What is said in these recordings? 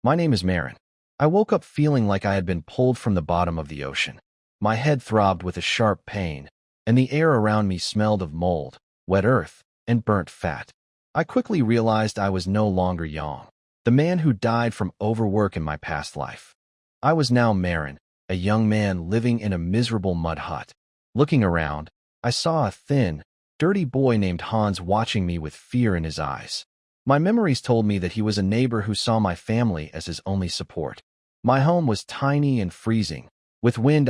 My name is Marin. I woke up feeling like I had been pulled from the bottom of the ocean. My head throbbed with a sharp pain, and the air around me smelled of mold, wet earth, and burnt fat. I quickly realized I was no longer Yang, the man who died from overwork in my past life. I was now Marin, a young man living in a miserable mud hut. Looking around, I saw a thin, dirty boy named Hans watching me with fear in his eyes. My memories told me that he was a neighbor who saw my family as his only support. My home was tiny and freezing, with wind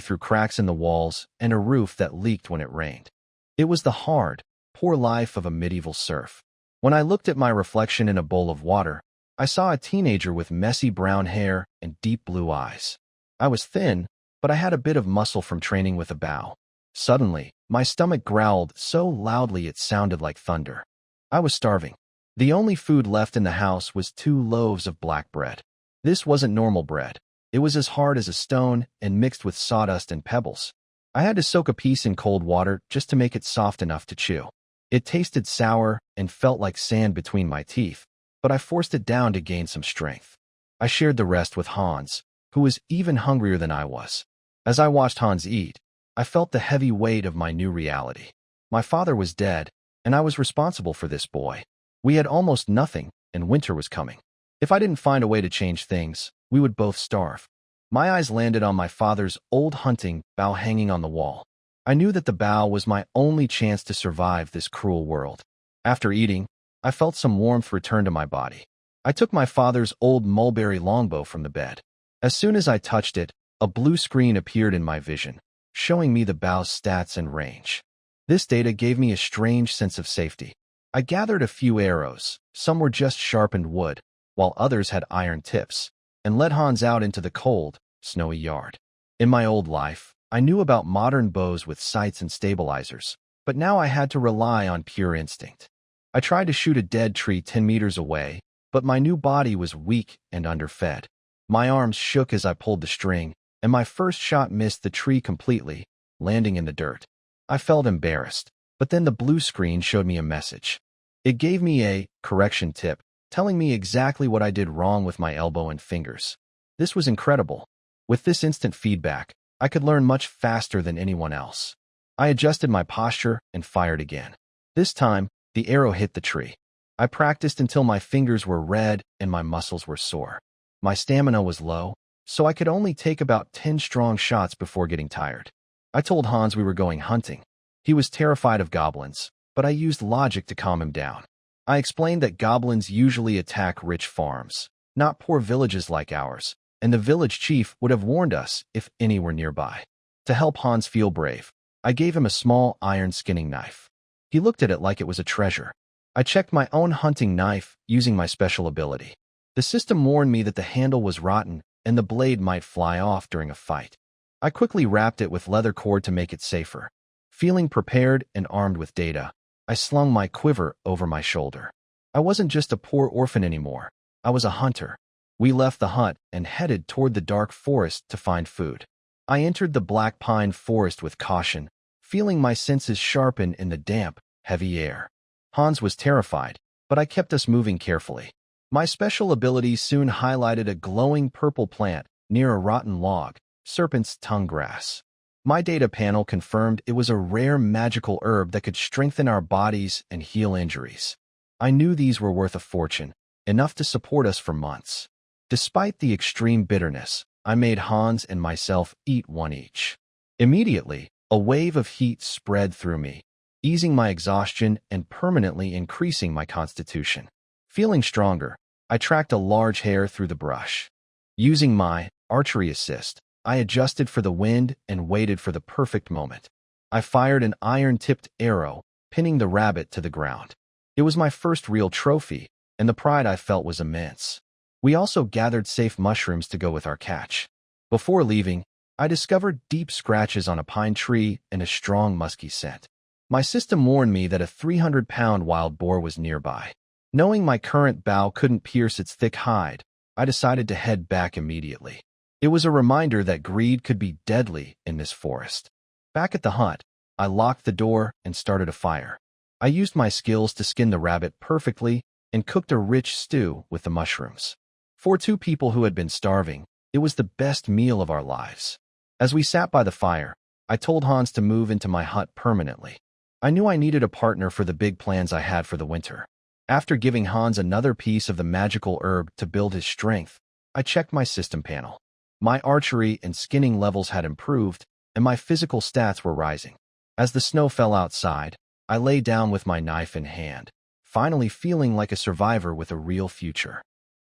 through cracks in the walls and a roof that leaked when it rained. It was the hard, poor life of a medieval serf. When I looked at my reflection in a bowl of water, I saw a teenager with messy brown hair and deep blue eyes. I was thin, but I had a bit of muscle from training with a bow. Suddenly, my stomach growled so loudly it sounded like thunder. I was starving. The only food left in the house was 2 loaves of black bread. This wasn't normal bread. It was as hard as a stone and mixed with sawdust and pebbles. I had to soak a piece in cold water just to make it soft enough to chew. It tasted sour and felt like sand between my teeth, but I forced it down to gain some strength. I shared the rest with Hans, who was even hungrier than I was. As I watched Hans eat, I felt the heavy weight of my new reality. My father was dead, and I was responsible for this boy. We had almost nothing, and winter was coming. If I didn't find a way to change things, we would both starve. My eyes landed on my father's old hunting bow hanging on the wall. I knew that the bow was my only chance to survive this cruel world. After eating, I felt some warmth return to my body. I took my father's old mulberry longbow from the bed. As soon as I touched it, a blue screen appeared in my vision, showing me the bow's stats and range. This data gave me a strange sense of safety. I gathered a few arrows, some were just sharpened wood, while others had iron tips, and led Hans out into the cold, snowy yard. In my old life, I knew about modern bows with sights and stabilizers, but now I had to rely on pure instinct. I tried to shoot a dead tree 10 meters away, but my new body was weak and underfed. My arms shook as I pulled the string, and my first shot missed the tree completely, landing in the dirt. I felt embarrassed, but then the blue screen showed me a message. It gave me a correction tip, telling me exactly what I did wrong with my elbow and fingers. This was incredible. With this instant feedback, I could learn much faster than anyone else. I adjusted my posture and fired again. This time, the arrow hit the tree. I practiced until my fingers were red and my muscles were sore. My stamina was low, so I could only take about 10 strong shots before getting tired. I told Hans we were going hunting. He was terrified of goblins, but I used logic to calm him down. I explained that goblins usually attack rich farms, not poor villages like ours, and the village chief would have warned us if any were nearby. To help Hans feel brave, I gave him a small iron skinning knife. He looked at it like it was a treasure. I checked my own hunting knife using my special ability. The system warned me that the handle was rotten and the blade might fly off during a fight. I quickly wrapped it with leather cord to make it safer. Feeling prepared and armed with data, I slung my quiver over my shoulder. I wasn't just a poor orphan anymore. I was a hunter. We left the hut and headed toward the dark forest to find food. I entered the black pine forest with caution, feeling my senses sharpen in the damp, heavy air. Hans was terrified, but I kept us moving carefully. My special ability soon highlighted a glowing purple plant near a rotten log, serpent's tongue grass. My data panel confirmed it was a rare magical herb that could strengthen our bodies and heal injuries. I knew these were worth a fortune, enough to support us for months. Despite the extreme bitterness, I made Hans and myself eat one each. Immediately, a wave of heat spread through me, easing my exhaustion and permanently increasing my constitution. Feeling stronger, I tracked a large hare through the brush. Using my archery assist, I adjusted for the wind and waited for the perfect moment. I fired an iron-tipped arrow, pinning the rabbit to the ground. It was my first real trophy, and the pride I felt was immense. We also gathered safe mushrooms to go with our catch. Before leaving, I discovered deep scratches on a pine tree and a strong musky scent. My system warned me that a 300-pound wild boar was nearby. Knowing my current bow couldn't pierce its thick hide, I decided to head back immediately. It was a reminder that greed could be deadly in this forest. Back at the hut, I locked the door and started a fire. I used my skills to skin the rabbit perfectly and cooked a rich stew with the mushrooms. For two people who had been starving, it was the best meal of our lives. As we sat by the fire, I told Hans to move into my hut permanently. I knew I needed a partner for the big plans I had for the winter. After giving Hans another piece of the magical herb to build his strength, I checked my system panel. My archery and skinning levels had improved, and my physical stats were rising. As the snow fell outside, I lay down with my knife in hand, finally feeling like a survivor with a real future.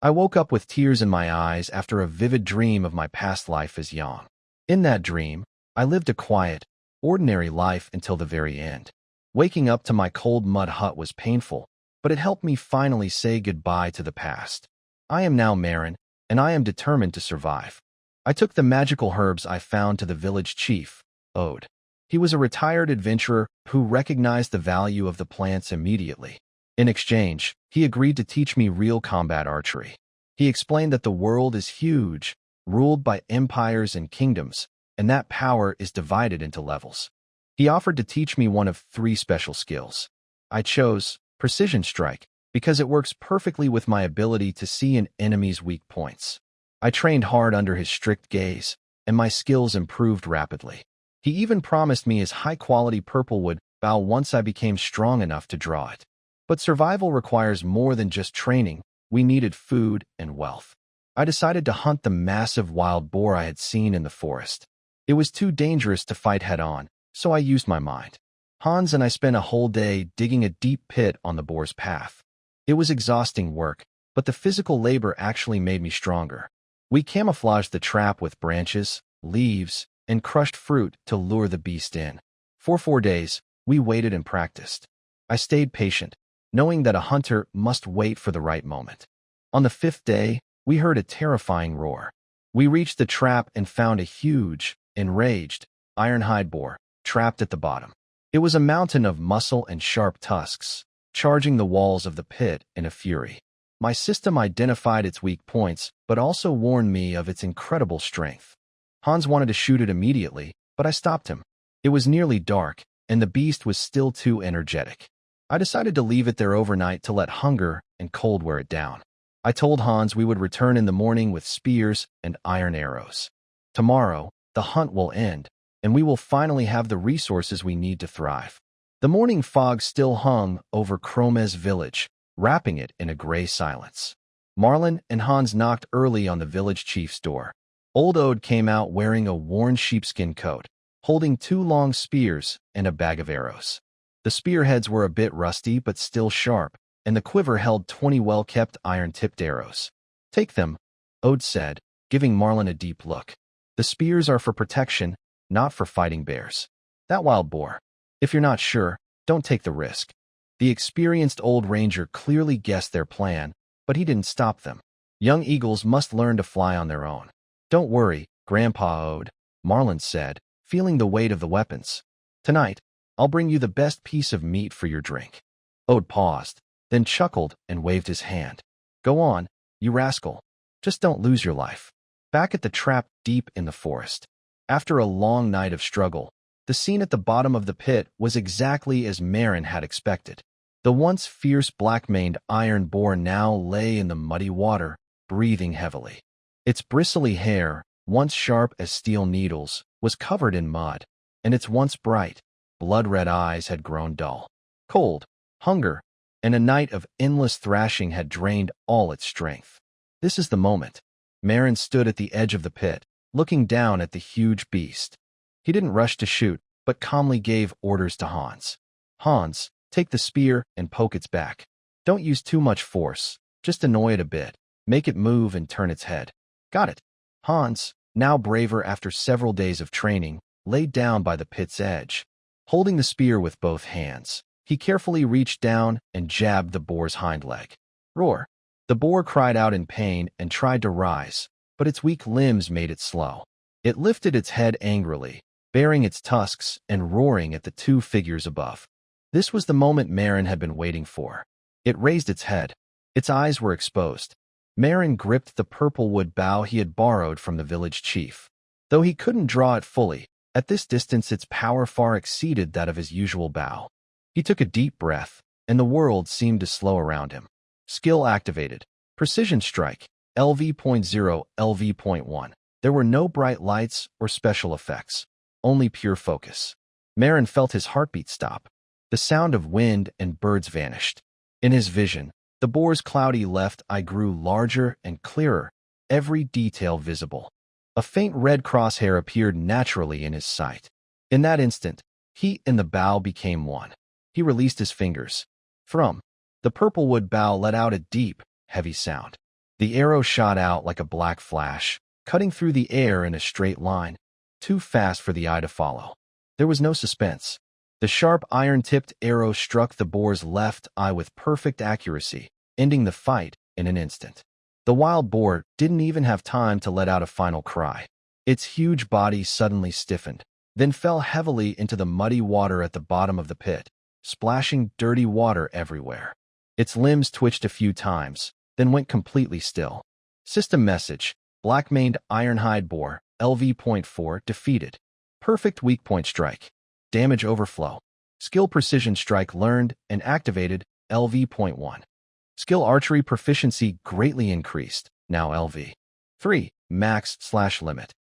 I woke up with tears in my eyes after a vivid dream of my past life as young. In that dream, I lived a quiet, ordinary life until the very end. Waking up to my cold mud hut was painful, but it helped me finally say goodbye to the past. I am now Marin, and I am determined to survive. I took the magical herbs I found to the village chief, Ode. He was a retired adventurer who recognized the value of the plants immediately. In exchange, he agreed to teach me real combat archery. He explained that the world is huge, ruled by empires and kingdoms, and that power is divided into levels. He offered to teach me one of 3 special skills. I chose Precision Strike because it works perfectly with my ability to see an enemy's weak points. I trained hard under his strict gaze, and my skills improved rapidly. He even promised me his high-quality purplewood bow once I became strong enough to draw it. But survival requires more than just training. We needed food and wealth. I decided to hunt the massive wild boar I had seen in the forest. It was too dangerous to fight head-on, so I used my mind. Hans and I spent a whole day digging a deep pit on the boar's path. It was exhausting work, but the physical labor actually made me stronger. We camouflaged the trap with branches, leaves, and crushed fruit to lure the beast in. For 4 days, we waited and practiced. I stayed patient, knowing that a hunter must wait for the right moment. On the 5th day, we heard a terrifying roar. We reached the trap and found a huge, enraged, ironhide boar trapped at the bottom. It was a mountain of muscle and sharp tusks, charging the walls of the pit in a fury. My system identified its weak points, but also warned me of its incredible strength. Hans wanted to shoot it immediately, but I stopped him. It was nearly dark, and the beast was still too energetic. I decided to leave it there overnight to let hunger and cold wear it down. I told Hans we would return in the morning with spears and iron arrows. Tomorrow, the hunt will end, and we will finally have the resources we need to thrive. The morning fog still hung over Chrome's village, wrapping it in a gray silence. Marlin and Hans knocked early on the village chief's door. Old Ode came out wearing a worn sheepskin coat, holding 2 long spears and a bag of arrows. The spearheads were a bit rusty but still sharp, and the quiver held 20 well-kept iron-tipped arrows. "Take them," Ode said, giving Marlin a deep look. "The spears are for protection, not for fighting bears. That wild boar. If you're not sure, don't take the risk." The experienced old ranger clearly guessed their plan, but he didn't stop them. Young eagles must learn to fly on their own. "Don't worry, Grandpa Ode," Marlin said, feeling the weight of the weapons. "Tonight, I'll bring you the best piece of meat for your drink." Ode paused, then chuckled and waved his hand. "Go on, you rascal. Just don't lose your life." Back at the trap deep in the forest. After a long night of struggle, the scene at the bottom of the pit was exactly as Marin had expected. The once fierce black-maned iron boar now lay in the muddy water, breathing heavily. Its bristly hair, once sharp as steel needles, was covered in mud, and its once bright, blood-red eyes had grown dull. Cold, hunger, and a night of endless thrashing had drained all its strength. "This is the moment." Marin stood at the edge of the pit, looking down at the huge beast. He didn't rush to shoot, but calmly gave orders to Hans. "Hans, take the spear and poke its back. Don't use too much force, just annoy it a bit. Make it move and turn its head." "Got it." Hans, now braver after several days of training, lay down by the pit's edge. Holding the spear with both hands, he carefully reached down and jabbed the boar's hind leg. Roar! The boar cried out in pain and tried to rise, but its weak limbs made it slow. It lifted its head angrily, baring its tusks and roaring at the 2 figures above. This was the moment Marin had been waiting for. It raised its head. Its eyes were exposed. Marin gripped the purple wood bow he had borrowed from the village chief. Though he couldn't draw it fully, at this distance its power far exceeded that of his usual bow. He took a deep breath, and the world seemed to slow around him. Skill activated. Precision Strike. LV.0, LV.1. There were no bright lights or special effects, only pure focus. Marin felt his heartbeat stop. The sound of wind and birds vanished. In his vision, the boar's cloudy left eye grew larger and clearer, every detail visible. A faint red crosshair appeared naturally in his sight. In that instant, he and the bow became one. He released his fingers. From the purplewood bow let out a deep, heavy sound. The arrow shot out like a black flash, cutting through the air in a straight line, too fast for the eye to follow. There was no suspense. The sharp iron-tipped arrow struck the boar's left eye with perfect accuracy, ending the fight in an instant. The wild boar didn't even have time to let out a final cry. Its huge body suddenly stiffened, then fell heavily into the muddy water at the bottom of the pit, splashing dirty water everywhere. Its limbs twitched a few times, then went completely still. System message: Black-maned ironhide boar, LV.4, defeated. Perfect weak point strike. Damage overflow. Skill precision strike learned and activated, LV.1. Skill archery proficiency greatly increased, now LV. 3. Max/limit.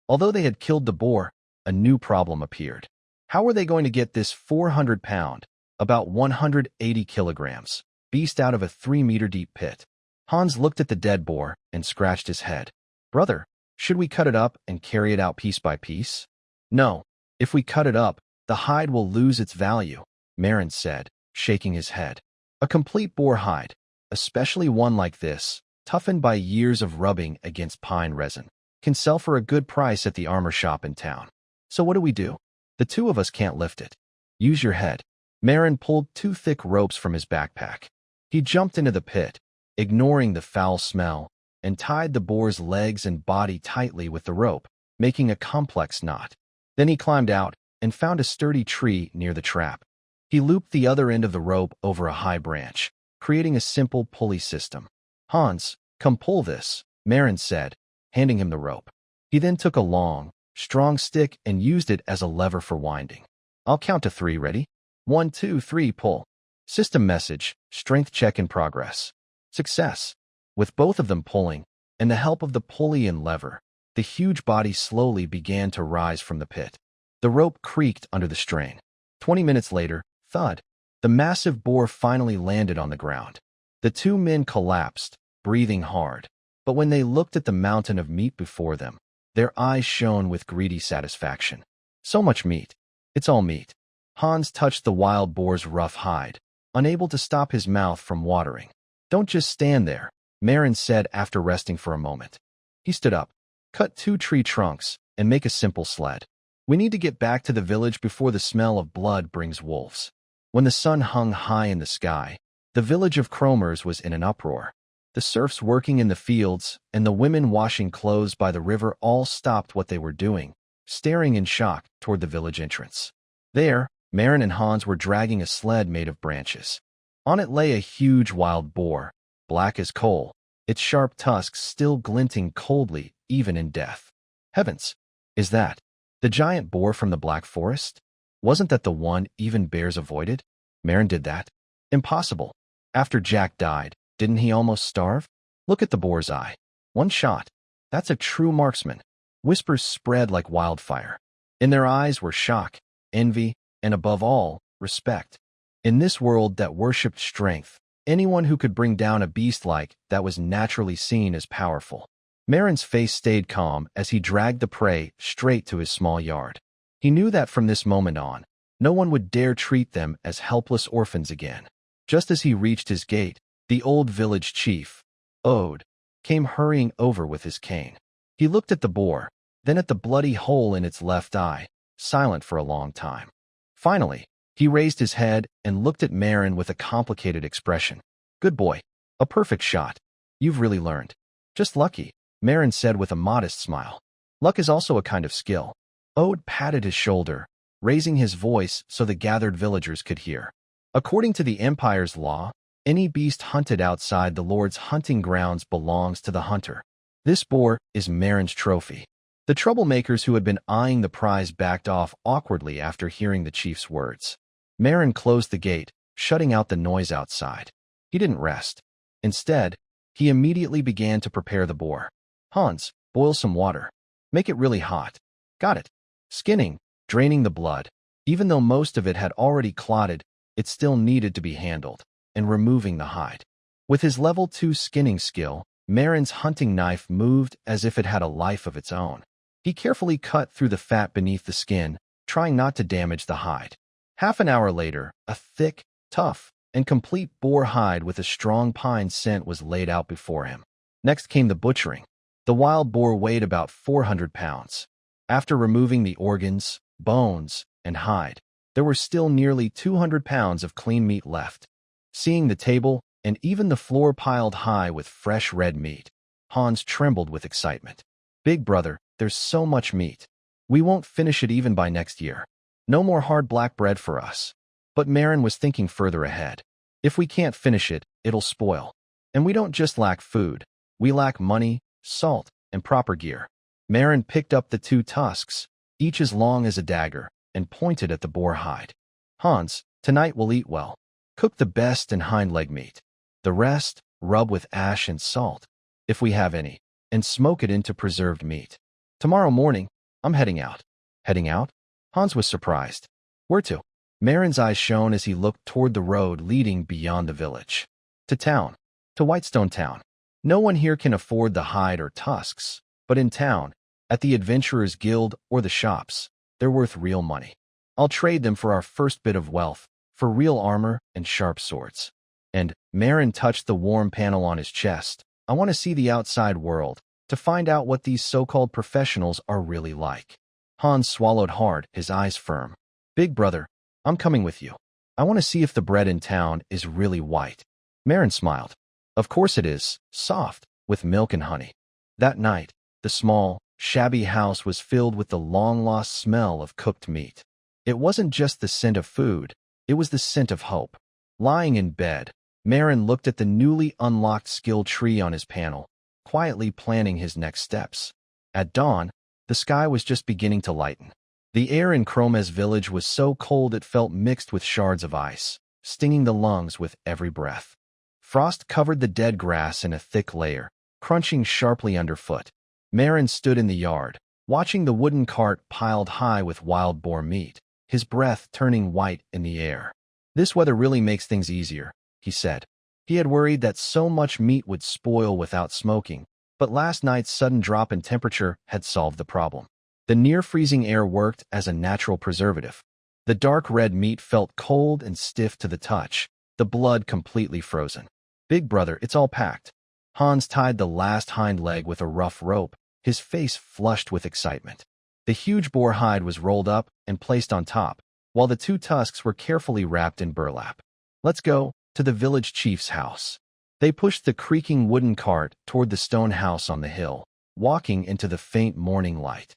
Although they had killed the boar, a new problem appeared. How were they going to get this 400-pound, about 180 kilograms, beast out of a 3-meter-deep pit? Hans looked at the dead boar and scratched his head. Brother, should we cut it up and carry it out piece by piece? No. If we cut it up, the hide will lose its value, Marin said, shaking his head. A complete boar hide, especially one like this, toughened by years of rubbing against pine resin, can sell for a good price at the armor shop in town. So what do we do? The two of us can't lift it. Use your head. Marin pulled 2 thick ropes from his backpack. He jumped into the pit, ignoring the foul smell, and tied the boar's legs and body tightly with the rope, making a complex knot. Then he climbed out and found a sturdy tree near the trap. He looped the other end of the rope over a high branch, creating a simple pulley system. Hans, come pull this, Marin said, handing him the rope. He then took a long, strong stick and used it as a lever for winding. I'll count to 3, ready? 1, 2, 3, pull. System message: strength check in progress. Success. With both of them pulling, and the help of the pulley and lever, the huge body slowly began to rise from the pit. The rope creaked under the strain. 20 minutes later, thud, the massive boar finally landed on the ground. The 2 men collapsed, breathing hard. But when they looked at the mountain of meat before them, their eyes shone with greedy satisfaction. So much meat. It's all meat. Hans touched the wild boar's rough hide, unable to stop his mouth from watering. Don't just stand there, Marin said after resting for a moment. He stood up. Cut 2 tree trunks and make a simple sled. We need to get back to the village before the smell of blood brings wolves. When the sun hung high in the sky, the village of Cromers was in an uproar. The serfs working in the fields and the women washing clothes by the river all stopped what they were doing, staring in shock toward the village entrance. There, Marin and Hans were dragging a sled made of branches. On it lay a huge wild boar, black as coal, its sharp tusks still glinting coldly even in death. Heavens! Is that the giant boar from the Black Forest? Wasn't that the one even bears avoided? Marin did that? Impossible. After Jack died, didn't he almost starve? Look at the boar's eye. 1 shot. That's a true marksman. Whispers spread like wildfire. In their eyes were shock, envy, and above all, respect. In this world that worshipped strength, anyone who could bring down a beast like that was naturally seen as powerful. Marin's face stayed calm as he dragged the prey straight to his small yard. He knew that from this moment on, no one would dare treat them as helpless orphans again. Just as he reached his gate, the old village chief, Ode, came hurrying over with his cane. He looked at the boar, then at the bloody hole in its left eye, silent for a long time. Finally, he raised his head and looked at Marin with a complicated expression. Good boy. A perfect shot. You've really learned. Just lucky, Marin said with a modest smile. Luck is also a kind of skill. Ode patted his shoulder, raising his voice so the gathered villagers could hear. According to the Empire's law, any beast hunted outside the Lord's hunting grounds belongs to the hunter. This boar is Marin's trophy. The troublemakers who had been eyeing the prize backed off awkwardly after hearing the chief's words. Marin closed the gate, shutting out the noise outside. He didn't rest. Instead, He immediately began to prepare the boar. Hans, boil some water. Make it really hot. Got it. Skinning, draining the blood. Even though most of it had already clotted, it still needed to be handled, and removing the hide. With his level 2 skinning skill, Marin's hunting knife moved as if it had a life of its own. He carefully cut through the fat beneath the skin, trying not to damage the hide. Half an hour later, a thick, tough, and complete boar hide with a strong pine scent was laid out before him. Next came the butchering. The wild boar weighed about 400 pounds. After removing the organs, bones, and hide, there were still nearly 200 pounds of clean meat left. Seeing the table, and even the floor piled high with fresh red meat, Hans trembled with excitement. Big brother, there's so much meat. We won't finish it even by next year. No more hard black bread for us. But Marin was thinking further ahead. If we can't finish it, it'll spoil. And we don't just lack food. We lack money, salt, and proper gear. Marin picked up the 2 tusks, each as long as a dagger, and pointed at the boar hide. Hans, tonight we'll eat well. Cook the best and hind leg meat. The rest, rub with ash and salt, if we have any, and smoke it into preserved meat. Tomorrow morning, I'm heading out. Heading out? Hans was surprised. Where to? Marin's eyes shone as he looked toward the road leading beyond the village. To town. To Whitestone Town. No one here can afford the hide or tusks, but in town, at the Adventurers Guild or the shops, they're worth real money. I'll trade them for our first bit of wealth, for real armor and sharp swords. And Marin touched the warm panel on his chest. I want to see the outside world, to find out what these so-called professionals are really like. Hans swallowed hard, his eyes firm. Big brother, I'm coming with you. I want to see if the bread in town is really white. Marin smiled. Of course it is, soft, with milk and honey. That night, the small, shabby house was filled with the long-lost smell of cooked meat. It wasn't just the scent of food, it was the scent of hope. Lying in bed, Marin looked at the newly unlocked skill tree on his panel, quietly planning his next steps. At dawn, the sky was just beginning to lighten. The air in Chrome's village was so cold it felt mixed with shards of ice, stinging the lungs with every breath. Frost covered the dead grass in a thick layer, crunching sharply underfoot. Marin stood in the yard, watching the wooden cart piled high with wild boar meat, his breath turning white in the air. This weather really makes things easier, he said. He had worried that so much meat would spoil without smoking, but last night's sudden drop in temperature had solved the problem. The near-freezing air worked as a natural preservative. The dark red meat felt cold and stiff to the touch, the blood completely frozen. Big brother, it's all packed. Hans tied the last hind leg with a rough rope, his face flushed with excitement. The huge boar hide was rolled up and placed on top, while the 2 tusks were carefully wrapped in burlap. Let's go to the village chief's house. They pushed the creaking wooden cart toward the stone house on the hill, walking into the faint morning light.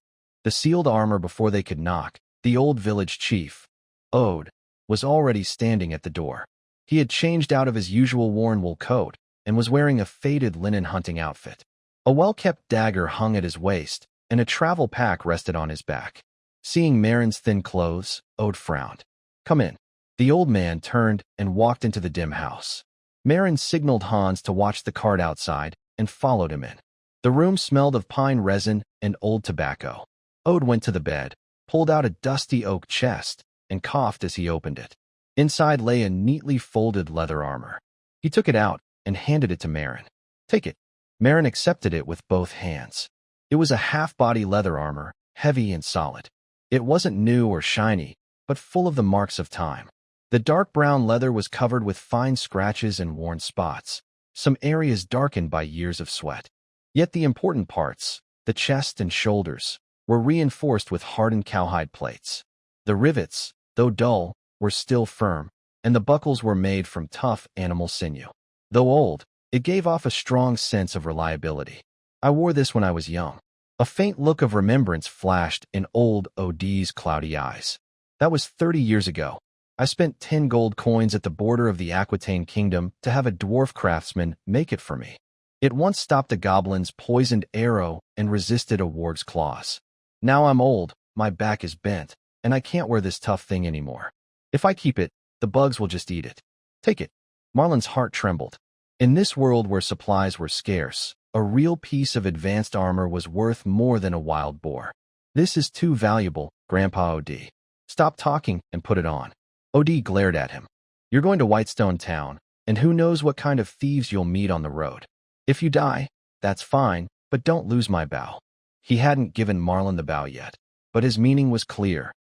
The sealed armor before they could knock, the old village chief, Ode, was already standing at the door. He had changed out of his usual worn wool coat and was wearing a faded linen hunting outfit. A well-kept dagger hung at his waist, and a travel pack rested on his back. Seeing Marin's thin clothes, Ode frowned. Come in. The old man turned and walked into the dim house. Marin signaled Hans to watch the cart outside and followed him in. The room smelled of pine resin and old tobacco. Ode went to the bed, pulled out a dusty oak chest, and coughed as he opened it. Inside lay a neatly folded leather armor. He took it out and handed it to Marin. Take it. Marin accepted it with both hands. It was a half-body leather armor, heavy and solid. It wasn't new or shiny, but full of the marks of time. The dark brown leather was covered with fine scratches and worn spots, some areas darkened by years of sweat. Yet the important parts, the chest and shoulders, were reinforced with hardened cowhide plates. The rivets, though dull, were still firm, and the buckles were made from tough animal sinew. Though old, it gave off a strong sense of reliability. I wore this when I was young. A faint look of remembrance flashed in old Od's cloudy eyes. That was 30 years ago. I spent 10 gold coins at the border of the Aquitaine Kingdom to have a dwarf craftsman make it for me. It once stopped a goblin's poisoned arrow and resisted a warg's claws. Now I'm old, my back is bent, and I can't wear this tough thing anymore. If I keep it, the bugs will just eat it. Take it. Marlin's heart trembled. In this world where supplies were scarce, a real piece of advanced armor was worth more than a wild boar. This is too valuable, Grandpa OD. Stop talking and put it on. OD glared at him. You're going to Whitestone Town, and who knows what kind of thieves you'll meet on the road. If you die, that's fine, but don't lose my bow. He hadn't given Marlon the bow yet, but his meaning was clear.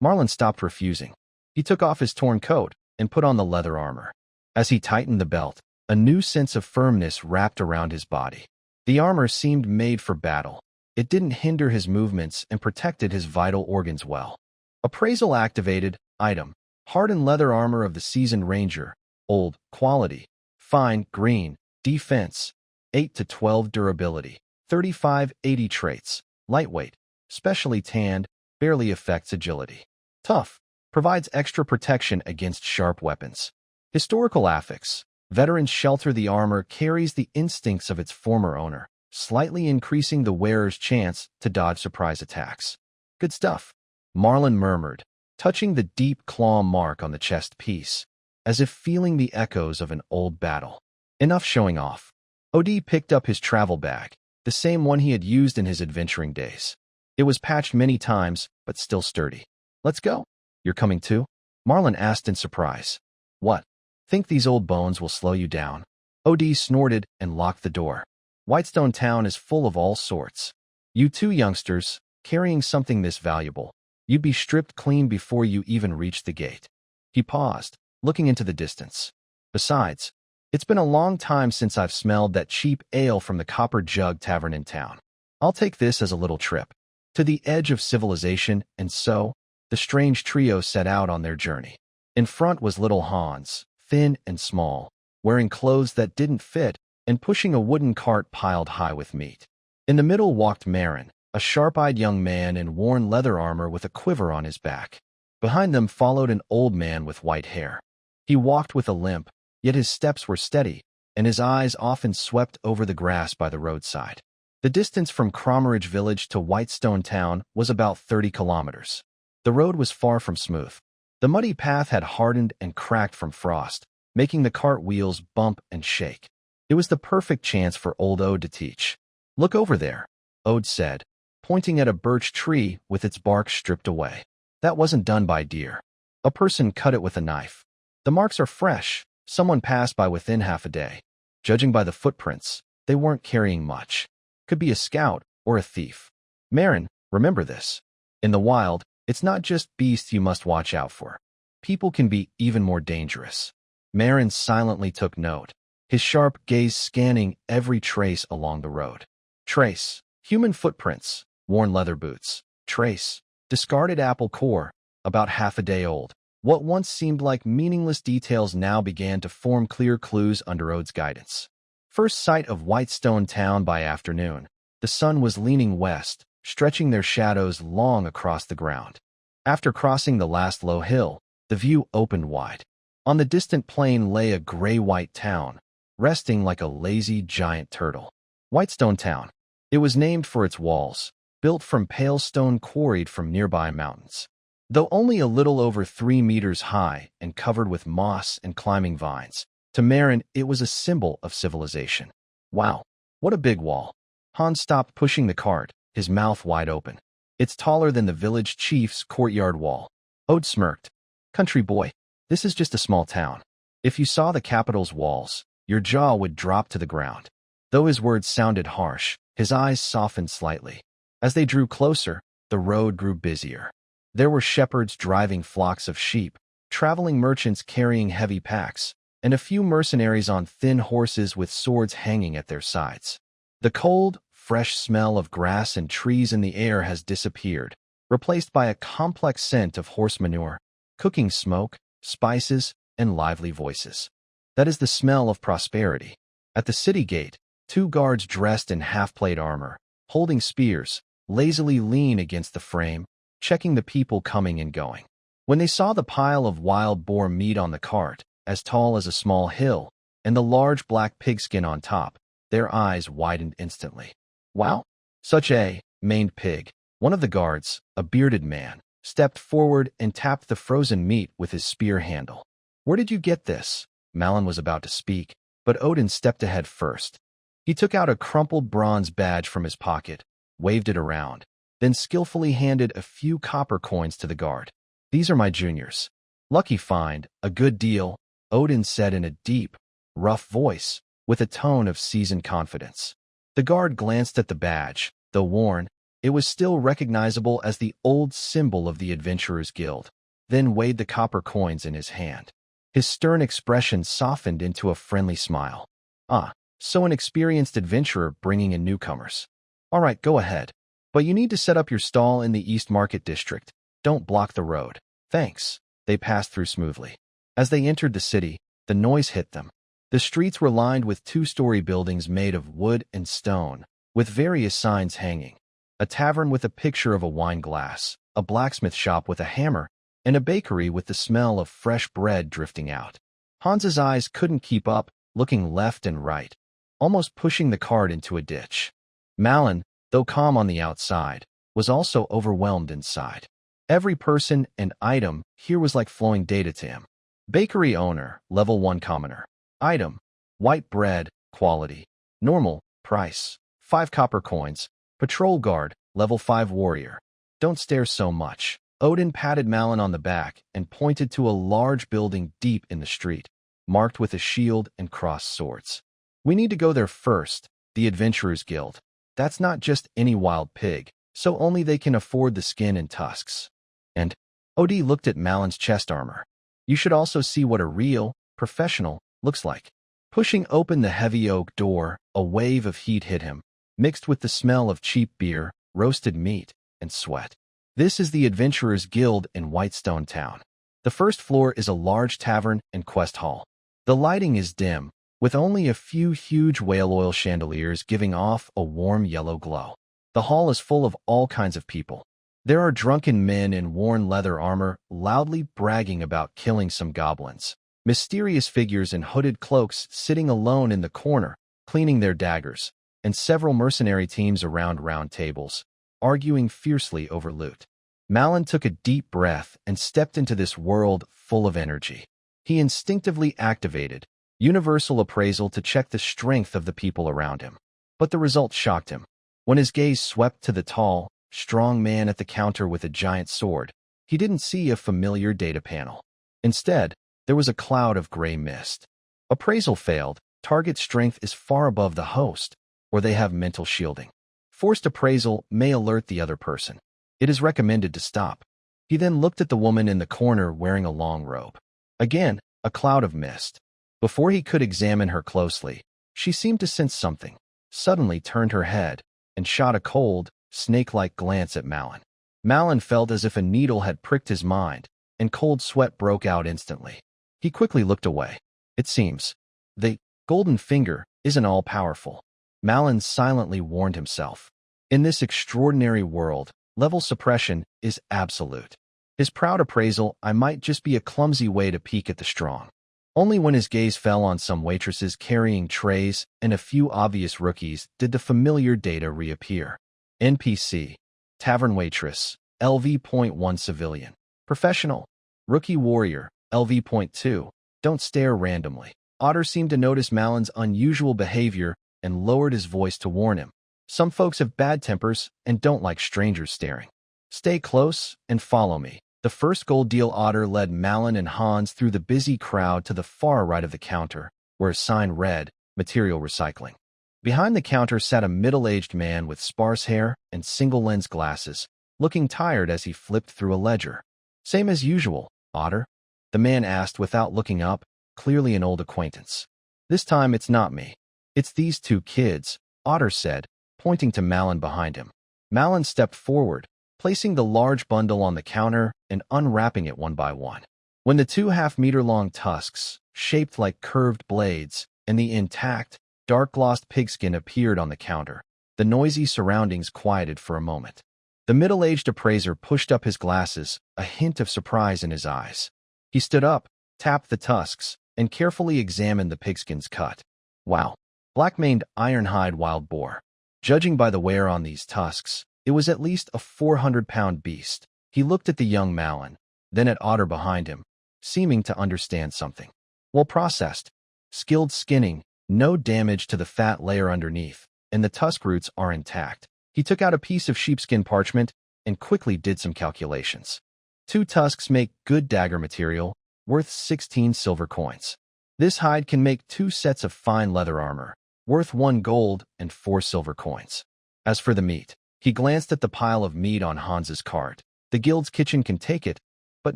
Marlon stopped refusing. He took off his torn coat and put on the leather armor. As he tightened the belt, a new sense of firmness wrapped around his body. The armor seemed made for battle. It didn't hinder his movements and protected his vital organs well. Appraisal activated. Item. Hardened leather armor of the seasoned ranger. Old. Quality. Fine. Green. Defense. 8 to 12 durability. 35-80 traits. Lightweight. Specially tanned. Barely affects agility. Tough. Provides extra protection against sharp weapons. Historical affix. Veterans shelter. The armor carries the instincts of its former owner, slightly increasing the wearer's chance to dodge surprise attacks. Good stuff, Marlon murmured, touching the deep claw mark on the chest piece, as if feeling the echoes of an old battle. Enough showing off. OD picked up his travel bag, the same one he had used in his adventuring days. It was patched many times, but still sturdy. Let's go. You're coming too? Marlon asked in surprise. What? Think these old bones will slow you down? OD snorted and locked the door. Whitestone Town is full of all sorts. You two youngsters, carrying something this valuable, you'd be stripped clean before you even reach the gate. He paused, looking into the distance. Besides, it's been a long time since I've smelled that cheap ale from the Copper Jug Tavern in town. I'll take this as a little trip to the edge of civilization, and so, the strange trio set out on their journey. In front was little Hans, thin and small, wearing clothes that didn't fit, and pushing a wooden cart piled high with meat. In the middle walked Marin, a sharp-eyed young man in worn leather armor with a quiver on his back. Behind them followed an old man with white hair. He walked with a limp, yet his steps were steady, and his eyes often swept over the grass by the roadside. The distance from Cromeridge Village to Whitestone Town was about 30 kilometers. The road was far from smooth. The muddy path had hardened and cracked from frost, making the cart wheels bump and shake. It was the perfect chance for old Ode to teach. Look over there, Ode said, pointing at a birch tree with its bark stripped away. That wasn't done by deer. A person cut it with a knife. The marks are fresh. Someone passed by within half a day. Judging by the footprints, they weren't carrying much. Could be a scout or a thief. Marin, remember this. In the wild, it's not just beasts you must watch out for. People can be even more dangerous. Marin silently took note, his sharp gaze scanning every trace along the road. Trace. Human footprints. Worn leather boots. Trace. Discarded apple core, about half a day old. What once seemed like meaningless details now began to form clear clues under Ode's guidance. First sight of Whitestone Town by afternoon. The sun was leaning west, stretching their shadows long across the ground. After crossing the last low hill, the view opened wide. On the distant plain lay a gray-white town, resting like a lazy giant turtle. Whitestone Town. It was named for its walls, built from pale stone quarried from nearby mountains. Though only a little over 3 meters high and covered with moss and climbing vines, to Marin it was a symbol of civilization. Wow, what a big wall. Hans stopped pushing the cart, his mouth wide open. It's taller than the village chief's courtyard wall. Ode smirked. Country boy, this is just a small town. If you saw the capital's walls, your jaw would drop to the ground. Though his words sounded harsh, his eyes softened slightly. As they drew closer, the road grew busier. There were shepherds driving flocks of sheep, traveling merchants carrying heavy packs, and a few mercenaries on thin horses with swords hanging at their sides. The cold, fresh smell of grass and trees in the air has disappeared, replaced by a complex scent of horse manure, cooking smoke, spices, and lively voices. That is the smell of prosperity. At the city gate, 2 guards dressed in half-plate armor, holding spears, lazily lean against the frame, checking the people coming and going. When they saw the pile of wild boar meat on the cart, as tall as a small hill, and the large black pigskin on top, their eyes widened instantly. Wow, such a maned pig. One of the guards, a bearded man, stepped forward and tapped the frozen meat with his spear handle. Where did you get this? Malin was about to speak, but Odin stepped ahead first. He took out a crumpled bronze badge from his pocket, waved it around, then skillfully handed a few copper coins to the guard. "These are my juniors. Lucky find, a good deal," Odin said in a deep, rough voice, with a tone of seasoned confidence. The guard glanced at the badge. Though worn, it was still recognizable as the old symbol of the Adventurers Guild, then weighed the copper coins in his hand. His stern expression softened into a friendly smile. "Ah, so an experienced adventurer bringing in newcomers. All right, go ahead. But you need to set up your stall in the East Market District. Don't block the road." "Thanks." They passed through smoothly. As they entered the city, the noise hit them. The streets were lined with two-story buildings made of wood and stone, with various signs hanging. A tavern with a picture of a wine glass, a blacksmith shop with a hammer, and a bakery with the smell of fresh bread drifting out. Hans's eyes couldn't keep up, looking left and right, almost pushing the cart into a ditch. Malin, though calm on the outside, was also overwhelmed inside. Every person and item here was like flowing data to him. Bakery owner, level 1 commoner. Item, white bread, quality. Normal, price, 5 copper coins. Patrol guard, level 5 warrior. Don't stare so much. Odin patted Malin on the back and pointed to a large building deep in the street, marked with a shield and crossed swords. "We need to go there first, the Adventurers Guild. That's not just any wild pig, so only they can afford the skin and tusks." And Odie looked at Malin's chest armor. "You should also see what a real, professional, looks like." Pushing open the heavy oak door, a wave of heat hit him, mixed with the smell of cheap beer, roasted meat, and sweat. This is the Adventurers Guild in Whitestone Town. The first floor is a large tavern and quest hall. The lighting is dim, with only a few huge whale oil chandeliers giving off a warm yellow glow. The hall is full of all kinds of people. There are drunken men in worn leather armor loudly bragging about killing some goblins. Mysterious figures in hooded cloaks sitting alone in the corner, cleaning their daggers, and several mercenary teams around round tables, arguing fiercely over loot. Malin took a deep breath and stepped into this world full of energy. He instinctively activated Universal Appraisal to check the strength of the people around him. But the result shocked him. When his gaze swept to the tall, strong man at the counter with a giant sword, he didn't see a familiar data panel. Instead, there was a cloud of gray mist. Appraisal failed. Target strength is far above the host, or they have mental shielding. Forced appraisal may alert the other person. It is recommended to stop. He then looked at the woman in the corner wearing a long robe. Again, a cloud of mist. Before he could examine her closely, she seemed to sense something, suddenly turned her head, and shot a cold, snake-like glance at Malin. Malin felt as if a needle had pricked his mind, and cold sweat broke out instantly. He quickly looked away. It seems the golden finger isn't all-powerful. Malin silently warned himself. In this extraordinary world, level suppression is absolute. His proud appraisal, I might just be a clumsy way to peek at the strong. Only when his gaze fell on some waitresses carrying trays and a few obvious rookies did the familiar data reappear. NPC, Tavern Waitress, LV.1 Civilian. Professional, Rookie Warrior, LV.2. Don't stare randomly. Otter seemed to notice Malin's unusual behavior and lowered his voice to warn him. Some folks have bad tempers and don't like strangers staring. Stay close and follow me. The first gold deal. Otter led Malin and Hans through the busy crowd to the far right of the counter, where a sign read, Material Recycling. Behind the counter sat a middle-aged man with sparse hair and single-lens glasses, looking tired as he flipped through a ledger. "Same as usual, Otter?" the man asked without looking up, clearly an old acquaintance. "This time it's not me. It's these two kids," Otter said, pointing to Malin behind him. Malin stepped forward, placing the large bundle on the counter and unwrapping it one by one. When the 2 half-meter-long tusks, shaped like curved blades, and the intact, dark-glossed pigskin appeared on the counter, the noisy surroundings quieted for a moment. The middle-aged appraiser pushed up his glasses, a hint of surprise in his eyes. He stood up, tapped the tusks, and carefully examined the pigskin's cut. Wow. Black-maned ironhide wild boar. Judging by the wear on these tusks, it was at least a 400-pound beast. He looked at the young Malin, then at Otter behind him, seeming to understand something. Well processed. Skilled skinning, No damage to the fat layer underneath, and the tusk roots are intact. He took out a piece of sheepskin parchment and quickly did some calculations. 2 tusks make good dagger material, worth 16 silver coins. This hide can make 2 sets of fine leather armor, worth 1 gold and 4 silver coins. As for the meat, he glanced at the pile of meat on Hans's cart. The guild's kitchen can take it, but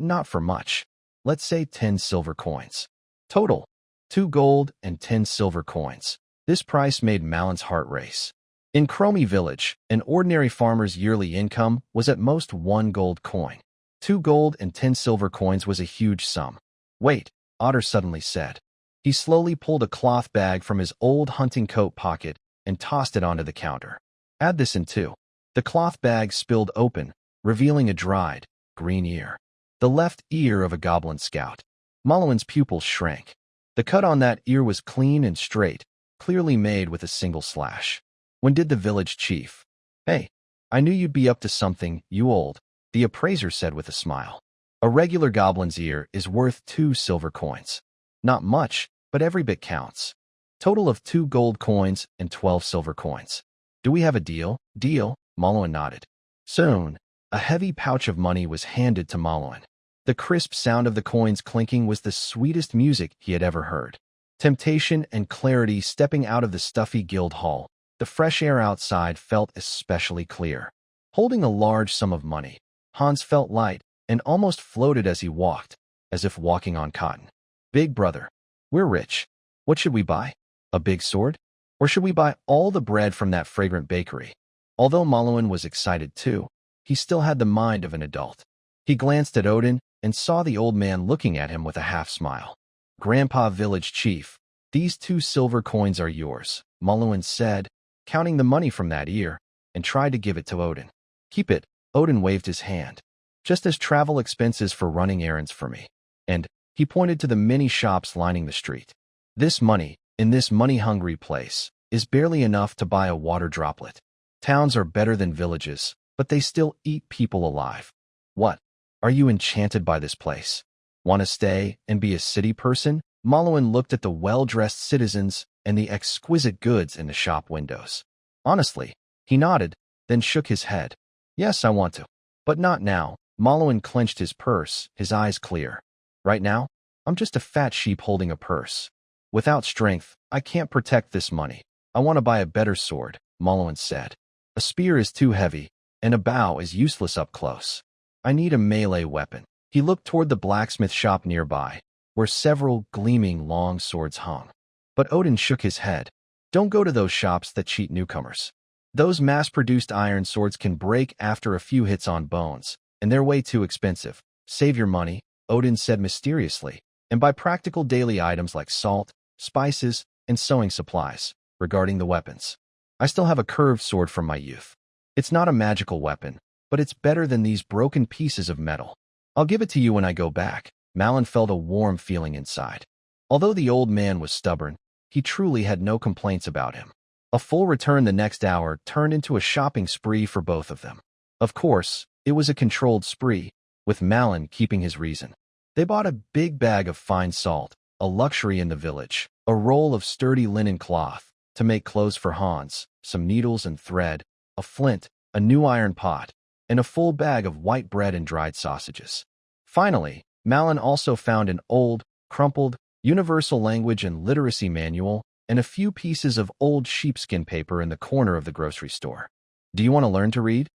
not for much. Let's say 10 silver coins. Total, 2 gold and 10 silver coins. This price made Malon's heart race. In Chromie Village, an ordinary farmer's yearly income was at most 1 gold coin. 2 gold and 10 silver coins was a huge sum. Wait, Otter suddenly said. He slowly pulled a cloth bag from his old hunting coat pocket and tossed it onto the counter. Add this in too. The cloth bag spilled open, revealing a dried, green ear. The left ear of a goblin scout. Malowan's pupils shrank. The cut on that ear was clean and straight, clearly made with a single slash. When did the village chief? Hey, I knew you'd be up to something, you old, the appraiser said with a smile. A regular goblin's ear is worth 2 silver coins. Not much, but every bit counts. Total of 2 gold coins and 12 silver coins. Do we have a deal? Deal, Malowan nodded. Soon, a heavy pouch of money was handed to Malowan. The crisp sound of the coins clinking was the sweetest music he had ever heard. Temptation and clarity stepping out of the stuffy guild hall. The fresh air outside felt especially clear. Holding a large sum of money, Hans felt light and almost floated as he walked, as if walking on cotton. Big brother, we're rich. What should we buy? A big sword? Or should we buy all the bread from that fragrant bakery? Although Malowan was excited too, he still had the mind of an adult. He glanced at Odin and saw the old man looking at him with a half-smile. Grandpa Village Chief, these 2 silver coins are yours, Malowan said, counting the money from that ear, and tried to give it to Odin. Keep it, Odin waved his hand. Just as travel expenses for running errands for me. And he pointed to the many shops lining the street. This money, in this money-hungry place, is barely enough to buy a water droplet. Towns are better than villages, but they still eat people alive. What? Are you enchanted by this place? Want to stay and be a city person? Malowan looked at the well-dressed citizens and the exquisite goods in the shop windows. Honestly, he nodded, then shook his head. Yes, I want to. But not now. Malowan clenched his purse, his eyes clear. Right now, I'm just a fat sheep holding a purse. Without strength, I can't protect this money. I want to buy a better sword, Malowan said. A spear is too heavy, and a bow is useless up close. I need a melee weapon. He looked toward the blacksmith shop nearby, where several gleaming long swords hung. But Odin shook his head. Don't go to those shops that cheat newcomers. Those mass-produced iron swords can break after a few hits on bones, and they're way too expensive. Save your money, Odin said mysteriously, and buy practical daily items like salt, spices, and sewing supplies. Regarding the weapons, I still have a curved sword from my youth. It's not a magical weapon, but it's better than these broken pieces of metal. I'll give it to you when I go back. Malon felt a warm feeling inside. Although the old man was stubborn, he truly had no complaints about him. A full return the next hour turned into a shopping spree for both of them. Of course, it was a controlled spree, with Malon keeping his reason. They bought a big bag of fine salt, a luxury in the village, a roll of sturdy linen cloth to make clothes for Hans, some needles and thread, a flint, a new iron pot, and a full bag of white bread and dried sausages. Finally, Malon also found an old, crumpled, universal language and literacy manual and a few pieces of old sheepskin paper in the corner of the grocery store. Do you want to learn to read?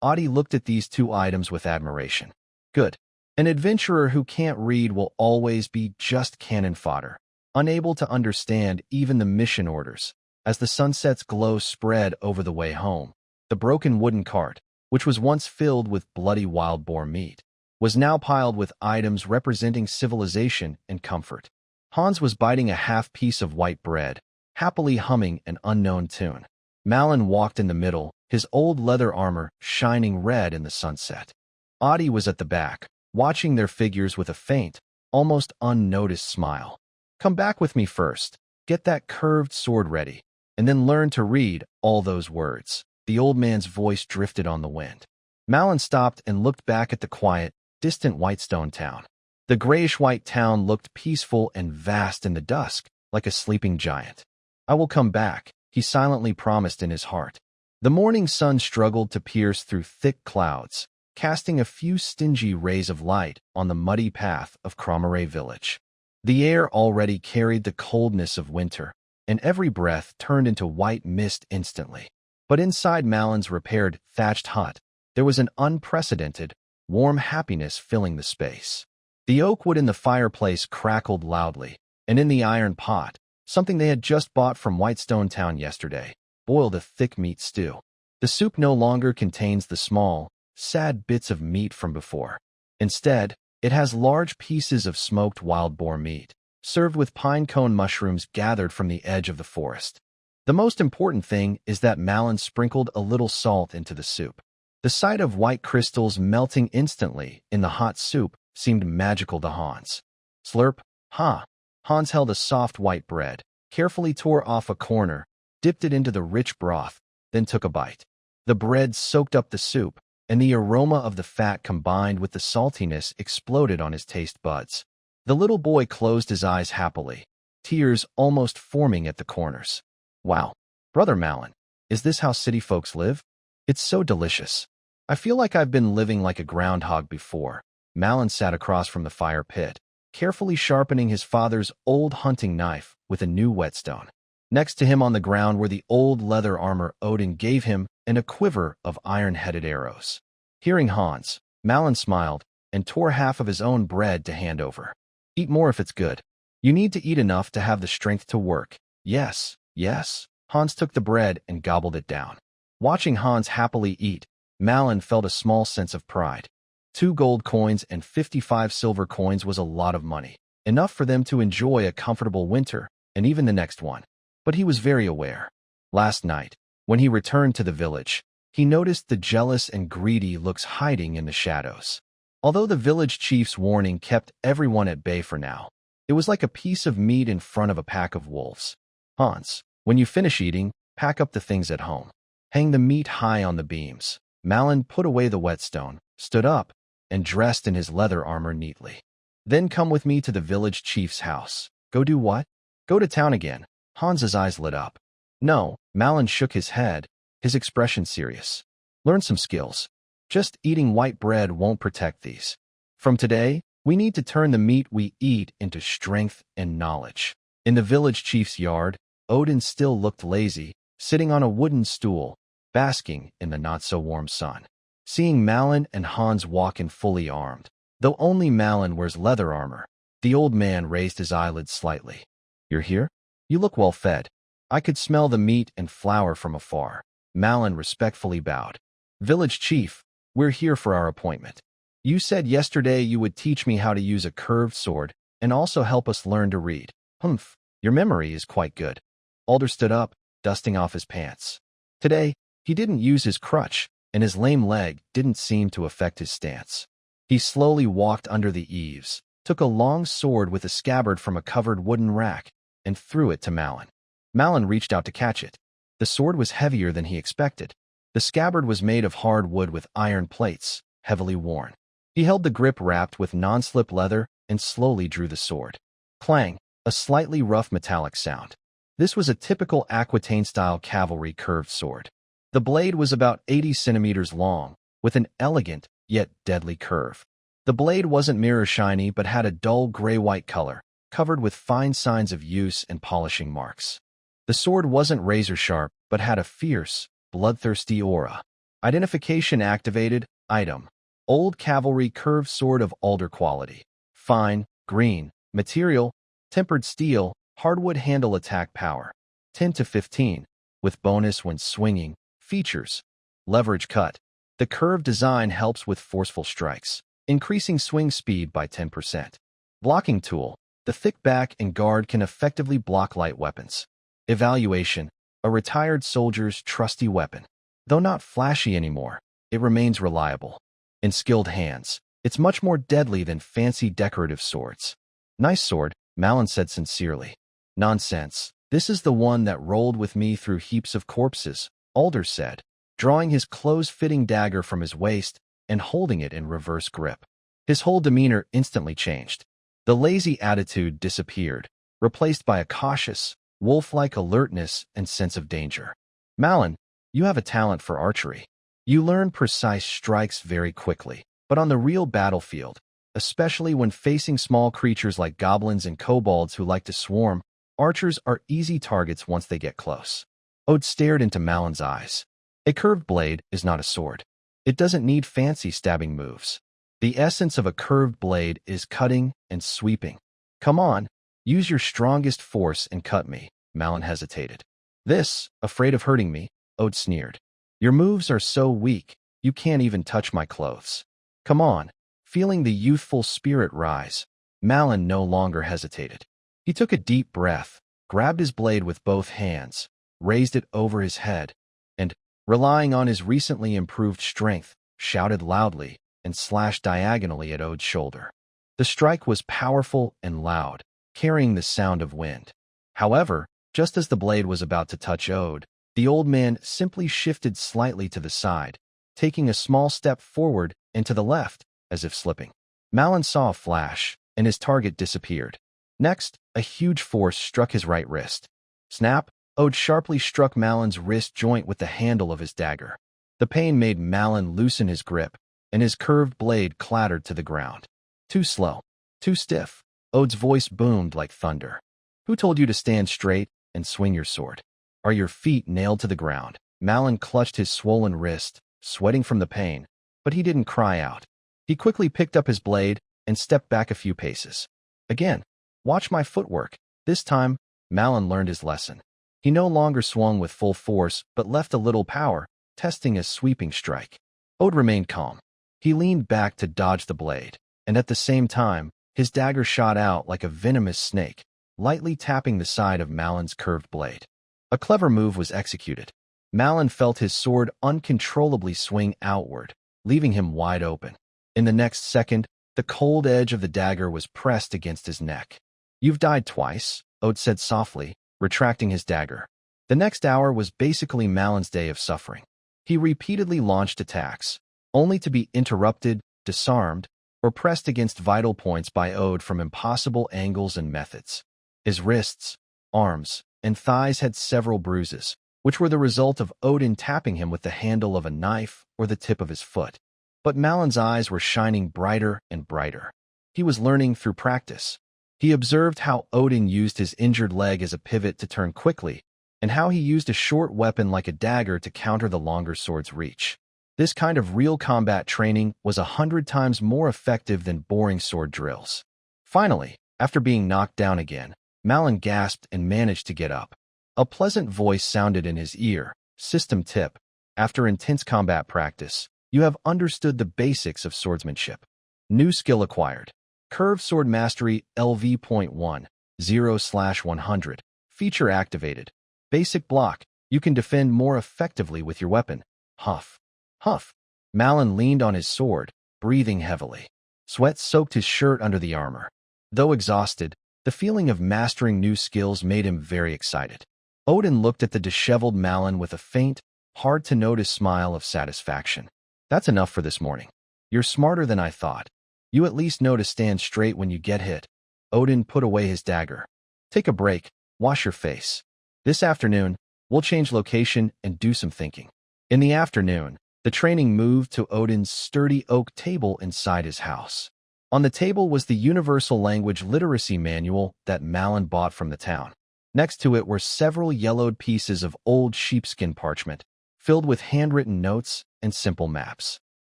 Audie looked at these 2 items with admiration. Good. An adventurer who can't read will always be just cannon fodder, unable to understand even the mission orders. As the sunset's glow spread over the way home, the broken wooden cart, which was once filled with bloody wild boar meat, was now piled with items representing civilization and comfort. Hans was biting a half piece of white bread, happily humming an unknown tune. Malon walked in the middle, his old leather armor shining red in the sunset. Audie was at the back, watching their figures with a faint, almost unnoticed smile. Come back with me first, get that curved sword ready, and then learn to read all those words. The old man's voice drifted on the wind. Malon stopped and looked back at the quiet, distant Whitestone town. The grayish-white town looked peaceful and vast in the dusk, like a sleeping giant. I will come back, he silently promised in his heart. The morning sun struggled to pierce through thick clouds, casting a few stingy rays of light on the muddy path of Cromare village. The air already carried the coldness of winter, and every breath turned into white mist instantly. But inside Malon's repaired, thatched hut, there was an unprecedented, warm happiness filling the space. The oak wood in the fireplace crackled loudly, and in the iron pot, something they had just bought from Whitestone Town yesterday, boiled a thick meat stew. The soup no longer contains the small, sad bits of meat from before. Instead, it has large pieces of smoked wild boar meat, served with pine cone mushrooms gathered from the edge of the forest. The most important thing is that Malon sprinkled a little salt into the soup. The sight of white crystals melting instantly in the hot soup seemed magical to Hans. Slurp, ha! Hans held a soft white bread, carefully tore off a corner, dipped it into the rich broth, then took a bite. The bread soaked up the soup, and the aroma of the fat combined with the saltiness exploded on his taste buds. The little boy closed his eyes happily, tears almost forming at the corners. Wow, Brother Malon, is this how city folks live? It's so delicious. I feel like I've been living like a groundhog before. Malon sat across from the fire pit, carefully sharpening his father's old hunting knife with a new whetstone. Next to him on the ground were the old leather armor Odin gave him and a quiver of iron-headed arrows. Hearing Hans, Malon smiled and tore half of his own bread to hand over. Eat more if it's good. You need to eat enough to have the strength to work. Yes, yes. Hans took the bread and gobbled it down. Watching Hans happily eat, Malon felt a small sense of pride. 2 gold coins and 55 silver coins was a lot of money, enough for them to enjoy a comfortable winter and even the next one. But he was very aware. Last night, when he returned to the village, he noticed the jealous and greedy looks hiding in the shadows. Although the village chief's warning kept everyone at bay for now, it was like a piece of meat in front of a pack of wolves. Hans, when you finish eating, pack up the things at home. Hang the meat high on the beams. Malon put away the whetstone, stood up, and dressed in his leather armor neatly. Then come with me to the village chief's house. Go do what? Go to town again. Hans's eyes lit up. No, Malon shook his head, his expression serious. Learn some skills. Just eating white bread won't protect these. From today, we need to turn the meat we eat into strength and knowledge. In the village chief's yard, Odin still looked lazy, sitting on a wooden stool, basking in the not-so-warm sun. Seeing Malon and Hans walk in fully armed, though only Malon wears leather armor, the old man raised his eyelids slightly. You're here? You look well fed. I could smell the meat and flour from afar. Malon respectfully bowed. Village chief, we're here for our appointment. You said yesterday you would teach me how to use a curved sword and also help us learn to read. Humph, your memory is quite good. Alder stood up, dusting off his pants. Today, he didn't use his crutch, and his lame leg didn't seem to affect his stance. He slowly walked under the eaves, took a long sword with a scabbard from a covered wooden rack, and threw it to Malon. Malon reached out to catch it. The sword was heavier than he expected. The scabbard was made of hard wood with iron plates, heavily worn. He held the grip wrapped with non-slip leather and slowly drew the sword. Clang, a slightly rough metallic sound. This was a typical Aquitaine-style cavalry curved sword. The blade was about 80 centimeters long, with an elegant yet deadly curve. The blade wasn't mirror shiny but had a dull gray-white color, covered with fine signs of use and polishing marks. The sword wasn't razor-sharp but had a fierce, bloodthirsty aura. Identification activated. Item. Old cavalry curved sword of alder quality. Fine, green. Material. Tempered steel. Hardwood handle attack power. 10 to 15. With bonus when swinging. Features. Leverage cut. The curved design helps with forceful strikes, increasing swing speed by 10%. Blocking tool. The thick back and guard can effectively block light weapons. Evaluation. A retired soldier's trusty weapon. Though not flashy anymore, it remains reliable. In skilled hands, it's much more deadly than fancy decorative swords. Nice sword, Malon said sincerely. Nonsense. This is the one that rolled with me through heaps of corpses, Alder said, drawing his close-fitting dagger from his waist and holding it in reverse grip. His whole demeanor instantly changed. The lazy attitude disappeared, replaced by a cautious, wolf-like alertness and sense of danger. Malin, you have a talent for archery. You learn precise strikes very quickly, but on the real battlefield, especially when facing small creatures like goblins and kobolds who like to swarm, archers are easy targets once they get close. Ode stared into Malin's eyes. A curved blade is not a sword. It doesn't need fancy stabbing moves. The essence of a curved blade is cutting and sweeping. Come on, use your strongest force and cut me. Malin hesitated. This, afraid of hurting me, Ode sneered. Your moves are so weak, you can't even touch my clothes. Come on. Feeling the youthful spirit rise, Malin no longer hesitated. He took a deep breath, grabbed his blade with both hands, raised it over his head, and, relying on his recently improved strength, shouted loudly and slashed diagonally at Ode's shoulder. The strike was powerful and loud, carrying the sound of wind. However, just as the blade was about to touch Ode, the old man simply shifted slightly to the side, taking a small step forward and to the left, as if slipping. Malin saw a flash, and his target disappeared. Next, a huge force struck his right wrist. Snap! Ode sharply struck Malin's wrist joint with the handle of his dagger. The pain made Malin loosen his grip, and his curved blade clattered to the ground. Too slow. Too stiff. Ode's voice boomed like thunder. Who told you to stand straight and swing your sword? Are your feet nailed to the ground? Malin clutched his swollen wrist, sweating from the pain, but he didn't cry out. He quickly picked up his blade and stepped back a few paces. Again, watch my footwork. This time, Malin learned his lesson. He no longer swung with full force, but left a little power, testing a sweeping strike. Ode remained calm. He leaned back to dodge the blade, and at the same time, his dagger shot out like a venomous snake, lightly tapping the side of Malin's curved blade. A clever move was executed. Malin felt his sword uncontrollably swing outward, leaving him wide open. In the next second, the cold edge of the dagger was pressed against his neck. You've died twice, Ode said softly, retracting his dagger. The next hour was basically Malin's day of suffering. He repeatedly launched attacks, only to be interrupted, disarmed, or pressed against vital points by Ode from impossible angles and methods. His wrists, arms, and thighs had several bruises, which were the result of Odin tapping him with the handle of a knife or the tip of his foot. But Malin's eyes were shining brighter and brighter. He was learning through practice. He observed how Odin used his injured leg as a pivot to turn quickly, and how he used a short weapon like a dagger to counter the longer sword's reach. This kind of real combat training was 100 times more effective than boring sword drills. Finally, after being knocked down again, Malin gasped and managed to get up. A pleasant voice sounded in his ear. System tip. After intense combat practice, you have understood the basics of swordsmanship. New skill acquired. Curved Sword Mastery LV.1, 0/100. Feature activated. Basic block. You can defend more effectively with your weapon. Huff. Huff. Malin leaned on his sword, breathing heavily. Sweat soaked his shirt under the armor. Though exhausted, the feeling of mastering new skills made him very excited. Odin looked at the disheveled Malin with a faint, hard-to-notice smile of satisfaction. That's enough for this morning. You're smarter than I thought. You at least know to stand straight when you get hit. Odin put away his dagger. Take a break, wash your face. This afternoon, we'll change location and do some thinking. In the afternoon, the training moved to Odin's sturdy oak table inside his house. On the table was the Universal Language Literacy Manual that Malin bought from the town. Next to it were several yellowed pieces of old sheepskin parchment, filled with handwritten notes and simple maps.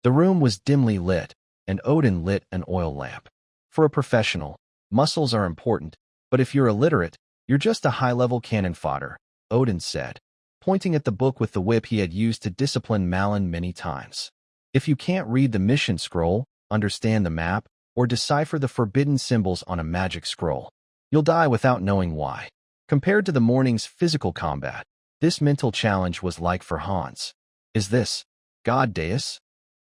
The room was dimly lit, and Odin lit an oil lamp. For a professional, muscles are important, but if you're illiterate, you're just a high-level cannon fodder, Odin said, pointing at the book with the whip he had used to discipline Malin many times. If you can't read the mission scroll, understand the map, or decipher the forbidden symbols on a magic scroll, you'll die without knowing why. Compared to the morning's physical combat, this mental challenge was like for Hans. Is this God Deus?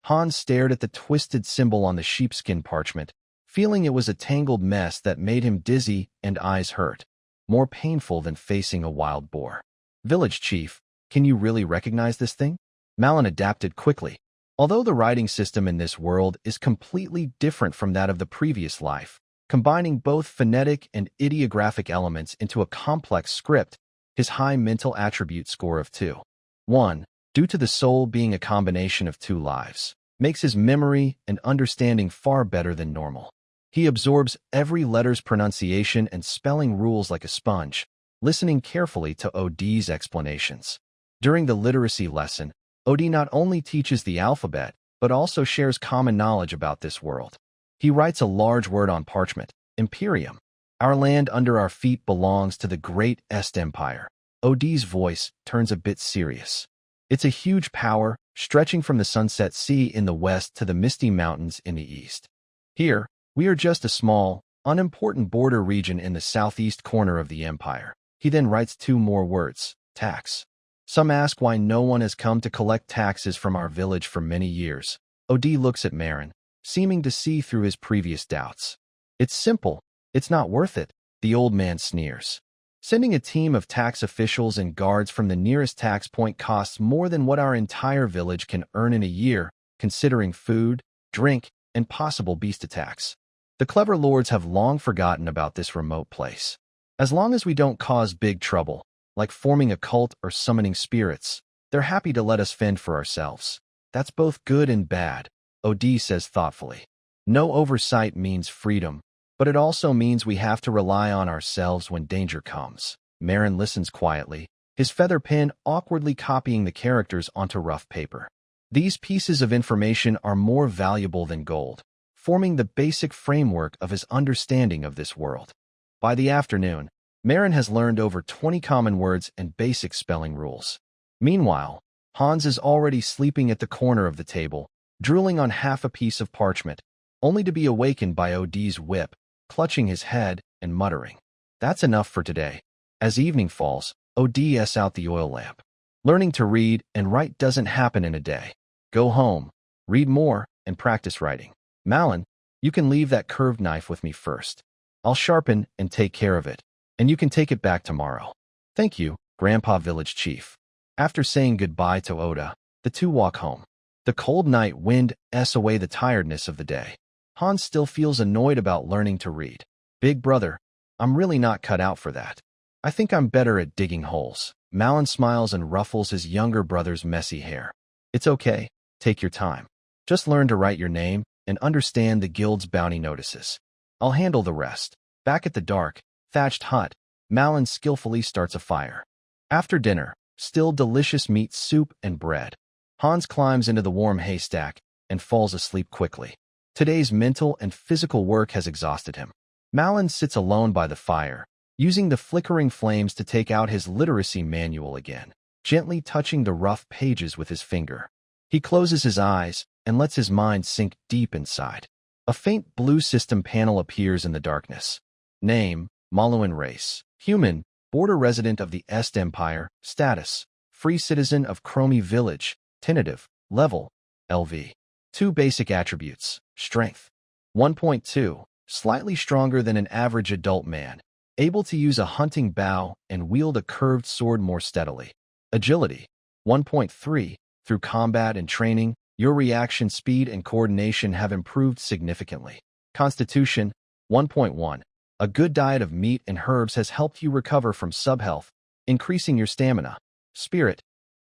Hans stared at the twisted symbol on the sheepskin parchment, feeling it was a tangled mess that made him dizzy and eyes hurt, more painful than facing a wild boar. Village chief, can you really recognize this thing? Malin adapted quickly. Although the writing system in this world is completely different from that of the previous life, Combining both phonetic and ideographic elements into a complex script, his high mental attribute score of 2.1, due to the soul being a combination of two lives, makes his memory and understanding far better than normal. He absorbs every letter's pronunciation and spelling rules like a sponge, listening carefully to OD's explanations. During the literacy lesson, OD not only teaches the alphabet, but also shares common knowledge about this world. He writes a large word on parchment, Imperium. Our land under our feet belongs to the great Est Empire. OD's voice turns a bit serious. It's a huge power, stretching from the Sunset Sea in the west to the Misty Mountains in the east. Here, we are just a small, unimportant border region in the southeast corner of the empire. He then writes two more words, tax. Some ask why no one has come to collect taxes from our village for many years. OD looks at Marin, seeming to see through his previous doubts. It's simple. It's not worth it, the old man sneers. Sending a team of tax officials and guards from the nearest tax point costs more than what our entire village can earn in a year, considering food, drink, and possible beast attacks. The clever lords have long forgotten about this remote place. As long as we don't cause big trouble, like forming a cult or summoning spirits, they're happy to let us fend for ourselves. That's both good and bad, OD says thoughtfully. No oversight means freedom, but it also means we have to rely on ourselves when danger comes. Marin listens quietly, his feather pen awkwardly copying the characters onto rough paper. These pieces of information are more valuable than gold, forming the basic framework of his understanding of this world. By the afternoon, Marin has learned over 20 common words and basic spelling rules. Meanwhile, Hans is already sleeping at the corner of the table, drooling on half a piece of parchment, only to be awakened by OD's whip, clutching his head and muttering, "That's enough for today." As evening falls, OD's out the oil lamp. Learning to read and write doesn't happen in a day. Go home, read more, and practice writing. Malin, you can leave that curved knife with me first. I'll sharpen and take care of it, and you can take it back tomorrow. Thank you, Grandpa Village Chief. After saying goodbye to Oda, the two walk home. The cold night wind away the tiredness of the day. Hans still feels annoyed about learning to read. Big brother, I'm really not cut out for that. I think I'm better at digging holes. Malin smiles and ruffles his younger brother's messy hair. It's okay, take your time. Just learn to write your name and understand the guild's bounty notices. I'll handle the rest. Back at the dark, thatched hut, Malin skillfully starts a fire. After dinner, still delicious meat soup and bread. Hans climbs into the warm haystack and falls asleep quickly. Today's mental and physical work has exhausted him. Malin sits alone by the fire, using the flickering flames to take out his literacy manual again, gently touching the rough pages with his finger. He closes his eyes and lets his mind sink deep inside. A faint blue system panel appears in the darkness. Name, Maluan race. Human, border resident of the Est Empire. Status, free citizen of Chromi Village. Tentative, level, LV. 2 basic attributes. Strength, 1.2, slightly stronger than an average adult man, able to use a hunting bow and wield a curved sword more steadily. Agility, 1.3, through combat and training, your reaction speed and coordination have improved significantly. Constitution, 1.1, a good diet of meat and herbs has helped you recover from subhealth, increasing your stamina. Spirit,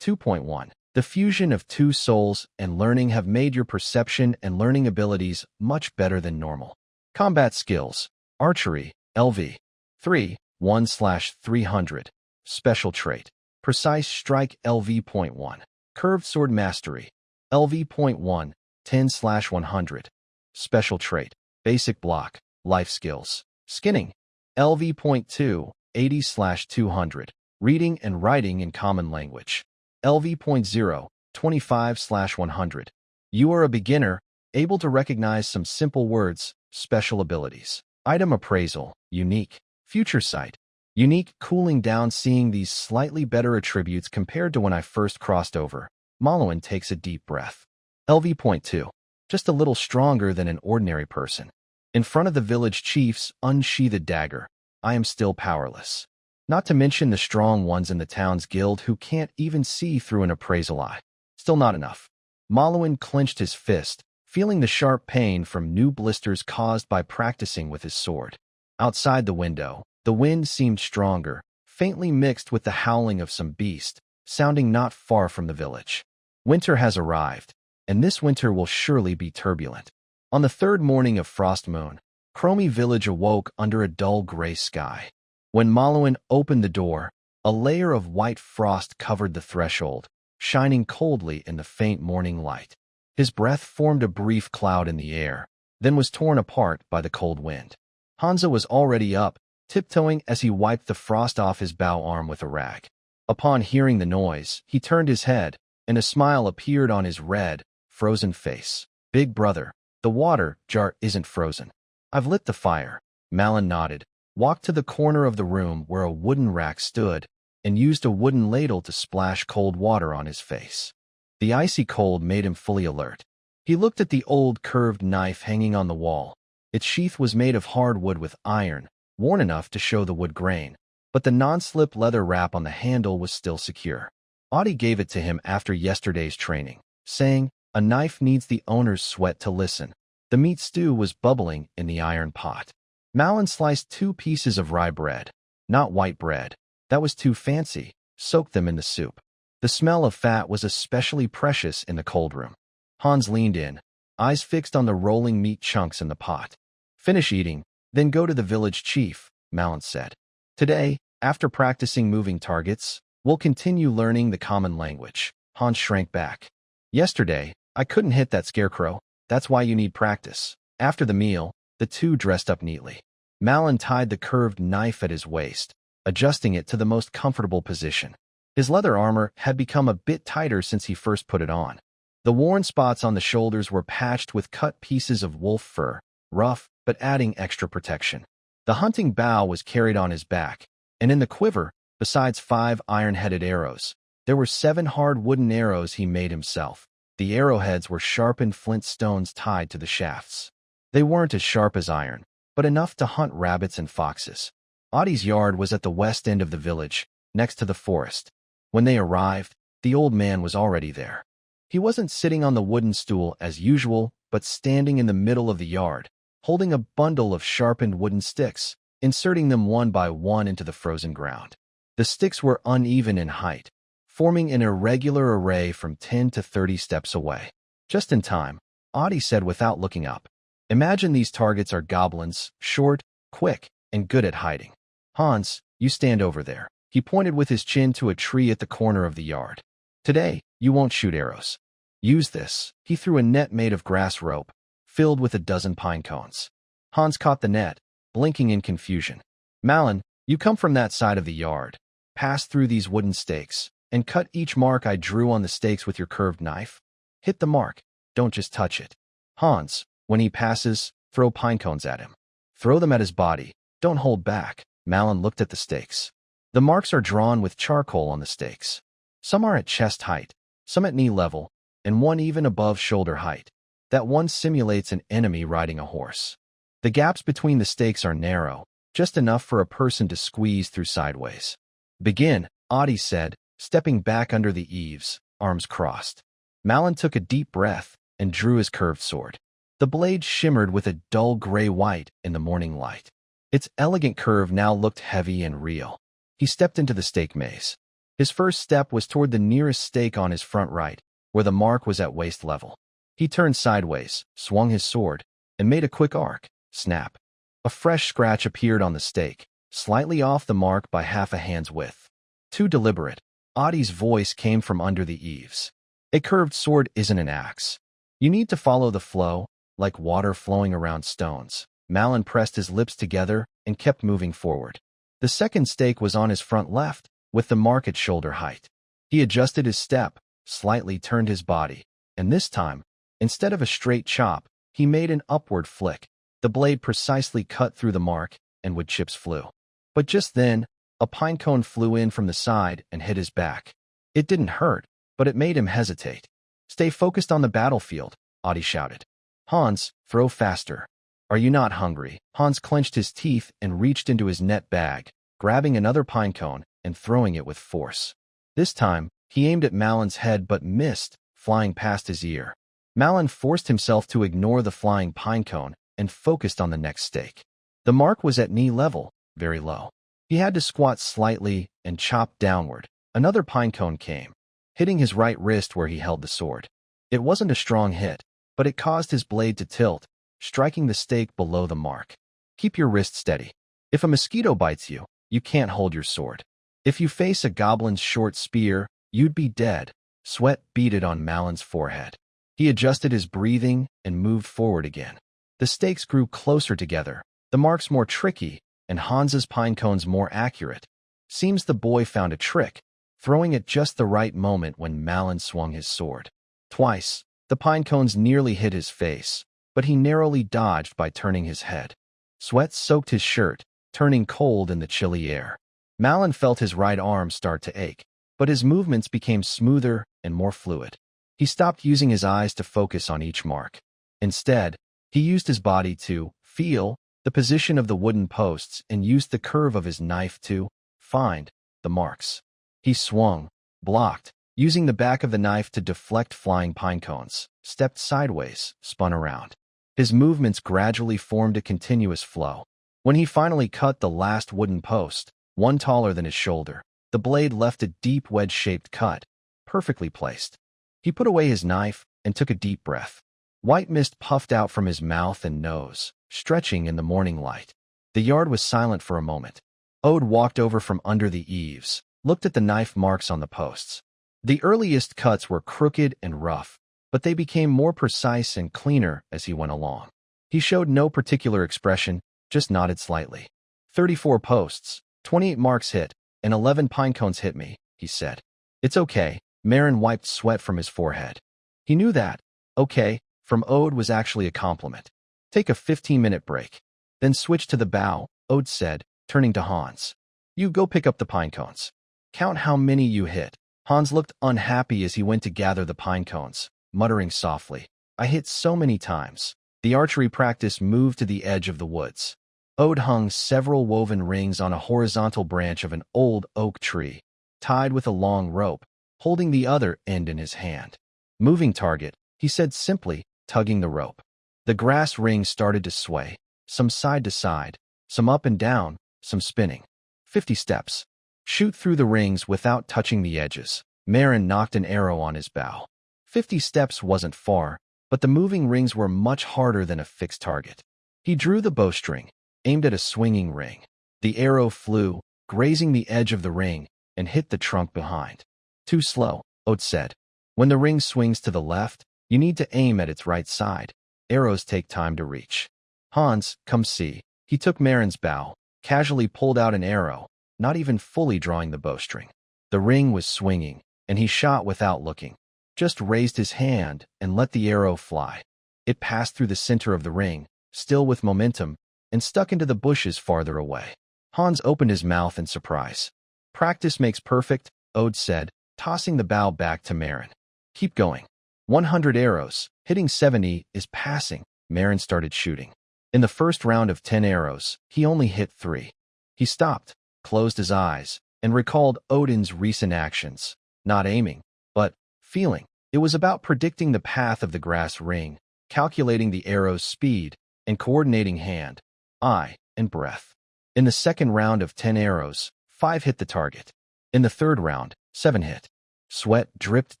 2.1. The fusion of 2 souls and learning have made your perception and learning abilities much better than normal. Combat skills. Archery, LV. 3, 1/300. Special trait. Precise strike, LV.1. Curved sword mastery. LV.1, 10/100. Special trait. Basic block. Life skills. Skinning. LV.2, 80/200. Reading and writing in common language. LV.0, 25/100. You are a beginner, able to recognize some simple words. Special abilities. Item appraisal, unique. Future sight. Unique, cooling down. Seeing these slightly better attributes compared to when I first crossed over, Maluan takes a deep breath. LV.2, just a little stronger than an ordinary person. In front of the village chief's unsheathed dagger, I am still powerless. Not to mention the strong ones in the town's guild who can't even see through an appraisal eye. Still not enough. Maluan clenched his fist, feeling the sharp pain from new blisters caused by practicing with his sword. Outside the window, the wind seemed stronger, faintly mixed with the howling of some beast, sounding not far from the village. Winter has arrived, and this winter will surely be turbulent. On the third morning of Frost Moon, Chromie Village awoke under a dull gray sky. When Malouin opened the door, a layer of white frost covered the threshold, shining coldly in the faint morning light. His breath formed a brief cloud in the air, then was torn apart by the cold wind. Hansa was already up, tiptoeing as he wiped the frost off his bow arm with a rag. Upon hearing the noise, he turned his head, and a smile appeared on his red, frozen face. "Big brother, the water jar isn't frozen. I've lit the fire." Malin nodded, walked to the corner of the room where a wooden rack stood, and used a wooden ladle to splash cold water on his face. The icy cold made him fully alert. He looked at the old curved knife hanging on the wall. Its sheath was made of hardwood with iron, worn enough to show the wood grain, but the non-slip leather wrap on the handle was still secure. Audie gave it to him after yesterday's training, saying, "A knife needs the owner's sweat to listen." The meat stew was bubbling in the iron pot. Malin sliced 2 pieces of rye bread, not white bread. That was too fancy, soaked them in the soup. The smell of fat was especially precious in the cold room. Hans leaned in, eyes fixed on the rolling meat chunks in the pot. "Finish eating, then go to the village chief," Malin said. "Today, after practicing moving targets, we'll continue learning the common language." Hans shrank back. "Yesterday, I couldn't hit that scarecrow. That's why you need practice." After the meal, the two dressed up neatly. Malin tied the curved knife at his waist, adjusting it to the most comfortable position. His leather armor had become a bit tighter since he first put it on. The worn spots on the shoulders were patched with cut pieces of wolf fur, rough but adding extra protection. The hunting bow was carried on his back, and in the quiver, besides 5 iron-headed arrows, there were 7 hard wooden arrows he made himself. The arrowheads were sharpened flint stones tied to the shafts. They weren't as sharp as iron, but enough to hunt rabbits and foxes. Audie's yard was at the west end of the village, next to the forest. When they arrived, the old man was already there. He wasn't sitting on the wooden stool as usual, but standing in the middle of the yard, holding a bundle of sharpened wooden sticks, inserting them one by one into the frozen ground. The sticks were uneven in height, forming an irregular array from 10 to 30 steps away. Just in time, Audie said without looking up, "Imagine these targets are goblins, short, quick, and good at hiding. Hans, you stand over there." He pointed with his chin to a tree at the corner of the yard. "Today, you won't shoot arrows. Use this." He threw a net made of grass rope, filled with a dozen pine cones. Hans caught the net, blinking in confusion. "Malin, you come from that side of the yard. Pass through these wooden stakes, and cut each mark I drew on the stakes with your curved knife. Hit the mark, don't just touch it. Hans, when he passes, throw pine cones at him. Throw them at his body, don't hold back." Malin looked at the stakes. The marks are drawn with charcoal on the stakes. Some are at chest height, some at knee level, and one even above shoulder height. That one simulates an enemy riding a horse. The gaps between the stakes are narrow, just enough for a person to squeeze through sideways. "Begin," Audie said, stepping back under the eaves, arms crossed. Malin took a deep breath and drew his curved sword. The blade shimmered with a dull gray-white in the morning light. Its elegant curve now looked heavy and real. He stepped into the stake maze. His first step was toward the nearest stake on his front right, where the mark was at waist level. He turned sideways, swung his sword, and made a quick arc. Snap. A fresh scratch appeared on the stake, slightly off the mark by half a hand's width. Too deliberate, Audie's voice came from under the eaves. "A curved sword isn't an axe. You need to follow the flow, like water flowing around stones." Malin pressed his lips together and kept moving forward. The second stake was on his front left, with the mark at shoulder height. He adjusted his step, slightly turned his body, and this time, instead of a straight chop, he made an upward flick. The blade precisely cut through the mark, and wood chips flew. But just then, a pine cone flew in from the side and hit his back. It didn't hurt, but it made him hesitate. "Stay focused on the battlefield," Audie shouted. "Hans, throw faster. Are you not hungry?" Hans clenched his teeth and reached into his net bag, grabbing another pine cone and throwing it with force. This time, he aimed at Malin's head but missed, flying past his ear. Malin forced himself to ignore the flying pinecone and focused on the next stake. The mark was at knee level, very low. He had to squat slightly and chop downward. Another pinecone came, hitting his right wrist where he held the sword. It wasn't a strong hit, but it caused his blade to tilt, striking the stake below the mark. Keep your wrist steady. If a mosquito bites you, you can't hold your sword. If you face a goblin's short spear, you'd be dead. Sweat beaded on Malin's forehead. He adjusted his breathing and moved forward again. The stakes grew closer together, the marks more tricky, and Hans's pinecones more accurate. Seems the boy found a trick, throwing at just the right moment when Malin swung his sword. Twice, the pinecones nearly hit his face, but he narrowly dodged by turning his head. Sweat soaked his shirt, turning cold in the chilly air. Malin felt his right arm start to ache, but his movements became smoother and more fluid. He stopped using his eyes to focus on each mark. Instead, he used his body to feel the position of the wooden posts and used the curve of his knife to find the marks. He swung, blocked, using the back of the knife to deflect flying pinecones, stepped sideways, spun around. His movements gradually formed a continuous flow. When he finally cut the last wooden post, one taller than his shoulder, the blade left a deep wedge-shaped cut, perfectly placed. He put away his knife and took a deep breath. White mist puffed out from his mouth and nose, stretching in the morning light. The yard was silent for a moment. Ode walked over from under the eaves, looked at the knife marks on the posts. The earliest cuts were crooked and rough, but they became more precise and cleaner as he went along. He showed no particular expression, just nodded slightly. 34 posts, 28 marks hit, and 11 pinecones hit me, he said. It's okay. Marin wiped sweat from his forehead. He knew that okay from Ode was actually a compliment. Take a 15-minute break. Then switch to the bow, Ode said, turning to Hans. You go pick up the pinecones. Count how many you hit. Hans looked unhappy as he went to gather the pinecones, muttering softly. I hit so many times. The archery practice moved to the edge of the woods. Ode hung several woven rings on a horizontal branch of an old oak tree, tied with a long rope, holding the other end in his hand. Moving target, he said simply, tugging the rope. The grass rings started to sway, some side to side, some up and down, some spinning. 50 steps. Shoot through the rings without touching the edges. Marin knocked an arrow on his bow. 50 steps wasn't far, but the moving rings were much harder than a fixed target. He drew the bowstring, aimed at a swinging ring. The arrow flew, grazing the edge of the ring, and hit the trunk behind. Too slow, Ode said. When the ring swings to the left, you need to aim at its right side. Arrows take time to reach. Hans, come see. He took Marin's bow, casually pulled out an arrow, not even fully drawing the bowstring. The ring was swinging, and he shot without looking. Just raised his hand and let the arrow fly. It passed through the center of the ring, still with momentum, and stuck into the bushes farther away. Hans opened his mouth in surprise. Practice makes perfect, Ode said, tossing the bow back to Marin. Keep going. 100 arrows, hitting 70 is passing. Marin started shooting. In the first round of 10 arrows, he only hit 3. He stopped, closed his eyes, and recalled Odin's recent actions. Not aiming, but feeling. It was about predicting the path of the grass ring, calculating the arrow's speed, and coordinating hand, eye, and breath. In the second round of 10 arrows, 5 hit the target. In the third round, 7 hit. Sweat dripped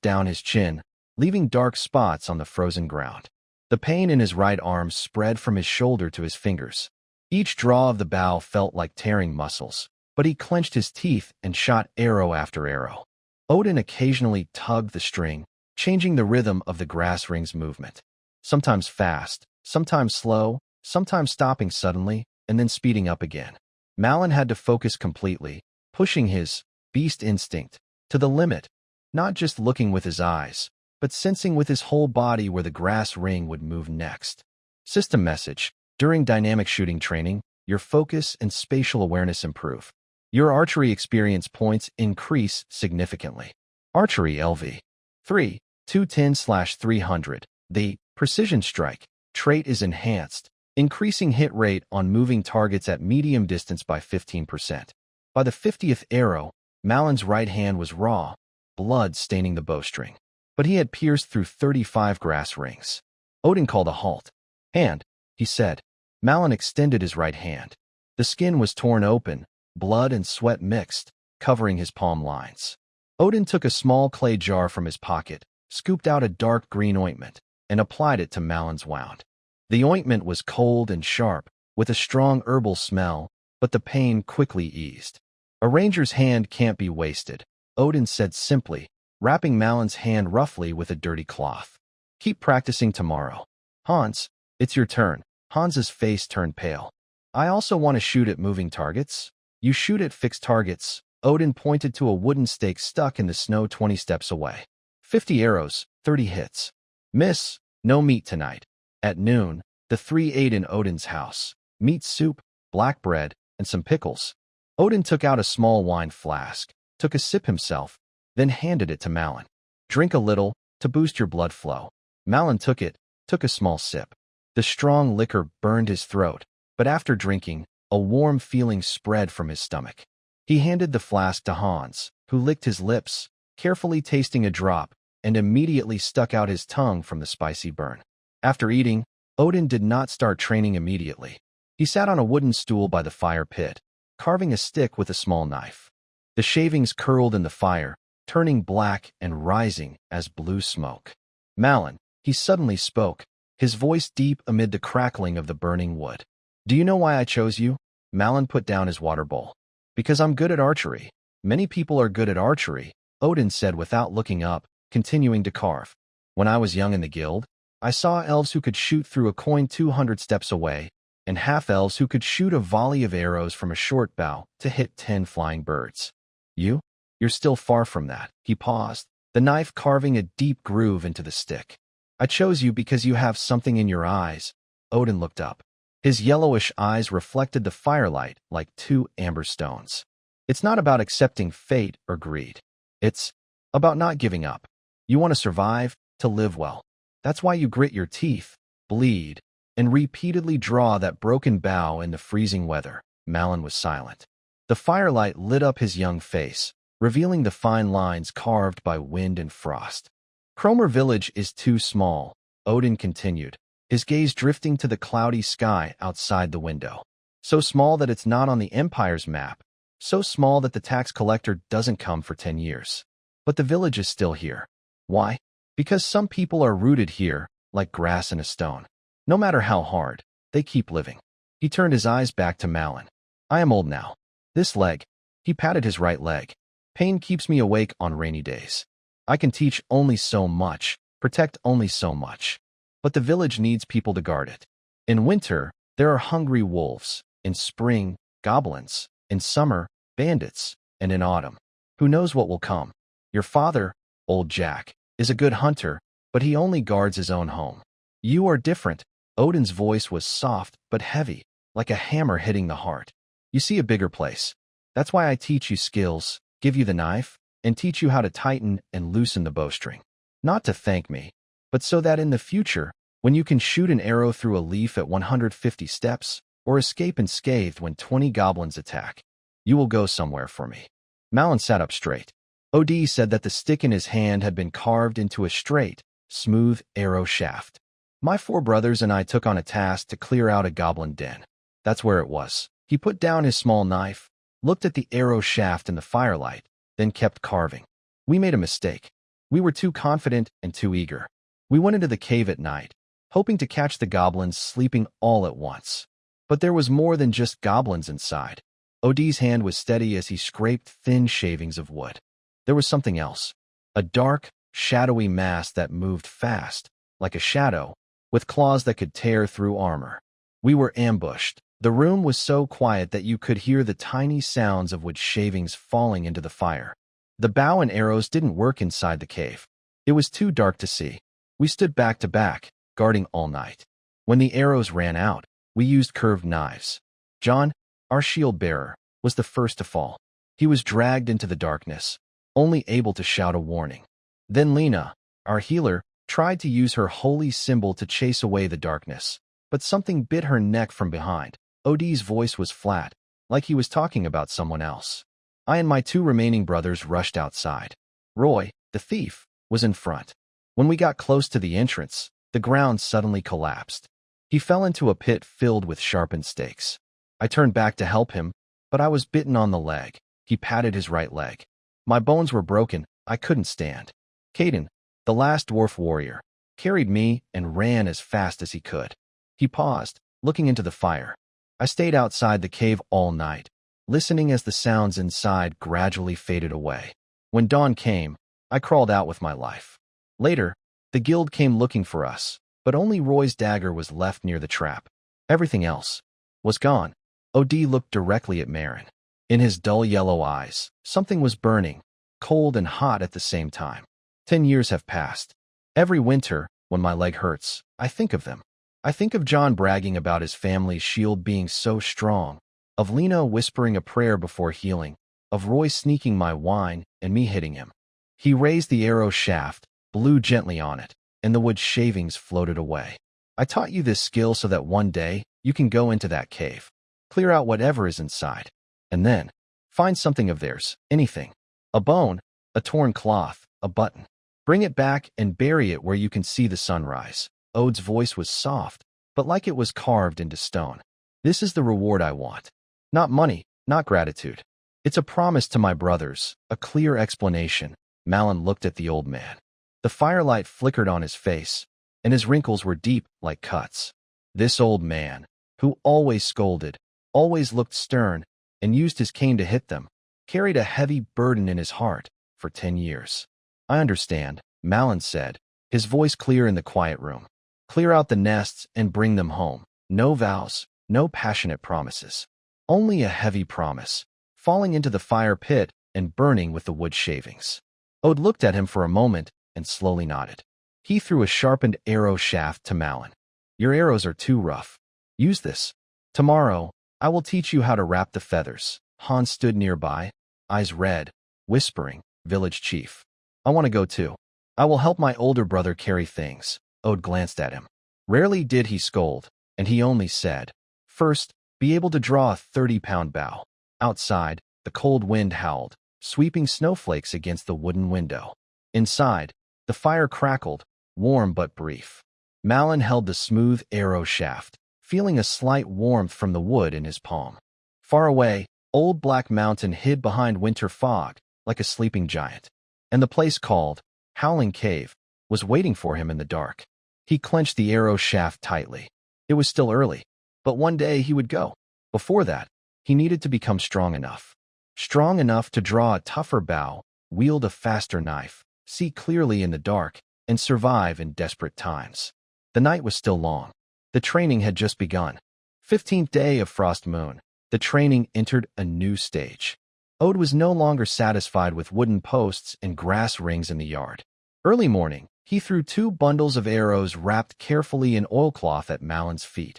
down his chin, leaving dark spots on the frozen ground. The pain in his right arm spread from his shoulder to his fingers. Each draw of the bow felt like tearing muscles, but he clenched his teeth and shot arrow after arrow. Odin occasionally tugged the string, changing the rhythm of the grass ring's movement. Sometimes fast, sometimes slow, sometimes stopping suddenly, and then speeding up again. Malin had to focus completely, pushing his beast instinct to the limit, not just looking with his eyes, but sensing with his whole body where the grass ring would move next. System message. During dynamic shooting training, your focus and spatial awareness improve. Your archery experience points increase significantly. Archery LV 3, 210/300. The precision strike trait is enhanced, increasing hit rate on moving targets at medium distance by 15%. By the 50th arrow, Malin's right hand was raw, blood staining the bowstring. but he had pierced through 35 grass rings. Odin called a halt. Hand, he said. Malin extended his right hand. The skin was torn open, blood and sweat mixed, covering his palm lines. Odin took a small clay jar from his pocket, scooped out a dark green ointment, and applied it to Malin's wound. The ointment was cold and sharp, with a strong herbal smell, but the pain quickly eased. A ranger's hand can't be wasted, Odin said simply, wrapping Malin's hand roughly with a dirty cloth. Keep practicing tomorrow. Hans, it's your turn. Hans's face turned pale. I also want to shoot at moving targets. You shoot at fixed targets. Odin pointed to a wooden stake stuck in the snow 20 steps away. 50 arrows, 30 hits. Miss, no meat tonight. At noon, the three ate in Odin's house. Meat soup, black bread, and some pickles. Odin took out a small wine flask, took a sip himself, then handed it to Malin. Drink a little, to boost your blood flow. Malin took it, took a small sip. The strong liquor burned his throat, but after drinking, a warm feeling spread from his stomach. He handed the flask to Hans, who licked his lips, carefully tasting a drop, and immediately stuck out his tongue from the spicy burn. After eating, Odin did not start training immediately. He sat on a wooden stool by the fire pit, carving a stick with a small knife. The shavings curled in the fire, turning black and rising as blue smoke. Malin, he suddenly spoke, his voice deep amid the crackling of the burning wood. Do you know why I chose you? Malin put down his water bowl. Because I'm good at archery. Many people are good at archery, Odin said without looking up, continuing to carve. When I was young in the guild, I saw elves who could shoot through a coin 200 steps away, and half-elves who could shoot a volley of arrows from a short bow to hit 10 flying birds. You're still far from that. He paused, the knife carving a deep groove into the stick. I chose you because you have something in your eyes. Odin looked up. His yellowish eyes reflected the firelight like two amber stones. It's not about accepting fate or greed. It's about not giving up. You want to survive, to live well. That's why you grit your teeth, bleed, and repeatedly draw that broken bow in the freezing weather. Malin was silent. The firelight lit up his young face, revealing the fine lines carved by wind and frost. Cromer village is too small, Odin continued, his gaze drifting to the cloudy sky outside the window. So small that it's not on the Empire's map, so small that the tax collector doesn't come for 10 years. But the village is still here. Why? Because some people are rooted here, like grass in a stone. No matter how hard, they keep living. He turned his eyes back to Malin. I am old now. This leg, he patted his right leg. Pain keeps me awake on rainy days. I can teach only so much, protect only so much. But the village needs people to guard it. In winter, there are hungry wolves. In spring, goblins. In summer, bandits. And in autumn, who knows what will come? Your father, old Jack, is a good hunter, but he only guards his own home. You are different. Odin's voice was soft but heavy, like a hammer hitting the heart. You see a bigger place. That's why I teach you skills, give you the knife, and teach you how to tighten and loosen the bowstring. Not to thank me, but so that in the future, when you can shoot an arrow through a leaf at 150 steps, or escape unscathed when 20 goblins attack, you will go somewhere for me. Malin sat up straight. Od said that the stick in his hand had been carved into a straight, smooth arrow shaft. My 4 brothers and I took on a task to clear out a goblin den. That's where it was. He put down his small knife, looked at the arrow shaft in the firelight, then kept carving. We made a mistake. We were too confident and too eager. We went into the cave at night, hoping to catch the goblins sleeping all at once. But there was more than just goblins inside. Od's hand was steady as he scraped thin shavings of wood. There was something else. A dark, shadowy mass that moved fast, like a shadow, with claws that could tear through armor. We were ambushed. The room was so quiet that you could hear the tiny sounds of wood shavings falling into the fire. The bow and arrows didn't work inside the cave. It was too dark to see. We stood back to back, guarding all night. When the arrows ran out, we used curved knives. John, our shield bearer, was the first to fall. He was dragged into the darkness, only able to shout a warning. Then Lena, our healer, tried to use her holy symbol to chase away the darkness, but something bit her neck from behind. Od's voice was flat, like he was talking about someone else. I and my 2 remaining brothers rushed outside. Roy, the thief, was in front. When we got close to the entrance, the ground suddenly collapsed. He fell into a pit filled with sharpened stakes. I turned back to help him, but I was bitten on the leg. He patted his right leg. My bones were broken. I couldn't stand. Caden, the last dwarf warrior, carried me and ran as fast as he could. He paused, looking into the fire. I stayed outside the cave all night, listening as the sounds inside gradually faded away. When dawn came, I crawled out with my life. Later, the guild came looking for us, but only Roy's dagger was left near the trap. Everything else was gone. OD looked directly at Marin. In his dull yellow eyes, something was burning, cold and hot at the same time. 10 years have passed. Every winter, when my leg hurts, I think of them. I think of John bragging about his family's shield being so strong, of Lena whispering a prayer before healing, of Roy sneaking my wine and me hitting him. He raised the arrow shaft, blew gently on it, and the wood shavings floated away. I taught you this skill so that one day you can go into that cave, clear out whatever is inside, and then find something of theirs, anything. A bone, a torn cloth, a button. Bring it back and bury it where you can see the sunrise. Ode's voice was soft, but like it was carved into stone. This is the reward I want. Not money, not gratitude. It's a promise to my brothers, a clear explanation. Malin looked at the old man. The firelight flickered on his face, and his wrinkles were deep like cuts. This old man, who always scolded, always looked stern, and used his cane to hit them, carried a heavy burden in his heart for 10 years. I understand, Malin said, his voice clear in the quiet room. Clear out the nests and bring them home. No vows, no passionate promises. Only a heavy promise, falling into the fire pit and burning with the wood shavings. Ode looked at him for a moment and slowly nodded. He threw a sharpened arrow shaft to Malin. Your arrows are too rough. Use this. Tomorrow, I will teach you how to wrap the feathers. Hans stood nearby, eyes red, whispering, Village chief. I want to go too. I will help my older brother carry things. Ode glanced at him. Rarely did he scold, and he only said, first, be able to draw a 30-pound bow. Outside, the cold wind howled, sweeping snowflakes against the wooden window. Inside, the fire crackled, warm but brief. Malin held the smooth arrow shaft, feeling a slight warmth from the wood in his palm. Far away, old Black Mountain hid behind winter fog, like a sleeping giant, and the place called Howling Cave was waiting for him in the dark. He clenched the arrow shaft tightly. It was still early, but one day he would go. Before that, he needed to become strong enough. Strong enough to draw a tougher bow, wield a faster knife, see clearly in the dark, and survive in desperate times. The night was still long. The training had just begun. 15th day of Frost Moon, the training entered a new stage. Ode was no longer satisfied with wooden posts and grass rings in the yard. Early morning, he threw 2 bundles of arrows wrapped carefully in oilcloth at Malin's feet.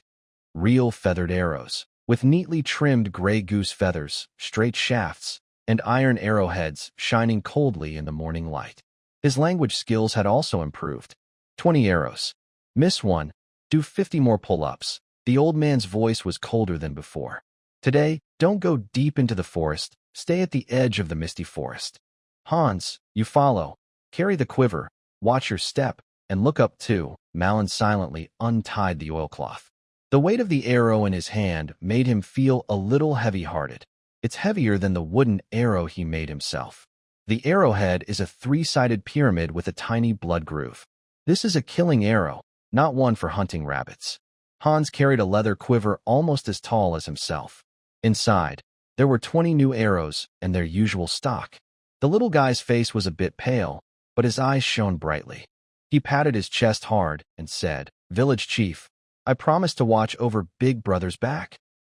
Real feathered arrows, with neatly trimmed gray goose feathers, straight shafts, and iron arrowheads shining coldly in the morning light. His language skills had also improved. 20 arrows. Miss one, do 50 more pull-ups. The old man's voice was colder than before. Today, don't go deep into the forest, stay at the edge of the misty forest. Hans, you follow. Carry the quiver, watch your step, and look up too. Malin silently untied the oilcloth. The weight of the arrow in his hand made him feel a little heavy-hearted. It's heavier than the wooden arrow he made himself. The arrowhead is a 3-sided pyramid with a tiny blood groove. This is a killing arrow, not one for hunting rabbits. Hans carried a leather quiver almost as tall as himself. Inside, there were 20 new arrows and their usual stock. The little guy's face was a bit pale, but his eyes shone brightly. He patted his chest hard and said, Village chief, I promise to watch over Big Brother's back.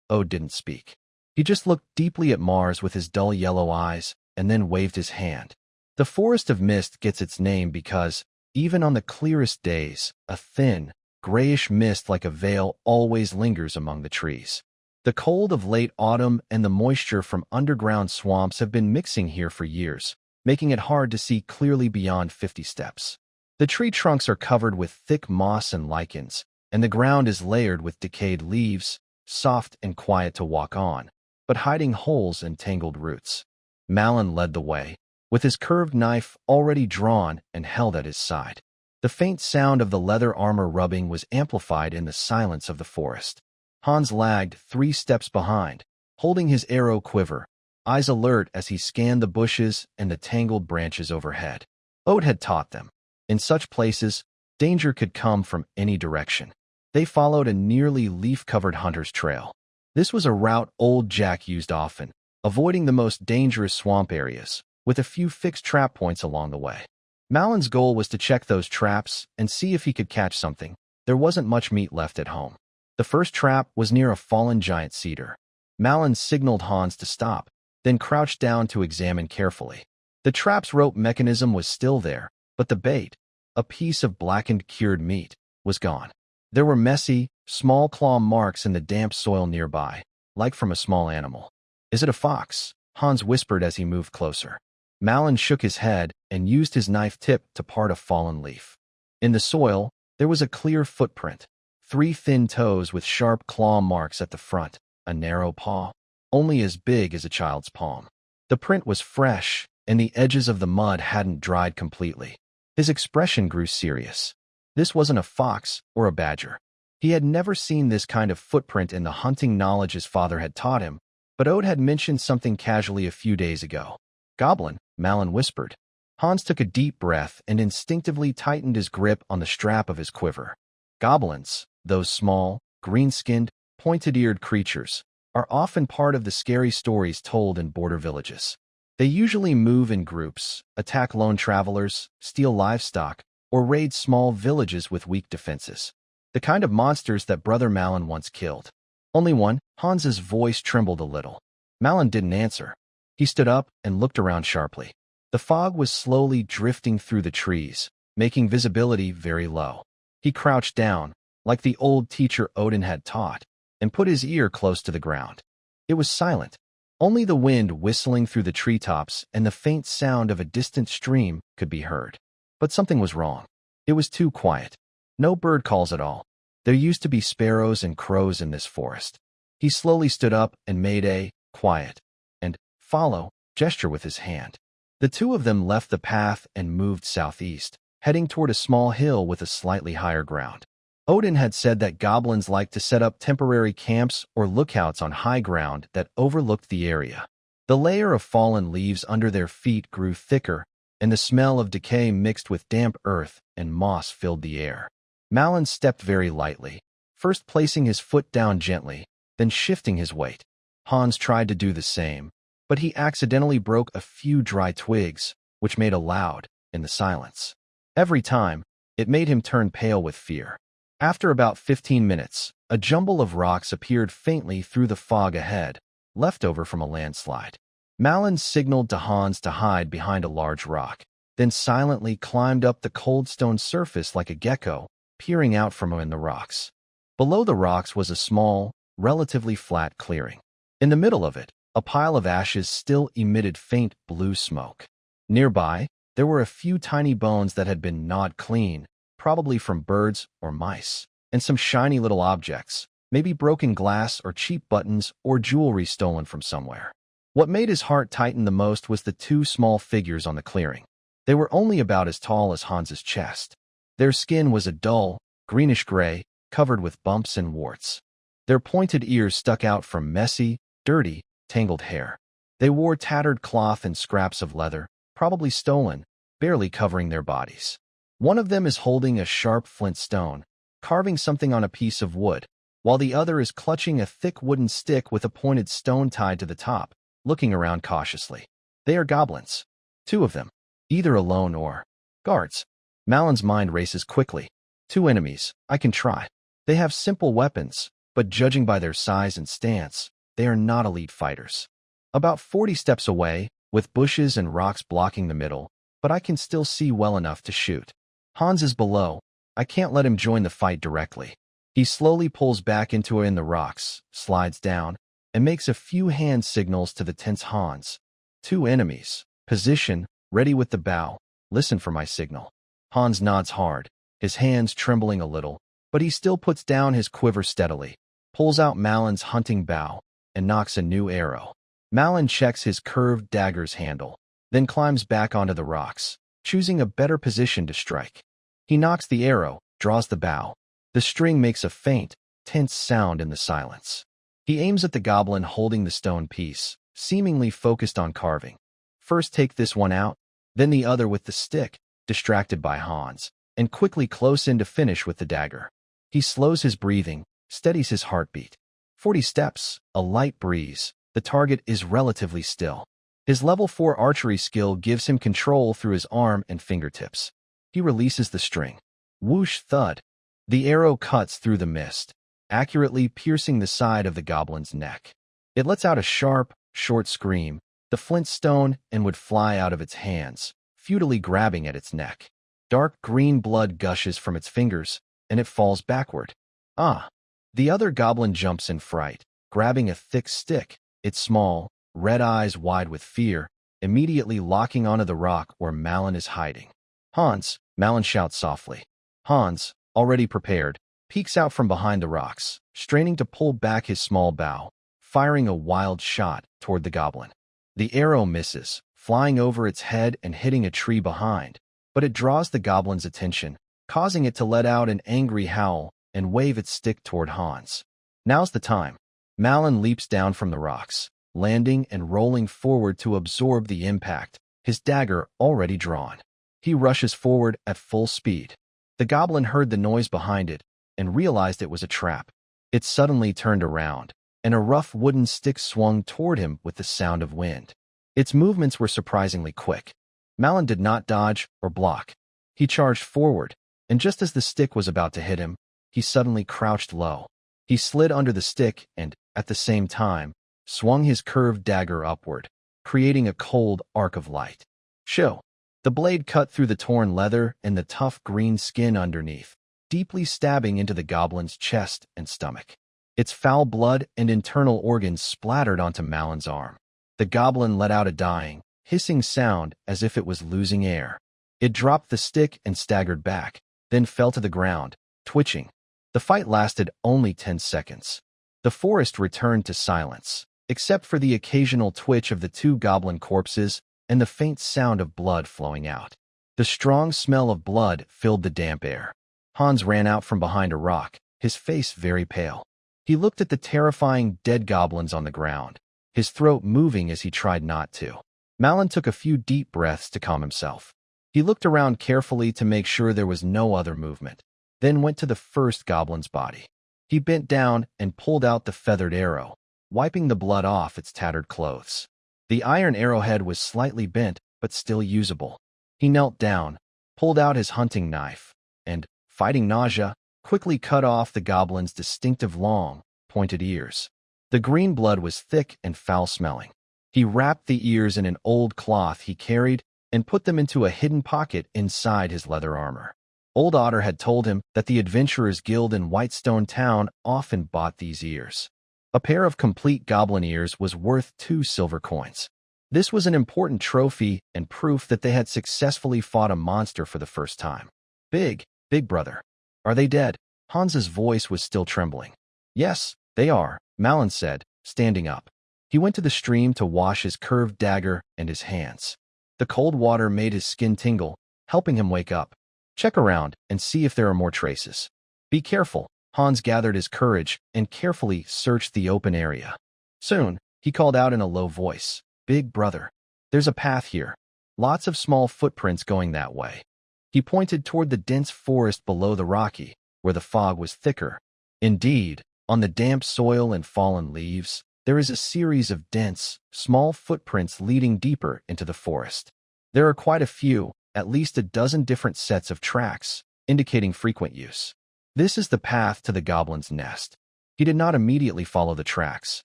Ode didn't speak. He just looked deeply at Mars with his dull yellow eyes and then waved his hand. The Forest of Mist gets its name because, even on the clearest days, a thin, grayish mist like a veil always lingers among the trees. The cold of late autumn and the moisture from underground swamps have been mixing here for years, making it hard to see clearly beyond 50 steps. The tree trunks are covered with thick moss and lichens, and the ground is layered with decayed leaves, soft and quiet to walk on, but hiding holes and tangled roots. Malin led the way, with his curved knife already drawn and held at his side. The faint sound of the leather armor rubbing was amplified in the silence of the forest. Hans lagged 3 steps behind, holding his arrow quiver, eyes alert as he scanned the bushes and the tangled branches overhead. Ode had taught them. In such places, danger could come from any direction. They followed a nearly leaf-covered hunter's trail. This was a route old Jack used often, avoiding the most dangerous swamp areas, with a few fixed trap points along the way. Malon's goal was to check those traps and see if he could catch something. There wasn't much meat left at home. The first trap was near a fallen giant cedar. Malon signaled Hans to stop, then crouched down to examine carefully. The trap's rope mechanism was still there, but the bait, a piece of blackened cured meat, was gone. There were messy, small claw marks in the damp soil nearby, like from a small animal. "Is it a fox?" Hans whispered as he moved closer. Malon shook his head and used his knife tip to part a fallen leaf. In the soil, there was a clear footprint, 3 thin toes with sharp claw marks at the front, a narrow paw, only as big as a child's palm. The print was fresh, and the edges of the mud hadn't dried completely. His expression grew serious. This wasn't a fox or a badger. He had never seen this kind of footprint in the hunting knowledge his father had taught him, but Ode had mentioned something casually a few days ago. "Goblin," Malon whispered. Hans took a deep breath and instinctively tightened his grip on the strap of his quiver. Goblins, those small, green-skinned, pointed-eared creatures, are often part of the scary stories told in border villages. They usually move in groups, attack lone travelers, steal livestock, or raid small villages with weak defenses. The kind of monsters that Brother Malon once killed. "Only one?" Hans's voice trembled a little. Malon didn't answer. He stood up and looked around sharply. The fog was slowly drifting through the trees, making visibility very low. He crouched down, like the old teacher Odin had taught, and put his ear close to the ground. It was silent. Only the wind whistling through the treetops and the faint sound of a distant stream could be heard. But something was wrong. It was too quiet. No bird calls at all. There used to be sparrows and crows in this forest. He slowly stood up and made a quiet and follow gesture with his hand. The two of them left the path and moved southeast, heading toward a small hill with a slightly higher ground. Odin had said that goblins liked to set up temporary camps or lookouts on high ground that overlooked the area. The layer of fallen leaves under their feet grew thicker, and the smell of decay mixed with damp earth and moss filled the air. Malon stepped very lightly, first placing his foot down gently, then shifting his weight. Hans tried to do the same, but he accidentally broke a few dry twigs, which made a loud in the silence. Every time, it made him turn pale with fear. After about 15 minutes, a jumble of rocks appeared faintly through the fog ahead, leftover from a landslide. Malon signaled to Hans to hide behind a large rock, then silently climbed up the cold stone surface like a gecko, peering out from in the rocks. Below the rocks was a small, relatively flat clearing. In the middle of it, a pile of ashes still emitted faint blue smoke. Nearby, there were a few tiny bones that had been gnawed clean, probably from birds or mice, and some shiny little objects, maybe broken glass or cheap buttons or jewelry stolen from somewhere. What made his heart tighten the most was the 2 small figures on the clearing. They were only about as tall as Hans's chest. Their skin was a dull, greenish-gray, covered with bumps and warts. Their pointed ears stuck out from messy, dirty, tangled hair. They wore tattered cloth and scraps of leather, probably stolen, barely covering their bodies. One of them is holding a sharp flint stone, carving something on a piece of wood, while the other is clutching a thick wooden stick with a pointed stone tied to the top, looking around cautiously. They are goblins. 2 of them, either alone or guards. Malon's mind races quickly. 2 enemies, I can try. They have simple weapons, but judging by their size and stance, they are not elite fighters. About 40 steps away, with bushes and rocks blocking the middle, but I can still see well enough to shoot. Hans is below. I can't let him join the fight directly. He slowly pulls back into the rocks, slides down, and makes a few hand signals to the tense Hans. 2 enemies. Position, ready with the bow. Listen for my signal. Hans nods hard, his hands trembling a little, but he still puts down his quiver steadily, pulls out Malon's hunting bow, and knocks a new arrow. Malon checks his curved dagger's handle, then climbs back onto the rocks, choosing a better position to strike. He knocks the arrow, draws the bow. The string makes a faint, tense sound in the silence. He aims at the goblin holding the stone piece, seemingly focused on carving. First take this one out, then the other with the stick, distracted by Hans, and quickly close in to finish with the dagger. He slows his breathing, steadies his heartbeat. 40 steps, a light breeze. The target is relatively still. His level 4 archery skill gives him control through his arm and fingertips. He releases the string. Whoosh thud. The arrow cuts through the mist, accurately piercing the side of the goblin's neck. It lets out a sharp, short scream. The flint stone and would fly out of its hands, futilely grabbing at its neck. Dark green blood gushes from its fingers, and it falls backward. Ah! The other goblin jumps in fright, grabbing a thick stick, its small, red eyes wide with fear, immediately locking onto the rock where Malin is hiding. Hans, Malin shouts softly. Hans, already prepared, peeks out from behind the rocks, straining to pull back his small bow, firing a wild shot toward the goblin. The arrow misses, flying over its head and hitting a tree behind, but it draws the goblin's attention, causing it to let out an angry howl and wave its stick toward Hans. Now's the time. Malin leaps down from the rocks, landing and rolling forward to absorb the impact, his dagger already drawn. He rushes forward at full speed. The goblin heard the noise behind it and realized it was a trap. It suddenly turned around, and a rough wooden stick swung toward him with the sound of wind. Its movements were surprisingly quick. Malin did not dodge or block. He charged forward, and just as the stick was about to hit him, he suddenly crouched low. He slid under the stick and, at the same time, swung his curved dagger upward, creating a cold arc of light. Shoo! The blade cut through the torn leather and the tough green skin underneath, deeply stabbing into the goblin's chest and stomach. Its foul blood and internal organs splattered onto Malin's arm. The goblin let out a dying, hissing sound as if it was losing air. It dropped the stick and staggered back, then fell to the ground, twitching. The fight lasted only 10 seconds. The forest returned to silence, except for the occasional twitch of the two goblin corpses and the faint sound of blood flowing out. The strong smell of blood filled the damp air. Hans ran out from behind a rock, his face very pale. He looked at the terrifying dead goblins on the ground, his throat moving as he tried not to. Malin took a few deep breaths to calm himself. He looked around carefully to make sure there was no other movement, then went to the first goblin's body. He bent down and pulled out the feathered arrow, wiping the blood off its tattered clothes. The iron arrowhead was slightly bent, but still usable. He knelt down, pulled out his hunting knife, and, fighting nausea, quickly cut off the goblin's distinctive long, pointed ears. The green blood was thick and foul-smelling. He wrapped the ears in an old cloth he carried and put them into a hidden pocket inside his leather armor. Old Otter had told him that the Adventurers Guild in Whitestone Town often bought these ears. A pair of complete goblin ears was worth 2 silver coins. This was an important trophy and proof that they had successfully fought a monster for the first time. Big brother. Are they dead? Hans's voice was still trembling. Yes, they are, Malin said, standing up. He went to the stream to wash his curved dagger and his hands. The cold water made his skin tingle, helping him wake up. Check around and see if there are more traces. Be careful. Hans gathered his courage and carefully searched the open area. Soon, he called out in a low voice, Big brother, there's a path here. Lots of small footprints going that way. He pointed toward the dense forest below the rocky, where the fog was thicker. Indeed, on the damp soil and fallen leaves, there is a series of dense, small footprints leading deeper into the forest. There are quite a few, at least a dozen different sets of tracks, indicating frequent use. This is the path to the goblin's nest. He did not immediately follow the tracks.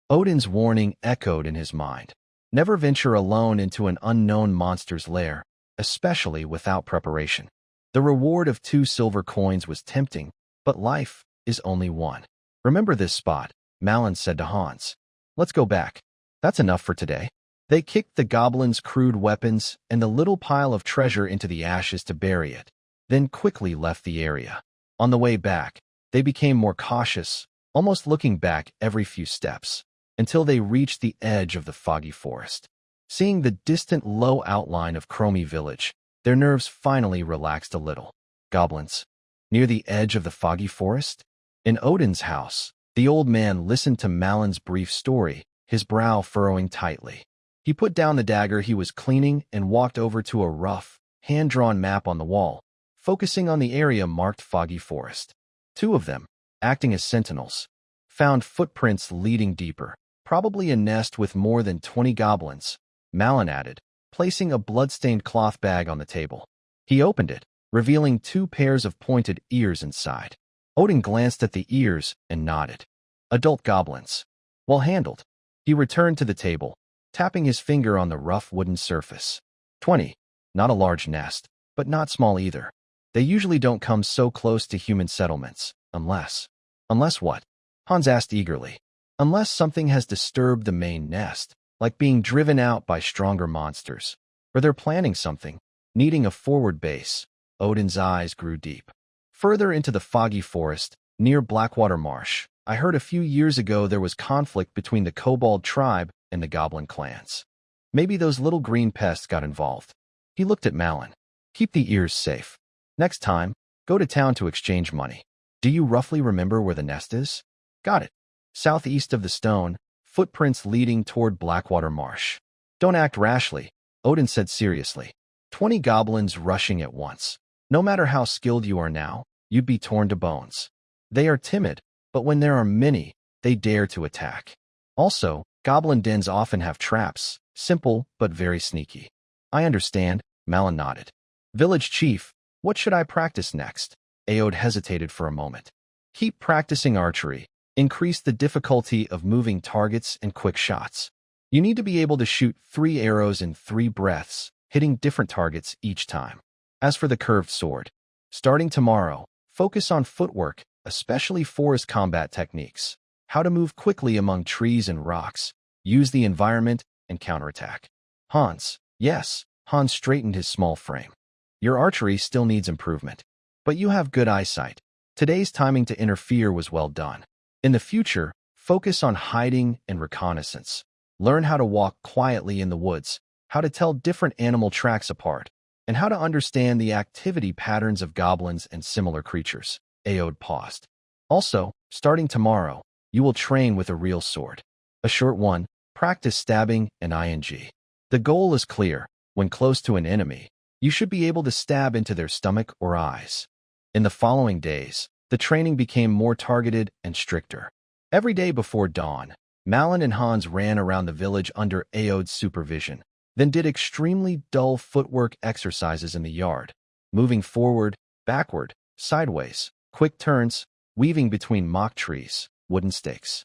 Odin's warning echoed in his mind. Never venture alone into an unknown monster's lair, especially without preparation. The reward of 2 silver coins was tempting, but life is only one. Remember this spot, Malin said to Hans. Let's go back. That's enough for today. They kicked the goblin's crude weapons and the little pile of treasure into the ashes to bury it, then quickly left the area. On the way back, they became more cautious, almost looking back every few steps, until they reached the edge of the foggy forest. Seeing the distant low outline of Chromie Village, their nerves finally relaxed a little. Goblins. Near the edge of the foggy forest? In Odin's house, the old man listened to Malin's brief story, his brow furrowing tightly. He put down the dagger he was cleaning and walked over to a rough, hand-drawn map on the wall, focusing on the area marked Foggy Forest. Two of them, acting as sentinels, found footprints leading deeper, probably a nest with more than 20 goblins, Malin added, placing a blood-stained cloth bag on the table. He opened it, revealing 2 pairs of pointed ears inside. Odin glanced at the ears and nodded. Adult goblins. Well handled. He returned to the table, tapping his finger on the rough wooden surface. 20. Not a large nest, but not small either. They usually don't come so close to human settlements, unless... Unless what? Hans asked eagerly. Unless something has disturbed the main nest, like being driven out by stronger monsters. Or they're planning something, needing a forward base. Odin's eyes grew deep. Further into the foggy forest, near Blackwater Marsh, I heard a few years ago there was conflict between the Kobold tribe and the Goblin clans. Maybe those little green pests got involved. He looked at Malin. Keep the ears safe. Next time, go to town to exchange money. Do you roughly remember where the nest is? Got it. Southeast of the stone, footprints leading toward Blackwater Marsh. Don't act rashly, Odin said seriously. 20 goblins rushing at once. No matter how skilled you are now, you'd be torn to bones. They are timid, but when there are many, they dare to attack. Also, goblin dens often have traps, simple but very sneaky. I understand, Malin nodded. Village chief, what should I practice next? Aod hesitated for a moment. Keep practicing archery. Increase the difficulty of moving targets and quick shots. You need to be able to shoot 3 arrows in 3 breaths, hitting different targets each time. As for the curved sword, starting tomorrow, focus on footwork, especially forest combat techniques. How to move quickly among trees and rocks, use the environment, and counterattack. Hans, yes, Hans straightened his small frame. Your archery still needs improvement, but you have good eyesight. Today's timing to interfere was well done. In the future, focus on hiding and reconnaissance. Learn how to walk quietly in the woods, how to tell different animal tracks apart, and how to understand the activity patterns of goblins and similar creatures. Aod paused. Also, starting tomorrow, you will train with a real sword. A short one, practice stabbing and ing. The goal is clear. When close to an enemy, you should be able to stab into their stomach or eyes. In the following days, the training became more targeted and stricter. Every day before dawn, Malin and Hans ran around the village under Aod's supervision, then did extremely dull footwork exercises in the yard, moving forward, backward, sideways, quick turns, weaving between mock trees, wooden stakes.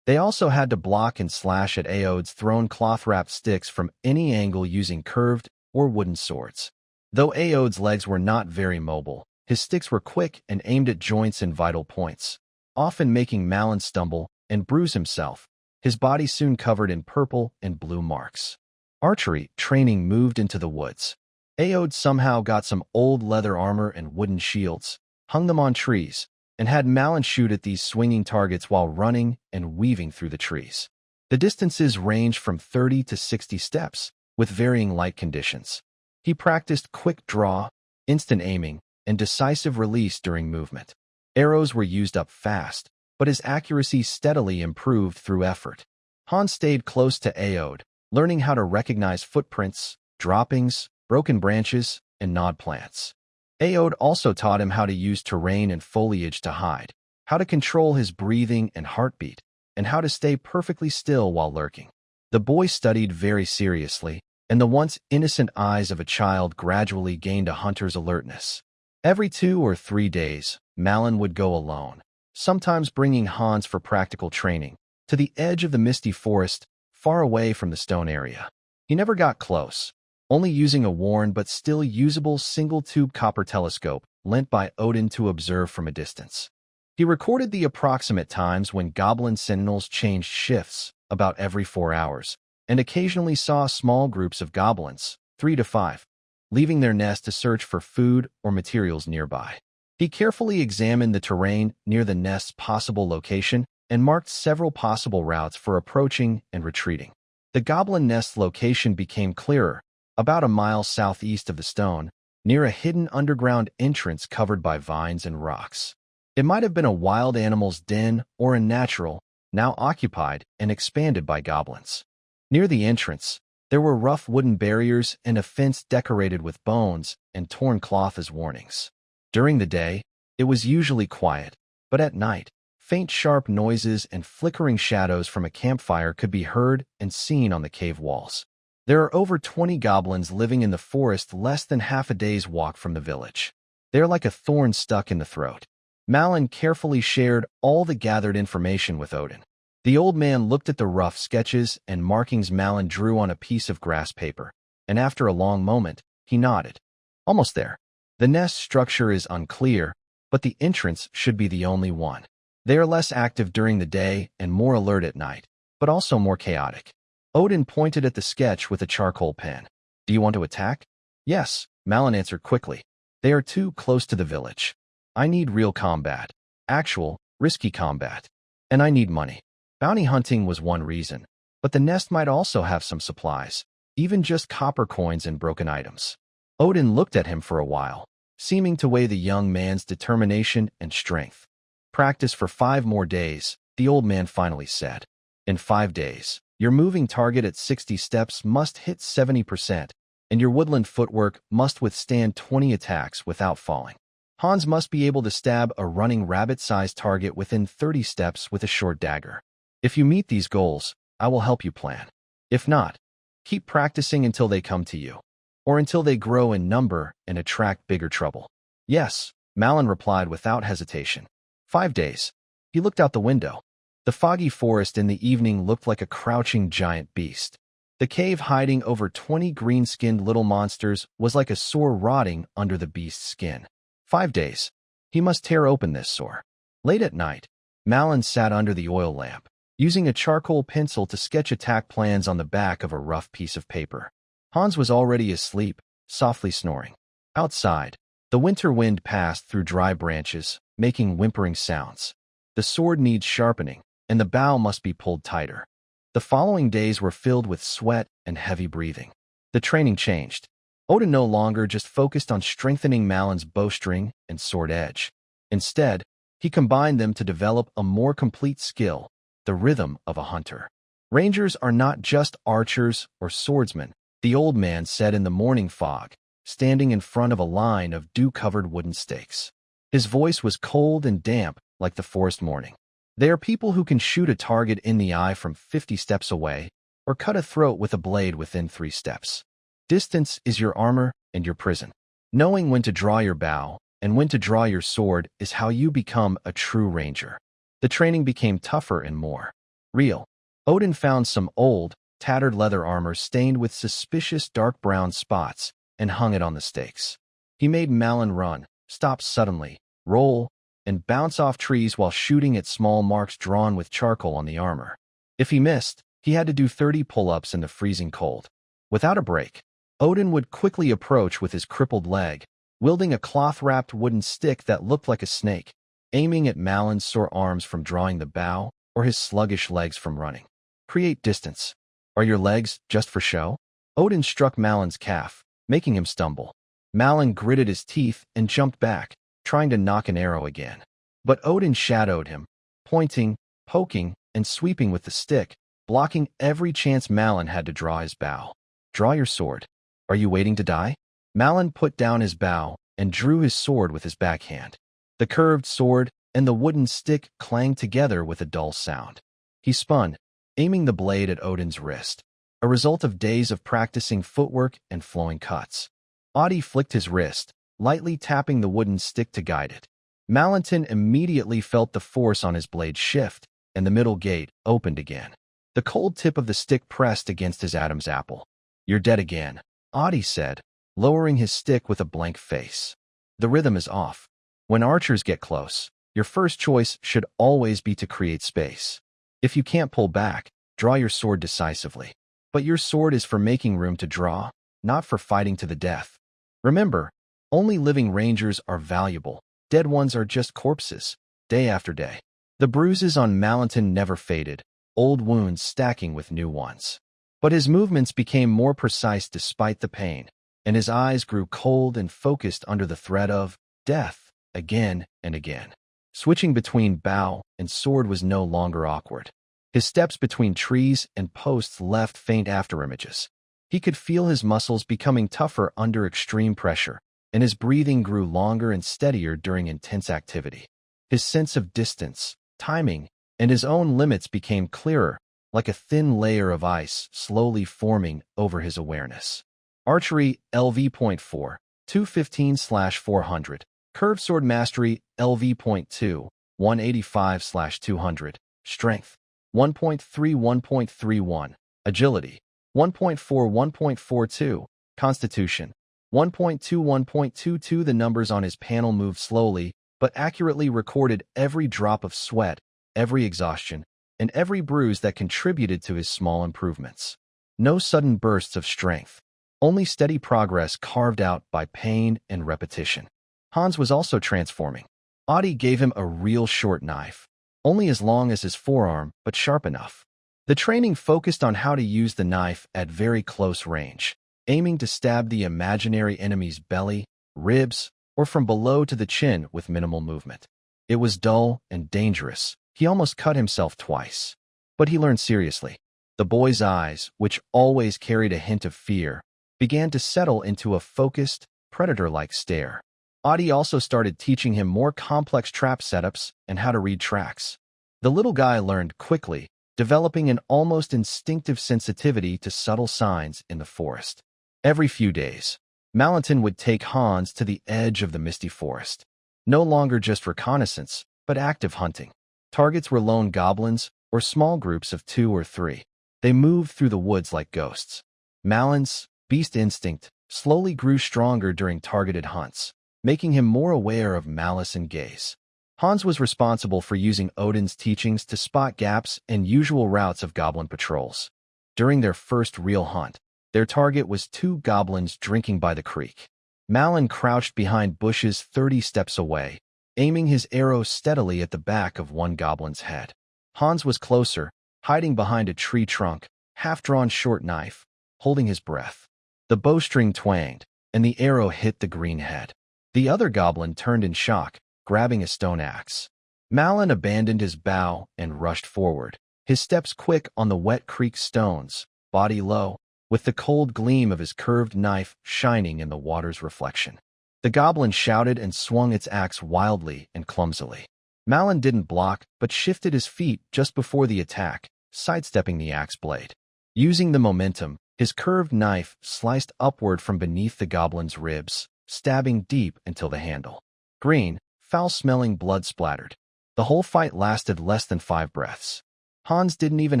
They also had to block and slash at Aod's thrown cloth-wrapped sticks from any angle using curved or wooden swords. Though Aod's legs were not very mobile, his sticks were quick and aimed at joints and vital points, often making Malin stumble and bruise himself, his body soon covered in purple and blue marks. Archery training moved into the woods. Aod somehow got some old leather armor and wooden shields, hung them on trees, and had Malin shoot at these swinging targets while running and weaving through the trees. The distances ranged from 30 to 60 steps, with varying light conditions. He practiced quick draw, instant aiming, and decisive release during movement. Arrows were used up fast, but his accuracy steadily improved through effort. Hans stayed close to Aod, learning how to recognize footprints, droppings, broken branches, and gnawed plants. Aod also taught him how to use terrain and foliage to hide, how to control his breathing and heartbeat, and how to stay perfectly still while lurking. The boy studied very seriously, and the once innocent eyes of a child gradually gained a hunter's alertness. Every 2 or 3 days, Malin would go alone, sometimes bringing Hans for practical training, to the edge of the misty forest, far away from the stone area. He never got close, only using a worn but still usable single-tube copper telescope lent by Odin to observe from a distance. He recorded the approximate times when goblin sentinels changed shifts, about every 4 hours, and occasionally saw small groups of goblins, 3 to 5, leaving their nest to search for food or materials nearby. He carefully examined the terrain near the nest's possible location and marked several possible routes for approaching and retreating. The goblin nest's location became clearer, about a mile southeast of the stone, near a hidden underground entrance covered by vines and rocks. It might have been a wild animal's den or a natural, now occupied and expanded by goblins. Near the entrance, there were rough wooden barriers and a fence decorated with bones and torn cloth as warnings. During the day, it was usually quiet, but at night, faint sharp noises and flickering shadows from a campfire could be heard and seen on the cave walls. There are over 20 goblins living in the forest less than half a day's walk from the village. They are like a thorn stuck in the throat. Malin carefully shared all the gathered information with Odin. The old man looked at the rough sketches and markings Malin drew on a piece of grass paper, and after a long moment, he nodded. Almost there. The nest structure is unclear, but the entrance should be the only one. They are less active during the day and more alert at night, but also more chaotic. Odin pointed at the sketch with a charcoal pen. Do you want to attack? Yes, Malin answered quickly. They are too close to the village. I need real combat. Actual, risky combat. And I need money. Bounty hunting was one reason, but the nest might also have some supplies, even just copper coins and broken items. Odin looked at him for a while, seeming to weigh the young man's determination and strength. Practice for 5 more days, the old man finally said. In 5 days, your moving target at 60 steps must hit 70%, and your woodland footwork must withstand 20 attacks without falling. Hans must be able to stab a running rabbit-sized target within 30 steps with a short dagger. If you meet these goals, I will help you plan. If not, keep practicing until they come to you, or until they grow in number and attract bigger trouble. Yes, Malin replied without hesitation. 5 days. He looked out the window. The foggy forest in the evening looked like a crouching giant beast. The cave hiding over 20 green-skinned little monsters was like a sore rotting under the beast's skin. 5 days. He must tear open this sore. Late at night, Malin sat under the oil lamp, using a charcoal pencil to sketch attack plans on the back of a rough piece of paper. Hans was already asleep, softly snoring. Outside, the winter wind passed through dry branches, making whimpering sounds. The sword needs sharpening, and the bow must be pulled tighter. The following days were filled with sweat and heavy breathing. The training changed. Odin no longer just focused on strengthening Malin's bowstring and sword edge. Instead, he combined them to develop a more complete skill, the rhythm of a hunter. Rangers are not just archers or swordsmen, the old man said in the morning fog, standing in front of a line of dew-covered wooden stakes. His voice was cold and damp like the forest morning. They are people who can shoot a target in the eye from 50 steps away or cut a throat with a blade within 3 steps. Distance is your armor and your prison. Knowing when to draw your bow and when to draw your sword is how you become a true ranger. The training became tougher and more real. Odin found some old, tattered leather armor stained with suspicious dark brown spots and hung it on the stakes. He made Malin run, stop suddenly, roll, and bounce off trees while shooting at small marks drawn with charcoal on the armor. If he missed, he had to do 30 pull-ups in the freezing cold. Without a break, Odin would quickly approach with his crippled leg, wielding a cloth-wrapped wooden stick that looked like a snake, aiming at Malin's sore arms from drawing the bow or his sluggish legs from running. Create distance. Are your legs just for show? Odin struck Malin's calf, making him stumble. Malin gritted his teeth and jumped back, trying to knock an arrow again. But Odin shadowed him, pointing, poking, and sweeping with the stick, blocking every chance Malin had to draw his bow. Draw your sword. Are you waiting to die? Malin put down his bow and drew his sword with his backhand. The curved sword and the wooden stick clanged together with a dull sound. He spun, aiming the blade at Odin's wrist, a result of days of practicing footwork and flowing cuts. Adi flicked his wrist, lightly tapping the wooden stick to guide it. Malinton immediately felt the force on his blade shift, and the middle gate opened again. The cold tip of the stick pressed against his Adam's apple. You're dead again, Adi said, lowering his stick with a blank face. The rhythm is off. When archers get close, your first choice should always be to create space. If you can't pull back, draw your sword decisively. But your sword is for making room to draw, not for fighting to the death. Remember, only living rangers are valuable. Dead ones are just corpses, day after day. The bruises on Malinton never faded, old wounds stacking with new ones. But his movements became more precise despite the pain. and his eyes grew cold and focused under the threat of death again and again. Switching between bow and sword was no longer awkward. His steps between trees and posts left faint afterimages. He could feel his muscles becoming tougher under extreme pressure, and his breathing grew longer and steadier during intense activity. His sense of distance, timing, and his own limits became clearer, like a thin layer of ice slowly forming over his awareness. Archery LV.4, 215/400. Curved Sword Mastery LV.2, 185/200. Strength 1.3 1.31. Agility 1.4 1.42. Constitution 1.2 1.22. The numbers on his panel moved slowly, but accurately recorded every drop of sweat, every exhaustion, and every bruise that contributed to his small improvements. No sudden bursts of strength, only steady progress carved out by pain and repetition. Hans was also transforming. Adi gave him a real short knife, only as long as his forearm, but sharp enough. The training focused on how to use the knife at very close range, aiming to stab the imaginary enemy's belly, ribs, or from below to the chin with minimal movement. It was dull and dangerous. He almost cut himself twice. But he learned seriously. The boy's eyes, which always carried a hint of fear, began to settle into a focused, predator-like stare. Adi also started teaching him more complex trap setups and how to read tracks. The little guy learned quickly, developing an almost instinctive sensitivity to subtle signs in the forest. Every few days, Malentin would take Hans to the edge of the misty forest. No longer just reconnaissance, but active hunting. Targets were lone goblins or small groups of 2 or 3. They moved through the woods like ghosts. Malin's beast instinct slowly grew stronger during targeted hunts, making him more aware of malice and gaze. Hans was responsible for using Odin's teachings to spot gaps and usual routes of goblin patrols. During their first real hunt, their target was 2 goblins drinking by the creek. Malin crouched behind bushes 30 steps away, aiming his arrow steadily at the back of one goblin's head. Hans was closer, hiding behind a tree trunk, half-drawn short knife, holding his breath. The bowstring twanged, and the arrow hit the green head. The other goblin turned in shock, grabbing a stone axe. Malin abandoned his bow and rushed forward, his steps quick on the wet creek stones, body low, with the cold gleam of his curved knife shining in the water's reflection. The goblin shouted and swung its axe wildly and clumsily. Malin didn't block, but shifted his feet just before the attack, sidestepping the axe blade. Using the momentum, his curved knife sliced upward from beneath the goblin's ribs, stabbing deep until the handle. Green, foul-smelling blood splattered. The whole fight lasted less than 5 breaths. Hans didn't even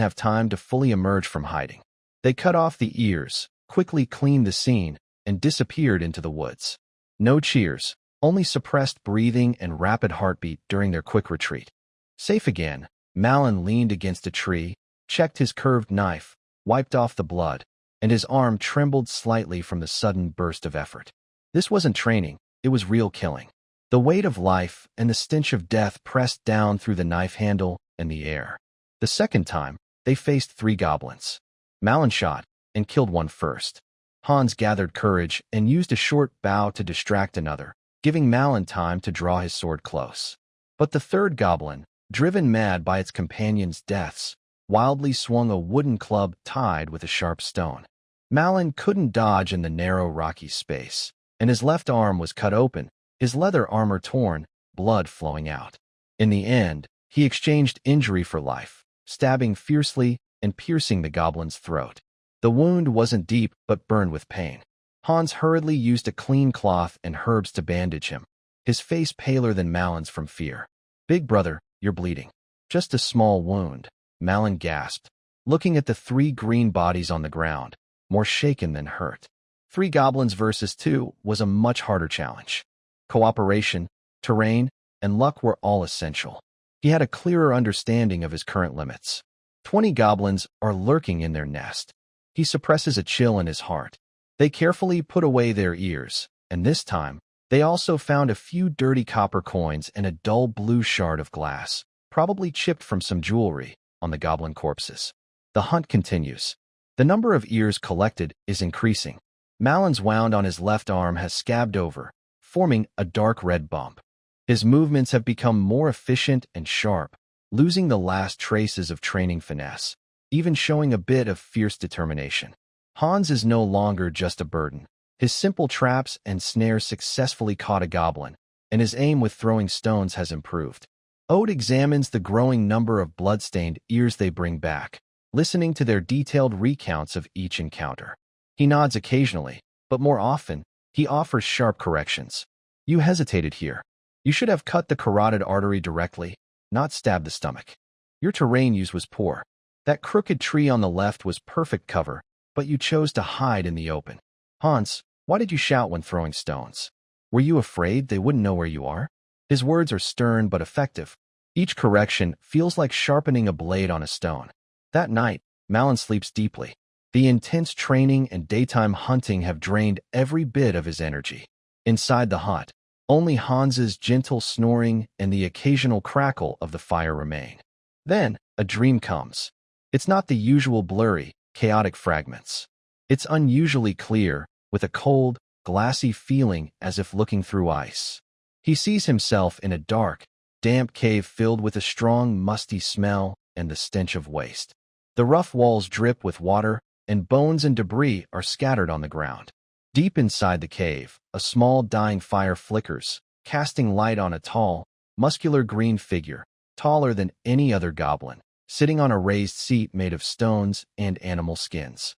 have time to fully emerge from hiding. They cut off the ears, quickly cleaned the scene, and disappeared into the woods. No cheers, only suppressed breathing and rapid heartbeat during their quick retreat. Safe again, Malin leaned against a tree, checked his curved knife, wiped off the blood, and his arm trembled slightly from the sudden burst of effort. This wasn't training, it was real killing. The weight of life and the stench of death pressed down through the knife handle and the air. The second time, they faced 3 goblins. Malin shot and killed one first. Hans gathered courage and used a short bow to distract another, giving Malin time to draw his sword close. But the third goblin, driven mad by its companion's deaths, wildly swung a wooden club tied with a sharp stone. Malin couldn't dodge in the narrow rocky space, and his left arm was cut open, his leather armor torn, blood flowing out. In the end, he exchanged injury for life, stabbing fiercely and piercing the goblin's throat. The wound wasn't deep but burned with pain. Hans hurriedly used a clean cloth and herbs to bandage him, his face paler than Malin's from fear. "Big brother, you're bleeding." "Just a small wound," Malin gasped, looking at the 3 green bodies on the ground, more shaken than hurt. 3 goblins versus 2 was a much harder challenge. Cooperation, terrain, and luck were all essential. He had a clearer understanding of his current limits. 20 goblins are lurking in their nest. He suppresses a chill in his heart. They carefully put away their ears, and this time, they also found a few dirty copper coins and a dull blue shard of glass, probably chipped from some jewelry, on the goblin corpses. The hunt continues. The number of ears collected is increasing. Malon's wound on his left arm has scabbed over, forming a dark red bump. His movements have become more efficient and sharp, losing the last traces of training finesse, even showing a bit of fierce determination. Hans is no longer just a burden. His simple traps and snares successfully caught a goblin, and his aim with throwing stones has improved. Ode examines the growing number of blood-stained ears they bring back, listening to their detailed recounts of each encounter. He nods occasionally, but more often, he offers sharp corrections. You hesitated here. You should have cut the carotid artery directly, not stabbed the stomach. Your terrain use was poor. That crooked tree on the left was perfect cover, but you chose to hide in the open. Hans, why did you shout when throwing stones? Were you afraid they wouldn't know where you are? His words are stern but effective. Each correction feels like sharpening a blade on a stone. That night, Malon sleeps deeply. The intense training and daytime hunting have drained every bit of his energy. Inside the hut, only Hans's gentle snoring and the occasional crackle of the fire remain. Then, a dream comes. It's not the usual blurry, chaotic fragments. It's unusually clear, with a cold, glassy feeling as if looking through ice. He sees himself in a dark, damp cave filled with a strong, musty smell and the stench of waste. The rough walls drip with water, and bones and debris are scattered on the ground. Deep inside the cave, a small dying fire flickers, casting light on a tall, muscular green figure, taller than any other goblin, sitting on a raised seat made of stones and animal skins.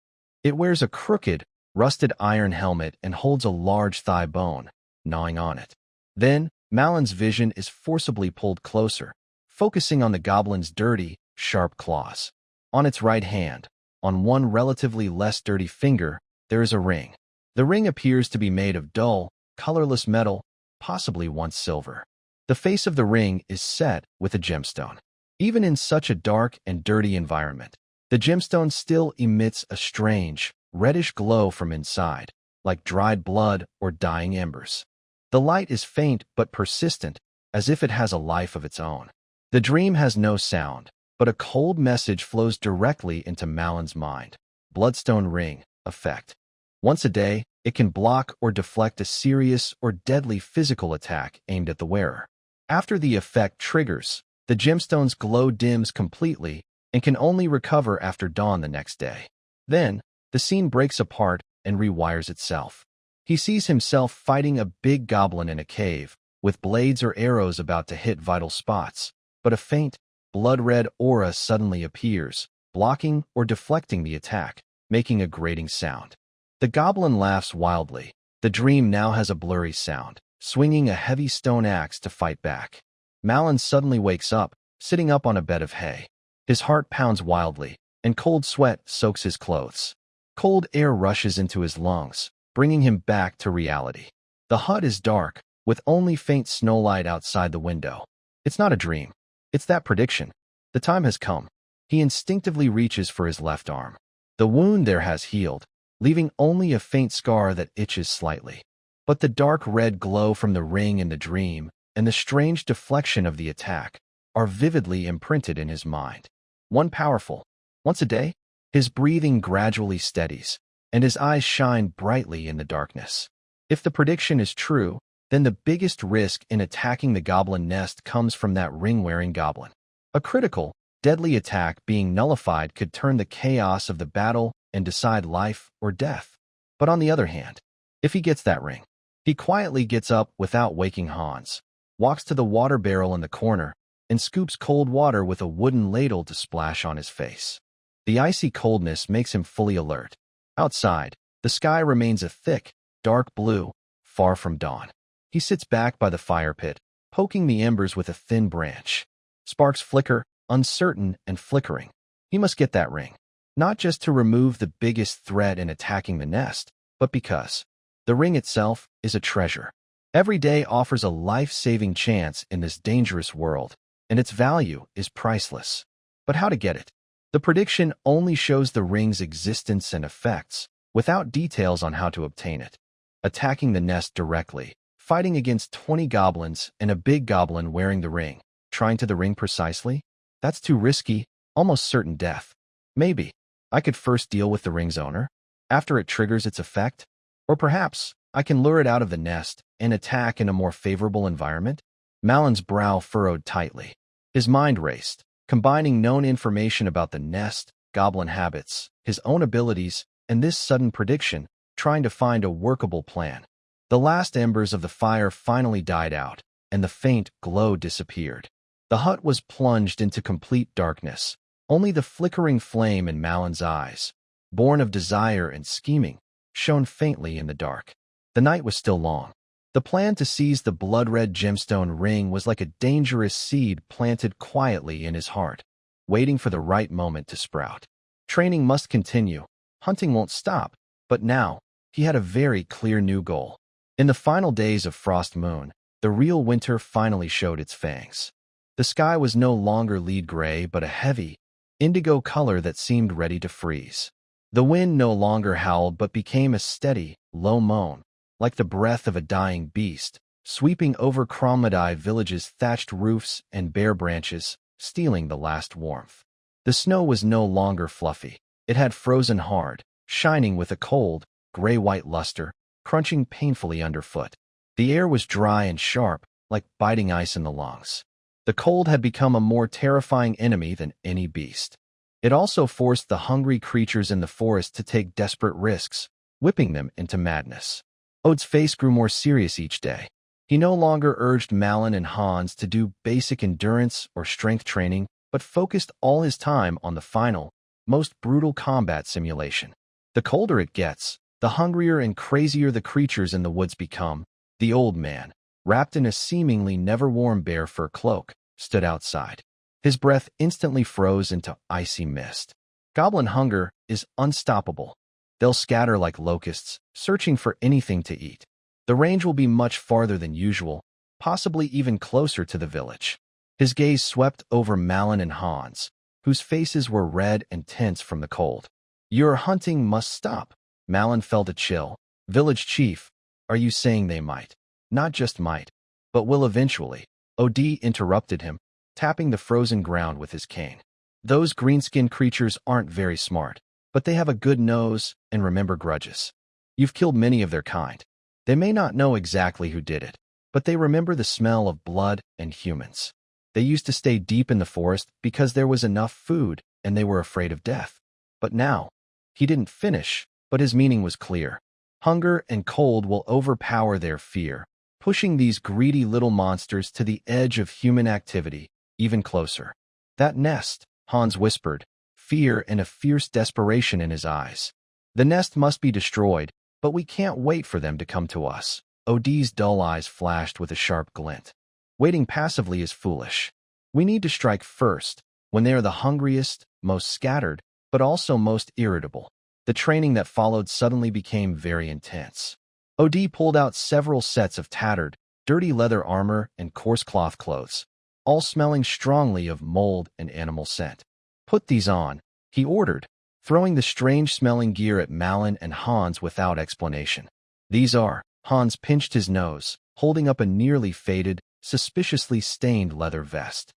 It wears a crooked, rusted iron helmet and holds a large thigh bone, gnawing on it. Then, Malon's vision is forcibly pulled closer, focusing on the goblin's dirty, sharp claws. On its right hand, on one relatively less dirty finger, there is a ring. The ring appears to be made of dull, colorless metal, possibly once silver. The face of the ring is set with a gemstone. Even in such a dark and dirty environment, the gemstone still emits a strange, reddish glow from inside, like dried blood or dying embers. The light is faint but persistent, as if it has a life of its own. The dream has no sound, but a cold message flows directly into Malon's mind. Bloodstone ring effect. Once a day, it can block or deflect a serious or deadly physical attack aimed at the wearer. After the effect triggers, the gemstone's glow dims completely and can only recover after dawn the next day. Then, the scene breaks apart and rewires itself. He sees himself fighting a big goblin in a cave, with blades or arrows about to hit vital spots, but a faint, blood-red aura suddenly appears, blocking or deflecting the attack, making a grating sound. The goblin laughs wildly. The dream now has a blurry sound, swinging a heavy stone axe to fight back. Malon suddenly wakes up, sitting up on a bed of hay. His heart pounds wildly, and cold sweat soaks his clothes. Cold air rushes into his lungs, bringing him back to reality. The hut is dark, with only faint snowlight outside the window. It's not a dream. It's that prediction. The time has come. He instinctively reaches for his left arm. The wound there has healed, leaving only a faint scar that itches slightly. But the dark red glow from the ring in the dream and the strange deflection of the attack are vividly imprinted in his mind. One powerful. Once a day, his breathing gradually steadies, and his eyes shine brightly in the darkness. If the prediction is true, then the biggest risk in attacking the goblin nest comes from that ring-wearing goblin. A critical, deadly attack being nullified could turn the chaos of the battle and decide life or death. But on the other hand, if he gets that ring, he quietly gets up without waking Hans, walks to the water barrel in the corner, and scoops cold water with a wooden ladle to splash on his face. The icy coldness makes him fully alert. Outside, the sky remains a thick, dark blue, far from dawn. He sits back by the fire pit, poking the embers with a thin branch. Sparks flicker, uncertain and flickering. He must get that ring, not just to remove the biggest threat in attacking the nest, but because the ring itself is a treasure. Every day offers a life-saving chance in this dangerous world, and its value is priceless. But how to get it? The prediction only shows the ring's existence and effects, without details on how to obtain it. Attacking the nest directly, fighting against 20 goblins and a big goblin wearing the ring, trying to the ring precisely? That's too risky, almost certain death. Maybe I could first deal with the ring's owner. After it triggers its effect, Or perhaps I can lure it out of the nest and attack in a more favorable environment? Malon's brow furrowed tightly. His mind raced, combining known information about the nest, goblin habits, his own abilities, and this sudden prediction, trying to find a workable plan. The last embers of the fire finally died out, and the faint glow disappeared. The hut was plunged into complete darkness. Only the flickering flame in Malon's eyes, born of desire and scheming, shone faintly in the dark. The night was still long. The plan to seize the blood-red gemstone ring was like a dangerous seed planted quietly in his heart, waiting for the right moment to sprout. Training must continue. Hunting won't stop. But now, he had a very clear new goal. In the final days of Frost Moon, the real winter finally showed its fangs. The sky was no longer lead gray but a heavy, indigo color that seemed ready to freeze. The wind no longer howled but became a steady, low moan, like the breath of a dying beast, sweeping over Kromedai village's thatched roofs and bare branches, stealing the last warmth. The snow was no longer fluffy. It had frozen hard, shining with a cold, gray-white luster, crunching painfully underfoot. The air was dry and sharp, like biting ice in the lungs. The cold had become a more terrifying enemy than any beast. It also forced the hungry creatures in the forest to take desperate risks, whipping them into madness. Ode's face grew more serious each day. He no longer urged Malon and Hans to do basic endurance or strength training, but focused all his time on the final, most brutal combat simulation. The colder it gets, the hungrier and crazier the creatures in the woods become. The old man, wrapped in a seemingly never-worn bear fur cloak, stood outside. His breath instantly froze into icy mist. Goblin hunger is unstoppable. They'll scatter like locusts, searching for anything to eat. The range will be much farther than usual, possibly even closer to the village. His gaze swept over Malon and Hans, whose faces were red and tense from the cold. Your hunting must stop. Malon felt a chill. Village chief, are you saying they might? Not just might, but will eventually. Ode interrupted him, tapping the frozen ground with his cane. Those green-skinned creatures aren't very smart, but they have a good nose and remember grudges. You've killed many of their kind. They may not know exactly who did it, but they remember the smell of blood and humans. They used to stay deep in the forest because there was enough food and they were afraid of death. But now, he didn't finish, but his meaning was clear. Hunger and cold will overpower their fear, pushing these greedy little monsters to the edge of human activity, even closer. That nest, Hans whispered, fear and a fierce desperation in his eyes. The nest must be destroyed, but we can't wait for them to come to us. Ode's dull eyes flashed with a sharp glint. Waiting passively is foolish. We need to strike first, when they are the hungriest, most scattered, but also most irritable. The training that followed suddenly became very intense. Ode pulled out several sets of tattered, dirty leather armor and coarse cloth clothes, all smelling strongly of mold and animal scent. Put these on, he ordered, throwing the strange-smelling gear at Malon and Hans without explanation. These are, Hans pinched his nose, holding up a nearly faded, suspiciously stained leather vest.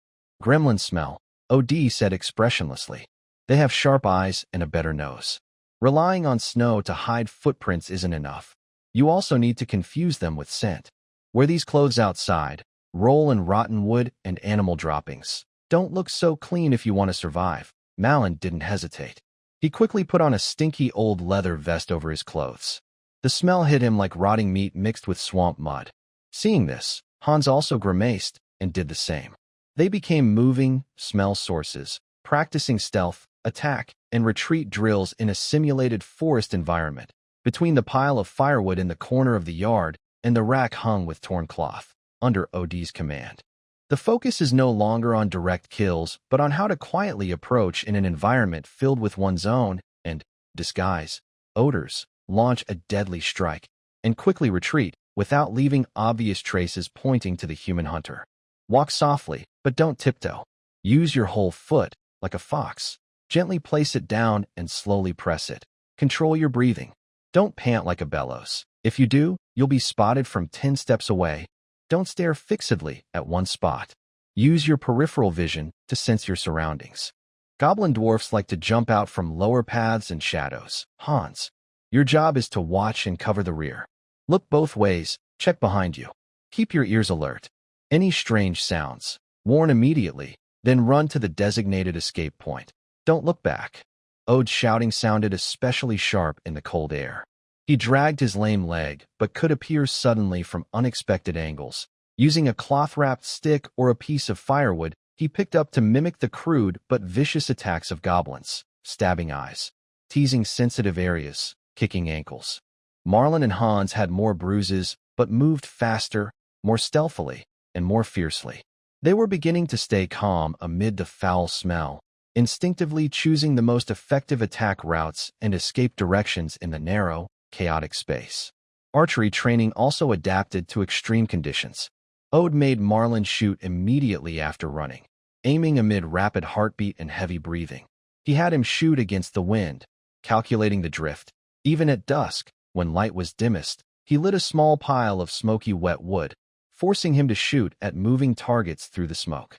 Gremlin smell, Ode said expressionlessly. They have sharp eyes and a better nose. Relying on snow to hide footprints isn't enough. You also need to confuse them with scent. Wear these clothes outside, roll in rotten wood and animal droppings. Don't look so clean if you want to survive. Malon didn't hesitate. He quickly put on a stinky old leather vest over his clothes. The smell hit him like rotting meat mixed with swamp mud. Seeing this, Hans also grimaced and did the same. They became moving smell sources, practicing stealth, attack, and retreat drills in a simulated forest environment, between the pile of firewood in the corner of the yard and the rack hung with torn cloth, under Ode's command. The focus is no longer on direct kills, but on how to quietly approach in an environment filled with one's own, and, disguise, odors, launch a deadly strike, and quickly retreat, without leaving obvious traces pointing to the human hunter. Walk softly, but don't tiptoe. Use your whole foot, like a fox. Gently place it down and slowly press it. Control your breathing. Don't pant like a bellows. If you do, you'll be spotted from 10 steps away. Don't stare fixedly at one spot. Use your peripheral vision to sense your surroundings. Goblin dwarfs like to jump out from lower paths and shadows. Hans, Your job is to watch and cover the rear. Look both ways, check behind you. Keep your ears alert. Any strange sounds, warn immediately, then run to the designated escape point. Don't look back. Ode's shouting sounded especially sharp in the cold air. He dragged his lame leg, but could appear suddenly from unexpected angles. Using a cloth-wrapped stick or a piece of firewood, he picked up to mimic the crude but vicious attacks of goblins, stabbing eyes, teasing sensitive areas, kicking ankles. Marlin and Hans had more bruises, but moved faster, more stealthily, and more fiercely. They were beginning to stay calm amid the foul smell, instinctively choosing the most effective attack routes and escape directions in the narrow, chaotic space. Archery training also adapted to extreme conditions. Ode made Marlin shoot immediately after running, aiming amid rapid heartbeat and heavy breathing. He had him shoot against the wind, calculating the drift. Even at dusk, when light was dimmest, he lit a small pile of smoky wet wood, forcing him to shoot at moving targets through the smoke.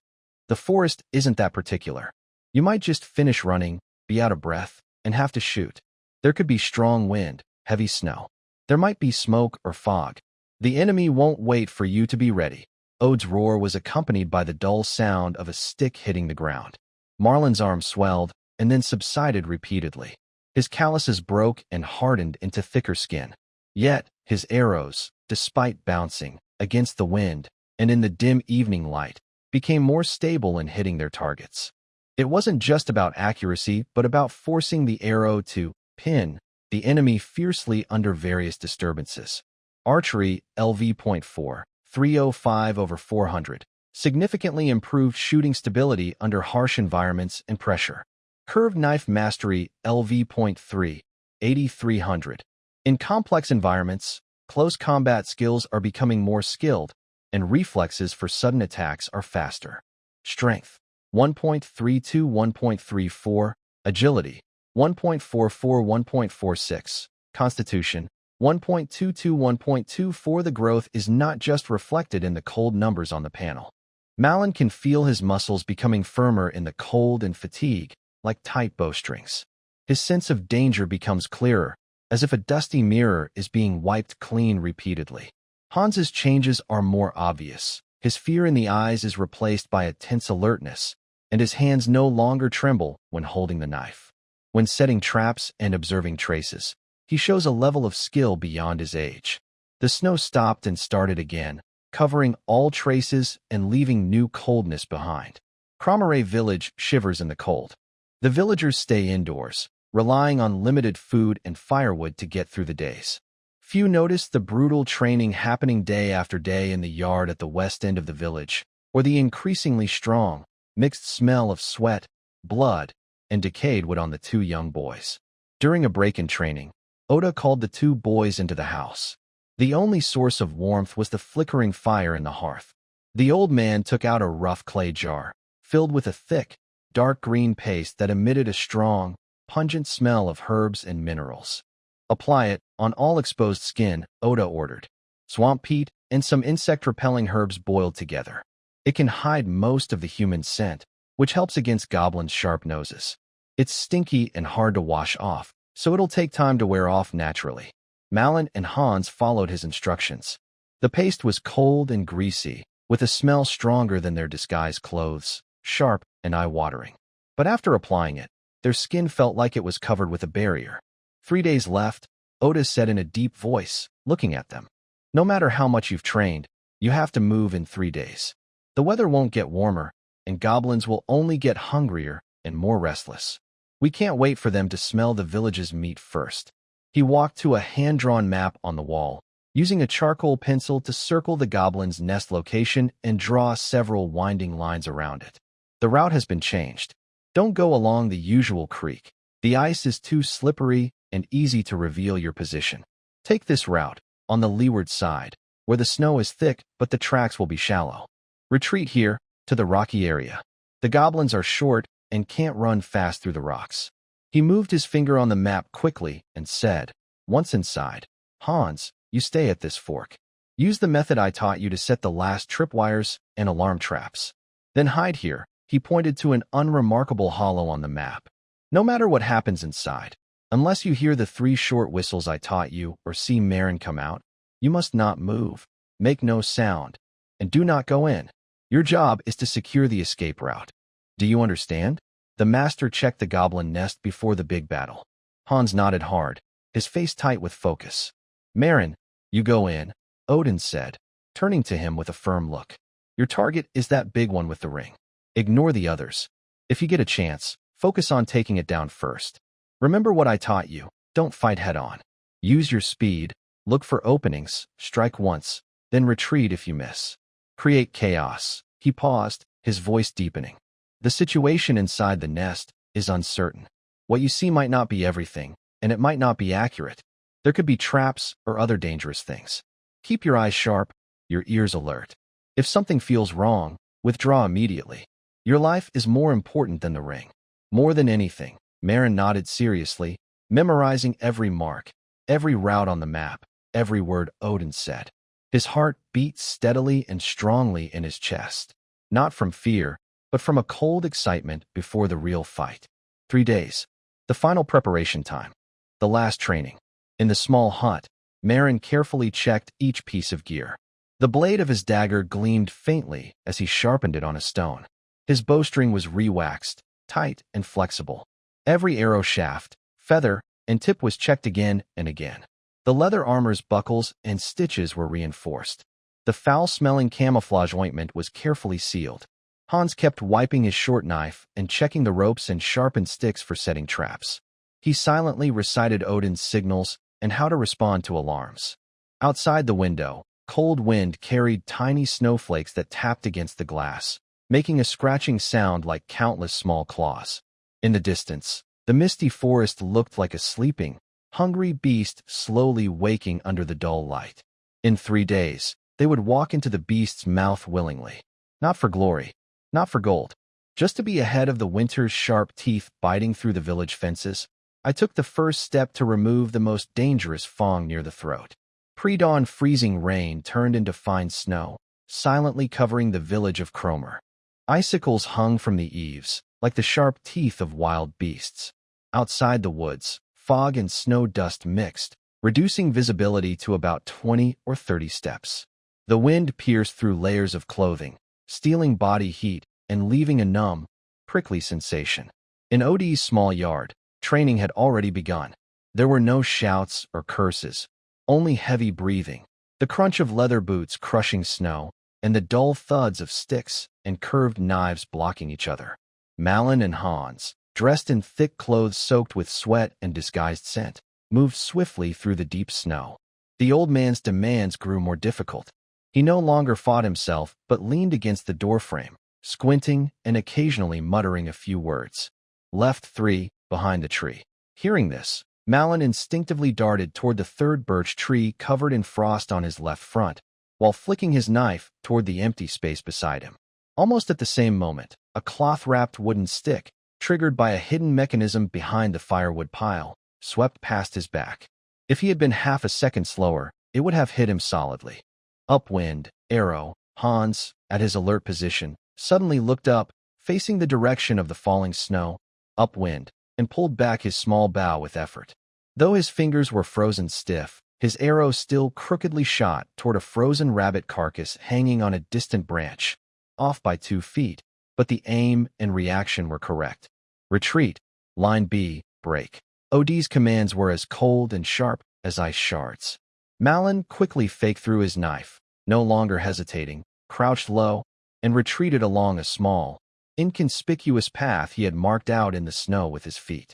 The forest isn't that particular. You might just finish running, be out of breath, and have to shoot. There could be strong wind, heavy snow. There might be smoke or fog. The enemy won't wait for you to be ready. Ode's roar was accompanied by the dull sound of a stick hitting the ground. Marlin's arm swelled and then subsided repeatedly. His calluses broke and hardened into thicker skin. Yet, his arrows, despite bouncing against the wind and in the dim evening light, became more stable in hitting their targets. It wasn't just about accuracy, but about forcing the arrow to pin the enemy fiercely under various disturbances. Archery, LV.4, 305/400, significantly improved shooting stability under harsh environments and pressure. Curved knife mastery, LV.3, 8300. In complex environments, close combat skills are becoming more skilled, and reflexes for sudden attacks are faster. Strength, 1.32, 1.34, agility, 1.44, 1.46, constitution, 1.22, 1.24. The growth is not just reflected in the cold numbers on the panel. Malin can feel his muscles becoming firmer in the cold and fatigue, like tight bowstrings. His sense of danger becomes clearer, as if a dusty mirror is being wiped clean repeatedly. Hans's changes are more obvious. His fear in the eyes is replaced by a tense alertness, and his hands no longer tremble when holding the knife. When setting traps and observing traces, he shows a level of skill beyond his age. The snow stopped and started again, covering all traces and leaving new coldness behind. Cromeray village shivers in the cold. The villagers stay indoors, relying on limited food and firewood to get through the days. Few notice the brutal training happening day after day in the yard at the west end of the village, or the increasingly strong, mixed smell of sweat, blood, and decayed wood on the two young boys. During a break in training, Oda called the two boys into the house. The only source of warmth was the flickering fire in the hearth. The old man took out a rough clay jar, filled with a thick, dark green paste that emitted a strong, pungent smell of herbs and minerals. Apply it on all exposed skin, Oda ordered. Swamp peat and some insect-repelling herbs boiled together. It can hide most of the human scent, which helps against goblins' sharp noses. It's stinky and hard to wash off, so it'll take time to wear off naturally. Malin and Hans followed his instructions. The paste was cold and greasy, with a smell stronger than their disguised clothes, sharp and eye-watering. But after applying it, their skin felt like it was covered with a barrier. 3 days left, Oda said in a deep voice, looking at them. No matter how much you've trained, you have to move in 3 days. The weather won't get warmer, and goblins will only get hungrier and more restless. We can't wait for them to smell the village's meat first. He walked to a hand-drawn map on the wall, using a charcoal pencil to circle the goblin's nest location and draw several winding lines around it. The route has been changed. Don't go along the usual creek. The ice is too slippery and easy to reveal your position. Take this route, on the leeward side, where the snow is thick but the tracks will be shallow. Retreat here, to the rocky area. The goblins are short and can't run fast through the rocks. He moved his finger on the map quickly and said, once inside, Hans, you stay at this fork. Use the method I taught you to set the last tripwires and alarm traps. Then hide here. He pointed to an unremarkable hollow on the map. No matter what happens inside, Unless you hear the 3 short whistles I taught you or see Marin come out, you must not move, make no sound, and do not go in. Your job is to secure the escape route. Do you understand? The master checked the goblin nest before the big battle. Hans nodded hard, his face tight with focus. Marin, you go in, Odin said, turning to him with a firm look. Your target is that big one with the ring. Ignore the others. If you get a chance, focus on taking it down first. Remember what I taught you, don't fight head-on. Use your speed, look for openings, strike once, then retreat if you miss. Create chaos. He paused, his voice deepening. The situation inside the nest is uncertain. What you see might not be everything, and it might not be accurate. There could be traps or other dangerous things. Keep your eyes sharp, your ears alert. If something feels wrong, withdraw immediately. Your life is more important than the ring. More than anything, Marin nodded seriously, memorizing every mark, every route on the map, every word Odin said. His heart beat steadily and strongly in his chest. Not from fear, but from a cold excitement before the real fight. 3 days. The final preparation time. The last training. In the small hut, Marin carefully checked each piece of gear. The blade of his dagger gleamed faintly as he sharpened it on a stone. His bowstring was re-waxed, tight and flexible. Every arrow shaft, feather, and tip was checked again and again. The leather armor's buckles and stitches were reinforced. The foul-smelling camouflage ointment was carefully sealed. Hans kept wiping his short knife and checking the ropes and sharpened sticks for setting traps. He silently recited Odin's signals and how to respond to alarms. Outside the window, cold wind carried tiny snowflakes that tapped against the glass, making a scratching sound like countless small claws. In the distance, the misty forest looked like a sleeping, hungry beast slowly waking under the dull light. In 3 days, they would walk into the beast's mouth willingly. Not for glory, not for gold, just to be ahead of the winter's sharp teeth biting through the village fences. I took the first step to remove the most dangerous fong near the throat. Pre-dawn freezing rain turned into fine snow, silently covering the village of Cromer. Icicles hung from the eaves, like the sharp teeth of wild beasts. Outside the woods, fog and snow dust mixed, reducing visibility to about 20 or 30 steps. The wind pierced through layers of clothing, stealing body heat and leaving a numb, prickly sensation. In Odie's small yard, training had already begun. There were no shouts or curses, only heavy breathing, the crunch of leather boots crushing snow, and the dull thuds of sticks and curved knives blocking each other. Malin and Hans, dressed in thick clothes soaked with sweat and disguised scent, moved swiftly through the deep snow. The old man's demands grew more difficult. He no longer fought himself, but leaned against the doorframe, squinting and occasionally muttering a few words. Left 3, behind the tree. Hearing this, Malin instinctively darted toward the 3rd birch tree covered in frost on his left front, while flicking his knife toward the empty space beside him. Almost at the same moment, a cloth-wrapped wooden stick, triggered by a hidden mechanism behind the firewood pile, swept past his back. If he had been half a second slower, it would have hit him solidly. Upwind, arrow, Hans, at his alert position, suddenly looked up, facing the direction of the falling snow, upwind, and pulled back his small bow with effort. Though his fingers were frozen stiff, his arrow still crookedly shot toward a frozen rabbit carcass hanging on a distant branch, off by 2 feet, but the aim and reaction were correct. Retreat, line B, break. Odie's commands were as cold and sharp as ice shards. Malin quickly faked through his knife, no longer hesitating, crouched low, and retreated along a small, inconspicuous path he had marked out in the snow with his feet.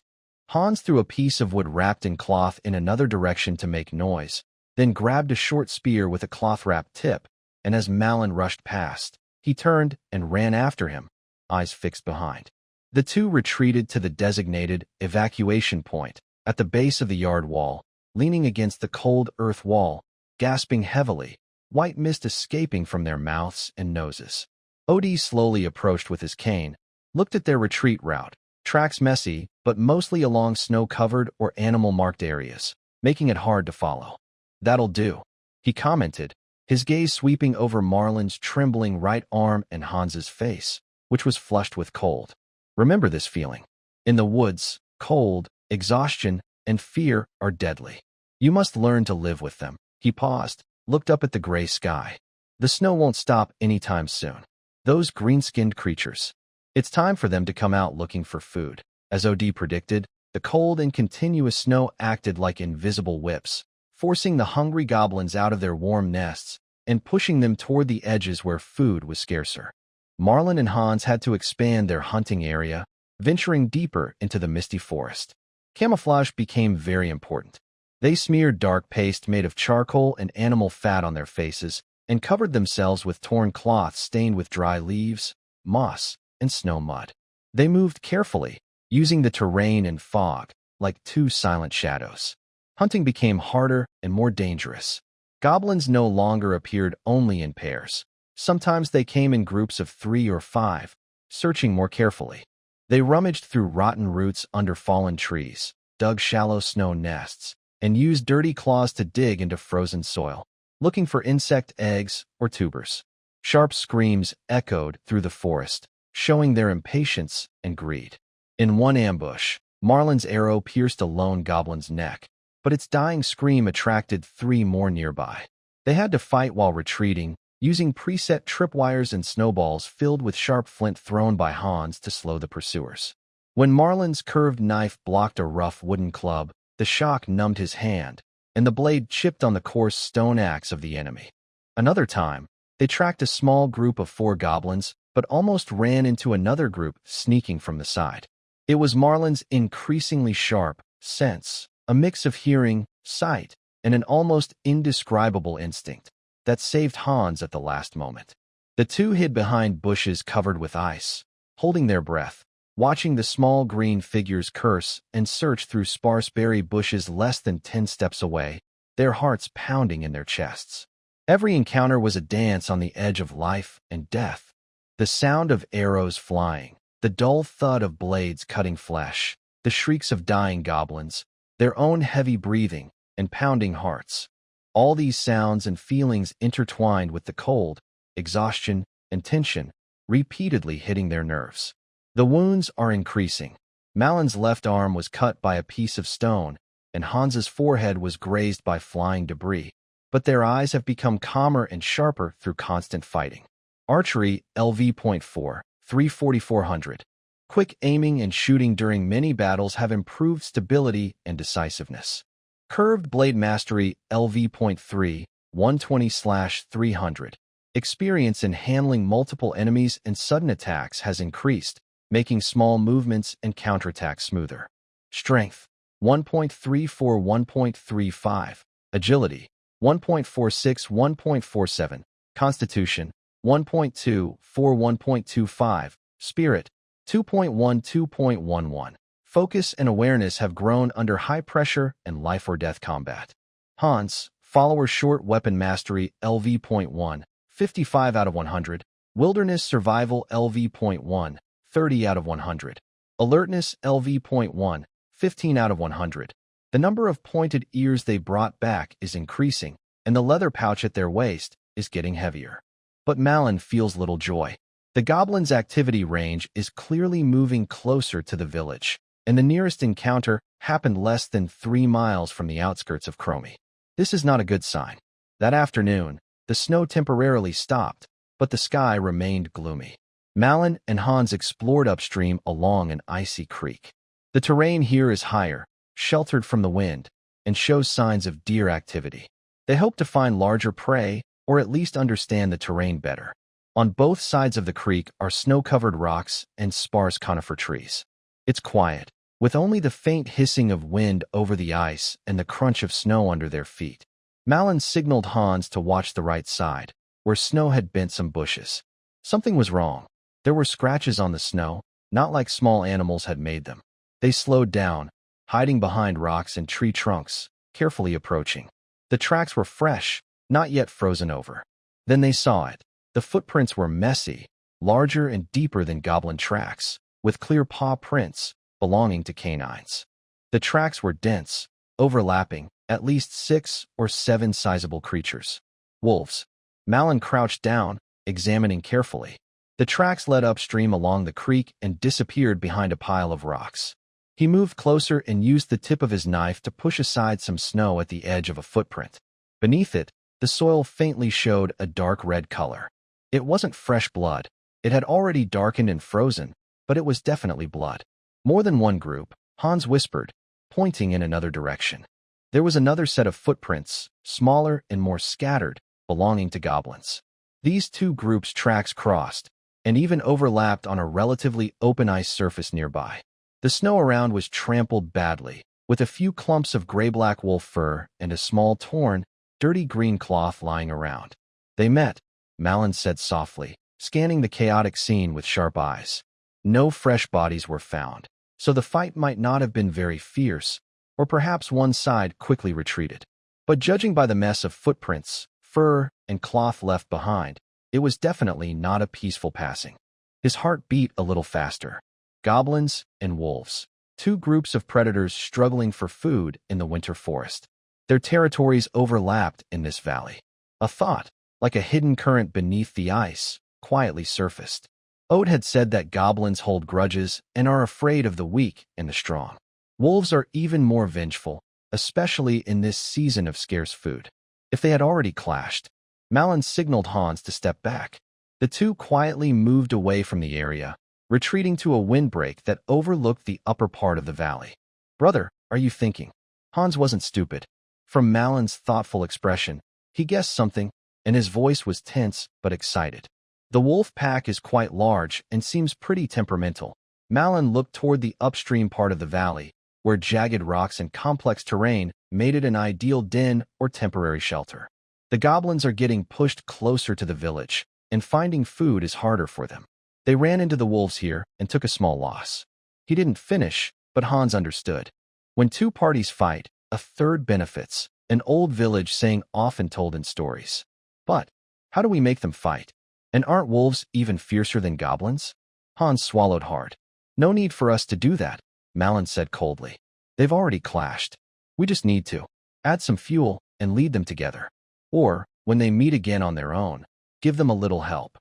Hans threw a piece of wood wrapped in cloth in another direction to make noise, then grabbed a short spear with a cloth-wrapped tip, and as Malin rushed past, he turned and ran after him, eyes fixed behind. The 2 retreated to the designated evacuation point at the base of the yard wall, leaning against the cold earth wall, gasping heavily, white mist escaping from their mouths and noses. Odie slowly approached with his cane, looked at their retreat route, tracks messy, but mostly along snow-covered or animal-marked areas, making it hard to follow. That'll do, he commented, his gaze sweeping over Marlin's trembling right arm and Hans's face, which was flushed with cold. Remember this feeling. In the woods, cold, exhaustion, and fear are deadly. You must learn to live with them. He paused, looked up at the gray sky. The snow won't stop anytime soon. Those green-skinned creatures. It's time for them to come out looking for food. As OD predicted, the cold and continuous snow acted like invisible whips, forcing the hungry goblins out of their warm nests and pushing them toward the edges where food was scarcer. Marlin and Hans had to expand their hunting area, venturing deeper into the misty forest. Camouflage became very important. They smeared dark paste made of charcoal and animal fat on their faces and covered themselves with torn cloths stained with dry leaves, moss, and snow mud. They moved carefully, using the terrain and fog like two silent shadows. Hunting became harder and more dangerous. Goblins no longer appeared only in pairs. Sometimes they came in groups of 3 or 5, searching more carefully. They rummaged through rotten roots under fallen trees, dug shallow snow nests, and used dirty claws to dig into frozen soil, looking for insect eggs or tubers. Sharp screams echoed through the forest, showing their impatience and greed. In one ambush, Marlin's arrow pierced a lone goblin's neck, but its dying scream attracted 3 more nearby. They had to fight while retreating, using preset tripwires and snowballs filled with sharp flint thrown by Hans to slow the pursuers. When Marlin's curved knife blocked a rough wooden club, the shock numbed his hand, and the blade chipped on the coarse stone axe of the enemy. Another time, they tracked a small group of 4 goblins, but almost ran into another group sneaking from the side. It was Marlin's increasingly sharp sense, a mix of hearing, sight, and an almost indescribable instinct, that saved Hans at the last moment. The 2 hid behind bushes covered with ice, holding their breath, watching the small green figures curse and search through sparse berry bushes less than 10 steps away, their hearts pounding in their chests. Every encounter was a dance on the edge of life and death. The sound of arrows flying, the dull thud of blades cutting flesh, the shrieks of dying goblins, their own heavy breathing and pounding hearts. All these sounds and feelings intertwined with the cold, exhaustion, and tension, repeatedly hitting their nerves. The wounds are increasing. Malin's left arm was cut by a piece of stone, and Hans's forehead was grazed by flying debris, but their eyes have become calmer and sharper through constant fighting. Archery LV.4, 34400. Quick aiming and shooting during many battles have improved stability and decisiveness. Curved Blade Mastery LV.3, 120/300. Experience in handling multiple enemies and sudden attacks has increased, making small movements and counterattacks smoother. Strength 1.34 1.35. Agility 1.46 1.47. Constitution 1.2 4 1.25. Spirit 2.1 2.11. Focus and awareness have grown under high pressure and life-or-death combat. Hans, Follower Short Weapon Mastery LV.1, 55 out of 100. Wilderness Survival LV.1, 30 out of 100. Alertness LV.1, 15 out of 100. The number of pointed ears they brought back is increasing, and the leather pouch at their waist is getting heavier. But Malin feels little joy. The goblin's activity range is clearly moving closer to the village, and the nearest encounter happened less than 3 miles from the outskirts of Chromie. This is not a good sign. That afternoon, the snow temporarily stopped, but the sky remained gloomy. Malin and Hans explored upstream along an icy creek. The terrain here is higher, sheltered from the wind, and shows signs of deer activity. They hope to find larger prey, or at least understand the terrain better. On both sides of the creek are snow-covered rocks and sparse conifer trees. It's quiet, with only the faint hissing of wind over the ice and the crunch of snow under their feet. Malin signaled Hans to watch the right side, where snow had bent some bushes. Something was wrong. There were scratches on the snow, not like small animals had made them. They slowed down, hiding behind rocks and tree trunks, carefully approaching. The tracks were fresh, not yet frozen over. Then they saw it. The footprints were messy, larger and deeper than goblin tracks, with clear paw prints belonging to canines. The tracks were dense, overlapping at least 6 or 7 sizable creatures. Wolves. Malin crouched down, examining carefully. The tracks led upstream along the creek and disappeared behind a pile of rocks. He moved closer and used the tip of his knife to push aside some snow at the edge of a footprint. Beneath it, the soil faintly showed a dark red color. It wasn't fresh blood. It had already darkened and frozen, but it was definitely blood. More than one group, Hans whispered, pointing in another direction. There was another set of footprints, smaller and more scattered, belonging to goblins. These two groups' tracks crossed, and even overlapped on a relatively open ice surface nearby. The snow around was trampled badly, with a few clumps of gray-black wolf fur and a small torn, dirty green cloth lying around. They met, Malin said softly, scanning the chaotic scene with sharp eyes. No fresh bodies were found, so the fight might not have been very fierce, or perhaps one side quickly retreated. But judging by the mess of footprints, fur, and cloth left behind, it was definitely not a peaceful passing. His heart beat a little faster. Goblins and wolves, two groups of predators struggling for food in the winter forest. Their territories overlapped in this valley. A thought, like a hidden current beneath the ice, quietly surfaced. Ode had said that goblins hold grudges and are afraid of the weak and the strong. Wolves are even more vengeful, especially in this season of scarce food. If they had already clashed, Malin signaled Hans to step back. The two quietly moved away from the area, retreating to a windbreak that overlooked the upper part of the valley. "Brother, are you thinking?" Hans wasn't stupid. From Malin's thoughtful expression, he guessed something, and his voice was tense but excited. "The wolf pack is quite large and seems pretty temperamental." Malin looked toward the upstream part of the valley, where jagged rocks and complex terrain made it an ideal den or temporary shelter. "The goblins are getting pushed closer to the village, and finding food is harder for them. They ran into the wolves here and took a small loss." He didn't finish, but Hans understood. When two parties fight, a third benefits, an old village saying often told in stories. But how do we make them fight? And aren't wolves even fiercer than goblins? Hans swallowed hard. "No need for us to do that," Malin said coldly. "They've already clashed. We just need to add some fuel and lead them together. Or, when they meet again on their own, give them a little help."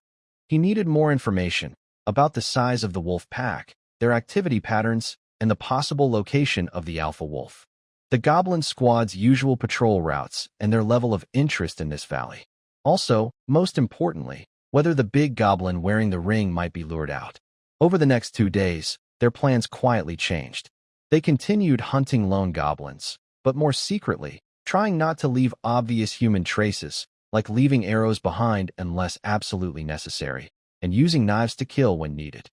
He needed more information about the size of the wolf pack, their activity patterns, and the possible location of the alpha wolf. The goblin squad's usual patrol routes and their level of interest in this valley. Also, most importantly, whether the big goblin wearing the ring might be lured out. Over the next 2 days, their plans quietly changed. They continued hunting lone goblins, but more secretly, trying not to leave obvious human traces, like leaving arrows behind unless absolutely necessary, and using knives to kill when needed.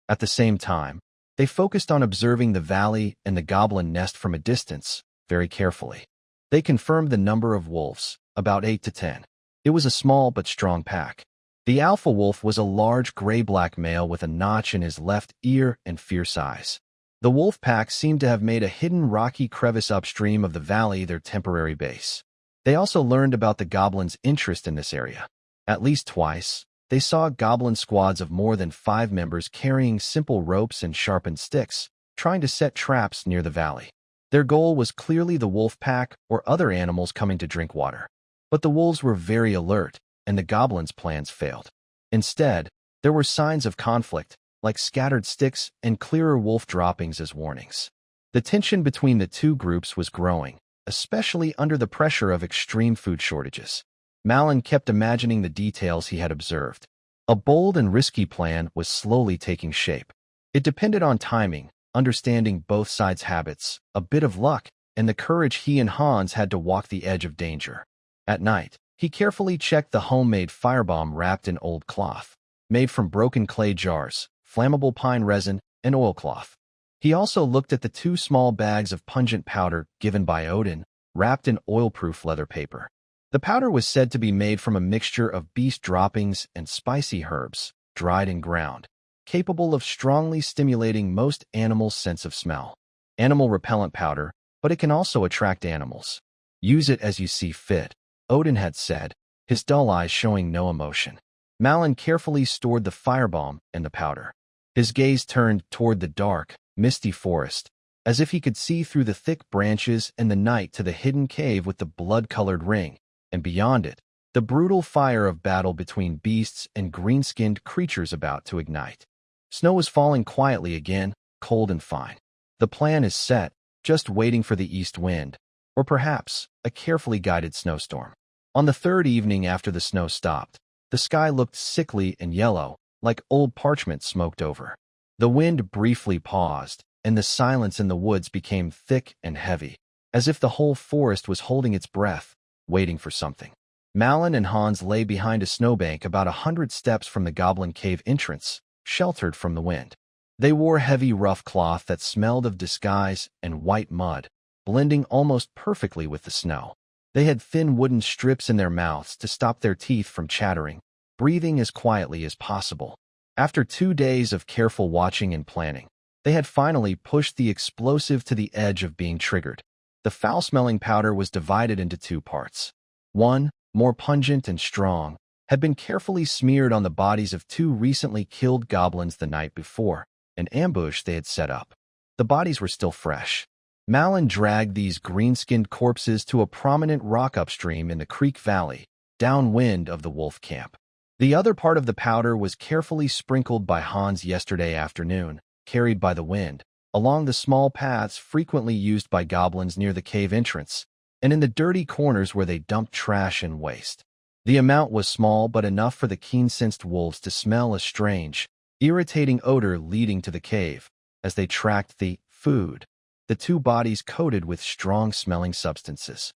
At the same time, they focused on observing the valley and the goblin nest from a distance, very carefully. They confirmed the number of wolves, about 8 to 10. It was a small but strong pack. The alpha wolf was a large gray-black male with a notch in his left ear and fierce eyes. The wolf pack seemed to have made a hidden rocky crevice upstream of the valley their temporary base. They also learned about the goblins' interest in this area. At least twice, they saw goblin squads of more than 5 members carrying simple ropes and sharpened sticks, trying to set traps near the valley. Their goal was clearly the wolf pack or other animals coming to drink water. But the wolves were very alert, and the goblins' plans failed. Instead, there were signs of conflict, like scattered sticks and clearer wolf droppings as warnings. The tension between the two groups was growing, especially under the pressure of extreme food shortages. Malin kept imagining the details he had observed. A bold and risky plan was slowly taking shape. It depended on timing, understanding both sides' habits, a bit of luck, and the courage he and Hans had to walk the edge of danger. At night, he carefully checked the homemade firebomb wrapped in old cloth, made from broken clay jars, flammable pine resin, and oilcloth. He also looked at the 2 small bags of pungent powder given by Odin, wrapped in oil-proof leather paper. The powder was said to be made from a mixture of beast droppings and spicy herbs, dried and ground, capable of strongly stimulating most animals' sense of smell. Animal repellent powder, but it can also attract animals. "Use it as you see fit," Odin had said, his dull eyes showing no emotion. Malin carefully stored the firebomb and the powder. His gaze turned toward the dark, misty forest, as if he could see through the thick branches and the night to the hidden cave with the blood-colored ring, and beyond it, the brutal fire of battle between beasts and green-skinned creatures about to ignite. Snow was falling quietly again, cold and fine. The plan is set, just waiting for the east wind, or perhaps a carefully guided snowstorm. On the third evening after the snow stopped, the sky looked sickly and yellow, like old parchment smoked over. The wind briefly paused, and the silence in the woods became thick and heavy, as if the whole forest was holding its breath, waiting for something. Malin and Hans lay behind a snowbank about 100 steps from the goblin cave entrance, sheltered from the wind. They wore heavy rough cloth that smelled of disguise and white mud, blending almost perfectly with the snow. They had thin wooden strips in their mouths to stop their teeth from chattering, breathing as quietly as possible. After 2 days of careful watching and planning, they had finally pushed the explosive to the edge of being triggered. The foul-smelling powder was divided into 2 parts. One, more pungent and strong, had been carefully smeared on the bodies of 2 recently killed goblins the night before, an ambush they had set up. The bodies were still fresh. Malin dragged these green-skinned corpses to a prominent rock upstream in the creek valley, downwind of the wolf camp. The other part of the powder was carefully sprinkled by Hans yesterday afternoon, carried by the wind, along the small paths frequently used by goblins near the cave entrance, and in the dirty corners where they dumped trash and waste. The amount was small but enough for the keen-sensed wolves to smell a strange, irritating odor leading to the cave, as they tracked the food. The 2 bodies coated with strong-smelling substances.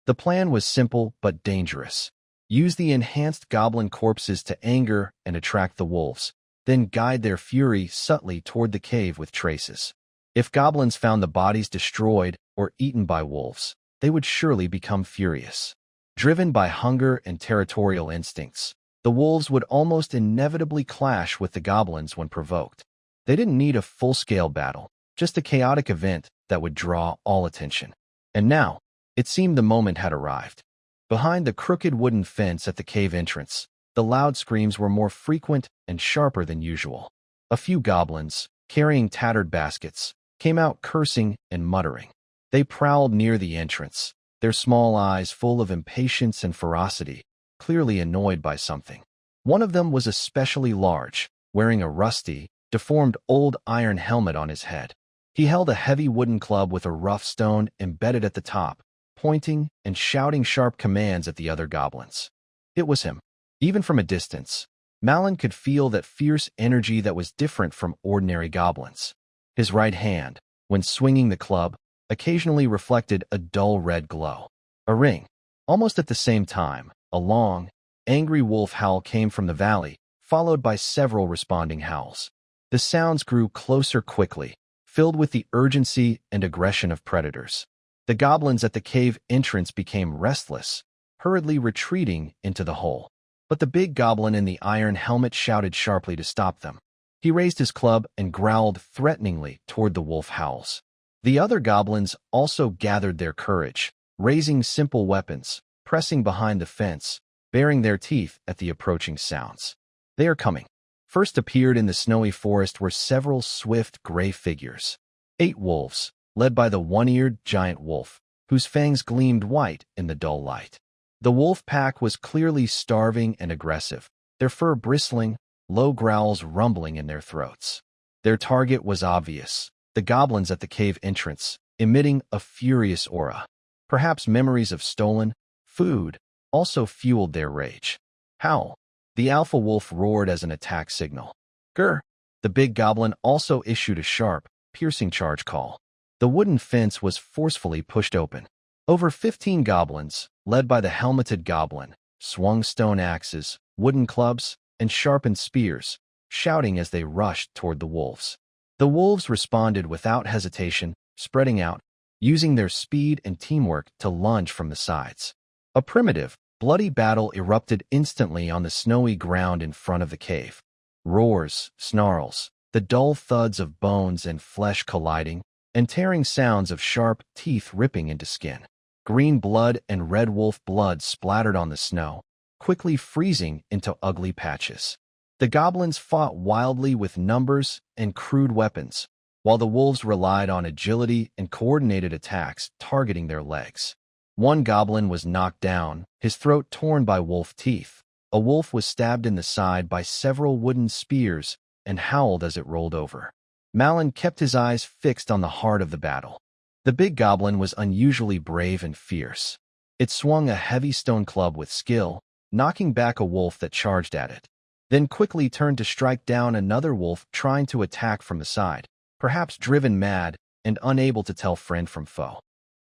The plan was simple but dangerous. Use the enhanced goblin corpses to anger and attract the wolves, then guide their fury subtly toward the cave with traces. If goblins found the bodies destroyed or eaten by wolves, they would surely become furious. Driven by hunger and territorial instincts, the wolves would almost inevitably clash with the goblins when provoked. They didn't need a full-scale battle, just a chaotic event that would draw all attention. And now, it seemed the moment had arrived. Behind the crooked wooden fence at the cave entrance, the loud screams were more frequent and sharper than usual. A few goblins, carrying tattered baskets, came out cursing and muttering. They prowled near the entrance, their small eyes full of impatience and ferocity, clearly annoyed by something. One of them was especially large, wearing a rusty, deformed old iron helmet on his head. He held a heavy wooden club with a rough stone embedded at the top, pointing and shouting sharp commands at the other goblins. It was him. Even from a distance, Malin could feel that fierce energy that was different from ordinary goblins. His right hand, when swinging the club, occasionally reflected a dull red glow. A ring. Almost at the same time, a long, angry wolf howl came from the valley, followed by several responding howls. The sounds grew closer quickly, filled with the urgency and aggression of predators. The goblins at the cave entrance became restless, hurriedly retreating into the hole. But the big goblin in the iron helmet shouted sharply to stop them. He raised his club and growled threateningly toward the wolf howls. The other goblins also gathered their courage, raising simple weapons, pressing behind the fence, baring their teeth at the approaching sounds. They are coming. First appeared in the snowy forest were several swift gray figures. 8 wolves, led by the one-eared giant wolf, whose fangs gleamed white in the dull light. The wolf pack was clearly starving and aggressive, their fur bristling, low growls rumbling in their throats. Their target was obvious, the goblins at the cave entrance, emitting a furious aura. Perhaps memories of stolen food also fueled their rage. Howl. The alpha wolf roared as an attack signal. Grr! The big goblin also issued a sharp, piercing charge call. The wooden fence was forcefully pushed open. Over 15 goblins, led by the helmeted goblin, swung stone axes, wooden clubs, and sharpened spears, shouting as they rushed toward the wolves. The wolves responded without hesitation, spreading out, using their speed and teamwork to lunge from the sides. A primitive, bloody battle erupted instantly on the snowy ground in front of the cave. Roars, snarls, the dull thuds of bones and flesh colliding, and tearing sounds of sharp teeth ripping into skin. Green blood and red wolf blood splattered on the snow, quickly freezing into ugly patches. The goblins fought wildly with numbers and crude weapons, while the wolves relied on agility and coordinated attacks targeting their legs. One goblin was knocked down, his throat torn by wolf teeth. A wolf was stabbed in the side by several wooden spears and howled as it rolled over. Malin kept his eyes fixed on the heart of the battle. The big goblin was unusually brave and fierce. It swung a heavy stone club with skill, knocking back a wolf that charged at it, then quickly turned to strike down another wolf trying to attack from the side, perhaps driven mad and unable to tell friend from foe.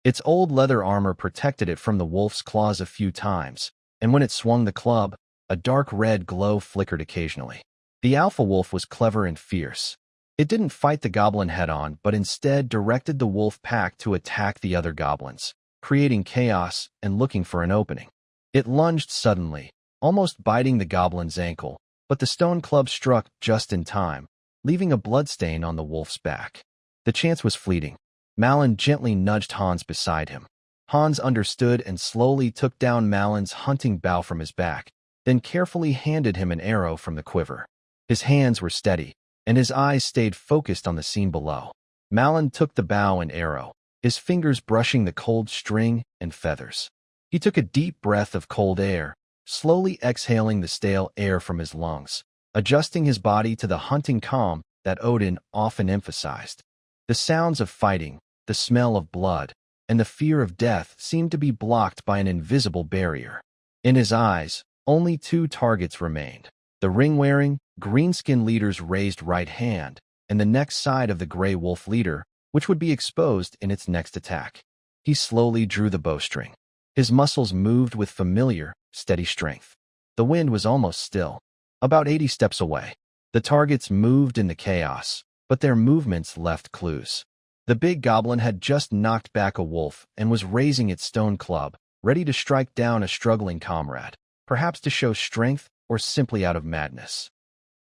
Its old leather armor protected it from the wolf's claws a few times, and when it swung the club, a dark red glow flickered occasionally. The alpha wolf was clever and fierce. It didn't fight the goblin head-on, but instead directed the wolf pack to attack the other goblins, creating chaos and looking for an opening. It lunged suddenly, almost biting the goblin's ankle, but the stone club struck just in time, leaving a bloodstain on the wolf's back. The chance was fleeting. Malin gently nudged Hans beside him. Hans understood and slowly took down Malin's hunting bow from his back, then carefully handed him an arrow from the quiver. His hands were steady, and his eyes stayed focused on the scene below. Malin took the bow and arrow, his fingers brushing the cold string and feathers. He took a deep breath of cold air, slowly exhaling the stale air from his lungs, adjusting his body to the hunting calm that Odin often emphasized. The sounds of fighting, the smell of blood, and the fear of death seemed to be blocked by an invisible barrier. In his eyes, only two targets remained: the ring-wearing, green-skinned leader's raised right hand, and the next side of the gray wolf leader, which would be exposed in its next attack. He slowly drew the bowstring. His muscles moved with familiar, steady strength. The wind was almost still, about 80 steps away. The targets moved in the chaos, but their movements left clues. The big goblin had just knocked back a wolf and was raising its stone club, ready to strike down a struggling comrade, perhaps to show strength or simply out of madness.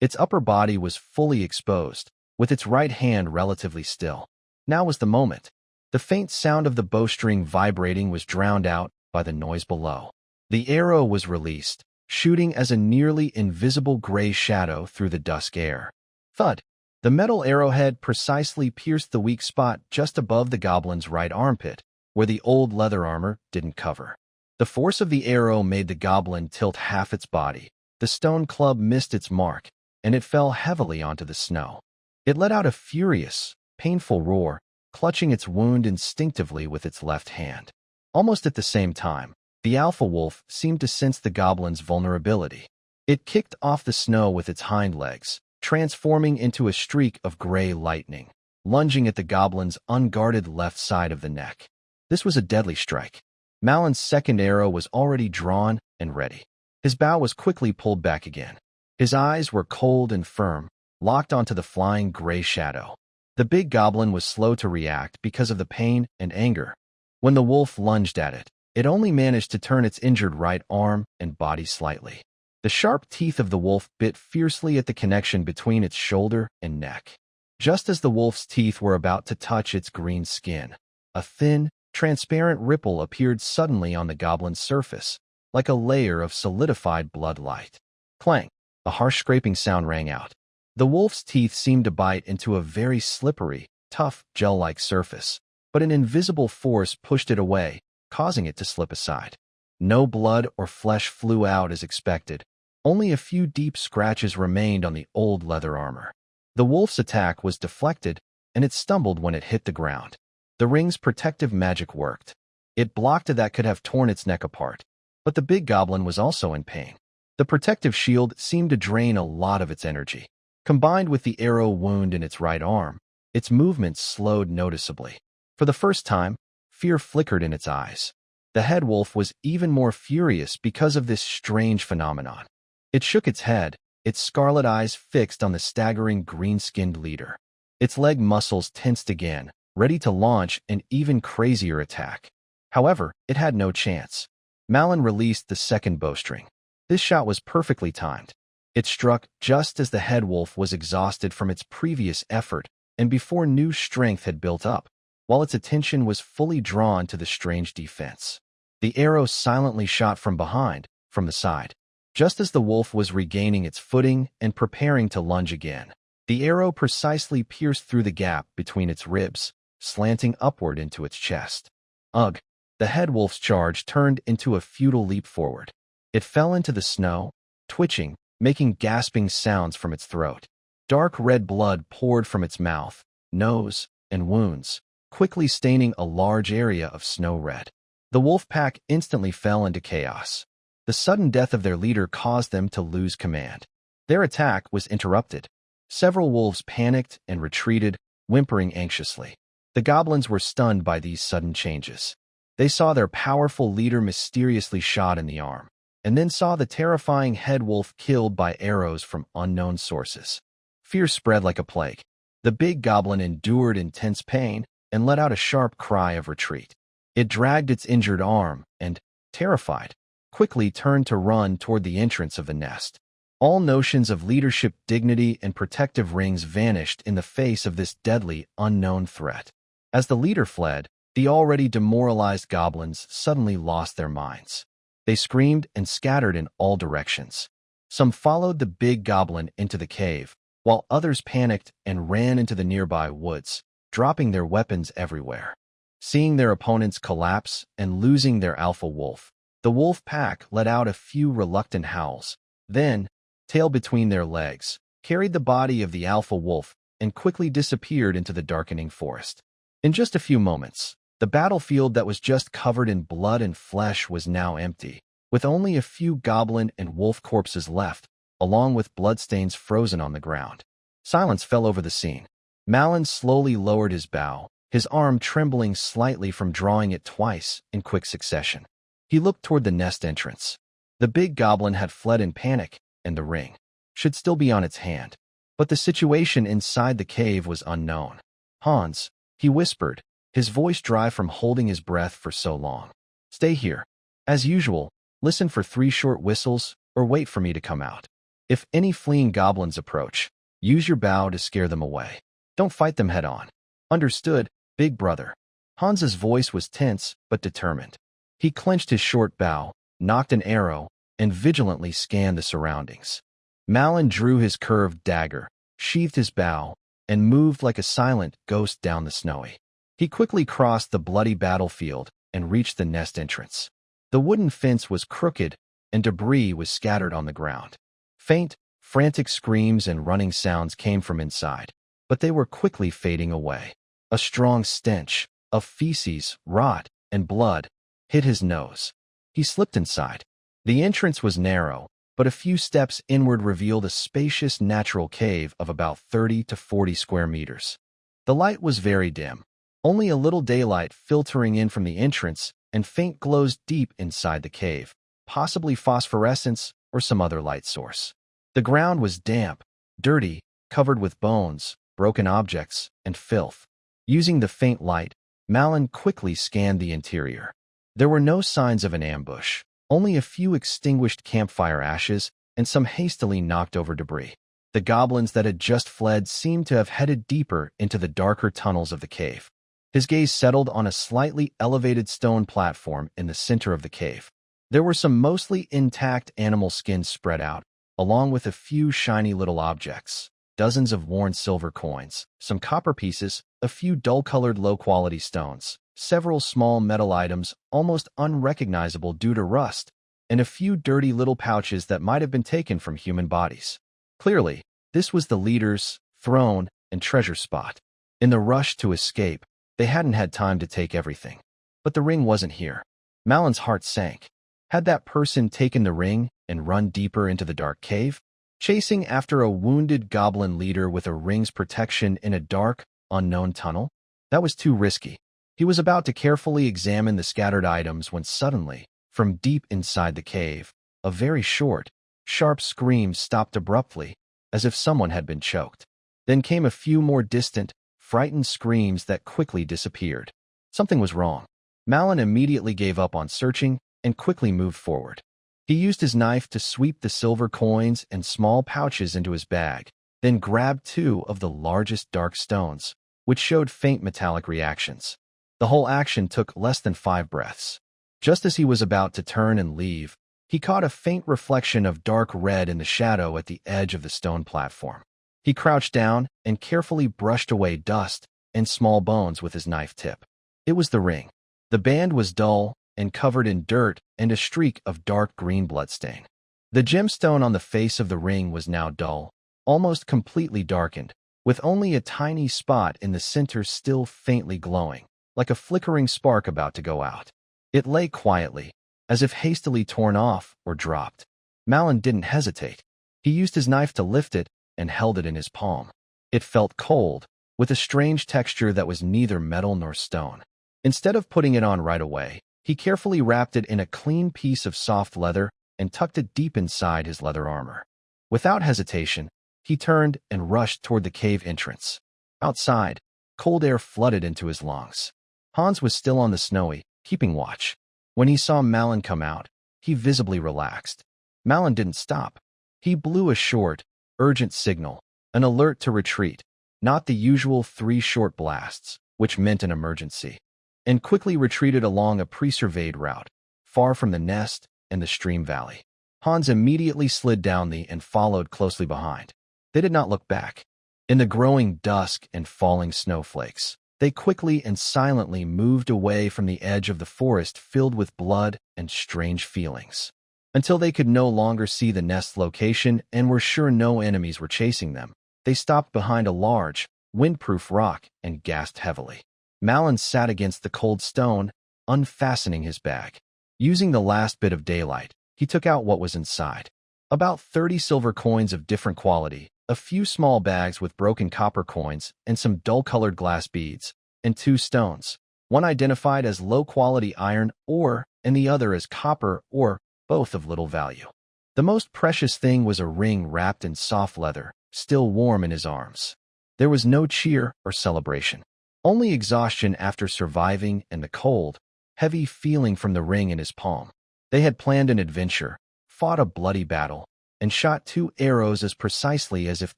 Its upper body was fully exposed, with its right hand relatively still. Now was the moment. The faint sound of the bowstring vibrating was drowned out by the noise below. The arrow was released, shooting as a nearly invisible gray shadow through the dusk air. Thud! The metal arrowhead precisely pierced the weak spot just above the goblin's right armpit, where the old leather armor didn't cover. The force of the arrow made the goblin tilt half its body. The stone club missed its mark, and it fell heavily onto the snow. It let out a furious, painful roar, clutching its wound instinctively with its left hand. Almost at the same time, the alpha wolf seemed to sense the goblin's vulnerability. It kicked off the snow with its hind legs, transforming into a streak of gray lightning, lunging at the goblin's unguarded left side of the neck. This was a deadly strike. Malin's second arrow was already drawn and ready. His bow was quickly pulled back again. His eyes were cold and firm, locked onto the flying gray shadow. The big goblin was slow to react because of the pain and anger. When the wolf lunged at it, it only managed to turn its injured right arm and body slightly. The sharp teeth of the wolf bit fiercely at the connection between its shoulder and neck. Just as the wolf's teeth were about to touch its green skin, a thin, transparent ripple appeared suddenly on the goblin's surface, like a layer of solidified blood light. Clang! A harsh scraping sound rang out. The wolf's teeth seemed to bite into a very slippery, tough, gel-like surface, but an invisible force pushed it away, causing it to slip aside. No blood or flesh flew out as expected. Only a few deep scratches remained on the old leather armor. The wolf's attack was deflected, and it stumbled when it hit the ground. The ring's protective magic worked. It blocked that could have torn its neck apart, but the big goblin was also in pain. The protective shield seemed to drain a lot of its energy. Combined with the arrow wound in its right arm, its movements slowed noticeably. For the first time, fear flickered in its eyes. The head wolf was even more furious because of this strange phenomenon. It shook its head, its scarlet eyes fixed on the staggering green-skinned leader. Its leg muscles tensed again, ready to launch an even crazier attack. However, it had no chance. Malin released the second bowstring. This shot was perfectly timed. It struck just as the head wolf was exhausted from its previous effort and before new strength had built up, while its attention was fully drawn to the strange defense. The arrow silently shot from behind, from the side. Just as the wolf was regaining its footing and preparing to lunge again, the arrow precisely pierced through the gap between its ribs, slanting upward into its chest. Ugh! The head wolf's charge turned into a futile leap forward. It fell into the snow, twitching, making gasping sounds from its throat. Dark red blood poured from its mouth, nose, and wounds, quickly staining a large area of snow red. The wolf pack instantly fell into chaos. The sudden death of their leader caused them to lose command. Their attack was interrupted. Several wolves panicked and retreated, whimpering anxiously. The goblins were stunned by these sudden changes. They saw their powerful leader mysteriously shot in the arm, and then saw the terrifying head wolf killed by arrows from unknown sources. Fear spread like a plague. The big goblin endured intense pain and let out a sharp cry of retreat. It dragged its injured arm and, terrified, quickly turned to run toward the entrance of the nest. All notions of leadership, dignity, and protective rings vanished in the face of this deadly, unknown threat. As the leader fled, the already demoralized goblins suddenly lost their minds. They screamed and scattered in all directions. Some followed the big goblin into the cave, while others panicked and ran into the nearby woods, dropping their weapons everywhere. Seeing their opponents collapse and losing their alpha wolf, the wolf pack let out a few reluctant howls, then, tail between their legs, carried the body of the alpha wolf and quickly disappeared into the darkening forest. In just a few moments, the battlefield that was just covered in blood and flesh was now empty, with only a few goblin and wolf corpses left, along with bloodstains frozen on the ground. Silence fell over the scene. Malin slowly lowered his bow, his arm trembling slightly from drawing it twice in quick succession. He looked toward the nest entrance. The big goblin had fled in panic, and the ring should still be on its hand. But the situation inside the cave was unknown. "Hans," he whispered, his voice dry from holding his breath for so long. "Stay here. As usual, listen for 3 short whistles or wait for me to come out. If any fleeing goblins approach, use your bow to scare them away. Don't fight them head-on." "Understood, big brother." Hans's voice was tense but determined. He clenched his short bow, nocked an arrow, and vigilantly scanned the surroundings. Malin drew his curved dagger, sheathed his bow, and moved like a silent ghost down the snowy. He quickly crossed the bloody battlefield and reached the nest entrance. The wooden fence was crooked, and debris was scattered on the ground. Faint, frantic screams and running sounds came from inside, but they were quickly fading away. A strong stench of feces, rot, and blood hit his nose. He slipped inside. The entrance was narrow, but a few steps inward revealed a spacious natural cave of about 30 to 40 square meters. The light was very dim, only a little daylight filtering in from the entrance and faint glows deep inside the cave, possibly phosphorescence or some other light source. The ground was damp, dirty, covered with bones, broken objects, and filth. Using the faint light, Malin quickly scanned the interior. There were no signs of an ambush, only a few extinguished campfire ashes and some hastily knocked over debris. The goblins that had just fled seemed to have headed deeper into the darker tunnels of the cave. His gaze settled on a slightly elevated stone platform in the center of the cave. There were some mostly intact animal skins spread out, along with a few shiny little objects, dozens of worn silver coins, some copper pieces, a few dull-colored low-quality stones, several small metal items almost unrecognizable due to rust, and a few dirty little pouches that might have been taken from human bodies. Clearly, this was the leader's throne and treasure spot. In the rush to escape, they hadn't had time to take everything. But the ring wasn't here. Malin's heart sank. Had that person taken the ring and run deeper into the dark cave? Chasing after a wounded goblin leader with a ring's protection in a dark, unknown tunnel? That was too risky. He was about to carefully examine the scattered items when suddenly, from deep inside the cave, a very short, sharp scream stopped abruptly, as if someone had been choked. Then came a few more distant, frightened screams that quickly disappeared. Something was wrong. Malin immediately gave up on searching and quickly moved forward. He used his knife to sweep the silver coins and small pouches into his bag, then grabbed 2 of the largest dark stones, which showed faint metallic reactions. The whole action took less than 5 breaths. Just as he was about to turn and leave, he caught a faint reflection of dark red in the shadow at the edge of the stone platform. He crouched down and carefully brushed away dust and small bones with his knife tip. It was the ring. The band was dull and covered in dirt and a streak of dark green bloodstain. The gemstone on the face of the ring was now dull, almost completely darkened, with only a tiny spot in the center still faintly glowing, like a flickering spark about to go out. It lay quietly, as if hastily torn off or dropped. Malin didn't hesitate. He used his knife to lift it and held it in his palm. It felt cold, with a strange texture that was neither metal nor stone. Instead of putting it on right away, he carefully wrapped it in a clean piece of soft leather and tucked it deep inside his leather armor. Without hesitation, he turned and rushed toward the cave entrance. Outside, cold air flooded into his lungs. Hans was still on the snowy, keeping watch. When he saw Malin come out, he visibly relaxed. Malin didn't stop. He blew a short, urgent signal, an alert to retreat, not the usual 3 short blasts, which meant an emergency, and quickly retreated along a pre-surveyed route, far from the nest and the stream valley. Hans immediately slid down and followed closely behind. They did not look back. In the growing dusk and falling snowflakes, they quickly and silently moved away from the edge of the forest filled with blood and strange feelings. Until they could no longer see the nest's location and were sure no enemies were chasing them, they stopped behind a large, windproof rock and gasped heavily. Malin sat against the cold stone, unfastening his bag. Using the last bit of daylight, he took out what was inside. About 30 silver coins of different quality, a few small bags with broken copper coins, and some dull-colored glass beads, and 2 stones, one identified as low-quality iron ore and the other as copper ore, both of little value. The most precious thing was a ring wrapped in soft leather, still warm in his arms. There was no cheer or celebration, only exhaustion after surviving and the cold, heavy feeling from the ring in his palm. They had planned an adventure, fought a bloody battle, and shot 2 arrows as precisely as if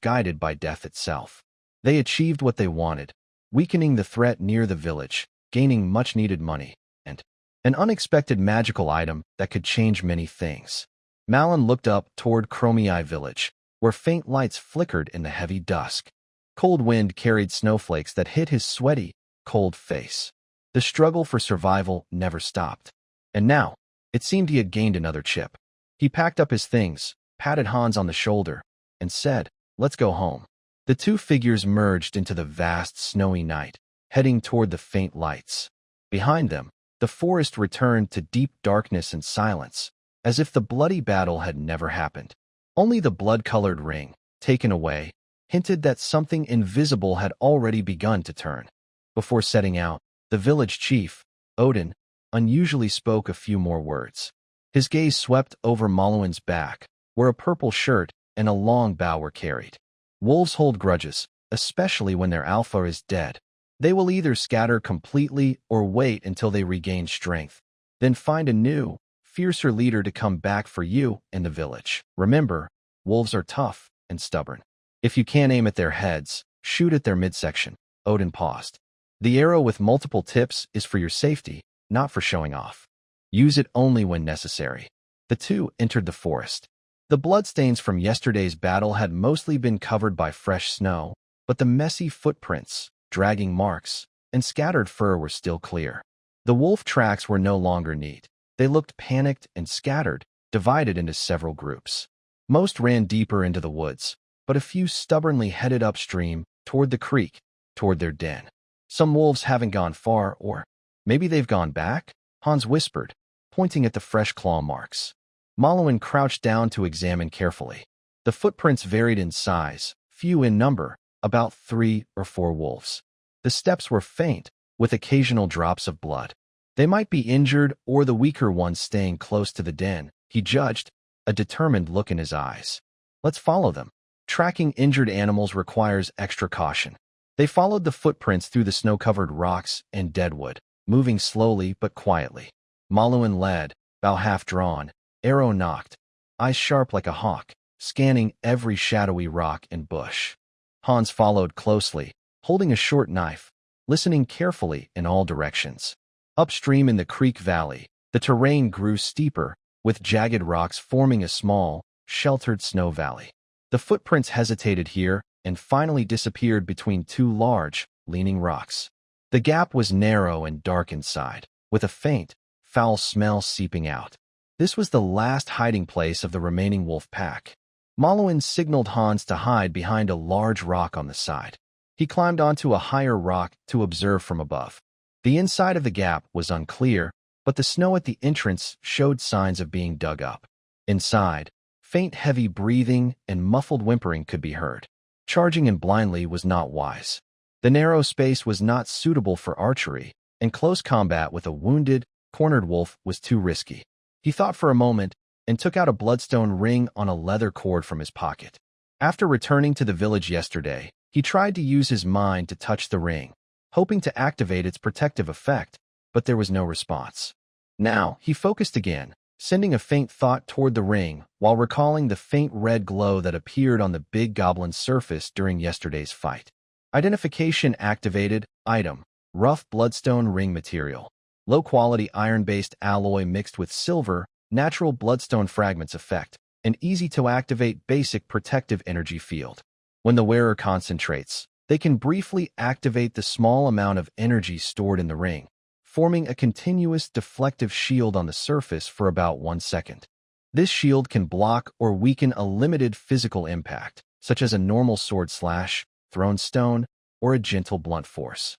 guided by death itself. They achieved what they wanted, weakening the threat near the village, gaining much-needed money, and an unexpected magical item that could change many things. Malin looked up toward Chromii village, where faint lights flickered in the heavy dusk. Cold wind carried snowflakes that hit his sweaty, cold face. The struggle for survival never stopped. And now, it seemed he had gained another chip. He packed up his things, patted Hans on the shoulder, and said, "Let's go home." The 2 figures merged into the vast, snowy night, heading toward the faint lights. Behind them, the forest returned to deep darkness and silence, as if the bloody battle had never happened. Only the blood-colored ring, taken away, hinted that something invisible had already begun to turn. Before setting out, the village chief, Odin, unusually spoke a few more words. His gaze swept over Malouin's back, where a purple shirt and a long bow were carried. Wolves hold grudges, especially when their alpha is dead. They will either scatter completely or wait until they regain strength, then find a new, fiercer leader to come back for you in the village. Remember, wolves are tough and stubborn. If you can't aim at their heads, shoot at their midsection. Odin paused. The arrow with multiple tips is for your safety, not for showing off. Use it only when necessary. The 2 entered the forest. The bloodstains from yesterday's battle had mostly been covered by fresh snow, but the messy footprints, dragging marks, and scattered fur were still clear. The wolf tracks were no longer neat. They looked panicked and scattered, divided into several groups. Most ran deeper into the woods, but a few stubbornly headed upstream, toward the creek, toward their den. Some wolves haven't gone far, or maybe they've gone back, Hans whispered, pointing at the fresh claw marks. Malouin crouched down to examine carefully. The footprints varied in size, few in number, about 3 or 4 wolves. The steps were faint, with occasional drops of blood. They might be injured or the weaker ones staying close to the den, he judged, a determined look in his eyes. Let's follow them. Tracking injured animals requires extra caution. They followed the footprints through the snow-covered rocks and deadwood, moving slowly but quietly. Malouin led, bow half-drawn, arrow knocked, eyes sharp like a hawk, scanning every shadowy rock and bush. Hans followed closely, holding a short knife, listening carefully in all directions. Upstream in the creek valley, the terrain grew steeper, with jagged rocks forming a small, sheltered snow valley. The footprints hesitated here and finally disappeared between 2 large, leaning rocks. The gap was narrow and dark inside, with a faint, foul smell seeping out. This was the last hiding place of the remaining wolf pack. Malwin signaled Hans to hide behind a large rock on the side. He climbed onto a higher rock to observe from above. The inside of the gap was unclear, but the snow at the entrance showed signs of being dug up. Inside, faint heavy breathing and muffled whimpering could be heard. Charging in blindly was not wise. The narrow space was not suitable for archery, and close combat with a wounded, cornered wolf was too risky. He thought for a moment and took out a bloodstone ring on a leather cord from his pocket. After returning to the village yesterday, he tried to use his mind to touch the ring, hoping to activate its protective effect, but there was no response. Now, he focused again, sending a faint thought toward the ring while recalling the faint red glow that appeared on the big goblin's surface during yesterday's fight. Identification activated. Item: rough bloodstone ring material. Low-quality iron-based alloy mixed with silver, natural bloodstone fragments effect, an easy-to-activate basic protective energy field. When the wearer concentrates, they can briefly activate the small amount of energy stored in the ring, forming a continuous deflective shield on the surface for about 1 second. This shield can block or weaken a limited physical impact, such as a normal sword slash, thrown stone, or a gentle blunt force.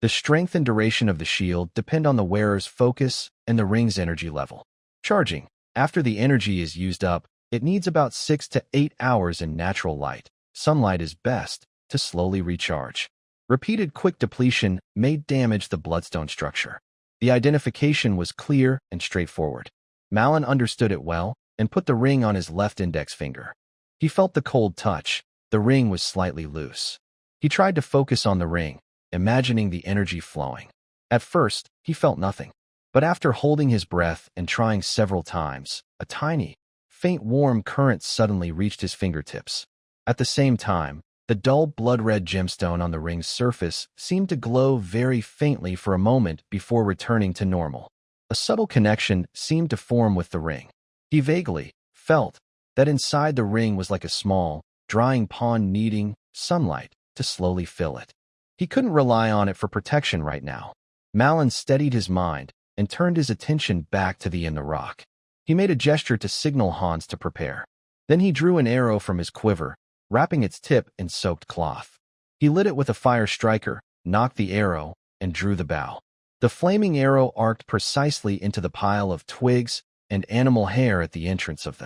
The strength and duration of the shield depend on the wearer's focus and the ring's energy level. Charging. After the energy is used up, it needs about 6 to 8 hours in natural light. Sunlight is best to slowly recharge. Repeated quick depletion may damage the bloodstone structure. The identification was clear and straightforward. Malin understood it well and put the ring on his left index finger. He felt the cold touch. The ring was slightly loose. He tried to focus on the ring, imagining the energy flowing. At first, he felt nothing. But after holding his breath and trying several times, a tiny, faint warm current suddenly reached his fingertips. At the same time, the dull blood-red gemstone on the ring's surface seemed to glow very faintly for a moment before returning to normal. A subtle connection seemed to form with the ring. He vaguely felt that inside the ring was like a small, drying pond needing sunlight to slowly fill it. He couldn't rely on it for protection right now. Malin steadied his mind and turned his attention back to the rock. He made a gesture to signal Hans to prepare. Then he drew an arrow from his quiver, wrapping its tip in soaked cloth. He lit it with a fire striker, knocked the arrow, and drew the bow. The flaming arrow arced precisely into the pile of twigs and animal hair at the entrance of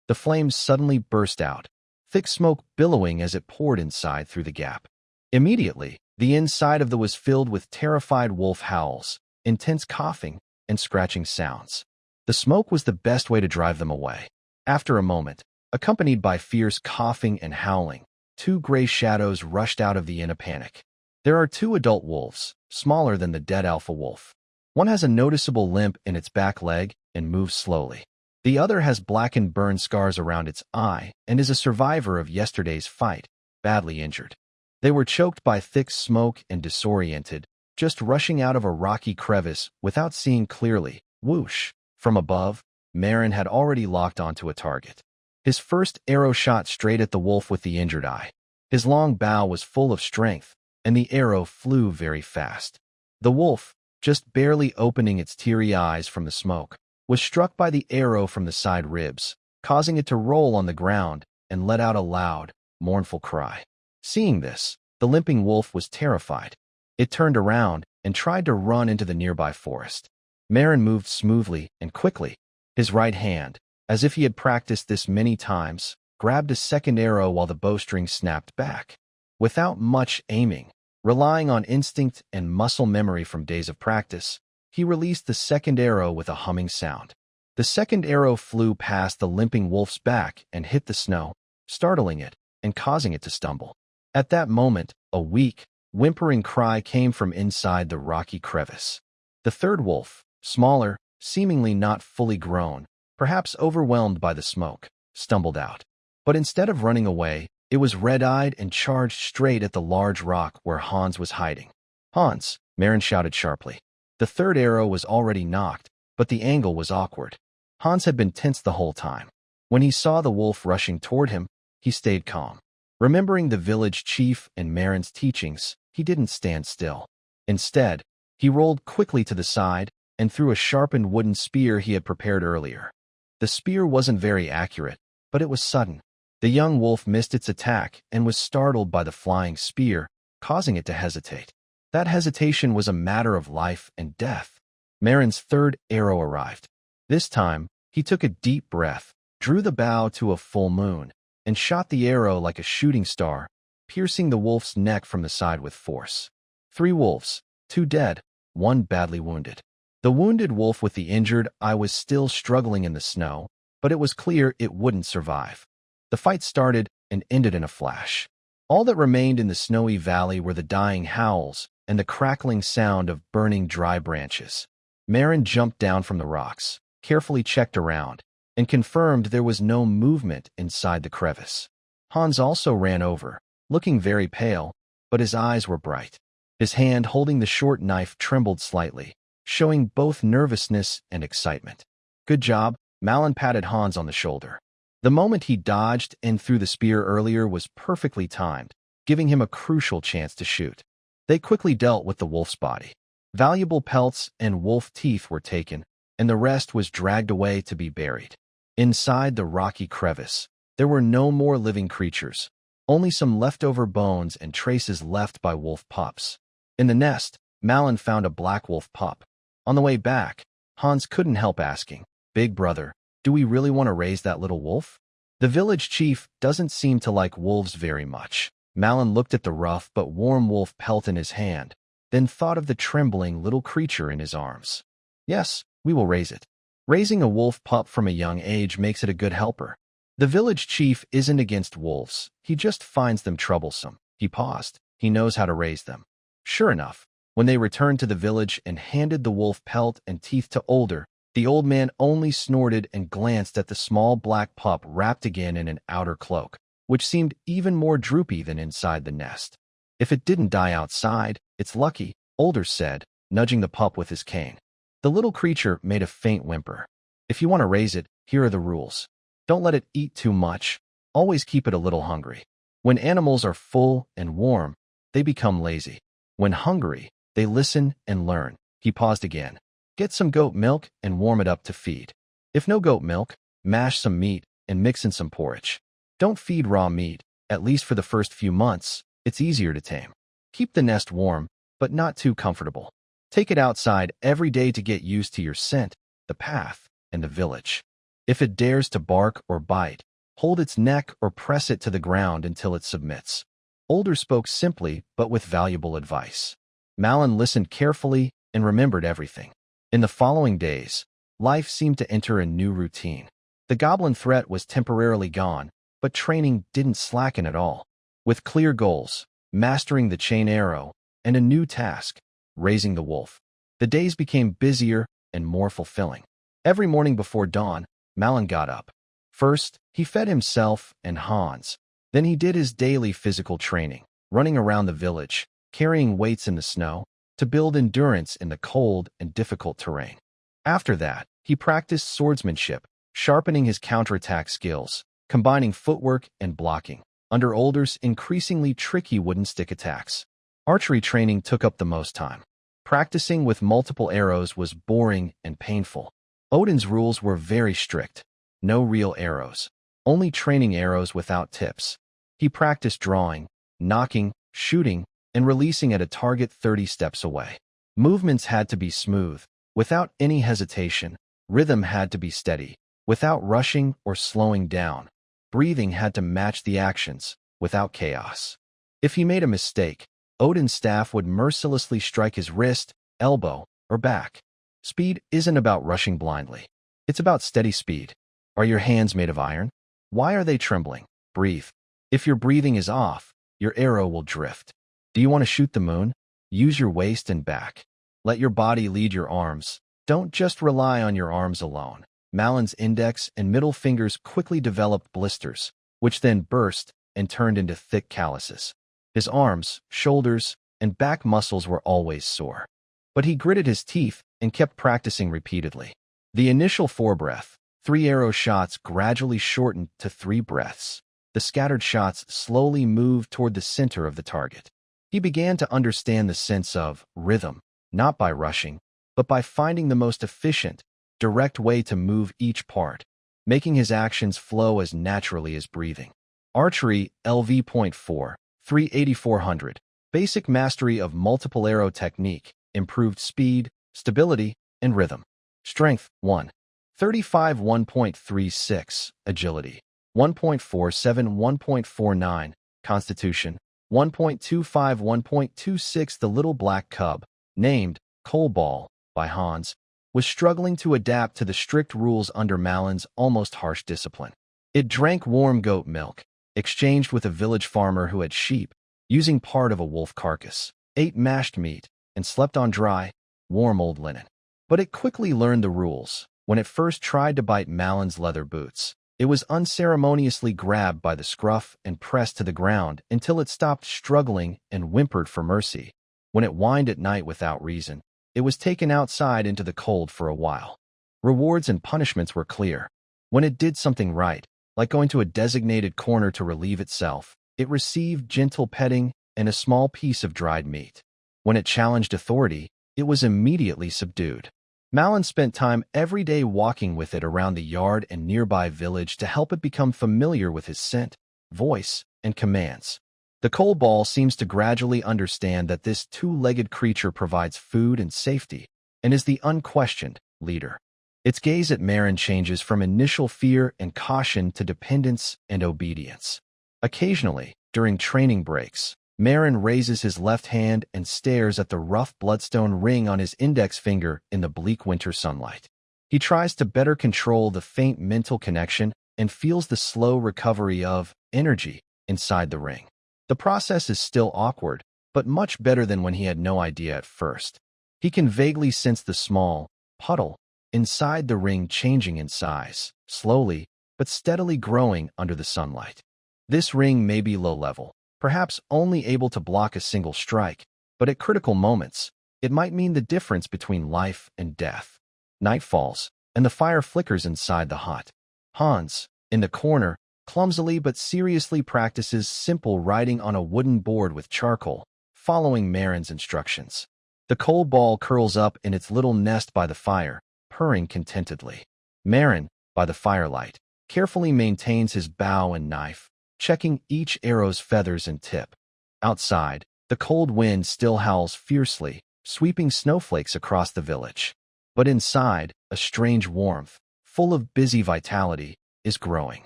the flames suddenly burst out, thick smoke billowing as it poured inside through the gap. Immediately, the inside of the was filled with terrified wolf howls, intense coughing, and scratching sounds. The smoke was the best way to drive them away. After a moment, accompanied by fierce coughing and howling, 2 gray shadows rushed out of the in a panic. There are 2 adult wolves, smaller than the dead alpha wolf. One has a noticeable limp in its back leg and moves slowly. The other has blackened burn scars around its eye and is a survivor of yesterday's fight, badly injured. They were choked by thick smoke and disoriented, just rushing out of a rocky crevice without seeing clearly. Whoosh! From above, Marin had already locked onto a target. His first arrow shot straight at the wolf with the injured eye. His long bow was full of strength, and the arrow flew very fast. The wolf, just barely opening its teary eyes from the smoke, was struck by the arrow from the side ribs, causing it to roll on the ground and let out a loud, mournful cry. Seeing this, the limping wolf was terrified. It turned around and tried to run into the nearby forest. Marin moved smoothly and quickly. His right hand, as if he had practiced this many times, grabbed a second arrow while the bowstring snapped back. Without much aiming, relying on instinct and muscle memory from days of practice, he released the second arrow with a humming sound. The second arrow flew past the limping wolf's back and hit the snow, startling it and causing it to stumble. At that moment, a weak, whimpering cry came from inside the rocky crevice. The third wolf, smaller, seemingly not fully grown, perhaps overwhelmed by the smoke, stumbled out. But instead of running away, it was red-eyed and charged straight at the large rock where Hans was hiding. "Hans!" Marin shouted sharply. The third arrow was already knocked, but the angle was awkward. Hans had been tense the whole time. When he saw the wolf rushing toward him, he stayed calm. Remembering the village chief and Marin's teachings, he didn't stand still. Instead, he rolled quickly to the side and threw a sharpened wooden spear he had prepared earlier. The spear wasn't very accurate, but it was sudden. The young wolf missed its attack and was startled by the flying spear, causing it to hesitate. That hesitation was a matter of life and death. Marin's third arrow arrived. This time, he took a deep breath, drew the bow to a full moon, and shot the arrow like a shooting star, piercing the wolf's neck from the side with force. 3 wolves, 2 dead, 1 badly wounded. The wounded wolf with the injured eye was still struggling in the snow, but it was clear it wouldn't survive. The fight started and ended in a flash. All that remained in the snowy valley were the dying howls and the crackling sound of burning dry branches. Marin jumped down from the rocks, carefully checked around, and confirmed there was no movement inside the crevice. Hans also ran over, looking very pale, but his eyes were bright. His hand holding the short knife trembled slightly, showing both nervousness and excitement. "Good job," Malin patted Hans on the shoulder. The moment he dodged and threw the spear earlier was perfectly timed, giving him a crucial chance to shoot. They quickly dealt with the wolf's body. Valuable pelts and wolf teeth were taken, and the rest was dragged away to be buried. Inside the rocky crevice, there were no more living creatures, only some leftover bones and traces left by wolf pups. In the nest, Malin found a black wolf pup. On the way back, Hans couldn't help asking, "Big brother, do we really want to raise that little wolf?" The village chief doesn't seem to like wolves very much. Malin looked at the rough but warm wolf pelt in his hand, then thought of the trembling little creature in his arms. "Yes, we will raise it. Raising a wolf pup from a young age makes it a good helper." The village chief isn't against wolves, he just finds them troublesome. He paused. He knows how to raise them. Sure enough, when they returned to the village and handed the wolf pelt and teeth to Older, the old man only snorted and glanced at the small black pup wrapped again in an outer cloak, which seemed even more droopy than inside the nest. "If it didn't die outside, it's lucky," Older said, nudging the pup with his cane. The little creature made a faint whimper. "If you want to raise it, here are the rules. Don't let it eat too much. Always keep it a little hungry. When animals are full and warm, they become lazy. When hungry, they listen and learn." He paused again. "Get some goat milk and warm it up to feed. If no goat milk, mash some meat and mix in some porridge. Don't feed raw meat, at least for the first few months. It's easier to tame. Keep the nest warm, but not too comfortable. Take it outside every day to get used to your scent, the path, and the village. If it dares to bark or bite, hold its neck or press it to the ground until it submits." Older spoke simply but with valuable advice. Malin listened carefully and remembered everything. In the following days, life seemed to enter a new routine. The goblin threat was temporarily gone, but training didn't slacken at all. With clear goals, mastering the chain arrow, and a new task, raising the wolf, the days became busier and more fulfilling. Every morning before dawn, Malin got up. First, he fed himself and Hans. Then he did his daily physical training, running around the village, carrying weights in the snow, to build endurance in the cold and difficult terrain. After that, he practiced swordsmanship, sharpening his counterattack skills, combining footwork and blocking, under Older's increasingly tricky wooden stick attacks. Archery training took up the most time. Practicing with multiple arrows was boring and painful. Odin's rules were very strict. No real arrows. Only training arrows without tips. He practiced drawing, knocking, shooting, and releasing at a target 30 steps away. Movements had to be smooth, without any hesitation. Rhythm had to be steady, without rushing or slowing down. Breathing had to match the actions, without chaos. If he made a mistake, Odin's staff would mercilessly strike his wrist, elbow, or back. Speed isn't about rushing blindly. It's about steady speed. Are your hands made of iron? Why are they trembling? Breathe. If your breathing is off, your arrow will drift. Do you want to shoot the moon? Use your waist and back. Let your body lead your arms. Don't just rely on your arms alone. Malin's index and middle fingers quickly developed blisters, which then burst and turned into thick calluses. His arms, shoulders, and back muscles were always sore. But he gritted his teeth and kept practicing repeatedly. The initial 4-breath, 3-arrow shots gradually shortened to 3 breaths. The scattered shots slowly moved toward the center of the target. He began to understand the sense of rhythm, not by rushing, but by finding the most efficient, direct way to move each part, making his actions flow as naturally as breathing. Archery LV.4, 38400. Basic mastery of multiple arrow technique, improved speed, stability, and rhythm. Strength 1. 35 1.36, agility 1.47 1.49, constitution 1.25 1.26. The little black cub, named Coal Ball by Hans, was struggling to adapt to the strict rules under Malin's almost harsh discipline. It drank warm goat milk, exchanged with a village farmer who had sheep, using part of a wolf carcass, ate mashed meat, and slept on dry, warm old linen. But it quickly learned the rules. When it first tried to bite Malin's leather boots, it was unceremoniously grabbed by the scruff and pressed to the ground until it stopped struggling and whimpered for mercy. When it whined at night without reason, it was taken outside into the cold for a while. Rewards and punishments were clear. When it did something right, like going to a designated corner to relieve itself, it received gentle petting and a small piece of dried meat. When it challenged authority, it was immediately subdued. Malin spent time every day walking with it around the yard and nearby village to help it become familiar with his scent, voice, and commands. The coal ball seems to gradually understand that this two-legged creature provides food and safety, and is the unquestioned leader. Its gaze at Marin changes from initial fear and caution to dependence and obedience. Occasionally, during training breaks, Marin raises his left hand and stares at the rough bloodstone ring on his index finger in the bleak winter sunlight. He tries to better control the faint mental connection and feels the slow recovery of energy inside the ring. The process is still awkward, but much better than when he had no idea at first. He can vaguely sense the small puddle inside the ring changing in size, slowly but steadily growing under the sunlight. This ring may be low-level, perhaps only able to block a single strike, but at critical moments, it might mean the difference between life and death. Night falls, and the fire flickers inside the hut. Hans, in the corner, clumsily but seriously practices simple writing on a wooden board with charcoal, following Marin's instructions. The coal ball curls up in its little nest by the fire, purring contentedly. Marin, by the firelight, carefully maintains his bow and knife, checking each arrow's feathers and tip. Outside, the cold wind still howls fiercely, sweeping snowflakes across the village. But inside, a strange warmth, full of busy vitality, is growing.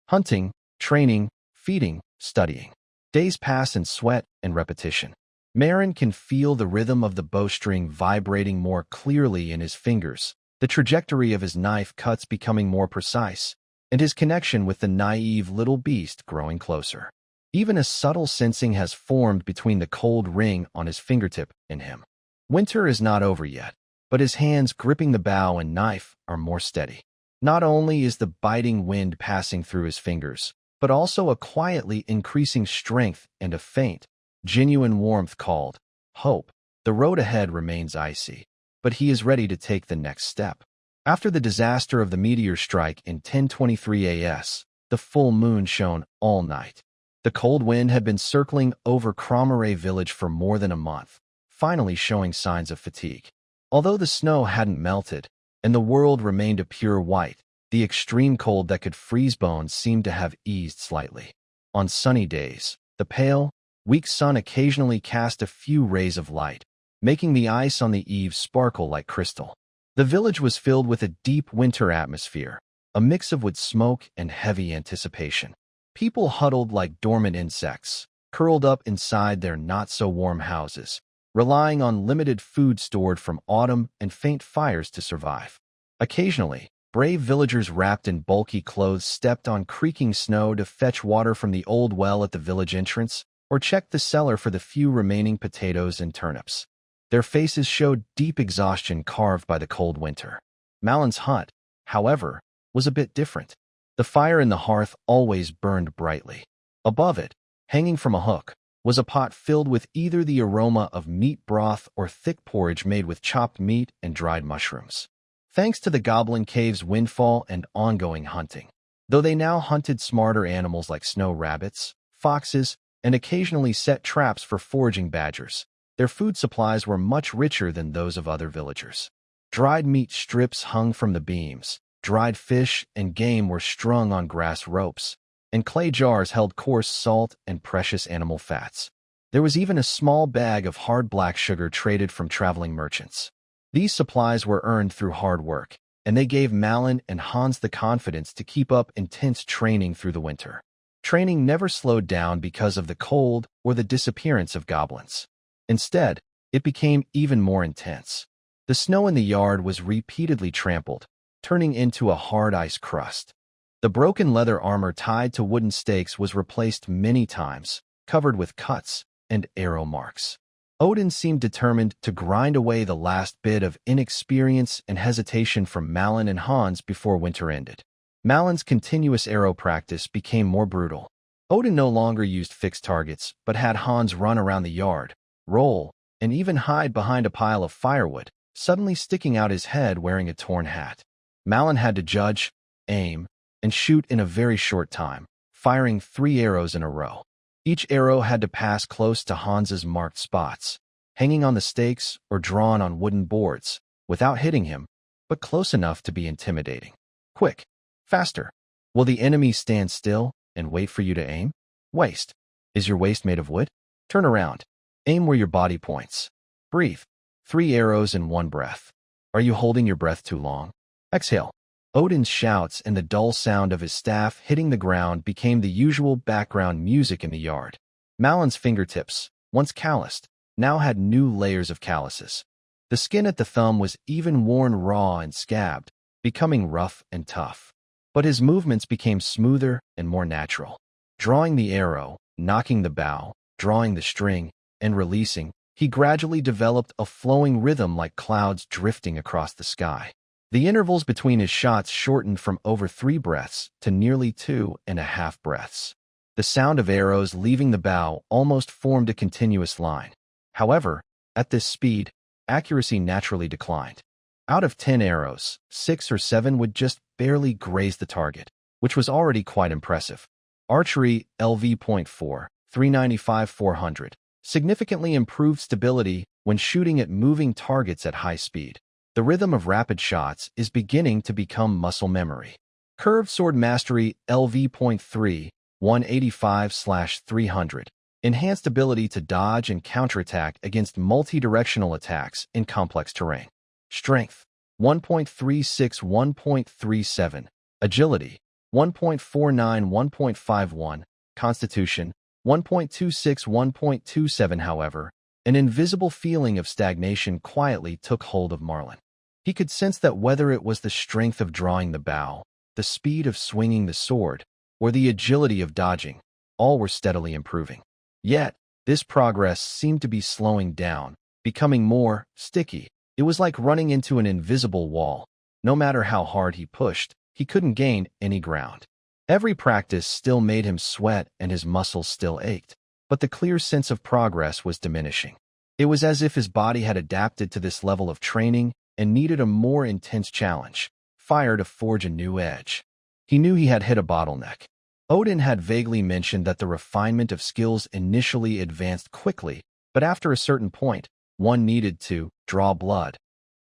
Hunting, training, feeding, studying. Days pass in sweat and repetition. Marin can feel the rhythm of the bowstring vibrating more clearly in his fingers, the trajectory of his knife cuts becoming more precise, and his connection with the naive little beast growing closer. Even a subtle sensing has formed between the cold ring on his fingertip and him. Winter is not over yet, but his hands gripping the bow and knife are more steady. Not only is the biting wind passing through his fingers, but also a quietly increasing strength and a faint, genuine warmth called hope. The road ahead remains icy, but he is ready to take the next step. After the disaster of the meteor strike in 1023 AS, the full moon shone all night. The cold wind had been circling over Cromare village for more than a month, finally showing signs of fatigue. Although the snow hadn't melted, and the world remained a pure white, the extreme cold that could freeze bones seemed to have eased slightly. On sunny days, the pale, weak sun occasionally cast a few rays of light, making the ice on the eaves sparkle like crystal. The village was filled with a deep winter atmosphere, a mix of wood smoke and heavy anticipation. People huddled like dormant insects, curled up inside their not-so-warm houses, relying on limited food stored from autumn and faint fires to survive. Occasionally, brave villagers wrapped in bulky clothes stepped on creaking snow to fetch water from the old well at the village entrance, or checked the cellar for the few remaining potatoes and turnips. Their faces showed deep exhaustion carved by the cold winter. Malin's hut, however, was a bit different. The fire in the hearth always burned brightly. Above it, hanging from a hook, was a pot filled with either the aroma of meat broth or thick porridge made with chopped meat and dried mushrooms. Thanks to the Goblin Cave's windfall and ongoing hunting, though they now hunted smarter animals like snow rabbits, foxes, and occasionally set traps for foraging badgers, their food supplies were much richer than those of other villagers. Dried meat strips hung from the beams, dried fish and game were strung on grass ropes, and clay jars held coarse salt and precious animal fats. There was even a small bag of hard black sugar traded from traveling merchants. These supplies were earned through hard work, and they gave Malin and Hans the confidence to keep up intense training through the winter. Training never slowed down because of the cold or the disappearance of goblins. Instead, it became even more intense. The snow in the yard was repeatedly trampled, turning into a hard ice crust. The broken leather armor tied to wooden stakes was replaced many times, covered with cuts and arrow marks. Odin seemed determined to grind away the last bit of inexperience and hesitation from Malin and Hans before winter ended. Malin's continuous arrow practice became more brutal. Odin no longer used fixed targets, but had Hans run around the yard, roll, and even hide behind a pile of firewood, suddenly sticking out his head wearing a torn hat. Malin had to judge, aim, and shoot in a very short time, firing 3 arrows in a row. Each arrow had to pass close to Hans's marked spots, hanging on the stakes or drawn on wooden boards, without hitting him, but close enough to be intimidating. Quick, faster. Will the enemy stand still and wait for you to aim? Waist. Is your waist made of wood? Turn around. Aim where your body points. Breathe. 3 arrows in 1 breath. Are you holding your breath too long? Exhale. Odin's shouts and the dull sound of his staff hitting the ground became the usual background music in the yard. Malin's fingertips, once calloused, now had new layers of calluses. The skin at the thumb was even worn raw and scabbed, becoming rough and tough. But his movements became smoother and more natural. Drawing the arrow, knocking the bow, drawing the string, and releasing, he gradually developed a flowing rhythm like clouds drifting across the sky. The intervals between his shots shortened from over 3 breaths to nearly 2.5 breaths. The sound of arrows leaving the bow almost formed a continuous line. However, at this speed, accuracy naturally declined. Out of 10 arrows, 6 or 7 would just barely graze the target, which was already quite impressive. Archery LV.4, 395-400, significantly improved stability when shooting at moving targets at high speed. The rhythm of rapid shots is beginning to become muscle memory. Curved Sword Mastery LV.3, 185/300, enhanced ability to dodge and counterattack against multi-directional attacks in complex terrain. Strength, 1.36-1.37. Agility, 1.49-1.51. Constitution, 1.26-1.27. However, an invisible feeling of stagnation quietly took hold of Marlin. He could sense that whether it was the strength of drawing the bow, the speed of swinging the sword, or the agility of dodging, all were steadily improving. Yet, this progress seemed to be slowing down, becoming more sticky. It was like running into an invisible wall. No matter how hard he pushed, he couldn't gain any ground. Every practice still made him sweat and his muscles still ached, but the clear sense of progress was diminishing. It was as if his body had adapted to this level of training and needed a more intense challenge, fire to forge a new edge. He knew he had hit a bottleneck. Odin had vaguely mentioned that the refinement of skills initially advanced quickly, but after a certain point, one needed to draw blood,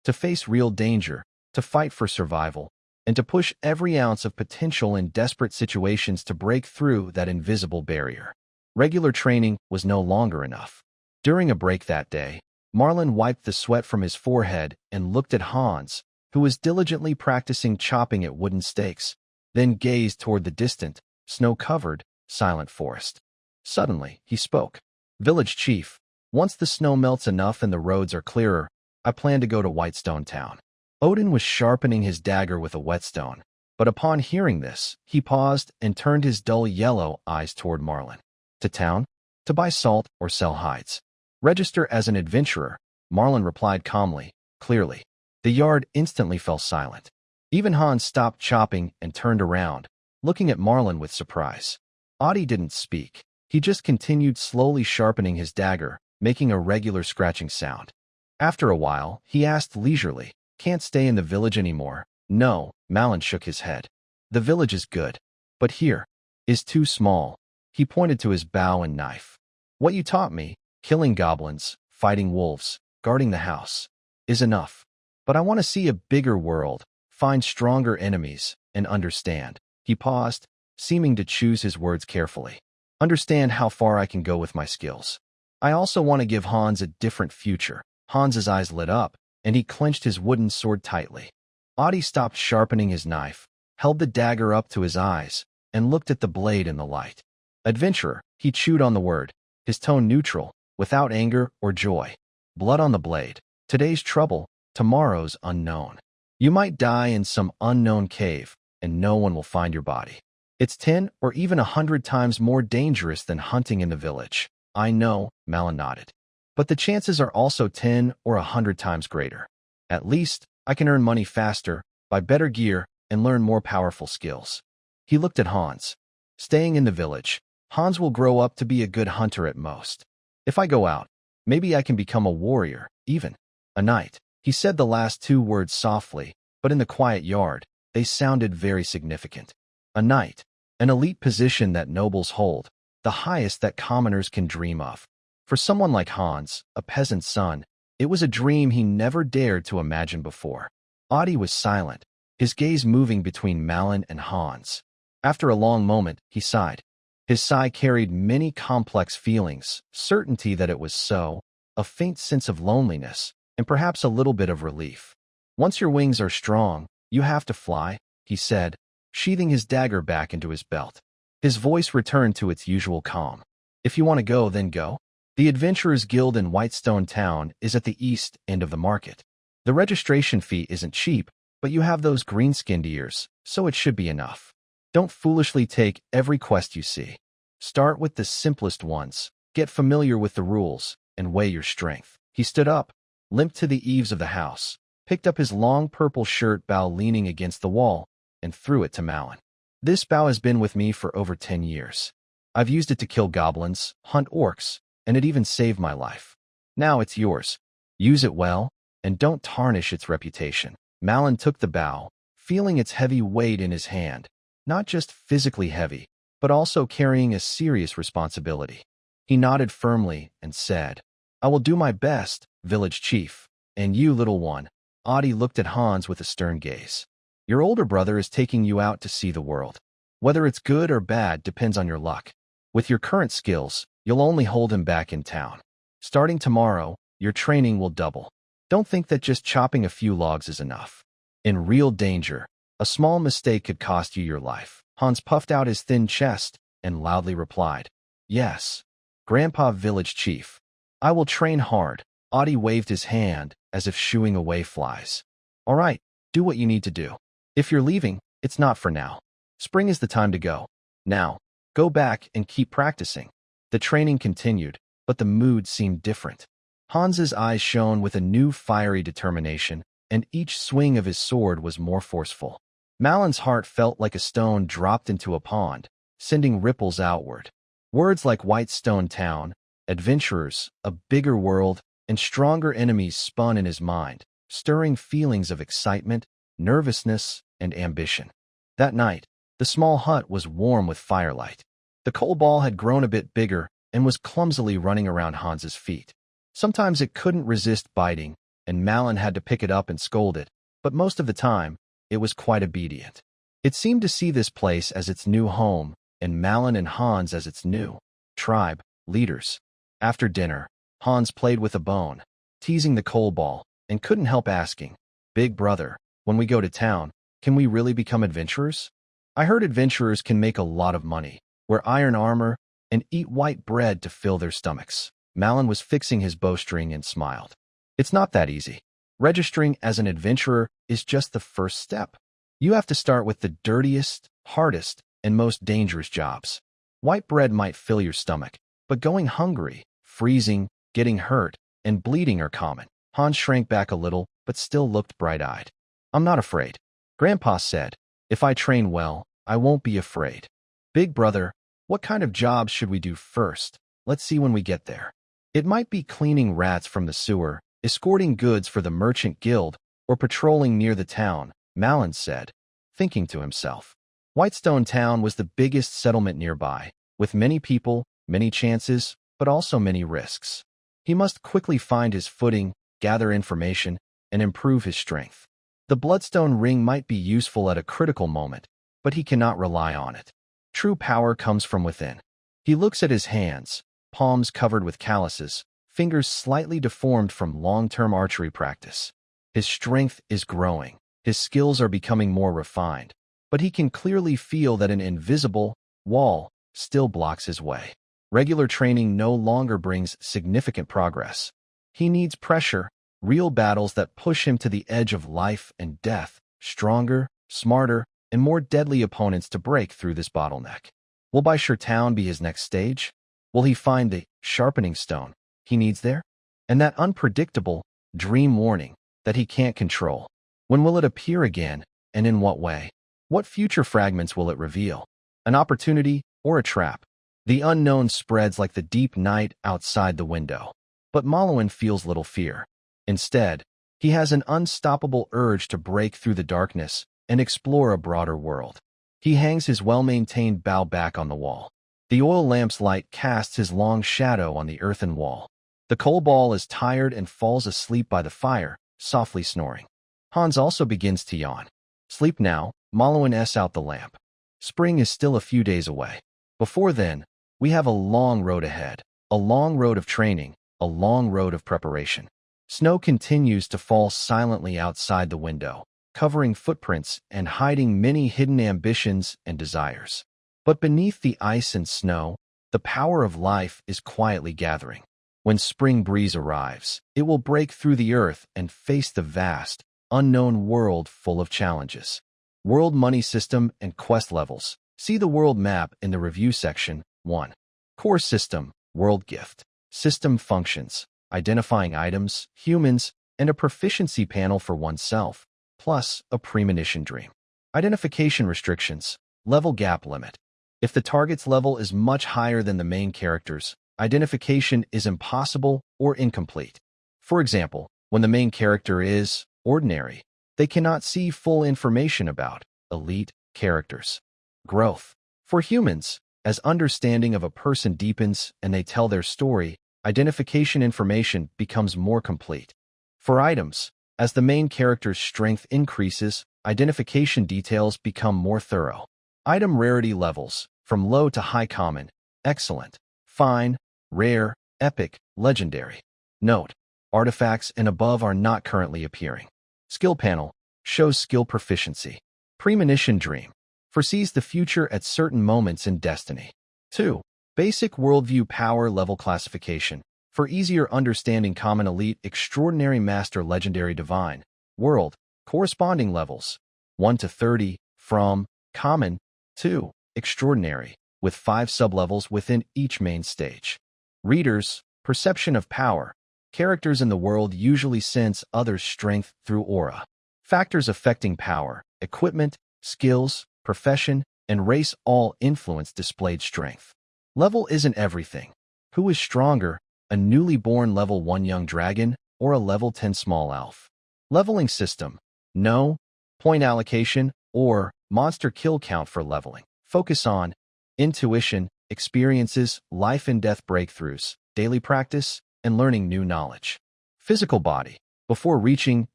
to face real danger, to fight for survival, and to push every ounce of potential in desperate situations to break through that invisible barrier. Regular training was no longer enough. During a break that day, Marlin wiped the sweat from his forehead and looked at Hans, who was diligently practicing chopping at wooden stakes, then gazed toward the distant, snow-covered, silent forest. Suddenly, he spoke. "Village chief, once the snow melts enough and the roads are clearer, I plan to go to Whitestone Town." Odin was sharpening his dagger with a whetstone, but upon hearing this, he paused and turned his dull yellow eyes toward Marlin. "To town? To buy salt or sell hides?" "Register as an adventurer," Marlin replied calmly, clearly. The yard instantly fell silent. Even Hans stopped chopping and turned around, looking at Marlin with surprise. Adi didn't speak. He just continued slowly sharpening his dagger, making a regular scratching sound. After a while, he asked leisurely, "Can't stay in the village anymore?" "No," Malin shook his head. "The village is good, but here is too small." He pointed to his bow and knife. "What you taught me, killing goblins, fighting wolves, guarding the house, is enough. But I want to see a bigger world, find stronger enemies, and understand." He paused, seeming to choose his words carefully. Understand how far I can go with my skills. I also want to give Hans a different future. Hans's eyes lit up, and he clenched his wooden sword tightly. Adi stopped sharpening his knife, held the dagger up to his eyes, and looked at the blade in the light. Adventurer, he chewed on the word, his tone neutral, without anger or joy. Blood on the blade. Today's trouble, tomorrow's unknown. You might die in some unknown cave, and no one will find your body. It's 10 or even 100 times more dangerous than hunting in the village. I know, Malin nodded. But the chances are also 10 or 100 times greater. At least, I can earn money faster, buy better gear, and learn more powerful skills. He looked at Hans. Staying in the village, Hans will grow up to be a good hunter at most. If I go out, maybe I can become a warrior, even a knight. He said the last two words softly, but in the quiet yard, they sounded very significant. A knight, an elite position that nobles hold, the highest that commoners can dream of. For someone like Hans, a peasant's son, it was a dream he never dared to imagine before. Adi was silent, his gaze moving between Malin and Hans. After a long moment, he sighed. His sigh carried many complex feelings, certainty that it was so, a faint sense of loneliness, and perhaps a little bit of relief. Once your wings are strong, you have to fly, he said, sheathing his dagger back into his belt. His voice returned to its usual calm. If you want to go, then go. The Adventurers Guild in Whitestone Town is at the east end of the market. The registration fee isn't cheap, but you have those green-skinned ears, so it should be enough. Don't foolishly take every quest you see. Start with the simplest ones, get familiar with the rules, and weigh your strength. He stood up, limped to the eaves of the house, picked up his long purple shirt bow leaning against the wall, and threw it to Malin. This bow has been with me for over 10 years. I've used it to kill goblins, hunt orcs, and it even saved my life. Now it's yours. Use it well, and don't tarnish its reputation. Malin took the bow, feeling its heavy weight in his hand, not just physically heavy, but also carrying a serious responsibility. He nodded firmly and said, I will do my best, village chief. And you, little one. Adi looked at Hans with a stern gaze. Your older brother is taking you out to see the world. Whether it's good or bad depends on your luck. With your current skills, you'll only hold him back in town. Starting tomorrow, your training will double. Don't think that just chopping a few logs is enough. In real danger, a small mistake could cost you your life. Hans puffed out his thin chest and loudly replied, Yes, Grandpa Village Chief. I will train hard. Adi waved his hand as if shooing away flies. All right, do what you need to do. If you're leaving, it's not for now. Spring is the time to go. Now, go back and keep practicing. The training continued, but the mood seemed different. Hans's eyes shone with a new fiery determination, and each swing of his sword was more forceful. Malin's heart felt like a stone dropped into a pond, sending ripples outward. Words like Whitestone Town, adventurers, a bigger world, and stronger enemies spun in his mind, stirring feelings of excitement, nervousness, and ambition. That night, the small hut was warm with firelight. The coal ball had grown a bit bigger and was clumsily running around Hans's feet. Sometimes it couldn't resist biting, and Malin had to pick it up and scold it, but most of the time, it was quite obedient. It seemed to see this place as its new home, and Malin and Hans as its new tribe leaders. After dinner, Hans played with a bone, teasing the coal ball, and couldn't help asking, Big brother, when we go to town, can we really become adventurers? I heard adventurers can make a lot of money, wear iron armor, and eat white bread to fill their stomachs. Malin was fixing his bowstring and smiled. It's not that easy. Registering as an adventurer is just the first step. You have to start with the dirtiest, hardest, and most dangerous jobs. White bread might fill your stomach, but going hungry, freezing, getting hurt, and bleeding are common. Hans shrank back a little, but still looked bright-eyed. I'm not afraid. Grandpa said, if I train well, I won't be afraid. Big brother, what kind of jobs should we do first? Let's see when we get there. It might be cleaning rats from the sewer, escorting goods for the merchant guild, or patrolling near the town, Malin said, thinking to himself. Whitestone Town was the biggest settlement nearby, with many people, many chances, but also many risks. He must quickly find his footing, gather information, and improve his strength. The bloodstone ring might be useful at a critical moment, but he cannot rely on it. True power comes from within. He looks at his hands, palms covered with calluses, fingers slightly deformed from long-term archery practice. His strength is growing. His skills are becoming more refined, but he can clearly feel that an invisible wall still blocks his way. Regular training no longer brings significant progress. He needs pressure, real battles that push him to the edge of life and death, stronger, smarter, and more deadly opponents to break through this bottleneck. Will Bai Town be his next stage? Will he find the sharpening stone he needs there? And that unpredictable dream warning that he can't control. When will it appear again, and in what way? What future fragments will it reveal? An opportunity or a trap? The unknown spreads like the deep night outside the window. But Malwin feels little fear. Instead, he has an unstoppable urge to break through the darkness and explore a broader world. He hangs his well-maintained bow back on the wall. The oil lamp's light casts his long shadow on the earthen wall. The coal ball is tired and falls asleep by the fire, softly snoring. Hans also begins to yawn. Sleep now, Malwin S out the lamp. Spring is still a few days away. Before then, we have a long road ahead. A long road of training, a long road of preparation. Snow continues to fall silently outside the window, covering footprints and hiding many hidden ambitions and desires. But beneath the ice and snow, the power of life is quietly gathering. When spring breeze arrives, it will break through the earth and face the vast, unknown world full of challenges. World money system and quest levels. See the world map in the review section. 1. Core system, world gift. System functions, identifying items, humans, and a proficiency panel for oneself, plus a premonition dream. Identification restrictions, level gap limit. If the target's level is much higher than the main character's, identification is impossible or incomplete. For example, when the main character is ordinary, they cannot see full information about elite characters. Growth. For humans, as understanding of a person deepens and they tell their story, identification information becomes more complete. For items, as the main character's strength increases, identification details become more thorough. Item rarity levels, from low to high common, excellent, fine, rare, epic, legendary. Note, artifacts and above are not currently appearing. Skill panel, shows skill proficiency. Premonition dream, foresees the future at certain moments in destiny. 2. Basic worldview power level classification. For easier understanding common elite extraordinary master legendary divine. World, corresponding levels. 1 to 30, from common to extraordinary, with 5 sublevels within each main stage. Readers, perception of power. Characters in the world usually sense others' strength through aura. Factors affecting power, equipment, skills, profession, and race all influence displayed strength. Level isn't everything. Who is stronger, a newly born level 1 young dragon or a level 10 small elf? Leveling system. No. Point allocation or monster kill count for leveling. Focus on intuition, experiences, life and death breakthroughs, daily practice, and learning new knowledge. Physical body. Before reaching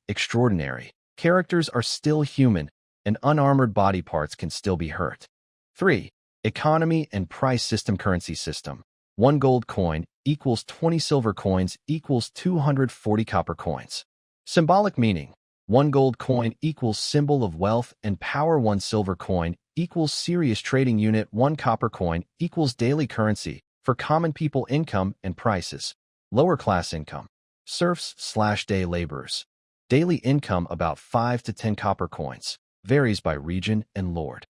extraordinary, characters are still human and unarmored body parts can still be hurt. 3. Economy and price system currency system. 1 gold coin equals 20 silver coins equals 240 copper coins. Symbolic meaning. 1 gold coin equals symbol of wealth and power. 1 silver coin equals serious trading unit. 1 copper coin equals daily currency for common people income and prices. Lower class income. Serfs/day laborers. Daily income about 5 to 10 copper coins. Varies by region and lord.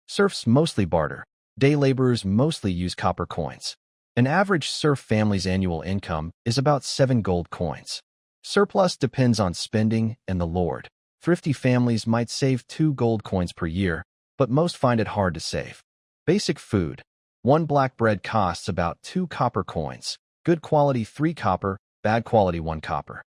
Serfs mostly barter. Day laborers mostly use copper coins. An average serf family's annual income is about 7 gold coins. Surplus depends on spending and the lord. Thrifty families might save 2 gold coins per year, but most find it hard to save. Basic food. 1 black bread costs about 2 copper coins. Good quality 3 copper, bad quality 1 copper.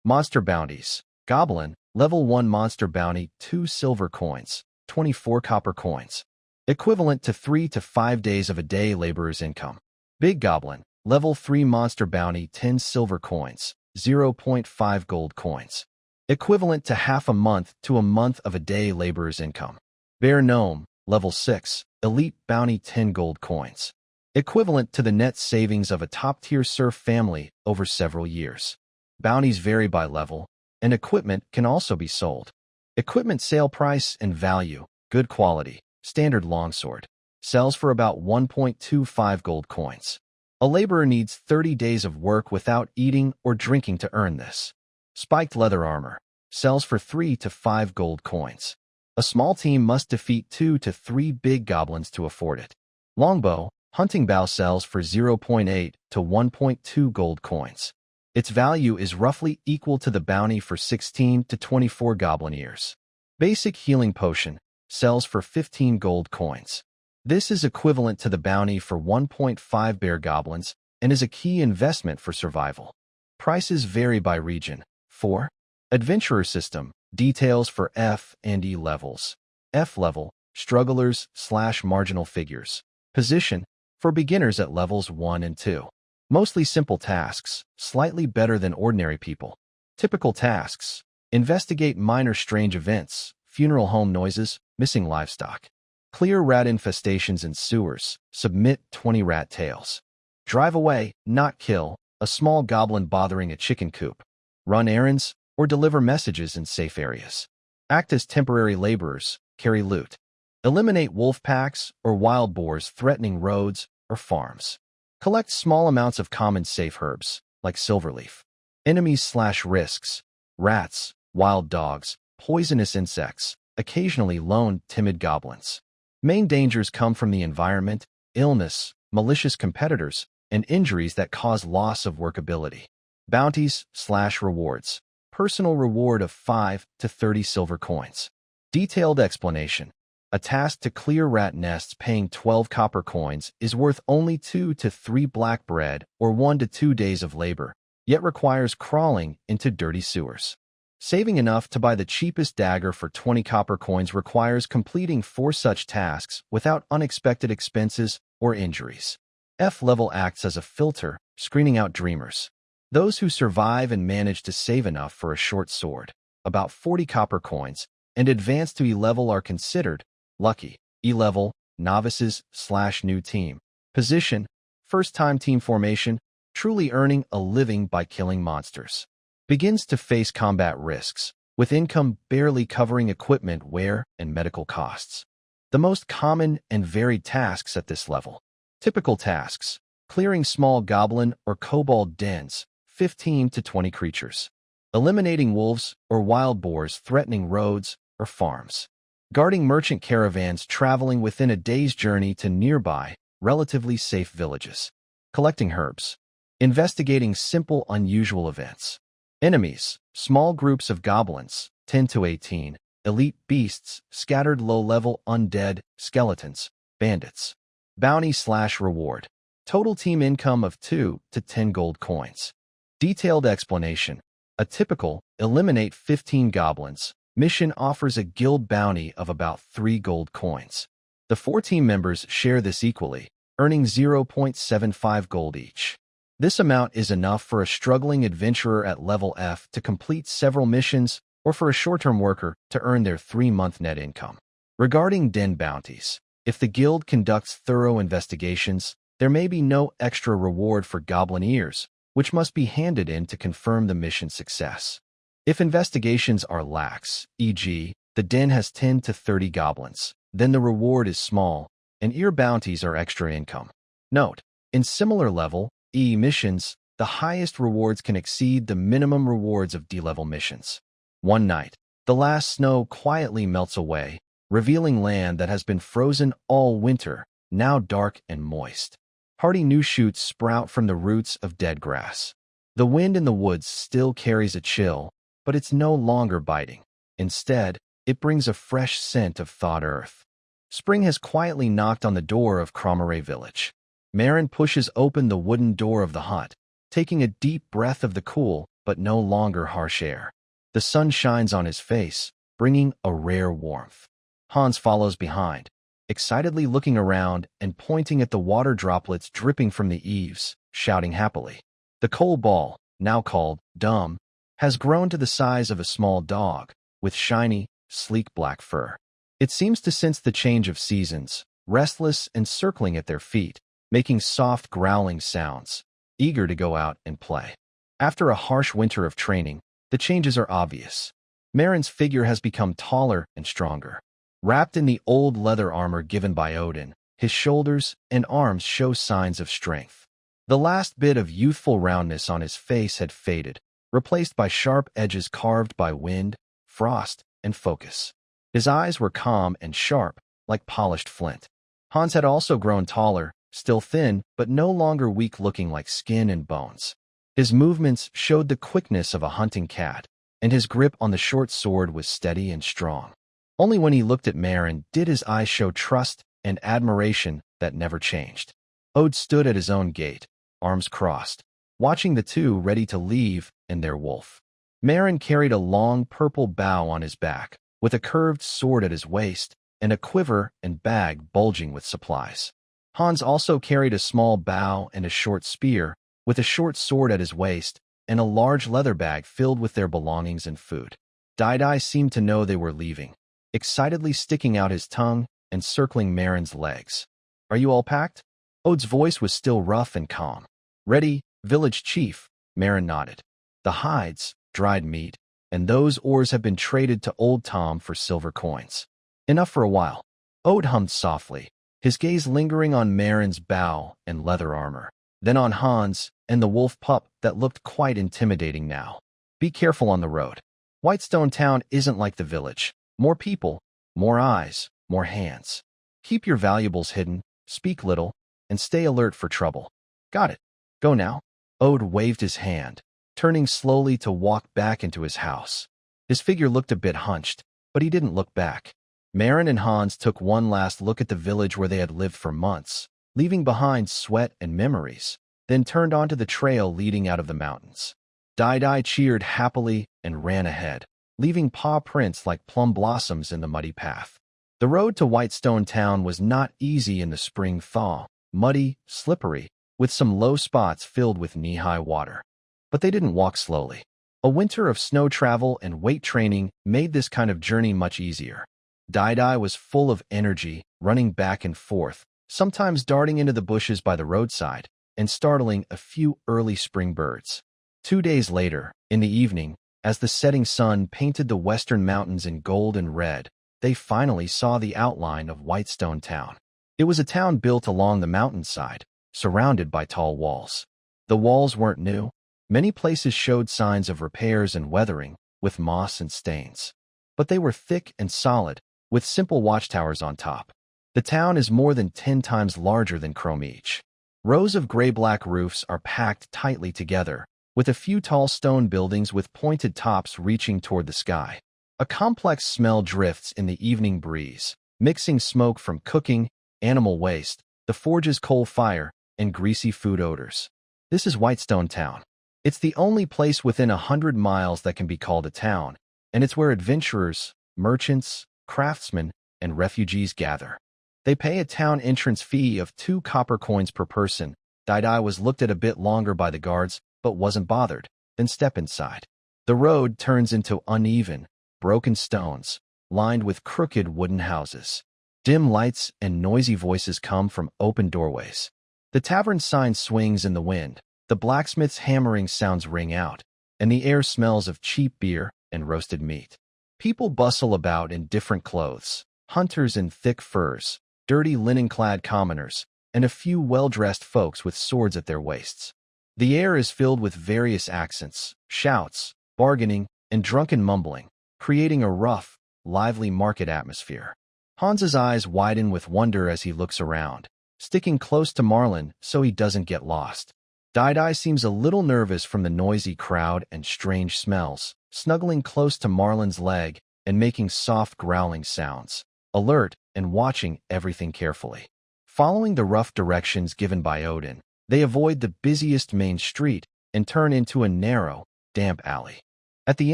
Monster bounties. Goblin, level 1 monster bounty 2 silver coins, 24 copper coins. Equivalent to 3 to 5 days of a day laborer's income. Big Goblin, level 3 monster bounty 10 silver coins, 0.5 gold coins. Equivalent to half a month to a month of a day laborer's income. Bear Gnome, level 6, elite bounty 10 gold coins, equivalent to the net savings of a top-tier serf family over several years. Bounties vary by level, and equipment can also be sold. Equipment sale price and value, good quality, standard longsword, sells for about 1.25 gold coins. A laborer needs 30 days of work without eating or drinking to earn this. Spiked leather armor, sells for 3 to 5 gold coins. A small team must defeat 2 to 3 big goblins to afford it. Longbow, hunting bow sells for 0.8 to 1.2 gold coins. Its value is roughly equal to the bounty for 16 to 24 goblin ears. Basic healing potion, sells for 15 gold coins. This is equivalent to the bounty for 1.5 bear goblins and is a key investment for survival. Prices vary by region. 4. Adventurer System, details for F and E levels. F level, strugglers/marginal figures. Position, for beginners at levels 1 and 2. Mostly simple tasks, slightly better than ordinary people. Typical tasks, investigate minor strange events, funeral home noises, missing livestock. Clear rat infestations in sewers, submit 20 rat tails. Drive away, not kill, a small goblin bothering a chicken coop. Run errands, or deliver messages in safe areas. Act as temporary laborers, carry loot. Eliminate wolf packs or wild boars threatening roads or farms. Collect small amounts of common safe herbs, like silverleaf. Enemies/risks, rats, wild dogs, poisonous insects, occasionally lone, timid goblins. Main dangers come from the environment, illness, malicious competitors, and injuries that cause loss of workability. Bounties/rewards. Personal reward of 5 to 30 silver coins. Detailed explanation. A task to clear rat nests paying 12 copper coins is worth only 2 to 3 black bread or 1 to 2 days of labor, yet requires crawling into dirty sewers. Saving enough to buy the cheapest dagger for 20 copper coins requires completing 4 such tasks without unexpected expenses or injuries. F level acts as a filter, screening out dreamers. Those who survive and manage to save enough for a short sword, about 40 copper coins, and advance to E level are considered lucky. E level, novices/new team. Position, first-time team formation, truly earning a living by killing monsters. Begins to face combat risks, with income barely covering equipment wear and medical costs. The most common and varied tasks at this level. Typical tasks, clearing small goblin or kobold dens, 15 to 20 creatures. Eliminating wolves or wild boars threatening roads or farms. Guarding merchant caravans traveling within a day's journey to nearby, relatively safe villages. Collecting herbs. Investigating simple, unusual events. Enemies, small groups of goblins, 10 to 18, elite beasts, scattered low-level undead, skeletons, bandits. Bounty/reward. Total team income of 2 to 10 gold coins. Detailed explanation. A typical, eliminate 15 goblins, mission offers a guild bounty of about 3 gold coins. The 4 team members share this equally, earning 0.75 gold each. This amount is enough for a struggling adventurer at level F to complete several missions or for a short-term worker to earn their 3-month net income. Regarding den bounties, if the guild conducts thorough investigations, there may be no extra reward for goblin ears, which must be handed in to confirm the mission's success. If investigations are lax, e.g., the den has 10 to 30 goblins, then the reward is small, and ear bounties are extra income. Note, in similar level E missions, the highest rewards can exceed the minimum rewards of D-level missions. One night, the last snow quietly melts away, revealing land that has been frozen all winter, now dark and moist. Hardy new shoots sprout from the roots of dead grass. The wind in the woods still carries a chill, but it's no longer biting. Instead, it brings a fresh scent of thawed earth. Spring has quietly knocked on the door of Cromeray village. Marin pushes open the wooden door of the hut, taking a deep breath of the cool but no longer harsh air. The sun shines on his face, bringing a rare warmth. Hans follows behind, excitedly looking around and pointing at the water droplets dripping from the eaves, shouting happily. The coal ball, now called Dumb, has grown to the size of a small dog, with shiny, sleek black fur. It seems to sense the change of seasons, restless and circling at their feet, making soft growling sounds, eager to go out and play. After a harsh winter of training, the changes are obvious. Marin's figure has become taller and stronger. Wrapped in the old leather armor given by Odin, his shoulders and arms show signs of strength. The last bit of youthful roundness on his face had faded, replaced by sharp edges carved by wind, frost, and focus. His eyes were calm and sharp, like polished flint. Hans had also grown taller, still thin, but no longer weak-looking like skin and bones. His movements showed the quickness of a hunting cat, and his grip on the short sword was steady and strong. Only when he looked at Marin did his eyes show trust and admiration that never changed. Ode stood at his own gate, arms crossed, watching the two ready to leave and their wolf. Marin carried a long purple bow on his back, with a curved sword at his waist and a quiver and bag bulging with supplies. Hans also carried a small bow and a short spear, with a short sword at his waist and a large leather bag filled with their belongings and food. Dai seemed to know they were leaving, excitedly sticking out his tongue and circling Marin's legs. "Are you all packed?" Ode's voice was still rough and calm. "Ready, village chief," Marin nodded. "The hides, dried meat, and those oars have been traded to Old Tom for silver coins. Enough for a while." Ode hummed softly, his gaze lingering on Marin's bow and leather armor, then on Hans and the wolf pup that looked quite intimidating now. "Be careful on the road. Whitestone Town isn't like the village. More people, more eyes, more hands. Keep your valuables hidden, speak little, and stay alert for trouble." "Got it. Go now." Ode waved his hand, turning slowly to walk back into his house. His figure looked a bit hunched, but he didn't look back. Marin and Hans took one last look at the village where they had lived for months, leaving behind sweat and memories, then turned onto the trail leading out of the mountains. Dai cheered happily and ran ahead, leaving paw prints like plum blossoms in the muddy path. The road to Whitestone Town was not easy in the spring thaw, muddy, slippery, with some low spots filled with knee-high water. But they didn't walk slowly. A winter of snow travel and weight training made this kind of journey much easier. Dai was full of energy, running back and forth, sometimes darting into the bushes by the roadside and startling a few early spring birds. 2 days later, in the evening, as the setting sun painted the western mountains in gold and red, they finally saw the outline of Whitestone Town. It was a town built along the mountainside, surrounded by tall walls. The walls weren't new. Many places showed signs of repairs and weathering, with moss and stains. But they were thick and solid, with simple watchtowers on top. The town is more than 10 times larger than Cromich. Rows of gray-black roofs are packed tightly together, with a few tall stone buildings with pointed tops reaching toward the sky. A complex smell drifts in the evening breeze, mixing smoke from cooking, animal waste, the forge's coal fire, and greasy food odors. This is Whitestone Town. It's the only place within 100 miles that can be called a town, and it's where adventurers, merchants, craftsmen, and refugees gather. They pay a town entrance fee of 2 copper coins per person. Dai was looked at a bit longer by the guards, but wasn't bothered. Then step inside. The road turns into uneven, broken stones, lined with crooked wooden houses. Dim lights and noisy voices come from open doorways. The tavern sign swings in the wind. The blacksmith's hammering sounds ring out, and the air smells of cheap beer and roasted meat. People bustle about in different clothes, hunters in thick furs, dirty linen-clad commoners, and a few well-dressed folks with swords at their waists. The air is filled with various accents, shouts, bargaining, and drunken mumbling, creating a rough, lively market atmosphere. Hans's eyes widen with wonder as he looks around, sticking close to Marlin so he doesn't get lost. Dai seems a little nervous from the noisy crowd and strange smells, snuggling close to Marlin's leg and making soft growling sounds, alert and watching everything carefully. Following the rough directions given by Odin, they avoid the busiest main street and turn into a narrow, damp alley. At the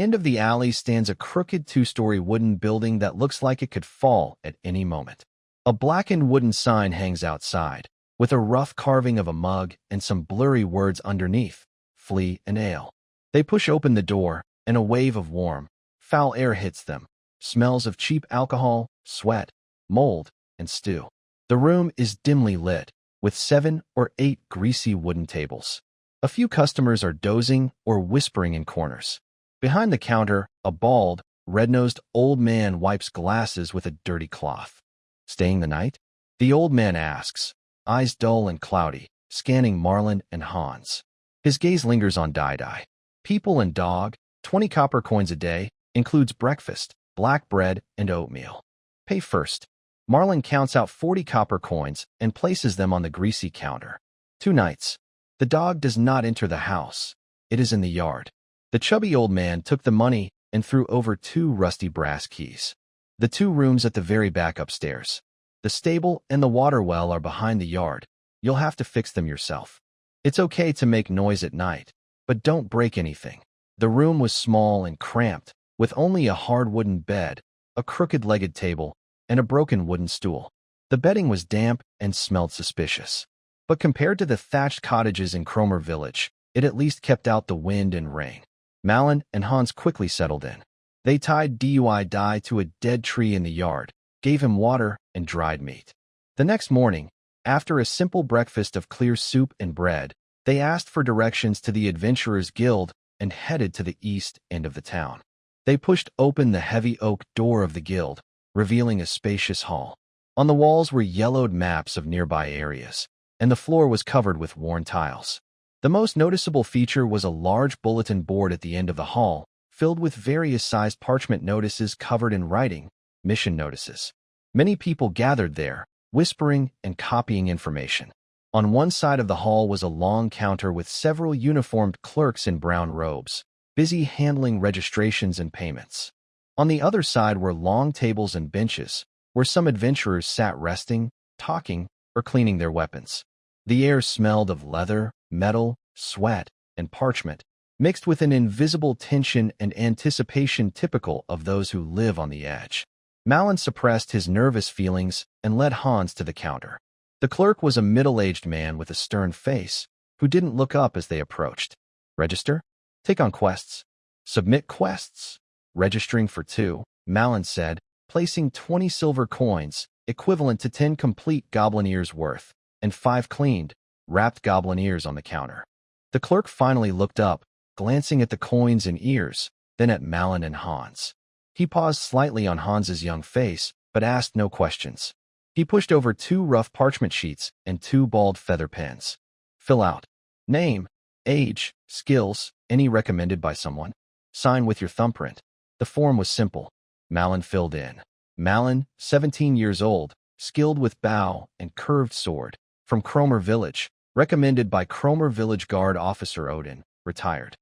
end of the alley stands a crooked 2-story wooden building that looks like it could fall at any moment. A blackened wooden sign hangs outside, with a rough carving of a mug and some blurry words underneath, "Flea and Ale." They push open the door, and a wave of warm, foul air hits them, smells of cheap alcohol, sweat, mold, and stew. The room is dimly lit, with 7 or 8 greasy wooden tables. A few customers are dozing or whispering in corners. Behind the counter, a bald, red-nosed old man wipes glasses with a dirty cloth. Staying the night? The old man asks, eyes dull and cloudy, scanning Marlin and Hans. His gaze lingers on Dai. People and dog, 20 copper coins a day, includes breakfast, black bread, and oatmeal. Pay first. Marlin counts out 40 copper coins and places them on the greasy counter. 2 nights. The dog does not enter the house. It is in the yard. The chubby old man took the money and threw over 2 rusty brass keys. The 2 rooms at the very back upstairs. The stable and the water well are behind the yard. You'll have to fix them yourself. It's okay to make noise at night, but don't break anything. The room was small and cramped, with only a hard wooden bed, a crooked-legged table, and a broken wooden stool. The bedding was damp and smelled suspicious. But compared to the thatched cottages in Cromer Village, it at least kept out the wind and rain. Malin and Hans quickly settled in. They tied Dai to a dead tree in the yard, gave him water and dried meat. The next morning, after a simple breakfast of clear soup and bread, they asked for directions to the Adventurers Guild and headed to the east end of the town. They pushed open the heavy oak door of the guild, revealing a spacious hall. On the walls were yellowed maps of nearby areas, and the floor was covered with worn tiles. The most noticeable feature was a large bulletin board at the end of the hall, filled with various sized parchment notices covered in writing, mission notices. Many people gathered there, whispering and copying information. On one side of the hall was a long counter with several uniformed clerks in brown robes, busy handling registrations and payments. On the other side were long tables and benches, where some adventurers sat resting, talking, or cleaning their weapons. The air smelled of leather, metal, sweat, and parchment, mixed with an invisible tension and anticipation typical of those who live on the edge. Malin suppressed his nervous feelings and led Hans to the counter. The clerk was a middle-aged man with a stern face, who didn't look up as they approached. Register? Take on quests. Submit quests. Registering for 2, Malin said, placing 20 silver coins, equivalent to 10 complete goblin ears worth, and 5 cleaned, wrapped goblin ears on the counter. The clerk finally looked up, glancing at the coins and ears, then at Malin and Hans. He paused slightly on Hans's young face, but asked no questions. He pushed over 2 rough parchment sheets and 2 bald feather pens. Fill out. Name, age, skills, any recommended by someone. Sign with your thumbprint. The form was simple. Malin filled in. Malin, 17 years old, skilled with bow and curved sword, from Cromer Village, recommended by Cromer Village Guard Officer Odin, retired.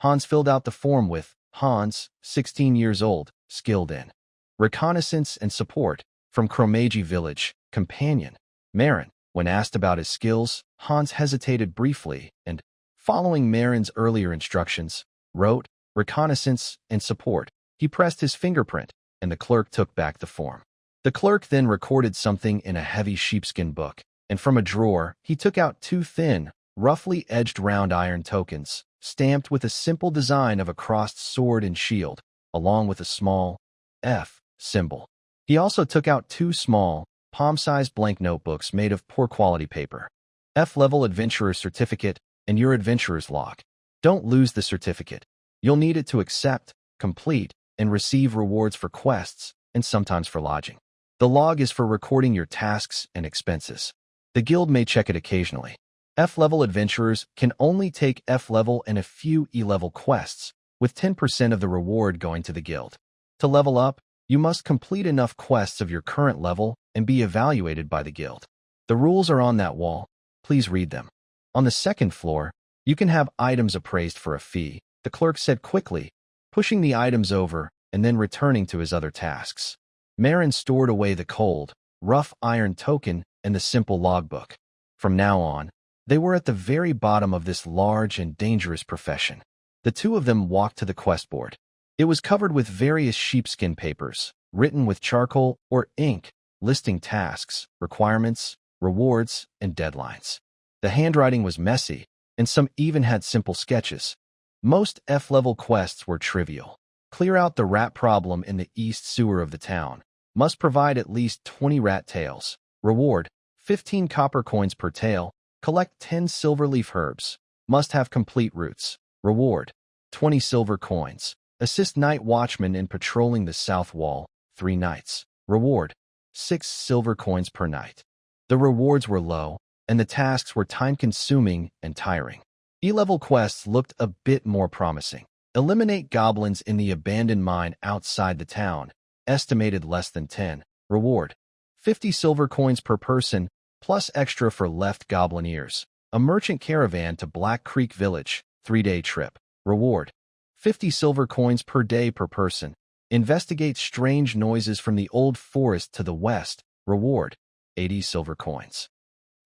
Hans filled out the form with Hans, 16 years old, skilled in reconnaissance and support, from Cromagy Village, companion, Marin. When asked about his skills, Hans hesitated briefly and, following Marin's earlier instructions, wrote reconnaissance and support. He pressed his fingerprint, and the clerk took back the form. The clerk then recorded something in a heavy sheepskin book, and from a drawer, he took out 2 thin, roughly edged round iron tokens, stamped with a simple design of a crossed sword and shield, along with a small F symbol. He also took out 2 small, palm-sized blank notebooks made of poor-quality paper. F-level adventurer certificate and your adventurer's log. Don't lose the certificate. You'll need it to accept, complete, and receive rewards for quests, and sometimes for lodging. The log is for recording your tasks and expenses. The guild may check it occasionally. F-level adventurers can only take F-level and a few E-level quests, with 10% of the reward going to the guild. To level up, you must complete enough quests of your current level and be evaluated by the guild. The rules are on that wall. Please read them. On the second floor, you can have items appraised for a fee, the clerk said quickly, pushing the items over and then returning to his other tasks. Marin stored away the cold, rough iron token and the simple logbook. From now on, they were at the very bottom of this large and dangerous profession. The 2 of them walked to the quest board. It was covered with various sheepskin papers, written with charcoal or ink, listing tasks, requirements, rewards, and deadlines. The handwriting was messy, and some even had simple sketches. Most F-level quests were trivial. Clear out the rat problem in the east sewer of the town. Must provide at least 20 rat tails. Reward: 15 copper coins per tail. Collect 10 silver leaf herbs. Must have complete roots. Reward: 20 silver coins. Assist night watchman in patrolling the south wall, 3 nights. Reward: 6 silver coins per night. The rewards were low, and the tasks were time-consuming and tiring. E-level quests looked a bit more promising. Eliminate goblins in the abandoned mine outside the town. Estimated less than 10. Reward: 50 silver coins per person, plus extra for left goblin ears. A merchant caravan to Black Creek Village, 3-day trip. Reward: 50 silver coins per day per person. Investigate strange noises from the old forest to the west. Reward: 80 silver coins.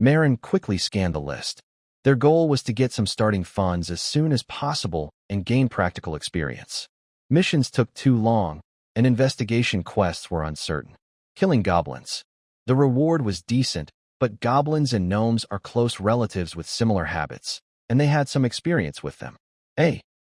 Marin quickly scanned the list. Their goal was to get some starting funds as soon as possible and gain practical experience. Missions took too long, and investigation quests were uncertain. Killing goblins. The reward was decent, but goblins and gnomes are close relatives with similar habits, and they had some experience with them.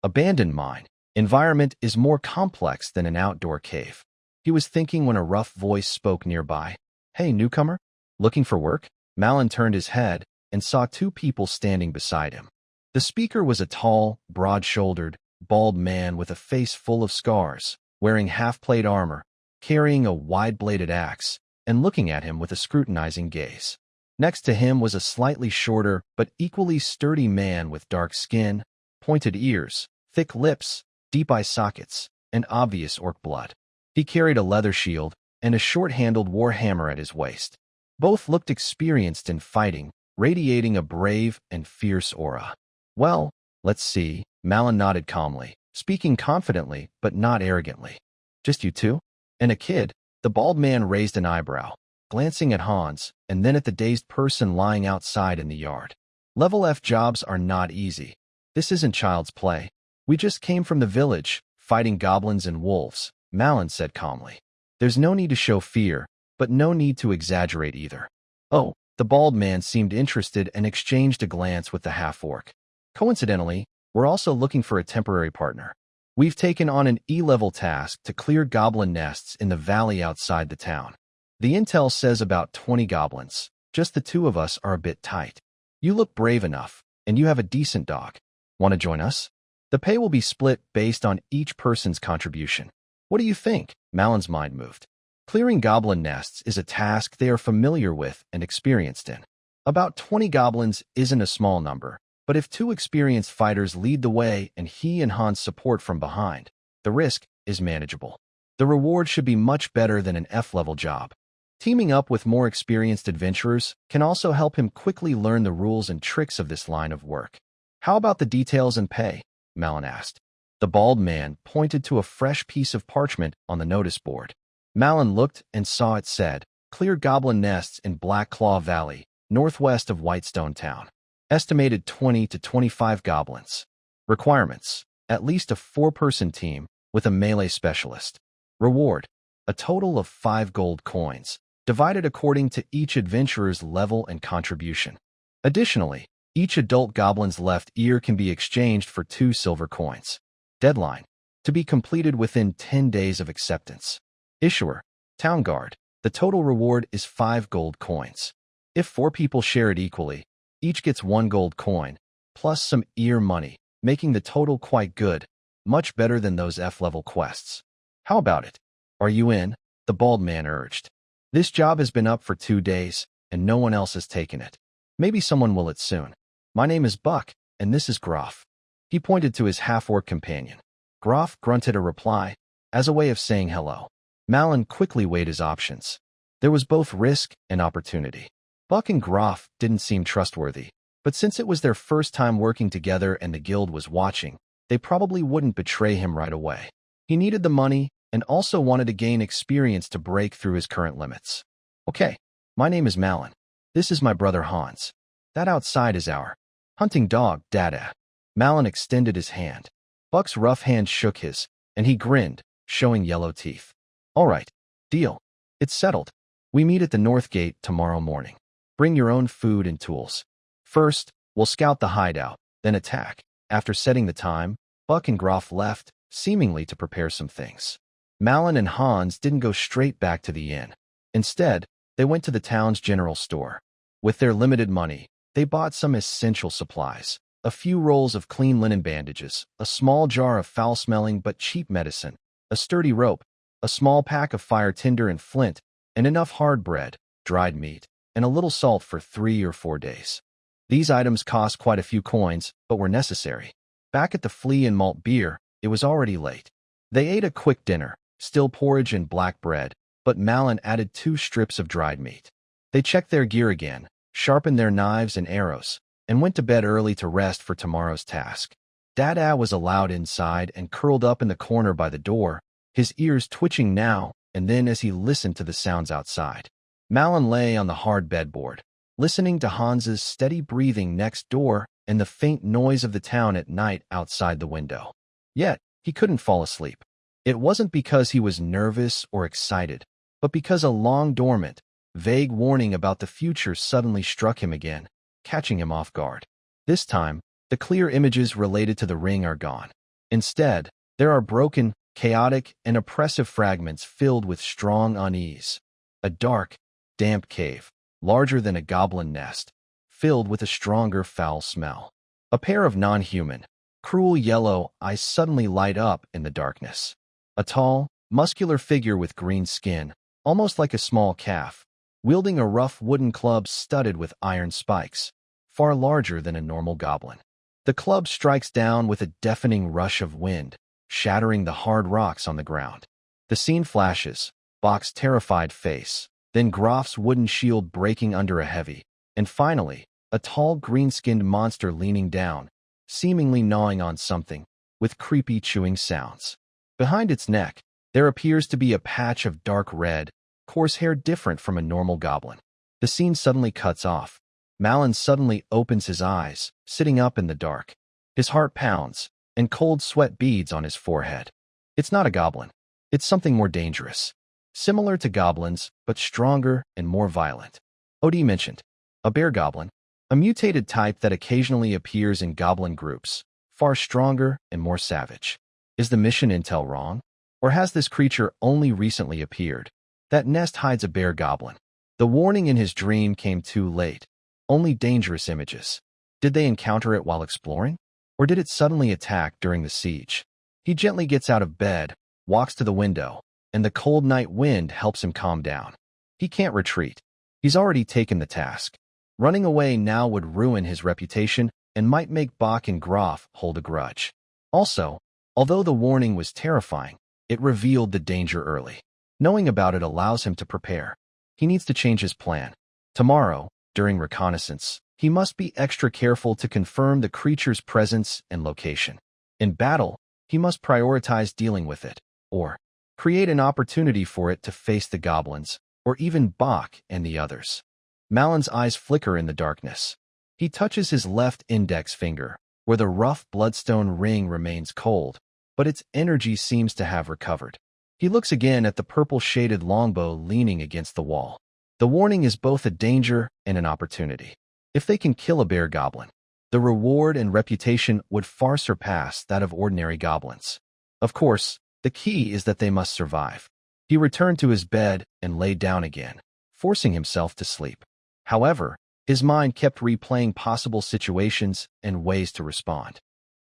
Abandoned mine. Environment is more complex than an outdoor cave. He was thinking when a rough voice spoke nearby. Hey, newcomer? Looking for work? Malin turned his head and saw 2 people standing beside him. The speaker was a tall, broad-shouldered, bald man with a face full of scars, wearing half-plate armor, carrying a wide-bladed axe, and looking at him with a scrutinizing gaze. Next to him was a slightly shorter but equally sturdy man with dark skin, pointed ears, thick lips, deep eye sockets, and obvious orc blood. He carried a leather shield and a short-handled war hammer at his waist. Both looked experienced in fighting, radiating a brave and fierce aura. Well, let's see, Malin nodded calmly, speaking confidently but not arrogantly. Just you two? And a kid? The bald man raised an eyebrow, glancing at Hans, and then at the dazed person lying outside in the yard. Level F jobs are not easy. This isn't child's play. We just came from the village, fighting goblins and wolves, Malin said calmly. There's no need to show fear, but no need to exaggerate either. Oh, the bald man seemed interested and exchanged a glance with the half-orc. Coincidentally, we're also looking for a temporary partner. We've taken on an E-level task to clear goblin nests in the valley outside the town. The intel says about 20 goblins. Just the 2 of us are a bit tight. You look brave enough, and you have a decent dog. Want to join us? The pay will be split based on each person's contribution. What do you think? Malin's mind moved. Clearing goblin nests is a task they are familiar with and experienced in. About 20 goblins isn't a small number, but if 2 experienced fighters lead the way and he and Hans support from behind, the risk is manageable. The reward should be much better than an F-level job. Teaming up with more experienced adventurers can also help him quickly learn the rules and tricks of this line of work. How about the details and pay? Malin asked. The bald man pointed to a fresh piece of parchment on the notice board. Malin looked and saw it said, Clear goblin nests in Black Claw Valley, northwest of Whitestone Town. Estimated 20 to 25 goblins. Requirements: at least a 4-person team with a melee specialist. Reward: a total of 5 gold coins, divided according to each adventurer's level and contribution. Additionally, each adult goblin's left ear can be exchanged for 2 silver coins. Deadline: to be completed within 10 days of acceptance. Issuer: Town Guard. The total reward is 5 gold coins. If 4 people share it equally, each gets 1 gold coin, plus some ear money, making the total quite good, much better than those F-level quests. How about it? Are you in? The bald man urged. This job has been up for 2 days, and no one else has taken it. Maybe someone will it soon. My name is Buck, and this is Groff. He pointed to his half-orc companion. Groff grunted a reply, as a way of saying hello. Malin quickly weighed his options. There was both risk and opportunity. Buck and Groff didn't seem trustworthy, but since it was their first time working together and the guild was watching, they probably wouldn't betray him right away. He needed the money and also wanted to gain experience to break through his current limits. Okay, my name is Malin. This is my brother Hans. That outside is our hunting dog, Dada. Malin extended his hand. Buck's rough hand shook his, and he grinned, showing yellow teeth. All right, deal. It's settled. We meet at the North Gate tomorrow morning. Bring your own food and tools. First, we'll scout the hideout, then attack. After setting the time, Buck and Groff left, seemingly to prepare some things. Malin and Hans didn't go straight back to the inn. Instead, They went to the town's general store. With their limited money, they bought some essential supplies. A few rolls of clean linen bandages, a small jar of foul-smelling but cheap medicine, a sturdy rope, a small pack of fire tinder and flint, and enough hard bread, dried meat, and a little salt for 3 or 4 days. These items cost quite a few coins, but were necessary. Back at the Flea and Malt Beer, it was already late. They ate a quick dinner, still porridge and black bread, but Malin added 2 strips of dried meat. They checked their gear again, sharpened their knives and arrows, and went to bed early to rest for tomorrow's task. Dada was allowed inside and curled up in the corner by the door, his ears twitching now and then as he listened to the sounds outside. Malin lay on the hard bedboard, listening to Hans's steady breathing next door and the faint noise of the town at night outside the window. Yet, he couldn't fall asleep. It wasn't because he was nervous or excited, but because a long-dormant, vague warning about the future suddenly struck him again, catching him off guard. This time, the clear images related to the ring are gone. Instead, there are broken, chaotic, and oppressive fragments filled with strong unease. A dark, damp cave, larger than a goblin nest, filled with a stronger foul smell. A pair of non-human, cruel yellow eyes suddenly light up in the darkness. A tall, muscular figure with green skin, almost like a small calf, wielding a rough wooden club studded with iron spikes, far larger than a normal goblin. The club strikes down with a deafening rush of wind, shattering the hard rocks on the ground. The scene flashes, Bach's terrified face, then Grof's wooden shield breaking under a heavy, and finally, a tall green-skinned monster leaning down, seemingly gnawing on something, with creepy chewing sounds. Behind its neck, there appears to be a patch of dark red, coarse hair different from a normal goblin. The scene suddenly cuts off. Malin suddenly opens his eyes, sitting up in the dark. His heart pounds, and cold sweat beads on his forehead. It's not a goblin. It's something more dangerous. Similar to goblins, but stronger and more violent. OD mentioned. A bear goblin. A mutated type that occasionally appears in goblin groups, far stronger and more savage. Is the mission intel wrong? Or has this creature only recently appeared? That nest hides a bear goblin. The warning in his dream came too late. Only dangerous images. Did they encounter it while exploring? Or did it suddenly attack during the siege? He gently gets out of bed, walks to the window, and the cold night wind helps him calm down. He can't retreat. He's already taken the task. Running away now would ruin his reputation and might make Bach and Grof hold a grudge. Also, although the warning was terrifying, it revealed the danger early. Knowing about it allows him to prepare. He needs to change his plan. Tomorrow, during reconnaissance, he must be extra careful to confirm the creature's presence and location. In battle, he must prioritize dealing with it, or create an opportunity for it to face the goblins, or even Bach and the others. Malin's eyes flicker in the darkness. He touches his left index finger, where the rough bloodstone ring remains cold, but its energy seems to have recovered. He looks again at the purple-shaded longbow leaning against the wall. The warning is both a danger and an opportunity. If they can kill a bear goblin, the reward and reputation would far surpass that of ordinary goblins. Of course, the key is that they must survive. He returned to his bed and lay down again, forcing himself to sleep. However, his mind kept replaying possible situations and ways to respond.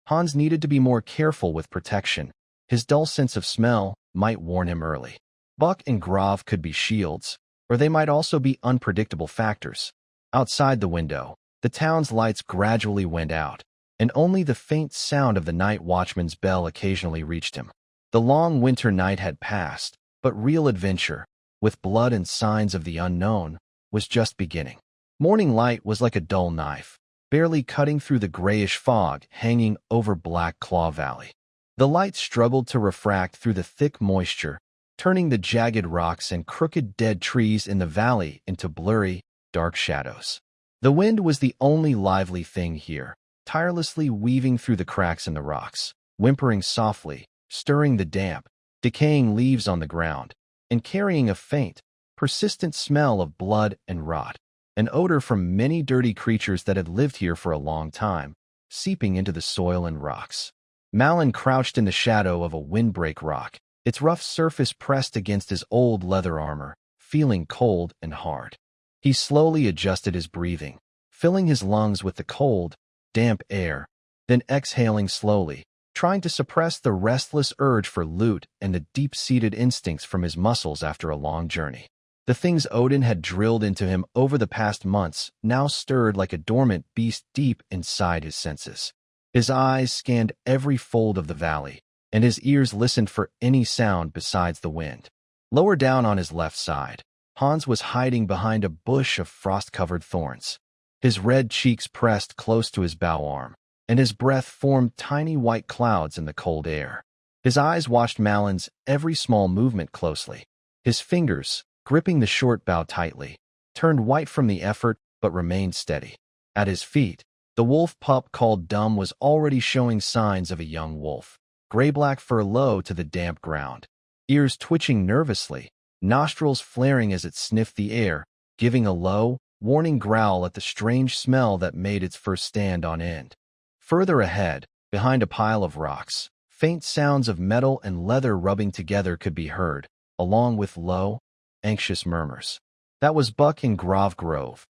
Hans needed to be more careful with protection. His dull sense of smell might warn him early. Buck and Grov could be shields, or they might also be unpredictable factors. Outside the window, the town's lights gradually went out, and only the faint sound of the night watchman's bell occasionally reached him. The long winter night had passed, but real adventure, with blood and signs of the unknown, was just beginning. Morning light was like a dull knife, barely cutting through the grayish fog hanging over Black Claw Valley. The light struggled to refract through the thick moisture, turning the jagged rocks and crooked dead trees in the valley into blurry, dark shadows. The wind was the only lively thing here, tirelessly weaving through the cracks in the rocks, whimpering softly, stirring the damp, decaying leaves on the ground, and carrying a faint, persistent smell of blood and rot, an odor from many dirty creatures that had lived here for a long time, seeping into the soil and rocks. Malin crouched in the shadow of a windbreak rock, its rough surface pressed against his old leather armor, feeling cold and hard. He slowly adjusted his breathing, filling his lungs with the cold, damp air, then exhaling slowly, trying to suppress the restless urge for loot and the deep-seated instincts from his muscles after a long journey. The things Odin had drilled into him over the past months now stirred like a dormant beast deep inside his senses. His eyes scanned every fold of the valley, and his ears listened for any sound besides the wind. Lower down on his left side, Hans was hiding behind a bush of frost-covered thorns. His red cheeks pressed close to his bow arm, and his breath formed tiny white clouds in the cold air. His eyes watched Malon's every small movement closely. His fingers, gripping the short bow tightly, turned white from the effort but remained steady. At his feet, the wolf pup called Dumb was already showing signs of a young wolf, gray-black fur low to the damp ground, ears twitching nervously, nostrils flaring as it sniffed the air, giving a low, warning growl at the strange smell that made its first stand on end. Further ahead, behind a pile of rocks, faint sounds of metal and leather rubbing together could be heard, along with low, anxious murmurs. That was Buck in Grove,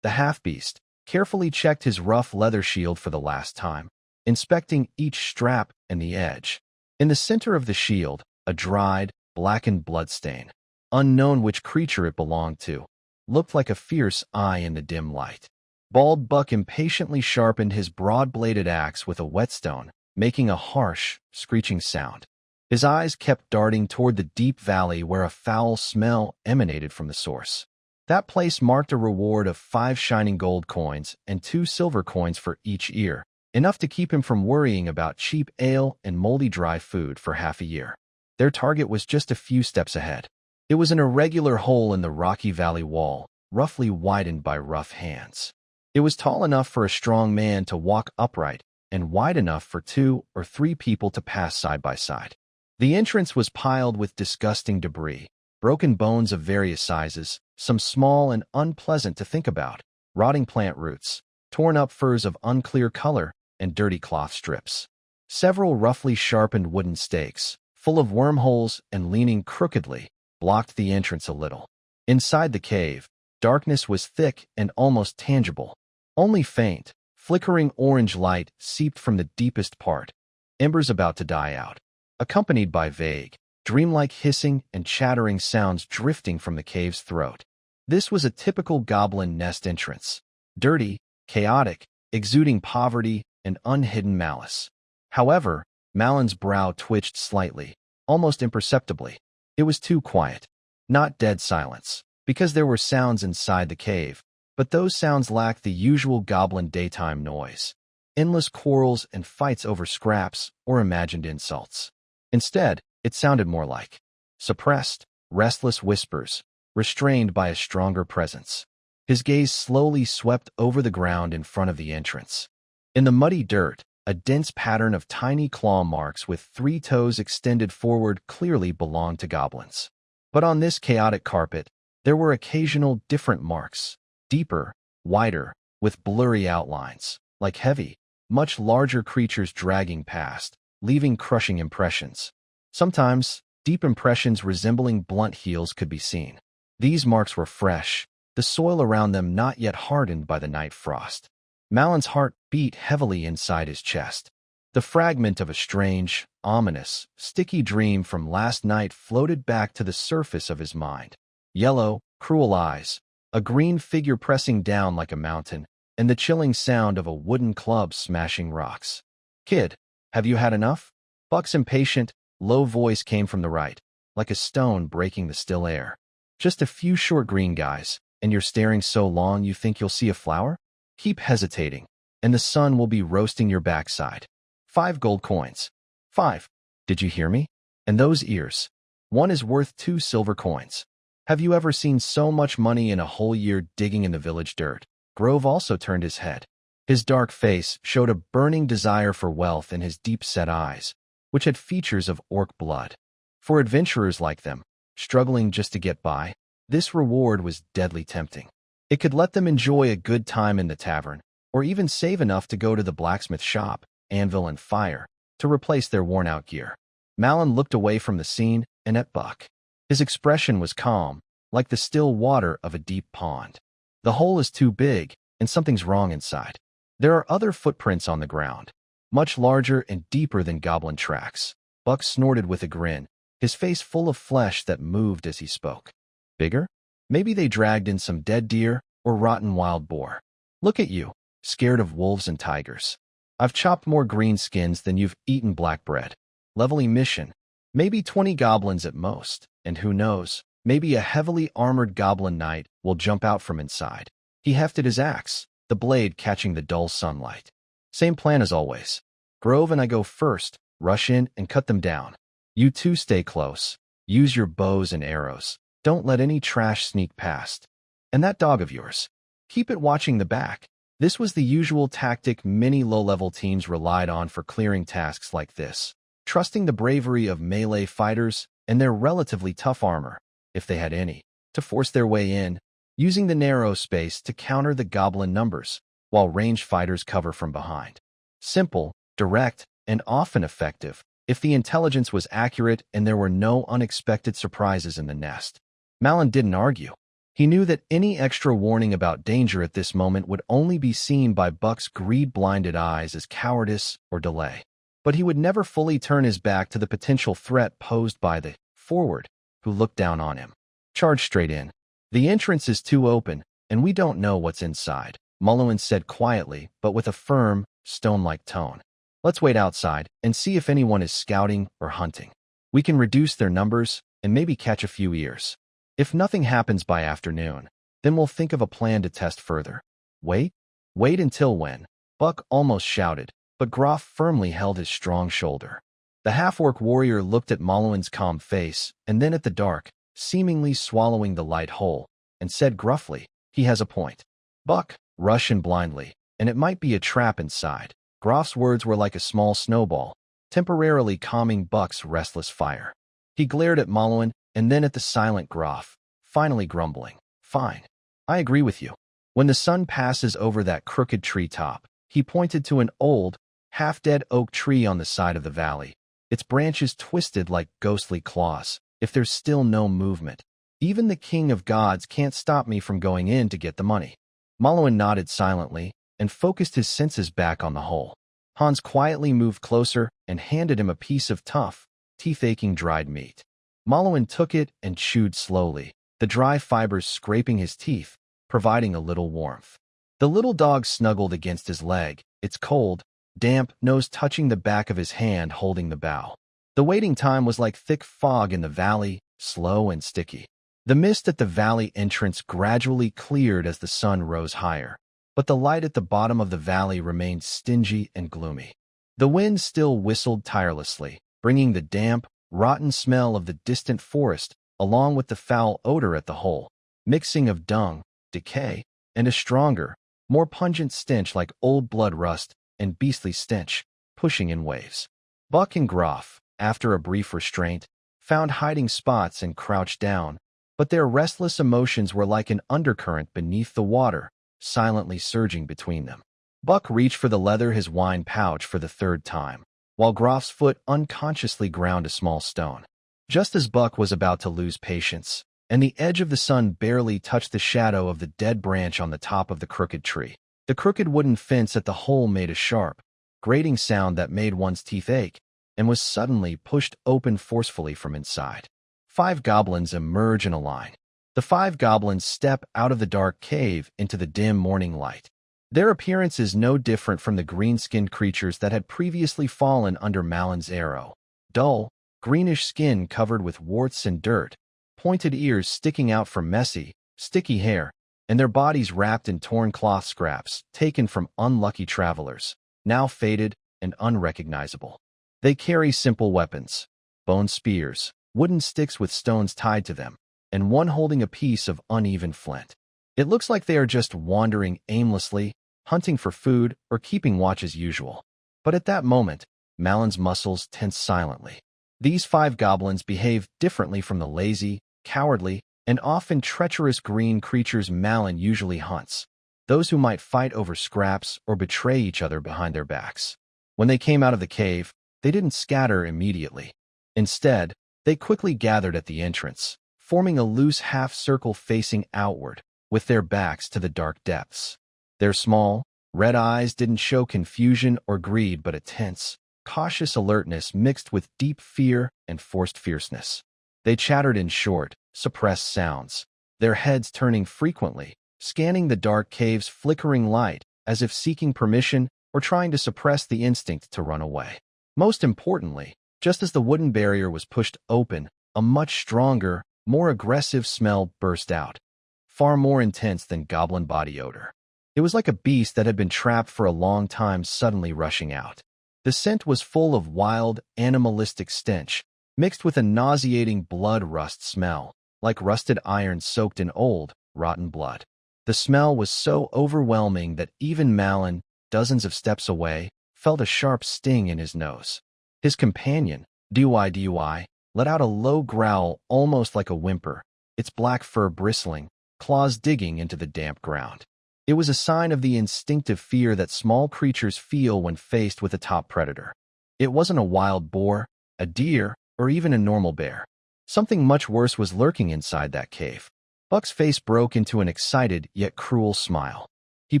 the half-beast, carefully checked his rough leather shield for the last time, inspecting each strap and the edge. In the center of the shield, a dried, blackened bloodstain, unknown which creature it belonged to, looked like a fierce eye in the dim light. Bald Buck impatiently sharpened his broad-bladed axe with a whetstone, making a harsh, screeching sound. His eyes kept darting toward the deep valley where a foul smell emanated from the source. That place marked a reward of 5 shining gold coins and 2 silver coins for each ear, enough to keep him from worrying about cheap ale and moldy dry food for half a year. Their target was just a few steps ahead. It was an irregular hole in the rocky valley wall, roughly widened by rough hands. It was tall enough for a strong man to walk upright and wide enough for 2 or 3 people to pass side by side. The entrance was piled with disgusting debris, broken bones of various sizes, some small and unpleasant to think about, rotting plant roots, torn up furs of unclear color, and dirty cloth strips. Several roughly sharpened wooden stakes, full of wormholes and leaning crookedly, blocked the entrance a little. Inside the cave, darkness was thick and almost tangible. Only faint, flickering orange light seeped from the deepest part, embers about to die out, accompanied by vague, dreamlike hissing and chattering sounds drifting from the cave's throat. This was a typical goblin nest entrance, dirty, chaotic, exuding poverty and unhidden malice. However, Malon's brow twitched slightly, almost imperceptibly. It was too quiet. Not dead silence, because there were sounds inside the cave, but those sounds lacked the usual goblin daytime noise, endless quarrels and fights over scraps or imagined insults. Instead, it sounded more like suppressed, restless whispers, restrained by a stronger presence. His gaze slowly swept over the ground in front of the entrance. In the muddy dirt, a dense pattern of tiny claw marks with 3 toes extended forward clearly belonged to goblins. But on this chaotic carpet, there were occasional different marks, deeper, wider, with blurry outlines, like heavy, much larger creatures dragging past, leaving crushing impressions. Sometimes, deep impressions resembling blunt heels could be seen. These marks were fresh, the soil around them not yet hardened by the night frost. Malon's heart beat heavily inside his chest. The fragment of a strange, ominous, sticky dream from last night floated back to the surface of his mind. Yellow, cruel eyes, a green figure pressing down like a mountain, and the chilling sound of a wooden club smashing rocks. "Kid, have you had enough?" Buck's impatient, low voice came from the right, like a stone breaking the still air. "Just a few short green guys, and you're staring so long you think you'll see a flower? Keep hesitating, and the sun will be roasting your backside. 5 gold coins. 5. Did you hear me? And those ears. 1 is worth 2 silver coins. Have you ever seen so much money in a whole year digging in the village dirt?" Grove also turned his head. His dark face showed a burning desire for wealth in his deep-set eyes, which had features of orc blood. For adventurers like them, struggling just to get by, this reward was deadly tempting. It could let them enjoy a good time in the tavern, or even save enough to go to the blacksmith shop, anvil and fire, to replace their worn-out gear. Malon looked away from the scene and at Buck. His expression was calm, like the still water of a deep pond. The hole is too big, and something's wrong inside. There are other footprints on the ground, much larger and deeper than goblin tracks. Buck snorted with a grin, his face full of flesh that moved as he spoke. Bigger? Maybe they dragged in some dead deer or rotten wild boar. Look at you, scared of wolves and tigers. I've chopped more green skins than you've eaten black bread. Leveling mission. Maybe 20 goblins at most, and who knows, maybe a heavily armored goblin knight will jump out from inside. He hefted his axe, the blade catching the dull sunlight. Same plan as always. Grove and I go first, rush in and cut them down. You two stay close. Use your bows and arrows. Don't let any trash sneak past. And that dog of yours, keep it watching the back. This was the usual tactic many low-level teams relied on for clearing tasks like this, trusting the bravery of melee fighters and their relatively tough armor, if they had any, to force their way in, using the narrow space to counter the goblin numbers, while ranged fighters cover from behind. Simple, direct, and often effective, if the intelligence was accurate and there were no unexpected surprises in the nest. Malin didn't argue. He knew that any extra warning about danger at this moment would only be seen by Buck's greed-blinded eyes as cowardice or delay. But he would never fully turn his back to the potential threat posed by the forward, who looked down on him. Charge straight in. The entrance is too open, and we don't know what's inside, Mulligan said quietly, but with a firm, stone-like tone. Let's wait outside and see if anyone is scouting or hunting. We can reduce their numbers and maybe catch a few ears. If nothing happens by afternoon, then we'll think of a plan to test further. Wait? Wait until when? Buck almost shouted, but Groff firmly held his strong shoulder. The half-orc warrior looked at Mulligan's calm face and then at the dark, seemingly swallowing the light whole, and said gruffly, he has a point. Buck, rush in blindly, and it might be a trap inside. Groff's words were like a small snowball, temporarily calming Buck's restless fire. He glared at Mulligan and then at the silent Groff, finally grumbling, fine. I agree with you. When the sun passes over that crooked treetop, he pointed to an old, half-dead oak tree on the side of the valley, its branches twisted like ghostly claws. If there's still no movement, even the king of gods can't stop me from going in to get the money. Mulligan nodded silently and focused his senses back on the hole. Hans quietly moved closer and handed him a piece of tough, teeth-aching dried meat. Mulligan took it and chewed slowly, the dry fibers scraping his teeth, providing a little warmth. The little dog snuggled against his leg, its cold, damp nose touching the back of his hand holding the bough. The waiting time was like thick fog in the valley, slow and sticky. The mist at the valley entrance gradually cleared as the sun rose higher, but the light at the bottom of the valley remained stingy and gloomy. The wind still whistled tirelessly, bringing the damp, rotten smell of the distant forest along with the foul odor at the hole, mixing of dung, decay, and a stronger, more pungent stench like old blood rust and beastly stench, pushing in waves. Buck and Groff, after a brief restraint, found hiding spots and crouched down, but their restless emotions were like an undercurrent beneath the water, silently surging between them. Buck reached for the leather his wine pouch for the third time, while Groff's foot unconsciously ground a small stone. Just as Buck was about to lose patience, and the edge of the sun barely touched the shadow of the dead branch on the top of the crooked tree, the crooked wooden fence at the hole made a sharp, grating sound that made one's teeth ache, and was suddenly pushed open forcefully from inside. 5 goblins emerge in a line. The 5 goblins step out of the dark cave into the dim morning light. Their appearance is no different from the green-skinned creatures that had previously fallen under Malin's arrow. Dull, greenish skin covered with warts and dirt, pointed ears sticking out from messy, sticky hair, and their bodies wrapped in torn cloth scraps taken from unlucky travelers, now faded and unrecognizable. They carry simple weapons, bone spears, wooden sticks with stones tied to them, and one holding a piece of uneven flint. It looks like they are just wandering aimlessly, hunting for food or keeping watch as usual. But at that moment, Malin's muscles tensed silently. These 5 goblins behaved differently from the lazy, cowardly, and often treacherous green creatures Malin usually hunts, those who might fight over scraps or betray each other behind their backs. When they came out of the cave, they didn't scatter immediately. Instead, they quickly gathered at the entrance, forming a loose half-circle facing outward, with their backs to the dark depths. Their small, red eyes didn't show confusion or greed but a tense, cautious alertness mixed with deep fear and forced fierceness. They chattered in short, suppressed sounds, their heads turning frequently, scanning the dark cave's flickering light as if seeking permission or trying to suppress the instinct to run away. Most importantly, just as the wooden barrier was pushed open, a much stronger, more aggressive smell burst out, far more intense than goblin body odor. It was like a beast that had been trapped for a long time suddenly rushing out. The scent was full of wild, animalistic stench, mixed with a nauseating blood rust smell, like rusted iron soaked in old, rotten blood. The smell was so overwhelming that even Malin, dozens of steps away, felt a sharp sting in his nose. His companion, Dui, let out a low growl almost like a whimper, its black fur bristling, claws digging into the damp ground. It was a sign of the instinctive fear that small creatures feel when faced with a top predator. It wasn't a wild boar, a deer, or even a normal bear. Something much worse was lurking inside that cave. Buck's face broke into an excited yet cruel smile. He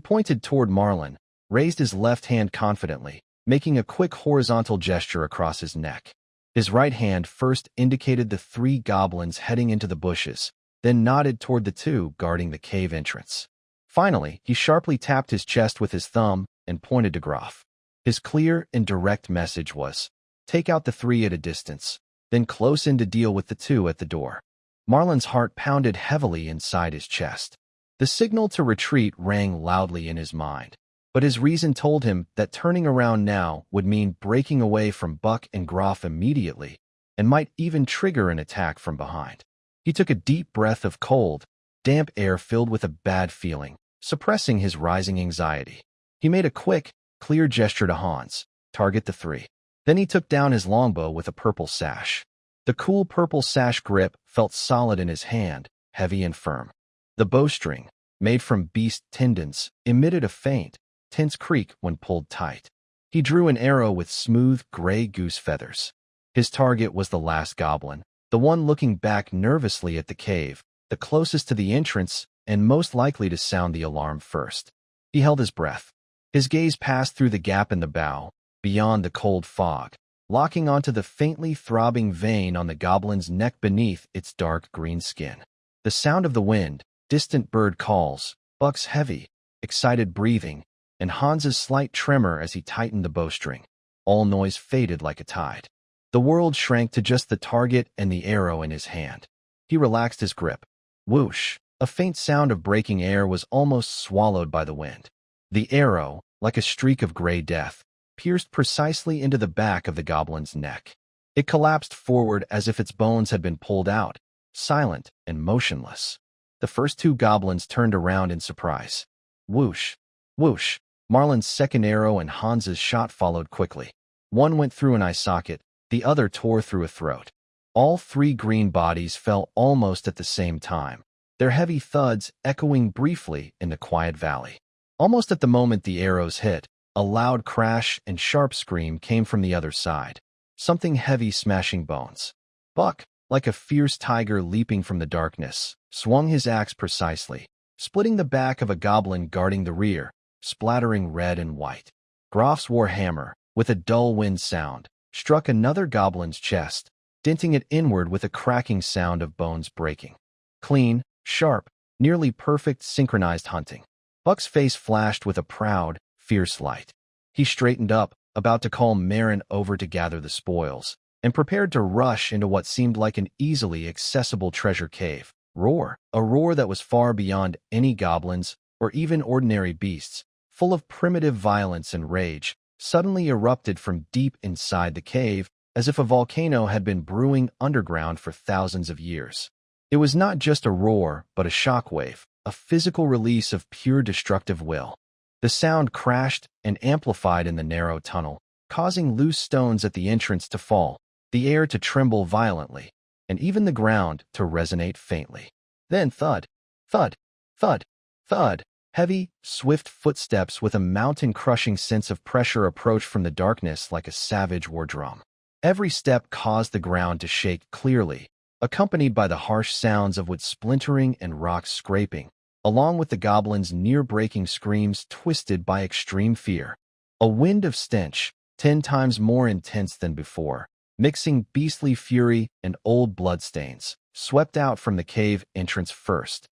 pointed toward Marlin, raised his left hand confidently, making a quick horizontal gesture across his neck. His right hand first indicated the 3 goblins heading into the bushes, then nodded toward the 2 guarding the cave entrance. Finally, he sharply tapped his chest with his thumb and pointed to Groff. His clear and direct message was, take out the 3 at a distance, then close in to deal with the 2 at the door. Marlin's heart pounded heavily inside his chest. The signal to retreat rang loudly in his mind, but his reason told him that turning around now would mean breaking away from Buck and Groff immediately, and might even trigger an attack from behind. He took a deep breath of cold, damp air filled with a bad feeling, suppressing his rising anxiety. He made a quick, clear gesture to Hans, target the 3. Then he took down his longbow with a purple sash. The cool purple sash grip felt solid in his hand, heavy and firm. The bowstring, made from beast tendons, emitted a faint, tense creak when pulled tight. He drew an arrow with smooth, gray goose feathers. His target was the last goblin, the one looking back nervously at the cave, the closest to the entrance and most likely to sound the alarm first. He held his breath. His gaze passed through the gap in the bow, beyond the cold fog, locking onto the faintly throbbing vein on the goblin's neck beneath its dark green skin. The sound of the wind, distant bird calls, Buck's heavy, excited breathing, and Hans's slight tremor as he tightened the bowstring. All noise faded like a tide. The world shrank to just the target and the arrow in his hand. He relaxed his grip. Whoosh! A faint sound of breaking air was almost swallowed by the wind. The arrow, like a streak of gray death, pierced precisely into the back of the goblin's neck. It collapsed forward as if its bones had been pulled out, silent and motionless. The first 2 goblins turned around in surprise. Whoosh! Whoosh! Marlin's second arrow and Hans's shot followed quickly. One went through an eye socket, the other tore through a throat. All 3 green bodies fell almost at the same time, their heavy thuds echoing briefly in the quiet valley. Almost at the moment the arrows hit, a loud crash and sharp scream came from the other side, something heavy smashing bones. Buck, like a fierce tiger leaping from the darkness, swung his axe precisely, splitting the back of a goblin guarding the rear, splattering red and white. Groff's war hammer, with a dull wind sound, struck another goblin's chest, denting it inward with a cracking sound of bones breaking. Clean, sharp, nearly perfect synchronized hunting. Buck's face flashed with a proud, fierce light. He straightened up, about to call Marin over to gather the spoils, and prepared to rush into what seemed like an easily accessible treasure cave. A roar that was far beyond any goblins or even ordinary beasts, full of primitive violence and rage, suddenly erupted from deep inside the cave, as if a volcano had been brewing underground for thousands of years. It was not just a roar, but a shockwave, a physical release of pure destructive will. The sound crashed and amplified in the narrow tunnel, causing loose stones at the entrance to fall, the air to tremble violently, and even the ground to resonate faintly. Then thud, thud, thud, thud. Heavy, swift footsteps with a mountain-crushing sense of pressure approached from the darkness like a savage war drum. Every step caused the ground to shake clearly, accompanied by the harsh sounds of wood splintering and rocks scraping, along with the goblin's near-breaking screams twisted by extreme fear. A wind of stench, 10 times more intense than before, mixing beastly fury and old bloodstains, swept out from the cave entrance first.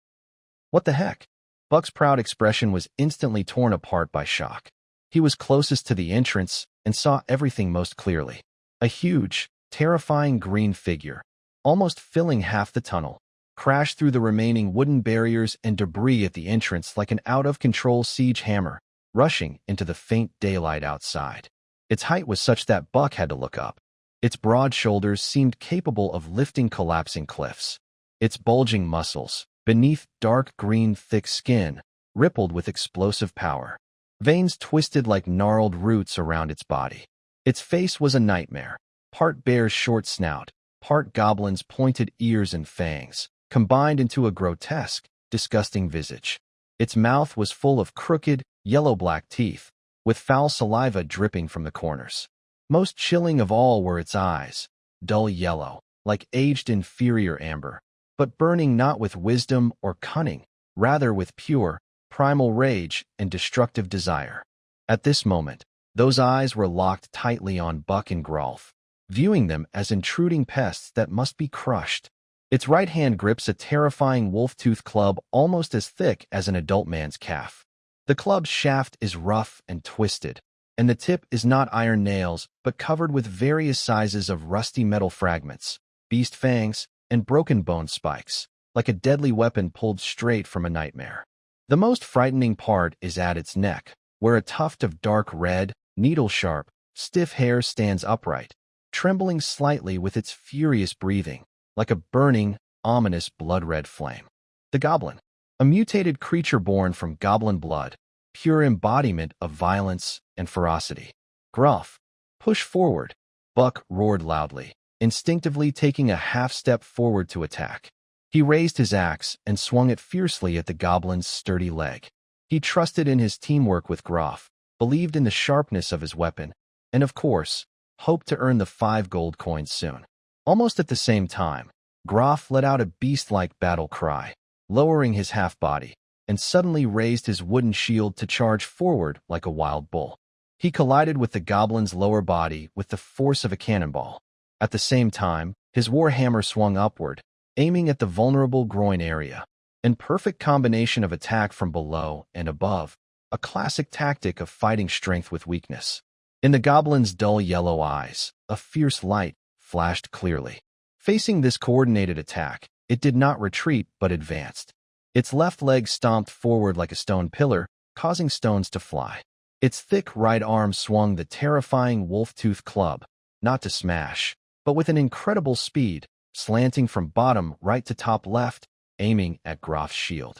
What the heck? Buck's proud expression was instantly torn apart by shock. He was closest to the entrance and saw everything most clearly. A huge, terrifying green figure, almost filling half the tunnel, crashed through the remaining wooden barriers and debris at the entrance like an out-of-control siege hammer, rushing into the faint daylight outside. Its height was such that Buck had to look up. Its broad shoulders seemed capable of lifting collapsing cliffs. Its bulging muscles, beneath dark green thick skin, rippled with explosive power. Veins twisted like gnarled roots around its body. Its face was a nightmare, part bear's short snout, part goblin's pointed ears and fangs, combined into a grotesque, disgusting visage. Its mouth was full of crooked, yellow-black teeth, with foul saliva dripping from the corners. Most chilling of all were its eyes, dull yellow, like aged inferior amber, but burning not with wisdom or cunning, rather with pure, primal rage and destructive desire. At this moment, those eyes were locked tightly on Buck and Grolf, viewing them as intruding pests that must be crushed. Its right hand grips a terrifying wolf-tooth club almost as thick as an adult man's calf. The club's shaft is rough and twisted, and the tip is not iron nails but covered with various sizes of rusty metal fragments, beast fangs, and broken bone spikes, like a deadly weapon pulled straight from a nightmare. The most frightening part is at its neck, where a tuft of dark red, needle-sharp, stiff hair stands upright, trembling slightly with its furious breathing, like a burning, ominous blood-red flame. The goblin, a mutated creature born from goblin blood, pure embodiment of violence and ferocity. Gruff, push forward, Buck roared loudly, instinctively taking a half-step forward to attack. He raised his axe and swung it fiercely at the goblin's sturdy leg. He trusted in his teamwork with Groff, believed in the sharpness of his weapon, and of course, hoped to earn the 5 gold coins soon. Almost at the same time, Groff let out a beast-like battle cry, lowering his half-body, and suddenly raised his wooden shield to charge forward like a wild bull. He collided with the goblin's lower body with the force of a cannonball. At the same time, his warhammer swung upward, aiming at the vulnerable groin area. An perfect combination of attack from below and above, a classic tactic of fighting strength with weakness. In the goblin's dull yellow eyes, a fierce light flashed clearly. Facing this coordinated attack, it did not retreat but advanced. Its left leg stomped forward like a stone pillar, causing stones to fly. Its thick right arm swung the terrifying wolf-tooth club, not to smash, but with an incredible speed, slanting from bottom right to top left, aiming at Groff's shield.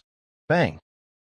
Bang!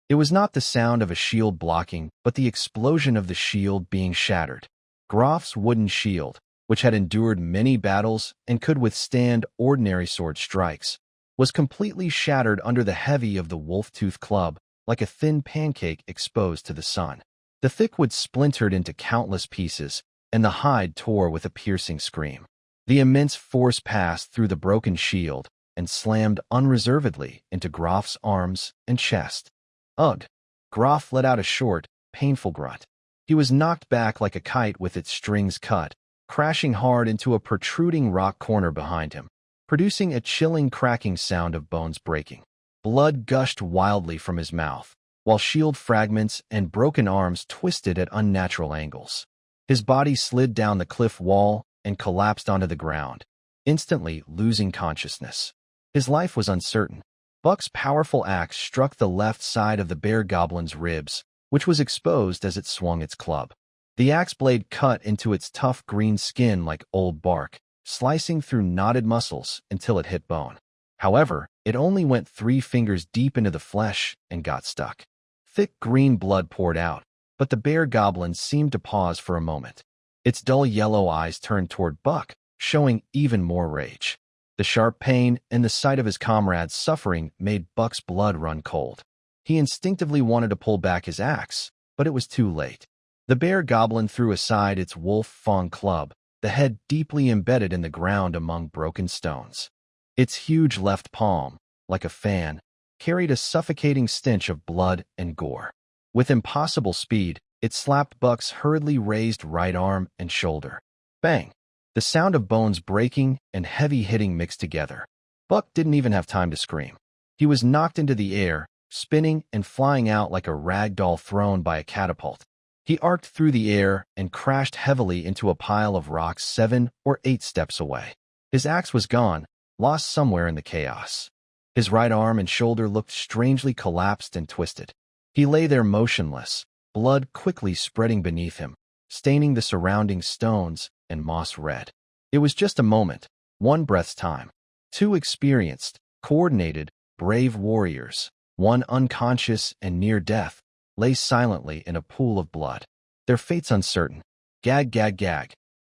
It was not the sound of a shield blocking, but the explosion of the shield being shattered. Groff's wooden shield, which had endured many battles and could withstand ordinary sword strikes, was completely shattered under the heavy of the wolf-tooth club, like a thin pancake exposed to the sun. The thick wood splintered into countless pieces, and the hide tore with a piercing scream. The immense force passed through the broken shield and slammed unreservedly into Groff's arms and chest. Ugh! Groff let out a short, painful grunt. He was knocked back like a kite with its strings cut, crashing hard into a protruding rock corner behind him, producing a chilling cracking sound of bones breaking. Blood gushed wildly from his mouth, while shield fragments and broken arms twisted at unnatural angles. His body slid down the cliff wall and collapsed onto the ground, instantly losing consciousness. His life was uncertain. Buck's powerful axe struck the left side of the bear goblin's ribs, which was exposed as it swung its club. The axe blade cut into its tough green skin like old bark, slicing through knotted muscles until it hit bone. However, it only went 3 fingers deep into the flesh and got stuck. Thick green blood poured out, but the bear goblin seemed to pause for a moment. Its dull yellow eyes turned toward Buck, showing even more rage. The sharp pain and the sight of his comrades suffering made Buck's blood run cold. He instinctively wanted to pull back his axe, but it was too late. The bear goblin threw aside its wolf-fang club, the head deeply embedded in the ground among broken stones. Its huge left palm, like a fan, carried a suffocating stench of blood and gore. With impossible speed, it slapped Buck's hurriedly raised right arm and shoulder. Bang! The sound of bones breaking and heavy hitting mixed together. Buck didn't even have time to scream. He was knocked into the air, spinning and flying out like a rag doll thrown by a catapult. He arced through the air and crashed heavily into a pile of rocks 7 or 8 steps away. His axe was gone, lost somewhere in the chaos. His right arm and shoulder looked strangely collapsed and twisted. He lay there motionless, blood quickly spreading beneath him, staining the surrounding stones and moss red. It was just a moment, one breath's time. 2 experienced, coordinated, brave warriors, one unconscious and near death, lay silently in a pool of blood. Their fates uncertain. Gag, gag, gag.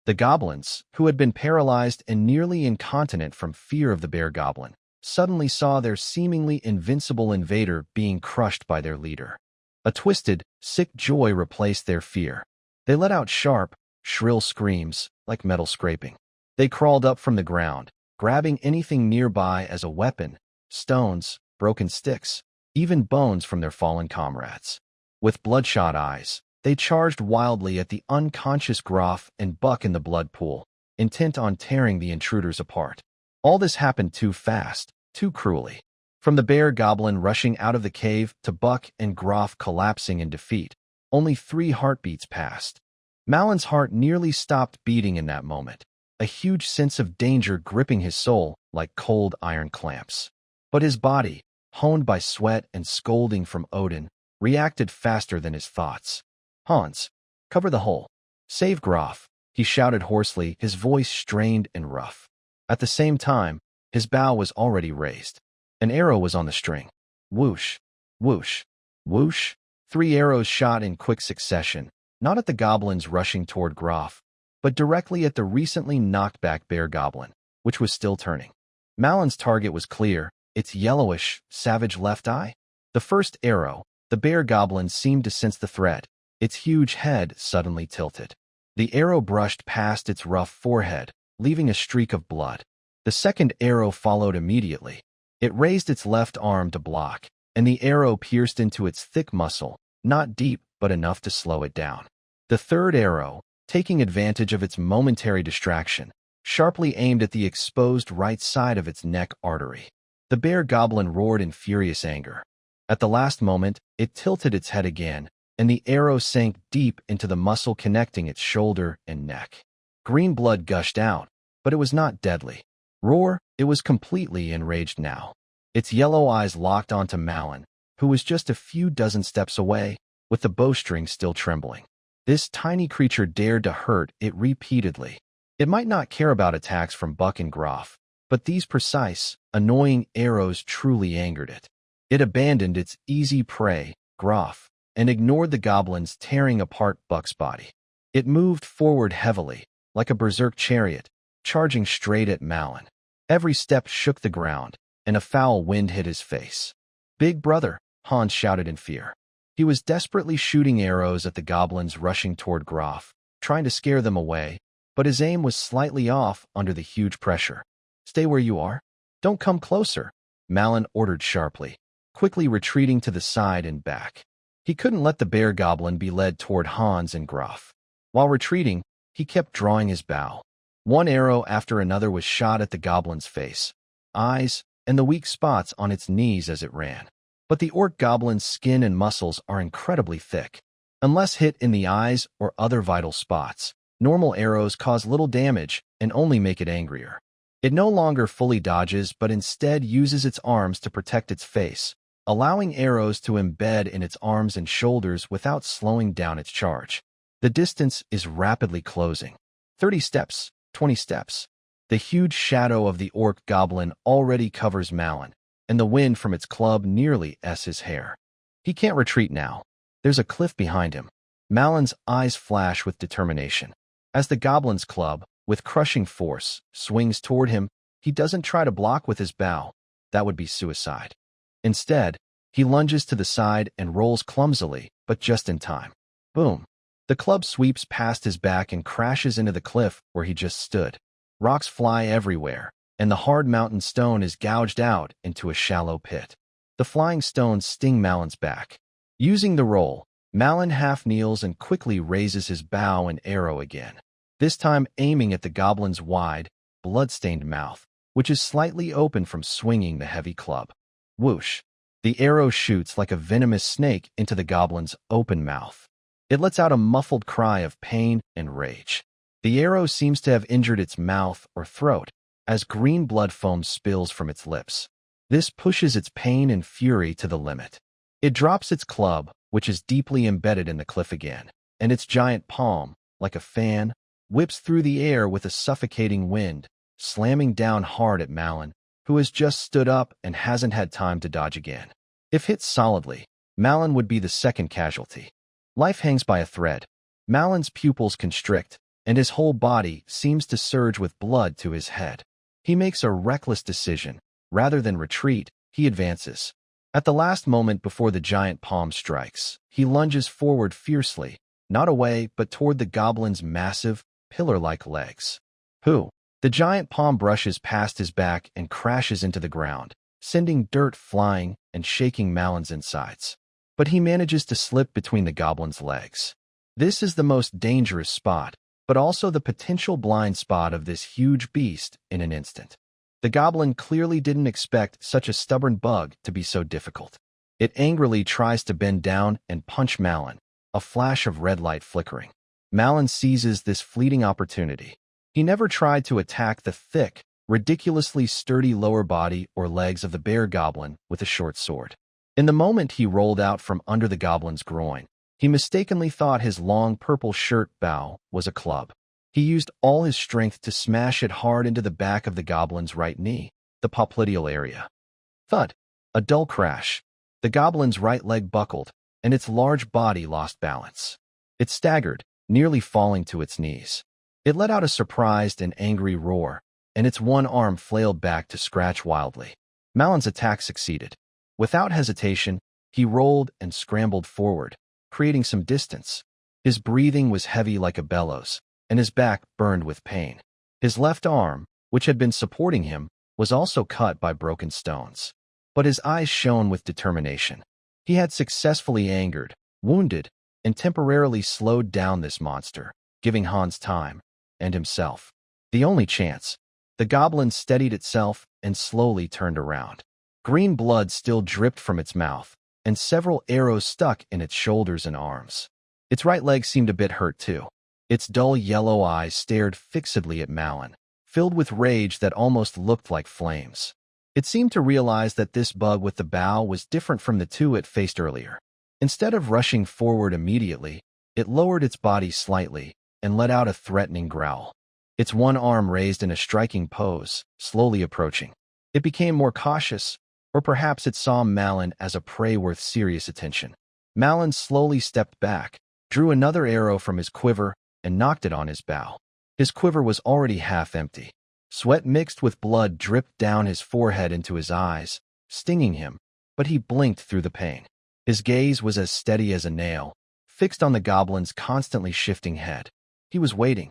The goblins, who had been paralyzed and nearly incontinent from fear of the bear goblin, suddenly saw their seemingly invincible invader being crushed by their leader. A twisted, sick joy replaced their fear. They let out sharp, shrill screams, like metal scraping. They crawled up from the ground, grabbing anything nearby as a weapon, stones, broken sticks, even bones from their fallen comrades. With bloodshot eyes, they charged wildly at the unconscious Groff and Buck in the blood pool, intent on tearing the intruders apart. All this happened too fast, too cruelly. From the bear goblin rushing out of the cave to Buck and Groff collapsing in defeat, only 3 heartbeats passed. Malon's heart nearly stopped beating in that moment, a huge sense of danger gripping his soul like cold iron clamps. But his body, honed by sweat and scolding from Odin, reacted faster than his thoughts. Hans, cover the hole. Save Groff, he shouted hoarsely, his voice strained and rough. At the same time, his bow was already raised. An arrow was on the string. Whoosh, whoosh, whoosh. 3 arrows shot in quick succession, not at the goblins rushing toward Groff, but directly at the recently knocked back bear goblin, which was still turning. Malon's target was clear, its yellowish, savage left eye. The first arrow, the bear goblin seemed to sense the threat. Its huge head suddenly tilted. The arrow brushed past its rough forehead, leaving a streak of blood. The second arrow followed immediately. It raised its left arm to block, and the arrow pierced into its thick muscle, not deep but enough to slow it down. The third arrow, taking advantage of its momentary distraction, sharply aimed at the exposed right side of its neck artery. The bear goblin roared in furious anger. At the last moment, it tilted its head again, and the arrow sank deep into the muscle connecting its shoulder and neck. Green blood gushed out, but it was not deadly. Roar, it was completely enraged now. Its yellow eyes locked onto Malon, who was just a few dozen steps away, with the bowstring still trembling. This tiny creature dared to hurt it repeatedly. It might not care about attacks from Buck and Groff, but these precise, annoying arrows truly angered it. It abandoned its easy prey, Groff, and ignored the goblins tearing apart Buck's body. It moved forward heavily, like a berserk chariot, charging straight at Malon. Every step shook the ground, and a foul wind hit his face. "Big brother," Hans shouted in fear. He was desperately shooting arrows at the goblins rushing toward Groff, trying to scare them away, but his aim was slightly off under the huge pressure. "Stay where you are. Don't come closer," Malon ordered sharply, quickly retreating to the side and back. He couldn't let the bear goblin be led toward Hans and Groff. While retreating, he kept drawing his bow. One arrow after another was shot at the goblin's face, eyes, and the weak spots on its knees as it ran. But the orc goblin's skin and muscles are incredibly thick. Unless hit in the eyes or other vital spots, normal arrows cause little damage and only make it angrier. It no longer fully dodges but instead uses its arms to protect its face, allowing arrows to embed in its arms and shoulders without slowing down its charge. The distance is rapidly closing. 30 steps, 20 steps. The huge shadow of the orc goblin already covers Malon, and the wind from its club nearly his hair. He can't retreat now. There's a cliff behind him. Malon's eyes flash with determination. As the goblin's club, with crushing force, swings toward him, he doesn't try to block with his bow. That would be suicide. Instead, he lunges to the side and rolls clumsily, but just in time. Boom. The club sweeps past his back and crashes into the cliff where he just stood. Rocks fly everywhere, and the hard mountain stone is gouged out into a shallow pit. The flying stones sting Malon's back. Using the roll, Malon half kneels and quickly raises his bow and arrow again, this time aiming at the goblin's wide, blood-stained mouth, which is slightly open from swinging the heavy club. Whoosh! The arrow shoots like a venomous snake into the goblin's open mouth. It lets out a muffled cry of pain and rage. The arrow seems to have injured its mouth or throat, as green blood foam spills from its lips. This pushes its pain and fury to the limit. It drops its club, which is deeply embedded in the cliff again, and its giant palm, like a fan, whips through the air with a suffocating wind, slamming down hard at Malon, who has just stood up and hasn't had time to dodge again. If hit solidly, Malon would be the second casualty. Life hangs by a thread. Malon's pupils constrict, and his whole body seems to surge with blood to his head. He makes a reckless decision. Rather than retreat, he advances. At the last moment before the giant palm strikes, he lunges forward fiercely, not away but toward the goblin's massive, pillar-like legs. Who? The giant palm brushes past his back and crashes into the ground, sending dirt flying and shaking Malon's insides. But he manages to slip between the goblin's legs. This is the most dangerous spot, but also the potential blind spot of this huge beast in an instant. The goblin clearly didn't expect such a stubborn bug to be so difficult. It angrily tries to bend down and punch Malon, a flash of red light flickering. Malon seizes this fleeting opportunity. He never tried to attack the thick, ridiculously sturdy lower body or legs of the bear goblin with a short sword. In the moment he rolled out from under the goblin's groin, he mistakenly thought his long purple shirt bow was a club. He used all his strength to smash it hard into the back of the goblin's right knee, the popliteal area. Thud! A dull crash. The goblin's right leg buckled, and its large body lost balance. It staggered, nearly falling to its knees. It let out a surprised and angry roar, and its one arm flailed back to scratch wildly. Malon's attack succeeded. Without hesitation, he rolled and scrambled forward, creating some distance. His breathing was heavy like a bellows, and his back burned with pain. His left arm, which had been supporting him, was also cut by broken stones. But his eyes shone with determination. He had successfully angered, wounded, and temporarily slowed down this monster, giving Hans time, and himself, the only chance. The goblin steadied itself and slowly turned around. Green blood still dripped from its mouth, and several arrows stuck in its shoulders and arms. Its right leg seemed a bit hurt too. Its dull yellow eyes stared fixedly at Malon, filled with rage that almost looked like flames. It seemed to realize that this bug with the bow was different from the two it faced earlier. Instead of rushing forward immediately, it lowered its body slightly and let out a threatening growl. Its one arm raised in a striking pose, slowly approaching. It became more cautious, or perhaps it saw Malon as a prey worth serious attention. Malon slowly stepped back, drew another arrow from his quiver, and knocked it on his bow. His quiver was already half empty. Sweat mixed with blood dripped down his forehead into his eyes, stinging him, but he blinked through the pain. His gaze was as steady as a nail, fixed on the goblin's constantly shifting head. He was waiting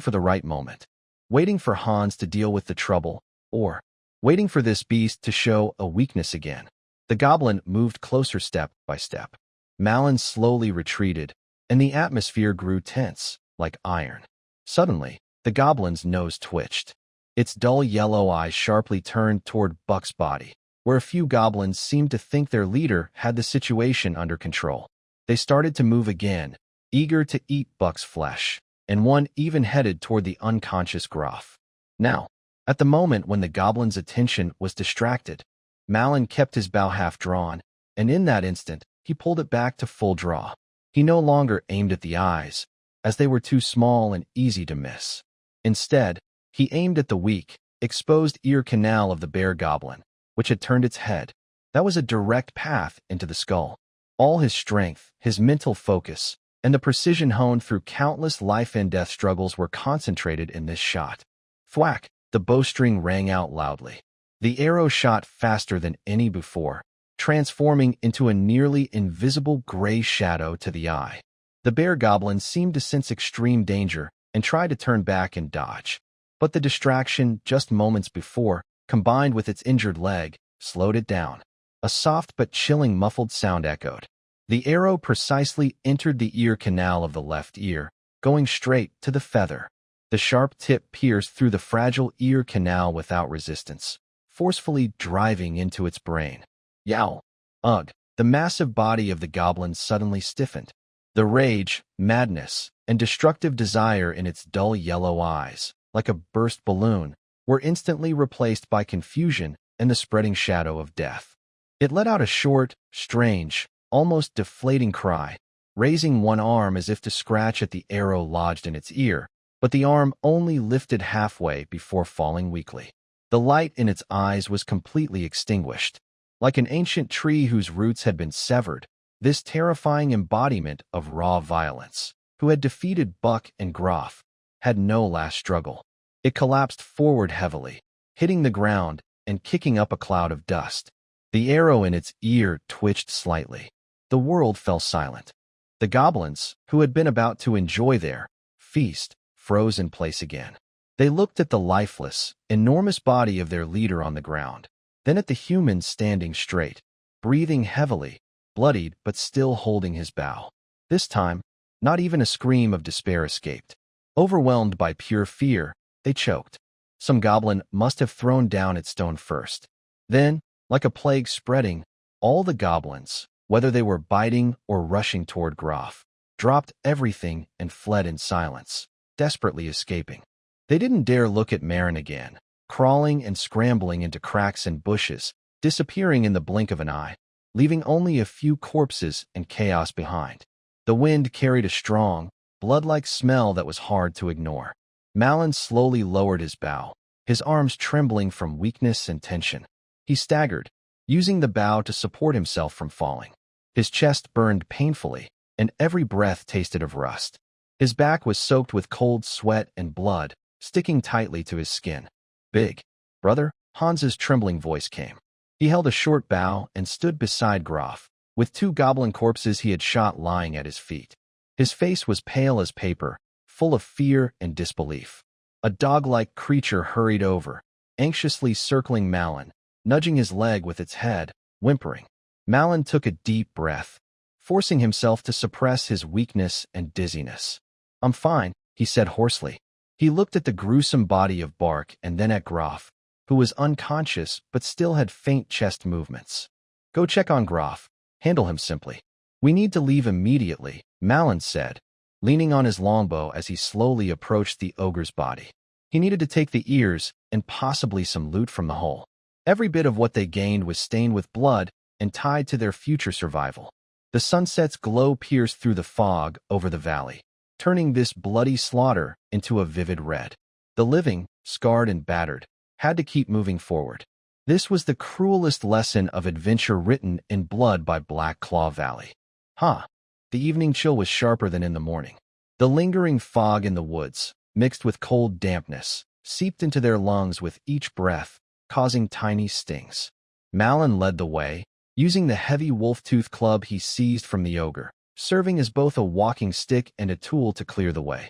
for the right moment, waiting for Hans to deal with the trouble, or waiting for this beast to show a weakness again. The goblin moved closer step by step. Malon slowly retreated, and the atmosphere grew tense, like iron. Suddenly, the goblin's nose twitched. Its dull yellow eyes sharply turned toward Buck's body, where a few goblins seemed to think their leader had the situation under control. They started to move again, eager to eat Buck's flesh, and one even headed toward the unconscious Groff. Now, at the moment when the goblin's attention was distracted, Malon kept his bow half drawn, and in that instant, he pulled it back to full draw. He no longer aimed at the eyes, as they were too small and easy to miss. Instead, he aimed at the weak, exposed ear canal of the bear goblin, which had turned its head. That was a direct path into the skull. All his strength, his mental focus, and the precision honed through countless life-and-death struggles were concentrated in this shot. Thwack! The bowstring rang out loudly. The arrow shot faster than any before, transforming into a nearly invisible gray shadow to the eye. The bear goblin seemed to sense extreme danger and tried to turn back and dodge. But the distraction just moments before, combined with its injured leg, slowed it down. A soft but chilling muffled sound echoed. The arrow precisely entered the ear canal of the left ear, going straight to the feather. The sharp tip pierced through the fragile ear canal without resistance, forcefully driving into its brain. Yowl! Ugh! The massive body of the goblin suddenly stiffened. The rage, madness, and destructive desire in its dull yellow eyes, like a burst balloon, were instantly replaced by confusion and the spreading shadow of death. It let out a short, strange, almost deflating cry, raising one arm as if to scratch at the arrow lodged in its ear, but the arm only lifted halfway before falling weakly. The light in its eyes was completely extinguished. Like an ancient tree whose roots had been severed, this terrifying embodiment of raw violence, who had defeated Buck and Groff, had no last struggle. It collapsed forward heavily, hitting the ground and kicking up a cloud of dust. The arrow in its ear twitched slightly. The world fell silent. The goblins, who had been about to enjoy their feast, froze in place again. They looked at the lifeless, enormous body of their leader on the ground, then at the human standing straight, breathing heavily, bloodied but still holding his bow. This time, not even a scream of despair escaped. Overwhelmed by pure fear, they choked. Some goblin must have thrown down its stone first. Then, like a plague spreading, all the goblins, whether they were biting or rushing toward Groff, dropped everything and fled in silence, desperately escaping. They didn't dare look at Marin again, crawling and scrambling into cracks and bushes, disappearing in the blink of an eye, leaving only a few corpses and chaos behind. The wind carried a strong, blood-like smell that was hard to ignore. Malin slowly lowered his bow, his arms trembling from weakness and tension. He staggered, using the bow to support himself from falling. His chest burned painfully, and every breath tasted of rust. His back was soaked with cold sweat and blood, sticking tightly to his skin. "Big brother," Hans's trembling voice came. He held a short bow and stood beside Groff, with two goblin corpses he had shot lying at his feet. His face was pale as paper, full of fear and disbelief. A dog-like creature hurried over, anxiously circling Malin, nudging his leg with its head, whimpering. Malin took a deep breath, forcing himself to suppress his weakness and dizziness. "I'm fine," he said hoarsely. He looked at the gruesome body of Bark and then at Groff, who was unconscious but still had faint chest movements. "Go check on Groff. Handle him simply. We need to leave immediately," Malin said, leaning on his longbow as he slowly approached the ogre's body. He needed to take the ears and possibly some loot from the hole. Every bit of what they gained was stained with blood and tied to their future survival. The sunset's glow pierced through the fog over the valley, turning this bloody slaughter into a vivid red. The living, scarred and battered, had to keep moving forward. This was the cruelest lesson of adventure written in blood by Black Claw Valley. The evening chill was sharper than in the morning. The lingering fog in the woods, mixed with cold dampness, seeped into their lungs with each breath, causing tiny stings. Malin led the way, using the heavy wolf-tooth club he seized from the ogre, serving as both a walking stick and a tool to clear the way.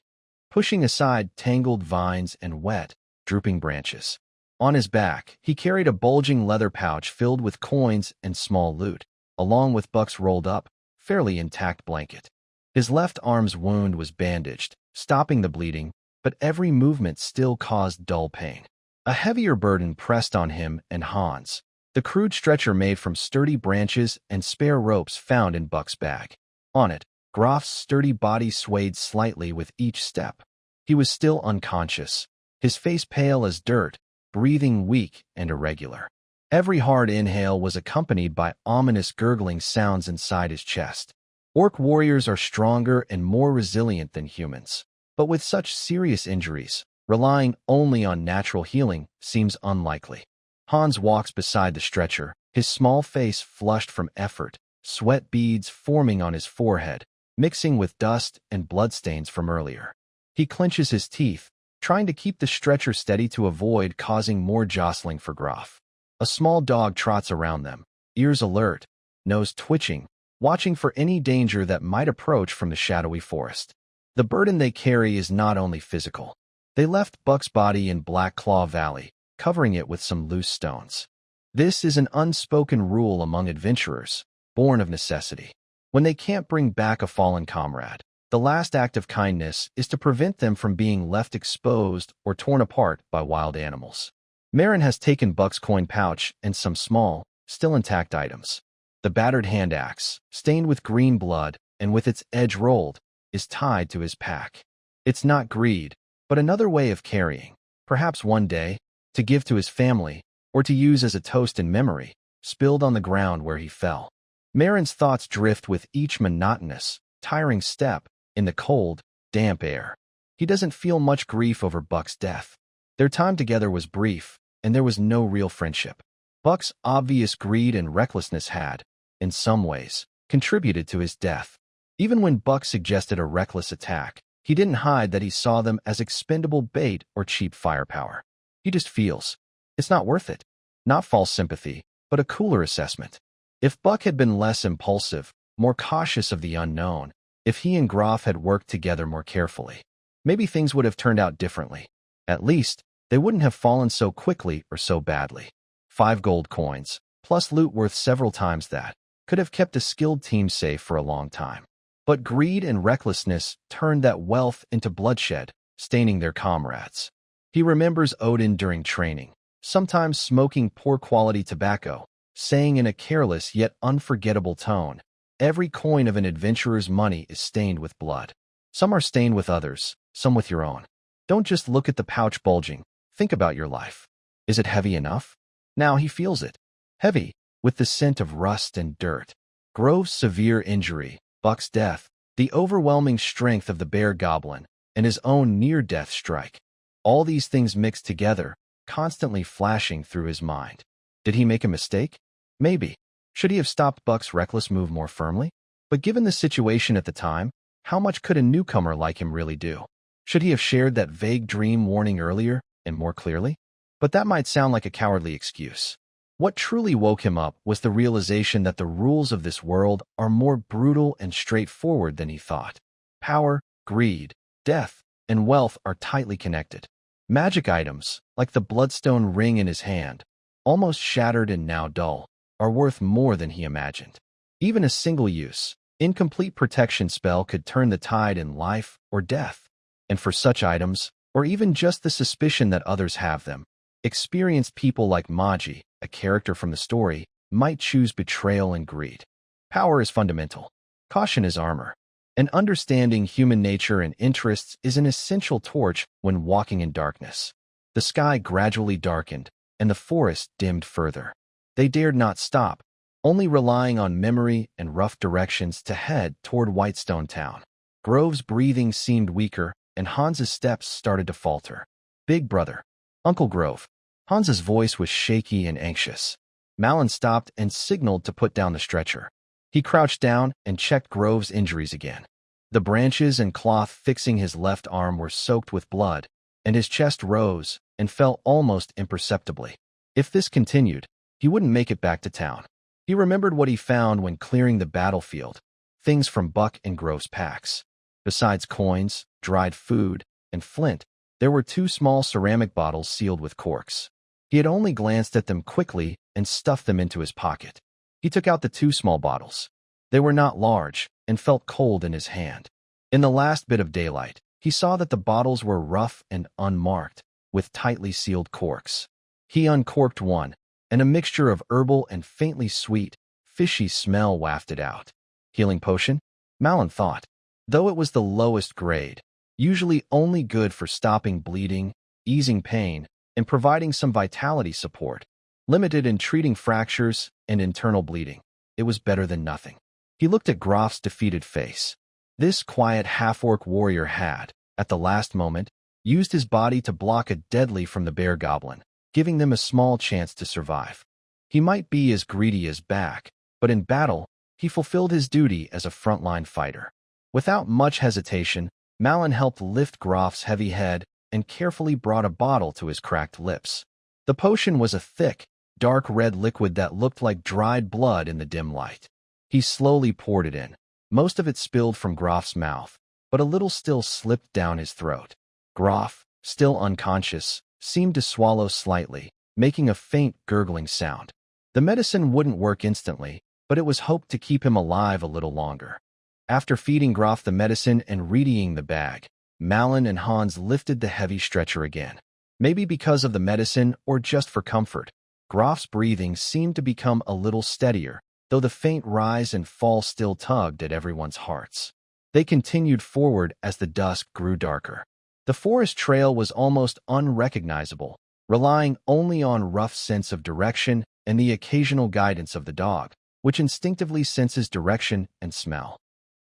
Pushing aside tangled vines and wet, drooping branches. On his back, he carried a bulging leather pouch filled with coins and small loot, along with Buck's rolled up, fairly intact blanket. His left arm's wound was bandaged, stopping the bleeding, but every movement still caused dull pain. A heavier burden pressed on him and Hans, the crude stretcher made from sturdy branches and spare ropes found in Buck's bag. On it, Groff's sturdy body swayed slightly with each step. He was still unconscious, his face pale as dirt, breathing weak and irregular. Every hard inhale was accompanied by ominous gurgling sounds inside his chest. Orc warriors are stronger and more resilient than humans, but with such serious injuries, relying only on natural healing seems unlikely. Hans walks beside the stretcher, his small face flushed from effort, sweat beads forming on his forehead, mixing with dust and bloodstains from earlier. He clenches his teeth, trying to keep the stretcher steady to avoid causing more jostling for Groff. A small dog trots around them, ears alert, nose twitching, watching for any danger that might approach from the shadowy forest. The burden they carry is not only physical. They left Buck's body in Black Claw Valley, covering it with some loose stones. This is an unspoken rule among adventurers, born of necessity. When they can't bring back a fallen comrade, the last act of kindness is to prevent them from being left exposed or torn apart by wild animals. Marin has taken Buck's coin pouch and some small, still intact items. The battered hand axe, stained with green blood and with its edge rolled, is tied to his pack. It's not greed, but another way of carrying, perhaps one day, to give to his family, or to use as a toast in memory, spilled on the ground where he fell. Marin's thoughts drift with each monotonous, tiring step in the cold, damp air. He doesn't feel much grief over Buck's death. Their time together was brief, and there was no real friendship. Buck's obvious greed and recklessness had, in some ways, contributed to his death. Even when Buck suggested a reckless attack, he didn't hide that he saw them as expendable bait or cheap firepower. He just feels it's not worth it. Not false sympathy, but a cooler assessment. If Buck had been less impulsive, more cautious of the unknown, if he and Groff had worked together more carefully, maybe things would have turned out differently. At least, they wouldn't have fallen so quickly or so badly. 5 gold coins, plus loot worth several times that, could have kept a skilled team safe for a long time. But greed and recklessness turned that wealth into bloodshed, staining their comrades. He remembers Odin during training, sometimes smoking poor-quality tobacco, saying in a careless yet unforgettable tone, "Every coin of an adventurer's money is stained with blood. Some are stained with others, some with your own. Don't just look at the pouch bulging, think about your life. Is it heavy enough?" Now he feels it. Heavy, with the scent of rust and dirt. Grove's severe injury, Buck's death, the overwhelming strength of the bear goblin, and his own near-death strike. All these things mixed together, constantly flashing through his mind. Did he make a mistake? Maybe. Should he have stopped Buck's reckless move more firmly? But given the situation at the time, how much could a newcomer like him really do? Should he have shared that vague dream warning earlier and more clearly? But that might sound like a cowardly excuse. What truly woke him up was the realization that the rules of this world are more brutal and straightforward than he thought. Power, greed, death, and wealth are tightly connected. Magic items, like the bloodstone ring in his hand, almost shattered and now dull, are worth more than he imagined. Even a single-use, incomplete protection spell could turn the tide in life or death. And for such items, or even just the suspicion that others have them, experienced people like Maji, a character from the story, might choose betrayal and greed. Power is fundamental. Caution is armor. And understanding human nature and interests is an essential torch when walking in darkness. The sky gradually darkened, and the forest dimmed further. They dared not stop, only relying on memory and rough directions to head toward Whitestone Town. Grove's breathing seemed weaker, and Hans's steps started to falter. "Big brother. Uncle Grove." Hans's voice was shaky and anxious. Malin stopped and signaled to put down the stretcher. He crouched down and checked Grove's injuries again. The branches and cloth fixing his left arm were soaked with blood, and his chest rose and fell almost imperceptibly. If this continued, he wouldn't make it back to town. He remembered what he found when clearing the battlefield, things from Buck and Grove's packs. Besides coins, dried food, and flint, there were 2 small ceramic bottles sealed with corks. He had only glanced at them quickly and stuffed them into his pocket. He took out the 2 small bottles. They were not large and felt cold in his hand. In the last bit of daylight, he saw that the bottles were rough and unmarked, with tightly sealed corks. He uncorked one, and a mixture of herbal and faintly sweet, fishy smell wafted out. Healing potion? Malin thought. Though it was the lowest grade, usually only good for stopping bleeding, easing pain, and providing some vitality support, limited in treating fractures and internal bleeding, it was better than nothing. He looked at Groff's defeated face. This quiet half-orc warrior had, at the last moment, used his body to block a deadly from the bear goblin, giving them a small chance to survive. He might be as greedy as Back, but in battle, he fulfilled his duty as a frontline fighter. Without much hesitation, Malin helped lift Groff's heavy head and carefully brought a bottle to his cracked lips. The potion was a thick, dark red liquid that looked like dried blood in the dim light. He slowly poured it in. Most of it spilled from Groff's mouth, but a little still slipped down his throat. Groff, still unconscious, seemed to swallow slightly, making a faint gurgling sound. The medicine wouldn't work instantly, but it was hoped to keep him alive a little longer. After feeding Groff the medicine and readying the bag, Malin and Hans lifted the heavy stretcher again. Maybe because of the medicine or just for comfort, Groff's breathing seemed to become a little steadier, though the faint rise and fall still tugged at everyone's hearts. They continued forward as the dusk grew darker. The forest trail was almost unrecognizable, relying only on rough sense of direction and the occasional guidance of the dog, which instinctively senses direction and smell.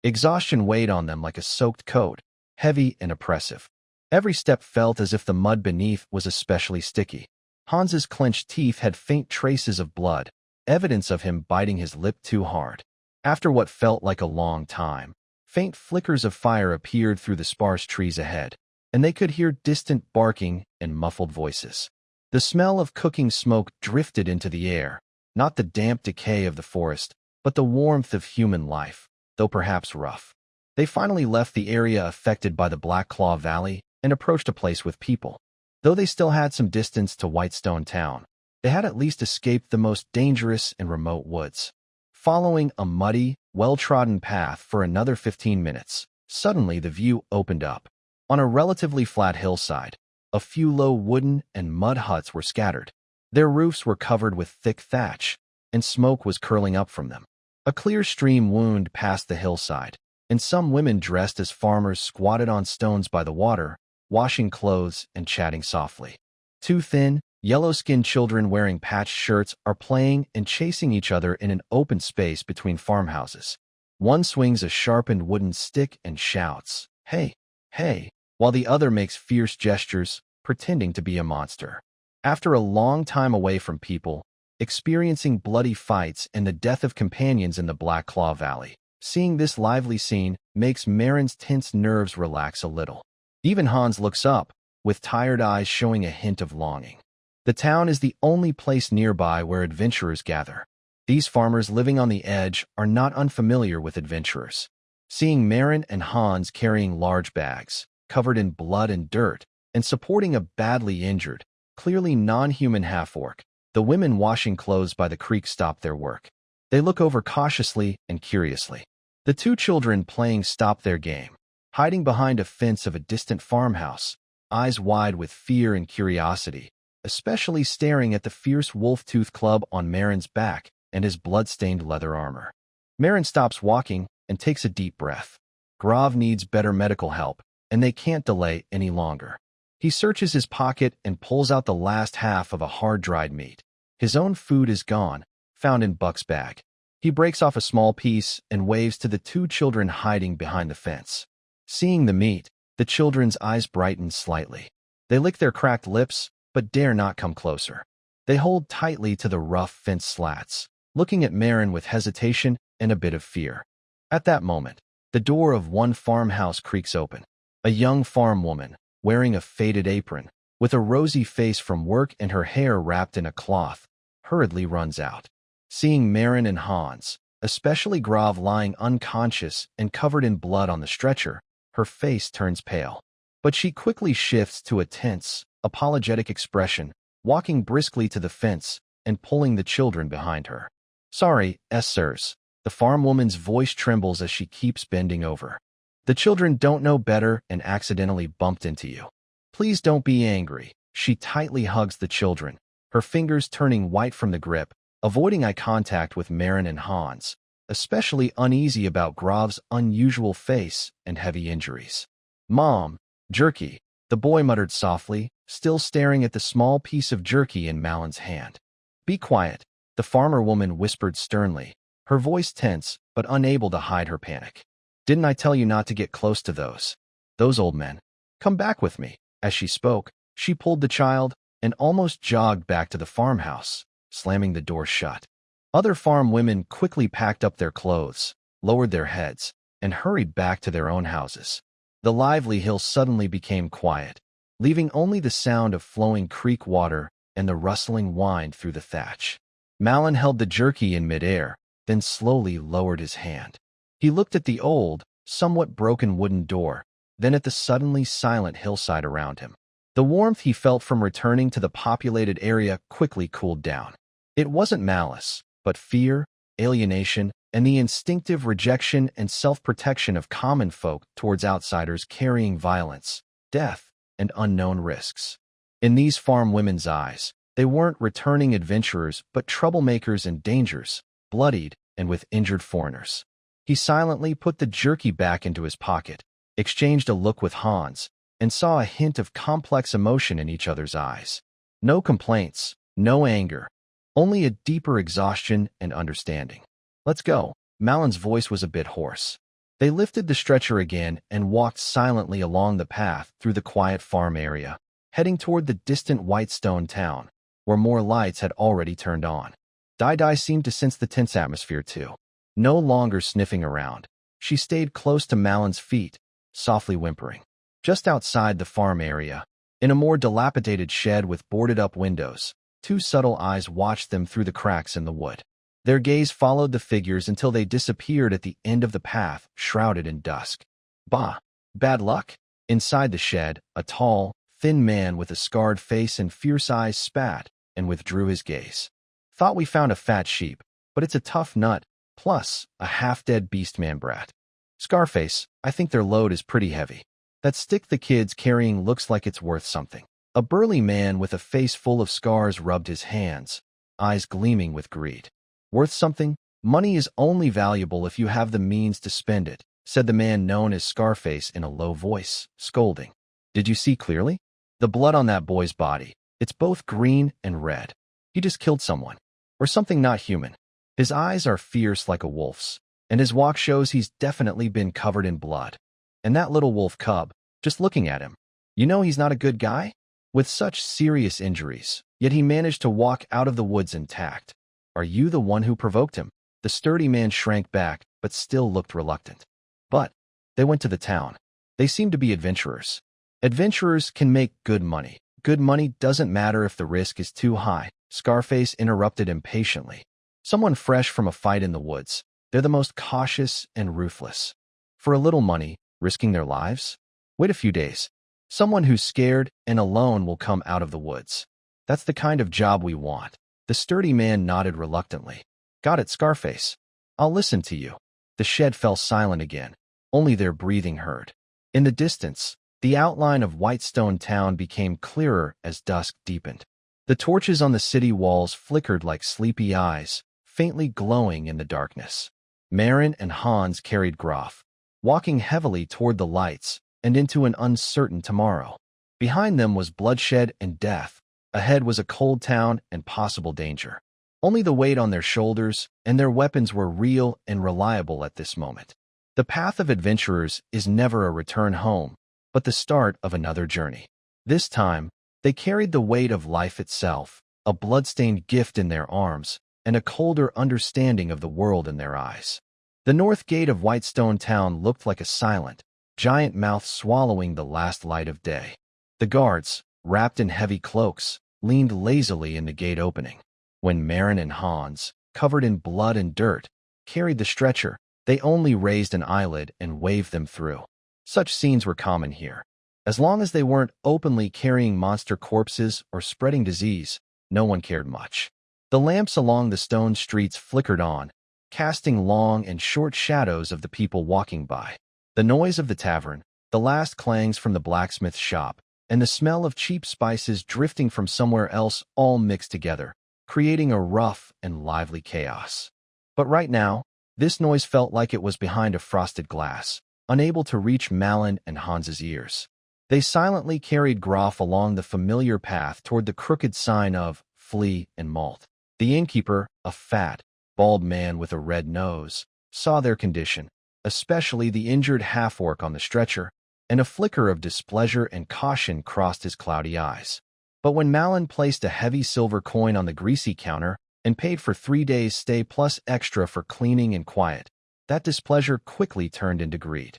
Exhaustion weighed on them like a soaked coat, heavy and oppressive. Every step felt as if the mud beneath was especially sticky. Hans's clenched teeth had faint traces of blood, evidence of him biting his lip too hard. After what felt like a long time, faint flickers of fire appeared through the sparse trees ahead, and they could hear distant barking and muffled voices. The smell of cooking smoke drifted into the air, not the damp decay of the forest, but the warmth of human life, though perhaps rough. They finally left the area affected by the Black Claw Valley and approached a place with people. Though they still had some distance to Whitestone Town, they had at least escaped the most dangerous and remote woods. Following a muddy, well-trodden path for another 15 minutes, suddenly the view opened up. On a relatively flat hillside, a few low wooden and mud huts were scattered. Their roofs were covered with thick thatch, and smoke was curling up from them. A clear stream wound past the hillside, and some women dressed as farmers squatted on stones by the water, washing clothes and chatting softly. Two thin, yellow-skinned children wearing patched shirts are playing and chasing each other in an open space between farmhouses. One swings a sharpened wooden stick and shouts, "Hey, hey," while the other makes fierce gestures, pretending to be a monster. After a long time away from people, experiencing bloody fights and the death of companions in the Black Claw Valley, seeing this lively scene makes Marin's tense nerves relax a little. Even Hans looks up, with tired eyes showing a hint of longing. The town is the only place nearby where adventurers gather. These farmers living on the edge are not unfamiliar with adventurers. Seeing Marin and Hans carrying large bags, covered in blood and dirt, and supporting a badly injured, clearly non-human half-orc, the women washing clothes by the creek stop their work. They look over cautiously and curiously. The two children playing stop their game, hiding behind a fence of a distant farmhouse, eyes wide with fear and curiosity, especially staring at the fierce wolf-tooth club on Marin's back and his blood-stained leather armor. Marin stops walking and takes a deep breath. Grov needs better medical help, and they can't delay any longer. He searches his pocket and pulls out the last half of a hard-dried meat. His own food is gone, found in Buck's bag. He breaks off a small piece and waves to the two children hiding behind the fence. Seeing the meat, the children's eyes brighten slightly. They lick their cracked lips, but dare not come closer. They hold tightly to the rough fence slats, looking at Marin with hesitation and a bit of fear. At that moment, the door of one farmhouse creaks open. A young farm woman, wearing a faded apron, with a rosy face from work and her hair wrapped in a cloth, hurriedly runs out. Seeing Marin and Hans, especially Grov lying unconscious and covered in blood on the stretcher, her face turns pale. But she quickly shifts to a tense, apologetic expression, walking briskly to the fence and pulling the children behind her. "Sorry, sirs." The farm woman's voice trembles as she keeps bending over. "The children don't know better and accidentally bumped into you. Please don't be angry." She tightly hugs the children, her fingers turning white from the grip, avoiding eye contact with Marin and Hans, especially uneasy about Grov's unusual face and heavy injuries. "Mom, jerky," the boy muttered softly, still staring at the small piece of jerky in Malin's hand. "Be quiet," the farmer woman whispered sternly, her voice tense but unable to hide her panic. "Didn't I tell you not to get close to those old men? Come back with me." As she spoke, she pulled the child and almost jogged back to the farmhouse, slamming the door shut. Other farm women quickly packed up their clothes, lowered their heads, and hurried back to their own houses. The lively hill suddenly became quiet, leaving only the sound of flowing creek water and the rustling wind through the thatch. Malin held the jerky in midair, then slowly lowered his hand. He looked at the old, somewhat broken wooden door, then at the suddenly silent hillside around him. The warmth he felt from returning to the populated area quickly cooled down. It wasn't malice, but fear, alienation, and the instinctive rejection and self-protection of common folk towards outsiders carrying violence, death, and unknown risks. In these farm women's eyes, they weren't returning adventurers but troublemakers and dangers, bloodied and with injured foreigners. He silently put the jerky back into his pocket, exchanged a look with Hans, and saw a hint of complex emotion in each other's eyes. No complaints, no anger, only a deeper exhaustion and understanding. "Let's go." Malin's voice was a bit hoarse. They lifted the stretcher again and walked silently along the path through the quiet farm area, heading toward the distant white stone town, where more lights had already turned on. Dai seemed to sense the tense atmosphere too. No longer sniffing around, she stayed close to Malin's feet, softly whimpering. Just outside the farm area, in a more dilapidated shed with boarded-up windows, two subtle eyes watched them through the cracks in the wood. Their gaze followed the figures until they disappeared at the end of the path, shrouded in dusk. Bah! Bad luck? Inside the shed, a tall, thin man with a scarred face and fierce eyes spat and withdrew his gaze. "Thought we found a fat sheep, but it's a tough nut, plus a half-dead beastman brat. Scarface, I think their load is pretty heavy. That stick the kid's carrying looks like it's worth something." A burly man with a face full of scars rubbed his hands, eyes gleaming with greed. "Worth something? Money is only valuable if you have the means to spend it," said the man known as Scarface in a low voice, scolding. "Did you see clearly? The blood on that boy's body. It's both green and red. He just killed someone. Or something not human. His eyes are fierce like a wolf's, and his walk shows he's definitely been covered in blood. And that little wolf cub, just looking at him, you know he's not a good guy? With such serious injuries, yet he managed to walk out of the woods intact. Are you the one who provoked him?" The sturdy man shrank back, but still looked reluctant. "But they went to the town. They seem to be adventurers. Adventurers can make good money. Good money doesn't matter if the risk is too high," Scarface interrupted impatiently. "Someone fresh from a fight in the woods. They're the most cautious and ruthless. For a little money, risking their lives? Wait a few days. Someone who's scared and alone will come out of the woods. That's the kind of job we want." The sturdy man nodded reluctantly. "Got it, Scarface. I'll listen to you." The shed fell silent again, only their breathing heard. In the distance, the outline of Whitestone Town became clearer as dusk deepened. The torches on the city walls flickered like sleepy eyes, faintly glowing in the darkness. Marin and Hans carried Groff, walking heavily toward the lights and into an uncertain tomorrow. Behind them was bloodshed and death. Ahead was a cold town and possible danger. Only the weight on their shoulders and their weapons were real and reliable at this moment. The path of adventurers is never a return home, but the start of another journey. This time, they carried the weight of life itself, a blood-stained gift in their arms, and a colder understanding of the world in their eyes. The north gate of Whitestone Town looked like a silent, giant mouth swallowing the last light of day. The guards, wrapped in heavy cloaks, leaned lazily in the gate opening. When Marin and Hans, covered in blood and dirt, carried the stretcher, they only raised an eyelid and waved them through. Such scenes were common here. As long as they weren't openly carrying monster corpses or spreading disease, no one cared much. The lamps along the stone streets flickered on, casting long and short shadows of the people walking by. The noise of the tavern, the last clangs from the blacksmith's shop, and the smell of cheap spices drifting from somewhere else all mixed together, creating a rough and lively chaos. But right now, this noise felt like it was behind a frosted glass, unable to reach Malin and Hans's ears. They silently carried Groff along the familiar path toward the crooked sign of "Flea and Malt." The innkeeper, a fat, bald man with a red nose, saw their condition, especially the injured half-orc on the stretcher, and a flicker of displeasure and caution crossed his cloudy eyes. But when Malin placed a heavy silver coin on the greasy counter and paid for 3 days' stay plus extra for cleaning and quiet, that displeasure quickly turned into greed.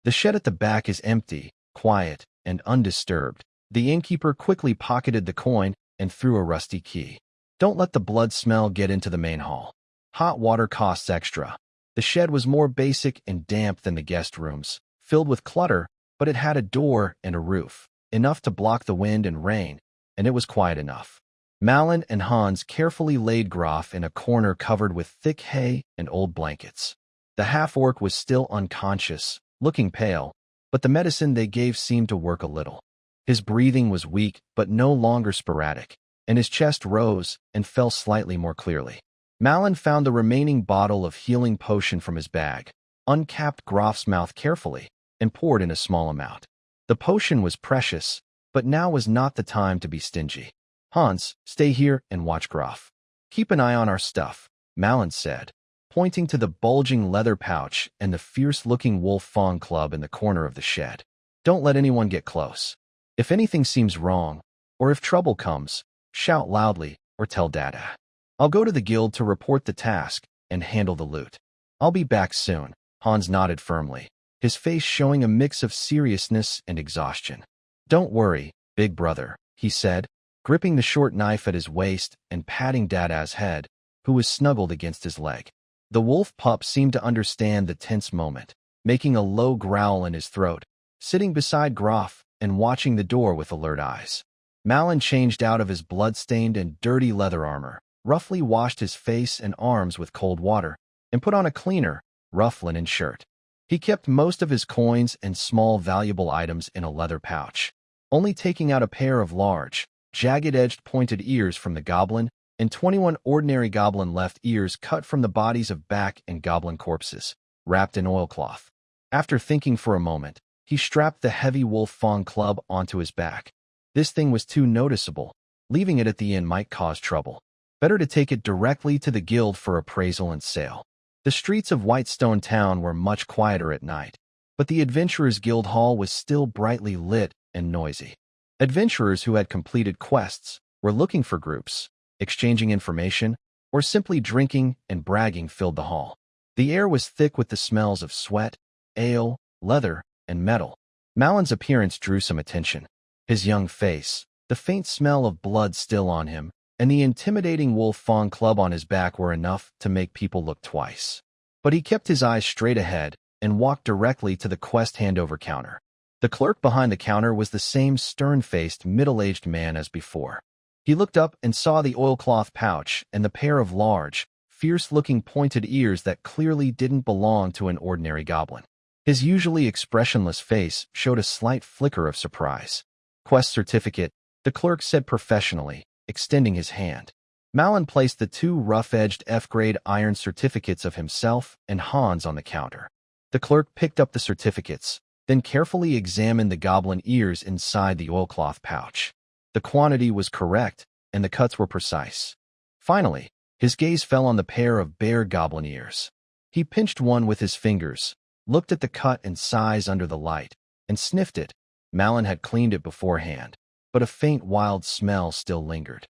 The shed at the back is empty, quiet, and undisturbed. The innkeeper quickly pocketed the coin and threw a rusty key. "Don't let the blood smell get into the main hall. Hot water costs extra." The shed was more basic and damp than the guest rooms, filled with clutter, but it had a door and a roof. enough to block the wind and rain, and it was quiet enough. Malin and Hans carefully laid Graf in a corner covered with thick hay and old blankets. The half-orc was still unconscious, looking pale, but the medicine they gave seemed to work a little. His breathing was weak but no longer sporadic, and his chest rose and fell slightly more clearly. Malin found the remaining bottle of healing potion from his bag, uncapped Graf's mouth carefully, and poured in a small amount. The potion was precious, but now was not the time to be stingy. Hans, stay here and watch Graf. Keep an eye on our stuff, Malin said, pointing to the bulging leather pouch and the fierce-looking wolf fawn club in the corner of the shed. Don't let anyone get close. If anything seems wrong, or if trouble comes, shout loudly or tell Dada. I'll go to the guild to report the task and handle the loot. I'll be back soon, Hans nodded firmly, his face showing a mix of seriousness and exhaustion. Don't worry, big brother, he said, gripping the short knife at his waist and patting Dada's head, who was snuggled against his leg. The wolf pup seemed to understand the tense moment, making a low growl in his throat, sitting beside Graf and watching the door with alert eyes. Malin changed out of his blood-stained and dirty leather armor, roughly washed his face and arms with cold water, and put on a cleaner, rough linen shirt. He kept most of his coins and small valuable items in a leather pouch, only taking out a pair of large, jagged-edged pointed ears from the goblin and 21 ordinary goblin left ears cut from the bodies of back and goblin corpses, wrapped in oilcloth. After thinking for a moment, he strapped the heavy wolf fawn club onto his back. This thing was too noticeable. Leaving it at the inn might cause trouble. Better to take it directly to the guild for appraisal and sale. The streets of Whitestone Town were much quieter at night, but the Adventurers' Guild Hall was still brightly lit and noisy. Adventurers who had completed quests were looking for groups, exchanging information, or simply drinking and bragging filled the hall. The air was thick with the smells of sweat, ale, leather, and metal. Malin's appearance drew some attention. His young face, the faint smell of blood still on him, and the intimidating wolf fawn club on his back were enough to make people look twice. But he kept his eyes straight ahead and walked directly to the quest handover counter. The clerk behind the counter was the same stern-faced, middle-aged man as before. He looked up and saw the oilcloth pouch and the pair of large, fierce-looking pointed ears that clearly didn't belong to an ordinary goblin. His usually expressionless face showed a slight flicker of surprise. Quest certificate, the clerk said professionally, extending his hand. Malin placed the two rough-edged F-grade iron certificates of himself and Hans on the counter. The clerk picked up the certificates, then carefully examined the goblin ears inside the oilcloth pouch. The quantity was correct, and the cuts were precise. Finally, his gaze fell on the pair of bare goblin ears. He pinched one with his fingers, looked at the cut and size under the light, and sniffed it. Malin had cleaned it beforehand, but a faint wild smell still lingered.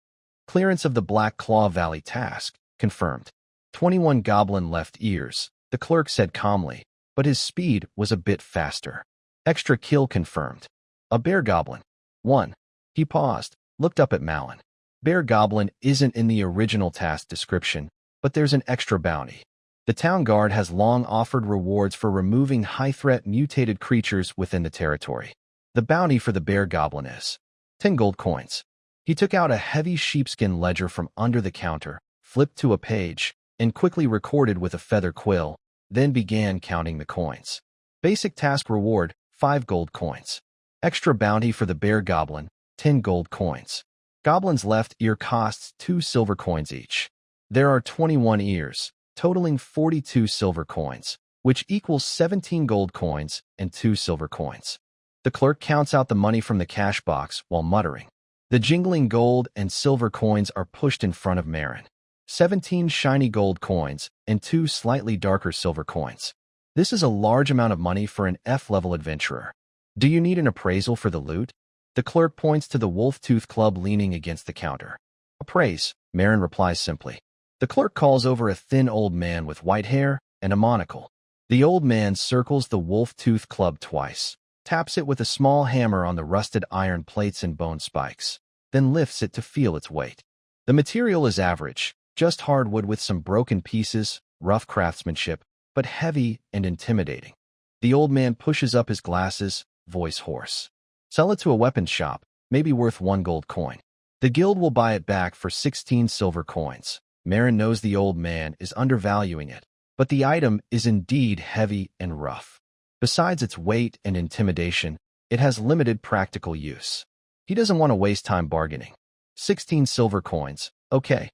Clearance of the Black Claw Valley task, confirmed. 21 goblin left ears, the clerk said calmly, but his speed was a bit faster. Extra kill confirmed. A bear goblin. 1. He paused, looked up at Malin. Bear goblin isn't in the original task description, but there's an extra bounty. The town guard has long offered rewards for removing high-threat mutated creatures within the territory. The bounty for the bear goblin is 10 gold coins. He took out a heavy sheepskin ledger from under the counter, flipped to a page, and quickly recorded with a feather quill, then began counting the coins. Basic task reward, 5 gold coins. Extra bounty for the bear goblin, 10 gold coins. Goblin's left ear costs 2 silver coins each. There are 21 ears, totaling 42 silver coins, which equals 17 gold coins and 2 silver coins. The clerk counts out the money from the cash box while muttering. The jingling gold and silver coins are pushed in front of Marin. 17 shiny gold coins and 2 slightly darker silver coins. This is a large amount of money for an F-level adventurer. Do you need an appraisal for the loot? The clerk points to the wolf-tooth club leaning against the counter. Appraise, Marin replies simply. The clerk calls over a thin old man with white hair and a monocle. The old man circles the wolf-tooth club twice, taps it with a small hammer on the rusted iron plates and bone spikes, then lifts it to feel its weight. The material is average, just hardwood with some broken pieces, rough craftsmanship, but heavy and intimidating. The old man pushes up his glasses, voice hoarse. Sell it to a weapons shop, maybe worth 1 gold coin. The guild will buy it back for 16 silver coins. Marin knows the old man is undervaluing it, but the item is indeed heavy and rough. Besides its weight and intimidation, it has limited practical use. He doesn't want to waste time bargaining. 16 silver coins, okay.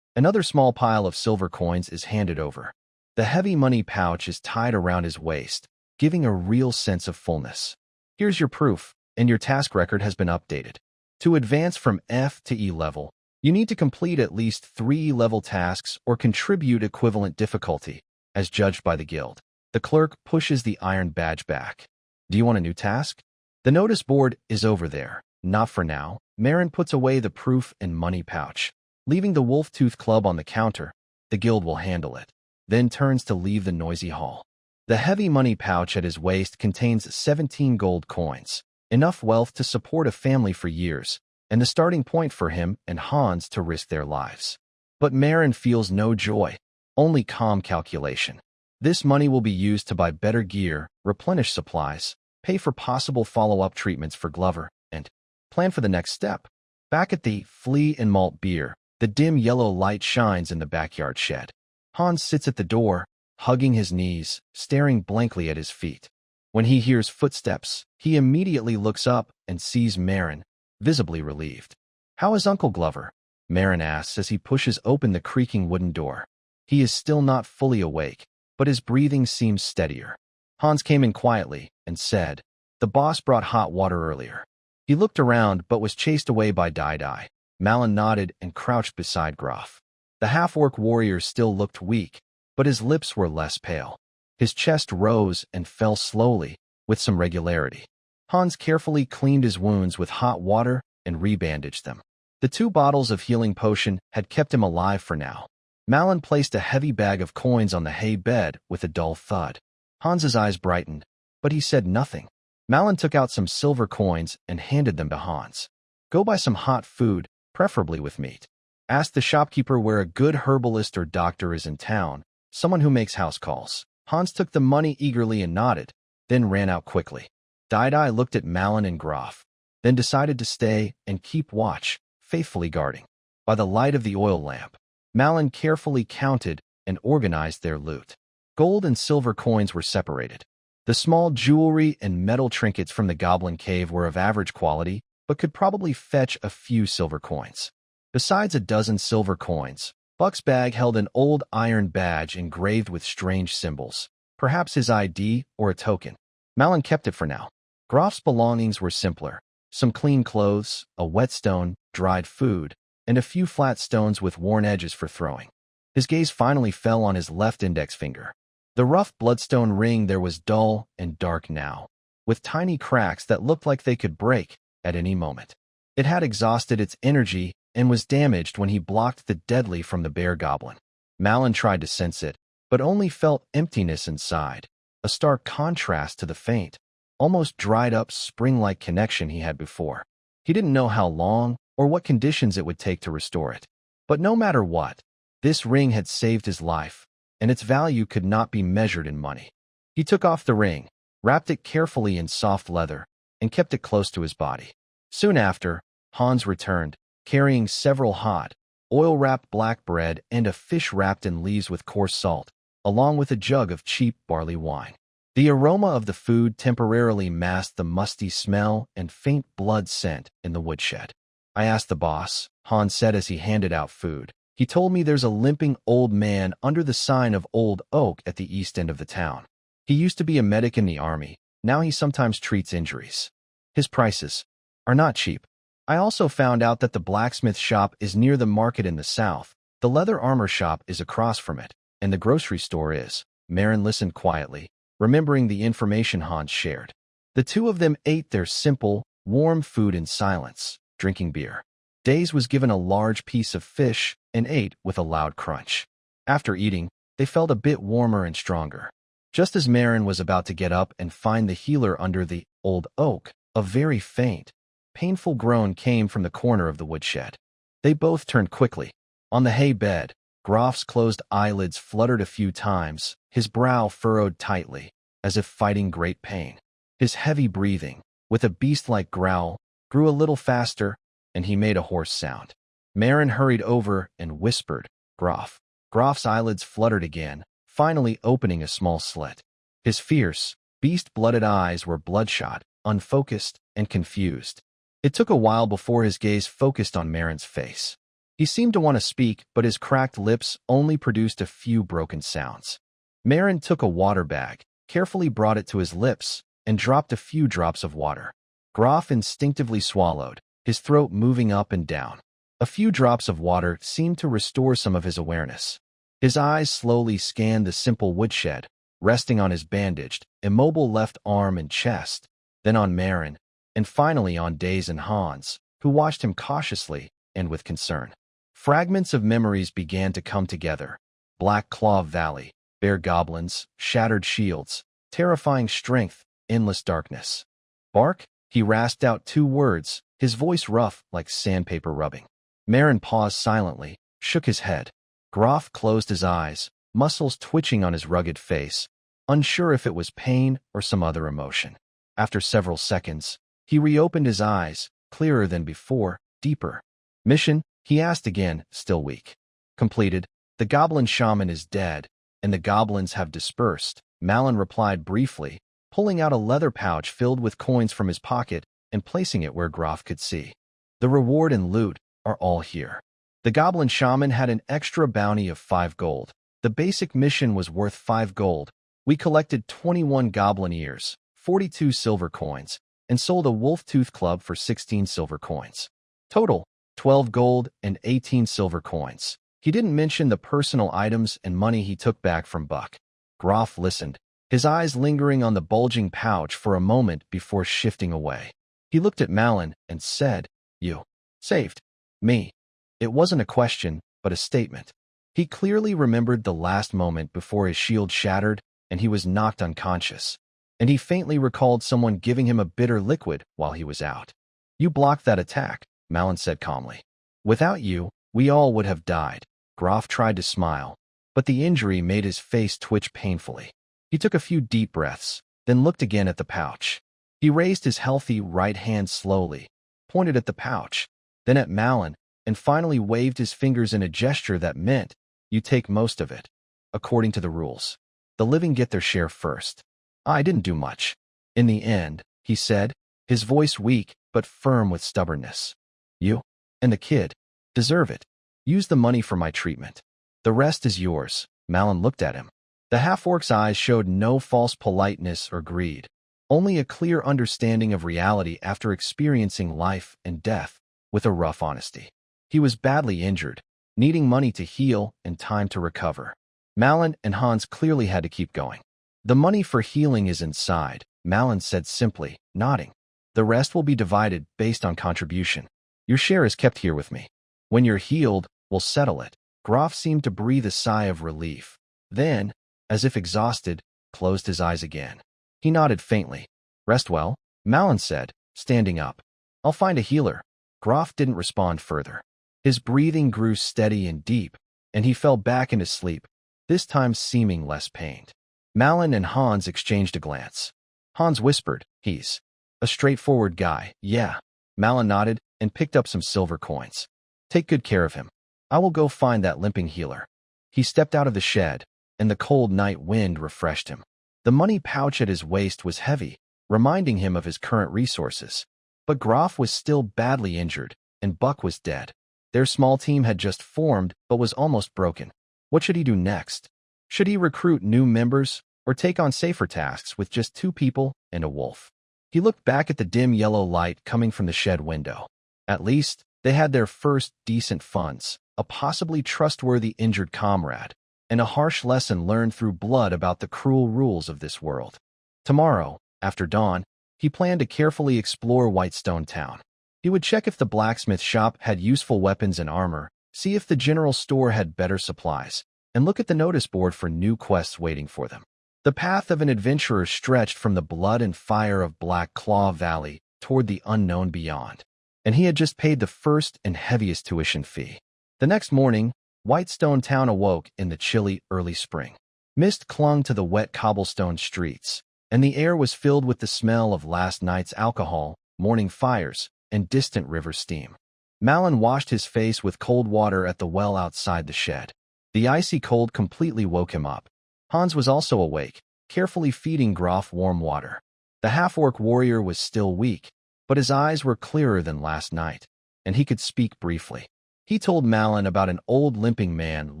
Another small pile of silver coins is handed over. The heavy money pouch is tied around his waist, giving a real sense of fullness. Here's your proof, and your task record has been updated. To advance from F to E level, you need to complete at least 3 level tasks or contribute equivalent difficulty, as judged by the guild. The clerk pushes the iron badge back. Do you want a new task? The notice board is over there. Not for now. Marin puts away the proof and money pouch. Leaving the Wolf Tooth Club on the counter, the guild will handle it. Then turns to leave the noisy hall. The heavy money pouch at his waist contains 17 gold coins, enough wealth to support a family for years, and the starting point for him and Hans to risk their lives. But Marin feels no joy, only calm calculation. This money will be used to buy better gear, replenish supplies, pay for possible follow-up treatments for Glover, and plan for the next step. Back at the Flea and Malt Beer, the dim yellow light shines in the backyard shed. Hans sits at the door, hugging his knees, staring blankly at his feet. When he hears footsteps, he immediately looks up and sees Marin, visibly relieved. "How is Uncle Glover?" Marin asks as he pushes open the creaking wooden door. He is still not fully awake, but his breathing seems steadier. Hans came in quietly and said, "The boss brought hot water earlier." He looked around but was chased away by Dai. Malin nodded and crouched beside Graf. The half-orc warrior still looked weak, but his lips were less pale. His chest rose and fell slowly, with some regularity. Hans carefully cleaned his wounds with hot water and rebandaged them. The 2 bottles of healing potion had kept him alive for now. Malin placed a heavy bag of coins on the hay bed with a dull thud. Hans's eyes brightened, but he said nothing. Malin took out some silver coins and handed them to Hans. "Go buy some hot food, preferably with meat. Ask the shopkeeper where a good herbalist or doctor is in town, someone who makes house calls." Hans took the money eagerly and nodded, then ran out quickly. Dai looked at Malin and Graf, then decided to stay and keep watch, faithfully guarding. By the light of the oil lamp, Malin carefully counted and organized their loot. Gold and silver coins were separated. The small jewelry and metal trinkets from the Goblin Cave were of average quality, but could probably fetch a few silver coins. Besides a dozen silver coins, Buck's bag held an old iron badge engraved with strange symbols, perhaps his ID or a token. Malin kept it for now. Graf's belongings were simpler: some clean clothes, a whetstone, dried food, and a few flat stones with worn edges for throwing. His gaze finally fell on his left index finger. The rough bloodstone ring there was dull and dark now, with tiny cracks that looked like they could break at any moment. It had exhausted its energy and was damaged when he blocked the deadly from the bear goblin. Malin tried to sense it, but only felt emptiness inside, a stark contrast to the faint, almost dried-up spring-like connection he had before. He didn't know how long or what conditions it would take to restore it. But no matter what, this ring had saved his life, and its value could not be measured in money. He took off the ring, wrapped it carefully in soft leather, and kept it close to his body. Soon after, Hans returned, carrying several hot, oil-wrapped black bread and a fish wrapped in leaves with coarse salt, along with a jug of cheap barley wine. The aroma of the food temporarily masked the musty smell and faint blood scent in the woodshed. "I asked the boss," Hans said as he handed out food. "He told me there's a limping old man under the sign of Old Oak at the east end of the town. He used to be a medic in the army. Now he sometimes treats injuries. His prices are not cheap. I also found out that the blacksmith shop is near the market in the south, the leather armor shop is across from it, and the grocery store is." Marin listened quietly, remembering the information Hans shared. The 2 of them ate their simple, warm food in silence, drinking beer. Days was given a large piece of fish and ate with a loud crunch. After eating, they felt a bit warmer and stronger. Just as Marin was about to get up and find the healer under the old oak, a very faint, painful groan came from the corner of the woodshed. They both turned quickly. On the hay bed, Graf's closed eyelids fluttered a few times, his brow furrowed tightly, as if fighting great pain. His heavy breathing, with a beast-like growl, grew a little faster, and he made a hoarse sound. Marin hurried over and whispered, "Groff." Groff's eyelids fluttered again, finally opening a small slit. His fierce, beast-blooded eyes were bloodshot, unfocused, and confused. It took a while before his gaze focused on Marin's face. He seemed to want to speak, but his cracked lips only produced a few broken sounds. Marin took a water bag, carefully brought it to his lips, and dropped a few drops of water. Groff instinctively swallowed, his throat moving up and down. A few drops of water seemed to restore some of his awareness. His eyes slowly scanned the simple woodshed, resting on his bandaged, immobile left arm and chest, then on Marin, and finally on Days and Hans, who watched him cautiously and with concern. Fragments of memories began to come together. Black Claw Valley, bare goblins, shattered shields, terrifying strength, endless darkness. Bark? He rasped out 2 words, his voice rough like sandpaper rubbing. Marin paused silently, shook his head. Groff closed his eyes, muscles twitching on his rugged face, unsure if it was pain or some other emotion. After several seconds, he reopened his eyes, clearer than before, deeper. "Mission?" he asked again, still weak. "Completed. The goblin shaman is dead, and the goblins have dispersed," Malin replied briefly, pulling out a leather pouch filled with coins from his pocket and placing it where Groff could see. "The reward and loot are all here." The goblin shaman had an extra bounty of 5 gold. The basic mission was worth 5 gold. We collected 21 goblin ears, 42 silver coins, and sold a wolf tooth club for 16 silver coins. Total, 12 gold and 18 silver coins. He didn't mention the personal items and money he took back from Buck. Groff listened, his eyes lingering on the bulging pouch for a moment before shifting away. He looked at Malin and said, "You saved me." It wasn't a question, but a statement. He clearly remembered the last moment before his shield shattered and he was knocked unconscious. And he faintly recalled someone giving him a bitter liquid while he was out. "You blocked that attack," Malin said calmly. "Without you, we all would have died." Groff tried to smile, but the injury made his face twitch painfully. He took a few deep breaths, then looked again at the pouch. He raised his healthy right hand slowly, pointed at the pouch, then at Malin, and finally waved his fingers in a gesture that meant, "You take most of it. According to the rules. The living get their share first. I didn't do much. In the end," he said, his voice weak but firm with stubbornness. "You and the kid deserve it. Use the money for my treatment. The rest is yours." Malin looked at him. The half-orc's eyes showed no false politeness or greed, only a clear understanding of reality after experiencing life and death with a rough honesty. He was badly injured, needing money to heal and time to recover. Malin and Hans clearly had to keep going. "The money for healing is inside," Malin said simply, nodding. "The rest will be divided based on contribution. Your share is kept here with me. When you're healed, we'll settle it." Groff seemed to breathe a sigh of relief. Then, as if exhausted, closed his eyes again. He nodded faintly. "Rest well," Malin said, standing up. "I'll find a healer." Groff didn't respond further. His breathing grew steady and deep, and he fell back into sleep, this time seeming less pained. Malin and Hans exchanged a glance. Hans whispered, "He's a straightforward guy, yeah." Malin nodded and picked up some silver coins. "Take good care of him. I will go find that limping healer." He stepped out of the shed, and the cold night wind refreshed him. The money pouch at his waist was heavy, reminding him of his current resources. But Groff was still badly injured, and Buck was dead. Their small team had just formed, but was almost broken. What should he do next? Should he recruit new members, or take on safer tasks with just 2 people and a wolf? He looked back at the dim yellow light coming from the shed window. At least, they had their first decent funds, a possibly trustworthy injured comrade, and a harsh lesson learned through blood about the cruel rules of this world. Tomorrow, after dawn, he planned to carefully explore Whitestone Town. He would check if the blacksmith shop had useful weapons and armor, see if the general store had better supplies, and look at the notice board for new quests waiting for them. The path of an adventurer stretched from the blood and fire of Black Claw Valley toward the unknown beyond, and he had just paid the first and heaviest tuition fee. The next morning, Whitestone Town awoke in the chilly early spring. Mist clung to the wet cobblestone streets, and the air was filled with the smell of last night's alcohol, morning fires, and distant river steam. Malin washed his face with cold water at the well outside the shed. The icy cold completely woke him up. Hans was also awake, carefully feeding Groff warm water. The half-orc warrior was still weak, but his eyes were clearer than last night, and he could speak briefly. He told Malin about an old limping man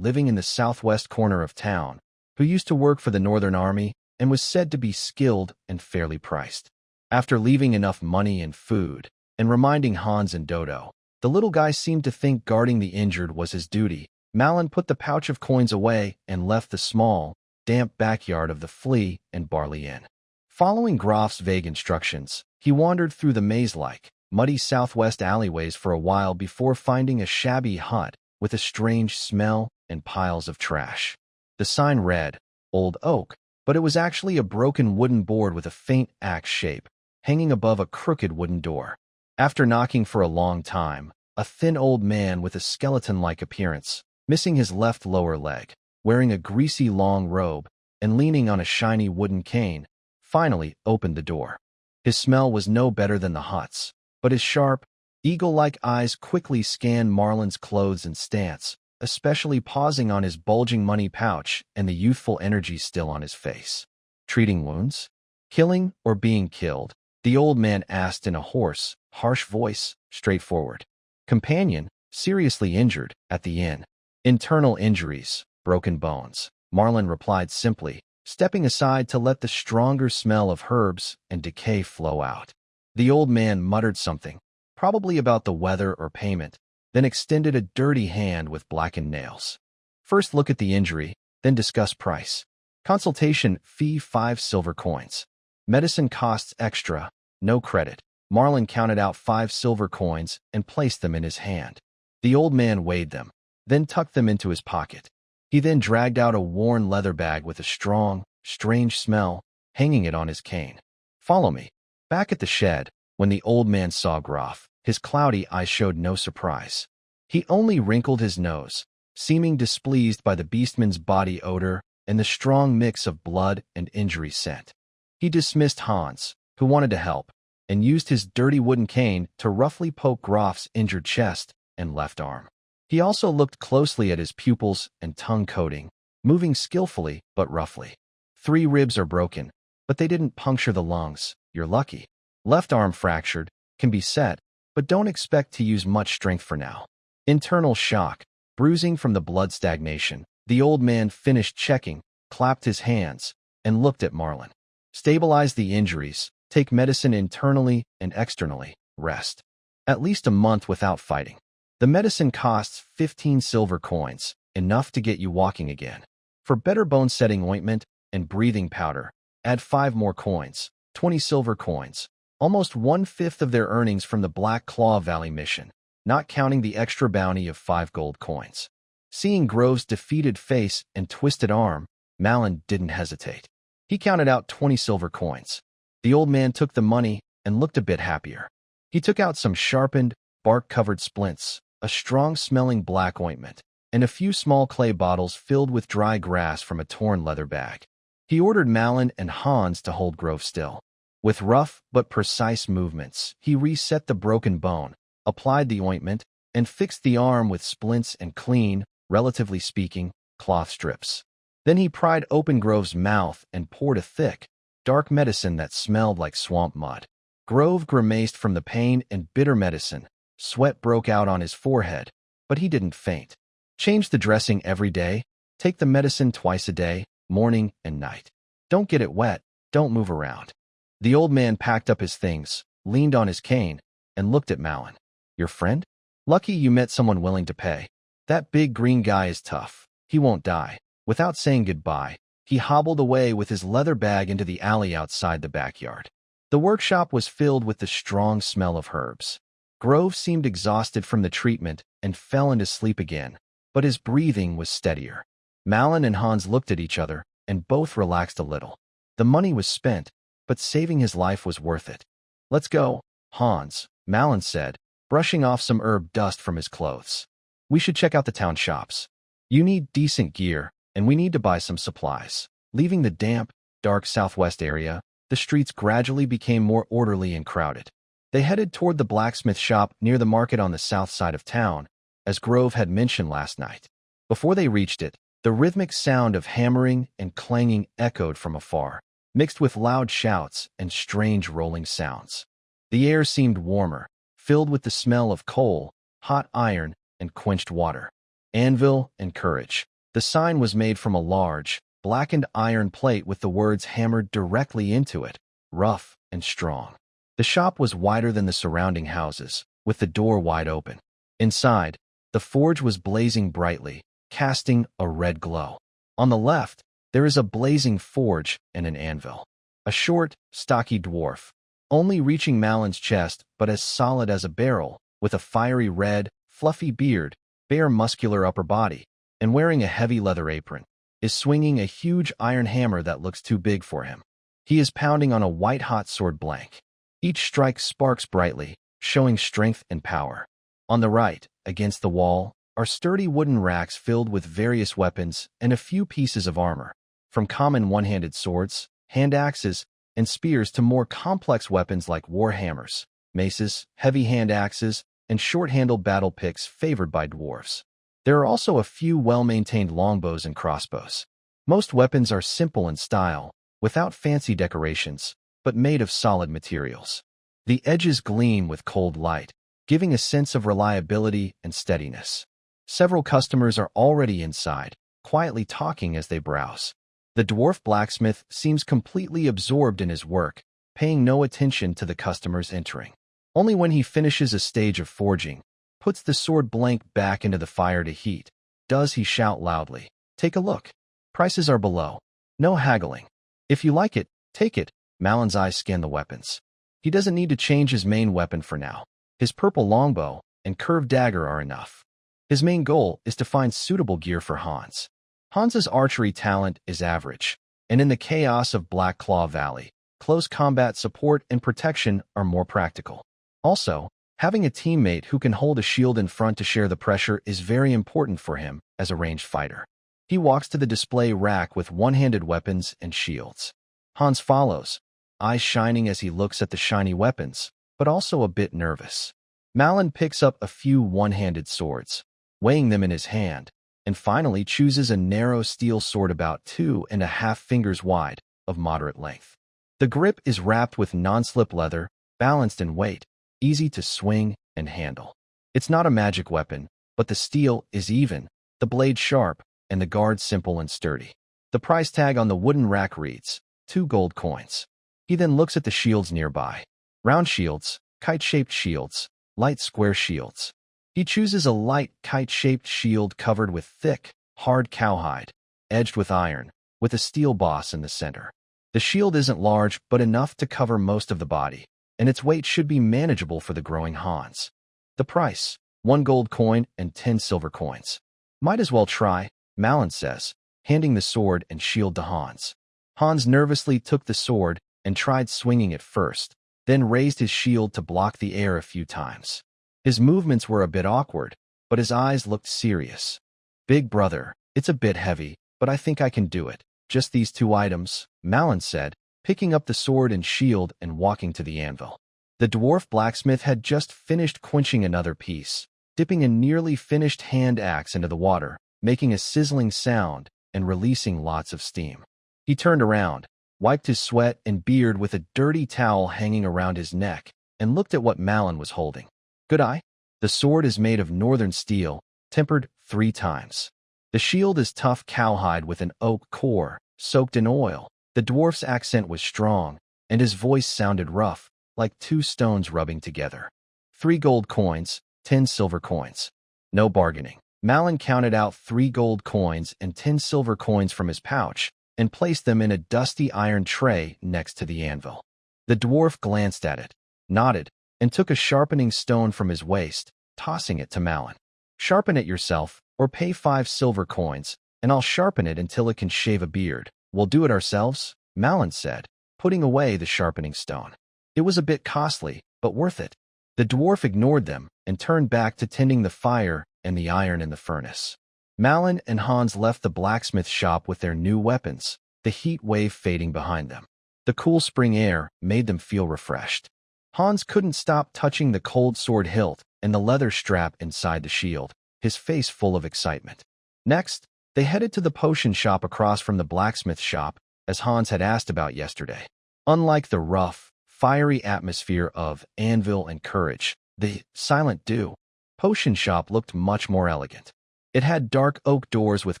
living in the southwest corner of town, who used to work for the Northern Army and was said to be skilled and fairly priced. After leaving enough money and food, and reminding Hans and Dodo, the little guy seemed to think guarding the injured was his duty. Malin put the pouch of coins away and left the small, damp backyard of the Flea and Barley Inn. Following Groff's vague instructions, he wandered through the maze-like, muddy southwest alleyways for a while before finding a shabby hut with a strange smell and piles of trash. The sign read, Old Oak, but it was actually a broken wooden board with a faint axe shape, hanging above a crooked wooden door. After knocking for a long time, a thin old man with a skeleton-like appearance, missing his left lower leg, wearing a greasy long robe, and leaning on a shiny wooden cane, finally opened the door. His smell was no better than the hut's, but his sharp, eagle-like eyes quickly scanned Marlin's clothes and stance, especially pausing on his bulging money pouch and the youthful energy still on his face. Treating wounds? Killing or being killed? The old man asked in a hoarse, harsh voice, straightforward. Companion, seriously injured, at the inn. Internal injuries, broken bones. Marlin replied simply, stepping aside to let the stronger smell of herbs and decay flow out. The old man muttered something, probably about the weather or payment, then extended a dirty hand with blackened nails. First look at the injury, then discuss price. Consultation fee 5 silver coins. Medicine costs extra, no credit. Marlin counted out 5 silver coins and placed them in his hand. The old man weighed them, then tucked them into his pocket. He then dragged out a worn leather bag with a strong, strange smell, hanging it on his cane. Follow me. Back at the shed, when the old man saw Groff, his cloudy eyes showed no surprise. He only wrinkled his nose, seeming displeased by the beastman's body odor and the strong mix of blood and injury scent. He dismissed Hans, who wanted to help, and used his dirty wooden cane to roughly poke Groff's injured chest and left arm. He also looked closely at his pupils and tongue coating, moving skillfully but roughly. 3 ribs are broken, but they didn't puncture the lungs. You're lucky. Left arm fractured, can be set, but don't expect to use much strength for now. Internal shock, bruising from the blood stagnation. The old man finished checking, clapped his hands, and looked at Marlin. Stabilize the injuries, take medicine internally and externally, rest. At least a month without fighting. The medicine costs 15 silver coins, enough to get you walking again. For better bone-setting ointment and breathing powder, add 5 more coins, 20 silver coins, almost 1/5 of their earnings from the Black Claw Valley mission, not counting the extra bounty of 5 gold coins. Seeing Grove's defeated face and twisted arm, Malin didn't hesitate. He counted out 20 silver coins. The old man took the money and looked a bit happier. He took out some sharpened, bark-covered splints, a strong-smelling black ointment, and a few small clay bottles filled with dry grass from a torn leather bag. He ordered Malin and Hans to hold Grove still. With rough but precise movements, he reset the broken bone, applied the ointment, and fixed the arm with splints and clean, relatively speaking, cloth strips. Then he pried open Grove's mouth and poured a thick, dark medicine that smelled like swamp mud. Grove grimaced from the pain and bitter medicine. Sweat broke out on his forehead, but he didn't faint. Change the dressing every day. Take the medicine twice a day, morning and night. Don't get it wet. Don't move around. The old man packed up his things, leaned on his cane, and looked at Malin. Your friend? Lucky you met someone willing to pay. That big green guy is tough. He won't die. Without saying goodbye, he hobbled away with his leather bag into the alley outside the backyard. The workshop was filled with the strong smell of herbs. Grove seemed exhausted from the treatment and fell into sleep again, but his breathing was steadier. Malin and Hans looked at each other, and both relaxed a little. The money was spent, but saving his life was worth it. Let's go, Hans, Malin said, brushing off some herb dust from his clothes. We should check out the town shops. You need decent gear, and we need to buy some supplies. Leaving the damp, dark southwest area, the streets gradually became more orderly and crowded. They headed toward the blacksmith shop near the market on the south side of town, as Grove had mentioned last night. Before they reached it, the rhythmic sound of hammering and clanging echoed from afar, mixed with loud shouts and strange rolling sounds. The air seemed warmer, filled with the smell of coal, hot iron, and quenched water. Anvil and Courage. The sign was made from a large, blackened iron plate with the words hammered directly into it, rough and strong. The shop was wider than the surrounding houses, with the door wide open. Inside, the forge was blazing brightly, casting a red glow. On the left, there is a blazing forge and an anvil. A short, stocky dwarf, only reaching Malon's chest but as solid as a barrel, with a fiery red, fluffy beard, bare muscular upper body, and wearing a heavy leather apron, is swinging a huge iron hammer that looks too big for him. He is pounding on a white-hot sword blank. Each strike sparks brightly, showing strength and power. On the right, against the wall, are sturdy wooden racks filled with various weapons and a few pieces of armor, from common one-handed swords, hand axes, and spears to more complex weapons like war hammers, maces, heavy hand axes, and short-handled battle picks favored by dwarves. There are also a few well-maintained longbows and crossbows. Most weapons are simple in style, without fancy decorations, but made of solid materials. The edges gleam with cold light, giving a sense of reliability and steadiness. Several customers are already inside, quietly talking as they browse. The dwarf blacksmith seems completely absorbed in his work, paying no attention to the customers entering. Only when he finishes a stage of forging, puts the sword blank back into the fire to heat, does he shout loudly, "Take a look. Prices are below. No haggling. If you like it, take it." Malon's eyes scan the weapons. He doesn't need to change his main weapon for now. His purple longbow and curved dagger are enough. His main goal is to find suitable gear for Hans. Hans's archery talent is average, and in the chaos of Black Claw Valley, close combat support and protection are more practical. Also, having a teammate who can hold a shield in front to share the pressure is very important for him as a ranged fighter. He walks to the display rack with one-handed weapons and shields. Hans follows, eyes shining as he looks at the shiny weapons, but also a bit nervous. Malon picks up a few one-handed swords, weighing them in his hand, and finally chooses a narrow steel sword about 2.5 fingers wide, of moderate length. The grip is wrapped with non-slip leather, balanced in weight, easy to swing and handle. It's not a magic weapon, but the steel is even, the blade sharp, and the guard simple and sturdy. The price tag on the wooden rack reads, 2 gold coins. He then looks at the shields nearby. Round shields, kite-shaped shields, light square shields. He chooses a light kite-shaped shield covered with thick, hard cowhide, edged with iron, with a steel boss in the center. The shield isn't large but enough to cover most of the body, and its weight should be manageable for the growing Hans. The price, 1 gold coin and 10 silver coins. Might as well try, Malon says, handing the sword and shield to Hans. Hans nervously took the sword and tried swinging it first, then raised his shield to block the air a few times. His movements were a bit awkward, but his eyes looked serious. "Big brother, it's a bit heavy, but I think I can do it. Just these 2 items," Malon said, picking up the sword and shield and walking to the anvil. The dwarf blacksmith had just finished quenching another piece, dipping a nearly finished hand axe into the water, making a sizzling sound and releasing lots of steam. He turned around, wiped his sweat and beard with a dirty towel hanging around his neck, and looked at what Malon was holding. "Good eye?" The sword is made of northern steel, tempered 3 times. The shield is tough cowhide with an oak core, soaked in oil. The dwarf's accent was strong, and his voice sounded rough, like 2 stones rubbing together. 3 gold coins, 10 silver coins. No bargaining. Malon counted out 3 gold coins and 10 silver coins from his pouch, and placed them in a dusty iron tray next to the anvil. The dwarf glanced at it, nodded, and took a sharpening stone from his waist, tossing it to Malon. "Sharpen it yourself, or pay 5 silver coins, and I'll sharpen it until it can shave a beard. We'll do it ourselves," Malon said, putting away the sharpening stone. It was a bit costly, but worth it. The dwarf ignored them and turned back to tending the fire and the iron in the furnace. Malon and Hans left the blacksmith shop with their new weapons, the heat wave fading behind them. The cool spring air made them feel refreshed. Hans couldn't stop touching the cold sword hilt and the leather strap inside the shield, his face full of excitement. Next, they headed to the potion shop across from the blacksmith shop, as Hans had asked about yesterday. Unlike the rough, fiery atmosphere of Anvil and Courage, the Silent Dew potion shop looked much more elegant. It had dark oak doors with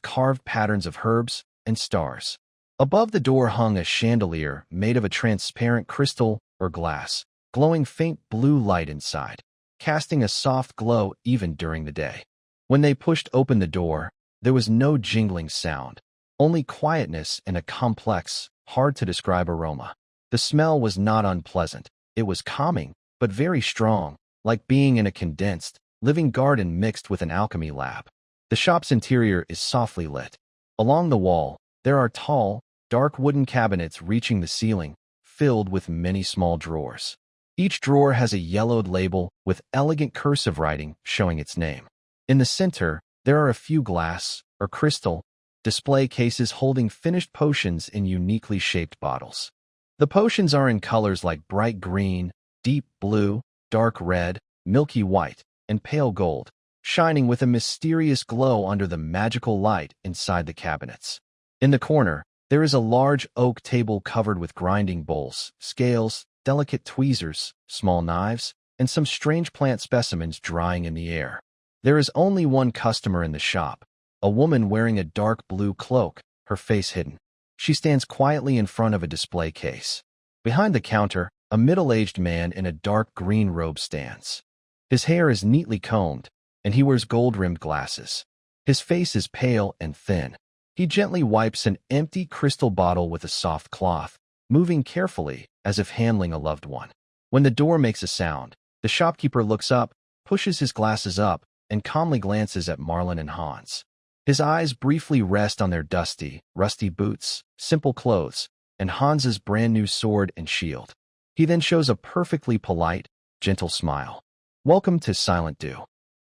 carved patterns of herbs and stars. Above the door hung a chandelier made of a transparent crystal or glass, glowing faint blue light inside, casting a soft glow even during the day. When they pushed open the door, there was no jingling sound, only quietness and a complex, hard-to-describe aroma. The smell was not unpleasant. It was calming, but very strong, like being in a condensed, living garden mixed with an alchemy lab. The shop's interior is softly lit. Along the wall, there are tall, dark wooden cabinets reaching the ceiling, filled with many small drawers. Each drawer has a yellowed label with elegant cursive writing showing its name. In the center, there are a few glass or crystal display cases holding finished potions in uniquely shaped bottles. The potions are in colors like bright green, deep blue, dark red, milky white, and pale gold, shining with a mysterious glow under the magical light inside the cabinets. In the corner, there is a large oak table covered with grinding bowls, scales, delicate tweezers, small knives, and some strange plant specimens drying in the air. There is only one customer in the shop, a woman wearing a dark blue cloak, her face hidden. She stands quietly in front of a display case. Behind the counter, a middle-aged man in a dark green robe stands. His hair is neatly combed, and he wears gold-rimmed glasses. His face is pale and thin. He gently wipes an empty crystal bottle with a soft cloth, moving carefully as if handling a loved one. When the door makes a sound, the shopkeeper looks up, pushes his glasses up, and calmly glances at Marlin and Hans. His eyes briefly rest on their dusty, rusty boots, simple clothes, and Hans's brand-new sword and shield. He then shows a perfectly polite, gentle smile. "Welcome to Silent Dew.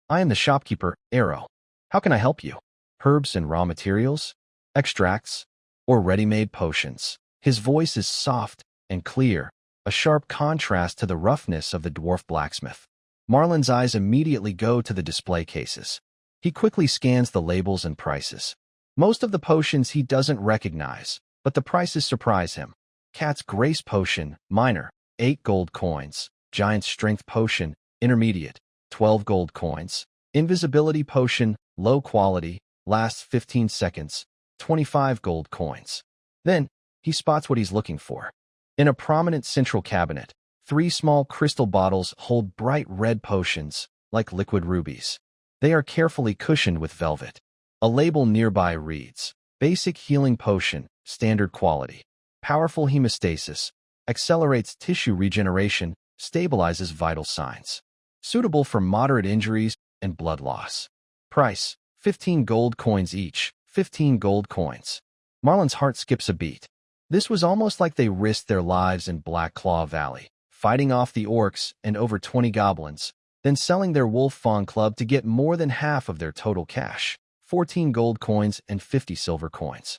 I am the shopkeeper, Arrow. How can I help you? Herbs and raw materials? Extracts? Or ready-made potions?" His voice is soft and clear, a sharp contrast to the roughness of the dwarf blacksmith. Marlin's eyes immediately go to the display cases. He quickly scans the labels and prices. Most of the potions he doesn't recognize, but the prices surprise him. Cat's Grace Potion, Minor, 8 gold coins. Giant Strength Potion, Intermediate, 12 gold coins. Invisibility Potion, Low Quality, lasts 15 seconds, 25 gold coins. Then, he spots what he's looking for. In a prominent central cabinet, 3 small crystal bottles hold bright red potions, like liquid rubies. They are carefully cushioned with velvet. A label nearby reads, "Basic Healing Potion, Standard Quality. Powerful Hemostasis, accelerates tissue regeneration, stabilizes vital signs. Suitable for moderate injuries and blood loss. Price, 15 gold coins each, 15 gold coins." Marlin's heart skips a beat. This was almost like they risked their lives in Black Claw Valley, fighting off the orcs and over 20 goblins, then selling their wolf fawn club to get more than half of their total cash, 14 gold coins and 50 silver coins.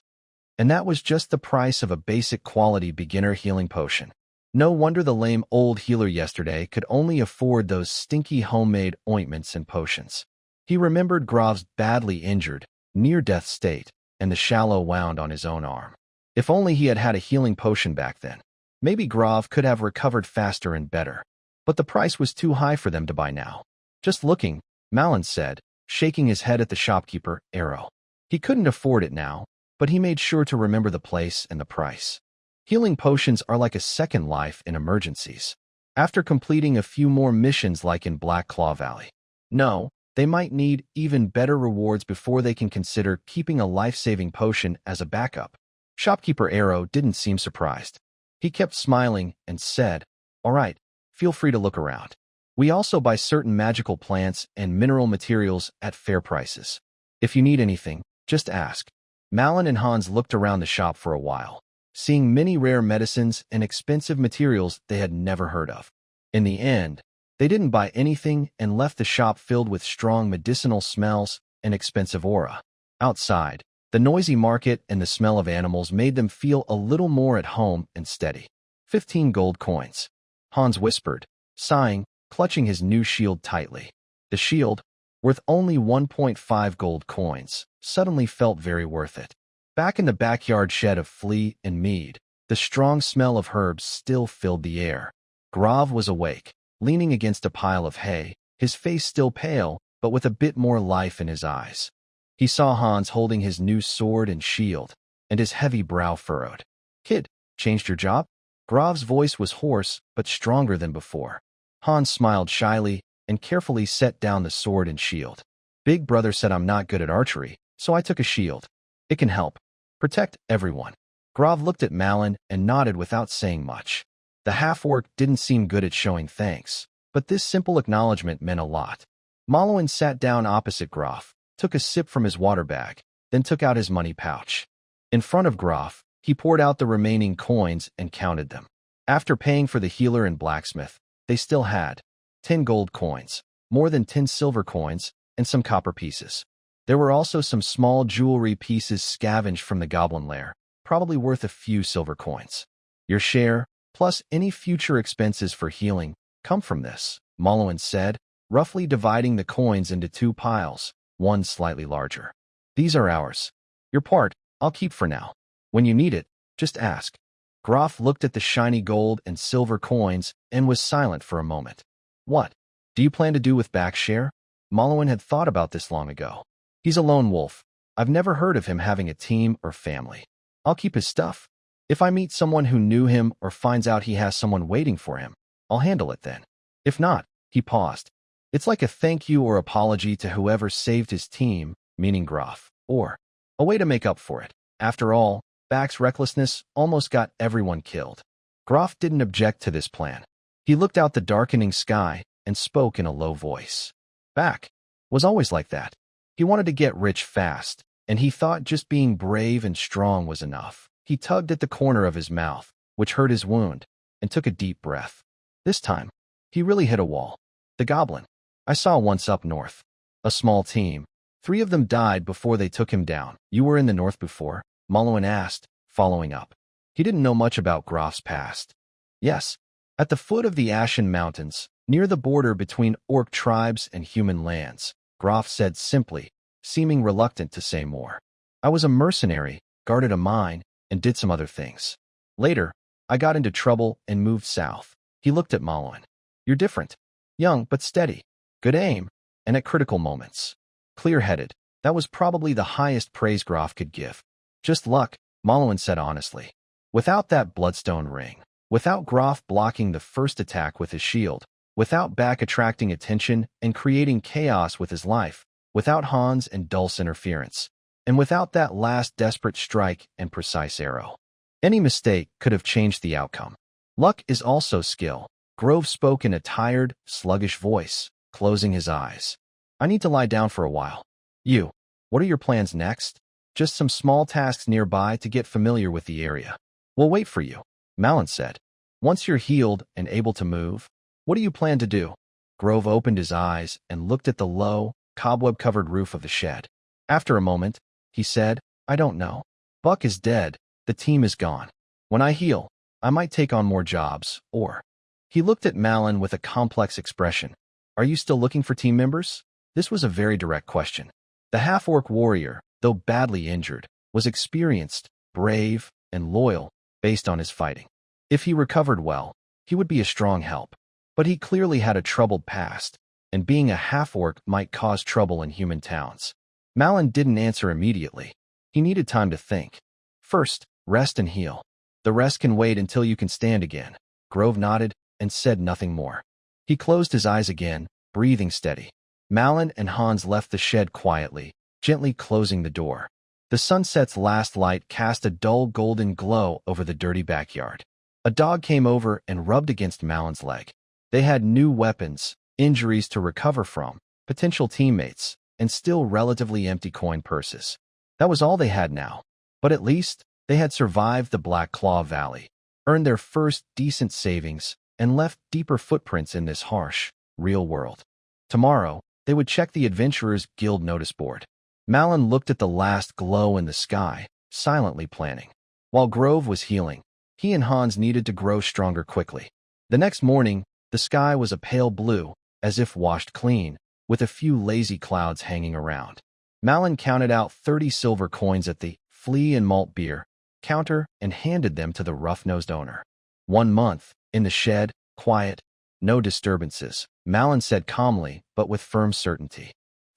And that was just the price of a basic quality beginner healing potion. No wonder the lame old healer yesterday could only afford those stinky homemade ointments and potions. He remembered Grov's badly injured, near-death state, and the shallow wound on his own arm. If only he had had a healing potion back then. Maybe Grov could have recovered faster and better. But the price was too high for them to buy now. "Just looking," Malin said, shaking his head at the shopkeeper, Arrow. He couldn't afford it now, but he made sure to remember the place and the price. Healing potions are like a second life in emergencies. After completing a few more missions like in Black Claw Valley. No, they might need even better rewards before they can consider keeping a life-saving potion as a backup. Shopkeeper Arrow didn't seem surprised. He kept smiling and said, "All right, feel free to look around. We also buy certain magical plants and mineral materials at fair prices. If you need anything, just ask." Malin and Hans looked around the shop for a while, seeing many rare medicines and expensive materials they had never heard of. In the end, they didn't buy anything and left the shop filled with strong medicinal smells and expensive aura. Outside, The noisy market and the smell of animals made them feel a little more at home and steady. 15 gold coins. Hans whispered, sighing, clutching his new shield tightly. The shield, worth only 1.5 gold coins, suddenly felt very worth it. Back in the backyard shed of Flea and Mead, the strong smell of herbs still filled the air. Grov was awake, leaning against a pile of hay, his face still pale, but with a bit more life in his eyes. He saw Hans holding his new sword and shield, and his heavy brow furrowed. "Kid, changed your job?" Grov's voice was hoarse, but stronger than before. Hans smiled shyly and carefully set down the sword and shield. "Big brother said I'm not good at archery, so I took a shield. It can help. Protect everyone." Grov looked at Malin and nodded without saying much. The half-orc didn't seem good at showing thanks, but this simple acknowledgement meant a lot. Malin sat down opposite Grov, took a sip from his water bag, then took out his money pouch. In front of Grov, he poured out the remaining coins and counted them. After paying for the healer and blacksmith, they still had 10 gold coins, more than 10 silver coins, and some copper pieces. There were also some small jewelry pieces scavenged from the goblin lair, probably worth a few silver coins. "Your share, plus any future expenses for healing, come from this," Malin said, roughly dividing the coins into two piles, one slightly larger. "These are ours. Your part, I'll keep for now. When you need it, just ask." Grov looked at the shiny gold and silver coins and was silent for a moment. "What do you plan to do with Back's share?" Malin had thought about this long ago. "He's a lone wolf. I've never heard of him having a team or family. I'll keep his stuff. If I meet someone who knew him or finds out he has someone waiting for him, I'll handle it then. If not," he paused. "It's like a thank you or apology to whoever saved his team," meaning Grov, "or a way to make up for it. After all, Back's recklessness almost got everyone killed." Grov didn't object to this plan. He looked out the darkening sky and spoke in a low voice. Back was always like that. He wanted to get rich fast, and he thought just being brave and strong was enough. He tugged at the corner of his mouth, which hurt his wound, and took a deep breath. This time, he really hit a wall. "The goblin I saw once up north. A small team. 3 of them died before they took him down." "You were in the north before?" Malin asked, following up. He didn't know much about Grof's past. "Yes, at the foot of the Ashen Mountains, near the border between orc tribes and human lands," Grof said simply, seeming reluctant to say more. "I was a mercenary, guarded a mine, and did some other things. Later, I got into trouble and moved south." He looked at Malin. "You're different. Young but steady. Good aim, and at critical moments. Clear-headed." That was probably the highest praise Grof could give. "Just luck," Malin said honestly. Without that bloodstone ring, without Grof blocking the first attack with his shield, without Back attracting attention and creating chaos with his life, without Hans and Dulce interference, and without that last desperate strike and precise arrow, any mistake could have changed the outcome. "Luck is also skill," Grove spoke in a tired, sluggish voice, closing his eyes. "I need to lie down for a while. You, what are your plans next?" "Just some small tasks nearby to get familiar with the area." "We'll wait for you," Malin said. "Once you're healed and able to move, what do you plan to do?" Grove opened his eyes and looked at the low, cobweb-covered roof of the shed. After a moment, he said, "I don't know. Buck is dead, the team is gone. When I heal, I might take on more jobs, or..." He looked at Malin with a complex expression. "Are you still looking for team members?" This was a very direct question. The half-orc warrior, though badly injured, was experienced, brave, and loyal based on his fighting. If he recovered well, he would be a strong help. But he clearly had a troubled past, and being a half-orc might cause trouble in human towns. Malin didn't answer immediately. He needed time to think. "First, rest and heal. The rest can wait until you can stand again." Grove nodded and said nothing more. He closed his eyes again, breathing steady. Malin and Hans left the shed quietly, gently closing the door. The sunset's last light cast a dull golden glow over the dirty backyard. A dog came over and rubbed against Malin's leg. They had new weapons, injuries to recover from, potential teammates, and still relatively empty coin purses. That was all they had now. But at least, they had survived the Black Claw Valley, earned their first decent savings, and left deeper footprints in this harsh, real world. Tomorrow, they would check the Adventurers Guild notice board. Malin looked at the last glow in the sky, silently planning. While Grove was healing, he and Hans needed to grow stronger quickly. The next morning, the sky was a pale blue, as if washed clean, with a few lazy clouds hanging around. Malin counted out 30 silver coins at the flea and malt beer counter and handed them to the rough-nosed owner. 1 month, in the shed, quiet, no disturbances, Malin said calmly, but with firm certainty.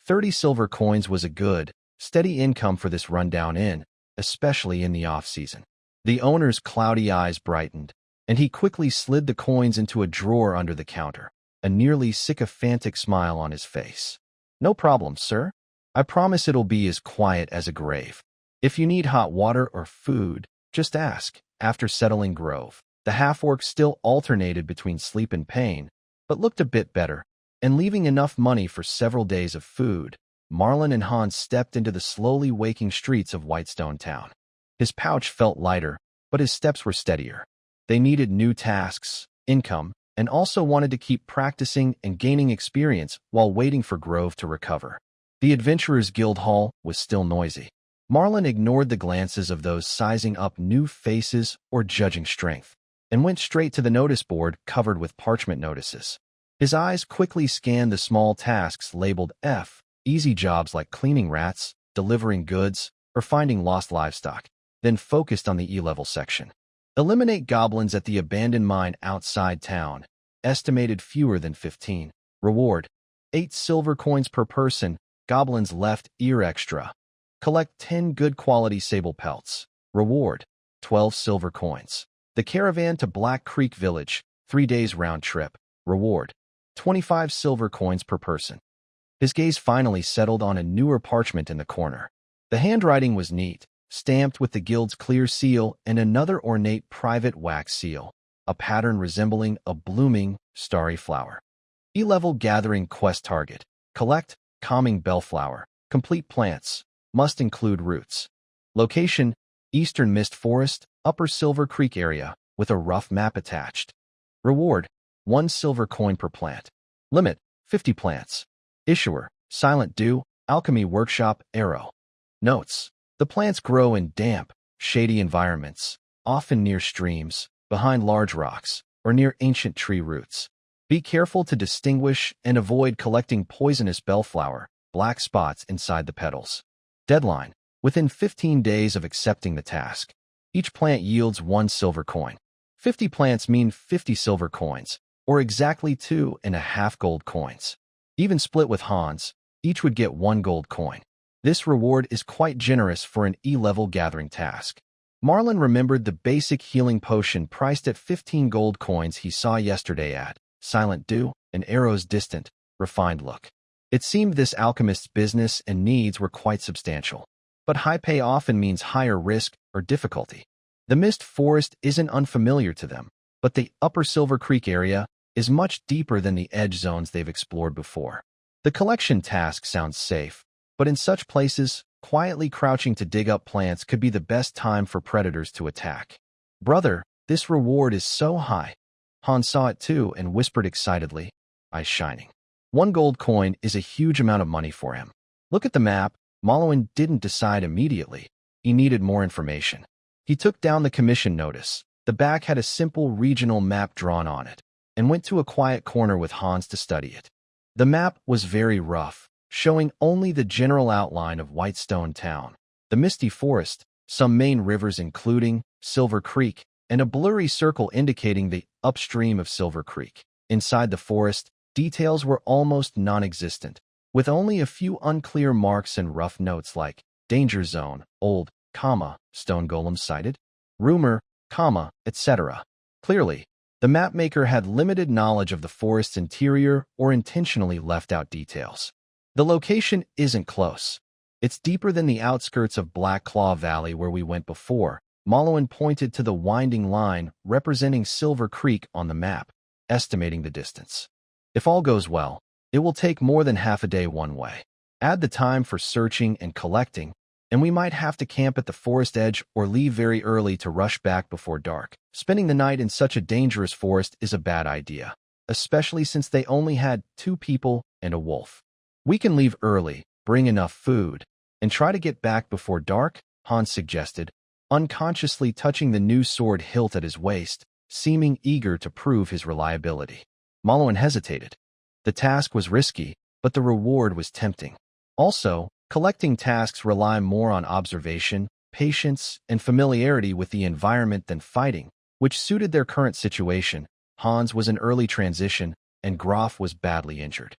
30 silver coins was a good, steady income for this rundown inn, especially in the off-season. The owner's cloudy eyes brightened, and he quickly slid the coins into a drawer under the counter, a nearly sycophantic smile on his face. "No problem, sir. I promise it'll be as quiet as a grave. If you need hot water or food, just ask." After settling Grove, the half-orc still alternated between sleep and pain, but looked a bit better, and leaving enough money for several days of food, Marlin and Hans stepped into the slowly waking streets of Whitestone Town. His pouch felt lighter, but his steps were steadier. They needed new tasks, income, and also wanted to keep practicing and gaining experience while waiting for Grove to recover. The Adventurers Guild Hall was still noisy. Marlin ignored the glances of those sizing up new faces or judging strength, and went straight to the notice board covered with parchment notices. His eyes quickly scanned the small tasks labeled F, easy jobs like cleaning rats, delivering goods, or finding lost livestock, then focused on the E-level section. Eliminate goblins at the abandoned mine outside town, estimated fewer than 15. Reward: 8 silver coins per person, goblins left ear extra. Collect 10 good quality sable pelts. Reward: 12 silver coins. The caravan to Black Creek Village, 3 days round trip. Reward: 25 silver coins per person. His gaze finally settled on a newer parchment in the corner. The handwriting was neat, stamped with the guild's clear seal and another ornate private wax seal, a pattern resembling a blooming, starry flower. E-level gathering quest target: collect calming bellflower, complete plants, must include roots. Location: Eastern Mist Forest, Upper Silver Creek area, with a rough map attached. Reward: 1 silver coin per plant. Limit: 50 plants. Issuer: Silent Dew, Alchemy Workshop, Arrow. Notes: the plants grow in damp, shady environments, often near streams, behind large rocks, or near ancient tree roots. Be careful to distinguish and avoid collecting poisonous bellflower, black spots inside the petals. Deadline: within 15 days of accepting the task. Each plant yields 1 silver coin. 50 plants mean 50 silver coins, or exactly 2.5 gold coins. Even split with Hans, each would get 1 gold coin. This reward is quite generous for an E-level gathering task. Marlin remembered the basic healing potion priced at 15 gold coins he saw yesterday at Silent Dew, and Arrow's distant, refined look. It seemed this alchemist's business and needs were quite substantial. But high pay often means higher risk or difficulty. The Mist Forest isn't unfamiliar to them, but the Upper Silver Creek area is much deeper than the edge zones they've explored before. The collection task sounds safe, but in such places, quietly crouching to dig up plants could be the best time for predators to attack. "Brother, this reward is so high." Hans saw it too and whispered excitedly, eyes shining. 1 gold coin is a huge amount of money for him. Look at the map. Malwin didn't decide immediately. He needed more information. He took down the commission notice. The back had a simple regional map drawn on it, and went to a quiet corner with Hans to study it. The map was very rough, showing only the general outline of Whitestone Town, the misty forest, some main rivers including Silver Creek, and a blurry circle indicating the upstream of Silver Creek. Inside the forest, details were almost non-existent, with only a few unclear marks and rough notes like danger zone, old, stone golem sighted, rumor, etc. Clearly, the mapmaker had limited knowledge of the forest's interior or intentionally left out details. The location isn't close. It's deeper than the outskirts of Black Claw Valley where we went before. Malwin pointed to the winding line representing Silver Creek on the map, estimating the distance. If all goes well, it will take more than half a day one way. Add the time for searching and collecting, and we might have to camp at the forest edge or leave very early to rush back before dark. Spending the night in such a dangerous forest is a bad idea, especially since they only had 2 people and a wolf. We can leave early, bring enough food, and try to get back before dark, Hans suggested, unconsciously touching the new sword hilt at his waist, seeming eager to prove his reliability. Malwin hesitated. The task was risky, but the reward was tempting. Also, collecting tasks rely more on observation, patience, and familiarity with the environment than fighting, which suited their current situation. Hans was in early transition, and Graf was badly injured.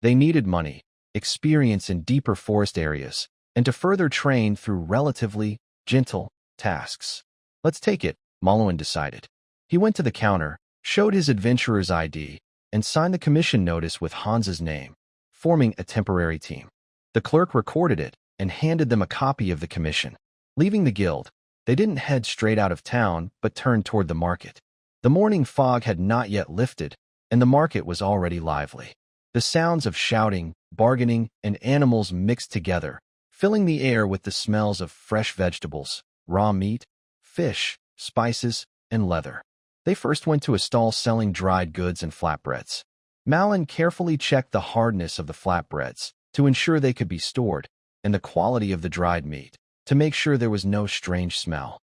They needed money, experience in deeper forest areas, and to further train through relatively gentle tasks. Let's take it, Malwin decided. He went to the counter, showed his adventurer's ID, and signed the commission notice with Hans's name, forming a temporary team. The clerk recorded it and handed them a copy of the commission. Leaving the guild, they didn't head straight out of town but turned toward the market. The morning fog had not yet lifted, and the market was already lively. The sounds of shouting, bargaining, and animals mixed together, filling the air with the smells of fresh vegetables, raw meat, fish, spices, and leather. They first went to a stall selling dried goods and flatbreads. Malin carefully checked the hardness of the flatbreads to ensure they could be stored, and the quality of the dried meat to make sure there was no strange smell.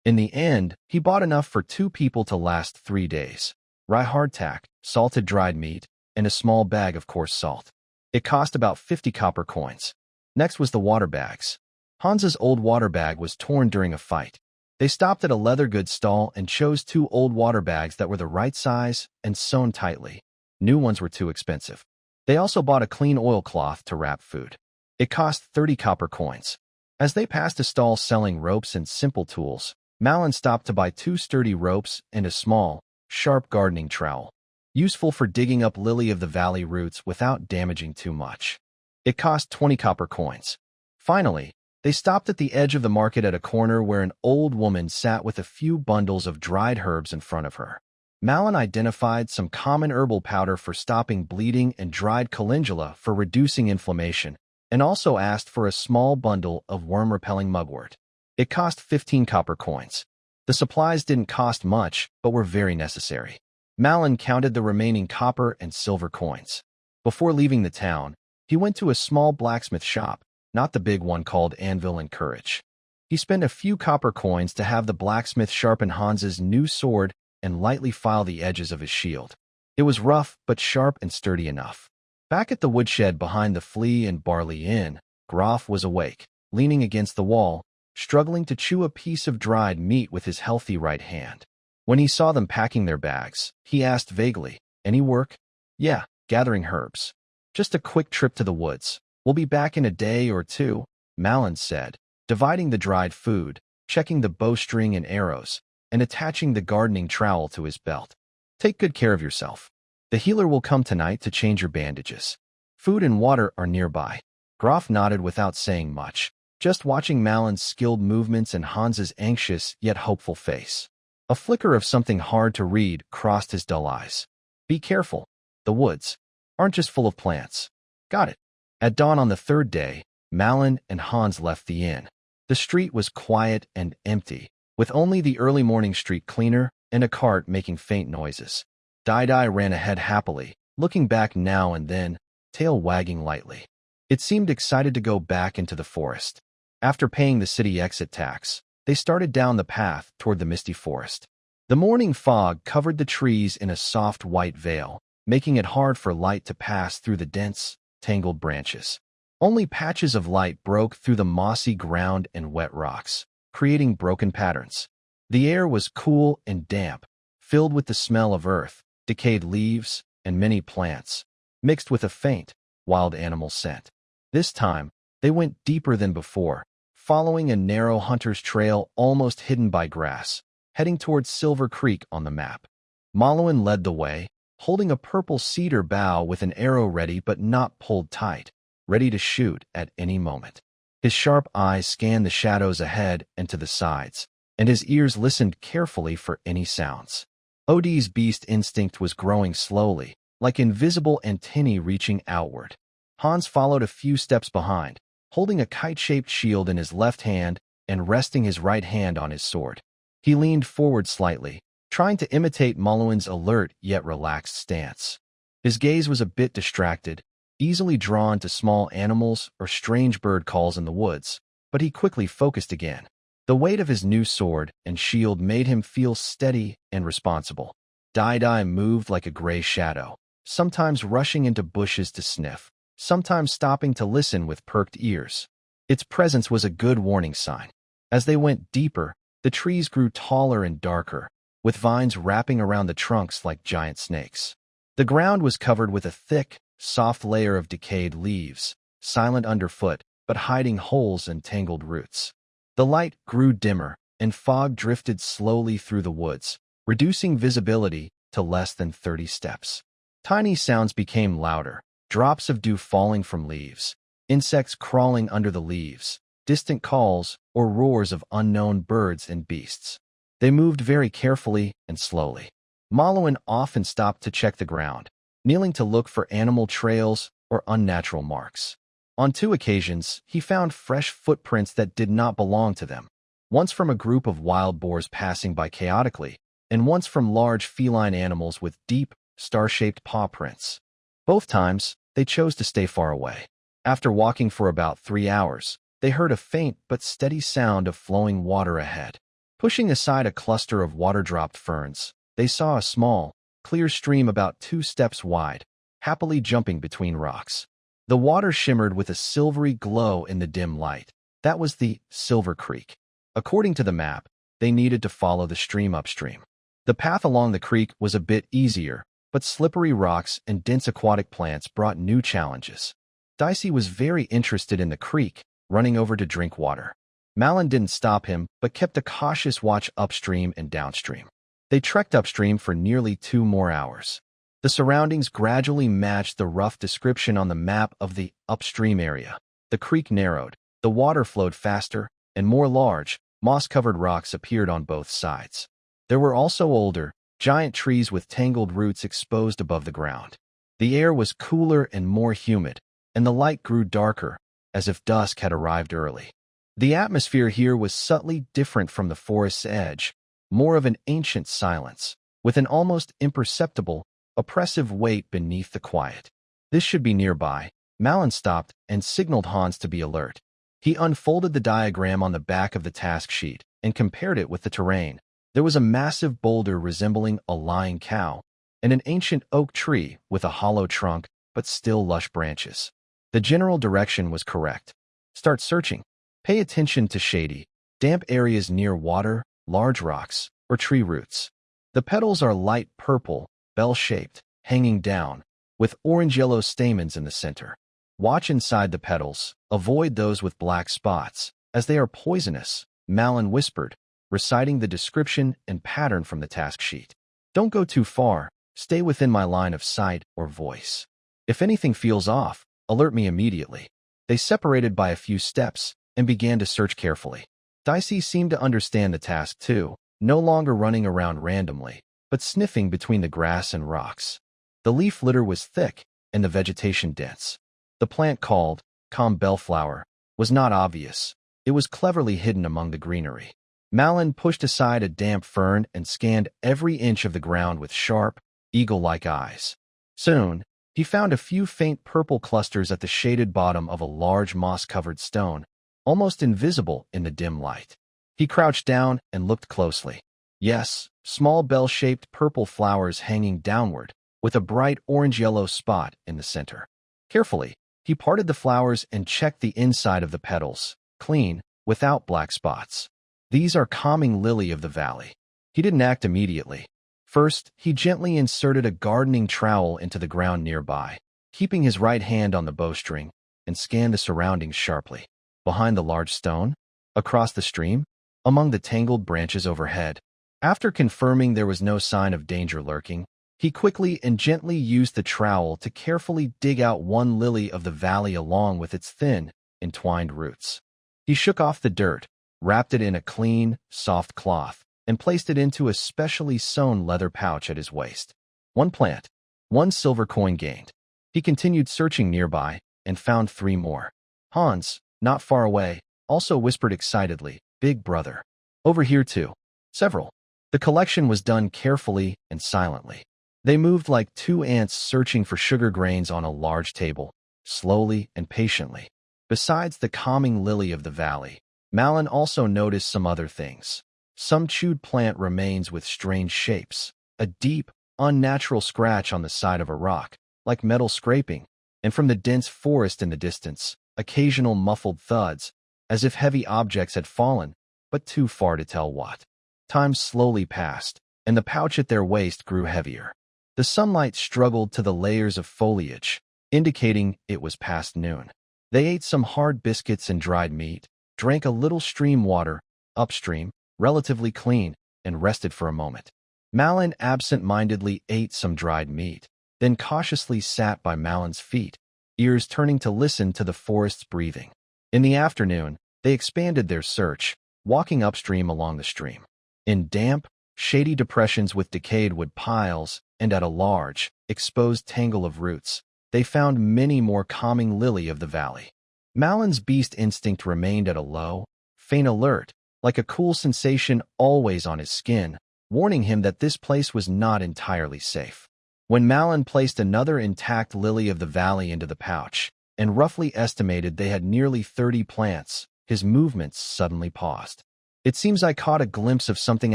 In the end, he bought enough for 2 people to last 3 days. Rye hardtack, salted dried meat, and a small bag of coarse salt. It cost about 50 copper coins. Next was the water bags. Hans's old water bag was torn during a fight. They stopped at a leather goods stall and chose 2 old water bags that were the right size and sewn tightly. New ones were too expensive. They also bought a clean oilcloth to wrap food. It cost 30 copper coins. As they passed a stall selling ropes and simple tools, Malin stopped to buy 2 sturdy ropes and a small, sharp gardening trowel, useful for digging up lily-of-the-valley roots without damaging too much. It cost 20 copper coins. Finally, they stopped at the edge of the market at a corner where an old woman sat with a few bundles of dried herbs in front of her. Malin identified some common herbal powder for stopping bleeding and dried calendula for reducing inflammation, and also asked for a small bundle of worm-repelling mugwort. It cost 15 copper coins. The supplies didn't cost much, but were very necessary. Malin counted the remaining copper and silver coins. Before leaving the town, he went to a small blacksmith shop, not the big one called Anvil and Courage. He spent a few copper coins to have the blacksmith sharpen Hans's new sword and lightly file the edges of his shield. It was rough but sharp and sturdy enough. Back at the woodshed behind the Flea and Barley Inn, Graf was awake, leaning against the wall, struggling to chew a piece of dried meat with his healthy right hand. When he saw them packing their bags, he asked vaguely, "Any work?" "Yeah, gathering herbs. Just a quick trip to the woods. We'll be back in a day or 2, Malin said, dividing the dried food, checking the bowstring and arrows, and attaching the gardening trowel to his belt. "Take good care of yourself. The healer will come tonight to change your bandages. Food and water are nearby." Graf nodded without saying much, just watching Malin's skilled movements and Hans's anxious yet hopeful face. A flicker of something hard to read crossed his dull eyes. "Be careful. The woods aren't just full of plants." "Got it." At dawn on the 3rd day, Malin and Hans left the inn. The street was quiet and empty, with only the early morning street cleaner and a cart making faint noises. Dai ran ahead happily, looking back now and then, tail wagging lightly. It seemed excited to go back into the forest. After paying the city exit tax, they started down the path toward the misty forest. The morning fog covered the trees in a soft white veil, making it hard for light to pass through the dense, tangled branches. Only patches of light broke through the mossy ground and wet rocks, creating broken patterns. The air was cool and damp, filled with the smell of earth, decayed leaves, and many plants, mixed with a faint, wild animal scent. This time, they went deeper than before, following a narrow hunter's trail almost hidden by grass, heading towards Silver Creek on the map. Malwin led the way, holding a purple cedar bough with an arrow ready but not pulled tight, ready to shoot at any moment. His sharp eyes scanned the shadows ahead and to the sides, and his ears listened carefully for any sounds. Odie's beast instinct was growing slowly, like invisible antennae reaching outward. Hans followed a few steps behind, holding a kite-shaped shield in his left hand and resting his right hand on his sword. He leaned forward slightly, trying to imitate Malwin's alert yet relaxed stance. His gaze was a bit distracted, easily drawn to small animals or strange bird calls in the woods, but he quickly focused again. The weight of his new sword and shield made him feel steady and responsible. Dai moved like a gray shadow, sometimes rushing into bushes to sniff, sometimes stopping to listen with perked ears. Its presence was a good warning sign. As they went deeper, the trees grew taller and darker, with vines wrapping around the trunks like giant snakes. The ground was covered with a thick, soft layer of decayed leaves, silent underfoot, but hiding holes and tangled roots. The light grew dimmer, and fog drifted slowly through the woods, reducing visibility to less than 30 steps. Tiny sounds became louder, drops of dew falling from leaves, insects crawling under the leaves, distant calls or roars of unknown birds and beasts. They moved very carefully and slowly. Malwin often stopped to check the ground, kneeling to look for animal trails or unnatural marks. On 2 occasions, he found fresh footprints that did not belong to them, once from a group of wild boars passing by chaotically, and once from large feline animals with deep, star-shaped paw prints. Both times, they chose to stay far away. After walking for about 3 hours, they heard a faint but steady sound of flowing water ahead. Pushing aside a cluster of water-dropped ferns, they saw a small, clear stream about 2 steps wide, happily jumping between rocks. The water shimmered with a silvery glow in the dim light. That was the Silver Creek. According to the map, they needed to follow the stream upstream. The path along the creek was a bit easier, but slippery rocks and dense aquatic plants brought new challenges. Dicey was very interested in the creek, running over to drink water. Malin didn't stop him, but kept a cautious watch upstream and downstream. They trekked upstream for nearly 2 more hours. The surroundings gradually matched the rough description on the map of the upstream area. The creek narrowed, the water flowed faster, and more large, moss-covered rocks appeared on both sides. There were also older, giant trees with tangled roots exposed above the ground. The air was cooler and more humid, and the light grew darker, as if dusk had arrived early. The atmosphere here was subtly different from the forest's edge, more of an ancient silence, with an almost imperceptible, oppressive weight beneath the quiet. This should be nearby. Malin stopped and signaled Hans to be alert. He unfolded the diagram on the back of the task sheet and compared it with the terrain. There was a massive boulder resembling a lying cow, and an ancient oak tree with a hollow trunk but still lush branches. The general direction was correct. Start searching. Pay attention to shady, damp areas near water, large rocks, or tree roots. The petals are light purple, bell-shaped, hanging down, with orange-yellow stamens in the center. Watch inside the petals, avoid those with black spots, as they are poisonous, Malin whispered, reciting the description and pattern from the task sheet. Don't go too far, stay within my line of sight or voice. If anything feels off, alert me immediately. They separated by a few steps and began to search carefully. Dicey seemed to understand the task too, no longer running around randomly, but sniffing between the grass and rocks. The leaf litter was thick and the vegetation dense. The plant called Calm Bellflower was not obvious. It was cleverly hidden among the greenery. Malin pushed aside a damp fern and scanned every inch of the ground with sharp, eagle-like eyes. Soon, he found a few faint purple clusters at the shaded bottom of a large moss-covered stone, almost invisible in the dim light. He crouched down and looked closely. Yes, small bell-shaped purple flowers hanging downward, with a bright orange-yellow spot in the center. Carefully, he parted the flowers and checked the inside of the petals, clean, without black spots. These are calming lily of the valley. He didn't act immediately. First, he gently inserted a gardening trowel into the ground nearby, keeping his right hand on the bowstring, and scanned the surroundings sharply. Behind the large stone, across the stream, among the tangled branches overhead. After confirming there was no sign of danger lurking, he quickly and gently used the trowel to carefully dig out one lily of the valley along with its thin, entwined roots. He shook off the dirt, wrapped it in a clean, soft cloth, and placed it into a specially sewn leather pouch at his waist. One plant, 1 silver coin gained. He continued searching nearby and found 3 more. Hans, not far away, also whispered excitedly, "Big brother. Over here too." Several. The collection was done carefully and silently. They moved like 2 ants searching for sugar grains on a large table. slowly and patiently. Besides the calming lily of the valley, Malin also noticed some other things. Some chewed plant remains with strange shapes, a deep, unnatural scratch on the side of a rock, like metal scraping, and from the dense forest in the distance, occasional muffled thuds, as if heavy objects had fallen, but too far to tell what. Time slowly passed, and the pouch at their waist grew heavier. The sunlight struggled to the layers of foliage, indicating it was past noon. They ate some hard biscuits and dried meat, drank a little stream water, upstream, relatively clean, and rested for a moment. Malin absent-mindedly ate some dried meat, then cautiously sat by Malin's feet, ears turning to listen to the forest's breathing. In the afternoon, they expanded their search, walking upstream along the stream. In damp, shady depressions with decayed wood piles, and at a large, exposed tangle of roots, they found many more calming lily of the valley. Malin's beast instinct remained at a low, faint alert, like a cool sensation always on his skin, warning him that this place was not entirely safe. When Malin placed another intact lily of the valley into the pouch, and roughly estimated they had nearly 30 plants, his movements suddenly paused. It seems I caught a glimpse of something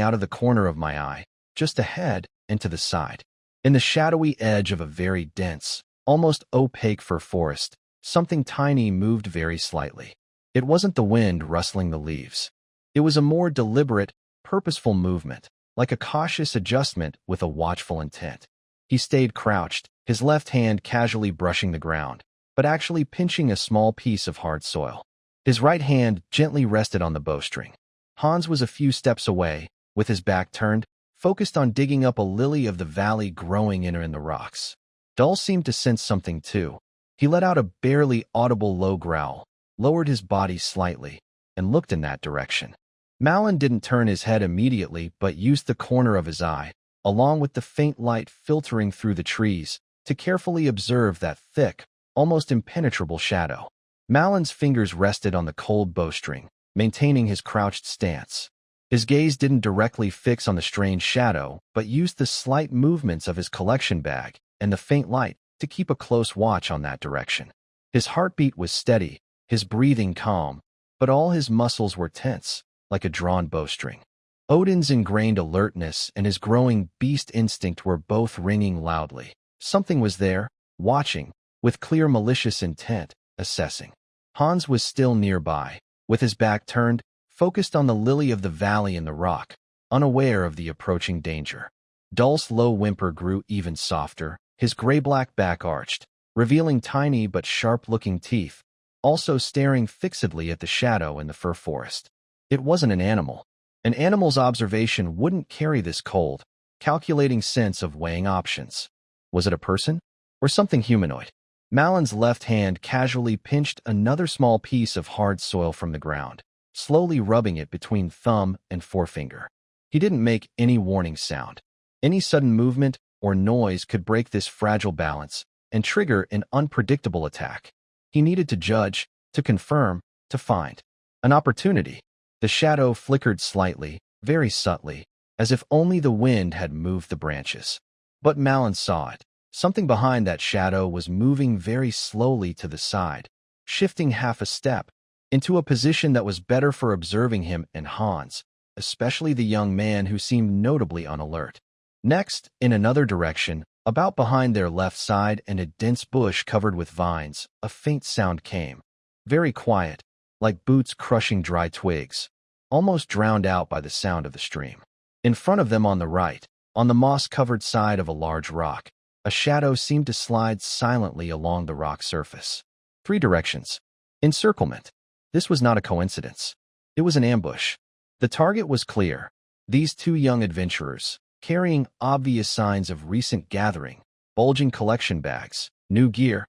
out of the corner of my eye, just ahead and to the side. In the shadowy edge of a very dense, almost opaque fir forest, something tiny moved very slightly. It wasn't the wind rustling the leaves. It was a more deliberate, purposeful movement, like a cautious adjustment with a watchful intent. He stayed crouched, his left hand casually brushing the ground, but actually pinching a small piece of hard soil. His right hand gently rested on the bowstring. Hans was a few steps away, with his back turned, focused on digging up a lily of the valley growing in the rocks. Dull seemed to sense something too. He let out a barely audible low growl, lowered his body slightly, and looked in that direction. Malin didn't turn his head immediately but used the corner of his eye, along with the faint light filtering through the trees, to carefully observe that thick, almost impenetrable shadow. Malin's fingers rested on the cold bowstring, maintaining his crouched stance. His gaze didn't directly fix on the strange shadow, but used the slight movements of his collection bag and the faint light to keep a close watch on that direction. His heartbeat was steady, his breathing calm, but all his muscles were tense, like a drawn bowstring. Odin's ingrained alertness and his growing beast instinct were both ringing loudly. Something was there, watching, with clear malicious intent, assessing. Hans was still nearby, with his back turned, focused on the lily of the valley in the rock, unaware of the approaching danger. Dul's low whimper grew even softer, his gray-black back arched, revealing tiny but sharp-looking teeth, also staring fixedly at the shadow in the fir forest. It wasn't an animal. An animal's observation wouldn't carry this cold, calculating sense of weighing options. Was it a person? Or something humanoid? Malin's left hand casually pinched another small piece of hard soil from the ground, slowly rubbing it between thumb and forefinger. He didn't make any warning sound. Any sudden movement or noise could break this fragile balance and trigger an unpredictable attack. He needed to judge, to confirm, to find an opportunity. The shadow flickered slightly, very subtly, as if only the wind had moved the branches. But Malin saw it. Something behind that shadow was moving very slowly to the side, shifting half a step, into a position that was better for observing him and Hans, especially the young man who seemed notably unalert. Next, in another direction, about behind their left side and a dense bush covered with vines, a faint sound came. Very quiet, like boots crushing dry twigs, almost drowned out by the sound of the stream. In front of them on the right, on the moss-covered side of a large rock, a shadow seemed to slide silently along the rock surface. 3 directions. Encirclement. This was not a coincidence. It was an ambush. The target was clear. These 2 young adventurers, carrying obvious signs of recent gathering, bulging collection bags, new gear,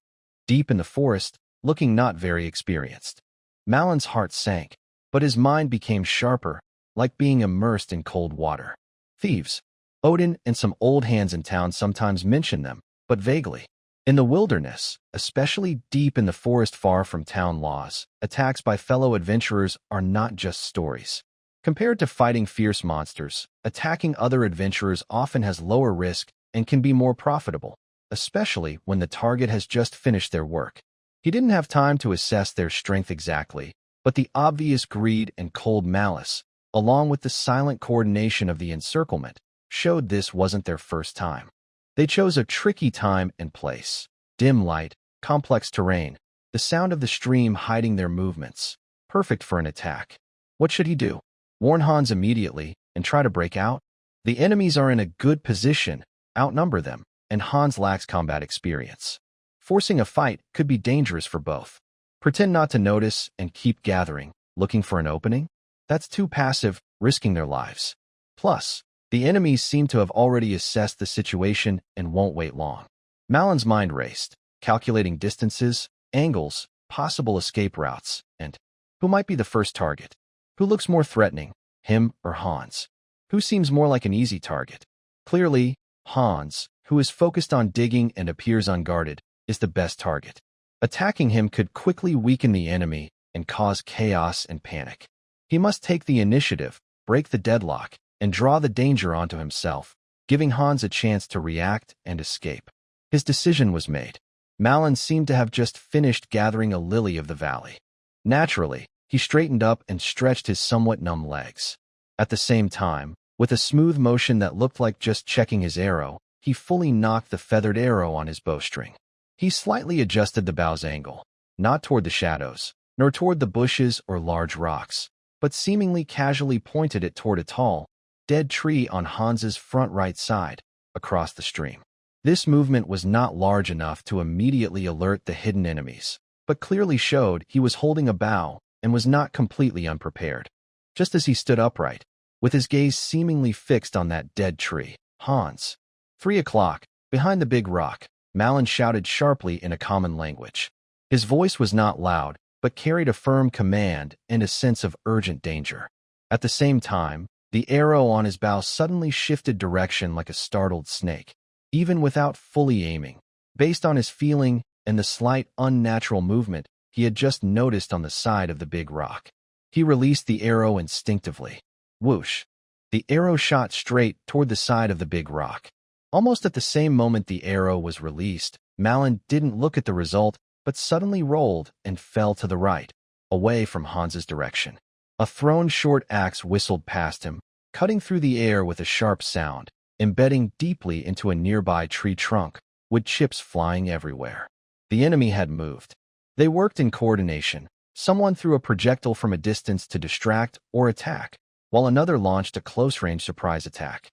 deep in the forest, looking not very experienced. Malin's heart sank, but his mind became sharper, like being immersed in cold water. Thieves. Odin and some old hands in town sometimes mention them, but vaguely. In the wilderness, especially deep in the forest far from town laws, attacks by fellow adventurers are not just stories. Compared to fighting fierce monsters, attacking other adventurers often has lower risk and can be more profitable, especially when the target has just finished their work. He didn't have time to assess their strength exactly, but the obvious greed and cold malice, along with the silent coordination of the encirclement, showed this wasn't their first time. They chose a tricky time and place. Dim light, complex terrain, the sound of the stream hiding their movements. Perfect for an attack. What should he do? Warn Hans immediately and try to break out? The enemies are in a good position, outnumber them, and Hans lacks combat experience. Forcing a fight could be dangerous for both. Pretend not to notice and keep gathering, looking for an opening? That's too passive, risking their lives. Plus, the enemies seem to have already assessed the situation and won't wait long. Malin's mind raced, calculating distances, angles, possible escape routes, and who might be the first target? Who looks more threatening, him or Hans? Who seems more like an easy target? Clearly, Hans, who is focused on digging and appears unguarded, is the best target. Attacking him could quickly weaken the enemy and cause chaos and panic. He must take the initiative, break the deadlock, and draw the danger onto himself, giving Hans a chance to react and escape. His decision was made. Malin seemed to have just finished gathering a lily of the valley. Naturally, he straightened up and stretched his somewhat numb legs. At the same time, with a smooth motion that looked like just checking his arrow, he fully knocked the feathered arrow on his bowstring. He slightly adjusted the bow's angle, not toward the shadows, nor toward the bushes or large rocks, but seemingly casually pointed it toward a tall, dead tree on Hans's front right side, across the stream. This movement was not large enough to immediately alert the hidden enemies, but clearly showed he was holding a bow and was not completely unprepared. Just as he stood upright, with his gaze seemingly fixed on that dead tree, Hans. 3 o'clock, behind the big rock, Malin shouted sharply in a common language. His voice was not loud, but carried a firm command and a sense of urgent danger. At the same time, the arrow on his bow suddenly shifted direction like a startled snake, even without fully aiming, based on his feeling and the slight unnatural movement he had just noticed on the side of the big rock. He released the arrow instinctively. Whoosh! The arrow shot straight toward the side of the big rock. Almost at the same moment the arrow was released, Malin didn't look at the result, but suddenly rolled and fell to the right, away from Hans's direction. A thrown short axe whistled past him, cutting through the air with a sharp sound, embedding deeply into a nearby tree trunk, with chips flying everywhere. The enemy had moved. They worked in coordination. Someone threw a projectile from a distance to distract or attack, while another launched a close-range surprise attack.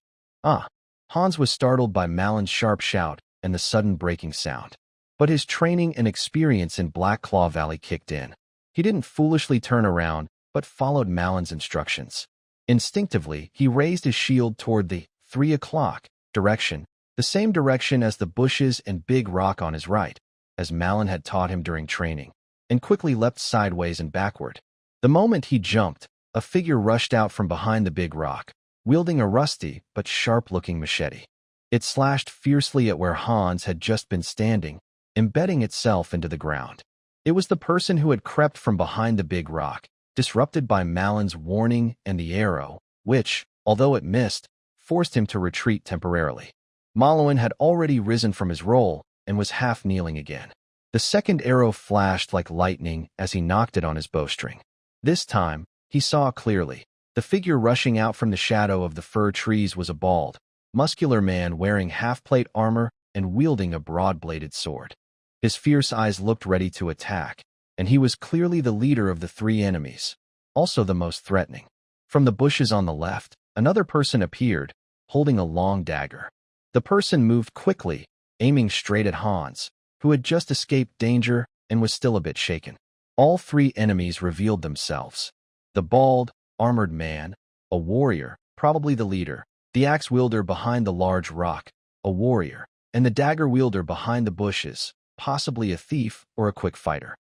Hans was startled by Malin's sharp shout and the sudden breaking sound. But his training and experience in Black Claw Valley kicked in. He didn't foolishly turn around, but followed Malin's instructions. Instinctively, he raised his shield toward the 3 o'clock direction, the same direction as the bushes and big rock on his right, as Malin had taught him during training, and quickly leapt sideways and backward. The moment he jumped, a figure rushed out from behind the big rock, wielding a rusty but sharp-looking machete. It slashed fiercely at where Hans had just been standing, embedding itself into the ground. It was the person who had crept from behind the big rock, disrupted by Malin's warning and the arrow, which, although it missed, forced him to retreat temporarily. Malin had already risen from his roll and was half kneeling again. The second arrow flashed like lightning as he knocked it on his bowstring. This time, he saw clearly. The figure rushing out from the shadow of the fir trees was a bald, muscular man wearing half-plate armor and wielding a broad-bladed sword. His fierce eyes looked ready to attack, and he was clearly the leader of the three enemies, also the most threatening. From the bushes on the left, another person appeared, holding a long dagger. The person moved quickly, aiming straight at Hans, who had just escaped danger and was still a bit shaken. All three enemies revealed themselves. The bald, armored man, a warrior, probably the leader, the axe wielder behind the large rock, a warrior, and the dagger wielder behind the bushes, possibly a thief or a quick fighter.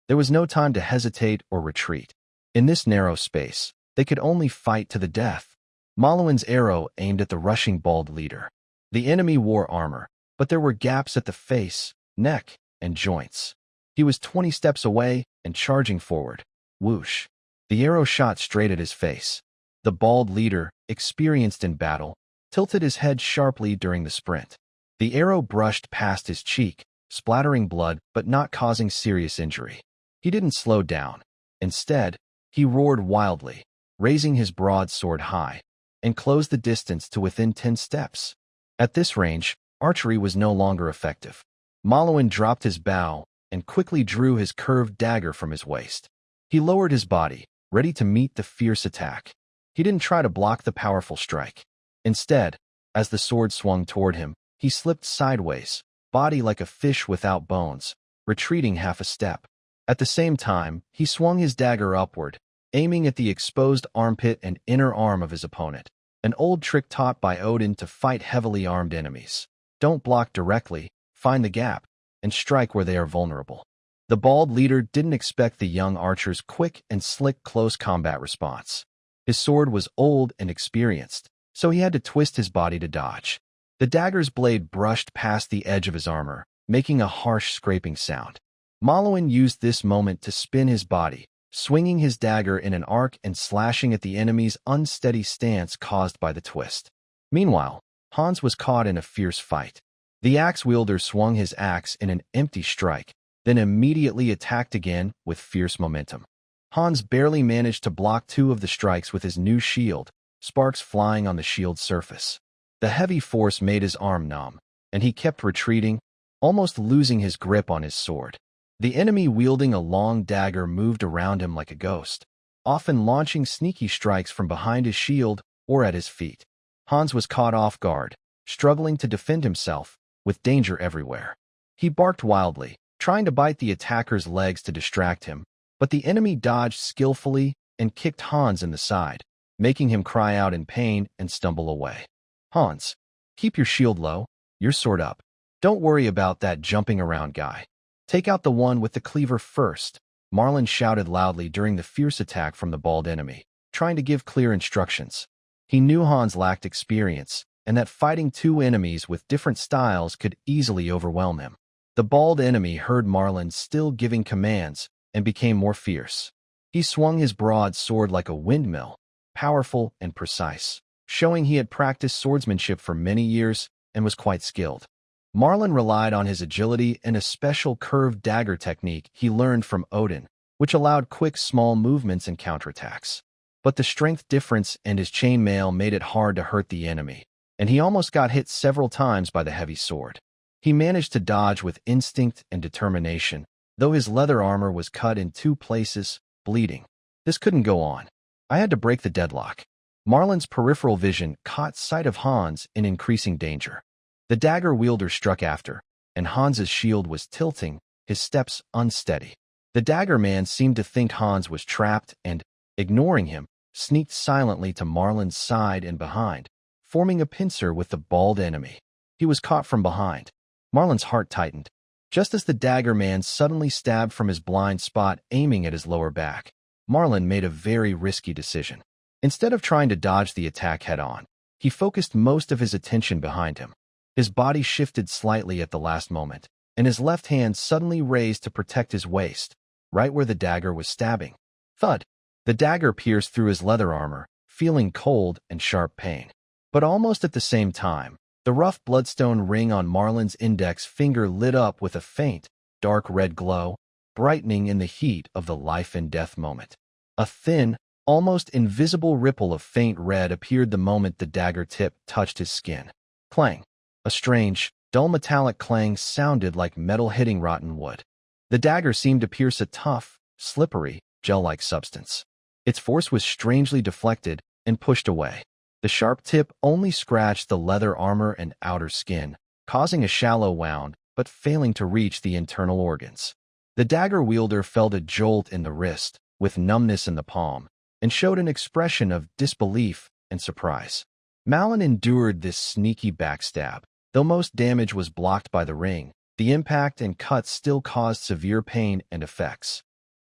There was no time to hesitate or retreat. In this narrow space, they could only fight to the death. Maluin's arrow aimed at the rushing bald leader. The enemy wore armor, but there were gaps at the face, neck, and joints. He was 20 steps away and charging forward. Whoosh! The arrow shot straight at his face. The bald leader, experienced in battle, tilted his head sharply during the sprint. The arrow brushed past his cheek, splattering blood but not causing serious injury. He didn't slow down. Instead, he roared wildly, raising his broadsword high, and closed the distance to within 10 steps. At this range, archery was no longer effective. Manhwa dropped his bow and quickly drew his curved dagger from his waist. He lowered his body, ready to meet the fierce attack. He didn't try to block the powerful strike. Instead, as the sword swung toward him, he slipped sideways, body like a fish without bones, retreating half a step. At the same time, he swung his dagger upward, aiming at the exposed armpit and inner arm of his opponent, an old trick taught by Odin to fight heavily armed enemies. Don't block directly, find the gap, and strike where they are vulnerable. The bald leader didn't expect the young archer's quick and slick close combat response. His sword was old and experienced, so he had to twist his body to dodge. The dagger's blade brushed past the edge of his armor, making a harsh scraping sound. Manhwa used this moment to spin his body, swinging his dagger in an arc and slashing at the enemy's unsteady stance caused by the twist. Meanwhile, Hans was caught in a fierce fight. The axe wielder swung his axe in an empty strike, then immediately attacked again with fierce momentum. Hans barely managed to block 2 of the strikes with his new shield, sparks flying on the shield's surface. The heavy force made his arm numb, and he kept retreating, almost losing his grip on his sword. The enemy wielding a long dagger moved around him like a ghost, often launching sneaky strikes from behind his shield or at his feet. Hans was caught off guard, struggling to defend himself, with danger everywhere. He barked wildly, trying to bite the attacker's legs to distract him, but the enemy dodged skillfully and kicked Hans in the side, making him cry out in pain and stumble away. Hans, keep your shield low, your sword up. Don't worry about that jumping around guy. Take out the one with the cleaver first, Marlin shouted loudly during the fierce attack from the bald enemy, trying to give clear instructions. He knew Hans lacked experience, and that fighting 2 enemies with different styles could easily overwhelm him. The bald enemy heard Marlin still giving commands and became more fierce. He swung his broad sword like a windmill, powerful and precise, showing he had practiced swordsmanship for many years and was quite skilled. Marlin relied on his agility and a special curved dagger technique he learned from Odin, which allowed quick small movements and counterattacks. But the strength difference and his chainmail made it hard to hurt the enemy, and he almost got hit several times by the heavy sword. He managed to dodge with instinct and determination, though his leather armor was cut in 2 places, bleeding. This couldn't go on. I had to break the deadlock. Marlin's peripheral vision caught sight of Hans in increasing danger. The dagger wielder struck after, and Hans's shield was tilting, his steps unsteady. The dagger man seemed to think Hans was trapped and, ignoring him, sneaked silently to Marlin's side and behind, forming a pincer with the bald enemy. He was caught from behind. Marlin's heart tightened, just as the dagger man suddenly stabbed from his blind spot aiming at his lower back. Marlin made a very risky decision. Instead of trying to dodge the attack head-on, he focused most of his attention behind him. His body shifted slightly at the last moment, and his left hand suddenly raised to protect his waist, right where the dagger was stabbing. Thud! The dagger pierced through his leather armor, feeling cold and sharp pain. But almost at the same time, the rough bloodstone ring on Marlin's index finger lit up with a faint, dark red glow, brightening in the heat of the life-and-death moment. A thin, almost invisible ripple of faint red appeared the moment the dagger tip touched his skin. Clang! A strange, dull metallic clang sounded like metal hitting rotten wood. The dagger seemed to pierce a tough, slippery, gel-like substance. Its force was strangely deflected and pushed away. The sharp tip only scratched the leather armor and outer skin, causing a shallow wound, but failing to reach the internal organs. The dagger wielder felt a jolt in the wrist, with numbness in the palm, and showed an expression of disbelief and surprise. Malin endured this sneaky backstab. Though most damage was blocked by the ring, the impact and cuts still caused severe pain and effects.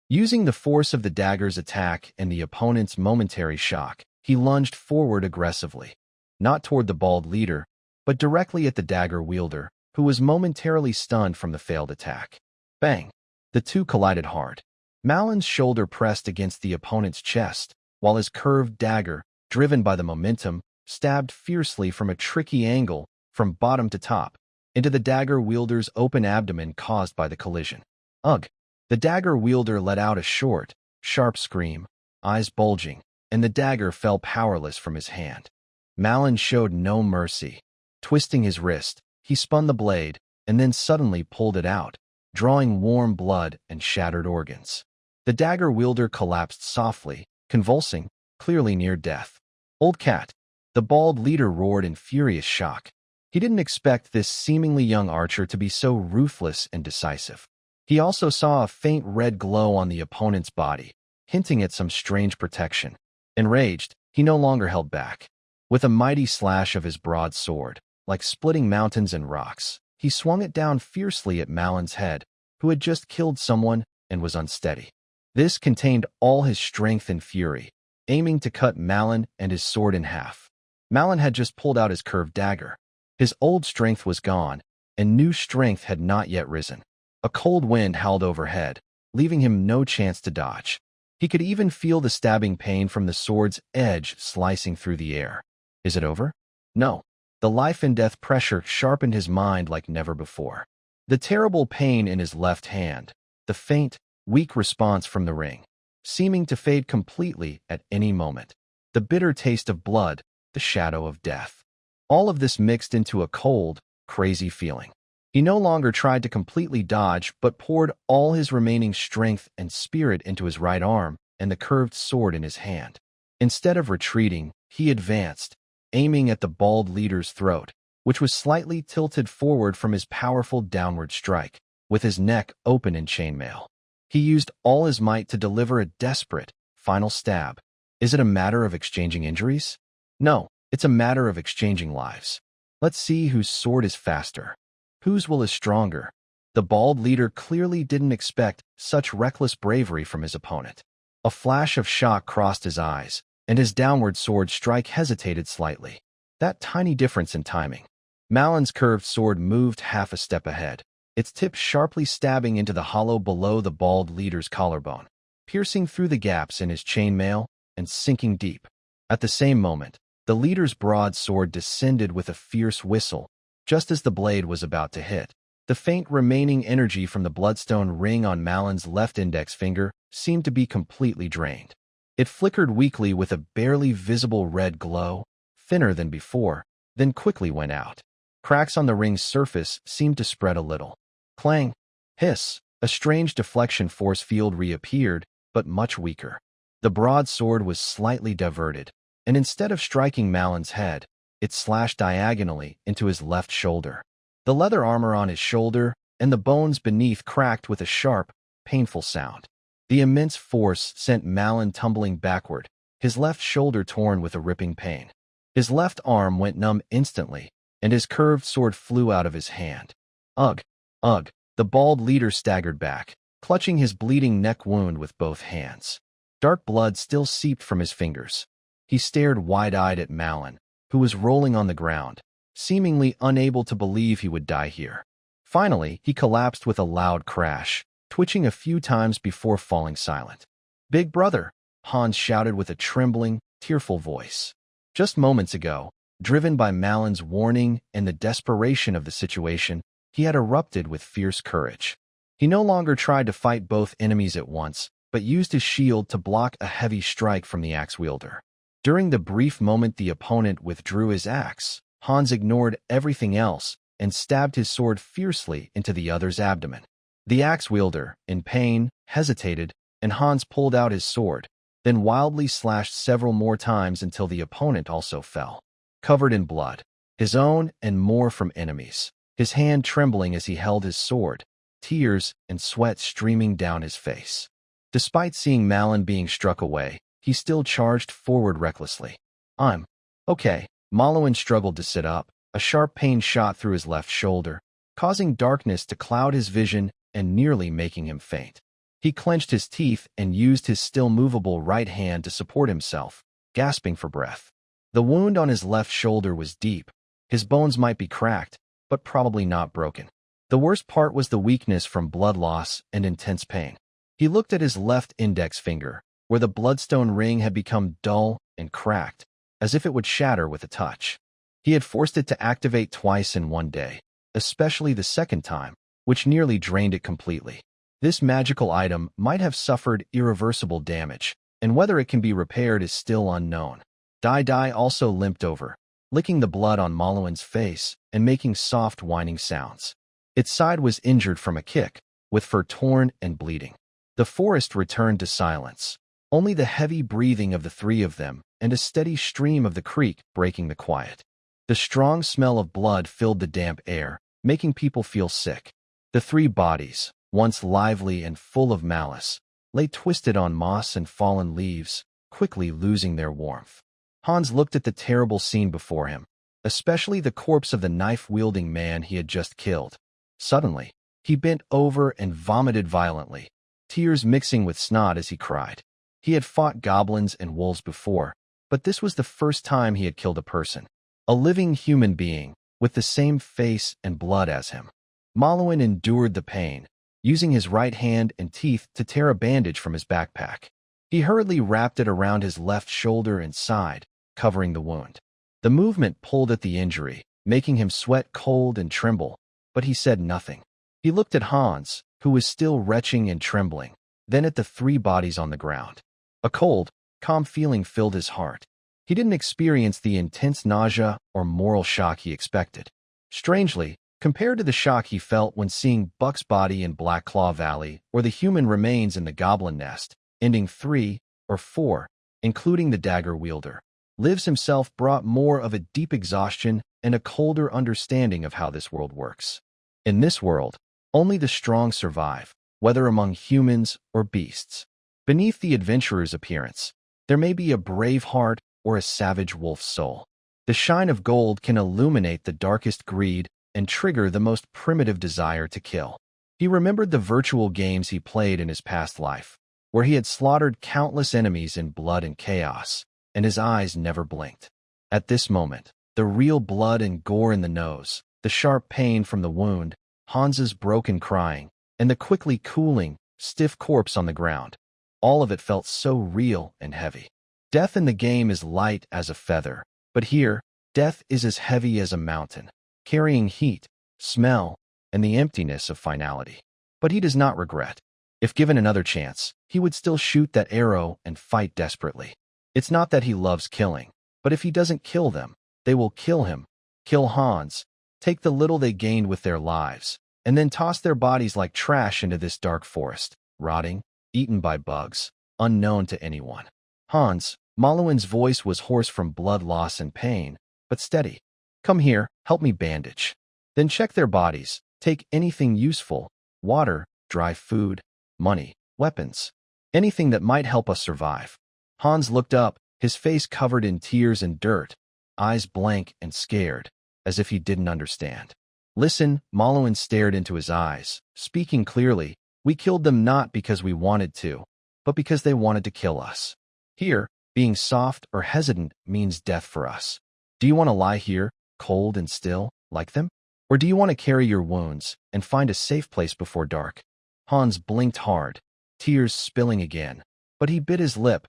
Using the force of the dagger's attack and the opponent's momentary shock, he lunged forward aggressively, not toward the bald leader, but directly at the dagger wielder, who was momentarily stunned from the failed attack. Bang! The two collided hard. Malin's shoulder pressed against the opponent's chest, while his curved dagger, driven by the momentum, stabbed fiercely from a tricky angle from bottom to top, into the dagger wielder's open abdomen caused by the collision. Ugh! The dagger wielder let out a short, sharp scream, eyes bulging, and the dagger fell powerless from his hand. Malin showed no mercy. Twisting his wrist, he spun the blade, and then suddenly pulled it out, drawing warm blood and shattered organs. The dagger wielder collapsed softly, convulsing, clearly near death. Old cat! The bald leader roared in furious shock. He didn't expect this seemingly young archer to be so ruthless and decisive. He also saw a faint red glow on the opponent's body, hinting at some strange protection. Enraged, he no longer held back. With a mighty slash of his broad sword, like splitting mountains and rocks, he swung it down fiercely at Malin's head, who had just killed someone and was unsteady. This contained all his strength and fury, aiming to cut Malin and his sword in half. Malin had just pulled out his curved dagger. His old strength was gone, and new strength had not yet risen. A cold wind howled overhead, leaving him no chance to dodge. He could even feel the stabbing pain from the sword's edge slicing through the air. Is it over? No. The life-and-death pressure sharpened his mind like never before. The terrible pain in his left hand, the faint, weak response from the ring, seeming to fade completely at any moment. The bitter taste of blood, the shadow of death. All of this mixed into a cold, crazy feeling. He no longer tried to completely dodge, but poured all his remaining strength and spirit into his right arm and the curved sword in his hand. Instead of retreating, he advanced, aiming at the bald leader's throat, which was slightly tilted forward from his powerful downward strike, with his neck open in chainmail. He used all his might to deliver a desperate, final stab. Is it a matter of exchanging injuries? No, it's a matter of exchanging lives. Let's see whose sword is faster. Whose will is stronger? The bald leader clearly didn't expect such reckless bravery from his opponent. A flash of shock crossed his eyes, and his downward sword strike hesitated slightly. That tiny difference in timing. Malin's curved sword moved half a step ahead, its tip sharply stabbing into the hollow below the bald leader's collarbone, piercing through the gaps in his chainmail and sinking deep. At the same moment, the leader's broadsword descended with a fierce whistle, just as the blade was about to hit. The faint remaining energy from the bloodstone ring on Malin's left index finger seemed to be completely drained. It flickered weakly with a barely visible red glow, thinner than before, then quickly went out. Cracks on the ring's surface seemed to spread a little. Clang! Hiss! A strange deflection force field reappeared, but much weaker. The broadsword was slightly diverted, and instead of striking Malin's head, it slashed diagonally into his left shoulder. The leather armor on his shoulder and the bones beneath cracked with a sharp, painful sound. The immense force sent Malin tumbling backward, his left shoulder torn with a ripping pain. His left arm went numb instantly, and his curved sword flew out of his hand. Ugh! Ugh! The bald leader staggered back, clutching his bleeding neck wound with both hands. Dark blood still seeped from his fingers. He stared wide-eyed at Malin, who was rolling on the ground, seemingly unable to believe he would die here. Finally, he collapsed with a loud crash, twitching a few times before falling silent. "Big brother!" Hans shouted with a trembling, tearful voice. Just moments ago, driven by Malin's warning and the desperation of the situation, he had erupted with fierce courage. He no longer tried to fight both enemies at once, but used his shield to block a heavy strike from the axe wielder. During the brief moment the opponent withdrew his axe, Hans ignored everything else and stabbed his sword fiercely into the other's abdomen. The axe wielder, in pain, hesitated, and Hans pulled out his sword, then wildly slashed several more times until the opponent also fell, covered in blood, his own and more from enemies, his hand trembling as he held his sword, tears and sweat streaming down his face. Despite seeing Malin being struck away, he still charged forward recklessly. "I'm okay." Malin struggled to sit up. A sharp pain shot through his left shoulder, causing darkness to cloud his vision and nearly making him faint. He clenched his teeth and used his still movable right hand to support himself, gasping for breath. The wound on his left shoulder was deep. His bones might be cracked, but probably not broken. The worst part was the weakness from blood loss and intense pain. He looked at his left index finger, where the bloodstone ring had become dull and cracked, as if it would shatter with a touch. He had forced it to activate twice in one day, especially the second time, which nearly drained it completely. This magical item might have suffered irreversible damage, and whether it can be repaired is still unknown. Dai also limped over, licking the blood on Maluan's face and making soft whining sounds. Its side was injured from a kick, with fur torn and bleeding. The forest returned to silence. Only the heavy breathing of the three of them and a steady stream of the creek breaking the quiet. The strong smell of blood filled the damp air, making people feel sick. The three bodies, once lively and full of malice, lay twisted on moss and fallen leaves, quickly losing their warmth. Hans looked at the terrible scene before him, especially the corpse of the knife-wielding man he had just killed. Suddenly, he bent over and vomited violently, tears mixing with snot as he cried. He had fought goblins and wolves before, but this was the first time he had killed a person, a living human being, with the same face and blood as him. Maluan endured the pain, using his right hand and teeth to tear a bandage from his backpack. He hurriedly wrapped it around his left shoulder and side, covering the wound. The movement pulled at the injury, making him sweat cold and tremble, but he said nothing. He looked at Hans, who was still retching and trembling, then at the three bodies on the ground. A cold, calm feeling filled his heart. He didn't experience the intense nausea or moral shock he expected. Strangely, compared to the shock he felt when seeing Buck's body in Black Claw Valley or the human remains in the goblin nest, ending 3 or 4, including the dagger wielder, Livs himself brought more of a deep exhaustion and a colder understanding of how this world works. In this world, only the strong survive, whether among humans or beasts. Beneath the adventurer's appearance, there may be a brave heart or a savage wolf's soul. The shine of gold can illuminate the darkest greed and trigger the most primitive desire to kill. He remembered the virtual games he played in his past life, where he had slaughtered countless enemies in blood and chaos, and his eyes never blinked. At this moment, the real blood and gore in the nose, the sharp pain from the wound, Hans's broken crying, and the quickly cooling, stiff corpse on the ground, all of it felt so real and heavy. Death in the game is light as a feather, but here, death is as heavy as a mountain, carrying heat, smell, and the emptiness of finality. But he does not regret. If given another chance, he would still shoot that arrow and fight desperately. It's not that he loves killing, but if he doesn't kill them, they will kill him, kill Hans, take the little they gained with their lives, and then toss their bodies like trash into this dark forest, rotting, eaten by bugs, unknown to anyone. Hans, Maluan's voice was hoarse from blood loss and pain, but steady. Come here, help me bandage. Then check their bodies, take anything useful, water, dry food, money, weapons, anything that might help us survive. Hans looked up, his face covered in tears and dirt, eyes blank and scared, as if he didn't understand. Listen, Maluan stared into his eyes, speaking clearly. We killed them not because we wanted to, but because they wanted to kill us. Here, being soft or hesitant means death for us. Do you want to lie here, cold and still, like them? Or do you want to carry your wounds and find a safe place before dark? Hans blinked hard, tears spilling again, but he bit his lip,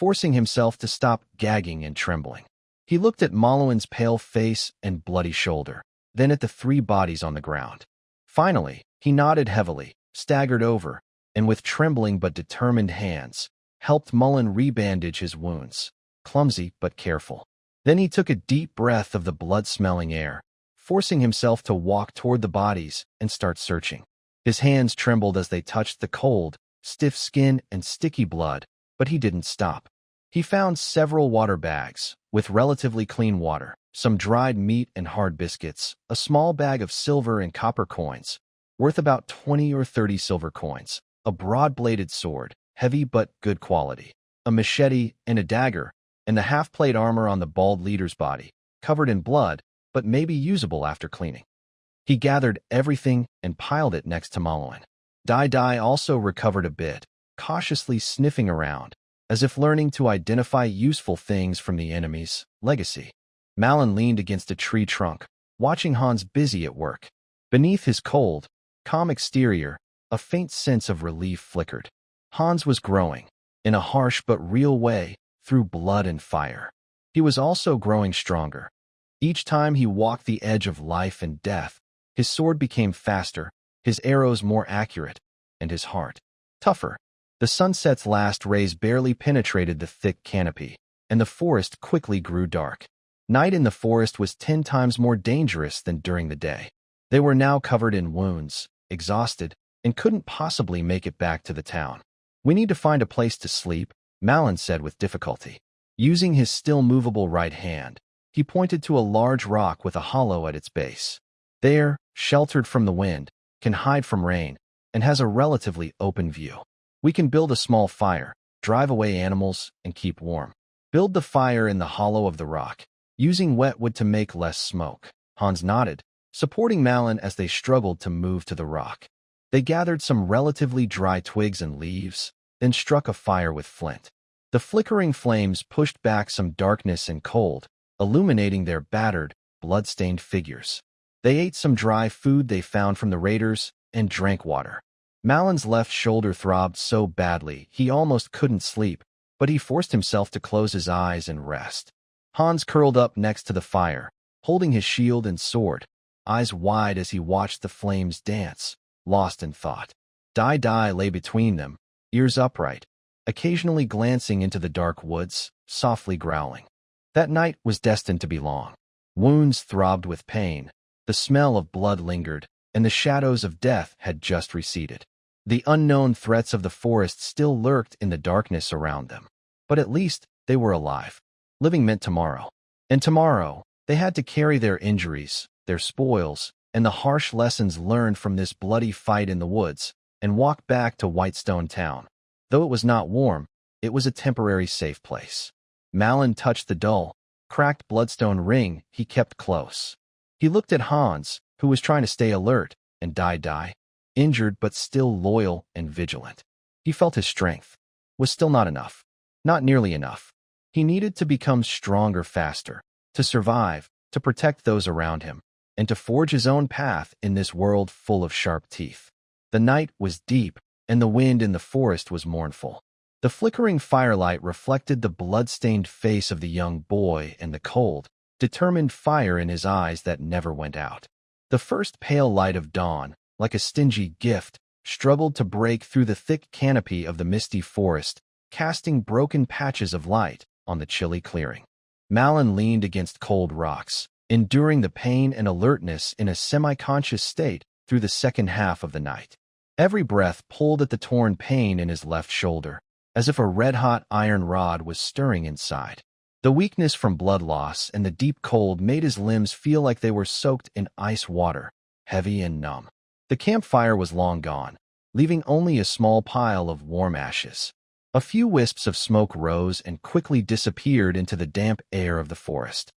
forcing himself to stop gagging and trembling. He looked at Maluan's pale face and bloody shoulder, then at the three bodies on the ground. Finally, he nodded heavily, staggered over, and with trembling but determined hands, helped Mullen rebandage his wounds, clumsy but careful. Then he took a deep breath of the blood-smelling air, forcing himself to walk toward the bodies and start searching. His hands trembled as they touched the cold, stiff skin and sticky blood, but he didn't stop. He found several water bags, with relatively clean water, some dried meat and hard biscuits, a small bag of silver and copper coins, worth about 20 or 30 silver coins, a broad-bladed sword, heavy but good quality, a machete and a dagger, and the half-plate armor on the bald leader's body, covered in blood, but maybe usable after cleaning. He gathered everything and piled it next to Maluan. Dai also recovered a bit, cautiously sniffing around, as if learning to identify useful things from the enemy's legacy. Malin leaned against a tree trunk, watching Hans busy at work. Beneath his cold, calm exterior, a faint sense of relief flickered. Hans was growing, in a harsh but real way, through blood and fire. He was also growing stronger. Each time he walked the edge of life and death, His sword became faster, his arrows more accurate, and his heart tougher. The sunset's last rays barely penetrated the thick canopy, and the forest quickly grew dark. Night in the forest was 10 times more dangerous than during the day. They were now covered in wounds, exhausted, and couldn't possibly make it back to the town. "We need to find a place to sleep," Malin said with difficulty. Using his still movable right hand, he pointed to a large rock with a hollow at its base. "There, sheltered from the wind, can hide from rain, and has a relatively open view. We can build a small fire, drive away animals, and keep warm." "Build the fire in the hollow of the rock, using wet wood to make less smoke." Hans nodded, supporting Malin as they struggled to move to the rock. They gathered some relatively dry twigs and leaves, then struck a fire with flint. The flickering flames pushed back some darkness and cold, illuminating their battered, blood-stained figures. They ate some dry food they found from the raiders and drank water. Malin's left shoulder throbbed so badly he almost couldn't sleep, but he forced himself to close his eyes and rest. Hans curled up next to the fire, holding his shield and sword, eyes wide as he watched the flames dance, lost in thought. Dai lay between them, ears upright, occasionally glancing into the dark woods, softly growling. That night was destined to be long. Wounds throbbed with pain, the smell of blood lingered, and the shadows of death had just receded. The unknown threats of the forest still lurked in the darkness around them. But at least they were alive. Living meant tomorrow. And tomorrow, they had to carry their injuries, their spoils, and the harsh lessons learned from this bloody fight in the woods, and walk back to Whitestone Town. Though it was not warm, it was a temporary safe place. Malin touched the dull, cracked bloodstone ring he kept close. He looked at Hans, who was trying to stay alert, and Dai, injured but still loyal and vigilant. He felt his strength was still not enough. Not nearly enough. He needed to become stronger faster, to survive, to protect those around him, and to forge his own path in this world full of sharp teeth. The night was deep, and the wind in the forest was mournful. The flickering firelight reflected the blood-stained face of the young boy and the cold, determined fire in his eyes that never went out. The first pale light of dawn, like a stingy gift, struggled to break through the thick canopy of the misty forest, casting broken patches of light on the chilly clearing. Malin leaned against cold rocks, enduring the pain and alertness in a semi-conscious state through the second half of the night. Every breath pulled at the torn pain in his left shoulder, as if a red-hot iron rod was stirring inside. The weakness from blood loss and the deep cold made his limbs feel like they were soaked in ice water, heavy and numb. The campfire was long gone, leaving only a small pile of warm ashes. A few wisps of smoke rose and quickly disappeared into the damp air of the forest.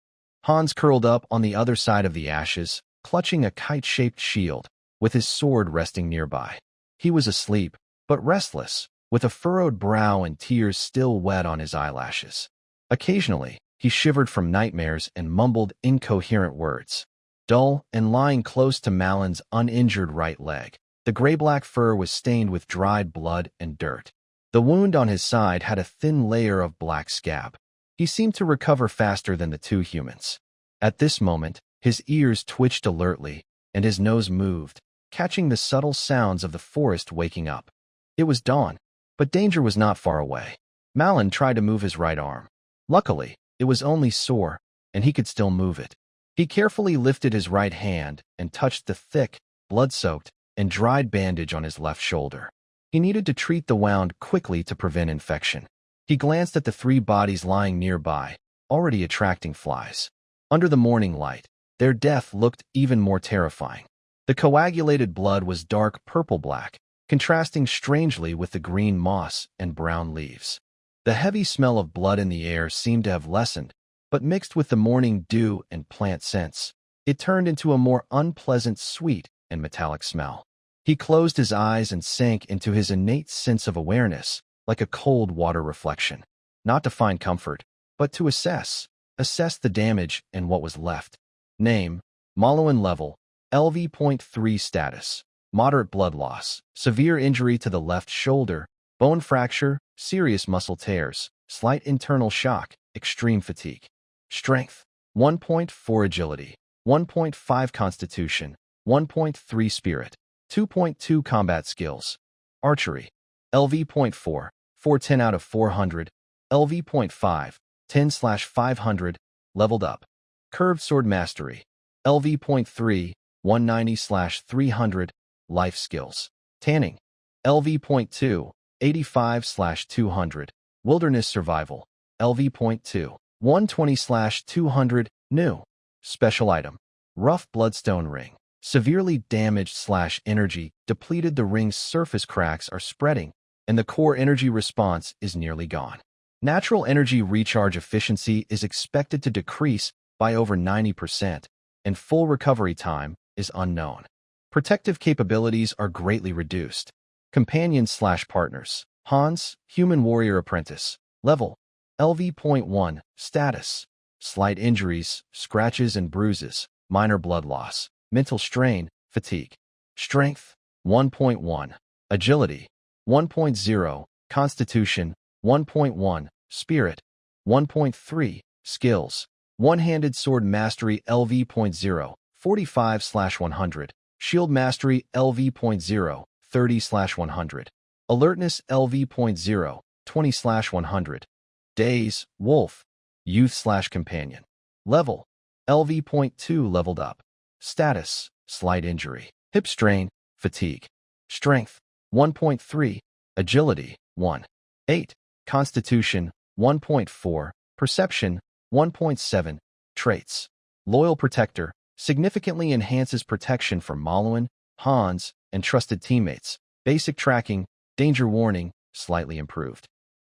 Hans curled up on the other side of the ashes, clutching a kite-shaped shield, with his sword resting nearby. He was asleep, but restless, with a furrowed brow and tears still wet on his eyelashes. Occasionally, he shivered from nightmares and mumbled incoherent words. Dull and lying close to Malin's uninjured right leg, the gray-black fur was stained with dried blood and dirt. The wound on his side had a thin layer of black scab. He seemed to recover faster than the two humans. At this moment, his ears twitched alertly, and his nose moved, catching the subtle sounds of the forest waking up. It was dawn, but danger was not far away. Malin tried to move his right arm. Luckily, it was only sore, and he could still move it. He carefully lifted his right hand and touched the thick, blood-soaked, and dried bandage on his left shoulder. He needed to treat the wound quickly to prevent infection. He glanced at the 3 bodies lying nearby, already attracting flies. Under the morning light, their death looked even more terrifying. The coagulated blood was dark purple-black, contrasting strangely with the green moss and brown leaves. The heavy smell of blood in the air seemed to have lessened, but mixed with the morning dew and plant scents, it turned into a more unpleasant sweet and metallic smell. He closed his eyes and sank into his innate sense of awareness, like a cold water reflection. Not to find comfort, but to assess the damage and what was left. Name, Maloan level, LV.3 status, moderate blood loss, severe injury to the left shoulder, bone fracture, serious muscle tears, slight internal shock, extreme fatigue. Strength, 1.4 agility, 1.5 constitution, 1.3 Spirit, 2.2 Combat Skills, Archery, LV.4, 410 out of 400, LV.5, 10/500, leveled up. Curved Sword Mastery, LV.3, 190/300, Life Skills. Tanning, LV.2, 85/200, Wilderness Survival, LV.2, 120/200, New. Special Item, Rough Bloodstone Ring. Severely damaged/energy depleted, the ring's surface cracks are spreading, and the core energy response is nearly gone. Natural energy recharge efficiency is expected to decrease by over 90%, and full recovery time is unknown. Protective capabilities are greatly reduced. Companions/partners. Hans, Human Warrior Apprentice. Level, LV.1. Status, slight injuries, scratches and bruises, minor blood loss, mental strain, fatigue. Strength, 1.1. Agility, 1.0. Constitution, 1.1. Spirit, 1.3. Skills, One-Handed Sword Mastery LV.0, 45/100. Shield Mastery LV.0, 30/100. Alertness LV.0, 20/100. Days, Wolf, Youth/Companion. Level, LV.2, leveled up. Status, slight injury, hip strain, fatigue. Strength, 1.3. Agility, 1.8. Constitution, 1.4. Perception, 1.7. Traits. Loyal Protector, significantly enhances protection for Malwin, Hans, and trusted teammates. Basic Tracking, Danger Warning, slightly improved.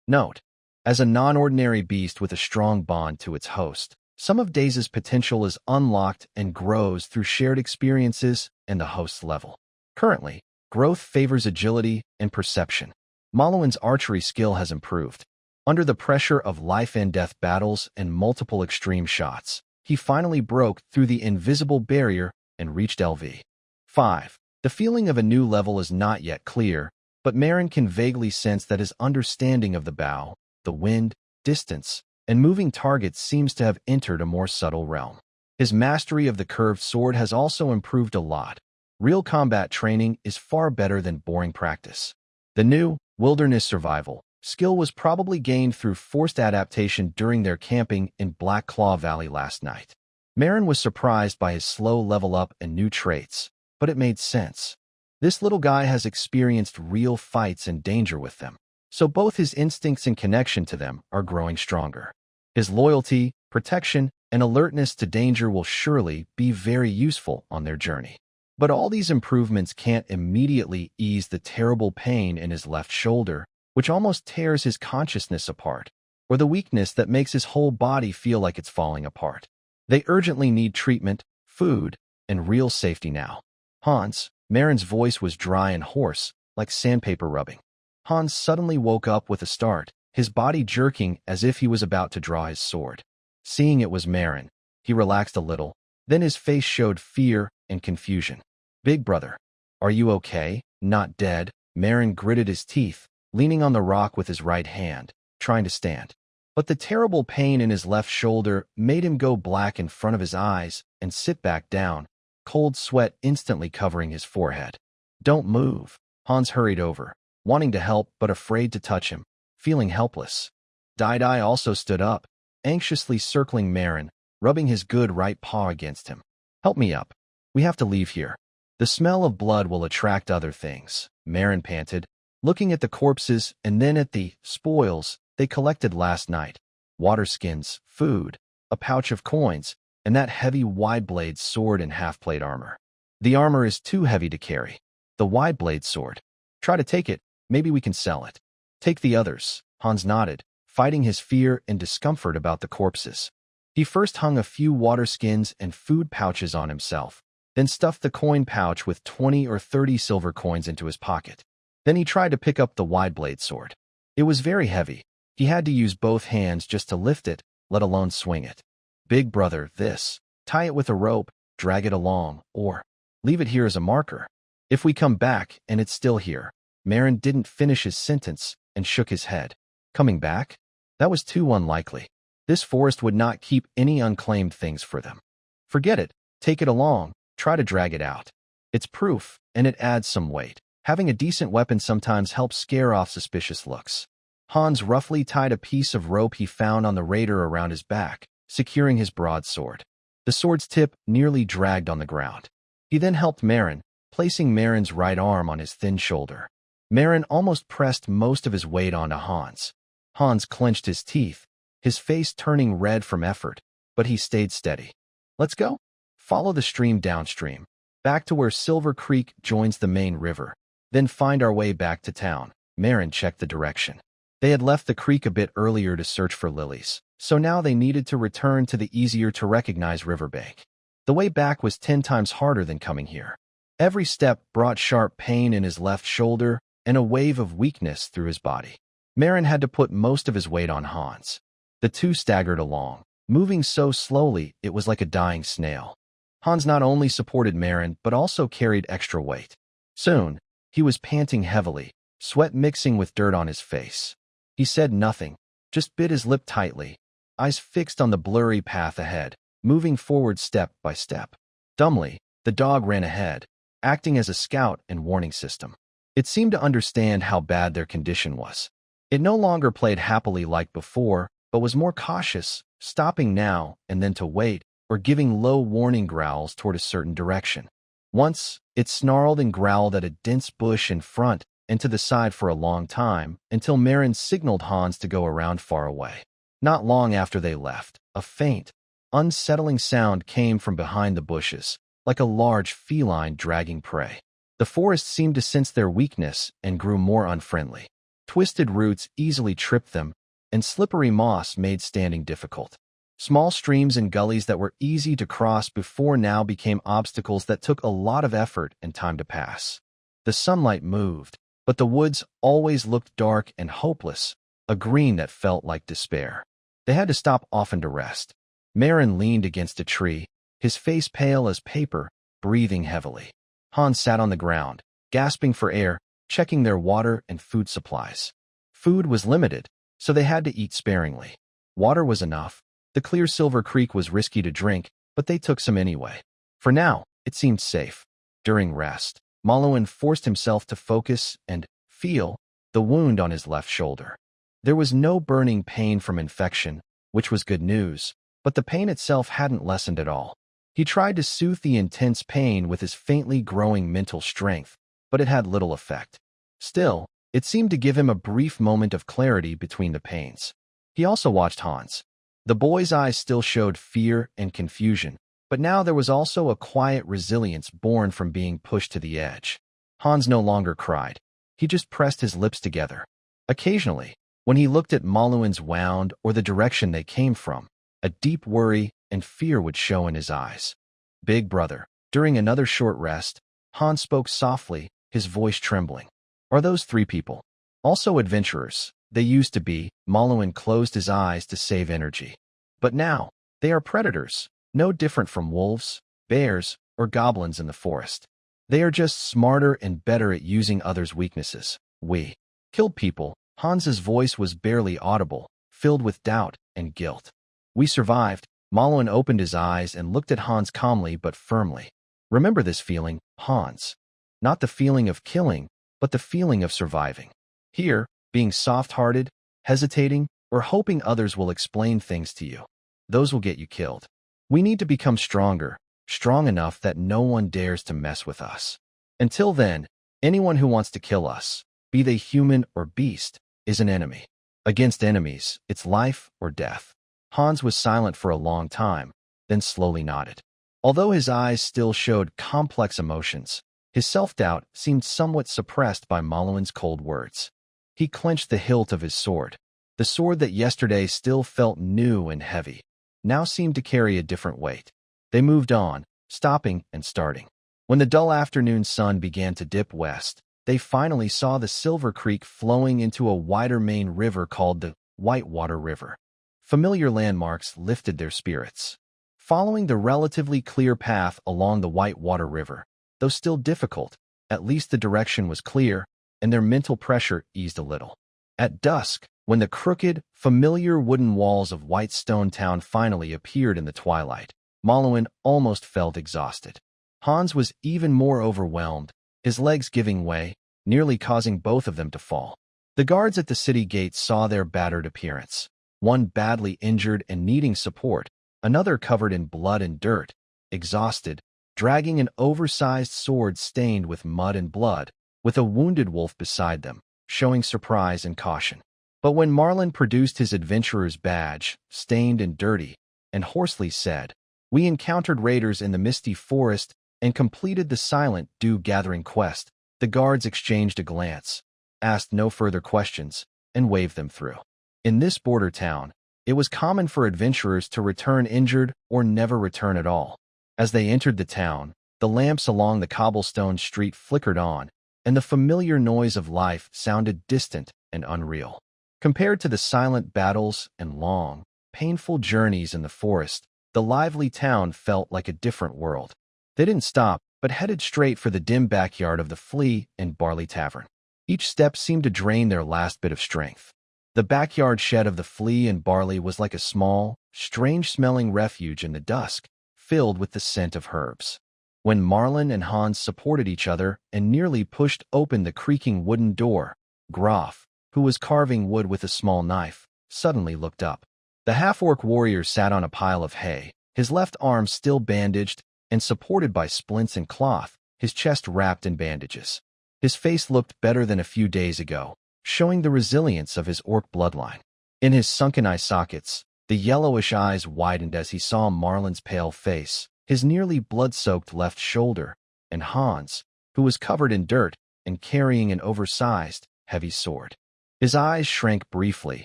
Note: as a non-ordinary beast with a strong bond to its host, some of Daze's potential is unlocked and grows through shared experiences and the host's level. Currently, growth favors agility and perception. Malwin's archery skill has improved. Under the pressure of life-and-death battles and multiple extreme shots, he finally broke through the invisible barrier and reached LV. 5. The feeling of a new level is not yet clear, but Marin can vaguely sense that his understanding of the bow, the wind, distance, and moving targets seems to have entered a more subtle realm. His mastery of the curved sword has also improved a lot. Real combat training is far better than boring practice. The new Wilderness Survival skill was probably gained through forced adaptation during their camping in Black Claw Valley last night. Marin was surprised by his slow level up and new traits, but it made sense. This little guy has experienced real fights and danger with them, so both his instincts and connection to them are growing stronger. His loyalty, protection, and alertness to danger will surely be very useful on their journey. But all these improvements can't immediately ease the terrible pain in his left shoulder, which almost tears his consciousness apart, or the weakness that makes his whole body feel like it's falling apart. They urgently need treatment, food, and real safety now. Hans, Marin's voice was dry and hoarse, like sandpaper rubbing. Hans suddenly woke up with a start, his body jerking as if he was about to draw his sword. Seeing it was Marin, he relaxed a little, then his face showed fear and confusion. "Big brother, are you okay? Not dead?" Marin gritted his teeth, leaning on the rock with his right hand, trying to stand. But the terrible pain in his left shoulder made him go black in front of his eyes and sit back down, cold sweat instantly covering his forehead. "Don't move." Hans hurried over, wanting to help but afraid to touch him, feeling helpless. Dai also stood up, anxiously circling Marin, rubbing his good right paw against him. "Help me up. We have to leave here. The smell of blood will attract other things," Marin panted, looking at the corpses and then at the spoils they collected last night. Water skins, food, a pouch of coins, and that heavy wide-blade sword and half-plate armor. "The armor is too heavy to carry. The wide-blade sword. Try to take it, maybe we can sell it." "Take the others," Hans nodded, fighting his fear and discomfort about the corpses. He first hung a few water skins and food pouches on himself, then stuffed the coin pouch with 20 or 30 silver coins into his pocket. Then he tried to pick up the wide-blade sword. It was very heavy. He had to use both hands just to lift it, let alone swing it. "Big brother, this. Tie it with a rope, drag it along, or leave it here as a marker. If we come back and it's still here." Marin didn't finish his sentence and shook his head. Coming back? That was too unlikely. This forest would not keep any unclaimed things for them. "Forget it. Take it along. Try to drag it out." It's proof, and it adds some weight. Having a decent weapon sometimes helps scare off suspicious looks. Hans roughly tied a piece of rope he found on the raider around his back, securing his broadsword. The sword's tip nearly dragged on the ground. He then helped Marin, placing Marin's right arm on his thin shoulder. Marin almost pressed most of his weight onto Hans. Hans clenched his teeth, his face turning red from effort, but he stayed steady. Let's go. Follow the stream downstream, back to where Silver Creek joins the main river. Then find our way back to town. Marin checked the direction. They had left the creek a bit earlier to search for lilies, so now they needed to return to the easier-to-recognize riverbank. The way back was 10 times harder than coming here. Every step brought sharp pain in his left shoulder and a wave of weakness through his body. Marin had to put most of his weight on Hans. The two staggered along, moving so slowly it was like a dying snail. Hans not only supported Marin but also carried extra weight. Soon, he was panting heavily, sweat mixing with dirt on his face. He said nothing, just bit his lip tightly, eyes fixed on the blurry path ahead, moving forward step by step. Dumbly, the dog ran ahead, acting as a scout and warning system. It seemed to understand how bad their condition was. It no longer played happily like before, but was more cautious, stopping now and then to wait, or giving low warning growls toward a certain direction. Once, it snarled and growled at a dense bush in front and to the side for a long time, until Marin signaled Hans to go around far away. Not long after they left, a faint, unsettling sound came from behind the bushes, like a large feline dragging prey. The forest seemed to sense their weakness and grew more unfriendly. Twisted roots easily tripped them, and slippery moss made standing difficult. Small streams and gullies that were easy to cross before now became obstacles that took a lot of effort and time to pass. The sunlight moved, but the woods always looked dark and hopeless, a green that felt like despair. They had to stop often to rest. Marin leaned against a tree, his face pale as paper, breathing heavily. Hans sat on the ground, gasping for air, checking their water and food supplies. Food was limited, so they had to eat sparingly. Water was enough. The clear Silver Creek was risky to drink, but they took some anyway. For now, it seemed safe. During rest, Malwin forced himself to focus and feel the wound on his left shoulder. There was no burning pain from infection, which was good news, but the pain itself hadn't lessened at all. He tried to soothe the intense pain with his faintly growing mental strength, but it had little effect. Still, it seemed to give him a brief moment of clarity between the pains. He also watched Hans. The boy's eyes still showed fear and confusion, but now there was also a quiet resilience born from being pushed to the edge. Hans no longer cried. He just pressed his lips together. Occasionally, when he looked at Malwin's wound or the direction they came from, a deep worry and fear would show in his eyes. Big brother. During another short rest, Hans spoke softly, his voice trembling. Are those 3 people? Also adventurers. They used to be. Malwin closed his eyes to save energy. But now, they are predators, no different from wolves, bears, or goblins in the forest. They are just smarter and better at using others' weaknesses. We killed people. Hans's voice was barely audible, filled with doubt and guilt. We survived. Malwin opened his eyes and looked at Hans calmly but firmly. Remember this feeling, Hans. Not the feeling of killing, but the feeling of surviving. Here, being soft-hearted, hesitating, or hoping others will explain things to you. Those will get you killed. We need to become stronger, strong enough that no one dares to mess with us. Until then, anyone who wants to kill us, be they human or beast, is an enemy. Against enemies, it's life or death. Hans was silent for a long time, then slowly nodded. Although his eyes still showed complex emotions, his self-doubt seemed somewhat suppressed by Malwin's cold words. He clenched the hilt of his sword. The sword that yesterday still felt new and heavy, now seemed to carry a different weight. They moved on, stopping and starting. When the dull afternoon sun began to dip west, they finally saw the Silver Creek flowing into a wider main river called the Whitewater River. Familiar landmarks lifted their spirits. Following the relatively clear path along the Whitewater River, though still difficult, at least the direction was clear, and their mental pressure eased a little. At dusk, when the crooked, familiar wooden walls of Whitestone Town finally appeared in the twilight, Malwin almost felt exhausted. Hans was even more overwhelmed, his legs giving way, nearly causing both of them to fall. The guards at the city gate saw their battered appearance, one badly injured and needing support, another covered in blood and dirt, exhausted, dragging an oversized sword stained with mud and blood, with a wounded wolf beside them, showing surprise and caution. But when Marlin produced his adventurer's badge, stained and dirty, and hoarsely said, "We encountered raiders in the misty forest and completed the silent dew-gathering quest," the guards exchanged a glance, asked no further questions, and waved them through. In this border town, it was common for adventurers to return injured or never return at all. As they entered the town, the lamps along the cobblestone street flickered on, and the familiar noise of life sounded distant and unreal. Compared to the silent battles and long, painful journeys in the forest, the lively town felt like a different world. They didn't stop, but headed straight for the dim backyard of the Flea and Barley Tavern. Each step seemed to drain their last bit of strength. The backyard shed of the Flea and Barley was like a small, strange-smelling refuge in the dusk, filled with the scent of herbs. When Marlin and Hans supported each other and nearly pushed open the creaking wooden door, Groff, who was carving wood with a small knife, suddenly looked up. The half-orc warrior sat on a pile of hay, his left arm still bandaged and supported by splints and cloth, his chest wrapped in bandages. His face looked better than a few days ago, showing the resilience of his orc bloodline. In his sunken eye sockets, the yellowish eyes widened as he saw Marlin's pale face, his nearly blood-soaked left shoulder, and Hans, who was covered in dirt and carrying an oversized, heavy sword. His eyes shrank briefly,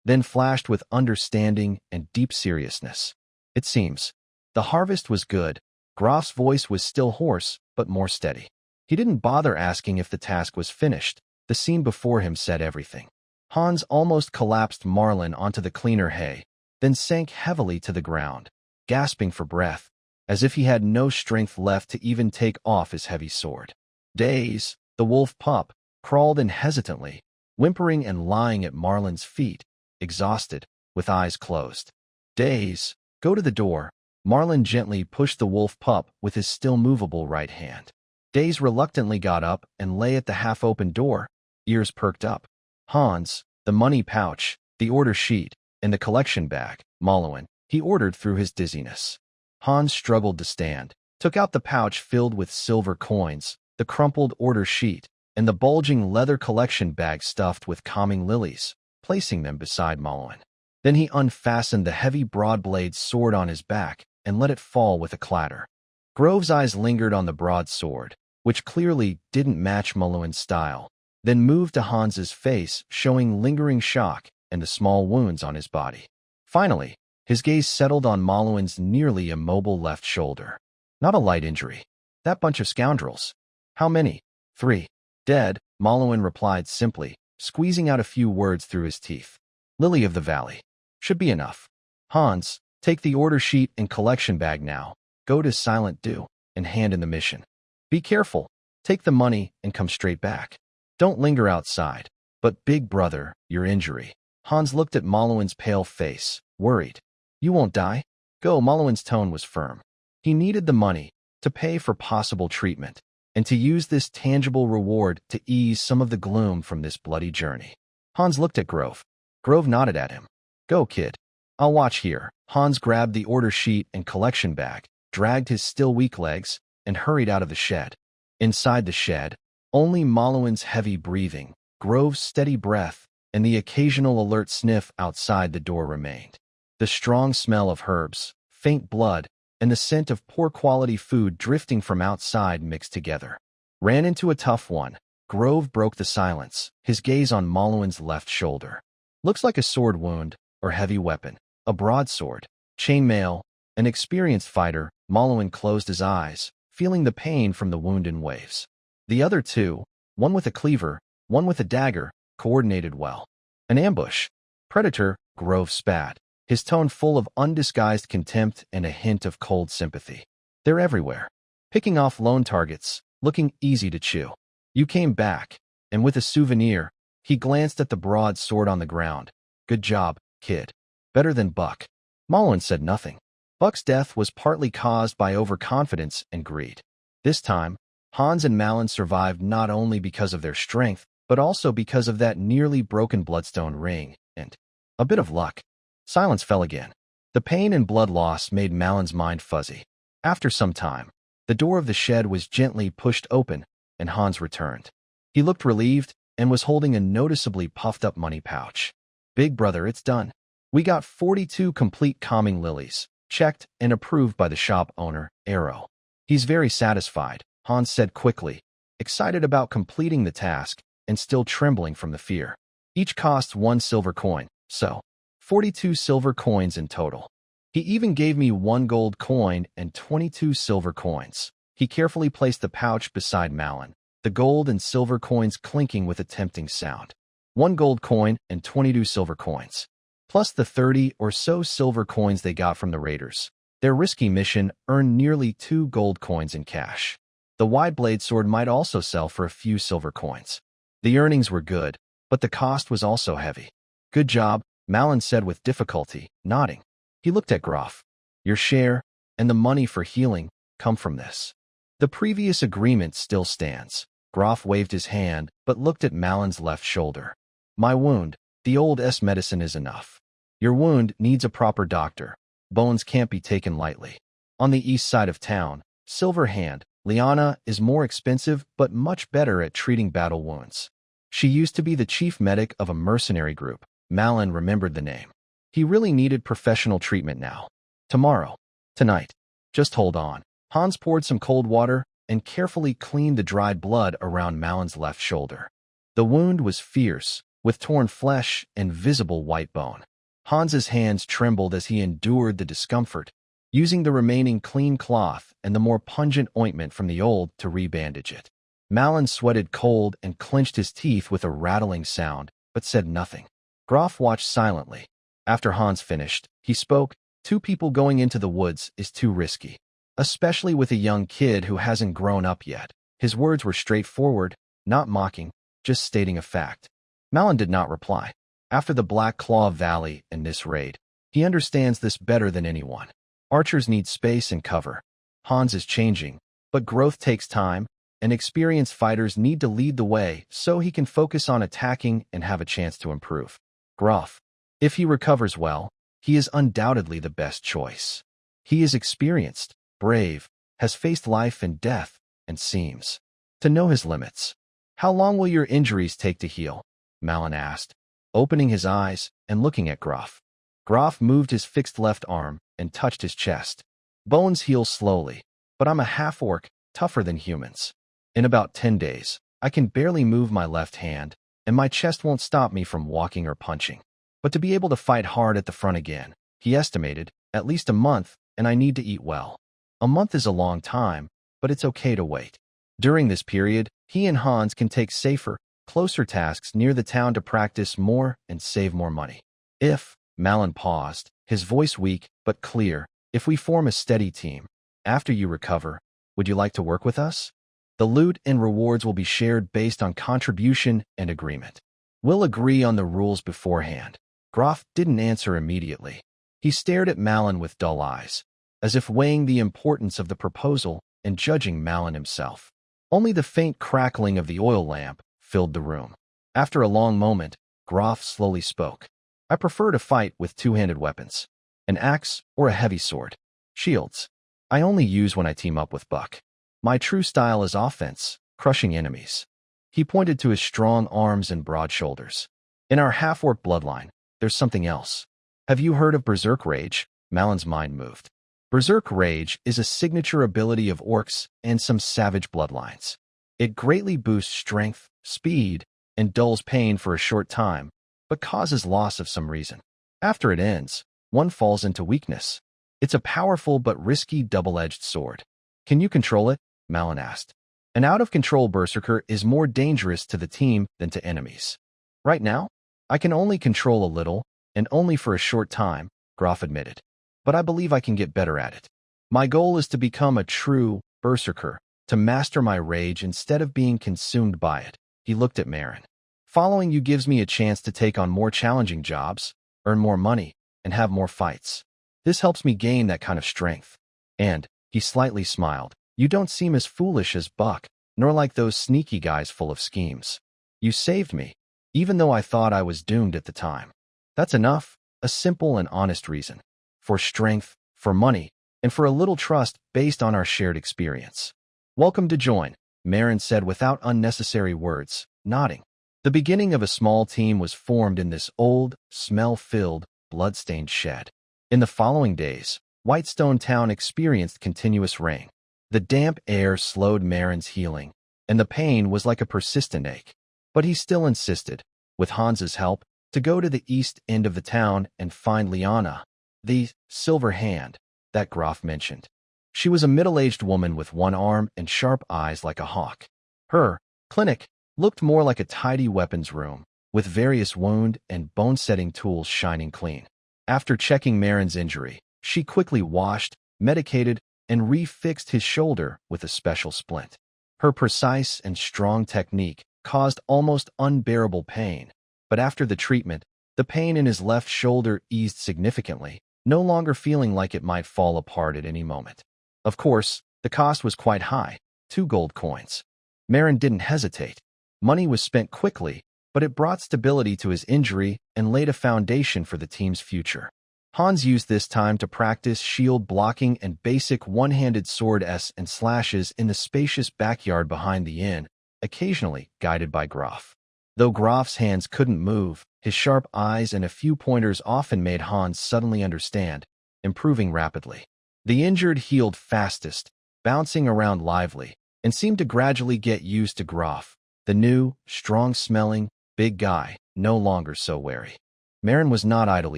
then flashed with understanding and deep seriousness. "It seems the harvest was good." Groff's voice was still hoarse, but more steady. He didn't bother asking if the task was finished. The scene before him said everything. Hans almost collapsed Marlin onto the cleaner hay, then sank heavily to the ground, gasping for breath, as if he had no strength left to even take off his heavy sword. Daze, the wolf pup, crawled in hesitantly, whimpering and lying at Marlin's feet, exhausted, with eyes closed. Daze, go to the door. Marlin gently pushed the wolf pup with his still movable right hand. Daze reluctantly got up and lay at the half-open door, ears perked up. Hans, the money pouch, the order sheet, and the collection bag, Malowin, he ordered through his dizziness. Hans struggled to stand, took out the pouch filled with silver coins, the crumpled order sheet, and the bulging leather collection bag stuffed with calming lilies, placing them beside Malowin. Then he unfastened the heavy broad-blade sword on his back and let it fall with a clatter. Grove's eyes lingered on the broadsword, which clearly didn't match Malowin's style, then moved to Hans's face, showing lingering shock and the small wounds on his body. Finally, his gaze settled on Malowin's nearly immobile left shoulder. Not a light injury. That bunch of scoundrels. How many? 3. Dead, Malowin replied simply, squeezing out a few words through his teeth. Lily of the Valley. Should be enough. Hans, take the order sheet and collection bag now. Go to Silent Dew and hand in the mission. Be careful. Take the money and come straight back. Don't linger outside. But big brother, your injury. Hans looked at Malowin's pale face, worried. You won't die? Go. Malowin's tone was firm. He needed the money to pay for possible treatment and to use this tangible reward to ease some of the gloom from this bloody journey. Hans looked at Grove. Grove nodded at him. Go, kid. I'll watch here. Hans grabbed the order sheet and collection bag, dragged his still weak legs, and hurried out of the shed. Inside the shed, only Malowin's heavy breathing, Grove's steady breath, and the occasional alert sniff outside the door remained. The strong smell of herbs, faint blood, and the scent of poor-quality food drifting from outside mixed together. Ran into a tough one. Grove broke the silence, his gaze on Malowin's left shoulder. Looks like a sword wound, or heavy weapon. A broadsword, chainmail, an experienced fighter. Malowin closed his eyes, feeling the pain from the wound in waves. The other two, one with a cleaver, one with a dagger, coordinated well. An ambush. Predator, Grove spat, his tone full of undisguised contempt and a hint of cold sympathy. They're everywhere. Picking off lone targets, looking easy to chew. You came back, and with a souvenir, he glanced at the broadsword on the ground. Good job, kid. Better than Buck. Malowin said nothing. Buck's death was partly caused by overconfidence and greed. This time, Hans and Malin survived not only because of their strength, but also because of that nearly broken bloodstone ring, and a bit of luck. Silence fell again. The pain and blood loss made Malin's mind fuzzy. After some time, the door of the shed was gently pushed open, and Hans returned. He looked relieved and was holding a noticeably puffed-up money pouch. "Big brother, it's done. We got 42 complete calming lilies, checked and approved by the shop owner, Arrow." "He's very satisfied," Hans said quickly, excited about completing the task and still trembling from the fear. "Each costs 1 silver coin, so 42 silver coins in total. He even gave me 1 gold coin and 22 silver coins." He carefully placed the pouch beside Malin, the gold and silver coins clinking with a tempting sound. 1 gold coin and 22 silver coins, plus the 30 or so silver coins they got from the raiders. Their risky mission earned nearly 2 gold coins in cash. The wide blade sword might also sell for a few silver coins. The earnings were good, but the cost was also heavy. "Good job," Malin said with difficulty, nodding. He looked at Groff. "Your share, and the money for healing, come from this. The previous agreement still stands." Groff waved his hand, but looked at Malin's left shoulder. "My wound, the old medicine is enough. Your wound needs a proper doctor. Bones can't be taken lightly. On the east side of town, Silver Hand, Liana is more expensive but much better at treating battle wounds. She used to be the chief medic of a mercenary group." Malin remembered the name. He really needed professional treatment now. "Tomorrow. Tonight. Just hold on." Hans poured some cold water and carefully cleaned the dried blood around Malin's left shoulder. The wound was fierce, with torn flesh and visible white bone. Hans's hands trembled as he endured the discomfort, using the remaining clean cloth and the more pungent ointment from the old to rebandage it. Malin sweated cold and clenched his teeth with a rattling sound, but said nothing. Groff watched silently. After Hans finished, he spoke. "2 people going into the woods is too risky, especially with a young kid who hasn't grown up yet." His words were straightforward, not mocking, just stating a fact. Malin did not reply. After the Black Claw Valley and this raid, he understands this better than anyone. Archers need space and cover. Hans is changing, but growth takes time, and experienced fighters need to lead the way so he can focus on attacking and have a chance to improve. Groff. If he recovers well, he is undoubtedly the best choice. He is experienced, brave, has faced life and death, and seems to know his limits. "How long will your injuries take to heal?" Malin asked, opening his eyes and looking at Groff. Groff moved his fixed left arm and touched his chest. "Bones heal slowly, but I'm a half-orc, tougher than humans. In about 10 days, I can barely move my left hand, and my chest won't stop me from walking or punching. But to be able to fight hard at the front again," he estimated, "at least a month, and I need to eat well." A month is a long time, but it's okay to wait. During this period, he and Hans can take safer, closer tasks near the town to practice more and save more money. "If," Malin paused, his voice weak but clear, "if we form a steady team, after you recover, would you like to work with us? The loot and rewards will be shared based on contribution and agreement. We'll agree on the rules beforehand." Groff didn't answer immediately. He stared at Malin with dull eyes, as if weighing the importance of the proposal and judging Malin himself. Only the faint crackling of the oil lamp filled the room. After a long moment, Groff slowly spoke. "I prefer to fight with 2-handed weapons, an axe or a heavy sword. Shields I only use when I team up with Buck. My true style is offense, crushing enemies." He pointed to his strong arms and broad shoulders. "In our half-orc bloodline, there's something else. Have you heard of Berserk Rage?" Malin's mind moved. Berserk Rage is a signature ability of orcs and some savage bloodlines. It greatly boosts strength, speed, and dulls pain for a short time, but causes loss of some reason. After it ends, one falls into weakness. It's a powerful but risky double-edged sword. "Can you control it?" Malin asked. "An out-of-control berserker is more dangerous to the team than to enemies. Right now, I can only control a little, and only for a short time," Groff admitted. "But I believe I can get better at it. My goal is to become a true berserker, to master my rage instead of being consumed by it." He looked at Marin. "Following you gives me a chance to take on more challenging jobs, earn more money, and have more fights. This helps me gain that kind of strength." And, he slightly smiled, You don't seem as foolish as Buck, nor like those sneaky guys full of schemes. You saved me, even though I thought I was doomed at the time. That's enough, a simple and honest reason. For strength, for money, and for a little trust based on our shared experience. Welcome to join, Marin said without unnecessary words, nodding. The beginning of a small team was formed in this old, smell-filled, blood-stained shed. In the following days, Whitestone Town experienced continuous rain. The damp air slowed Marin's healing, and the pain was like a persistent ache. But he still insisted, with Hans's help, to go to the east end of the town and find Liana, the silver hand that Graf mentioned. She was a middle-aged woman with one arm and sharp eyes like a hawk. Her clinic looked more like a tidy weapons room, with various wound and bone-setting tools shining clean. After checking Marin's injury, she quickly washed, medicated, and refixed his shoulder with a special splint. Her precise and strong technique caused almost unbearable pain, but after the treatment, the pain in his left shoulder eased significantly, no longer feeling like it might fall apart at any moment. Of course, the cost was quite high, 2 gold coins. Marin didn't hesitate. Money was spent quickly, but it brought stability to his injury and laid a foundation for the team's future. Hans used this time to practice shield blocking and basic one-handed sword S and slashes in the spacious backyard behind the inn, occasionally guided by Graf. Though Graf's hands couldn't move, his sharp eyes and a few pointers often made Hans suddenly understand, improving rapidly. The injured healed fastest, bouncing around lively, and seemed to gradually get used to Graf, the new, strong-smelling, big guy, no longer so wary. Marin was not idle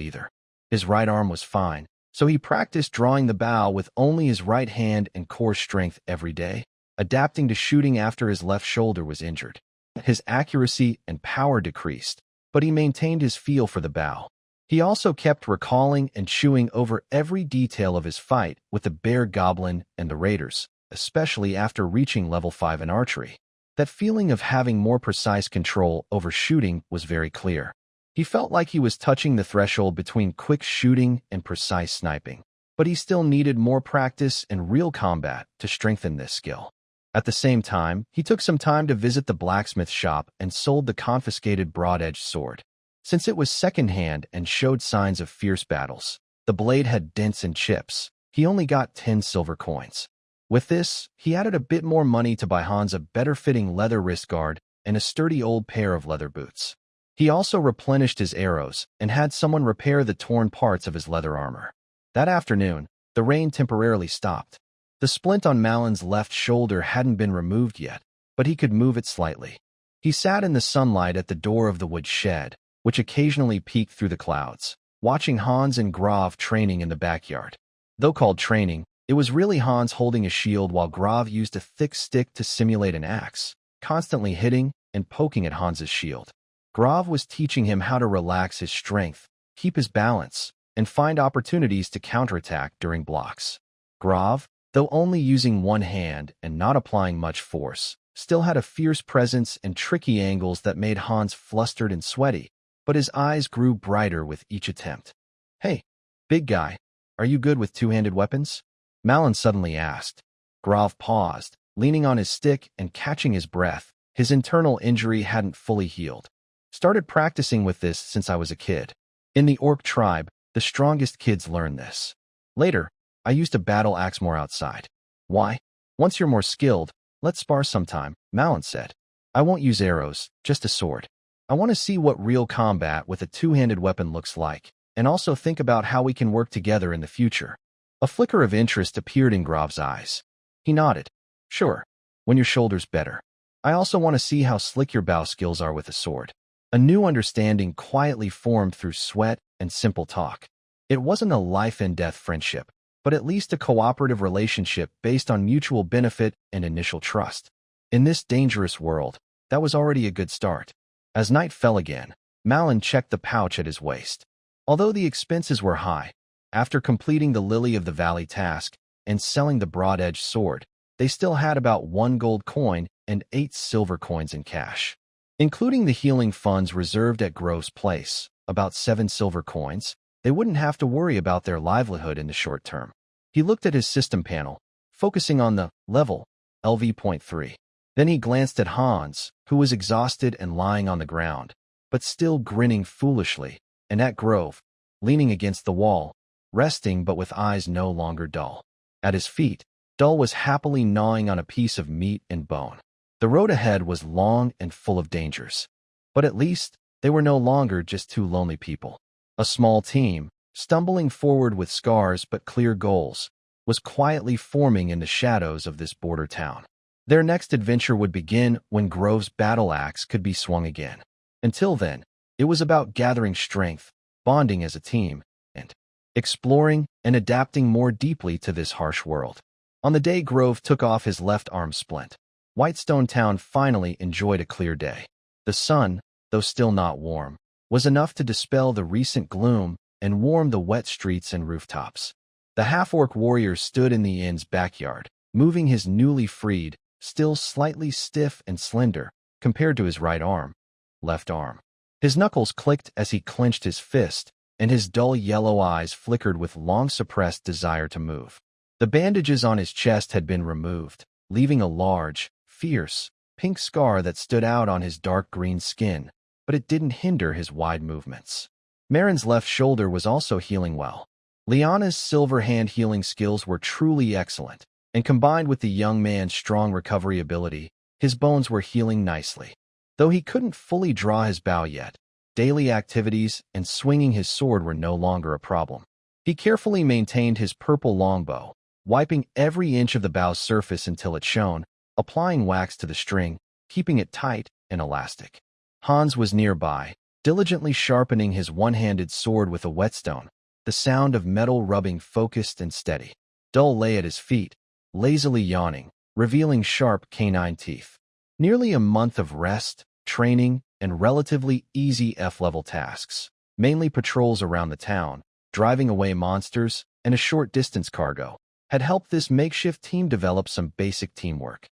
either. His right arm was fine, so he practiced drawing the bow with only his right hand and core strength every day, adapting to shooting after his left shoulder was injured. His accuracy and power decreased, but he maintained his feel for the bow. He also kept recalling and chewing over every detail of his fight with the bear goblin and the raiders, especially after reaching level 5 in archery. That feeling of having more precise control over shooting was very clear. He felt like he was touching the threshold between quick shooting and precise sniping, but he still needed more practice and real combat to strengthen this skill. At the same time, he took some time to visit the blacksmith shop and sold the confiscated broad-edged sword. Since it was second-hand and showed signs of fierce battles, the blade had dents and chips. He only got 10 silver coins. With this, he added a bit more money to buy Hans a better-fitting leather wrist guard and a sturdy old pair of leather boots. He also replenished his arrows and had someone repair the torn parts of his leather armor. That afternoon, the rain temporarily stopped. The splint on Malin's left shoulder hadn't been removed yet, but he could move it slightly. He sat in the sunlight at the door of the wood shed, which occasionally peeked through the clouds, watching Hans and Graf training in the backyard. Though called training, it was really Hans holding a shield while Graf used a thick stick to simulate an axe, constantly hitting and poking at Hans's shield. Graf was teaching him how to relax his strength, keep his balance, and find opportunities to counterattack during blocks. Graf, though only using one hand and not applying much force, still had a fierce presence and tricky angles that made Hans flustered and sweaty, but his eyes grew brighter with each attempt. "Hey, big guy, are you good with two-handed weapons?" Malin suddenly asked. Graf paused, leaning on his stick and catching his breath. His internal injury hadn't fully healed. "Started practicing with this since I was a kid. In the orc tribe, the strongest kids learn this. Later, I used to battle axe more outside." "Why? Once you're more skilled, let's spar sometime," Malin said. "I won't use arrows, just a sword. I want to see what real combat with a two-handed weapon looks like, and also think about how we can work together in the future." A flicker of interest appeared in Graf's eyes. He nodded. "Sure, when your shoulder's better. I also want to see how slick your bow skills are with a sword." A new understanding quietly formed through sweat and simple talk. It wasn't a life-and-death friendship, but at least a cooperative relationship based on mutual benefit and initial trust. In this dangerous world, that was already a good start. As night fell again, Malin checked the pouch at his waist. Although the expenses were high, after completing the Lily of the Valley task and selling the broad-edged sword, they still had about 1 gold coin and 8 silver coins in cash. Including the healing funds reserved at Grove's place, about 7 silver coins, they wouldn't have to worry about their livelihood in the short term. He looked at his system panel, focusing on the level, LV.3. Then he glanced at Hans, who was exhausted and lying on the ground, but still grinning foolishly, and at Grove, leaning against the wall, resting but with eyes no longer dull. At his feet, Dull was happily gnawing on a piece of meat and bone. The road ahead was long and full of dangers, but at least they were no longer just two lonely people. A small team, stumbling forward with scars but clear goals, was quietly forming in the shadows of this border town. Their next adventure would begin when Grove's battle axe could be swung again. Until then, it was about gathering strength, bonding as a team, and exploring and adapting more deeply to this harsh world. On the day Grove took off his left arm splint, Whitestone Town finally enjoyed a clear day. The sun, though still not warm, was enough to dispel the recent gloom and warm the wet streets and rooftops. The half-orc warrior stood in the inn's backyard, moving his newly freed, still slightly stiff and slender, compared to his left arm. His knuckles clicked as he clenched his fist, and his dull yellow eyes flickered with long-suppressed desire to move. The bandages on his chest had been removed, leaving a large, fierce, pink scar that stood out on his dark green skin, but it didn't hinder his wide movements. Marin's left shoulder was also healing well. Liana's silver hand healing skills were truly excellent, and combined with the young man's strong recovery ability, his bones were healing nicely. Though he couldn't fully draw his bow yet, daily activities and swinging his sword were no longer a problem. He carefully maintained his purple longbow, wiping every inch of the bow's surface until it shone, applying wax to the string, keeping it tight and elastic. Hans was nearby, diligently sharpening his one-handed sword with a whetstone, the sound of metal rubbing focused and steady. Dull lay at his feet, lazily yawning, revealing sharp canine teeth. Nearly a month of rest, training, and relatively easy F-level tasks, mainly patrols around the town, driving away monsters, and a short-distance cargo, had helped this makeshift team develop some basic teamwork.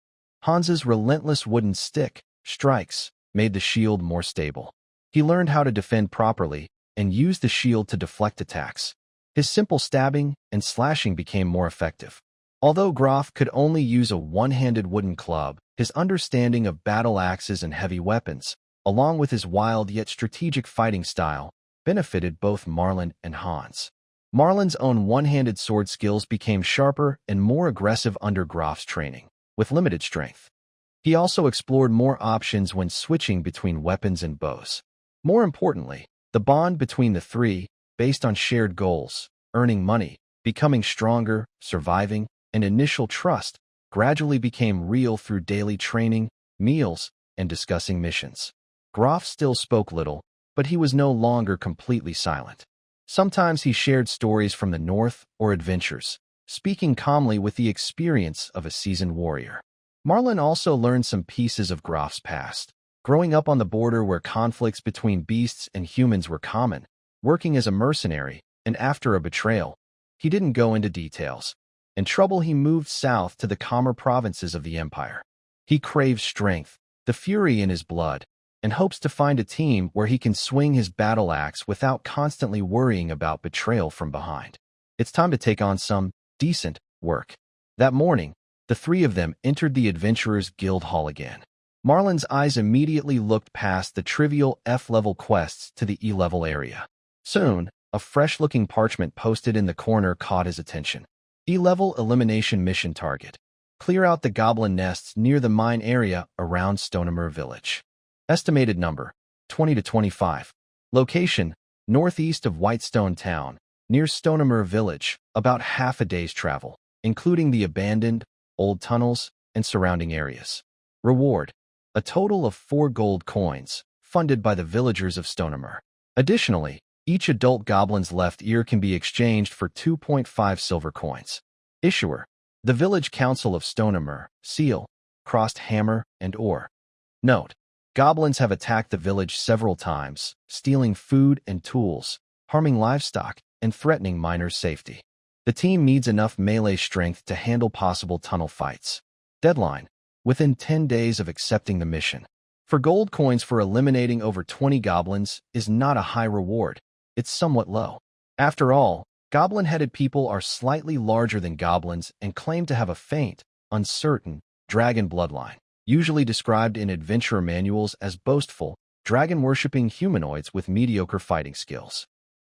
Hans's relentless wooden stick, strikes, made the shield more stable. He learned how to defend properly and used the shield to deflect attacks. His simple stabbing and slashing became more effective. Although Groff could only use a one-handed wooden club, his understanding of battle axes and heavy weapons, along with his wild yet strategic fighting style, benefited both Marlin and Hans. Marlin's own one-handed sword skills became sharper and more aggressive under Groff's training, with limited strength. He also explored more options when switching between weapons and bows. More importantly, the bond between the three, based on shared goals, earning money, becoming stronger, surviving, and initial trust, gradually became real through daily training, meals, and discussing missions. Groff still spoke little, but he was no longer completely silent. Sometimes he shared stories from the north or adventures, speaking calmly with the experience of a seasoned warrior. Marlin also learned some pieces of Groff's past, growing up on the border where conflicts between beasts and humans were common, working as a mercenary, and after a betrayal. He didn't go into details. In trouble, he moved south to the calmer provinces of the Empire. He craves strength, the fury in his blood, and hopes to find a team where he can swing his battle axe without constantly worrying about betrayal from behind. It's time to take on some decent work. That morning, the three of them entered the Adventurers Guild Hall again. Marlin's eyes immediately looked past the trivial F-level quests to the E-level area. Soon, a fresh-looking parchment posted in the corner caught his attention. E-level elimination mission target. Clear out the goblin nests near the mine area around Stonemer Village. Estimated number, 20 to 25. Location, northeast of Whitestone Town, near Stonemer Village, about half a day's travel, including the abandoned, old tunnels, and surrounding areas. Reward, a total of 4 gold coins, funded by the villagers of Stonemer. Additionally, each adult goblin's left ear can be exchanged for 2.5 silver coins. Issuer, the Village Council of Stonemer, seal, crossed hammer and oar. Note, goblins have attacked the village several times, stealing food and tools, harming livestock, and threatening miners' safety. The team needs enough melee strength to handle possible tunnel fights. Deadline, within 10 days of accepting the mission. For gold coins for eliminating over 20 goblins is not a high reward. It's somewhat low. After all, Goblin-headed people are slightly larger than goblins and claim to have a faint, uncertain, dragon bloodline, usually described in adventure manuals as boastful, dragon-worshipping humanoids with mediocre fighting skills.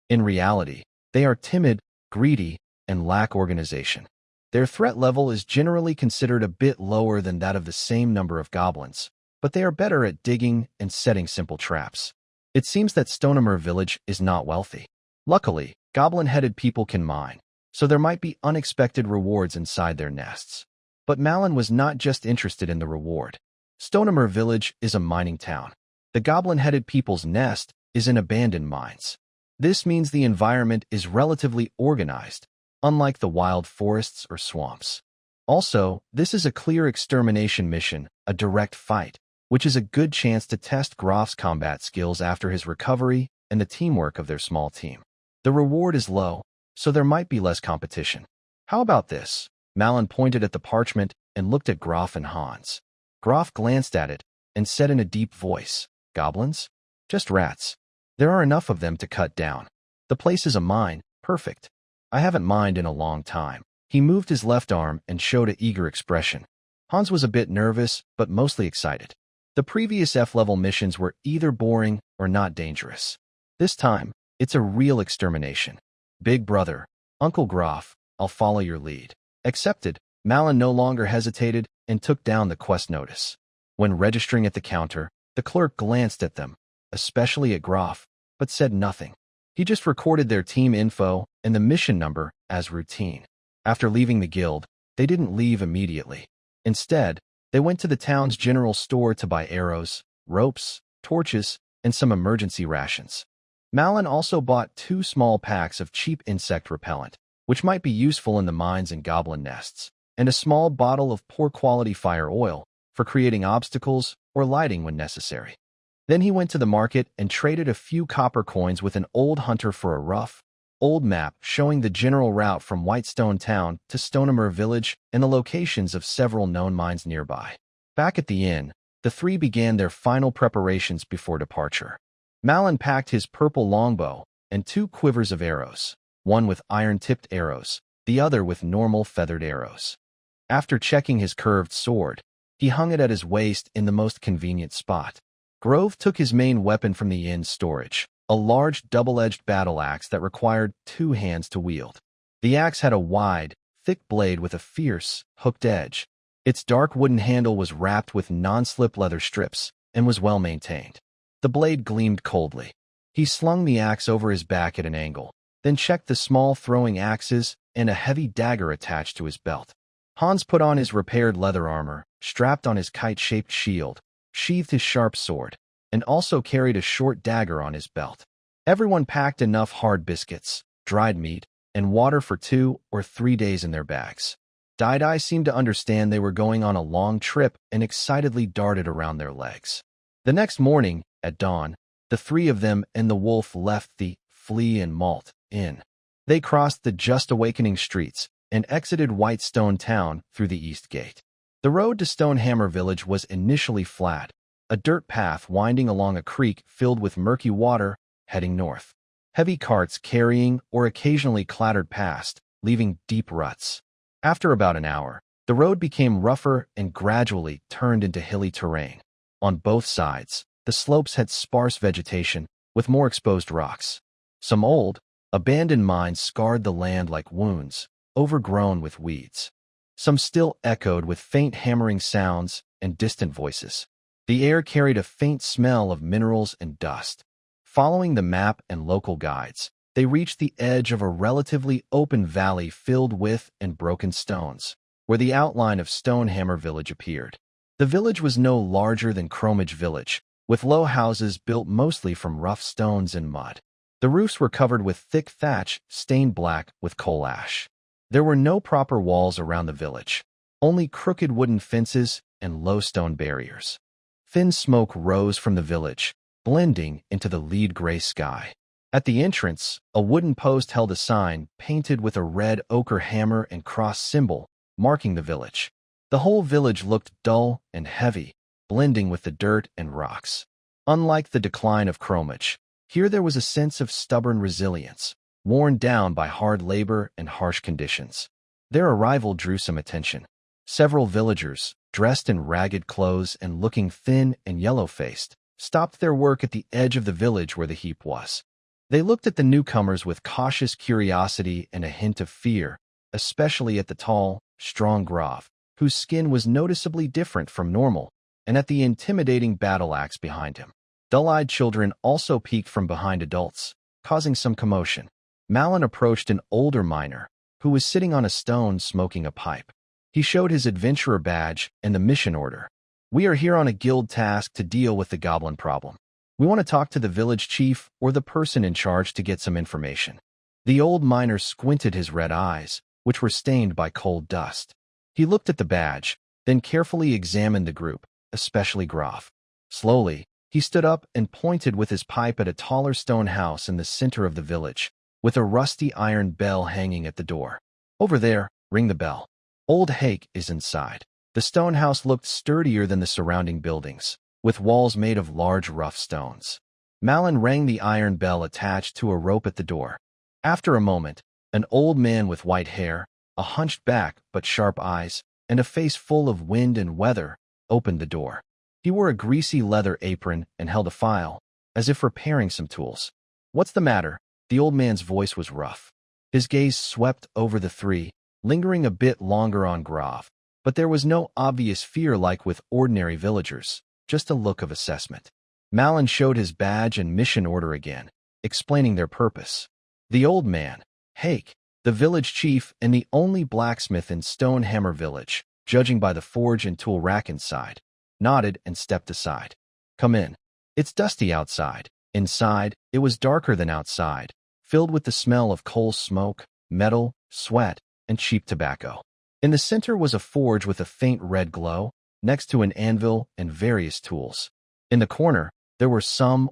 In reality, they are timid, greedy, and lack organization. Their threat level is generally considered a bit lower than that of the same number of goblins, but they are better at digging and setting simple traps. It seems that Stonehammer Village is not wealthy. Luckily, goblin-headed people can mine, so there might be unexpected rewards inside their nests. But Malin was not just interested in the reward. Stonehammer Village is a mining town. The goblin-headed people's nest is in abandoned mines. This means the environment is relatively organized, unlike the wild forests or swamps. Also, this is a clear extermination mission, a direct fight, which is a good chance to test Grof's combat skills after his recovery and the teamwork of their small team. The reward is low, so there might be less competition. How about this? Malin pointed at the parchment and looked at Grof and Hans. Grof glanced at it and said in a deep voice, "Goblins? Just rats. There are enough of them to cut down. The place is a mine, perfect. I haven't mined in a long time." He moved his left arm and showed an eager expression. Hans was a bit nervous, but mostly excited. The previous F-level missions were either boring or not dangerous. This time, it's a real extermination. Big brother, Uncle Grof, I'll follow your lead. Accepted, Malin no longer hesitated and took down the quest notice. When registering at the counter, the clerk glanced at them, especially at Grof, but said nothing. He just recorded their team info and the mission number as routine. After leaving the guild, they didn't leave immediately. Instead, they went to the town's general store to buy arrows, ropes, torches, and some emergency rations. Malin also bought 2 small packs of cheap insect repellent, which might be useful in the mines and goblin nests, and a small bottle of poor-quality fire oil for creating obstacles or lighting when necessary. Then he went to the market and traded a few copper coins with an old hunter for a rough, old map showing the general route from Whitestone Town to Stonehammer Village and the locations of several known mines nearby. Back at the inn, the 3 began their final preparations before departure. Malin packed his purple longbow and 2 quivers of arrows, one with iron-tipped arrows, the other with normal feathered arrows. After checking his curved sword, he hung it at his waist in the most convenient spot. Grove took his main weapon from the inn's storage, a large double-edged battle axe that required 2 hands to wield. The axe had a wide, thick blade with a fierce, hooked edge. Its dark wooden handle was wrapped with non-slip leather strips and was well maintained. The blade gleamed coldly. He slung the axe over his back at an angle, then checked the small throwing axes and a heavy dagger attached to his belt. Hans put on his repaired leather armor, strapped on his kite-shaped shield, sheathed his sharp sword, and also carried a short dagger on his belt. Everyone packed enough hard biscuits, dried meat, and water for 2 or 3 days in their bags. Dai seemed to understand they were going on a long trip and excitedly darted around their legs. The next morning, at dawn, the 3 of them and the wolf left the Flea and Malt Inn. They crossed the just awakening streets and exited Whitestone Town through the east gate. The road to Stonehammer Village was initially flat, a dirt path winding along a creek filled with murky water, heading north. Heavy carts carrying or occasionally clattered past, leaving deep ruts. After about an hour, the road became rougher and gradually turned into hilly terrain. On both sides, the slopes had sparse vegetation with more exposed rocks. Some old, abandoned mines scarred the land like wounds, overgrown with weeds. Some still echoed with faint hammering sounds and distant voices. The air carried a faint smell of minerals and dust. Following the map and local guides, they reached the edge of a relatively open valley filled with and broken stones, where the outline of Stonehammer Village appeared. The village was no larger than Cromage Village, with low houses built mostly from rough stones and mud. The roofs were covered with thick thatch stained black with coal ash. There were no proper walls around the village, only crooked wooden fences and low stone barriers. Thin smoke rose from the village, blending into the lead gray sky. At the entrance, a wooden post held a sign painted with a red ochre hammer and cross symbol, marking the village. The whole village looked dull and heavy, blending with the dirt and rocks. Unlike the decline of Cromage, here there was a sense of stubborn resilience, worn down by hard labor and harsh conditions. Their arrival drew some attention. Several villagers, dressed in ragged clothes and looking thin and yellow-faced, stopped their work at the edge of the village where the heap was. They looked at the newcomers with cautious curiosity and a hint of fear, especially at the tall, strong Graf, whose skin was noticeably different from normal, and at the intimidating battle axe behind him. Dull-eyed children also peeked from behind adults, causing some commotion. Malin approached an older miner, who was sitting on a stone smoking a pipe. He showed his adventurer badge and the mission order. "We are here on a guild task to deal with the goblin problem. We want to talk to the village chief or the person in charge to get some information." The old miner squinted his red eyes, which were stained by cold dust. He looked at the badge, then carefully examined the group, especially Graf. Slowly, he stood up and pointed with his pipe at a taller stone house in the center of the village, with a rusty iron bell hanging at the door. "Over there, ring the bell. Old Hake is inside." The stone house looked sturdier than the surrounding buildings, with walls made of large rough stones. Malin rang the iron bell attached to a rope at the door. After a moment, an old man with white hair, a hunched back but sharp eyes, and a face full of wind and weather, opened the door. He wore a greasy leather apron and held a file, as if repairing some tools. "What's the matter?" The old man's voice was rough. His gaze swept over the three, lingering a bit longer on Graf, but there was no obvious fear like with ordinary villagers, just a look of assessment. Malin showed his badge and mission order again, explaining their purpose. The old man, Hake, the village chief and the only blacksmith in Stonehammer village, judging by the forge and tool rack inside, nodded and stepped aside. "Come in. It's dusty outside." Inside, it was darker than outside, filled with the smell of coal smoke, metal, sweat, and cheap tobacco. In the center was a forge with a faint red glow, next to an anvil and various tools. In the corner, there were some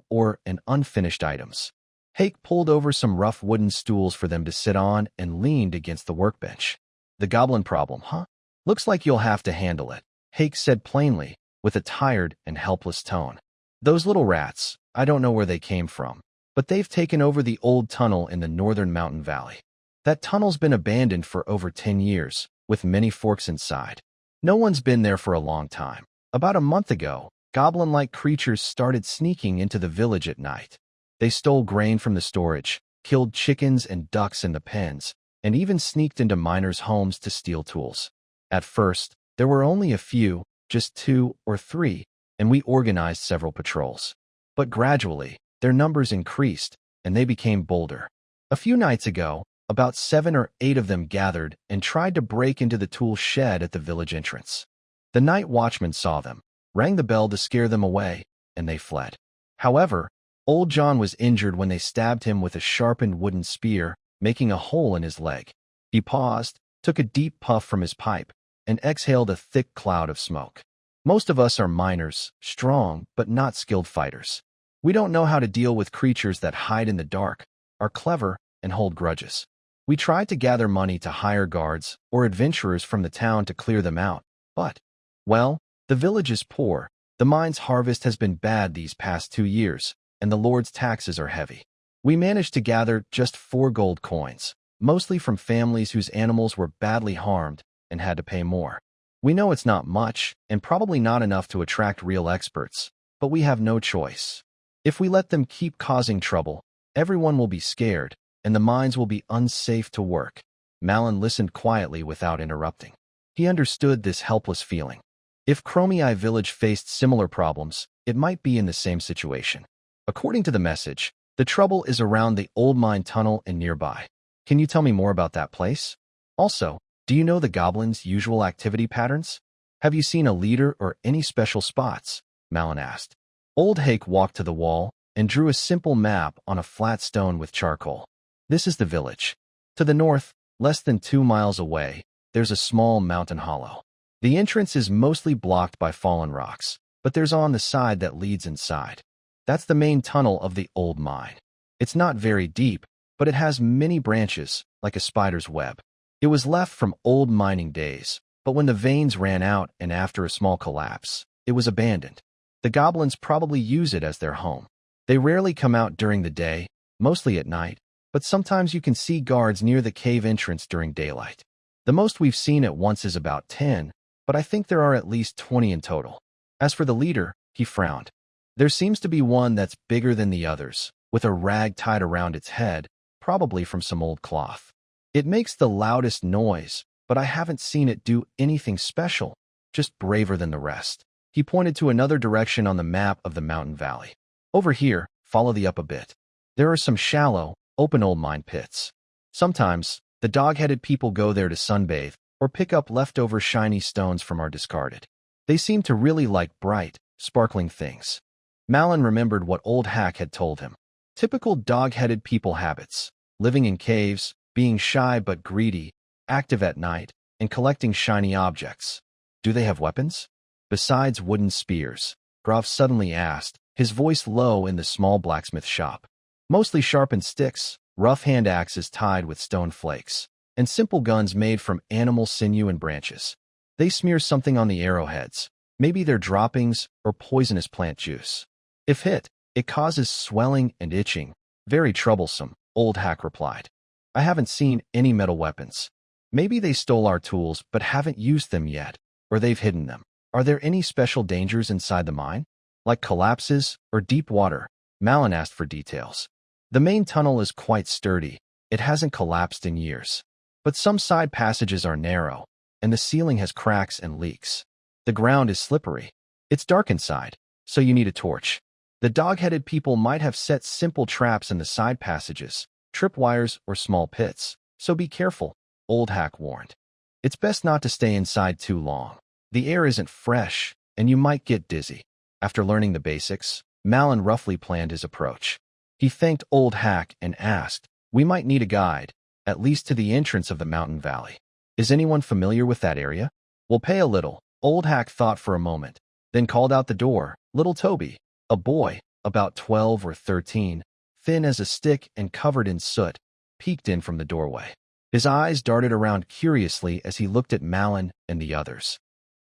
unfinished items. Hake pulled over some rough wooden stools for them to sit on and leaned against the workbench. "The goblin problem, huh? Looks like you'll have to handle it," Hake said plainly, with a tired and helpless tone. "Those little rats, I don't know where they came from, but they've taken over the old tunnel in the northern mountain valley. That tunnel's been abandoned for over 10 years, with many forks inside. No one's been there for a long time. About a month ago, goblin-like creatures started sneaking into the village at night. They stole grain from the storage, killed chickens and ducks in the pens, and even sneaked into miners' homes to steal tools. At first, there were only a few, just 2 or 3, and we organized several patrols. But gradually, their numbers increased, and they became bolder. A few nights ago, about 7 or 8 of them gathered and tried to break into the tool shed at the village entrance. The night watchman saw them, rang the bell to scare them away, and they fled. However, old John was injured when they stabbed him with a sharpened wooden spear, making a hole in his leg. He paused, took a deep puff from his pipe, and exhaled a thick cloud of smoke. "Most of us are miners, strong but not skilled fighters. We don't know how to deal with creatures that hide in the dark, are clever, and hold grudges. We tried to gather money to hire guards or adventurers from the town to clear them out, but, well, the village is poor, the mine's harvest has been bad these past 2 years, and the Lord's taxes are heavy. We managed to gather just 4 gold coins, mostly from families whose animals were badly harmed and had to pay more. We know it's not much, and probably not enough to attract real experts, but we have no choice. If we let them keep causing trouble, everyone will be scared, and the mines will be unsafe to work." Malin listened quietly without interrupting. He understood this helpless feeling. If Chromii village faced similar problems, it might be in the same situation. According to the message, the trouble is around the old mine tunnel and nearby. Can you tell me more about that place? Also, do you know the goblins' usual activity patterns? Have you seen a leader or any special spots? Malin asked. Old Hake walked to the wall and drew a simple map on a flat stone with charcoal. This is the village. To the north, less than 2 miles away, there's a small mountain hollow. The entrance is mostly blocked by fallen rocks, but there's on the side that leads inside. That's the main tunnel of the old mine. It's not very deep, but it has many branches, like a spider's web. It was left from old mining days, but when the veins ran out and after a small collapse, it was abandoned. The goblins probably use it as their home. They rarely come out during the day, mostly at night, but sometimes you can see guards near the cave entrance during daylight. The most we've seen at once is about 10, but I think there are at least 20 in total. As for the leader, he frowned. There seems to be one that's bigger than the others, with a rag tied around its head, probably from some old cloth. It makes the loudest noise, but I haven't seen it do anything special, just braver than the rest. He pointed to another direction on the map of the mountain valley. Over here, follow the up a bit. There are some shallow, open old mine pits. Sometimes, the dog-headed people go there to sunbathe or pick up leftover shiny stones from our discarded. They seem to really like bright, sparkling things. Malin remembered what old Hack had told him. Typical dog-headed people habits: living in caves, being shy but greedy, active at night, and collecting shiny objects. Do they have weapons? Besides wooden spears? Groff suddenly asked, his voice low in the small blacksmith shop. Mostly sharpened sticks, rough hand axes tied with stone flakes, and simple guns made from animal sinew and branches. They smear something on the arrowheads, maybe their droppings or poisonous plant juice. If hit, it causes swelling and itching. Very troublesome, old Hack replied. I haven't seen any metal weapons. Maybe they stole our tools but haven't used them yet, or they've hidden them. Are there any special dangers inside the mine? Like collapses or deep water? Malin asked for details. The main tunnel is quite sturdy. It hasn't collapsed in years. But some side passages are narrow, and the ceiling has cracks and leaks. The ground is slippery. It's dark inside, so you need a torch. The dog-headed people might have set simple traps in the side passages, tripwires or small pits, so be careful, old Hack warned. It's best not to stay inside too long. The air isn't fresh, and you might get dizzy. After learning the basics, Malin roughly planned his approach. He thanked old Hack and asked, we might need a guide, at least to the entrance of the mountain valley. Is anyone familiar with that area? We'll pay a little. Old Hack thought for a moment, then called out the door. Little Toby, a boy, about 12 or 13, thin as a stick and covered in soot, peeked in from the doorway. His eyes darted around curiously as he looked at Malin and the others.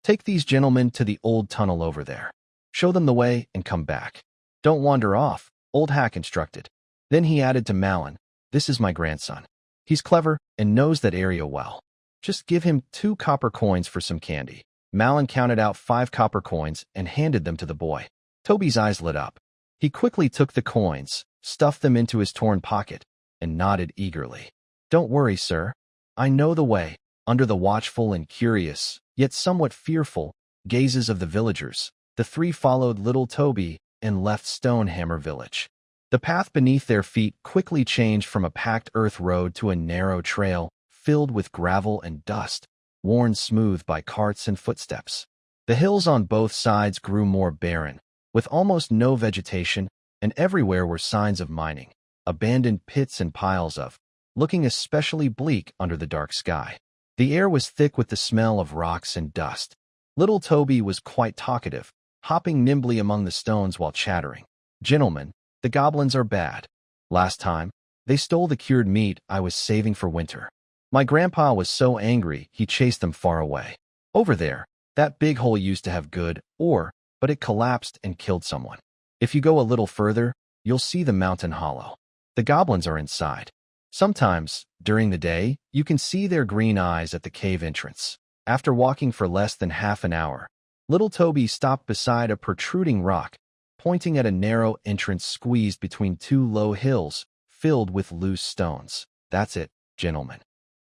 Take these gentlemen to the old tunnel over there. Show them the way and come back. Don't wander off, old Hack instructed. Then he added to Malin, this is my grandson. He's clever and knows that area well. Just give him 2 copper coins for some candy. Malin counted out 5 copper coins and handed them to the boy. Toby's eyes lit up. He quickly took the coins, stuffed them into his torn pocket, and nodded eagerly. Don't worry, sir. I know the way. Under the watchful and curious, yet somewhat fearful, gazes of the villagers, the 3 followed little Toby and left Stonehammer village. The path beneath their feet quickly changed from a packed earth road to a narrow trail filled with gravel and dust, worn smooth by carts and footsteps. The hills on both sides grew more barren, with almost no vegetation, and everywhere were signs of mining, abandoned pits and piles of, looking especially bleak under the dark sky. The air was thick with the smell of rocks and dust. Little Toby was quite talkative, hopping nimbly among the stones while chattering. Gentlemen, the goblins are bad. Last time, they stole the cured meat I was saving for winter. My grandpa was so angry he chased them far away. Over there, that big hole used to have good ore, but it collapsed and killed someone. If you go a little further, you'll see the mountain hollow. The goblins are inside. Sometimes, during the day, you can see their green eyes at the cave entrance. After walking for less than half an hour, little Toby stopped beside a protruding rock, pointing at a narrow entrance squeezed between 2 low hills, filled with loose stones. That's it, gentlemen.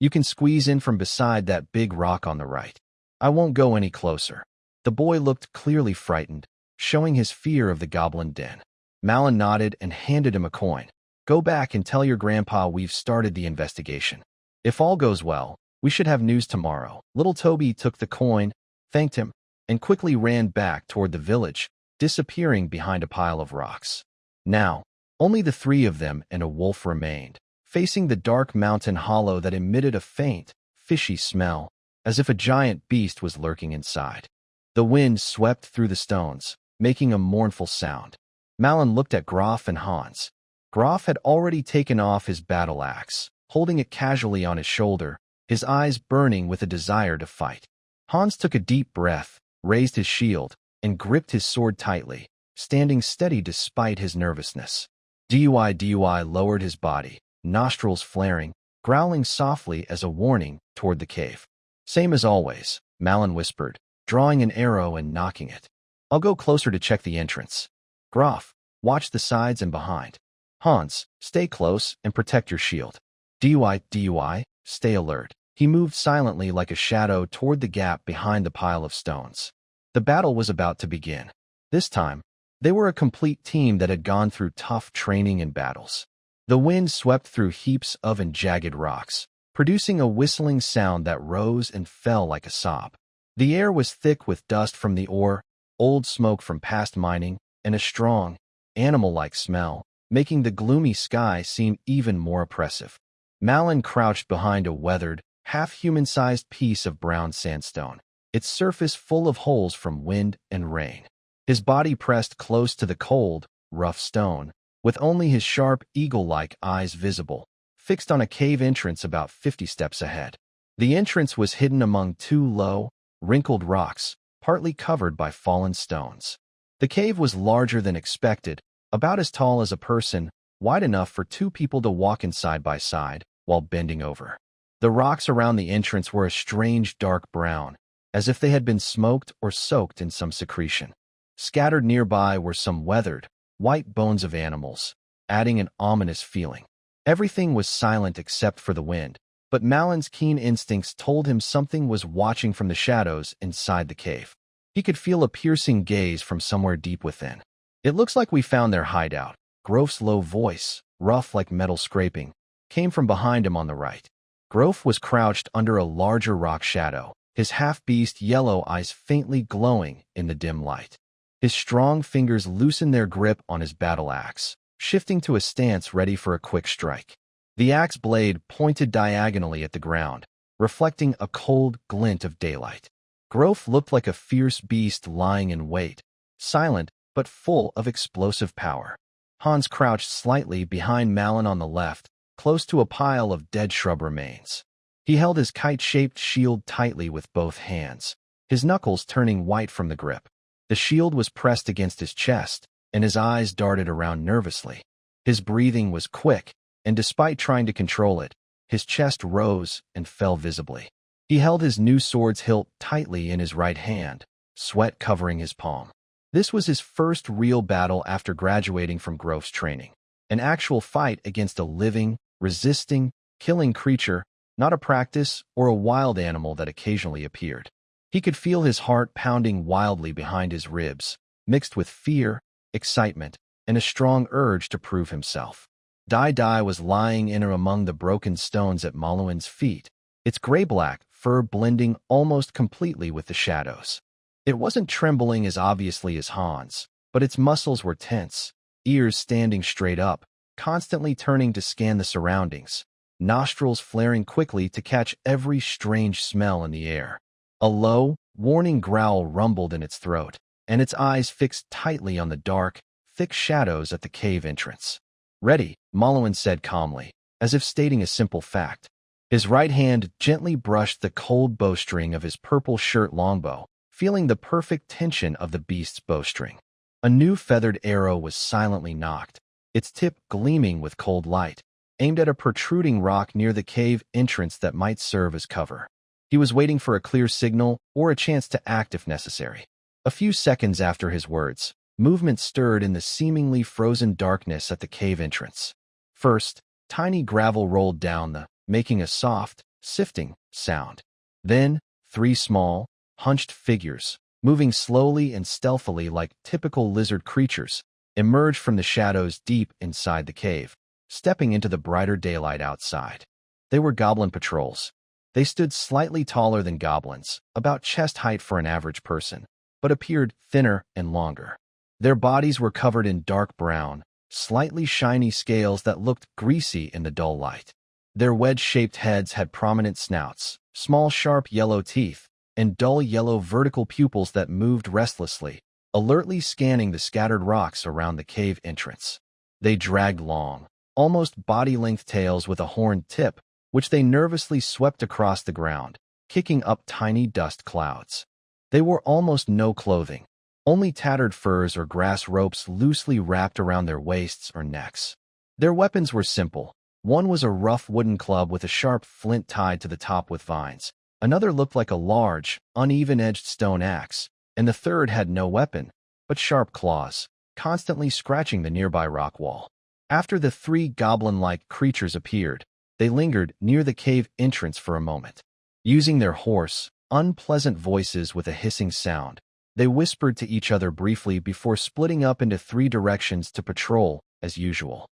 You can squeeze in from beside that big rock on the right. I won't go any closer. The boy looked clearly frightened, showing his fear of the goblin den. Malin nodded and handed him a coin. Go back and tell your grandpa we've started the investigation. If all goes well, we should have news tomorrow. Little Toby took the coin, thanked him, and quickly ran back toward the village, disappearing behind a pile of rocks. Now, only the 3 of them and a wolf remained, facing the dark mountain hollow that emitted a faint, fishy smell, as if a giant beast was lurking inside. The wind swept through the stones, making a mournful sound. Malin looked at Groff and Hans. Groff had already taken off his battle axe, holding it casually on his shoulder, his eyes burning with a desire to fight. Hans took a deep breath, raised his shield, and gripped his sword tightly, standing steady despite his nervousness. Dui lowered his body, nostrils flaring, growling softly as a warning toward the cave. "Same as always," Malin whispered, drawing an arrow and knocking it. "I'll go closer to check the entrance. Groff, watch the sides and behind. Hans, stay close and protect your shield. DUI, stay alert." He moved silently like a shadow toward the gap behind the pile of stones. The battle was about to begin. This time, they were a complete team that had gone through tough training and battles. The wind swept through heaps of and jagged rocks, producing a whistling sound that rose and fell like a sob. The air was thick with dust from the ore, old smoke from past mining, and a strong, animal-like smell, making the gloomy sky seem even more oppressive. Malin crouched behind a weathered, half-human-sized piece of brown sandstone, its surface full of holes from wind and rain. His body pressed close to the cold, rough stone, with only his sharp, eagle-like eyes visible, fixed on a cave entrance about 50 steps ahead. The entrance was hidden among two low, wrinkled rocks, partly covered by fallen stones. The cave was larger than expected, about as tall as a person, wide enough for two people to walk in side by side while bending over. The rocks around the entrance were a strange dark brown, as if they had been smoked or soaked in some secretion. Scattered nearby were some weathered, white bones of animals, adding an ominous feeling. Everything was silent except for the wind, but Malin's keen instincts told him something was watching from the shadows inside the cave. He could feel a piercing gaze from somewhere deep within. "It looks like we found their hideout." Grof's low voice, rough like metal scraping, came from behind him on the right. Grof was crouched under a larger rock shadow, his half-beast yellow eyes faintly glowing in the dim light. His strong fingers loosened their grip on his battle axe, shifting to a stance ready for a quick strike. The axe blade pointed diagonally at the ground, reflecting a cold glint of daylight. Grof looked like a fierce beast lying in wait, silent but full of explosive power. Hans crouched slightly behind Malin on the left, close to a pile of dead shrub remains. He held his kite-shaped shield tightly with both hands, his knuckles turning white from the grip. The shield was pressed against his chest, and his eyes darted around nervously. His breathing was quick, and despite trying to control it, his chest rose and fell visibly. He held his new sword's hilt tightly in his right hand, sweat covering his palm. This was his first real battle after graduating from Grof's training. An actual fight against a living, resisting, killing creature, not a practice or a wild animal that occasionally appeared. He could feel his heart pounding wildly behind his ribs, mixed with fear, excitement, and a strong urge to prove himself. Dai was lying in or among the broken stones at Maluan's feet, its gray-black fur blending almost completely with the shadows. It wasn't trembling as obviously as Hans, but its muscles were tense, ears standing straight up, constantly turning to scan the surroundings, nostrils flaring quickly to catch every strange smell in the air. A low, warning growl rumbled in its throat, and its eyes fixed tightly on the dark, thick shadows at the cave entrance. "Ready," Maluan said calmly, as if stating a simple fact. His right hand gently brushed the cold bowstring of his purple shirt longbow, feeling the perfect tension of the beast's bowstring. A new feathered arrow was silently nocked, its tip gleaming with cold light, aimed at a protruding rock near the cave entrance that might serve as cover. He was waiting for a clear signal or a chance to act if necessary. A few seconds after his words, movement stirred in the seemingly frozen darkness at the cave entrance. First, tiny gravel rolled down making a soft, sifting sound. Then, three small, hunched figures, moving slowly and stealthily like typical lizard creatures, emerged from the shadows deep inside the cave, stepping into the brighter daylight outside. They were goblin patrols. They stood slightly taller than goblins, about chest height for an average person, but appeared thinner and longer. Their bodies were covered in dark brown, slightly shiny scales that looked greasy in the dull light. Their wedge-shaped heads had prominent snouts, small sharp yellow teeth, and dull yellow vertical pupils that moved restlessly, alertly scanning the scattered rocks around the cave entrance. They dragged long, almost body-length tails with a horned tip, which they nervously swept across the ground, kicking up tiny dust clouds. They wore almost no clothing, only tattered furs or grass ropes loosely wrapped around their waists or necks. Their weapons were simple, One was a rough wooden club with a sharp flint tied to the top with vines. Another looked like a large, uneven-edged stone axe, and the third had no weapon, but sharp claws, constantly scratching the nearby rock wall. After the three goblin-like creatures appeared, they lingered near the cave entrance for a moment. Using their hoarse, unpleasant voices with a hissing sound, they whispered to each other briefly before splitting up into three directions to patrol, as usual.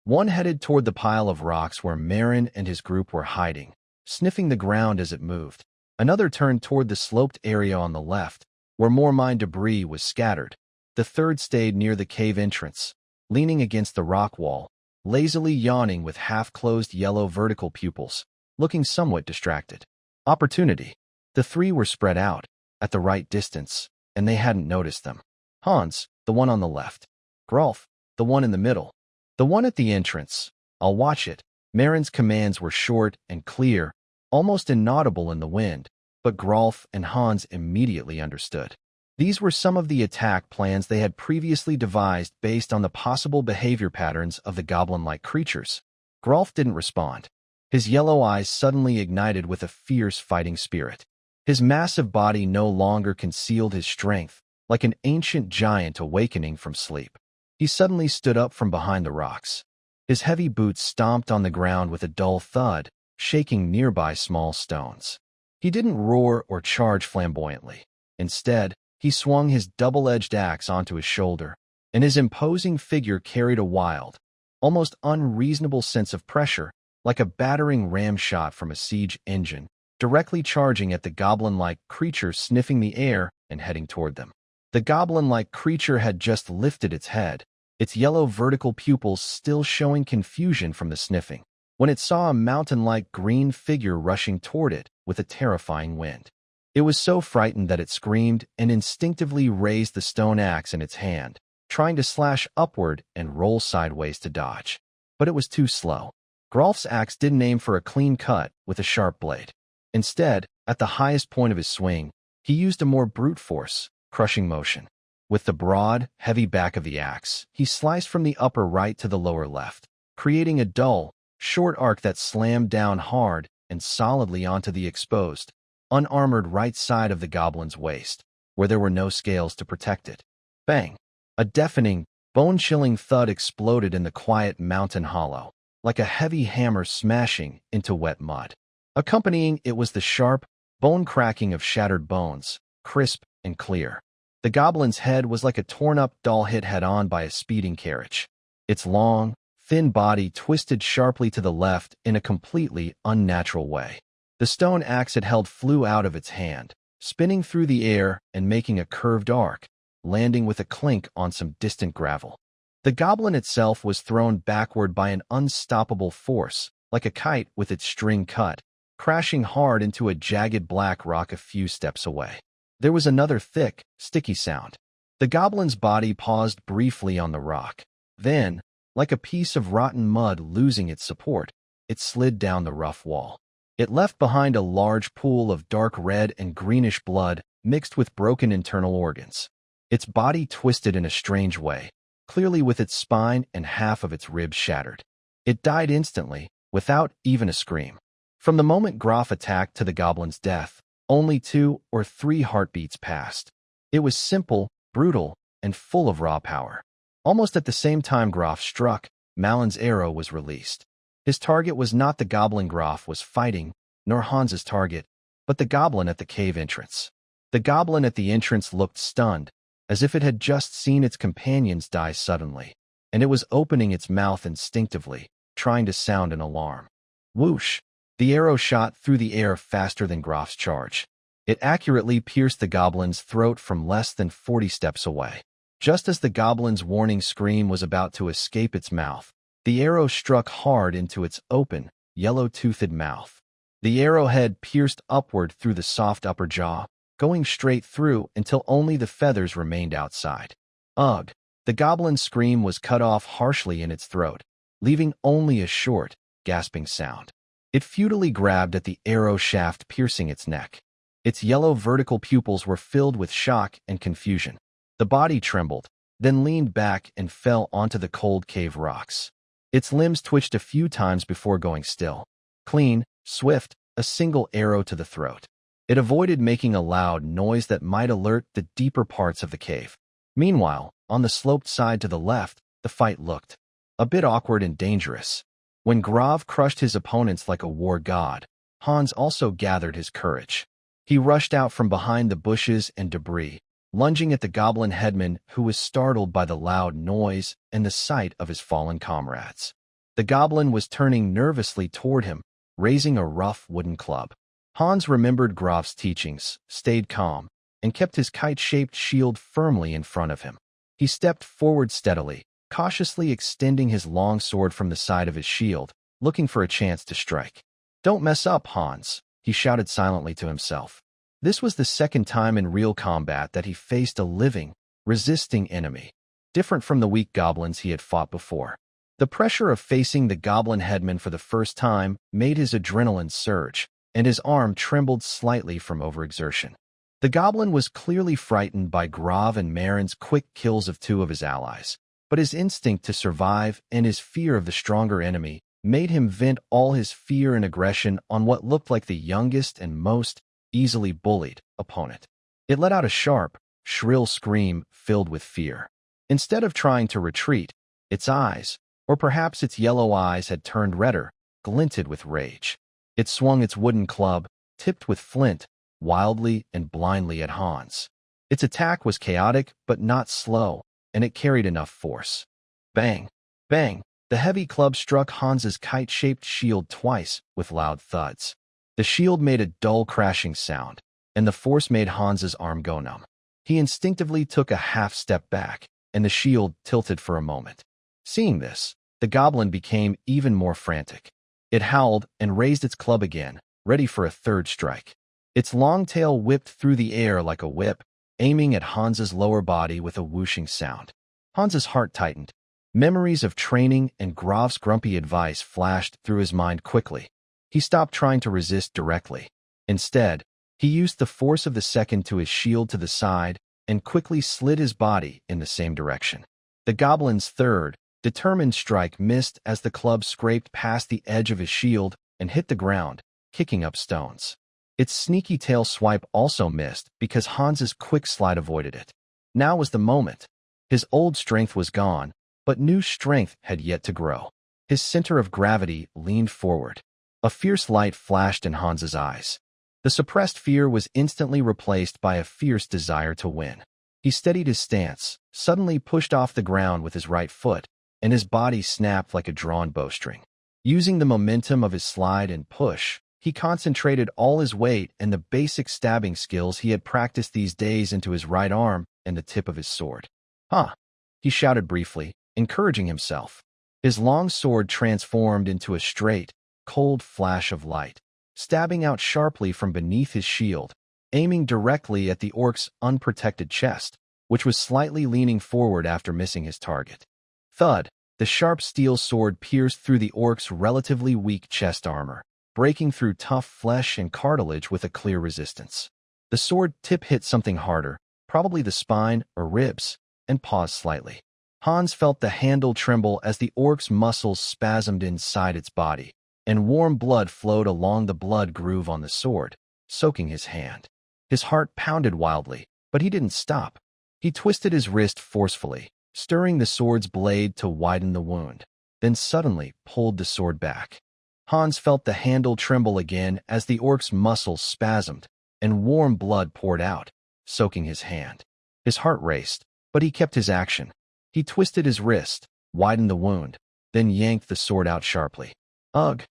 One headed toward the pile of rocks where Marin and his group were hiding, sniffing the ground as it moved. Another turned toward the sloped area on the left, where more mine debris was scattered. The third stayed near the cave entrance, leaning against the rock wall, lazily yawning with half-closed yellow vertical pupils, looking somewhat distracted. Opportunity. The three were spread out, at the right distance, and they hadn't noticed them. Hans, the one on the left. Grolf, the one in the middle. The one at the entrance. I'll watch it. Marin's commands were short and clear, almost inaudible in the wind, but Grolf and Hans immediately understood. These were some of the attack plans they had previously devised based on the possible behavior patterns of the goblin-like creatures. Grolf didn't respond. His yellow eyes suddenly ignited with a fierce fighting spirit. His massive body no longer concealed his strength, like an ancient giant awakening from sleep. He suddenly stood up from behind the rocks. His heavy boots stomped on the ground with a dull thud, shaking nearby small stones. He didn't roar or charge flamboyantly. Instead, he swung his double-edged axe onto his shoulder, and his imposing figure carried a wild, almost unreasonable sense of pressure, like a battering ram shot from a siege engine, directly charging at the goblin-like creature sniffing the air and heading toward them. The goblin-like creature had just lifted its head, its yellow vertical pupils still showing confusion from the sniffing, when it saw a mountain-like green figure rushing toward it with a terrifying wind. It was so frightened that it screamed and instinctively raised the stone axe in its hand, trying to slash upward and roll sideways to dodge. But it was too slow. Grolf's axe didn't aim for a clean cut with a sharp blade. Instead, at the highest point of his swing, he used a more brute force, crushing motion. With the broad, heavy back of the axe, he sliced from the upper right to the lower left, creating a dull, short arc that slammed down hard and solidly onto the exposed, unarmored right side of the goblin's waist, where there were no scales to protect it. Bang! A deafening, bone-chilling thud exploded in the quiet mountain hollow, like a heavy hammer smashing into wet mud. Accompanying it was the sharp, bone-cracking of shattered bones, crisp and clear. The goblin's head was like a torn-up doll hit head-on by a speeding carriage. Its long, thin body twisted sharply to the left in a completely unnatural way. The stone axe it held flew out of its hand, spinning through the air and making a curved arc, landing with a clink on some distant gravel. The goblin itself was thrown backward by an unstoppable force, like a kite with its string cut, crashing hard into a jagged black rock a few steps away. There was another thick, sticky sound. The goblin's body paused briefly on the rock. Then, like a piece of rotten mud losing its support, it slid down the rough wall. It left behind a large pool of dark red and greenish blood mixed with broken internal organs. Its body twisted in a strange way, clearly with its spine and half of its ribs shattered. It died instantly, without even a scream. From the moment Grolf attacked to the goblin's death, only 2 or 3 heartbeats passed. It was simple, brutal, and full of raw power. Almost at the same time Grolf struck, Malin's arrow was released. His target was not the goblin Grolf was fighting, nor Hans's target, but the goblin at the cave entrance. The goblin at the entrance looked stunned, as if it had just seen its companions die suddenly, and it was opening its mouth instinctively, trying to sound an alarm. Whoosh! The arrow shot through the air faster than Grolf's charge. It accurately pierced the goblin's throat from less than 40 steps away. Just as the goblin's warning scream was about to escape its mouth, the arrow struck hard into its open, yellow-toothed mouth. The arrowhead pierced upward through the soft upper jaw, going straight through until only the feathers remained outside. Ugh! The goblin's scream was cut off harshly in its throat, leaving only a short, gasping sound. It futilely grabbed at the arrow shaft piercing its neck. Its yellow vertical pupils were filled with shock and confusion. The body trembled, then leaned back and fell onto the cold cave rocks. Its limbs twitched a few times before going still. Clean, swift, a single arrow to the throat. It avoided making a loud noise that might alert the deeper parts of the cave. Meanwhile, on the sloped side to the left, the fight looked a bit awkward and dangerous. When Grov crushed his opponents like a war god, Hans also gathered his courage. He rushed out from behind the bushes and debris, lunging at the goblin headman who was startled by the loud noise and the sight of his fallen comrades. The goblin was turning nervously toward him, raising a rough wooden club. Hans remembered Grov's teachings, stayed calm, and kept his kite-shaped shield firmly in front of him. He stepped forward steadily, cautiously extending his long sword from the side of his shield, looking for a chance to strike. "Don't mess up, Hans," he shouted silently to himself. This was the second time in real combat that he faced a living, resisting enemy, different from the weak goblins he had fought before. The pressure of facing the goblin headman for the first time made his adrenaline surge, and his arm trembled slightly from overexertion. The goblin was clearly frightened by Grov and Marin's quick kills of two of his allies, but his instinct to survive and his fear of the stronger enemy made him vent all his fear and aggression on what looked like the youngest and most easily bullied opponent. It let out a sharp, shrill scream filled with fear. Instead of trying to retreat, its eyes, or perhaps its yellow eyes had turned redder, glinted with rage. It swung its wooden club, tipped with flint, wildly and blindly at Hans. Its attack was chaotic but not slow, and it carried enough force. Bang! Bang! The heavy club struck Hans's kite-shaped shield twice with loud thuds. The shield made a dull crashing sound, and the force made Hans's arm go numb. He instinctively took a half-step back, and the shield tilted for a moment. Seeing this, the goblin became even more frantic. It howled and raised its club again, ready for a third strike. Its long tail whipped through the air like a whip, aiming at Hans's lower body with a whooshing sound. Hans's heart tightened. Memories of training and Grov's grumpy advice flashed through his mind quickly. He stopped trying to resist directly. Instead, he used the force of the second to his shield to the side and quickly slid his body in the same direction. The goblin's third, determined strike missed as the club scraped past the edge of his shield and hit the ground, kicking up stones. Its sneaky tail swipe also missed because Hans's quick slide avoided it. Now was the moment. His old strength was gone, but new strength had yet to grow. His center of gravity leaned forward. A fierce light flashed in Hans's eyes. The suppressed fear was instantly replaced by a fierce desire to win. He steadied his stance, suddenly pushed off the ground with his right foot, and his body snapped like a drawn bowstring. Using the momentum of his slide and push, he concentrated all his weight and the basic stabbing skills he had practiced these days into his right arm and the tip of his sword. "Huh," he shouted briefly, encouraging himself. His long sword transformed into a straight, cold flash of light, stabbing out sharply from beneath his shield, aiming directly at the orc's unprotected chest, which was slightly leaning forward after missing his target. Thud! The sharp steel sword pierced through the orc's relatively weak chest armor, breaking through tough flesh and cartilage with a clear resistance. The sword tip hit something harder, probably the spine or ribs, and paused slightly. Hans felt the handle tremble as the orc's muscles spasmed inside its body, and warm blood flowed along the blood groove on the sword, soaking his hand. His heart pounded wildly, but he didn't stop. He twisted his wrist forcefully, stirring the sword's blade to widen the wound, then suddenly pulled the sword back. Hans felt the handle tremble again as the orc's muscles spasmed, and warm blood poured out, soaking his hand. His heart raced, but he kept his action. He twisted his wrist, widened the wound, then yanked the sword out sharply. Ugh!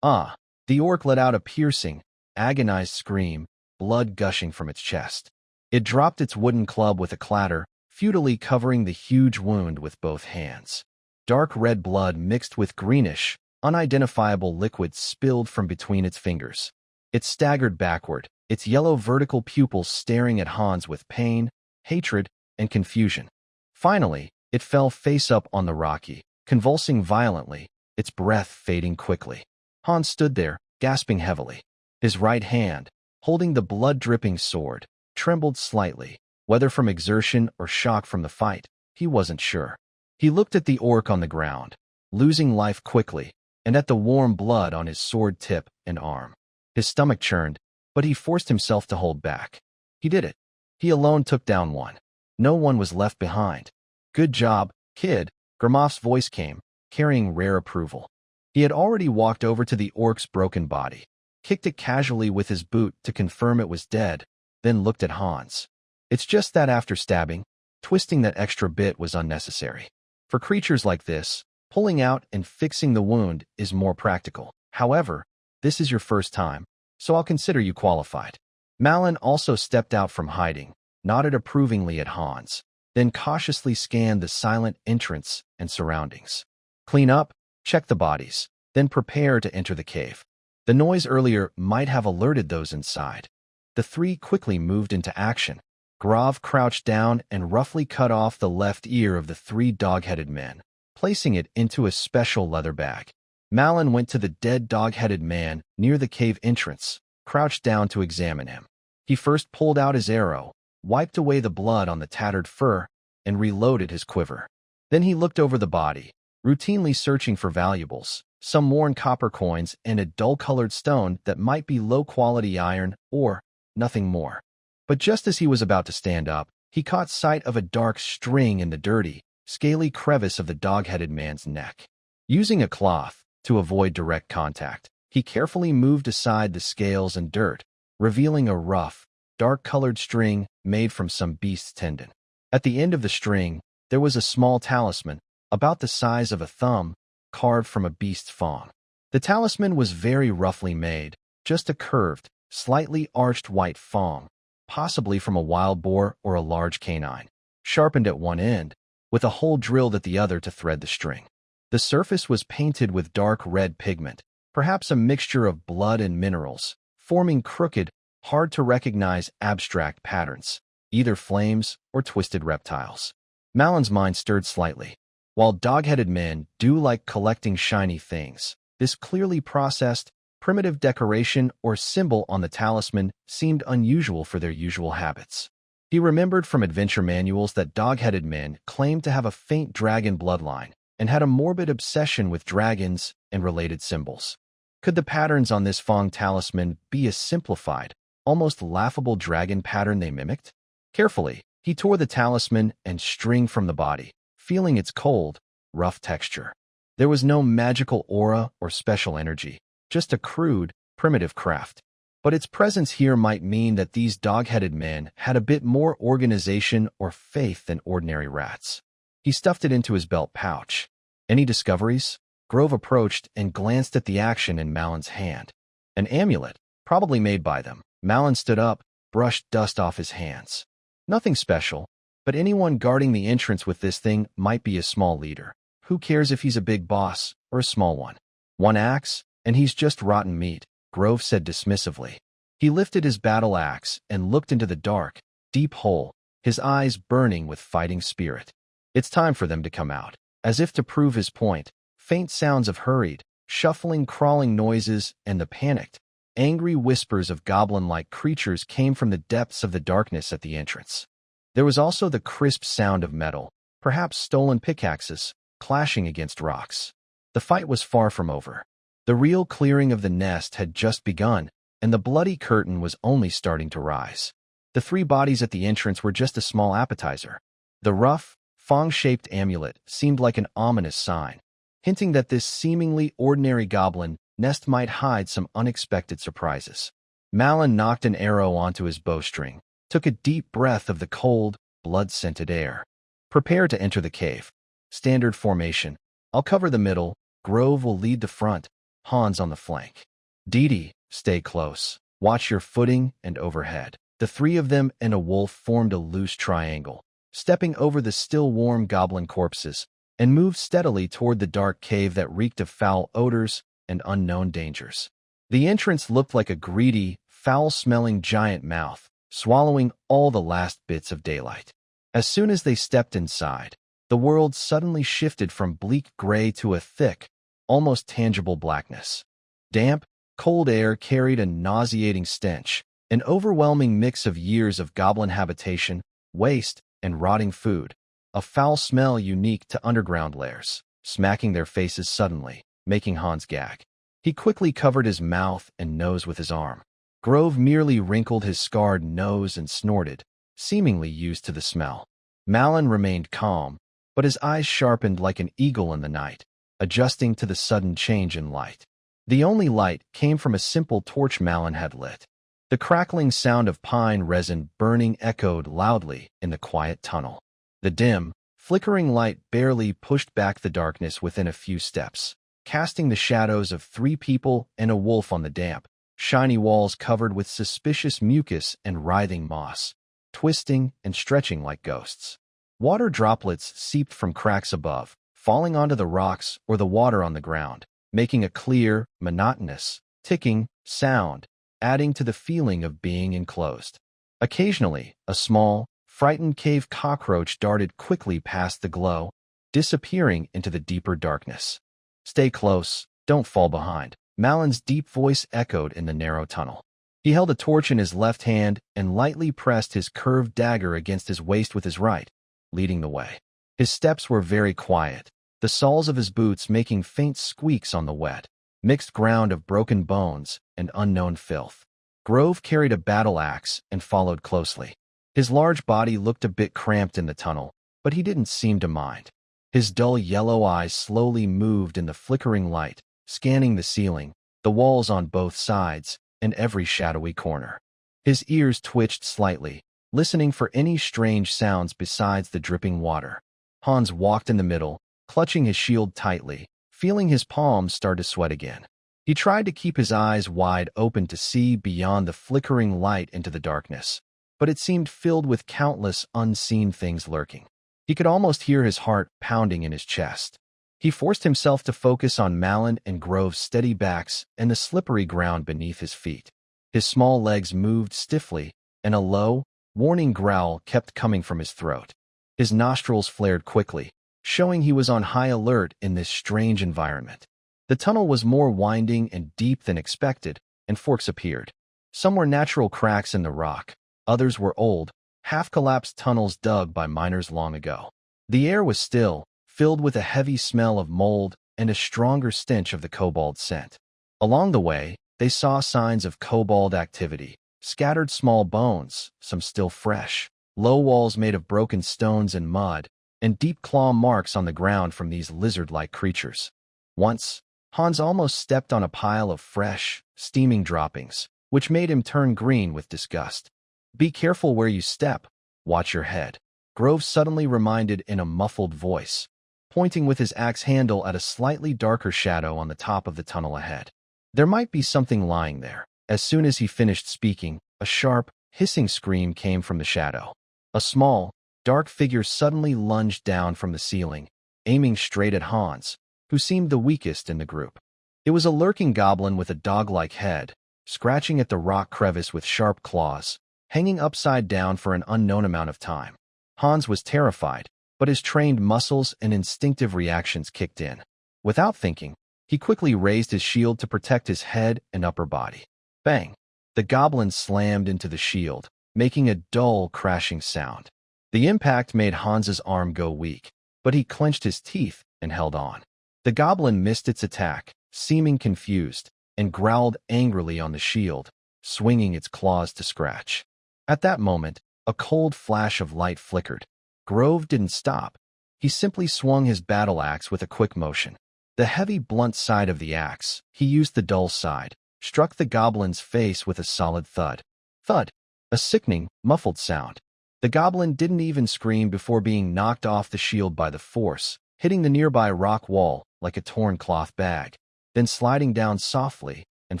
Ah! The orc let out a piercing, agonized scream, blood gushing from its chest. It dropped its wooden club with a clatter, futilely covering the huge wound with both hands. Dark red blood mixed with greenish, unidentifiable liquid spilled from between its fingers. It staggered backward, its yellow vertical pupils staring at Hans with pain, hatred, and confusion. Finally, it fell face up on the rocky, convulsing violently, its breath fading quickly. Hans stood there, gasping heavily. His right hand, holding the blood-dripping sword, trembled slightly, whether from exertion or shock from the fight, he wasn't sure. He looked at the orc on the ground, losing life quickly, and at the warm blood on his sword tip and arm. His stomach churned, but he forced himself to hold back. He did it. He alone took down one. No one was left behind. Good job, kid, Grimoff's voice came, carrying rare approval. He had already walked over to the orc's broken body, kicked it casually with his boot to confirm it was dead, then looked at Hans. It's just that after stabbing, twisting that extra bit was unnecessary. For creatures like this, pulling out and fixing the wound is more practical. However, this is your first time, so I'll consider you qualified. Malin also stepped out from hiding, nodded approvingly at Hans, then cautiously scanned the silent entrance and surroundings. Clean up, check the bodies, then prepare to enter the cave. The noise earlier might have alerted those inside. The three quickly moved into action. Grov crouched down and roughly cut off the left ear of the three dog-headed men, placing it into a special leather bag. Malin went to the dead dog-headed man near the cave entrance, crouched down to examine him. He first pulled out his arrow, wiped away the blood on the tattered fur, and reloaded his quiver. Then he looked over the body, routinely searching for valuables, some worn copper coins and a dull-colored stone that might be low-quality iron or nothing more. But just as he was about to stand up, he caught sight of a dark string in the dirty, scaly crevice of the dog-headed man's neck. Using a cloth to avoid direct contact, he carefully moved aside the scales and dirt, revealing a rough, dark-colored string made from some beast's tendon. At the end of the string, there was a small talisman, about the size of a thumb, carved from a beast's fawn. The talisman was very roughly made, just a curved, slightly arched white thong, possibly from a wild boar or a large canine, sharpened at one end, with a hole drilled at the other to thread the string. The surface was painted with dark red pigment, perhaps a mixture of blood and minerals, forming crooked, hard-to-recognize abstract patterns, either flames or twisted reptiles. Malin's mind stirred slightly. While dog-headed men do like collecting shiny things, this clearly processed, primitive decoration or symbol on the talisman seemed unusual for their usual habits. He remembered from adventure manuals that dog-headed men claimed to have a faint dragon bloodline and had a morbid obsession with dragons and related symbols. Could the patterns on this Fong talisman be a simplified, almost laughable dragon pattern they mimicked? Carefully, he tore the talisman and string from the body, feeling its cold, rough texture. There was no magical aura or special energy, just a crude, primitive craft. But its presence here might mean that these dog-headed men had a bit more organization or faith than ordinary rats. He stuffed it into his belt pouch. Any discoveries? Grove approached and glanced at the action in Malin's hand. An amulet, probably made by them. Malin stood up, brushed dust off his hands. Nothing special, but anyone guarding the entrance with this thing might be a small leader. Who cares if he's a big boss or a small one? One axe, and he's just rotten meat, Grove said dismissively. He lifted his battle axe and looked into the dark, deep hole, his eyes burning with fighting spirit. It's time for them to come out. As if to prove his point, faint sounds of hurried, shuffling, crawling noises and the panicked, angry whispers of goblin-like creatures came from the depths of the darkness at the entrance. There was also the crisp sound of metal, perhaps stolen pickaxes, clashing against rocks. The fight was far from over. The real clearing of the nest had just begun, and the bloody curtain was only starting to rise. The three bodies at the entrance were just a small appetizer. The rough, fong-shaped amulet seemed like an ominous sign, hinting that this seemingly ordinary goblin nest might hide some unexpected surprises. Malin knocked an arrow onto his bowstring, took a deep breath of the cold, blood-scented air. Prepare to enter the cave. Standard formation. I'll cover the middle, Grove will lead the front, Hans on the flank. Didi, stay close. Watch your footing and overhead. The three of them and a wolf formed a loose triangle, stepping over the still warm goblin corpses, and moved steadily toward the dark cave that reeked of foul odors and unknown dangers. The entrance looked like a greedy, foul-smelling giant mouth, swallowing all the last bits of daylight. As soon as they stepped inside, the world suddenly shifted from bleak gray to a thick, almost tangible blackness. Damp, cold air carried a nauseating stench, an overwhelming mix of years of goblin habitation, waste, and rotting food, a foul smell unique to underground lairs. smacking their faces suddenly, making Hans gag. He quickly covered his mouth and nose with his arm. Grove merely wrinkled his scarred nose and snorted, seemingly used to the smell. Malin remained calm, but his eyes sharpened like an eagle in the night, adjusting to the sudden change in light. The only light came from a simple torch Malin had lit. The crackling sound of pine resin burning echoed loudly in the quiet tunnel. The dim, flickering light barely pushed back the darkness within a few steps, casting the shadows of 3 people and a wolf on the damp, shiny walls covered with suspicious mucus and writhing moss, twisting and stretching like ghosts. Water droplets seeped from cracks above, falling onto the rocks or the water on the ground, making a clear, monotonous, ticking sound, adding to the feeling of being enclosed. Occasionally, a small, frightened cave cockroach darted quickly past the glow, disappearing into the deeper darkness. "Stay close, don't fall behind," Malin's deep voice echoed in the narrow tunnel. He held a torch in his left hand and lightly pressed his curved dagger against his waist with his right, leading the way. His steps were very quiet, the soles of his boots making faint squeaks on the wet, mixed ground of broken bones and unknown filth. Grove carried a battle axe and followed closely. His large body looked a bit cramped in the tunnel, but he didn't seem to mind. His dull yellow eyes slowly moved in the flickering light, scanning the ceiling, the walls on both sides, and every shadowy corner. His ears twitched slightly, listening for any strange sounds besides the dripping water. Hans walked in the middle, clutching his shield tightly, feeling his palms start to sweat again. He tried to keep his eyes wide open to see beyond the flickering light into the darkness, but it seemed filled with countless unseen things lurking. He could almost hear his heart pounding in his chest. He forced himself to focus on Malin and Grove's steady backs and the slippery ground beneath his feet. His small legs moved stiffly, and a low, warning growl kept coming from his throat. His nostrils flared quickly, showing he was on high alert in this strange environment. The tunnel was more winding and deep than expected, and forks appeared. Some were natural cracks in the rock, others were old, half-collapsed tunnels dug by miners long ago. The air was still, filled with a heavy smell of mold and a stronger stench of the kobold scent. Along the way, they saw signs of kobold activity, scattered small bones, some still fresh, low walls made of broken stones and mud, and deep claw marks on the ground from these lizard-like creatures. Once, Hans almost stepped on a pile of fresh, steaming droppings, which made him turn green with disgust. "Be careful where you step. Watch your head," Grove suddenly reminded in a muffled voice, pointing with his axe handle at a slightly darker shadow on the top of the tunnel ahead. There might be something lying there. As soon as he finished speaking, a sharp, hissing scream came from the shadow. A small, dark figure suddenly lunged down from the ceiling, aiming straight at Hans, who seemed the weakest in the group. It was a lurking goblin with a dog-like head, scratching at the rock crevice with sharp claws, hanging upside down for an unknown amount of time. Hans was terrified, but his trained muscles and instinctive reactions kicked in. Without thinking, he quickly raised his shield to protect his head and upper body. Bang! The goblin slammed into the shield, making a dull, crashing sound. The impact made Hans's arm go weak, but he clenched his teeth and held on. The goblin missed its attack, seeming confused, and growled angrily on the shield, swinging its claws to scratch. At that moment, a cold flash of light flickered. Grove didn't stop. He simply swung his battle axe with a quick motion. The heavy, blunt side of the axe, he used the dull side, struck the goblin's face with a solid thud. Thud! A sickening, muffled sound. The goblin didn't even scream before being knocked off the shield by the force, hitting the nearby rock wall like a torn cloth bag, then sliding down softly and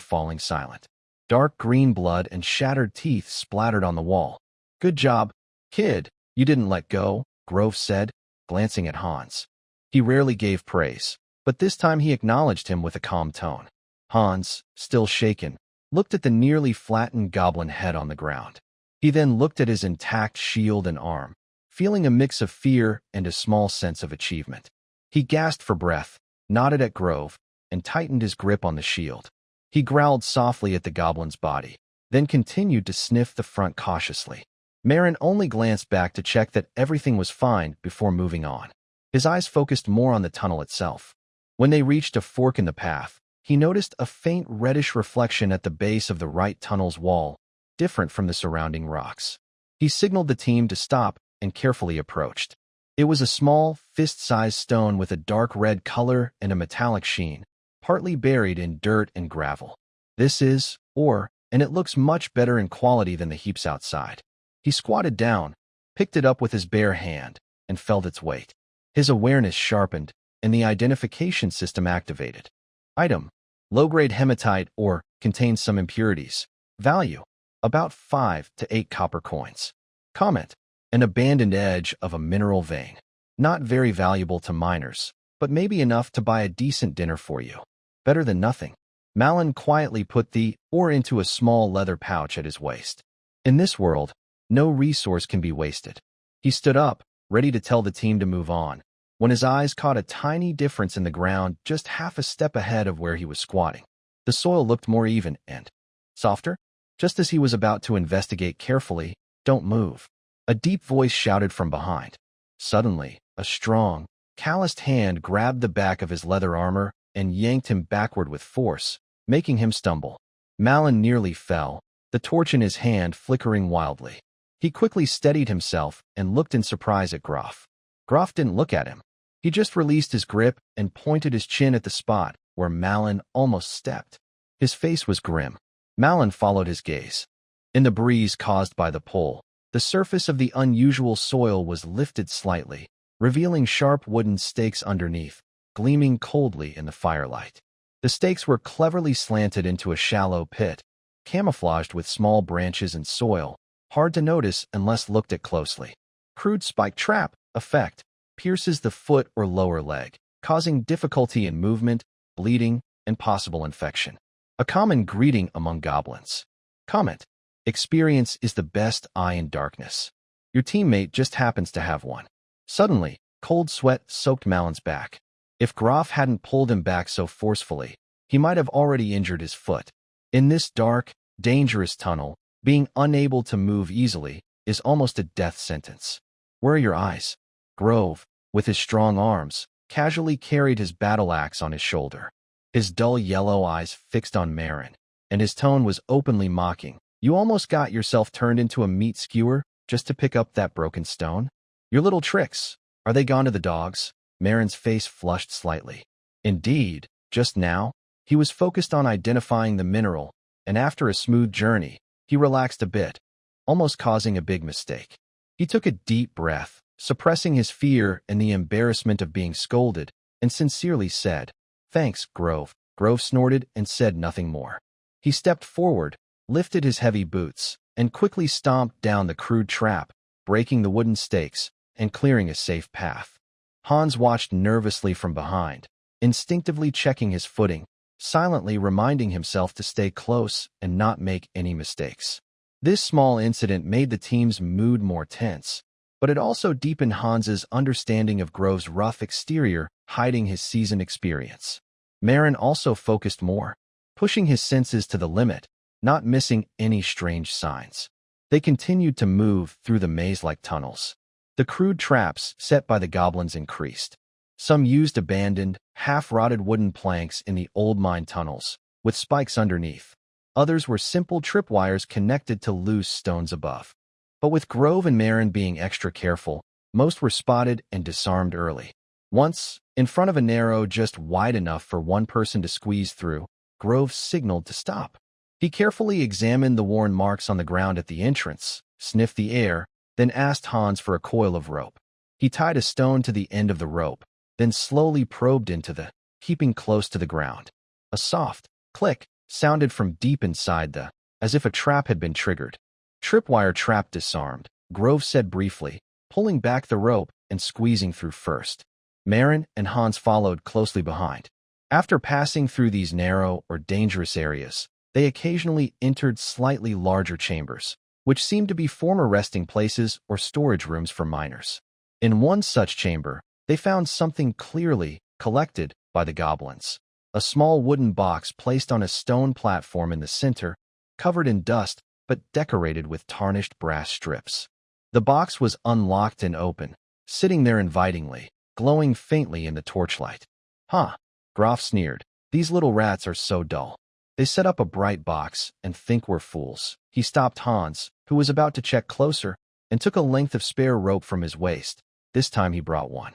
falling silent. Dark green blood and shattered teeth splattered on the wall. "Good job, kid. You didn't let go," Grove said, glancing at Hans. He rarely gave praise, but this time he acknowledged him with a calm tone. Hans, still shaken, looked at the nearly flattened goblin head on the ground. He then looked at his intact shield and arm, feeling a mix of fear and a small sense of achievement. He gasped for breath, nodded at Grove, and tightened his grip on the shield. He growled softly at the goblin's body, then continued to sniff the front cautiously. Marin only glanced back to check that everything was fine before moving on. His eyes focused more on the tunnel itself. When they reached a fork in the path, he noticed a faint reddish reflection at the base of the right tunnel's wall, different from the surrounding rocks. He signaled the team to stop and carefully approached. It was a small, fist-sized stone with a dark red color and a metallic sheen, partly buried in dirt and gravel. This is ore, and it looks much better in quality than the heaps outside. He squatted down, picked it up with his bare hand, and felt its weight. His awareness sharpened, and the identification system activated. Item: low-grade hematite ore, contains some impurities. Value: about 5 to 8 copper coins. Comment: an abandoned edge of a mineral vein. Not very valuable to miners, but maybe enough to buy a decent dinner for you. Better than nothing. Malin quietly put the ore into a small leather pouch at his waist. In this world, no resource can be wasted. He stood up, ready to tell the team to move on, when his eyes caught a tiny difference in the ground just half a step ahead of where he was squatting. The soil looked more even and softer. Just as he was about to investigate carefully, "Don't move," a deep voice shouted from behind. Suddenly, a strong, calloused hand grabbed the back of his leather armor and yanked him backward with force, making him stumble. Malin nearly fell, the torch in his hand flickering wildly. He quickly steadied himself and looked in surprise at Groff. Groff didn't look at him. He just released his grip and pointed his chin at the spot where Malin almost stepped. His face was grim. Malin followed his gaze. In the breeze caused by the pull, the surface of the unusual soil was lifted slightly, revealing sharp wooden stakes underneath, gleaming coldly in the firelight. The stakes were cleverly slanted into a shallow pit, camouflaged with small branches and soil, hard to notice unless looked at closely. Crude spike trap effect pierces the foot or lower leg, causing difficulty in movement, bleeding, and possible infection. A common greeting among goblins. Comment: experience is the best eye in darkness. Your teammate just happens to have one. Suddenly, cold sweat soaked Malin's back. If Groff hadn't pulled him back so forcefully, he might have already injured his foot. In this dark, dangerous tunnel, being unable to move easily is almost a death sentence. Where are your eyes? Grove, with his strong arms, casually carried his battle axe on his shoulder. His dull yellow eyes fixed on Marin, and his tone was openly mocking. You almost got yourself turned into a meat skewer just to pick up that broken stone? Your little tricks, are they gone to the dogs? Marin's face flushed slightly. Indeed, just now, he was focused on identifying the mineral, and after a smooth journey, he relaxed a bit, almost causing a big mistake. He took a deep breath, suppressing his fear and the embarrassment of being scolded, and sincerely said, "Thanks, Grove." Grove snorted and said nothing more. He stepped forward, lifted his heavy boots, and quickly stomped down the crude trap, breaking the wooden stakes and clearing a safe path. Hans watched nervously from behind, instinctively checking his footing, silently reminding himself to stay close and not make any mistakes. This small incident made the team's mood more tense, but it also deepened Hans's understanding of Grove's rough exterior, hiding his seasoned experience. Marin also focused more, pushing his senses to the limit, not missing any strange signs. They continued to move through the maze-like tunnels. The crude traps set by the goblins increased. Some used abandoned, half-rotted wooden planks in the old mine tunnels, with spikes underneath. Others were simple tripwires connected to loose stones above. But with Grove and Marin being extra careful, most were spotted and disarmed early. Once, in front of a narrow just wide enough for one person to squeeze through, Grove signaled to stop. He carefully examined the worn marks on the ground at the entrance, sniffed the air, then asked Hans for a coil of rope. He tied a stone to the end of the rope, then slowly probed into the, keeping close to the ground. A soft click sounded from deep inside as if a trap had been triggered. Tripwire trap disarmed, Grove said briefly, pulling back the rope and squeezing through first. Marin and Hans followed closely behind. After passing through these narrow or dangerous areas, they occasionally entered slightly larger chambers, which seemed to be former resting places or storage rooms for miners. In one such chamber, they found something clearly collected by the goblins. A small wooden box placed on a stone platform in the center, covered in dust but decorated with tarnished brass strips. The box was unlocked and open, sitting there invitingly, glowing faintly in the torchlight. Huh, Groff sneered. These little rats are so dull. They set up a bright box and think we're fools. He stopped Hans, who was about to check closer, and took a length of spare rope from his waist. This time he brought one.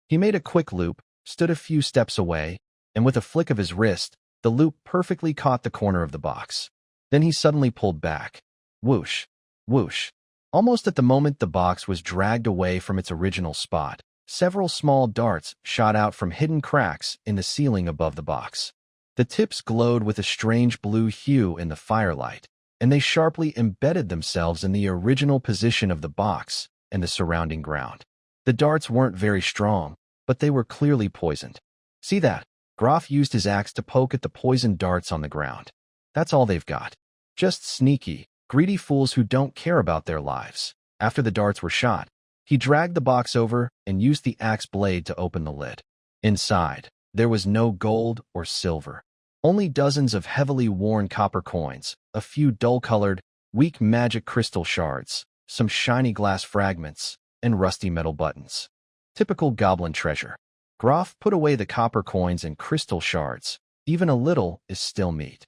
He made a quick loop, stood a few steps away, and with a flick of his wrist, the loop perfectly caught the corner of the box. Then he suddenly pulled back. Whoosh, whoosh. Almost at the moment the box was dragged away from its original spot, several small darts shot out from hidden cracks in the ceiling above the box. The tips glowed with a strange blue hue in the firelight, and they sharply embedded themselves in the original position of the box and the surrounding ground. The darts weren't very strong, but they were clearly poisoned. See that? Groff used his axe to poke at the poisoned darts on the ground. That's all they've got. Just sneaky, greedy fools who don't care about their lives. After the darts were shot, he dragged the box over and used the axe blade to open the lid. Inside, there was no gold or silver. Only dozens of heavily worn copper coins, a few dull-colored, weak magic crystal shards, some shiny glass fragments, and rusty metal buttons. Typical goblin treasure. Groff put away the copper coins and crystal shards. Even a little is still meat.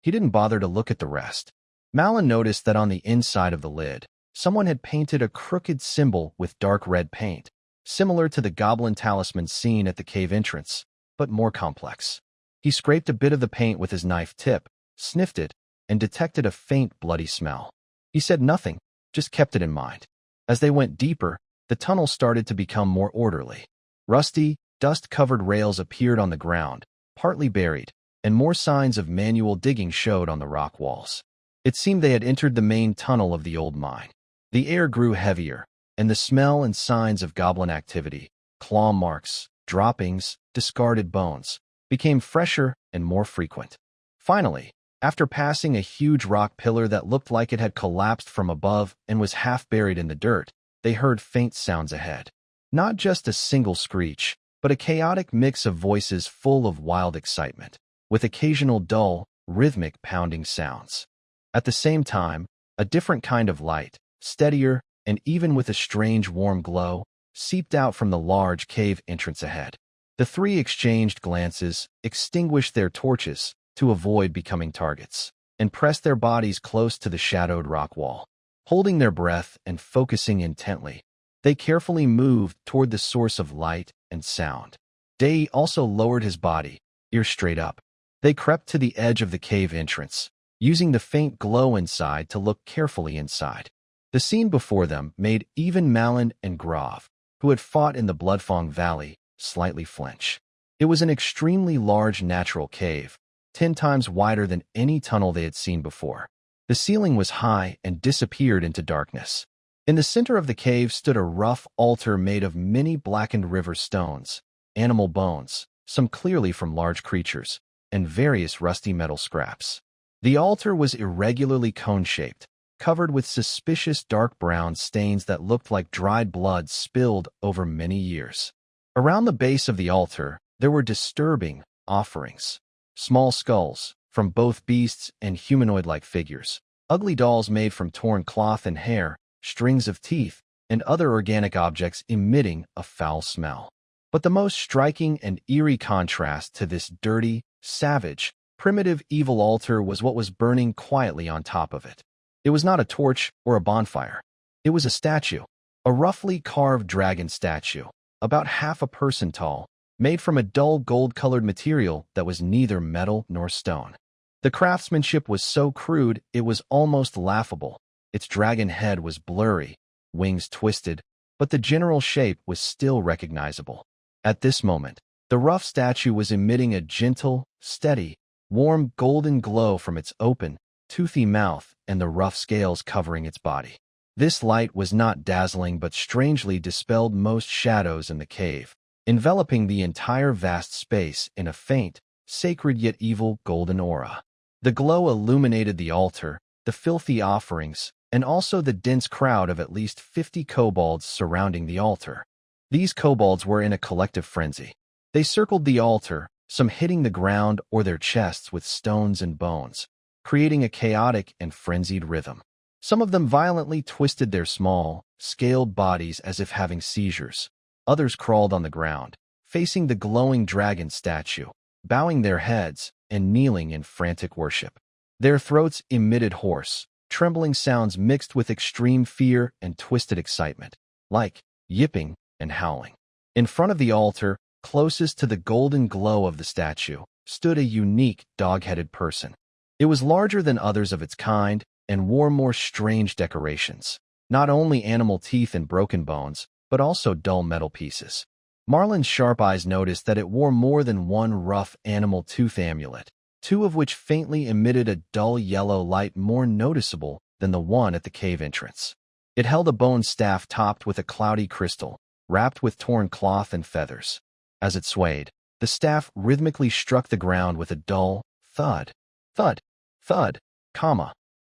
He didn't bother to look at the rest. Malin noticed that on the inside of the lid, someone had painted a crooked symbol with dark red paint, similar to the goblin talisman seen at the cave entrance, but more complex. He scraped a bit of the paint with his knife tip, sniffed it, and detected a faint bloody smell. He said nothing, just kept it in mind. As they went deeper, the tunnel started to become more orderly. Rusty, dust-covered rails appeared on the ground, partly buried, and more signs of manual digging showed on the rock walls. It seemed they had entered the main tunnel of the old mine. The air grew heavier, and the smell and signs of goblin activity, claw marks, droppings, discarded bones, became fresher and more frequent. Finally, after passing a huge rock pillar that looked like it had collapsed from above and was half buried in the dirt, they heard faint sounds ahead. Not just a single screech, but a chaotic mix of voices full of wild excitement, with occasional dull, rhythmic pounding sounds. At the same time, a different kind of light, steadier, and even with a strange warm glow, seeped out from the large cave entrance ahead. The three exchanged glances, extinguished their torches to avoid becoming targets, and pressed their bodies close to the shadowed rock wall. Holding their breath and focusing intently, they carefully moved toward the source of light and sound. Dei also lowered his body, ears straight up. They crept to the edge of the cave entrance, using the faint glow inside to look carefully inside. The scene before them made even Malin and Groff, who had fought in the Bloodfang Valley, slightly flinch. It was an extremely large natural cave, 10 times wider than any tunnel they had seen before. The ceiling was high and disappeared into darkness. In the center of the cave stood a rough altar made of many blackened river stones, animal bones, some clearly from large creatures, and various rusty metal scraps. The altar was irregularly cone-shaped, covered with suspicious dark brown stains that looked like dried blood spilled over many years. Around the base of the altar, there were disturbing offerings. Small skulls, from both beasts and humanoid-like figures, ugly dolls made from torn cloth and hair, strings of teeth, and other organic objects emitting a foul smell. But the most striking and eerie contrast to this dirty, savage, primitive evil altar was what was burning quietly on top of it. It was not a torch or a bonfire. It was a statue, a roughly carved dragon statue, about half a person tall, made from a dull gold-colored material that was neither metal nor stone. The craftsmanship was so crude it was almost laughable. Its dragon head was blurry, wings twisted, but the general shape was still recognizable. At this moment, the rough statue was emitting a gentle, steady, warm golden glow from its open, toothy mouth and the rough scales covering its body. This light was not dazzling but strangely dispelled most shadows in the cave, enveloping the entire vast space in a faint, sacred yet evil golden aura. The glow illuminated the altar, the filthy offerings, and also the dense crowd of at least 50 kobolds surrounding the altar. These kobolds were in a collective frenzy. They circled the altar, some hitting the ground or their chests with stones and bones, creating a chaotic and frenzied rhythm. Some of them violently twisted their small, scaled bodies as if having seizures, Others crawled on the ground, facing the glowing dragon statue, bowing their heads and kneeling in frantic worship. Their throats emitted hoarse, trembling sounds mixed with extreme fear and twisted excitement, like yipping and howling. In front of the altar, closest to the golden glow of the statue, stood a unique dog-headed person. It was larger than others of its kind and wore more strange decorations, not only animal teeth and broken bones, but also dull metal pieces. Marlin's sharp eyes noticed that it wore more than one rough animal tooth amulet, two of which faintly emitted a dull yellow light more noticeable than the one at the cave entrance. It held a bone staff topped with a cloudy crystal, wrapped with torn cloth and feathers. As it swayed, the staff rhythmically struck the ground with a dull thud, thud, thud,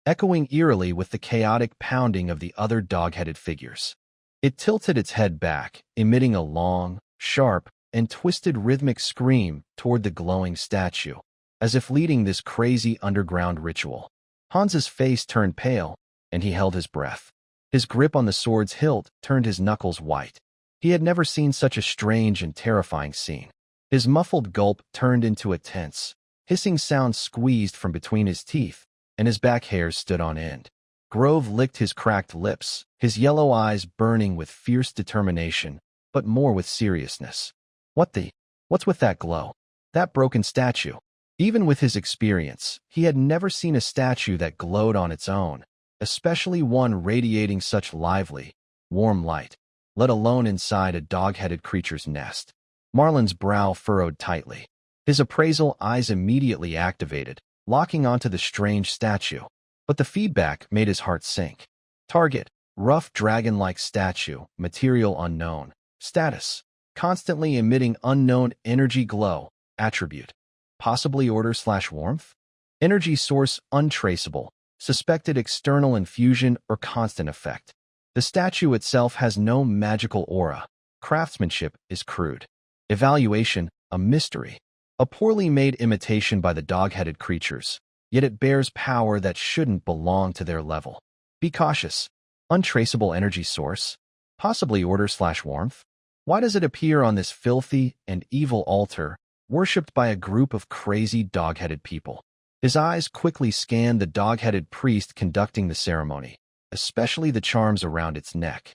echoing eerily with the chaotic pounding of the other dog-headed figures. It tilted its head back, emitting a long, sharp, and twisted rhythmic scream toward the glowing statue, as if leading this crazy underground ritual. Hans's face turned pale, and he held his breath. His grip on the sword's hilt turned his knuckles white. He had never seen such a strange and terrifying scene. His muffled gulp turned into a tense, hissing sound squeezed from between his teeth, and his back hairs stood on end. Grove licked his cracked lips, his yellow eyes burning with fierce determination, but more with seriousness. What's with that glow? That broken statue? Even with his experience, he had never seen a statue that glowed on its own, especially one radiating such lively, warm light, let alone inside a dog-headed creature's nest. Marlin's brow furrowed tightly. His appraisal eyes immediately activated, locking onto the strange statue. But the feedback made his heart sink. Target: rough dragon-like statue, material unknown. Status: constantly emitting unknown energy glow. Attribute: possibly order/warmth. Energy source: untraceable. Suspected external infusion or constant effect. The statue itself has no magical aura. Craftsmanship is crude. Evaluation: a mystery. A poorly made imitation by the dog-headed creatures, yet it bears power that shouldn't belong to their level. Be cautious. Untraceable energy source. Possibly order/warmth. Why does it appear on this filthy and evil altar, worshipped by a group of crazy dog-headed people? His eyes quickly scanned the dog-headed priest conducting the ceremony, especially the charms around its neck.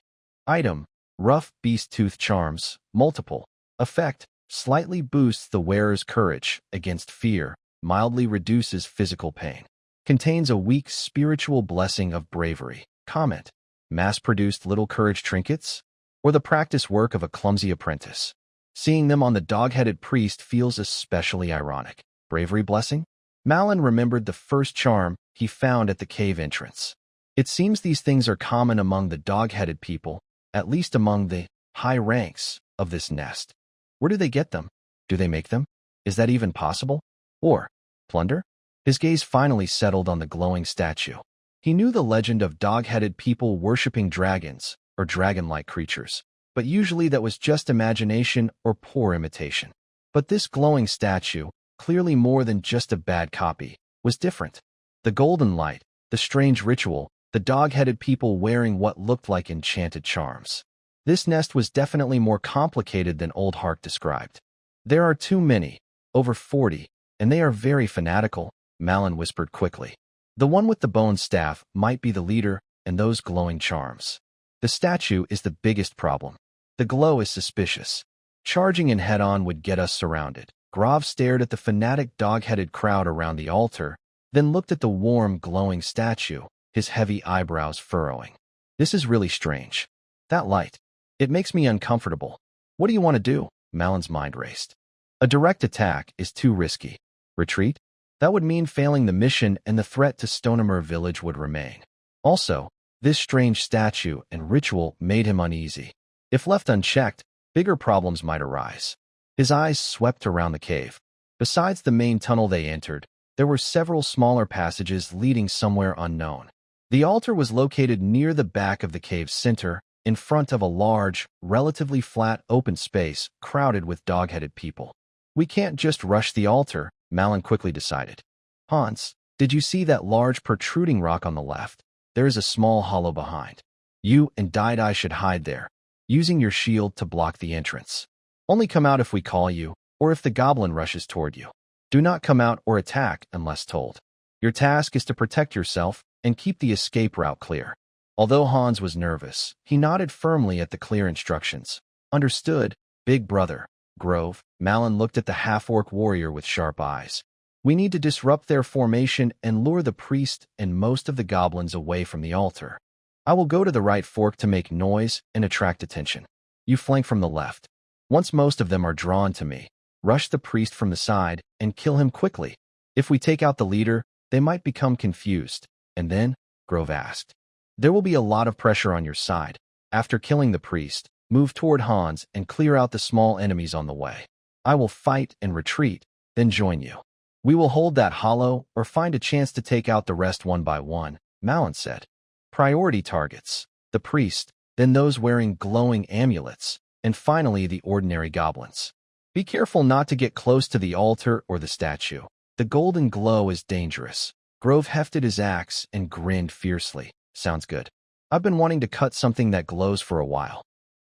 Item: rough beast tooth charms, multiple. Effect: slightly boosts the wearer's courage against fear, mildly reduces physical pain. Contains a weak spiritual blessing of bravery. Comment: mass-produced little courage trinkets? Or the practice work of a clumsy apprentice? Seeing them on the dog-headed priest feels especially ironic. Bravery blessing? Malin remembered the first charm he found at the cave entrance. It seems these things are common among the dog-headed people, at least among the high ranks of this nest. Where do they get them? Do they make them? Is that even possible? Or plunder? His gaze finally settled on the glowing statue. He knew the legend of dog-headed people worshipping dragons, or dragon-like creatures, but usually that was just imagination or poor imitation. But this glowing statue, clearly more than just a bad copy, was different. The golden light, the strange ritual, the dog-headed people wearing what looked like enchanted charms. This nest was definitely more complicated than Old Hark described. There are too many, over 40, and they are very fanatical, Malin whispered quickly. The one with the bone staff might be the leader, and those glowing charms. The statue is the biggest problem. The glow is suspicious. Charging in head-on would get us surrounded. Grove stared at the fanatic dog-headed crowd around the altar, then looked at the warm, glowing statue, his heavy eyebrows furrowing. This is really strange. That light. It makes me uncomfortable. What do you want to do? Malin's mind raced. A direct attack is too risky. Retreat? That would mean failing the mission and the threat to Stonemer village would remain. Also, this strange statue and ritual made him uneasy. If left unchecked, bigger problems might arise. His eyes swept around the cave. Besides the main tunnel they entered, there were several smaller passages leading somewhere unknown. The altar was located near the back of the cave's center, in front of a large, relatively flat open space crowded with dog-headed people. We can't just rush the altar, Malin quickly decided. Hans, did you see that large protruding rock on the left? There is a small hollow behind. You and Dai should hide there. using your shield to block the entrance. Only come out if we call you, or if the goblin rushes toward you. Do not come out or attack unless told. Your task is to protect yourself and keep the escape route clear. Although Hans was nervous, he nodded firmly at the clear instructions. Understood, big brother. Grove. Malin looked at the half-orc warrior with sharp eyes. We need to disrupt their formation and lure the priest and most of the goblins away from the altar. I will go to the right fork to make noise and attract attention. You flank from the left. Once most of them are drawn to me, rush the priest from the side and kill him quickly. If we take out the leader, they might become confused. And then, Grove asked, there will be a lot of pressure on your side. After killing the priest, move toward Hans and clear out the small enemies on the way. I will fight and retreat, then join you. We will hold that hollow or find a chance to take out the rest one by one, Malin said. Priority targets, the priest, then those wearing glowing amulets, and finally the ordinary goblins. Be careful not to get close to the altar or the statue. The golden glow is dangerous. Grove hefted his axe and grinned fiercely. Sounds good. I've been wanting to cut something that glows for a while.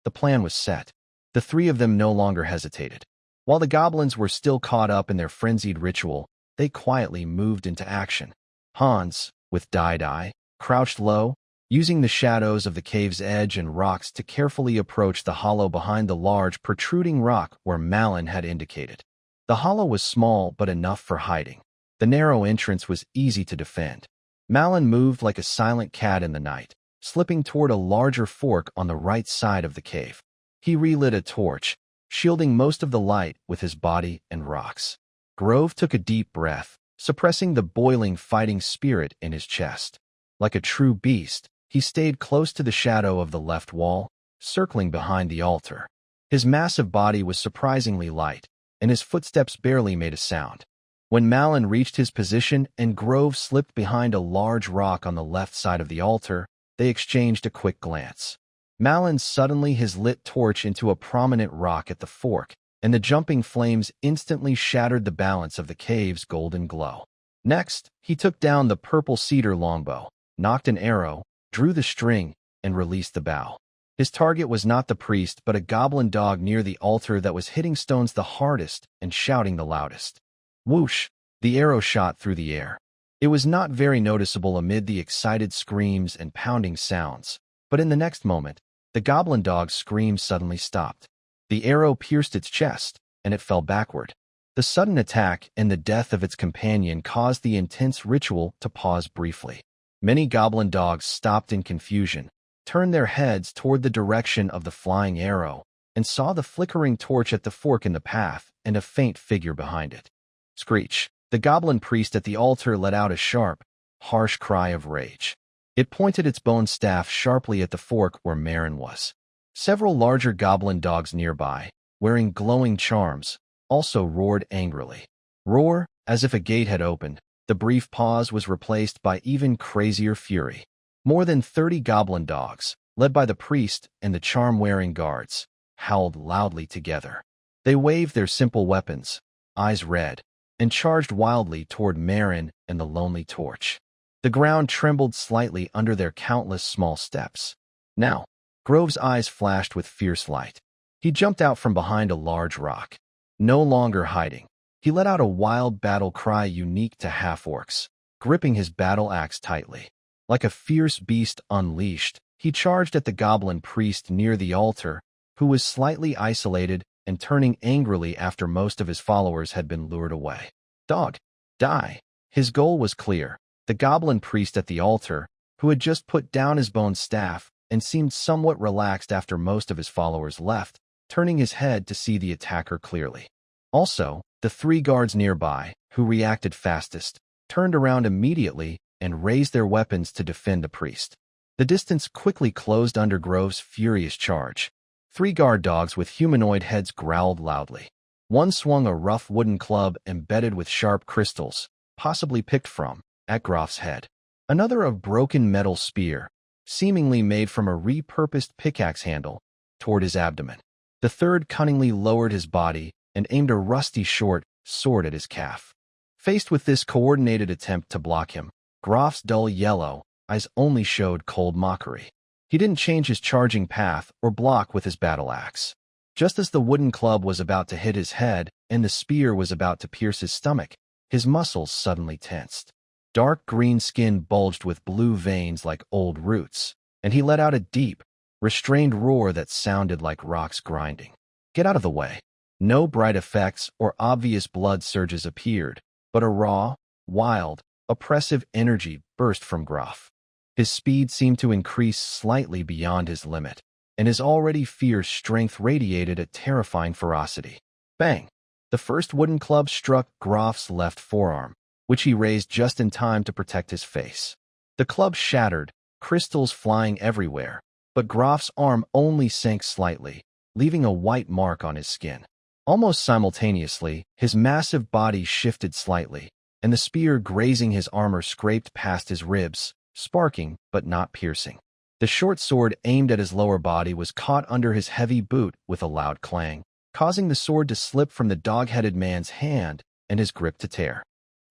The plan was set. The three of them no longer hesitated. While the goblins were still caught up in their frenzied ritual, they quietly moved into action. Hans, with dyed eye, crouched low, using the shadows of the cave's edge and rocks to carefully approach the hollow behind the large, protruding rock where Malin had indicated. The hollow was small but enough for hiding. The narrow entrance was easy to defend. Malin moved like a silent cat in the night, slipping toward a larger fork on the right side of the cave. He relit a torch, shielding most of the light with his body and rocks. Grove took a deep breath, suppressing the boiling fighting spirit in his chest. Like a true beast, he stayed close to the shadow of the left wall, circling behind the altar. His massive body was surprisingly light, and his footsteps barely made a sound. When Malin reached his position and Grove slipped behind a large rock on the left side of the altar, they exchanged a quick glance. Malin suddenly his lit torch into a prominent rock at the fork, and the jumping flames instantly shattered the balance of the cave's golden glow. Next, he took down the purple cedar longbow, knocked an arrow, drew the string, and released the bow. His target was not the priest but a goblin dog near the altar that was hitting stones the hardest and shouting the loudest. Whoosh! The arrow shot through the air. It was not very noticeable amid the excited screams and pounding sounds, but in the next moment, the goblin dog's scream suddenly stopped. The arrow pierced its chest, and it fell backward. The sudden attack and the death of its companion caused the intense ritual to pause briefly. Many goblin dogs stopped in confusion, turned their heads toward the direction of the flying arrow, and saw the flickering torch at the fork in the path and a faint figure behind it. Screech! The goblin priest at the altar let out a sharp, harsh cry of rage. It pointed its bone staff sharply at the fork where Marin was. Several larger goblin dogs nearby, wearing glowing charms, also roared angrily. Roar, as if a gate had opened, the brief pause was replaced by even crazier fury. More than 30 goblin dogs, led by the priest and the charm-wearing guards, howled loudly together. They waved their simple weapons, eyes red, and charged wildly toward Marin and the lonely torch. The ground trembled slightly under their countless small steps. Now, Grove's eyes flashed with fierce light. He jumped out from behind a large rock. No longer hiding, he let out a wild battle cry unique to half-orcs, gripping his battle axe tightly. Like a fierce beast unleashed, he charged at the goblin priest near the altar, who was slightly isolated and turning angrily after most of his followers had been lured away. Dog, die! His goal was clear. The goblin priest at the altar, who had just put down his bone staff and seemed somewhat relaxed after most of his followers left, turning his head to see the attacker clearly. Also, the 3 guards nearby, who reacted fastest, turned around immediately and raised their weapons to defend the priest. The distance quickly closed under Grove's furious charge. 3 guard dogs with humanoid heads growled loudly. One swung a rough wooden club embedded with sharp crystals, possibly picked from, at Grof's head. Another a broken metal spear, seemingly made from a repurposed pickaxe handle, toward his abdomen. The third cunningly lowered his body and aimed a rusty short sword at his calf. Faced with this coordinated attempt to block him, Grof's dull yellow eyes only showed cold mockery. He didn't change his charging path or block with his battle axe. Just as the wooden club was about to hit his head and the spear was about to pierce his stomach, his muscles suddenly tensed. Dark green skin bulged with blue veins like old roots, and he let out a deep, restrained roar that sounded like rocks grinding. Get out of the way. No bright effects or obvious blood surges appeared, but a raw, wild, oppressive energy burst from Groff. His speed seemed to increase slightly beyond his limit, and his already fierce strength radiated a terrifying ferocity. Bang! The first wooden club struck Groff's left forearm, which he raised just in time to protect his face. The club shattered, crystals flying everywhere, but Groff's arm only sank slightly, leaving a white mark on his skin. Almost simultaneously, his massive body shifted slightly, and the spear grazing his armor scraped past his ribs, sparking but not piercing. The short sword aimed at his lower body was caught under his heavy boot with a loud clang, causing the sword to slip from the dog-headed man's hand and his grip to tear.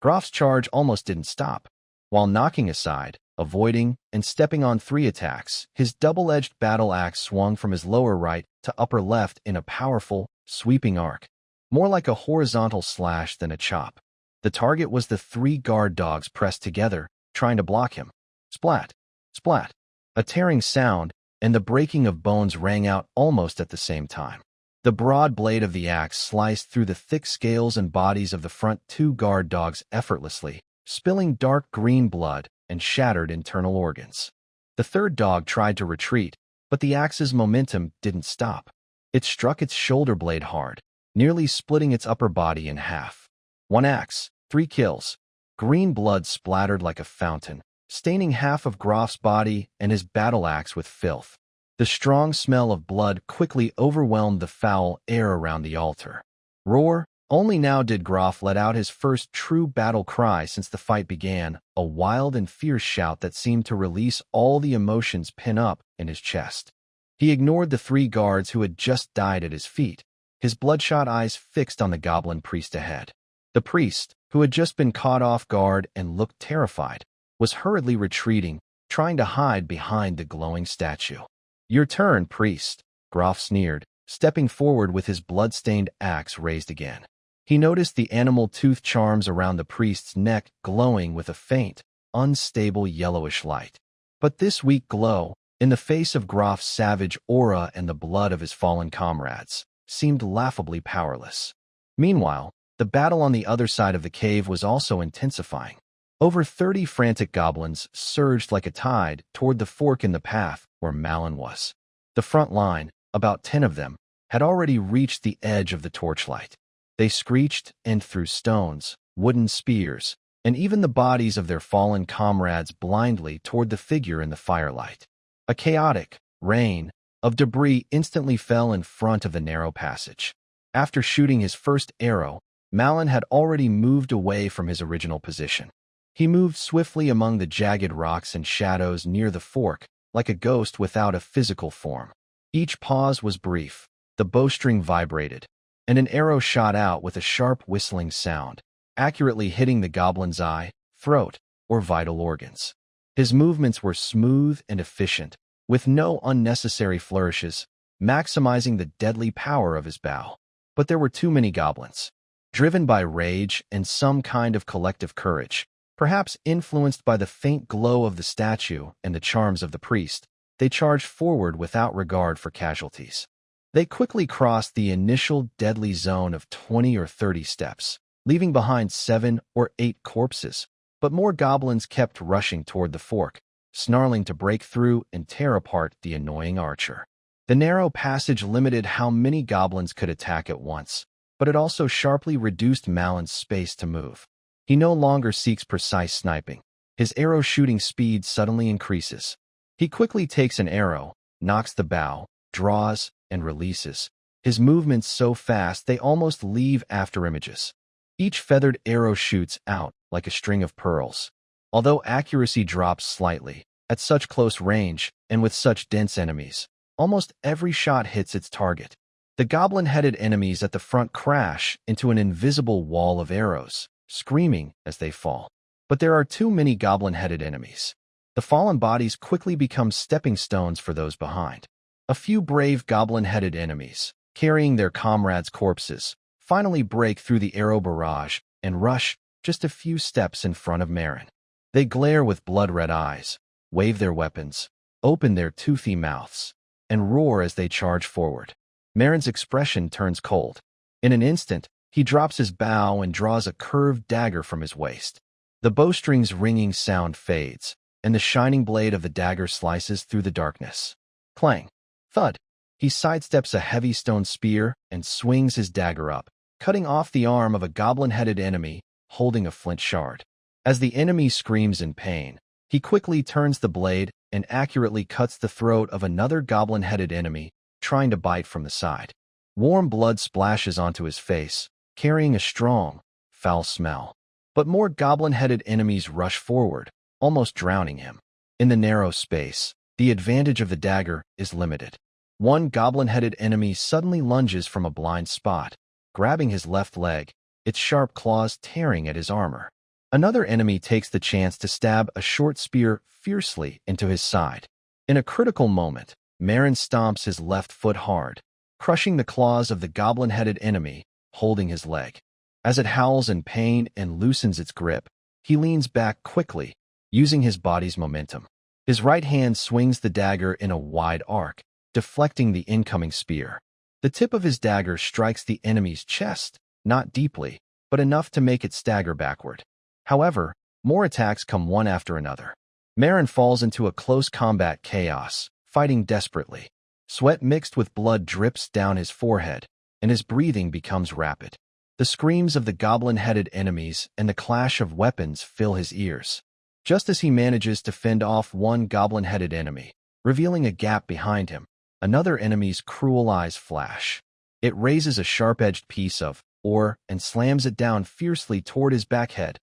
Groff's charge almost didn't stop. While knocking aside, avoiding, and stepping on 3 attacks, his double-edged battle axe swung from his lower right to upper left in a powerful, sweeping arc, more like a horizontal slash than a chop. The target was the 3 guard dogs pressed together, trying to block him. Splat! Splat! A tearing sound, and the breaking of bones rang out almost at the same time. The broad blade of the axe sliced through the thick scales and bodies of the front 2 guard dogs effortlessly, spilling dark green blood and shattered internal organs. The third dog tried to retreat, but the axe's momentum didn't stop. It struck its shoulder blade hard, nearly splitting its upper body in half. 1 axe, 3 kills. Green blood splattered like a fountain, staining half of Groff's body and his battle axe with filth. The strong smell of blood quickly overwhelmed the foul air around the altar. Roar! Only now did Groff let out his first true battle cry since the fight began, a wild and fierce shout that seemed to release all the emotions pent up in his chest. He ignored the 3 guards who had just died at his feet, his bloodshot eyes fixed on the goblin priest ahead. The priest, who had just been caught off guard and looked terrified, was hurriedly retreating, trying to hide behind the glowing statue. "Your turn, priest," Groff sneered, stepping forward with his blood-stained axe raised again. He noticed the animal tooth charms around the priest's neck glowing with a faint, unstable yellowish light. But this weak glow, in the face of Groff's savage aura and the blood of his fallen comrades, seemed laughably powerless. Meanwhile, the battle on the other side of the cave was also intensifying. Over 30 frantic goblins surged like a tide toward the fork in the path where Malin was. The front line, about 10 of them, had already reached the edge of the torchlight. They screeched and threw stones, wooden spears, and even the bodies of their fallen comrades blindly toward the figure in the firelight. A chaotic rain of debris instantly fell in front of the narrow passage. After shooting his first arrow, Malin had already moved away from his original position. He moved swiftly among the jagged rocks and shadows near the fork, like a ghost without a physical form. Each pause was brief, the bowstring vibrated, and an arrow shot out with a sharp whistling sound, accurately hitting the goblin's eye, throat, or vital organs. His movements were smooth and efficient, with no unnecessary flourishes, maximizing the deadly power of his bow. But there were too many goblins. Driven by rage and some kind of collective courage, perhaps influenced by the faint glow of the statue and the charms of the priest, they charged forward without regard for casualties. They quickly crossed the initial deadly zone of 20 or 30 steps, leaving behind 7 or 8 corpses, but more goblins kept rushing toward the fork, snarling to break through and tear apart the annoying archer. The narrow passage limited how many goblins could attack at once, but it also sharply reduced Malin's space to move. He no longer seeks precise sniping. His arrow shooting speed suddenly increases. He quickly takes an arrow, knocks the bow, draws, and releases, his movements so fast they almost leave afterimages. Each feathered arrow shoots out like a string of pearls. Although accuracy drops slightly, at such close range and with such dense enemies, almost every shot hits its target. The goblin-headed enemies at the front crash into an invisible wall of arrows, screaming as they fall. But there are too many goblin-headed enemies. The fallen bodies quickly become stepping stones for those behind. A few brave goblin-headed enemies, carrying their comrades' corpses, finally break through the arrow barrage and rush just a few steps in front of Marin. They glare with blood-red eyes, wave their weapons, open their toothy mouths, and roar as they charge forward. Marin's expression turns cold. In an instant, he drops his bow and draws a curved dagger from his waist. The bowstring's ringing sound fades, and the shining blade of the dagger slices through the darkness. Clang! Thud! He sidesteps a heavy stone spear and swings his dagger up, cutting off the arm of a goblin-headed enemy holding a flint shard. As the enemy screams in pain, he quickly turns the blade and accurately cuts the throat of another goblin-headed enemy trying to bite from the side. Warm blood splashes onto his face, carrying a strong, foul smell. But more goblin-headed enemies rush forward, almost drowning him. In the narrow space, the advantage of the dagger is limited. One goblin-headed enemy suddenly lunges from a blind spot, grabbing his left leg, its sharp claws tearing at his armor. Another enemy takes the chance to stab a short spear fiercely into his side. In a critical moment, Marin stomps his left foot hard, crushing the claws of the goblin-headed enemy holding his leg. As it howls in pain and loosens its grip, he leans back quickly, using his body's momentum. His right hand swings the dagger in a wide arc, deflecting the incoming spear. The tip of his dagger strikes the enemy's chest, not deeply, but enough to make it stagger backward. However, more attacks come one after another. Marin falls into a close combat chaos, fighting desperately. Sweat mixed with blood drips down his forehead, and his breathing becomes rapid. The screams of the goblin-headed enemies and the clash of weapons fill his ears. Just as he manages to fend off one goblin-headed enemy, revealing a gap behind him, another enemy's cruel eyes flash. It raises a sharp-edged piece of ore and slams it down fiercely toward his backhead.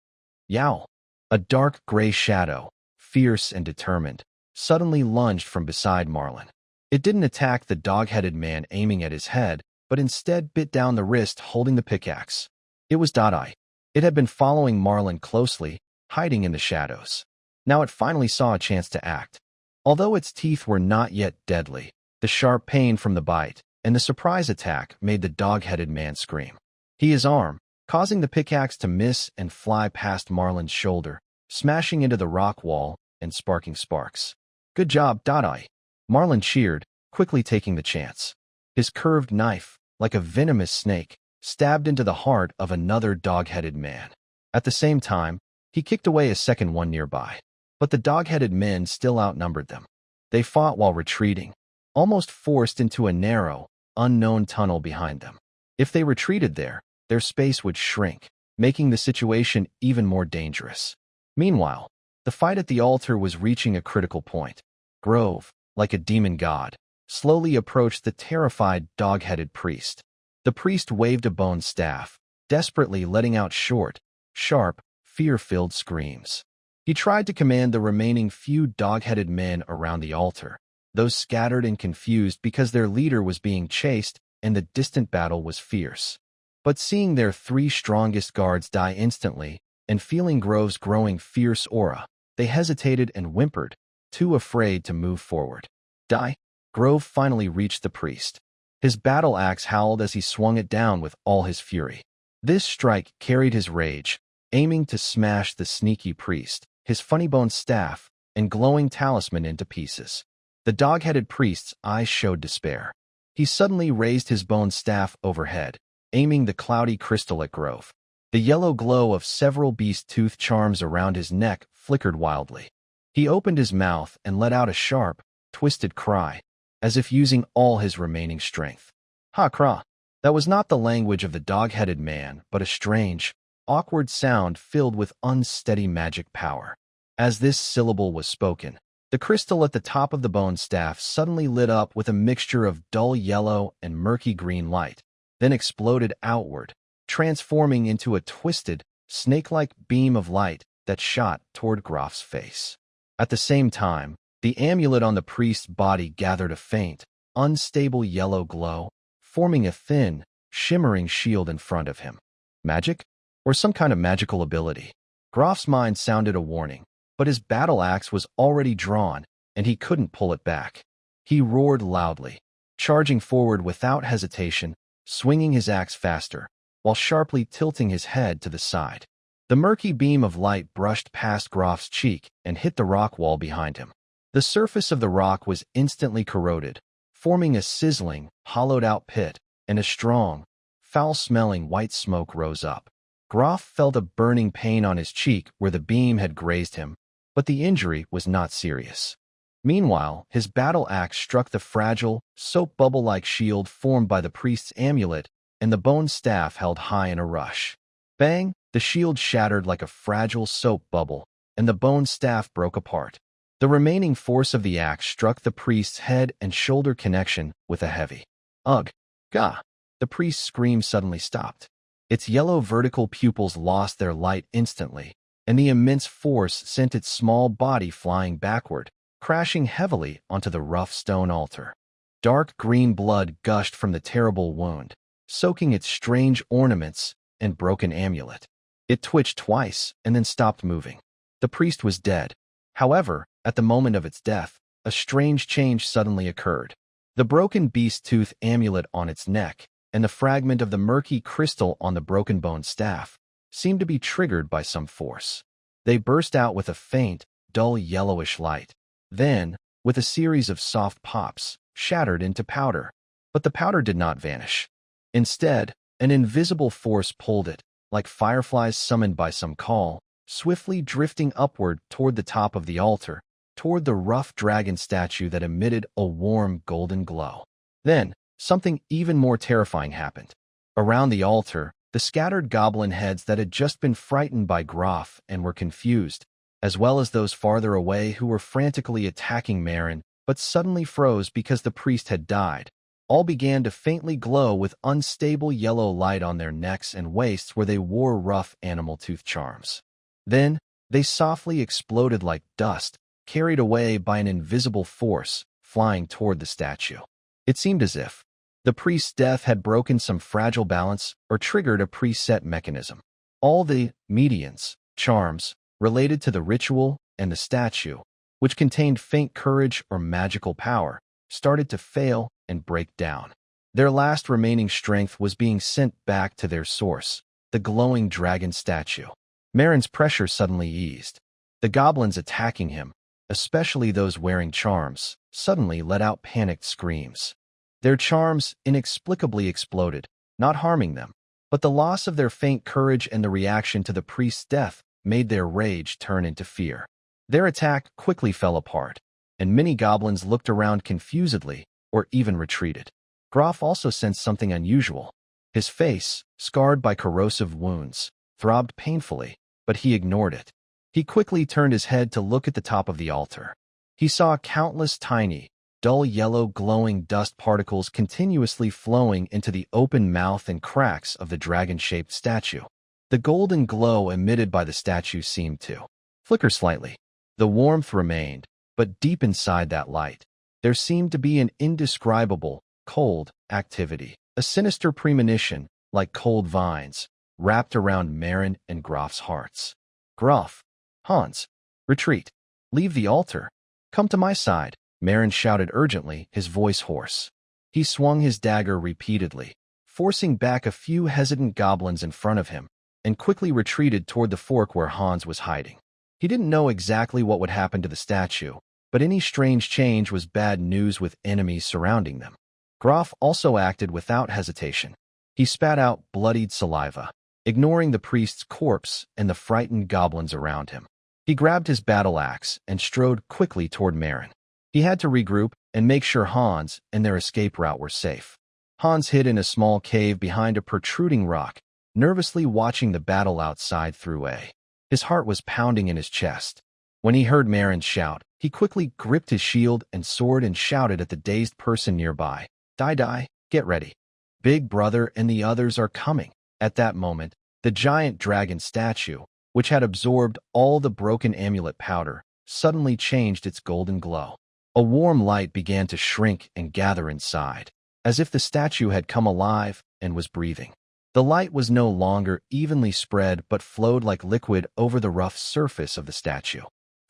Yowl! A dark gray shadow, fierce and determined, suddenly lunged from beside Marlin. It didn't attack the dog-headed man aiming at his head, but instead bit down the wrist holding the pickaxe. It was Dot-Eye. It had been following Marlin closely, hiding in the shadows. Now it finally saw a chance to act. Although its teeth were not yet deadly, the sharp pain from the bite and the surprise attack made the dog-headed man scream. His arm, causing the pickaxe to miss and fly past Marlin's shoulder, smashing into the rock wall and sparking sparks. Good job, Dot-Eye. Marlin cheered, quickly taking the chance. His curved knife, like a venomous snake, stabbed into the heart of another dog-headed man. At the same time, he kicked away a second one nearby. But the dog-headed men still outnumbered them. They fought while retreating, almost forced into a narrow, unknown tunnel behind them. If they retreated there, their space would shrink, making the situation even more dangerous. Meanwhile, the fight at the altar was reaching a critical point. Grove, like a demon god, slowly approached the terrified dog-headed priest. The priest waved a bone staff, desperately letting out short, sharp, fear-filled screams. He tried to command the remaining few dog-headed men around the altar, those scattered and confused because their leader was being chased and the distant battle was fierce. But seeing their three strongest guards die instantly and feeling Grove's growing fierce aura, they hesitated and whimpered, too afraid to move forward. Die? Grove finally reached the priest. His battle axe howled as he swung it down with all his fury. This strike carried his rage, aiming to smash the sneaky priest, his funny-boned staff, and glowing talisman into pieces. The dog-headed priest's eyes showed despair. He suddenly raised his bone staff overhead, aiming the cloudy crystal at Grove. The yellow glow of several beast-tooth charms around his neck flickered wildly. He opened his mouth and let out a sharp, twisted cry, as if using all his remaining strength. Ha-kra! That was not the language of the dog-headed man, but a strange, awkward sound filled with unsteady magic power. As this syllable was spoken, the crystal at the top of the bone staff suddenly lit up with a mixture of dull yellow and murky green light, then exploded outward, transforming into a twisted, snake-like beam of light that shot toward Groff's face. At the same time, the amulet on the priest's body gathered a faint, unstable yellow glow, forming a thin, shimmering shield in front of him. Magic? Or some kind of magical ability? Groff's mind sounded a warning, but his battle axe was already drawn, and he couldn't pull it back. He roared loudly, charging forward without hesitation, swinging his axe faster, while sharply tilting his head to the side. The murky beam of light brushed past Groff's cheek and hit the rock wall behind him. The surface of the rock was instantly corroded, forming a sizzling, hollowed-out pit, and a strong, foul-smelling white smoke rose up. Groff felt a burning pain on his cheek where the beam had grazed him, but the injury was not serious. Meanwhile, his battle axe struck the fragile, soap bubble-like shield formed by the priest's amulet and the bone staff held high in a rush. Bang! The shield shattered like a fragile soap bubble, and the bone staff broke apart. The remaining force of the axe struck the priest's head and shoulder connection with a heavy ugh. Gah! The priest's scream suddenly stopped. Its yellow vertical pupils lost their light instantly, and the immense force sent its small body flying backward, crashing heavily onto the rough stone altar. Dark green blood gushed from the terrible wound, soaking its strange ornaments and broken amulet. It twitched twice and then stopped moving. The priest was dead. However, at the moment of its death, a strange change suddenly occurred. The broken beast tooth amulet on its neck and the fragment of the murky crystal on the broken bone staff seemed to be triggered by some force. They burst out with a faint, dull yellowish light. Then, with a series of soft pops, shattered into powder. But the powder did not vanish. Instead, an invisible force pulled it, like fireflies summoned by some call, swiftly drifting upward toward the top of the altar, toward the rough dragon statue that emitted a warm golden glow. Then, something even more terrifying happened. Around the altar, the scattered goblin heads that had just been frightened by Groff and were confused, as well as those farther away who were frantically attacking Marin, but suddenly froze because the priest had died, all began to faintly glow with unstable yellow light on their necks and waists where they wore rough animal tooth charms. Then, they softly exploded like dust, carried away by an invisible force, flying toward the statue. It seemed as if the priest's death had broken some fragile balance or triggered a preset mechanism. All the medians, charms, related to the ritual and the statue, which contained faint courage or magical power, started to fail and break down. Their last remaining strength was being sent back to their source, the glowing dragon statue. Marin's pressure suddenly eased. The goblins attacking him, especially those wearing charms, suddenly let out panicked screams. Their charms inexplicably exploded, not harming them, but the loss of their faint courage and the reaction to the priest's death made their rage turn into fear. Their attack quickly fell apart, and many goblins looked around confusedly or even retreated. Groff also sensed something unusual. His face, scarred by corrosive wounds, throbbed painfully, but he ignored it. He quickly turned his head to look at the top of the altar. He saw countless tiny, dull yellow glowing dust particles continuously flowing into the open mouth and cracks of the dragon-shaped statue. The golden glow emitted by the statue seemed to flicker slightly. The warmth remained, but deep inside that light, there seemed to be an indescribable, cold activity, a sinister premonition, like cold vines, wrapped around Marin and Groff's hearts. Groff, Hans, retreat. Leave the altar. Come to my side, Marin shouted urgently, his voice hoarse. He swung his dagger repeatedly, forcing back a few hesitant goblins in front of him, and quickly retreated toward the fork where Hans was hiding. He didn't know exactly what would happen to the statue, but any strange change was bad news with enemies surrounding them. Groff also acted without hesitation. He spat out bloodied saliva, ignoring the priest's corpse and the frightened goblins around him. He grabbed his battle axe and strode quickly toward Marin. He had to regroup and make sure Hans and their escape route were safe. Hans hid in a small cave behind a protruding rock, nervously watching the battle outside through a. His heart was pounding in his chest. When he heard Marin shout, he quickly gripped his shield and sword and shouted at the dazed person nearby, Die, get ready. Big Brother and the others are coming. At that moment, the giant dragon statue, which had absorbed all the broken amulet powder, suddenly changed its golden glow. A warm light began to shrink and gather inside, as if the statue had come alive and was breathing. The light was no longer evenly spread but flowed like liquid over the rough surface of the statue.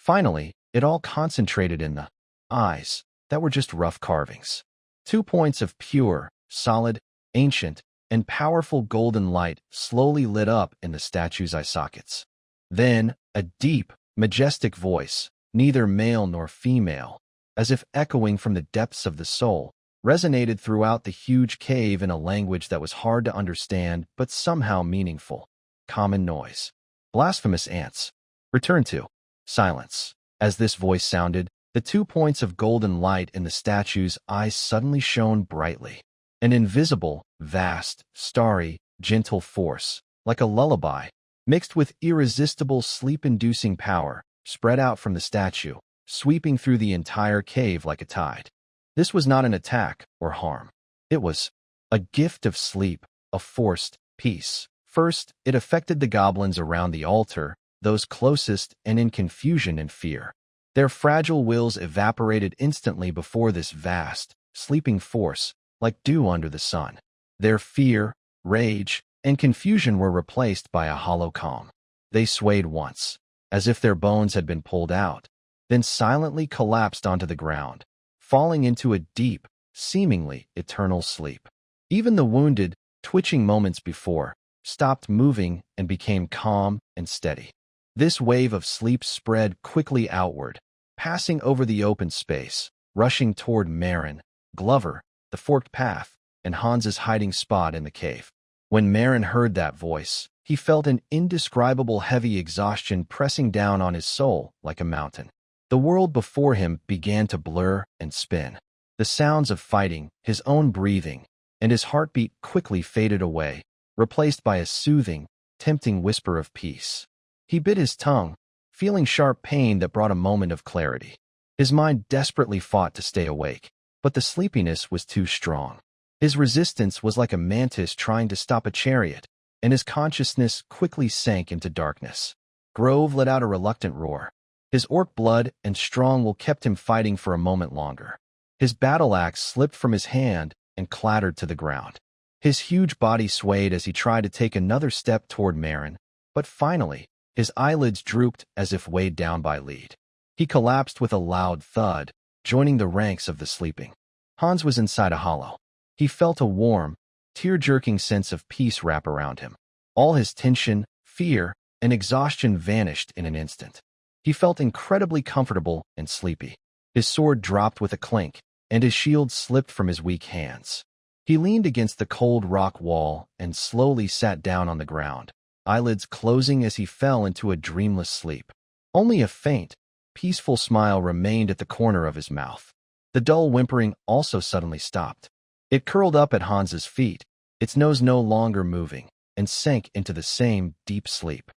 Finally, it all concentrated in the eyes that were just rough carvings. 2 points of pure, solid, ancient, and powerful golden light slowly lit up in the statue's eye sockets. Then, a deep, majestic voice, neither male nor female, as if echoing from the depths of the soul, resonated throughout the huge cave in a language that was hard to understand but somehow meaningful. Common noise. Blasphemous ants. Return to silence. As this voice sounded, the 2 points of golden light in the statue's eyes suddenly shone brightly. An invisible, vast, starry, gentle force, like a lullaby, mixed with irresistible sleep-inducing power, spread out from the statue, sweeping through the entire cave like a tide. This was not an attack or harm. It was a gift of sleep, a forced peace. First, it affected the goblins around the altar, those closest and in confusion and fear. Their fragile wills evaporated instantly before this vast, sleeping force, like dew under the sun. Their fear, rage, and confusion were replaced by a hollow calm. They swayed once, as if their bones had been pulled out, then silently collapsed onto the ground, falling into a deep, seemingly eternal sleep. Even the wounded, twitching moments before, stopped moving and became calm and steady. This wave of sleep spread quickly outward, passing over the open space, rushing toward Marin, Glover, the forked path, and Hans's hiding spot in the cave. When Marin heard that voice, he felt an indescribable heavy exhaustion pressing down on his soul like a mountain. The world before him began to blur and spin. The sounds of fighting, his own breathing, and his heartbeat quickly faded away, replaced by a soothing, tempting whisper of peace. He bit his tongue, feeling sharp pain that brought a moment of clarity. His mind desperately fought to stay awake, but the sleepiness was too strong. His resistance was like a mantis trying to stop a chariot, and his consciousness quickly sank into darkness. Grove let out a reluctant roar. His orc blood and strong will kept him fighting for a moment longer. His battle axe slipped from his hand and clattered to the ground. His huge body swayed as he tried to take another step toward Marin, but finally, his eyelids drooped as if weighed down by lead. He collapsed with a loud thud, joining the ranks of the sleeping. Hans was inside a hollow. He felt a warm, tear-jerking sense of peace wrap around him. All his tension, fear, and exhaustion vanished in an instant. He felt incredibly comfortable and sleepy. His sword dropped with a clink, and his shield slipped from his weak hands. He leaned against the cold rock wall and slowly sat down on the ground, eyelids closing as he fell into a dreamless sleep. Only a faint, peaceful smile remained at the corner of his mouth. The dull whimpering also suddenly stopped. It curled up at Hans's feet, its nose no longer moving, and sank into the same deep sleep.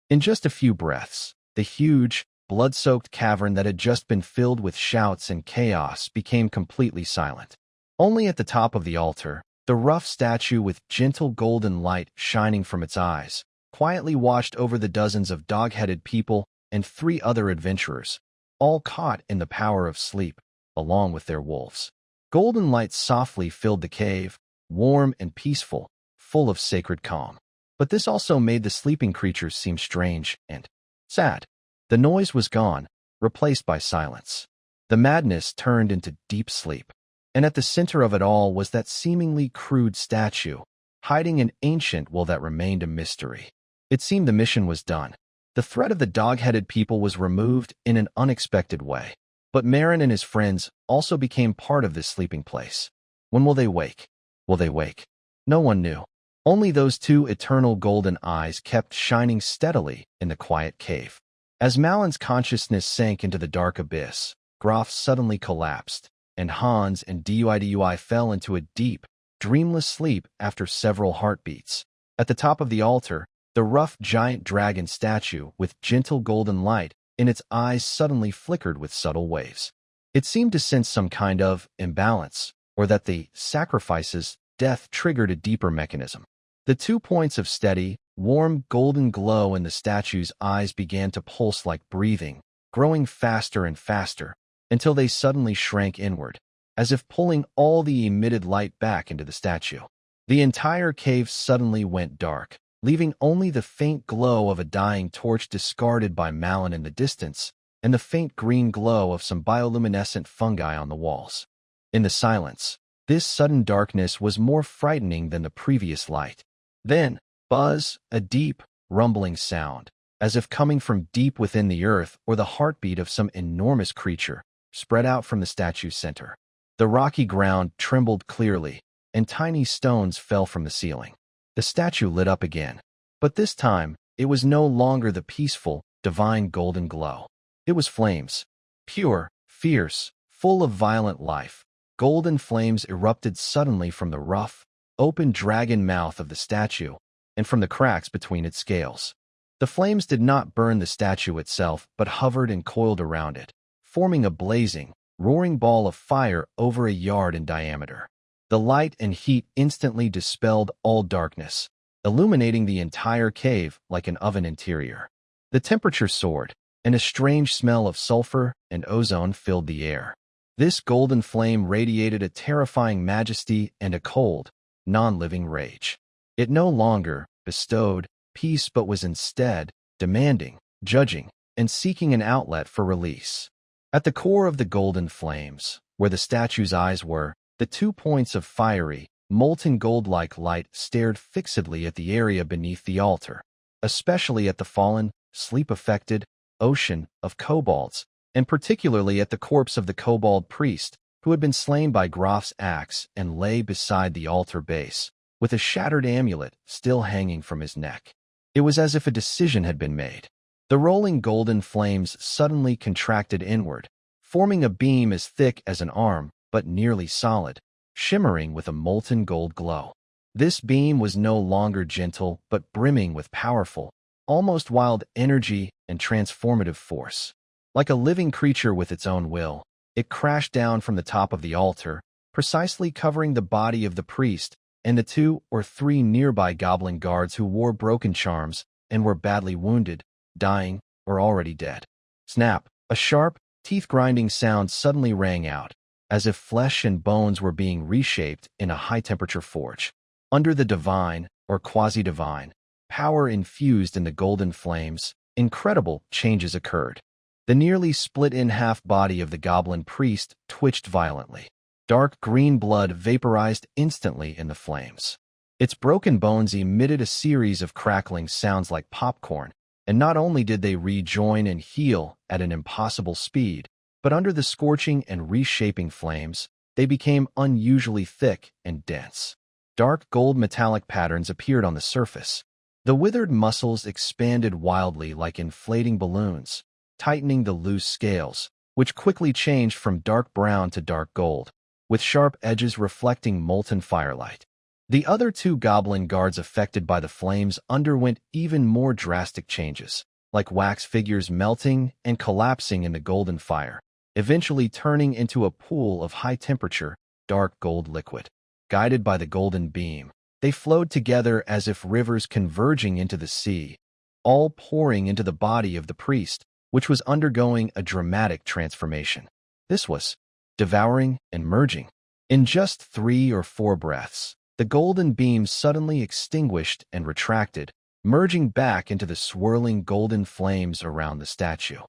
In just a few breaths, the huge, blood-soaked cavern that had just been filled with shouts and chaos became completely silent. Only at the top of the altar, the rough statue with gentle golden light shining from its eyes, quietly watched over the dozens of dog-headed people and 3 other adventurers, all caught in the power of sleep, along with their wolves. Golden light softly filled the cave, warm and peaceful, full of sacred calm. But this also made the sleeping creatures seem strange and sad. The noise was gone, replaced by silence. The madness turned into deep sleep. And at the center of it all was that seemingly crude statue, hiding an ancient will that remained a mystery. It seemed the mission was done. The threat of the dog-headed people was removed in an unexpected way. But Marin and his friends also became part of this sleeping place. When will they wake? Will they wake? No one knew. Only those 2 eternal golden eyes kept shining steadily in the quiet cave. As Malin's consciousness sank into the dark abyss, Groff suddenly collapsed, and Hans and Dui fell into a deep, dreamless sleep after several heartbeats. At the top of the altar, the rough giant dragon statue with gentle golden light in its eyes suddenly flickered with subtle waves. It seemed to sense some kind of imbalance, or that the sacrifice's death triggered a deeper mechanism. The 2 points of steady, warm golden glow in the statue's eyes began to pulse like breathing, growing faster and faster, until they suddenly shrank inward, as if pulling all the emitted light back into the statue. The entire cave suddenly went dark, leaving only the faint glow of a dying torch discarded by Malin in the distance, and the faint green glow of some bioluminescent fungi on the walls. In the silence, this sudden darkness was more frightening than the previous light. Then, buzz, a deep, rumbling sound, as if coming from deep within the earth or the heartbeat of some enormous creature, spread out from the statue's center. The rocky ground trembled clearly, and tiny stones fell from the ceiling. The statue lit up again, but this time, it was no longer the peaceful, divine golden glow. It was flames. Pure, fierce, full of violent life. Golden flames erupted suddenly from the rough, open dragon mouth of the statue and from the cracks between its scales. The flames did not burn the statue itself, but hovered and coiled around it, forming a blazing, roaring ball of fire over a yard in diameter. The light and heat instantly dispelled all darkness, illuminating the entire cave like an oven interior. The temperature soared, and a strange smell of sulfur and ozone filled the air. This golden flame radiated a terrifying majesty and a cold, non-living rage. It no longer bestowed peace but was instead demanding, judging, and seeking an outlet for release. At the core of the golden flames, where the statue's eyes were, the 2 points of fiery, molten gold-like light stared fixedly at the area beneath the altar, especially at the fallen, sleep-affected ocean of kobolds, and particularly at the corpse of the kobold priest who had been slain by Grof's axe and lay beside the altar base, with a shattered amulet still hanging from his neck. It was as if a decision had been made. The rolling golden flames suddenly contracted inward, forming a beam as thick as an arm, but nearly solid, shimmering with a molten gold glow. This beam was no longer gentle, but brimming with powerful, almost wild energy and transformative force. Like a living creature with its own will, it crashed down from the top of the altar, precisely covering the body of the priest and the 2 or 3 nearby goblin guards who wore broken charms and were badly wounded, dying, or already dead. Snap! A sharp, teeth-grinding sound suddenly rang out, as if flesh and bones were being reshaped in a high-temperature forge. Under the divine, or quasi-divine, power infused in the golden flames, incredible changes occurred. The nearly split-in-half body of the goblin priest twitched violently. Dark green blood vaporized instantly in the flames. Its broken bones emitted a series of crackling sounds like popcorn, and not only did they rejoin and heal at an impossible speed, but under the scorching and reshaping flames, they became unusually thick and dense. Dark gold metallic patterns appeared on the surface. The withered muscles expanded wildly like inflating balloons, tightening the loose scales, which quickly changed from dark brown to dark gold, with sharp edges reflecting molten firelight. The other 2 goblin guards affected by the flames underwent even more drastic changes, like wax figures melting and collapsing in the golden fire, eventually turning into a pool of high-temperature, dark gold liquid. Guided by the golden beam, they flowed together as if rivers converging into the sea, all pouring into the body of the priest, which was undergoing a dramatic transformation. This was devouring and merging. In just 3 or 4 breaths, the golden beam suddenly extinguished and retracted, merging back into the swirling golden flames around the statue.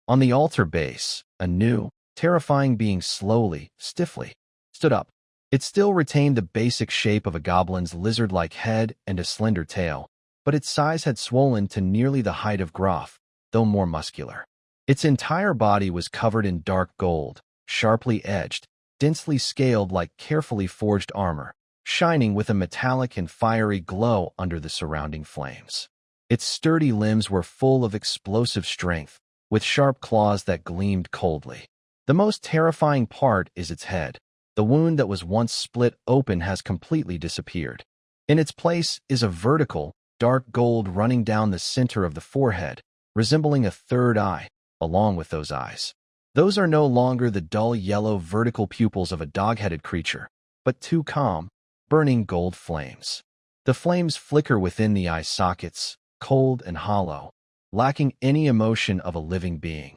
On the altar base, a new, terrifying being slowly, stiffly, stood up. It still retained the basic shape of a goblin's lizard-like head and a slender tail, but its size had swollen to nearly the height of Groff, though more muscular. Its entire body was covered in dark gold, sharply edged, densely scaled like carefully forged armor, shining with a metallic and fiery glow under the surrounding flames. Its sturdy limbs were full of explosive strength, with sharp claws that gleamed coldly. The most terrifying part is its head. The wound that was once split open has completely disappeared. In its place is a vertical, dark gold running down the center of the forehead, resembling a third eye, along with those eyes. Those are no longer the dull yellow vertical pupils of a dog-headed creature, but 2 calm, burning gold flames. The flames flicker within the eye sockets, cold and hollow, lacking any emotion of a living being.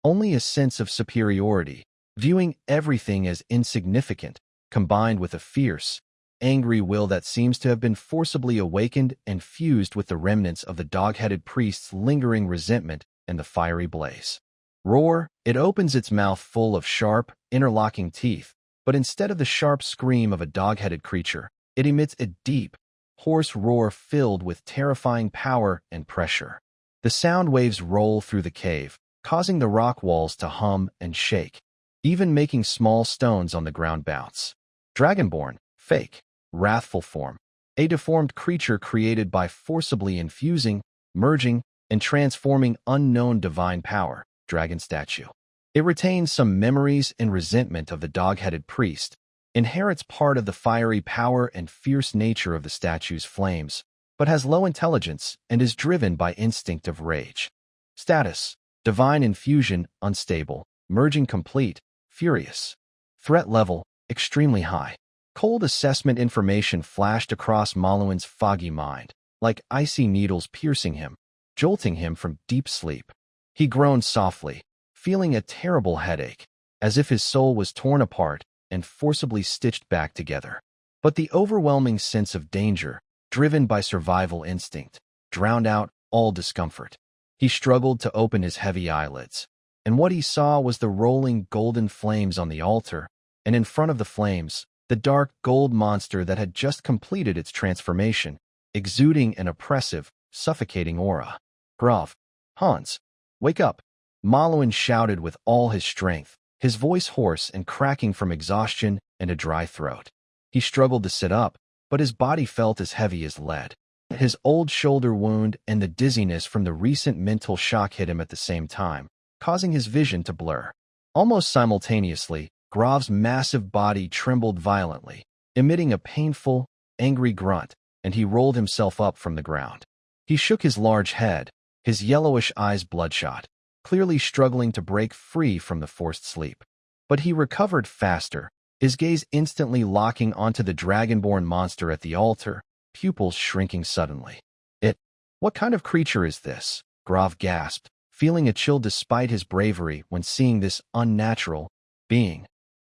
Only a sense of superiority, viewing everything as insignificant, combined with a fierce, angry will that seems to have been forcibly awakened and fused with the remnants of the dog-headed priest's lingering resentment and the fiery blaze. Roar, it opens its mouth full of sharp, interlocking teeth, but instead of the sharp scream of a dog-headed creature, it emits a deep, hoarse roar filled with terrifying power and pressure. The sound waves roll through the cave, causing the rock walls to hum and shake, even making small stones on the ground bounce. Dragonborn, fake, wrathful form, a deformed creature created by forcibly infusing, merging, and transforming unknown divine power, dragon statue. It retains some memories and resentment of the dog-headed priest, inherits part of the fiery power and fierce nature of the statue's flames, but has low intelligence and is driven by instinct of rage. Status: divine infusion, unstable, merging complete, furious. Threat level: extremely high. Cold assessment information flashed across Maluan's foggy mind, like icy needles piercing him, jolting him from deep sleep. He groaned softly, feeling a terrible headache, as if his soul was torn apart and forcibly stitched back together. But the overwhelming sense of danger, driven by survival instinct, drowned out all discomfort. He struggled to open his heavy eyelids, and what he saw was the rolling golden flames on the altar, and in front of the flames, the dark gold monster that had just completed its transformation, exuding an oppressive, suffocating aura. Grov, Hans, wake up! Maluan shouted with all his strength, his voice hoarse and cracking from exhaustion and a dry throat. He struggled to sit up, but his body felt as heavy as lead. His old shoulder wound and the dizziness from the recent mental shock hit him at the same time, causing his vision to blur. Almost simultaneously, Grov's massive body trembled violently, emitting a painful, angry grunt, and he rolled himself up from the ground. He shook his large head, his yellowish eyes bloodshot, clearly struggling to break free from the forced sleep. But he recovered faster, his gaze instantly locking onto the dragonborn monster at the altar, pupils shrinking suddenly. What kind of creature is this? Grov gasped, feeling a chill despite his bravery when seeing this unnatural being.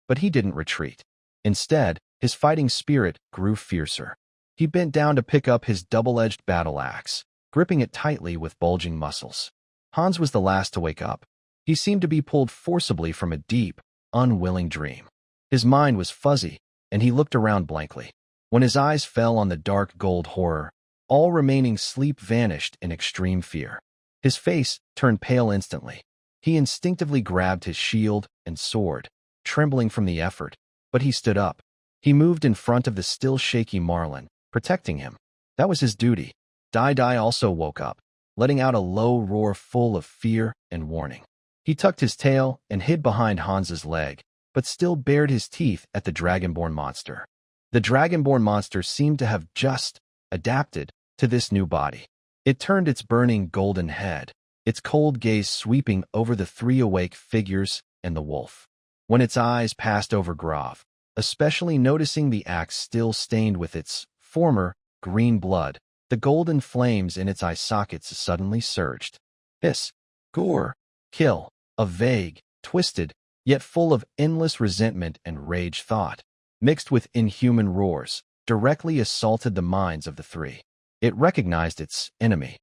But he didn't retreat. Instead, his fighting spirit grew fiercer. He bent down to pick up his double-edged battle axe, gripping it tightly with bulging muscles. Hans was the last to wake up. He seemed to be pulled forcibly from a deep, unwilling dream. His mind was fuzzy, and he looked around blankly. When his eyes fell on the dark gold horror, all remaining sleep vanished in extreme fear. His face turned pale instantly. He instinctively grabbed his shield and sword, trembling from the effort, but he stood up. He moved in front of the still shaky Marlin, protecting him. That was his duty. Dai also woke up, letting out a low roar full of fear and warning. He tucked his tail and hid behind Hans's leg, but still bared his teeth at the dragonborn monster. The dragonborn monster seemed to have just adapted to this new body. It turned its burning golden head, its cold gaze sweeping over the three awake figures and the wolf. When its eyes passed over Grov, especially noticing the axe still stained with its former green blood, the golden flames in its eye sockets suddenly surged. Hiss, gore, kill, a vague, twisted, yet full of endless resentment and rage thought, mixed with inhuman roars, directly assaulted the minds of the three. It recognized its enemy.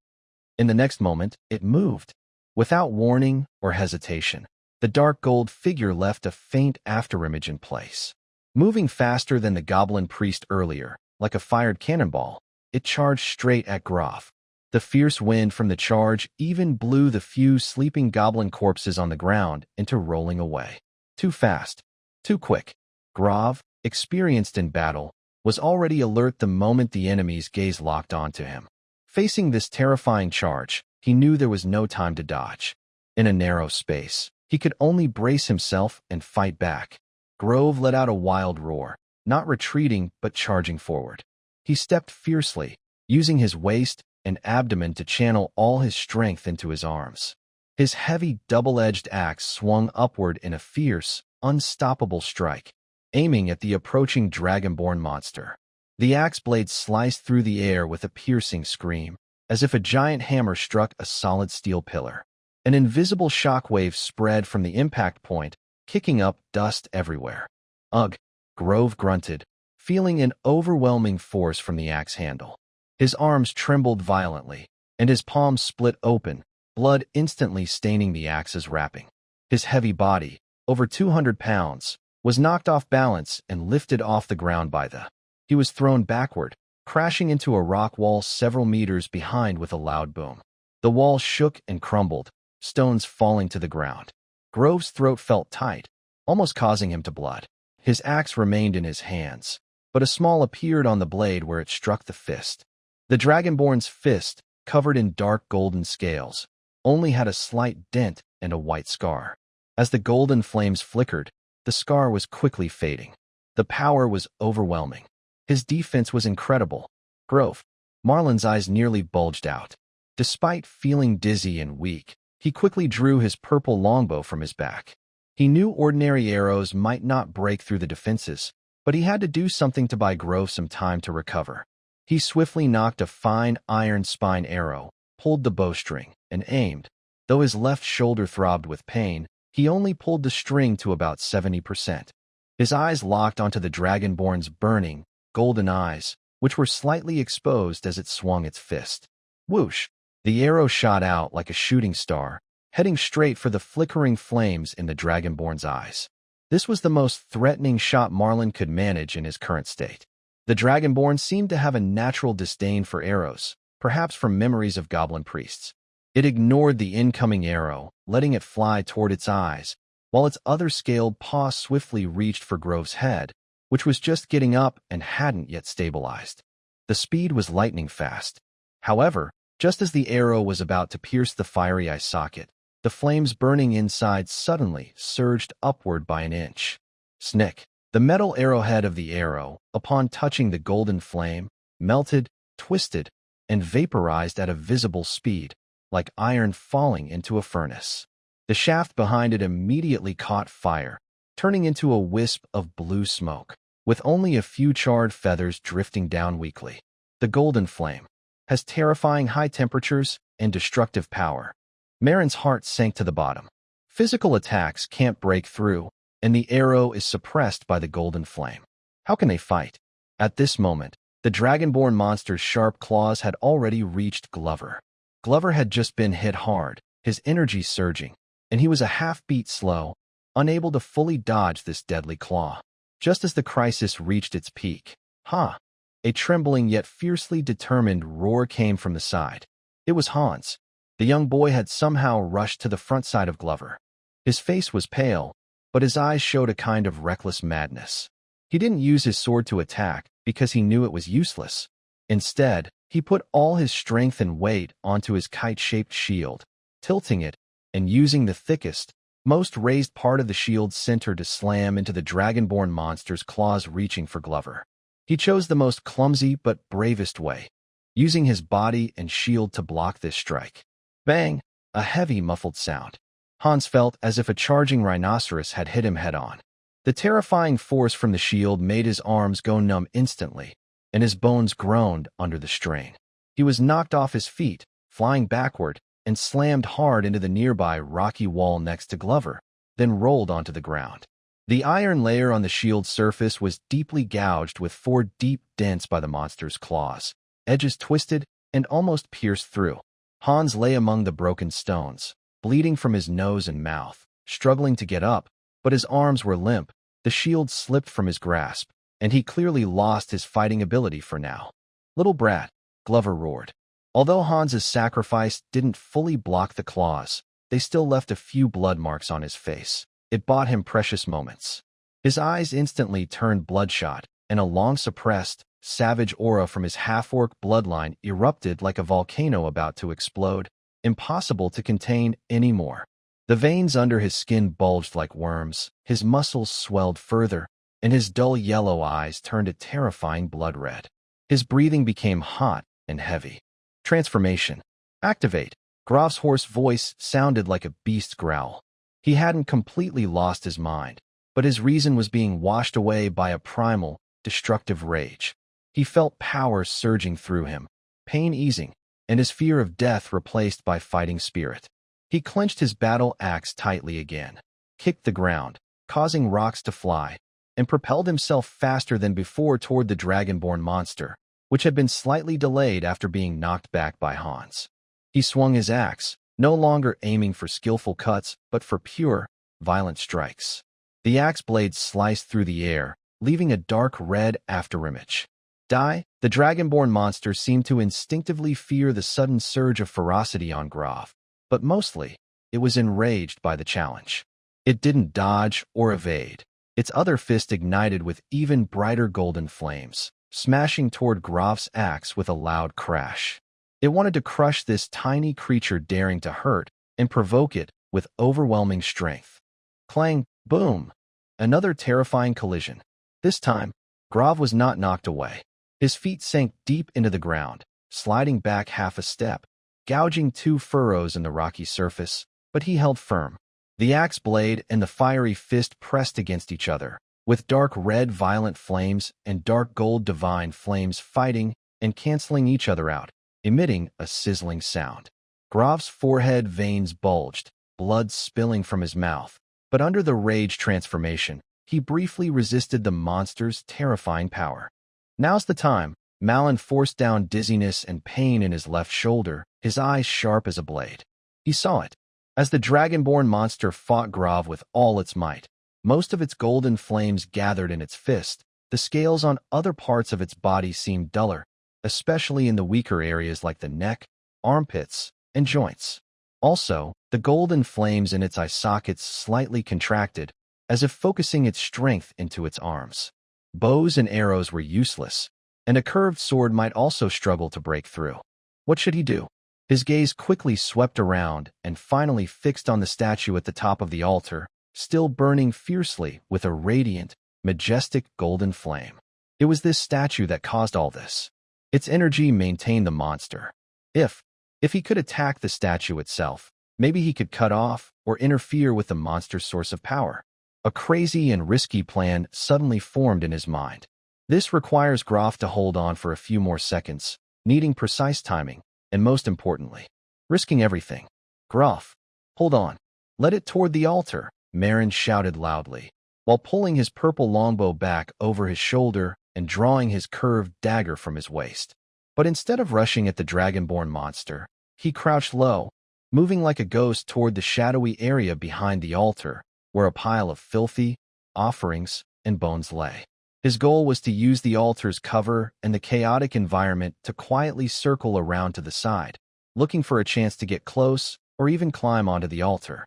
In the next moment, it moved. Without warning or hesitation, the dark gold figure left a faint afterimage in place. Moving faster than the goblin priest earlier, like a fired cannonball, it charged straight at Grov. The fierce wind from the charge even blew the few sleeping goblin corpses on the ground into rolling away. Too fast. Too quick. Grov, experienced in battle, was already alert the moment the enemy's gaze locked onto him. Facing this terrifying charge, he knew there was no time to dodge. In a narrow space, he could only brace himself and fight back. Grove let out a wild roar, not retreating but charging forward. He stepped fiercely, using his waist and abdomen to channel all his strength into his arms. His heavy double-edged axe swung upward in a fierce, unstoppable strike, aiming at the approaching dragonborn monster. The axe blade sliced through the air with a piercing scream, as if a giant hammer struck a solid steel pillar. An invisible shockwave spread from the impact point, kicking up dust everywhere. Ugh, Grove grunted, feeling an overwhelming force from the axe handle. His arms trembled violently, and his palms split open, blood instantly staining the axe's wrapping. His heavy body, over 200 pounds, was knocked off balance and lifted off the ground by the. He was thrown backward, crashing into a rock wall several meters behind with a loud boom. The wall shook and crumbled, stones falling to the ground. Grove's throat felt tight, almost causing him to blood. His axe remained in his hands, but a small appeared on the blade where it struck the fist. The Dragonborn's fist, covered in dark golden scales, only had a slight dent and a white scar. As the golden flames flickered, the scar was quickly fading. The power was overwhelming. His defense was incredible. Grove. Marlin's eyes nearly bulged out. Despite feeling dizzy and weak, he quickly drew his purple longbow from his back. He knew ordinary arrows might not break through the defenses, but he had to do something to buy Grove some time to recover. He swiftly knocked a fine iron spine arrow, pulled the bowstring, and aimed. Though his left shoulder throbbed with pain, he only pulled the string to about 70%. His eyes locked onto the Dragonborn's burning, golden eyes, which were slightly exposed as it swung its fist. Whoosh! The arrow shot out like a shooting star, heading straight for the flickering flames in the Dragonborn's eyes. This was the most threatening shot Marlin could manage in his current state. The Dragonborn seemed to have a natural disdain for arrows, perhaps from memories of goblin priests. It ignored the incoming arrow, letting it fly toward its eyes, while its other scaled paw swiftly reached for Grove's head, which was just getting up and hadn't yet stabilized. The speed was lightning fast. However, just as the arrow was about to pierce the fiery eye socket, the flames burning inside suddenly surged upward by an inch. Snick! The metal arrowhead of the arrow, upon touching the golden flame, melted, twisted, and vaporized at a visible speed, like iron falling into a furnace. The shaft behind it immediately caught fire, turning into a wisp of blue smoke, with only a few charred feathers drifting down weakly. The golden flame has terrifying high temperatures and destructive power. Marin's heart sank to the bottom. Physical attacks can't break through, and the arrow is suppressed by the golden flame. How can they fight? At this moment, the Dragonborn monster's sharp claws had already reached Glover. Glover had just been hit hard, his energy surging, and he was a half-beat slow, unable to fully dodge this deadly claw. Just as the crisis reached its peak, a trembling yet fiercely determined roar came from the side. It was Hans. The young boy had somehow rushed to the front side of Glover. His face was pale, but his eyes showed a kind of reckless madness. He didn't use his sword to attack because he knew it was useless. Instead, he put all his strength and weight onto his kite-shaped shield, tilting it and using the thickest, most raised part of the shield's center to slam into the Dragonborn monster's claws reaching for Glover. He chose the most clumsy but bravest way, using his body and shield to block this strike. Bang! A heavy, muffled sound. Hans felt as if a charging rhinoceros had hit him head-on. The terrifying force from the shield made his arms go numb instantly, and his bones groaned under the strain. He was knocked off his feet, flying backward, and slammed hard into the nearby rocky wall next to Glover, then rolled onto the ground. The iron layer on the shield's surface was deeply gouged with 4 deep dents by the monster's claws, edges twisted and almost pierced through. Hans lay among the broken stones, bleeding from his nose and mouth, struggling to get up, but his arms were limp, the shield slipped from his grasp, and he clearly lost his fighting ability for now. "Little brat," Glover roared. Although Hans's sacrifice didn't fully block the claws, they still left a few blood marks on his face. It bought him precious moments. His eyes instantly turned bloodshot, and a long-suppressed, savage aura from his half-orc bloodline erupted like a volcano about to explode, impossible to contain anymore. The veins under his skin bulged like worms, his muscles swelled further, and his dull yellow eyes turned a terrifying blood red. His breathing became hot and heavy. Transformation. Activate. Grof's hoarse voice sounded like a beast's growl. He hadn't completely lost his mind, but his reason was being washed away by a primal, destructive rage. He felt power surging through him, pain easing, and his fear of death replaced by fighting spirit. He clenched his battle axe tightly again, kicked the ground, causing rocks to fly, and propelled himself faster than before toward the Dragonborn monster, which had been slightly delayed after being knocked back by Hans. He swung his axe, no longer aiming for skillful cuts, but for pure, violent strikes. The axe blade sliced through the air, leaving a dark red afterimage. The dragonborn monster seemed to instinctively fear the sudden surge of ferocity on Grov, but mostly, it was enraged by the challenge. It didn't dodge or evade. Its other fist ignited with even brighter golden flames, smashing toward Grov's axe with a loud crash. It wanted to crush this tiny creature daring to hurt and provoke it with overwhelming strength. Clang, boom! Another terrifying collision. This time, Grov was not knocked away. His feet sank deep into the ground, sliding back half a step, gouging 2 furrows in the rocky surface, but he held firm. The axe blade and the fiery fist pressed against each other, with dark red violent flames and dark gold divine flames fighting and canceling each other out, emitting a sizzling sound. Grov's forehead veins bulged, blood spilling from his mouth, but under the rage transformation, he briefly resisted the monster's terrifying power. Now's the time. Malin forced down dizziness and pain in his left shoulder, his eyes sharp as a blade. He saw it. As the dragonborn monster fought Grov with all its might, most of its golden flames gathered in its fist. The scales on other parts of its body seemed duller, especially in the weaker areas like the neck, armpits, and joints. Also, the golden flames in its eye sockets slightly contracted, as if focusing its strength into its arms. Bows and arrows were useless, and a curved sword might also struggle to break through. What should he do? His gaze quickly swept around and finally fixed on the statue at the top of the altar, still burning fiercely with a radiant, majestic golden flame. It was this statue that caused all this. Its energy maintained the monster. If he could attack the statue itself, maybe he could cut off or interfere with the monster's source of power. A crazy and risky plan suddenly formed in his mind. This requires Grov to hold on for a few more seconds, needing precise timing, and most importantly, risking everything. Grov, hold on. Let it toward the altar, Marin shouted loudly, while pulling his purple longbow back over his shoulder and drawing his curved dagger from his waist. But instead of rushing at the dragonborn monster, he crouched low, moving like a ghost toward the shadowy area behind the altar, where a pile of filthy offerings and bones lay. His goal was to use the altar's cover and the chaotic environment to quietly circle around to the side, looking for a chance to get close or even climb onto the altar.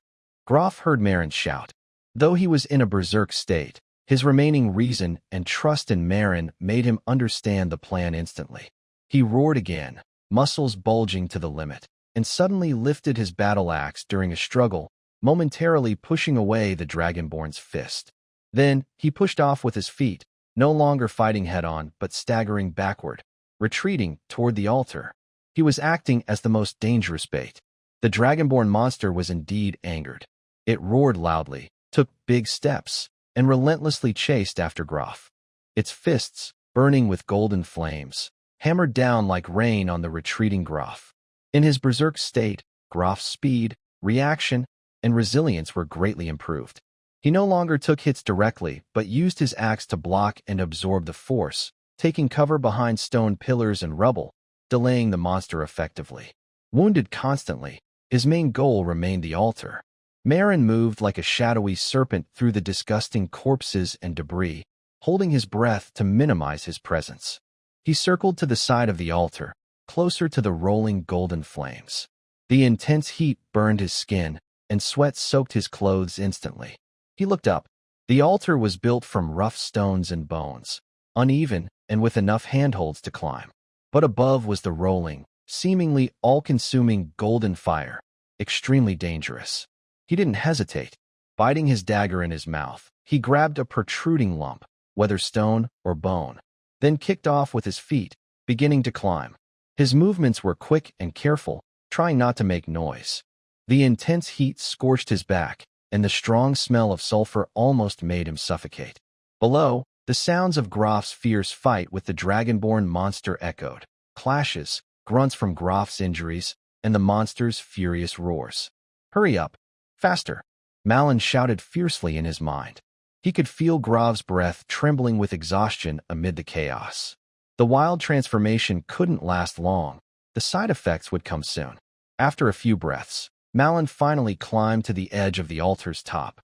Grov heard Marin shout. Though he was in a berserk state, his remaining reason and trust in Marin made him understand the plan instantly. He roared again, muscles bulging to the limit, and suddenly lifted his battle axe during a struggle, momentarily pushing away the dragonborn's fist. Then, he pushed off with his feet, no longer fighting head-on but staggering backward, retreating toward the altar. He was acting as the most dangerous bait. The dragonborn monster was indeed angered. It roared loudly, took big steps, and relentlessly chased after Grov. Its fists, burning with golden flames, hammered down like rain on the retreating Grov. In his berserk state, Grov's speed, reaction, and resilience were greatly improved. He no longer took hits directly, but used his axe to block and absorb the force, taking cover behind stone pillars and rubble, delaying the monster effectively. Wounded constantly, his main goal remained the altar. Marin moved like a shadowy serpent through the disgusting corpses and debris, holding his breath to minimize his presence. He circled to the side of the altar, closer to the rolling golden flames. The intense heat burned his skin, and sweat soaked his clothes instantly. He looked up. The altar was built from rough stones and bones, uneven and with enough handholds to climb. But above was the rolling, seemingly all-consuming golden fire, extremely dangerous. He didn't hesitate. Biting his dagger in his mouth, he grabbed a protruding lump, whether stone or bone, then kicked off with his feet, beginning to climb. His movements were quick and careful, trying not to make noise. The intense heat scorched his back, and the strong smell of sulfur almost made him suffocate. Below, the sounds of Grof's fierce fight with the dragonborn monster echoed. Clashes, grunts from Grof's injuries, and the monster's furious roars. "Hurry up! Faster!" Malin shouted fiercely in his mind. He could feel Grof's breath trembling with exhaustion amid the chaos. The wild transformation couldn't last long. The side effects would come soon. After a few breaths, Malin finally climbed to the edge of the altar's top.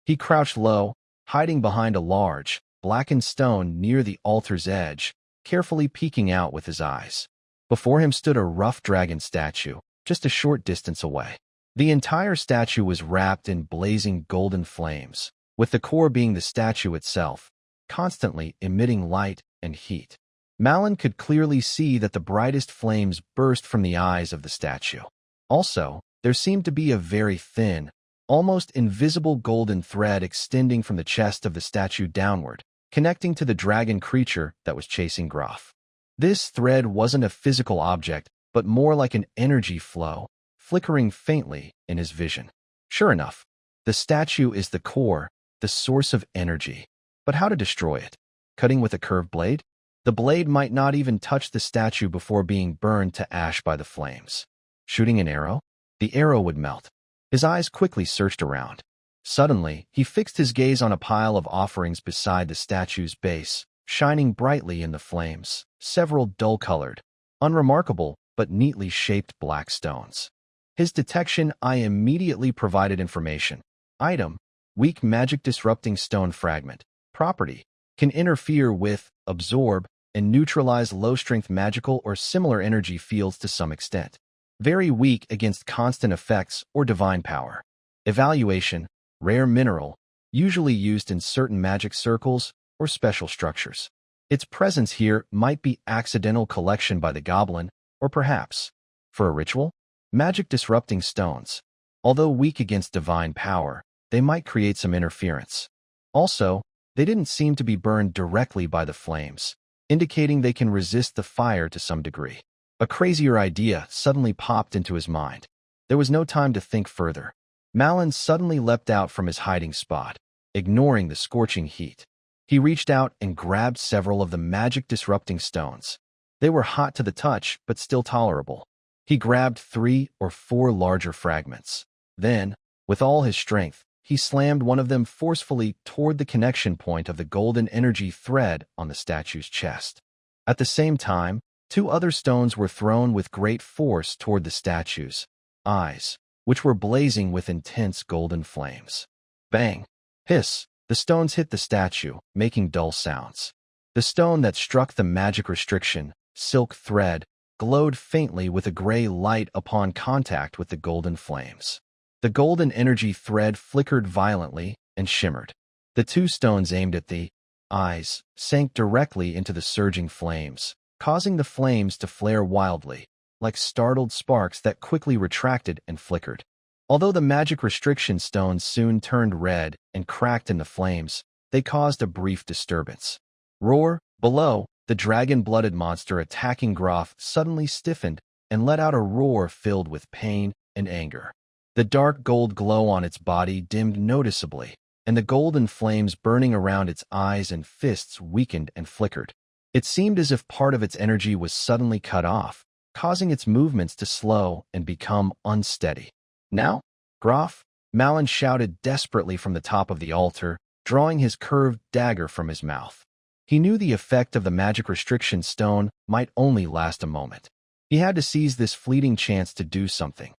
He crouched low, hiding behind a large, blackened stone near the altar's edge, carefully peeking out with his eyes. Before him stood a rough dragon statue, just a short distance away. The entire statue was wrapped in blazing golden flames, with the core being the statue itself, constantly emitting light and heat. Malin could clearly see that the brightest flames burst from the eyes of the statue. Also, there seemed to be a very thin, almost invisible golden thread extending from the chest of the statue downward, connecting to the dragon creature that was chasing Groff. This thread wasn't a physical object, but more like an energy flow, flickering faintly in his vision. Sure enough, the statue is the core, the source of energy. But how to destroy it? Cutting with a curved blade? The blade might not even touch the statue before being burned to ash by the flames. Shooting an arrow? The arrow would melt. His eyes quickly searched around. Suddenly, he fixed his gaze on a pile of offerings beside the statue's base, shining brightly in the flames, several dull-colored, unremarkable but neatly shaped black stones. His detection eye immediately provided information. Item: weak magic disrupting stone fragment. Property: can interfere with, absorb, and neutralize low-strength magical or similar energy fields to some extent. Very weak against constant effects or divine power. Evaluation: rare mineral, usually used in certain magic circles or special structures. Its presence here might be accidental collection by the goblin, or perhaps, for a ritual, magic disrupting stones. Although weak against divine power, they might create some interference. Also, they didn't seem to be burned directly by the flames, indicating they can resist the fire to some degree. A crazier idea suddenly popped into his mind. There was no time to think further. Malin suddenly leapt out from his hiding spot, ignoring the scorching heat. He reached out and grabbed several of the magic-disrupting stones. They were hot to the touch, but still tolerable. He grabbed 3 or 4 larger fragments. Then, with all his strength, he slammed one of them forcefully toward the connection point of the golden energy thread on the statue's chest. At the same time, 2 other stones were thrown with great force toward the statue's eyes, which were blazing with intense golden flames. Bang! Hiss! The stones hit the statue, making dull sounds. The stone that struck the magic restriction, silk thread, glowed faintly with a gray light upon contact with the golden flames. The golden energy thread flickered violently and shimmered. The 2 stones aimed at the eyes sank directly into the surging flames, causing the flames to flare wildly, like startled sparks that quickly retracted and flickered. Although the magic restriction stones soon turned red and cracked in the flames, they caused a brief disturbance. Roar! Below, the dragon-blooded monster attacking Groff suddenly stiffened and let out a roar filled with pain and anger. The dark gold glow on its body dimmed noticeably, and the golden flames burning around its eyes and fists weakened and flickered. It seemed as if part of its energy was suddenly cut off, causing its movements to slow and become unsteady. Now, Groff, Malin shouted desperately from the top of the altar, drawing his curved dagger from his mouth. He knew the effect of the magic restriction stone might only last a moment. He had to seize this fleeting chance to do something.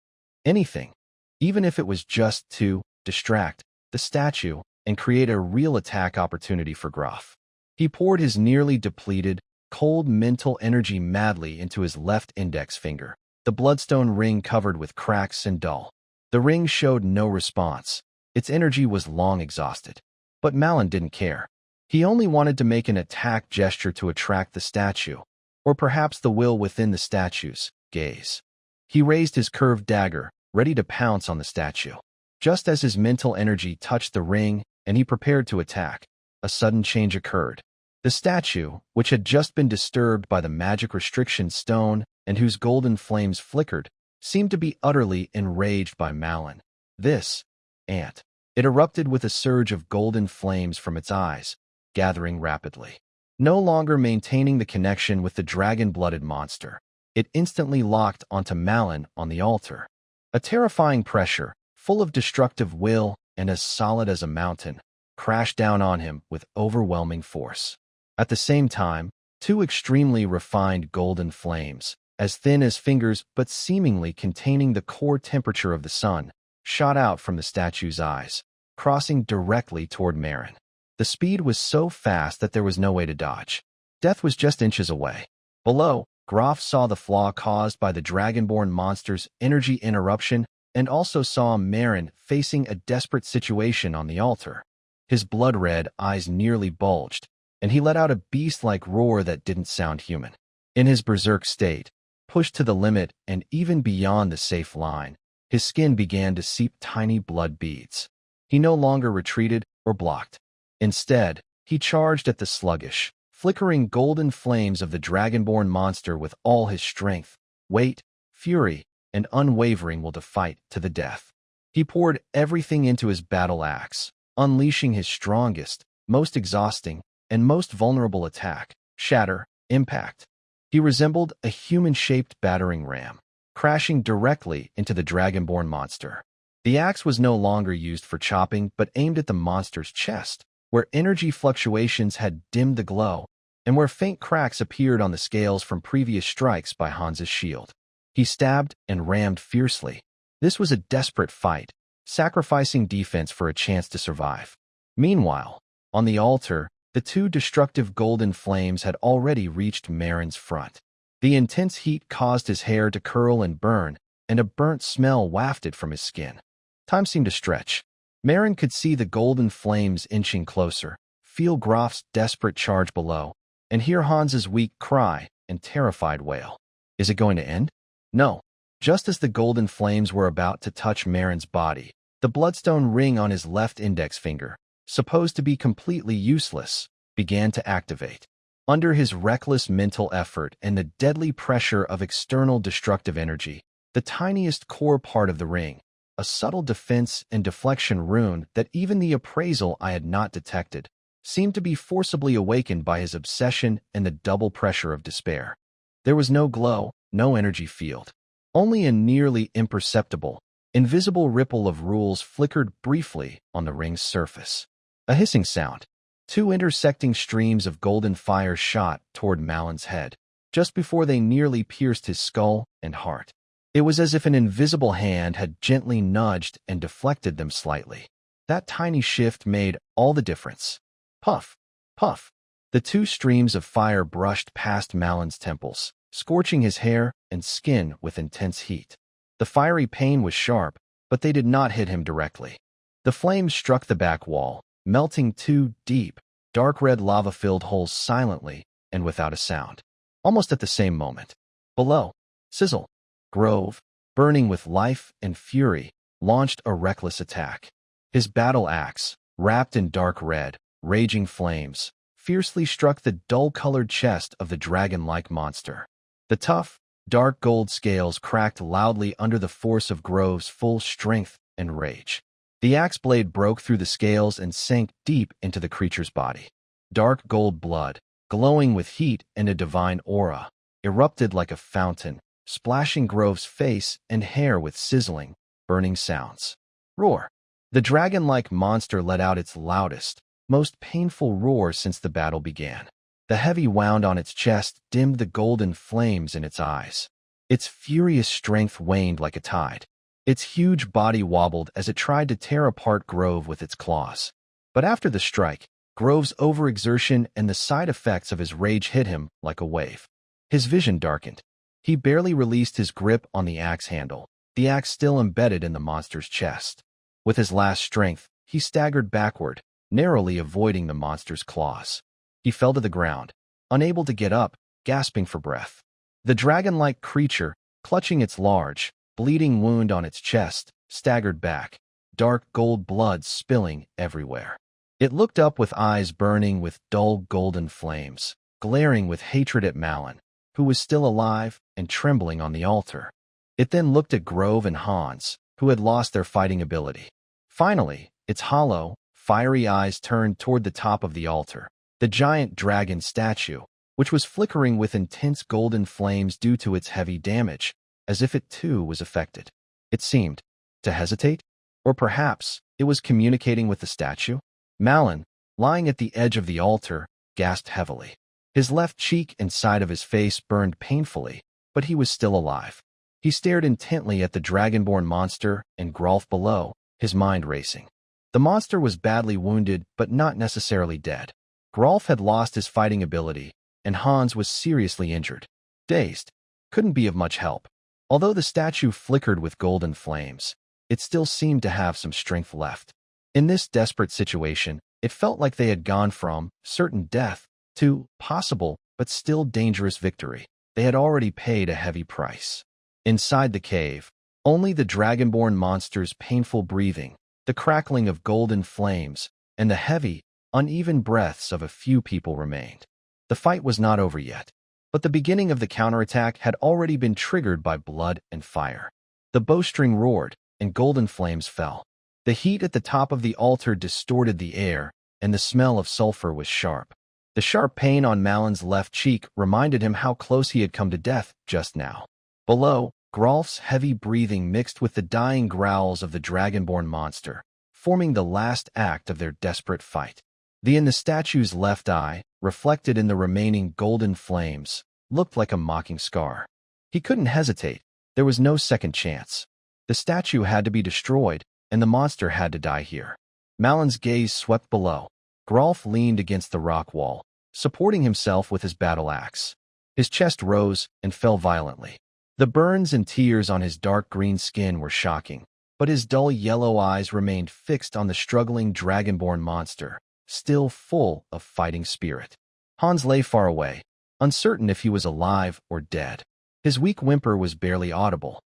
Anything, even if it was just to distract the statue and create a real attack opportunity for Groff. He poured his nearly depleted, cold mental energy madly into his left index finger, the bloodstone ring covered with cracks and dull. The ring showed no response. Its energy was long exhausted. But Malin didn't care. He only wanted to make an attack gesture to attract the statue, or perhaps the will within the statue's gaze. He raised his curved dagger, ready to pounce on the statue. Just as his mental energy touched the ring and he prepared to attack, a sudden change occurred. The statue, which had just been disturbed by the magic restriction stone and whose golden flames flickered, seemed to be utterly enraged by Malin. This ant. It erupted with a surge of golden flames from its eyes, gathering rapidly. No longer maintaining the connection with the dragon-blooded monster, it instantly locked onto Malin on the altar. A terrifying pressure, full of destructive will and as solid as a mountain, crashed down on him with overwhelming force. At the same time, 2 extremely refined golden flames, as thin as fingers but seemingly containing the core temperature of the sun, shot out from the statue's eyes, crossing directly toward Marin. The speed was so fast that there was no way to dodge. Death was just inches away. Below, Groff saw the flaw caused by the dragonborn monster's energy interruption and also saw Marin facing a desperate situation on the altar. His blood-red eyes nearly bulged, and he let out a beast-like roar that didn't sound human. In his berserk state, pushed to the limit and even beyond the safe line, his skin began to seep tiny blood beads. He no longer retreated or blocked. Instead, he charged at the sluggish, flickering golden flames of the dragonborn monster with all his strength, weight, fury, and unwavering will to fight to the death. He poured everything into his battle axe, unleashing his strongest, most exhausting, and most vulnerable attack, Shatter, Impact. He resembled a human-shaped battering ram, crashing directly into the dragonborn monster. The axe was no longer used for chopping but aimed at the monster's chest, where energy fluctuations had dimmed the glow, and where faint cracks appeared on the scales from previous strikes by Hans's shield. He stabbed and rammed fiercely. This was a desperate fight, sacrificing defense for a chance to survive. Meanwhile, on the altar, the two destructive golden flames had already reached Marin's front. The intense heat caused his hair to curl and burn, and a burnt smell wafted from his skin. Time seemed to stretch. Marin could see the golden flames inching closer, feel Groff's desperate charge below, and hear Hans's weak cry and terrified wail. Is it going to end? No. Just as the golden flames were about to touch Marin's body, the bloodstone ring on his left index finger, supposed to be completely useless, began to activate. Under his reckless mental effort and the deadly pressure of external destructive energy, the tiniest core part of the ring, a subtle defense and deflection rune that even the appraisal I had not detected, seemed to be forcibly awakened by his obsession and the double pressure of despair. There was no glow, no energy field. Only a nearly imperceptible, invisible ripple of rules flickered briefly on the ring's surface. A hissing sound. Two intersecting streams of golden fire shot toward Malin's head, just before they nearly pierced his skull and heart. It was as if an invisible hand had gently nudged and deflected them slightly. That tiny shift made all the difference. Puff, puff. The two streams of fire brushed past Malin's temples, scorching his hair and skin with intense heat. The fiery pain was sharp, but they did not hit him directly. The flames struck the back wall, melting two deep, dark red lava-filled holes silently and without a sound. Almost at the same moment. Below, Sizzle, Grove, burning with life and fury, launched a reckless attack. His battle axe, wrapped in dark red, raging flames, fiercely struck the dull-colored chest of the dragon-like monster. The tough, dark gold scales cracked loudly under the force of Grove's full strength and rage. The axe blade broke through the scales and sank deep into the creature's body. Dark gold blood, glowing with heat and a divine aura, erupted like a fountain, splashing Grove's face and hair with sizzling, burning sounds. Roar! The dragon-like monster let out its loudest, most painful roar since the battle began. The heavy wound on its chest dimmed the golden flames in its eyes. Its furious strength waned like a tide. Its huge body wobbled as it tried to tear apart Grove with its claws. But after the strike, Grove's overexertion and the side effects of his rage hit him like a wave. His vision darkened. He barely released his grip on the axe handle, the axe still embedded in the monster's chest. With his last strength, he staggered backward, narrowly avoiding the monster's claws. He fell to the ground, unable to get up, gasping for breath. The dragon-like creature, clutching its large, bleeding wound on its chest, staggered back, dark gold blood spilling everywhere. It looked up with eyes burning with dull golden flames, glaring with hatred at Malin, who was still alive and trembling on the altar. It then looked at Grove and Hans, who had lost their fighting ability. Finally, its hollow, fiery eyes turned toward the top of the altar, the giant dragon statue, which was flickering with intense golden flames due to its heavy damage, as if it too was affected. It seemed to hesitate, or perhaps it was communicating with the statue. Malin, lying at the edge of the altar, gasped heavily. His left cheek and side of his face burned painfully, but he was still alive. He stared intently at the dragonborn monster and Grolf below, his mind racing. The monster was badly wounded, but not necessarily dead. Grolf had lost his fighting ability, and Hans was seriously injured. Dazed, couldn't be of much help. Although the statue flickered with golden flames, it still seemed to have some strength left. In this desperate situation, it felt like they had gone from certain death to possible but still dangerous victory. They had already paid a heavy price. Inside the cave, only the dragonborn monster's painful breathing, the crackling of golden flames, and the heavy, uneven breaths of a few people remained. The fight was not over yet, but the beginning of the counterattack had already been triggered by blood and fire. The bowstring roared, and golden flames fell. The heat at the top of the altar distorted the air, and the smell of sulfur was sharp. The sharp pain on Malon's left cheek reminded him how close he had come to death just now. Below, Grolf's heavy breathing mixed with the dying growls of the dragonborn monster, forming the last act of their desperate fight. In the statue's left eye, reflected in the remaining golden flames, looked like a mocking scar. He couldn't hesitate. There was no second chance. The statue had to be destroyed, and the monster had to die here. Malon's gaze swept below. Grolf leaned against the rock wall, supporting himself with his battle axe. His chest rose and fell violently. The burns and tears on his dark green skin were shocking, but his dull yellow eyes remained fixed on the struggling dragonborn monster, still full of fighting spirit. Hans lay far away, uncertain if he was alive or dead. His weak whimper was barely audible.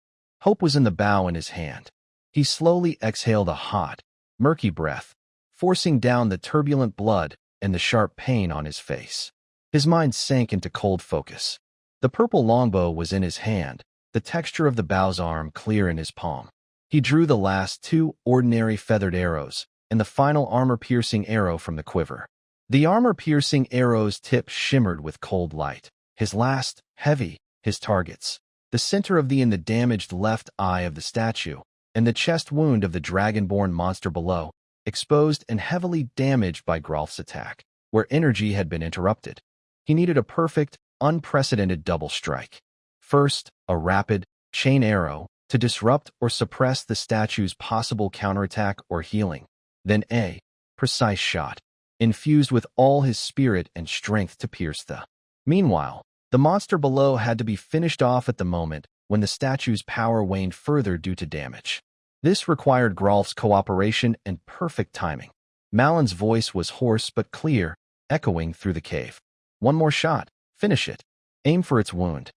Hope was in the bow in his hand. He slowly exhaled a hot, murky breath, forcing down the turbulent blood and the sharp pain on his face. His mind sank into cold focus. The purple longbow was in his hand, the texture of the bow's arm clear in his palm. He drew the last two ordinary feathered arrows, and the final armor-piercing arrow from the quiver. The armor-piercing arrow's tip shimmered with cold light. His last, heavy, his targets. The center of the damaged left eye of the statue, and the chest wound of the dragonborn monster below, exposed and heavily damaged by Grolf's attack, where energy had been interrupted. He needed a perfect, unprecedented double strike. First, a rapid, chain arrow to disrupt or suppress the statue's possible counterattack or healing. Then a precise shot, infused with all his spirit and strength to pierce the. Meanwhile, the monster below had to be finished off at the moment when the statue's power waned further due to damage. This required Grolf's cooperation and perfect timing. Malon's voice was hoarse but clear, echoing through the cave. One more shot. Finish it. Aim for its wound.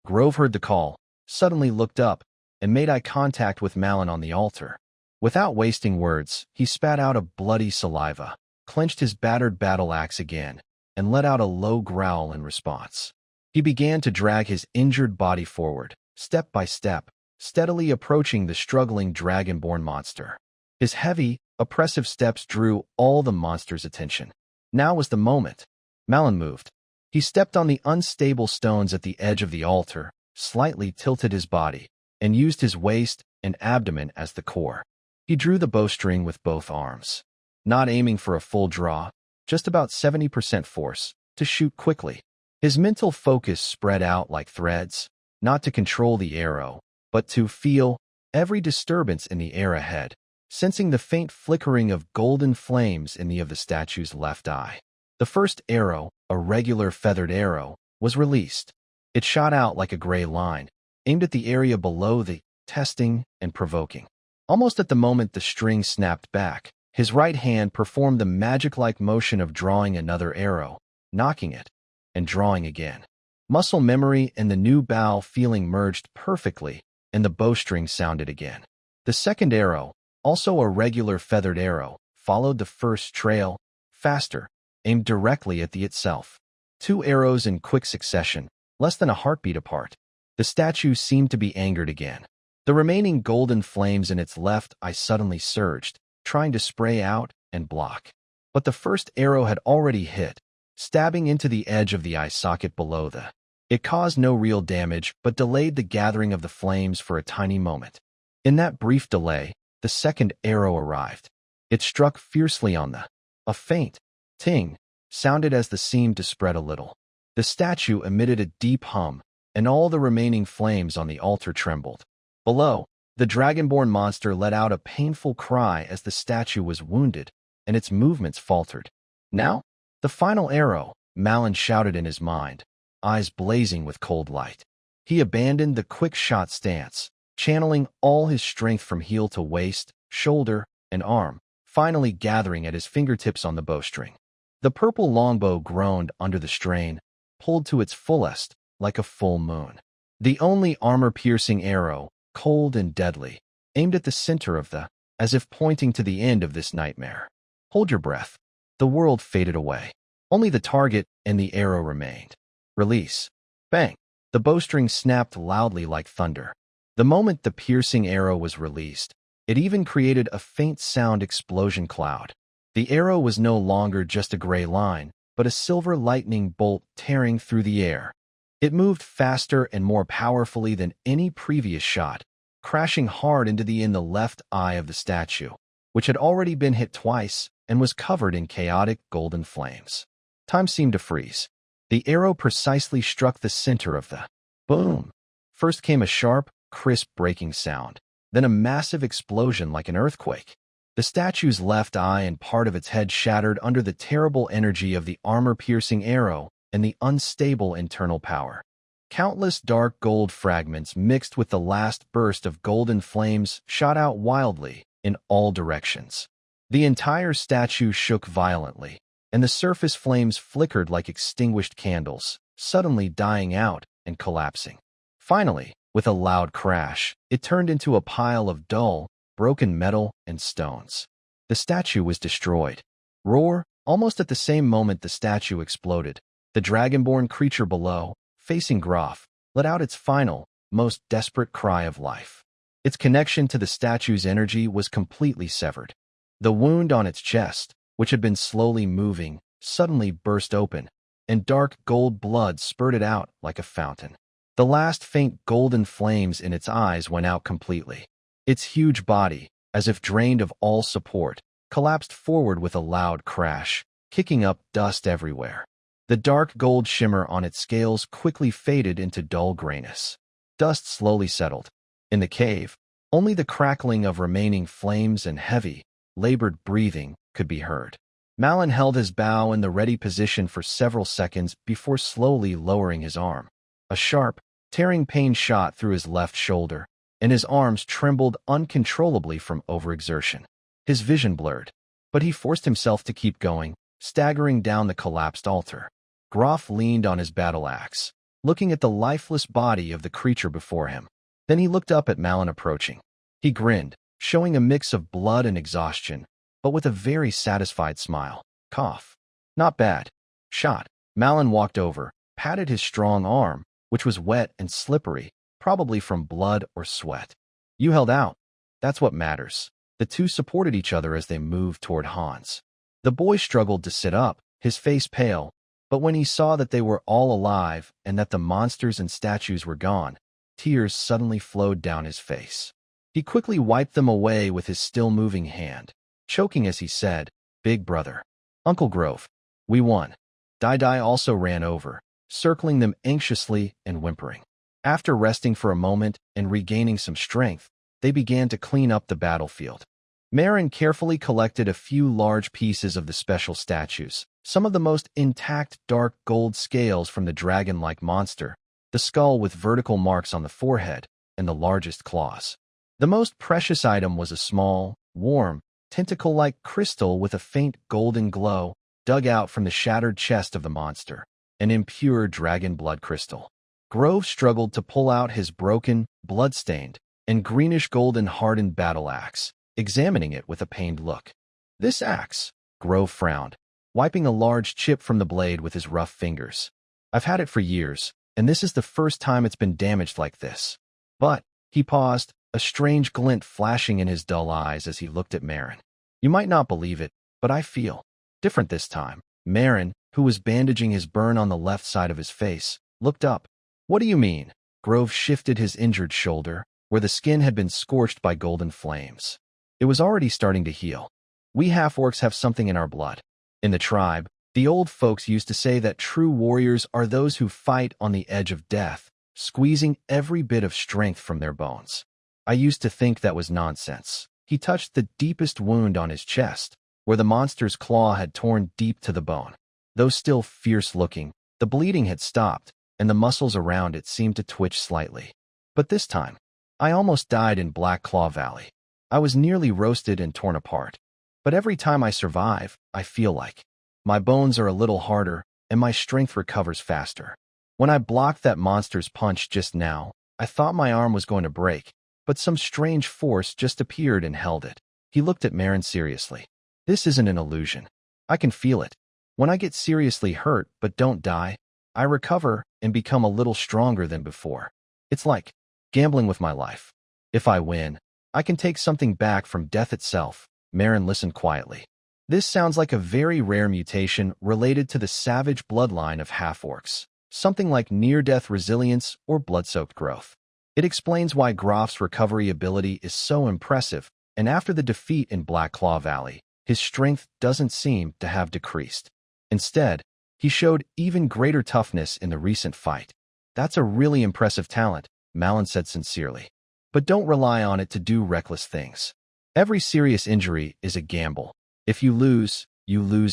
Grove heard the call, suddenly looked up, and made eye contact with Malon on the altar. Without wasting words, he spat out a bloody saliva, clenched his battered battle axe again, and let out a low growl in response. He began to drag his injured body forward, step by step, steadily approaching the struggling dragonborn monster. His heavy, oppressive steps drew all the monster's attention. Now was the moment. Malon moved. He stepped on the unstable stones at the edge of the altar, slightly tilted his body, and used his waist and abdomen as the core. He drew the bowstring with both arms, not aiming for a full draw, just about 70% force, to shoot quickly. His mental focus spread out like threads, not to control the arrow, but to feel every disturbance in the air ahead, sensing the faint flickering of golden flames in the statue's left eye. The first arrow, a regular feathered arrow, was released. It shot out like a gray line, aimed at the area below the testing and provoking. Almost at the moment the string snapped back, his right hand performed the magic-like motion of drawing another arrow, knocking it, and drawing again. Muscle memory and the new bow feeling merged perfectly, and the bowstring sounded again. The second arrow, also a regular feathered arrow, followed the first trail, faster, aimed directly at the itself. Two arrows in quick succession, less than a heartbeat apart. The statue seemed to be angered again. The remaining golden flames in its left eye suddenly surged, trying to spray out and block. But the first arrow had already hit, stabbing into the edge of the eye socket below the. It caused no real damage, but delayed the gathering of the flames for a tiny moment. In that brief delay, the second arrow arrived. It struck fiercely on the. A faint ting sounded as the seemed to spread a little. The statue emitted a deep hum, and all the remaining flames on the altar trembled. Below, The dragonborn monster let out a painful cry as the statue was wounded, and its movements faltered. Now, the final arrow, Malin shouted in his mind, eyes blazing with cold light. He abandoned the quick-shot stance, channeling all his strength from heel to waist, shoulder, and arm, finally gathering at his fingertips on the bowstring. The purple longbow groaned under the strain, pulled to its fullest, like a full moon. The only armor-piercing arrow, cold and deadly, aimed at the center of as if pointing to the end of this nightmare. Hold your breath. The world faded away. Only the target and the arrow remained. Release. Bang. The bowstring snapped loudly like thunder. The moment the piercing arrow was released, it even created a faint sound explosion cloud. The arrow was no longer just a gray line, but a silver lightning bolt tearing through the air. It moved faster and more powerfully than any previous shot, crashing hard into the left eye of the statue, which had already been hit twice and was covered in chaotic golden flames. Time seemed to freeze. The arrow precisely struck the center of the boom. First came a sharp, crisp breaking sound, then a massive explosion like an earthquake. The statue's left eye and part of its head shattered under the terrible energy of the armor-piercing arrow and the unstable internal power. Countless dark gold fragments mixed with the last burst of golden flames shot out wildly in all directions. The entire statue shook violently, and the surface flames flickered like extinguished candles, suddenly dying out and collapsing. Finally, with a loud crash, it turned into a pile of dull, broken metal and stones. The statue was destroyed. Roar! Almost at the same moment the statue exploded. The dragonborn creature below, facing Groff, let out its final, most desperate cry of life. Its connection to the statue's energy was completely severed. The wound on its chest, which had been slowly moving, suddenly burst open, and dark gold blood spurted out like a fountain. The last faint golden flames in its eyes went out completely. Its huge body, as if drained of all support, collapsed forward with a loud crash, kicking up dust everywhere. The dark gold shimmer on its scales quickly faded into dull grayness. Dust slowly settled. In the cave, only the crackling of remaining flames and heavy, labored breathing could be heard. Malin held his bow in the ready position for several seconds before slowly lowering his arm. A sharp, tearing pain shot through his left shoulder, and his arms trembled uncontrollably from overexertion. His vision blurred, but he forced himself to keep going, staggering down the collapsed altar. Groff leaned on his battle axe, looking at the lifeless body of the creature before him. Then he looked up at Malin approaching. He grinned, showing a mix of blood and exhaustion, but with a very satisfied smile. Cough. Not bad. Shot. Malin walked over, patted his strong arm, which was wet and slippery, probably from blood or sweat. You held out. That's what matters. The two supported each other as they moved toward Hans. The boy struggled to sit up, his face pale, but when he saw that they were all alive and that the monsters and statues were gone, tears suddenly flowed down his face. He quickly wiped them away with his still-moving hand, choking as he said, "Big brother. Uncle Grove. We won." Dai also ran over, circling them anxiously and whimpering. After resting for a moment and regaining some strength, they began to clean up the battlefield. Marin carefully collected a few large pieces of the special statues, some of the most intact dark gold scales from the dragon-like monster, the skull with vertical marks on the forehead, and the largest claws. The most precious item was a small, warm, tentacle-like crystal with a faint golden glow, dug out from the shattered chest of the monster, an impure dragon blood crystal. Grove struggled to pull out his broken, blood-stained, and greenish-golden hardened battle axe, examining it with a pained look. "This axe," Grove frowned, wiping a large chip from the blade with his rough fingers. "I've had it for years, and this is the first time it's been damaged like this." But, he paused, a strange glint flashing in his dull eyes as he looked at Marin. "You might not believe it, but I feel different this time." Marin, who was bandaging his burn on the left side of his face, looked up. "What do you mean?" Grove shifted his injured shoulder, where the skin had been scorched by golden flames. It was already starting to heal. "We half-orcs have something in our blood. In the tribe, the old folks used to say that true warriors are those who fight on the edge of death, squeezing every bit of strength from their bones. I used to think that was nonsense. He touched the deepest wound on his chest, where the monster's claw had torn deep to the bone. Though still fierce-looking, the bleeding had stopped, and the muscles around it seemed to twitch slightly. But this time, I almost died in Black Claw Valley. I was nearly roasted and torn apart. But every time I survive, I feel like my bones are a little harder, and my strength recovers faster. When I blocked that monster's punch just now, I thought my arm was going to break, but some strange force just appeared and held it. He looked at Marin seriously. This isn't an illusion. I can feel it. When I get seriously hurt but don't die, I recover and become a little stronger than before. It's like gambling with my life. If I win, I can take something back from death itself. Marin listened quietly. This sounds like a very rare mutation related to the savage bloodline of half-orcs, something like near-death resilience or blood-soaked growth. It explains why Grof's recovery ability is so impressive, and after the defeat in Black Claw Valley, his strength doesn't seem to have decreased. Instead, he showed even greater toughness in the recent fight. That's a really impressive talent, Malin said sincerely. But don't rely on it to do reckless things. Every serious injury is a gamble. If you lose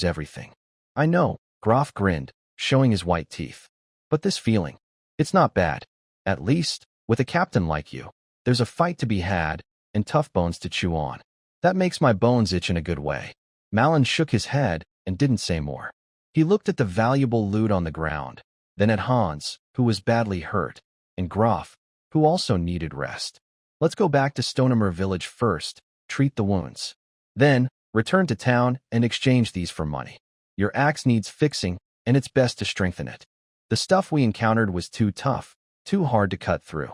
everything. I know, Groff grinned, showing his white teeth. But this feeling, it's not bad. At least, with a captain like you, there's a fight to be had and tough bones to chew on. That makes my bones itch in a good way. Malin shook his head and didn't say more. He looked at the valuable loot on the ground, then at Hans, who was badly hurt, and Groff, who also needed rest. Let's go back to Stonemer village first, treat the wounds. Then, return to town and exchange these for money. Your axe needs fixing, and it's best to strengthen it. The stuff we encountered was too tough, too hard to cut through.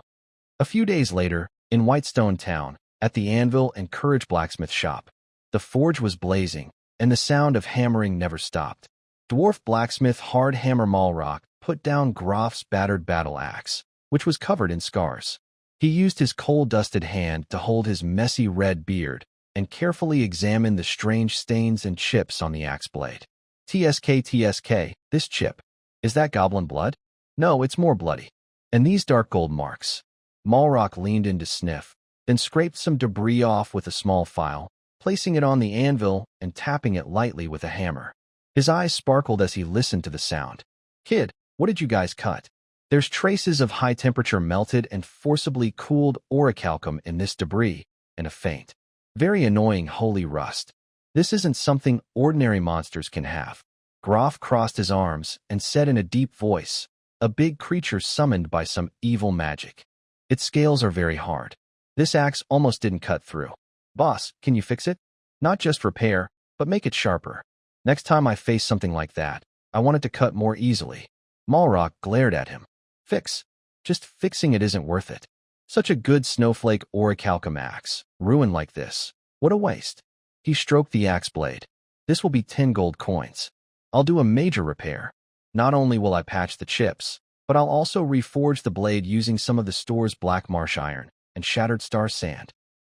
A few days later, in Whitestone Town, at the Anvil and Courage blacksmith shop, the forge was blazing, and the sound of hammering never stopped. Dwarf blacksmith Hard Hammer Malrock put down Groff's battered battle axe, which was covered in scars. He used his coal-dusted hand to hold his messy red beard and carefully examine the strange stains and chips on the axe blade. TSK, this chip. Is that goblin blood? No, it's more bloody. And these dark gold marks. Malrock leaned in to sniff, then scraped some debris off with a small file, placing it on the anvil and tapping it lightly with a hammer. His eyes sparkled as he listened to the sound. Kid, what did you guys cut? There's traces of high-temperature melted and forcibly cooled orichalcum in this debris, and a faint, very annoying holy rust. This isn't something ordinary monsters can have. Groff crossed his arms and said in a deep voice, a big creature summoned by some evil magic. Its scales are very hard. This axe almost didn't cut through. Boss, can you fix it? Not just repair, but make it sharper. Next time I face something like that, I want it to cut more easily. Malrock glared at him. Fix. Just fixing it isn't worth it. Such a good snowflake orichalcum axe, ruined like this. What a waste. He stroked the axe blade. This will be 10 gold coins. I'll do a major repair. Not only will I patch the chips, but I'll also reforge the blade using some of the store's black marsh iron and shattered star sand.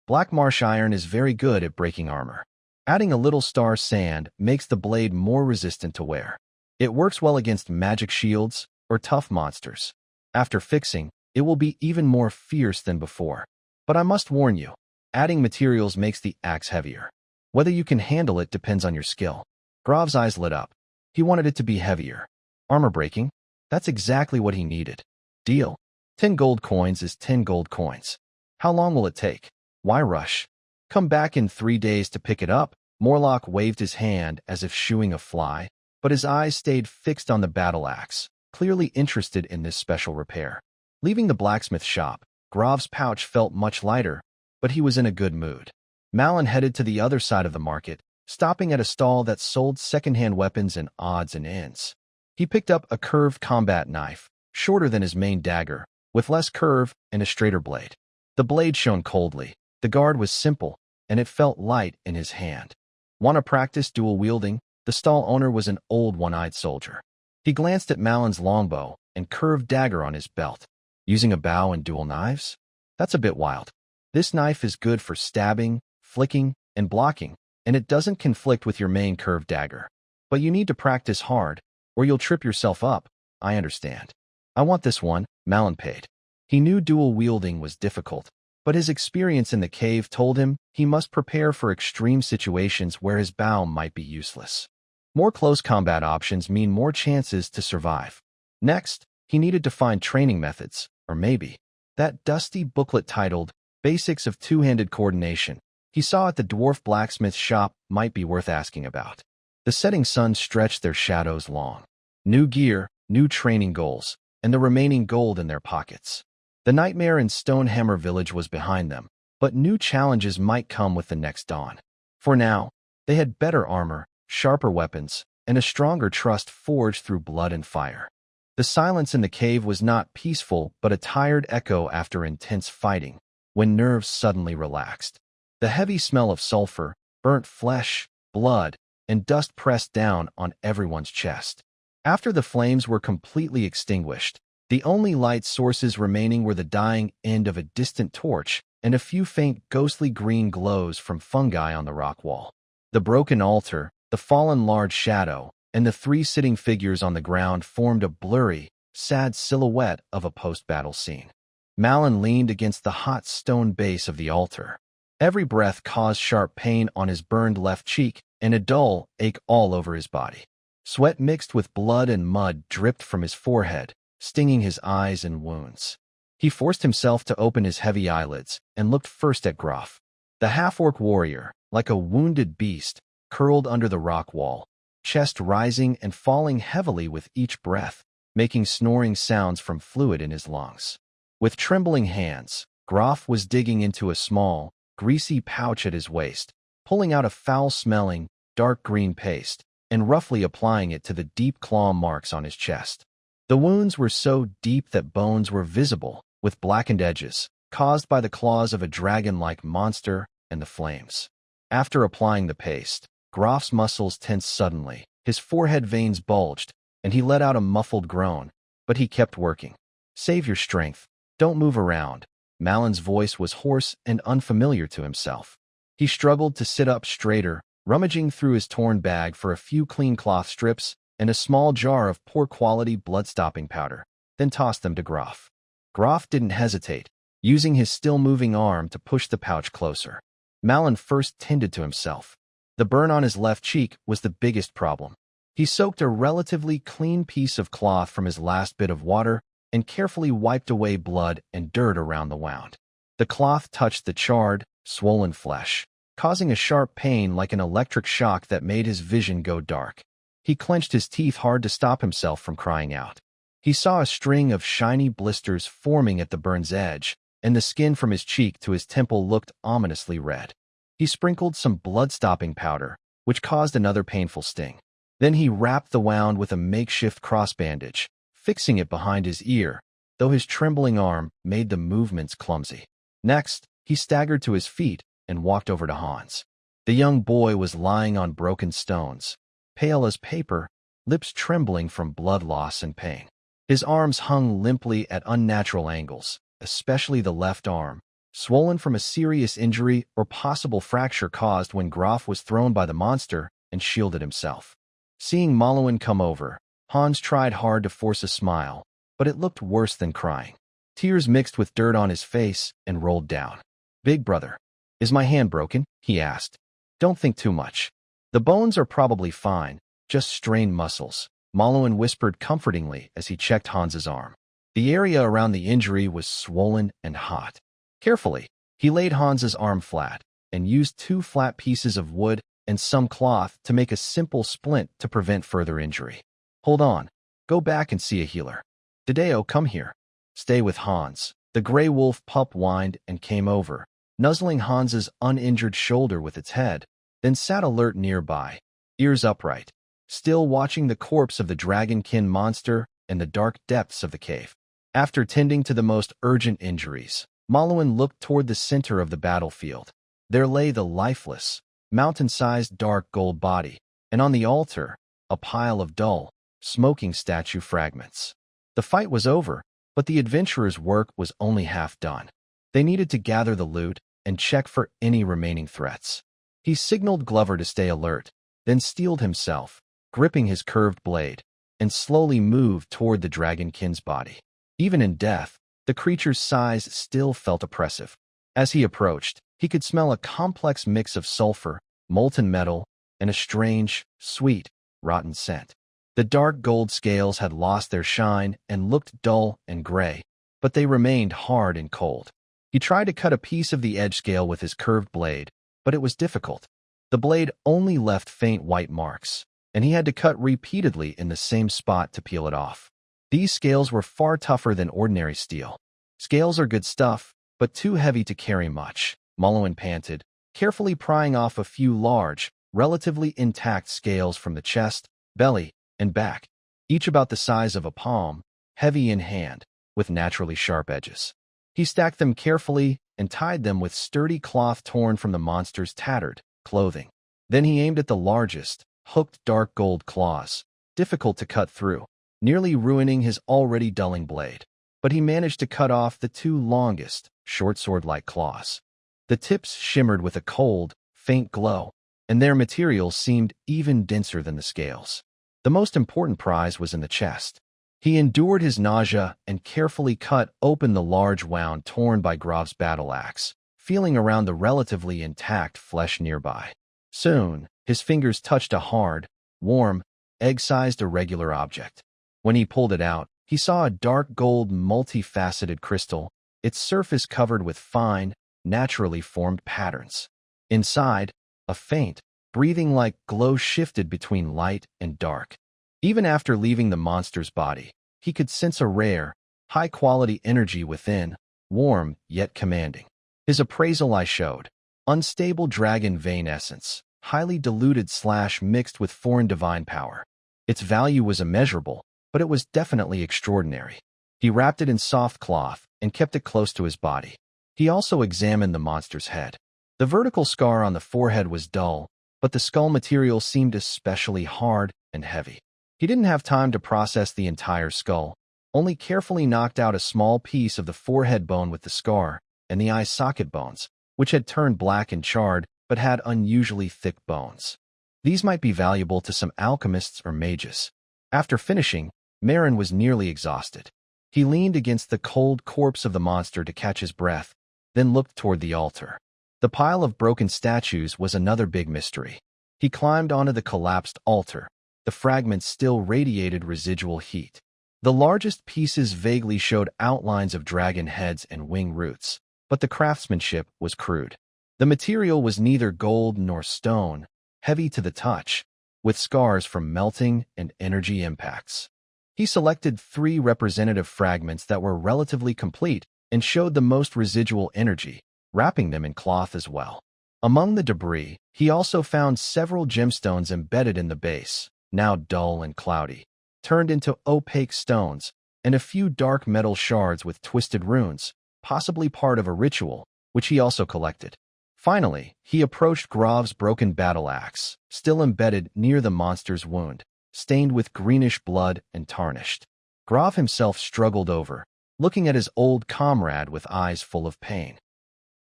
Black marsh iron is very good at breaking armor. Adding a little star sand makes the blade more resistant to wear. It works well against magic shields or tough monsters. After fixing, it will be even more fierce than before. But I must warn you, adding materials makes the axe heavier. Whether you can handle it depends on your skill. Grov's eyes lit up. He wanted it to be heavier. Armor breaking? That's exactly what he needed. Deal. 10 gold coins is 10 gold coins. How long will it take? Why rush? Come back in 3 days to pick it up. Morlock waved his hand as if shooing a fly, but his eyes stayed fixed on the battle axe, clearly interested in this special repair. Leaving the blacksmith shop, Grov's pouch felt much lighter, but he was in a good mood. Malin headed to the other side of the market, stopping at a stall that sold second-hand weapons and odds and ends. He picked up a curved combat knife, shorter than his main dagger, with less curve and a straighter blade. The blade shone coldly, the guard was simple, and it felt light in his hand. Want to practice dual wielding? The stall owner was an old one-eyed soldier. He glanced at Malin's longbow and curved dagger on his belt. Using a bow and dual knives? That's a bit wild. This knife is good for stabbing, flicking, and blocking, and it doesn't conflict with your main curved dagger. But you need to practice hard, or you'll trip yourself up. I understand. I want this one, Malin paid. He knew dual wielding was difficult, but his experience in the cave told him he must prepare for extreme situations where his bow might be useless. More close combat options mean more chances to survive. Next, he needed to find training methods, or maybe that dusty booklet titled Basics of Two-Handed Coordination he saw at the dwarf blacksmith's shop might be worth asking about. The setting sun stretched their shadows long. New gear, new training goals, and the remaining gold in their pockets. The nightmare in Stonehammer Village was behind them, but new challenges might come with the next dawn. For now, they had better armor, sharper weapons, and a stronger trust forged through blood and fire. The silence in the cave was not peaceful but a tired echo after intense fighting, when nerves suddenly relaxed. The heavy smell of sulfur, burnt flesh, blood, and dust pressed down on everyone's chest. After the flames were completely extinguished, the only light sources remaining were the dying end of a distant torch and a few faint ghostly green glows from fungi on the rock wall. The broken altar, the fallen large shadow, and the three sitting figures on the ground formed a blurry, sad silhouette of a post-battle scene. Malin leaned against the hot stone base of the altar. Every breath caused sharp pain on his burned left cheek and a dull ache all over his body. Sweat mixed with blood and mud dripped from his forehead, stinging his eyes and wounds. He forced himself to open his heavy eyelids and looked first at Groff. The half-orc warrior, like a wounded beast, curled under the rock wall, chest rising and falling heavily with each breath, making snoring sounds from fluid in his lungs. With trembling hands, Groff was digging into a small, greasy pouch at his waist, pulling out a foul-smelling, dark green paste, and roughly applying it to the deep claw marks on his chest. The wounds were so deep that bones were visible, with blackened edges, caused by the claws of a dragon-like monster and the flames. After applying the paste, Groff's muscles tensed suddenly, his forehead veins bulged, and he let out a muffled groan, but he kept working. "Save your strength. Don't move around." Malin's voice was hoarse and unfamiliar to himself. He struggled to sit up straighter, rummaging through his torn bag for a few clean cloth strips and a small jar of poor-quality blood-stopping powder, then tossed them to Groff. Groff didn't hesitate, using his still-moving arm to push the pouch closer. Malin first tended to himself. The burn on his left cheek was the biggest problem. He soaked a relatively clean piece of cloth from his last bit of water and carefully wiped away blood and dirt around the wound. The cloth touched the charred, swollen flesh, causing a sharp pain like an electric shock that made his vision go dark. He clenched his teeth hard to stop himself from crying out. He saw a string of shiny blisters forming at the burn's edge, and the skin from his cheek to his temple looked ominously red. He sprinkled some blood-stopping powder, which caused another painful sting. Then he wrapped the wound with a makeshift cross-bandage, fixing it behind his ear, though his trembling arm made the movements clumsy. Next, he staggered to his feet and walked over to Hans. The young boy was lying on broken stones, pale as paper, lips trembling from blood loss and pain. His arms hung limply at unnatural angles, especially the left arm, swollen from a serious injury or possible fracture caused when Groff was thrown by the monster and shielded himself. Seeing Malouin come over, Hans tried hard to force a smile, but it looked worse than crying. Tears mixed with dirt on his face and rolled down. "Big brother, is my hand broken?" he asked. "Don't think too much. The bones are probably fine, just strained muscles," Malouin whispered comfortingly as he checked Hans's arm. The area around the injury was swollen and hot. Carefully, he laid Hans's arm flat and used 2 flat pieces of wood and some cloth to make a simple splint to prevent further injury. "Hold on. Go back and see a healer. Dideo, come here. Stay with Hans." The gray wolf pup whined and came over, nuzzling Hans's uninjured shoulder with its head, then sat alert nearby, ears upright, still watching the corpse of the dragonkin monster in the dark depths of the cave. After tending to the most urgent injuries, Malouin looked toward the center of the battlefield. There lay the lifeless, mountain-sized dark gold body, and on the altar, a pile of dull, smoking statue fragments. The fight was over, but the adventurers' work was only half done. They needed to gather the loot and check for any remaining threats. He signaled Glover to stay alert, then steeled himself, gripping his curved blade, and slowly moved toward the dragonkin's body. Even in death, the creature's size still felt oppressive. As he approached, he could smell a complex mix of sulfur, molten metal, and a strange, sweet, rotten scent. The dark gold scales had lost their shine and looked dull and gray, but they remained hard and cold. He tried to cut a piece of the edge scale with his curved blade, but it was difficult. The blade only left faint white marks, and he had to cut repeatedly in the same spot to peel it off. These scales were far tougher than ordinary steel. Scales are good stuff, but too heavy to carry much, Mullen panted, carefully prying off a few large, relatively intact scales from the chest, belly, and back, each about the size of a palm, heavy in hand, with naturally sharp edges. He stacked them carefully and tied them with sturdy cloth torn from the monster's tattered clothing. Then he aimed at the largest, hooked dark gold claws, difficult to cut through, nearly ruining his already dulling blade. But he managed to cut off the two longest, short sword-like claws. The tips shimmered with a cold, faint glow, and their material seemed even denser than the scales. The most important prize was in the chest. He endured his nausea and carefully cut open the large wound torn by Grov's battle axe, feeling around the relatively intact flesh nearby. Soon, his fingers touched a hard, warm, egg-sized irregular object. When he pulled it out, he saw a dark gold multifaceted crystal, its surface covered with fine, naturally formed patterns. Inside, a faint, breathing-like glow shifted between light and dark. Even after leaving the monster's body, he could sense a rare, high-quality energy within, warm yet commanding. His appraisal eye showed unstable dragon vein essence, highly diluted / mixed with foreign divine power. Its value was immeasurable, but it was definitely extraordinary. He wrapped it in soft cloth and kept it close to his body. He also examined the monster's head. The vertical scar on the forehead was dull, but the skull material seemed especially hard and heavy. He didn't have time to process the entire skull, only carefully knocked out a small piece of the forehead bone with the scar and the eye socket bones, which had turned black and charred but had unusually thick bones. These might be valuable to some alchemists or mages. After finishing, Marin was nearly exhausted. He leaned against the cold corpse of the monster to catch his breath, then looked toward the altar. The pile of broken statues was another big mystery. He climbed onto the collapsed altar. The fragments still radiated residual heat. The largest pieces vaguely showed outlines of dragon heads and wing roots, but the craftsmanship was crude. The material was neither gold nor stone, heavy to the touch, with scars from melting and energy impacts. He selected 3 representative fragments that were relatively complete and showed the most residual energy, wrapping them in cloth as well. Among the debris, he also found several gemstones embedded in the base, now dull and cloudy, turned into opaque stones, and a few dark metal shards with twisted runes, possibly part of a ritual, which he also collected. Finally, he approached Grov's broken battle axe, still embedded near the monster's wound, stained with greenish blood and tarnished. Grov himself struggled over, looking at his old comrade with eyes full of pain.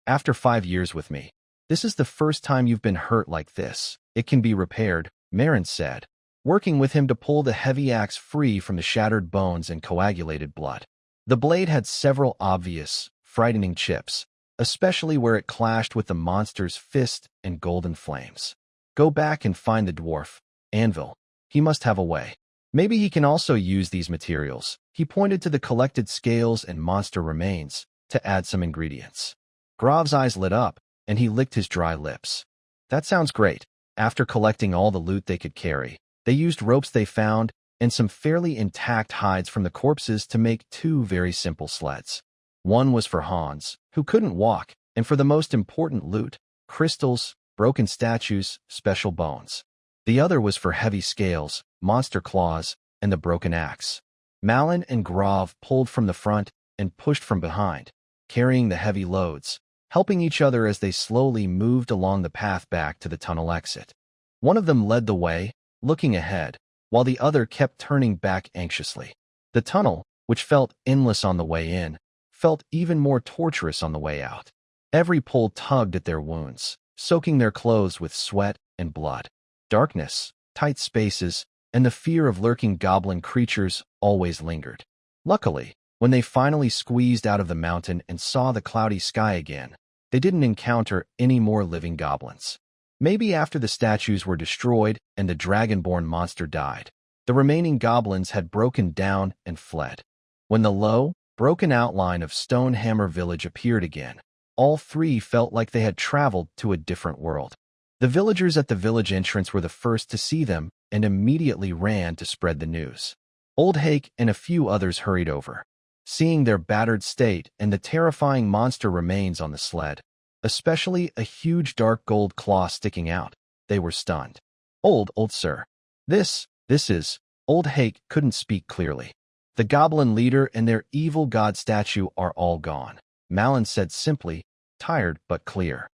"After 5 years with me, this is the first time you've been hurt like this. It can be repaired," Marin said, working with him to pull the heavy axe free from the shattered bones and coagulated blood. The blade had several obvious, frightening chips, especially where it clashed with the monster's fist and golden flames. "Go back and find the dwarf, Anvil. He must have a way. Maybe he can also use these materials." He pointed to the collected scales and monster remains to add some ingredients. Grov's eyes lit up, and he licked his dry lips. "That sounds great." After collecting all the loot they could carry, they used ropes they found and some fairly intact hides from the corpses to make 2 very simple sleds. One was for Hans, who couldn't walk, and for the most important loot, crystals, broken statues, special bones. The other was for heavy scales, monster claws, and the broken axe. Malin and Grov pulled from the front and pushed from behind, carrying the heavy loads, helping each other as they slowly moved along the path back to the tunnel exit. One of them led the way, looking ahead, while the other kept turning back anxiously. The tunnel, which felt endless on the way in, felt even more torturous on the way out. Every pull tugged at their wounds, soaking their clothes with sweat and blood. Darkness, tight spaces, and the fear of lurking goblin creatures always lingered. Luckily, when they finally squeezed out of the mountain and saw the cloudy sky again, they didn't encounter any more living goblins. Maybe after the statues were destroyed and the dragonborn monster died, the remaining goblins had broken down and fled. When the low, broken outline of Stonehammer Village appeared again, all three felt like they had traveled to a different world. The villagers at the village entrance were the first to see them and immediately ran to spread the news. Old Hake and a few others hurried over. Seeing their battered state and the terrifying monster remains on the sled, especially a huge dark gold claw sticking out, they were stunned. Old sir. This is, Old Hake couldn't speak clearly. The goblin leader and their evil god statue are all gone, Malin said simply, tired but clear.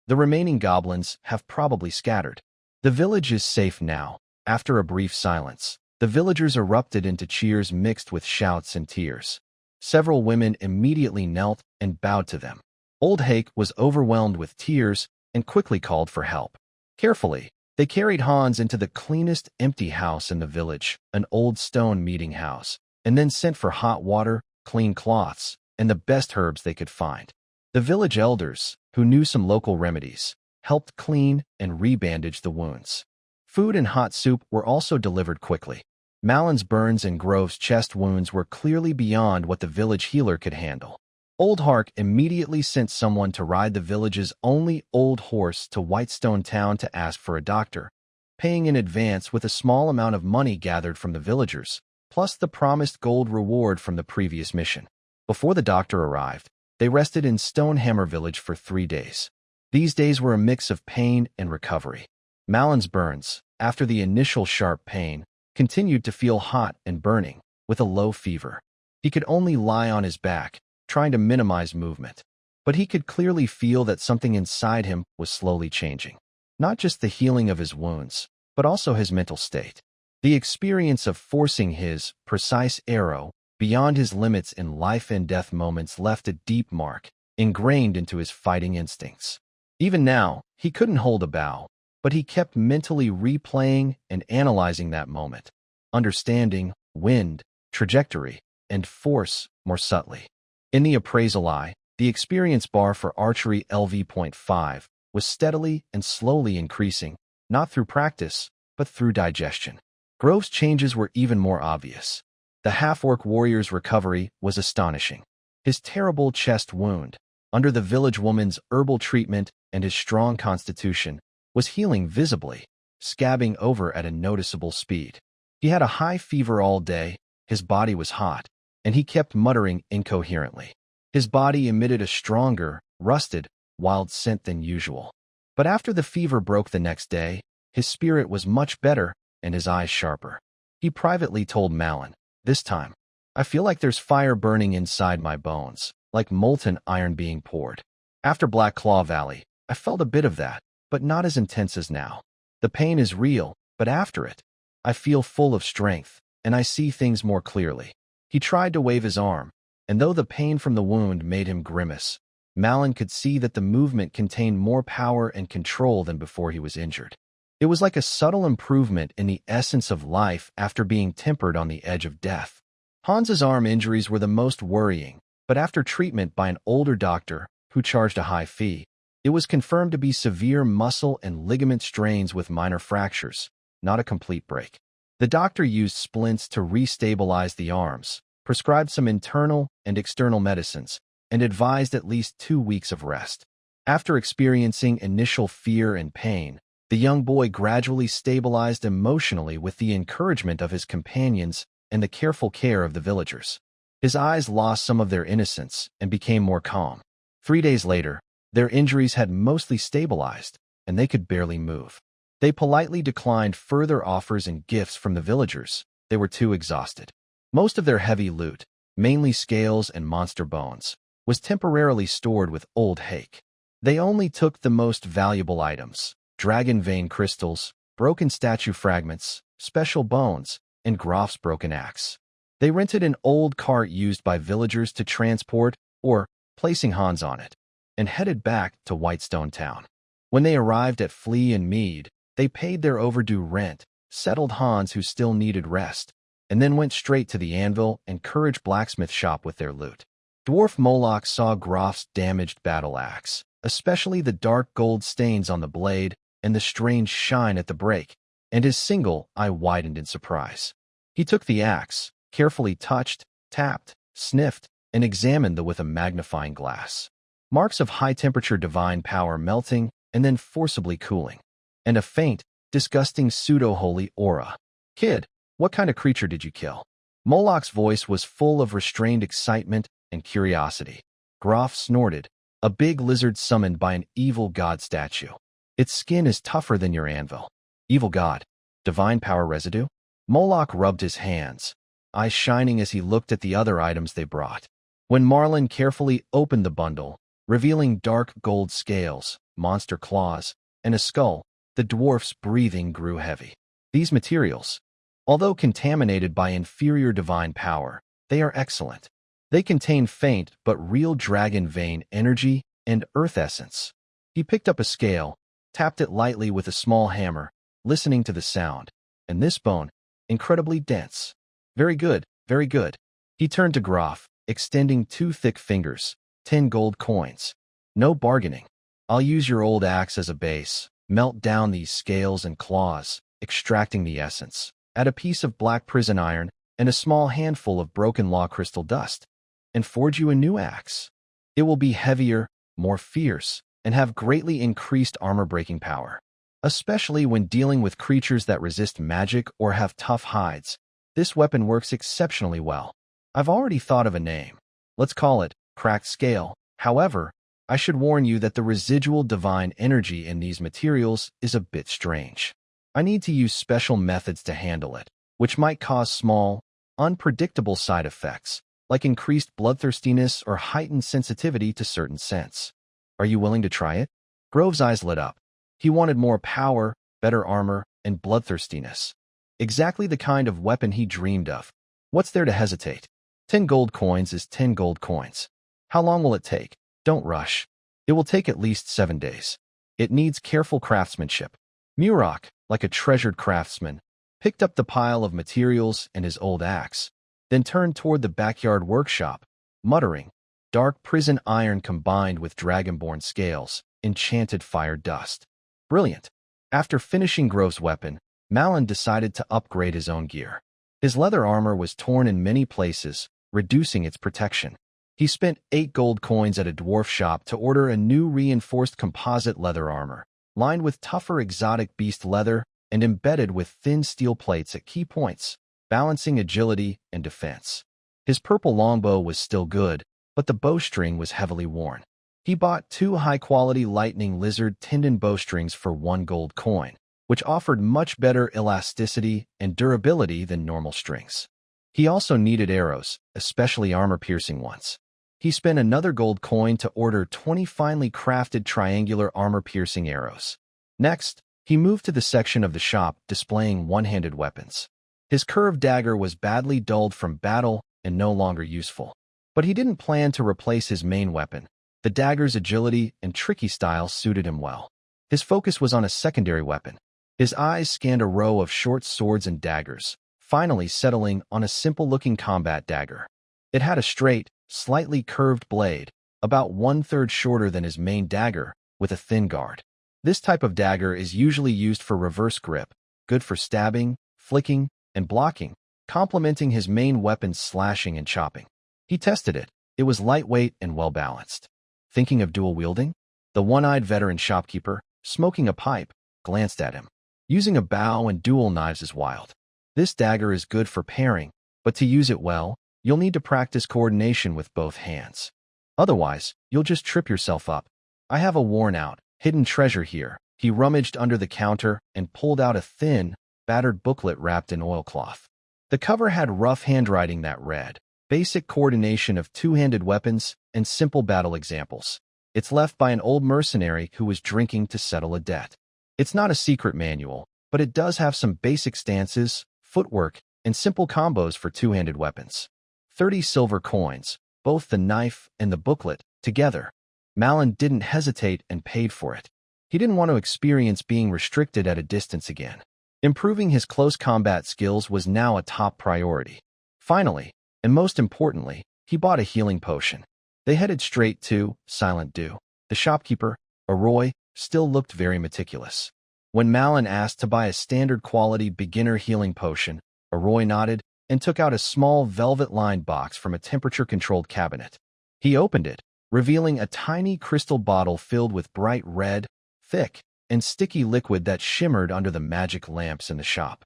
The remaining goblins have probably scattered. The village is safe now. After a brief silence, the villagers erupted into cheers mixed with shouts and tears. Several women immediately knelt and bowed to them. Old Hake was overwhelmed with tears and quickly called for help. Carefully, they carried Hans into the cleanest empty house in the village, an old stone meeting house, and then sent for hot water, clean cloths, and the best herbs they could find. The village elders, who knew some local remedies, helped clean and rebandage the wounds. Food and hot soup were also delivered quickly. Malin's burns and Grove's chest wounds were clearly beyond what the village healer could handle. Old Hark immediately sent someone to ride the village's only old horse to Whitestone Town to ask for a doctor, paying in advance with a small amount of money gathered from the villagers, plus the promised gold reward from the previous mission. Before the doctor arrived, they rested in Stonehammer Village for 3 days. These days were a mix of pain and recovery. Malin's burns, after the initial sharp pain, continued to feel hot and burning, with a low fever. He could only lie on his back, trying to minimize movement. But he could clearly feel that something inside him was slowly changing. Not just the healing of his wounds, but also his mental state. The experience of forcing his precise arrow beyond his limits in life and death moments left a deep mark, ingrained into his fighting instincts. Even now, he couldn't hold a bow, but he kept mentally replaying and analyzing that moment, understanding wind, trajectory, and force more subtly. In the appraisal eye, the experience bar for archery LV.5 was steadily and slowly increasing, not through practice, but through digestion. Grove's changes were even more obvious. The half-orc warrior's recovery was astonishing. His terrible chest wound, under the village woman's herbal treatment and his strong constitution, was healing visibly, scabbing over at a noticeable speed. He had a high fever all day, his body was hot, and he kept muttering incoherently. His body emitted a stronger, rusted, wild scent than usual. But after the fever broke the next day, his spirit was much better and his eyes sharper. He privately told Malin, "This time, I feel like there's fire burning inside my bones, like molten iron being poured. After Black Claw Valley, I felt a bit of that, but not as intense as now. The pain is real, but after it, I feel full of strength, and I see things more clearly." He tried to wave his arm, and though the pain from the wound made him grimace, Malin could see that the movement contained more power and control than before he was injured. It was like a subtle improvement in the essence of life after being tempered on the edge of death. Hans's arm injuries were the most worrying, but after treatment by an older doctor who charged a high fee, it was confirmed to be severe muscle and ligament strains with minor fractures, not a complete break. The doctor used splints to restabilize the arms, prescribed some internal and external medicines, and advised at least 2 weeks of rest. After experiencing initial fear and pain, the young boy gradually stabilized emotionally with the encouragement of his companions and the careful care of the villagers. His eyes lost some of their innocence and became more calm. 3 days later, their injuries had mostly stabilized, and they could barely move. They politely declined further offers and gifts from the villagers. They were too exhausted. Most of their heavy loot, mainly scales and monster bones, was temporarily stored with Old Hake. They only took the most valuable items: dragon vein crystals, broken statue fragments, special bones, and Grof's broken axe. They rented an old cart used by villagers to transport, or placing Hans on it, and headed back to Whitestone Town. When they arrived at Flea and Mead, they paid their overdue rent, settled Hans who still needed rest, and then went straight to the anvil and courage blacksmith shop with their loot. Dwarf Moloch saw Groff's damaged battle axe, especially the dark gold stains on the blade and the strange shine at the break, and his single eye widened in surprise. He took the axe, carefully touched, tapped, sniffed, and examined with a magnifying glass. Marks of high-temperature divine power melting and then forcibly cooling, and a faint, disgusting pseudo-holy aura. Kid, what kind of creature did you kill? Moloch's voice was full of restrained excitement and curiosity. Groff snorted, a big lizard summoned by an evil god statue. Its skin is tougher than your anvil. Evil god. Divine power residue? Moloch rubbed his hands, eyes shining as he looked at the other items they brought. When Marlin carefully opened the bundle, revealing dark gold scales, monster claws, and a skull, the dwarf's breathing grew heavy. These materials, although contaminated by inferior divine power, they are excellent. They contain faint but real dragon vein energy and earth essence. He picked up a scale, tapped it lightly with a small hammer, listening to the sound, and this bone, incredibly dense. Very good, very good. He turned to Groff, extending 2 thick fingers, 10 gold coins. No bargaining. I'll use your old axe as a base, melt down these scales and claws, extracting the essence, add a piece of black prison iron and a small handful of broken law crystal dust, and forge you a new axe. It will be heavier, more fierce, and have greatly increased armor-breaking power. Especially when dealing with creatures that resist magic or have tough hides, this weapon works exceptionally well. I've already thought of a name. Let's call it Cracked Scale. However, I should warn you that the residual divine energy in these materials is a bit strange. I need to use special methods to handle it, which might cause small, unpredictable side effects, like increased bloodthirstiness or heightened sensitivity to certain scents. Are you willing to try it? Grove's eyes lit up. He wanted more power, better armor, and bloodthirstiness. Exactly the kind of weapon he dreamed of. What's there to hesitate? 10 gold coins is 10 gold coins. How long will it take? Don't rush. It will take at least 7 days. It needs careful craftsmanship. Murok, like a treasured craftsman, picked up the pile of materials and his old axe, then turned toward the backyard workshop, muttering, dark prison iron combined with dragonborn scales, enchanted fire dust. Brilliant. After finishing Grove's weapon, Malin decided to upgrade his own gear. His leather armor was torn in many places, reducing its protection. He spent 8 gold coins at a dwarf shop to order a new reinforced composite leather armor, lined with tougher exotic beast leather and embedded with thin steel plates at key points, balancing agility and defense. His purple longbow was still good, but the bowstring was heavily worn. He bought 2 high-quality lightning lizard tendon bowstrings for 1 gold coin, which offered much better elasticity and durability than normal strings. He also needed arrows, especially armor-piercing ones. He spent another gold coin to order 20 finely crafted triangular armor-piercing arrows. Next, he moved to the section of the shop displaying one-handed weapons. His curved dagger was badly dulled from battle and no longer useful. But he didn't plan to replace his main weapon. The dagger's agility and tricky style suited him well. His focus was on a secondary weapon. His eyes scanned a row of short swords and daggers, finally settling on a simple-looking combat dagger. It had a straight, slightly curved blade, about 1/3 shorter than his main dagger, with a thin guard. This type of dagger is usually used for reverse grip, good for stabbing, flicking, and blocking, complementing his main weapon's slashing and chopping. He tested it. It was lightweight and well-balanced. Thinking of dual wielding? The one-eyed veteran shopkeeper, smoking a pipe, glanced at him. Using a bow and dual knives is wild. This dagger is good for pairing, but to use it well, you'll need to practice coordination with both hands. Otherwise, you'll just trip yourself up. I have a worn-out, hidden treasure here. He rummaged under the counter and pulled out a thin, battered booklet wrapped in oilcloth. The cover had rough handwriting that read, "Basic coordination of two-handed weapons and simple battle examples." It's left by an old mercenary who was drinking to settle a debt. It's not a secret manual, but it does have some basic stances, footwork, and simple combos for two-handed weapons. 30 silver coins, both the knife and the booklet, together. Malin didn't hesitate and paid for it. He didn't want to experience being restricted at a distance again. Improving his close combat skills was now a top priority. Finally, and most importantly, he bought a healing potion. They headed straight to Silent Dew. The shopkeeper, Roy, still looked very meticulous. When Malin asked to buy a standard quality beginner healing potion, Roy nodded and took out a small velvet-lined box from a temperature-controlled cabinet. He opened it, revealing a tiny crystal bottle filled with bright red, thick, and sticky liquid that shimmered under the magic lamps in the shop.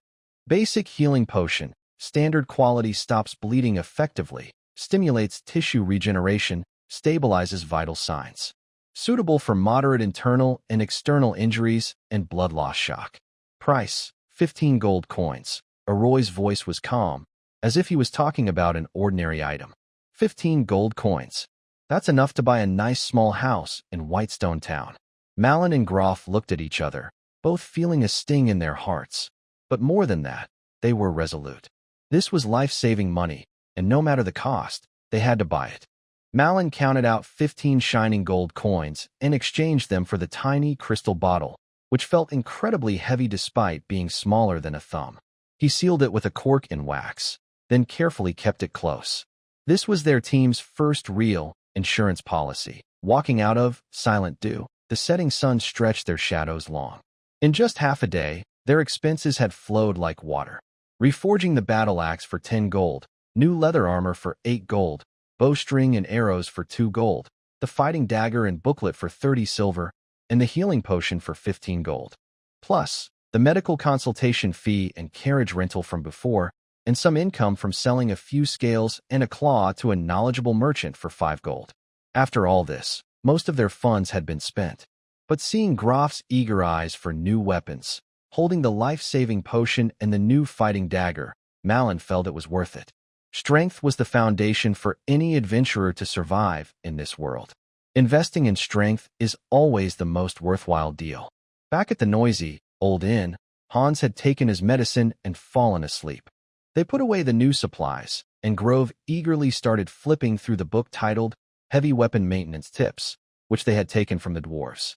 Basic healing potion, standard quality, stops bleeding effectively, stimulates tissue regeneration, stabilizes vital signs. Suitable for moderate internal and external injuries and blood loss shock. Price, 15 gold coins. Roy's voice was calm, as if he was talking about an ordinary item. 15 gold coins. That's enough to buy a nice small house in Whitestone Town. Malin and Groff looked at each other, both feeling a sting in their hearts. But more than that, they were resolute. This was life-saving money, and no matter the cost, they had to buy it. Malin counted out 15 shining gold coins and exchanged them for the tiny crystal bottle, which felt incredibly heavy despite being smaller than a thumb. He sealed it with a cork in wax, then carefully kept it close. This was their team's first real insurance policy. Walking out of Silent Dew, the setting sun stretched their shadows long. In just half a day, their expenses had flowed like water. Reforging the battle axe for 10 gold, new leather armor for 8 gold, bowstring and arrows for 2 gold, the fighting dagger and booklet for 30 silver, and the healing potion for 15 gold. Plus, the medical consultation fee and carriage rental from before, and some income from selling a few scales and a claw to a knowledgeable merchant for 5 gold. After all this, most of their funds had been spent. But seeing Groff's eager eyes for new weapons, holding the life-saving potion and the new fighting dagger, Malin felt it was worth it. Strength was the foundation for any adventurer to survive in this world. Investing in strength is always the most worthwhile deal. Back at the noisy, old inn, Hans had taken his medicine and fallen asleep. They put away the new supplies, and Grove eagerly started flipping through the book titled Heavy Weapon Maintenance Tips, which they had taken from the dwarves.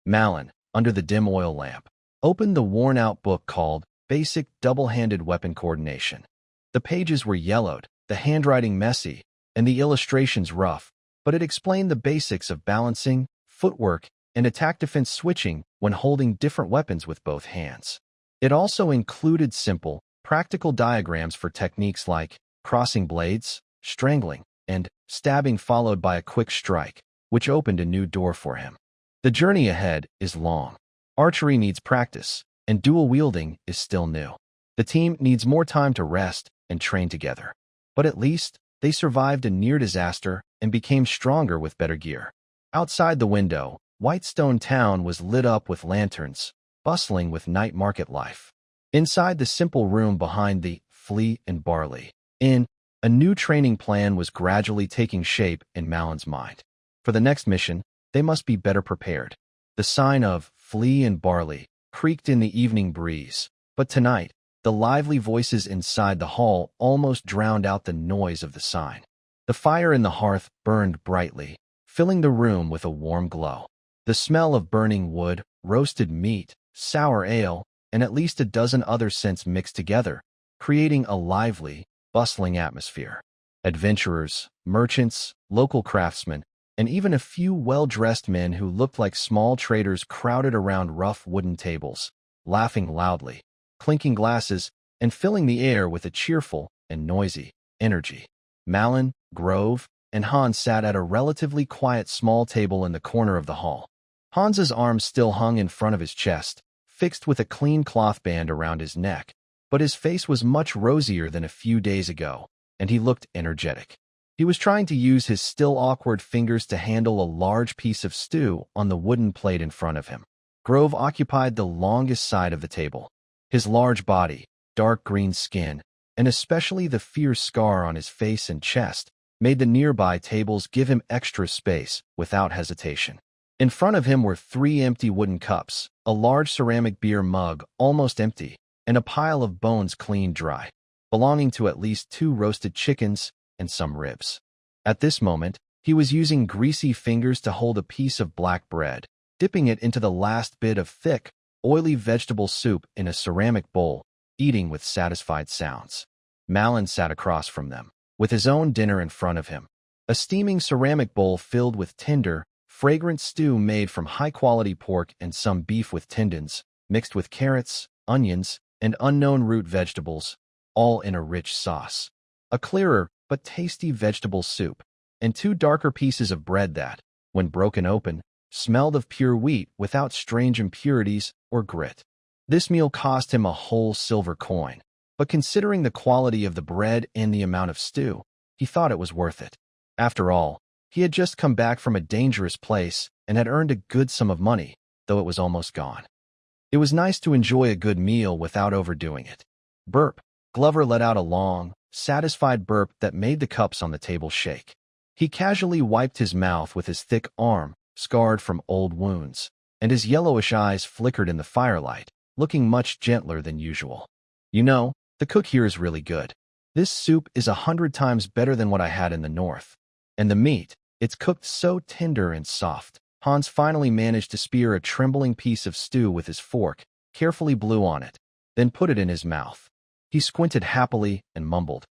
Malin, under the dim oil lamp, opened the worn-out book called Basic Double-Handed Weapon Coordination. The pages were yellowed, the handwriting messy, and the illustrations rough, but it explained the basics of balancing, footwork, and attack-defense switching when holding different weapons with both hands. It also included simple, practical diagrams for techniques like crossing blades, strangling, and stabbing, followed by a quick strike, which opened a new door for him. The journey ahead is long. Archery needs practice, and dual wielding is still new. The team needs more time to rest and train together. But at least, they survived a near disaster and became stronger with better gear. Outside the window, Whitestone Town was lit up with lanterns, bustling with night market life. Inside the simple room behind the Flea and Barley Inn, a new training plan was gradually taking shape in Malin's mind. For the next mission, they must be better prepared. The sign of Flea and Barley creaked in the evening breeze, but tonight, the lively voices inside the hall almost drowned out the noise of the sign. The fire in the hearth burned brightly, filling the room with a warm glow. The smell of burning wood, roasted meat, sour ale, and at least a dozen other scents mixed together, creating a lively, bustling atmosphere. Adventurers, merchants, local craftsmen, and even a few well-dressed men who looked like small traders crowded around rough wooden tables, laughing loudly, clinking glasses, and filling the air with a cheerful and noisy energy. Malin, Grove, and Hans sat at a relatively quiet small table in the corner of the hall. Hans's arms still hung in front of his chest, fixed with a clean cloth band around his neck, but his face was much rosier than a few days ago, and he looked energetic. He was trying to use his still awkward fingers to handle a large piece of stew on the wooden plate in front of him. Grove occupied the longest side of the table. His large body, dark green skin, and especially the fierce scar on his face and chest, made the nearby tables give him extra space without hesitation. In front of him were 3 empty wooden cups, a large ceramic beer mug almost empty, and a pile of bones cleaned dry, belonging to at least 2 roasted chickens and some ribs. At this moment, he was using greasy fingers to hold a piece of black bread, dipping it into the last bit of thick, oily vegetable soup in a ceramic bowl, eating with satisfied sounds. Malin sat across from them, with his own dinner in front of him. A steaming ceramic bowl filled with tender, fragrant stew made from high-quality pork and some beef with tendons, mixed with carrots, onions, and unknown root vegetables, all in a rich sauce. A clearer but tasty vegetable soup, and two darker pieces of bread that, when broken open, smelled of pure wheat without strange impurities or grit. This meal cost him a whole silver coin, but considering the quality of the bread and the amount of stew, he thought it was worth it. After all, he had just come back from a dangerous place and had earned a good sum of money, though it was almost gone. It was nice to enjoy a good meal without overdoing it. Burp. Glover let out a long, satisfied burp that made the cups on the table shake. He casually wiped his mouth with his thick arm, scarred from old wounds, and his yellowish eyes flickered in the firelight, looking much gentler than usual. You know, the cook here is really good. This soup is 100 times better than what I had in the north. And the meat, it's cooked so tender and soft. Hans finally managed to spear a trembling piece of stew with his fork, carefully blew on it, then put it in his mouth. He squinted happily and mumbled,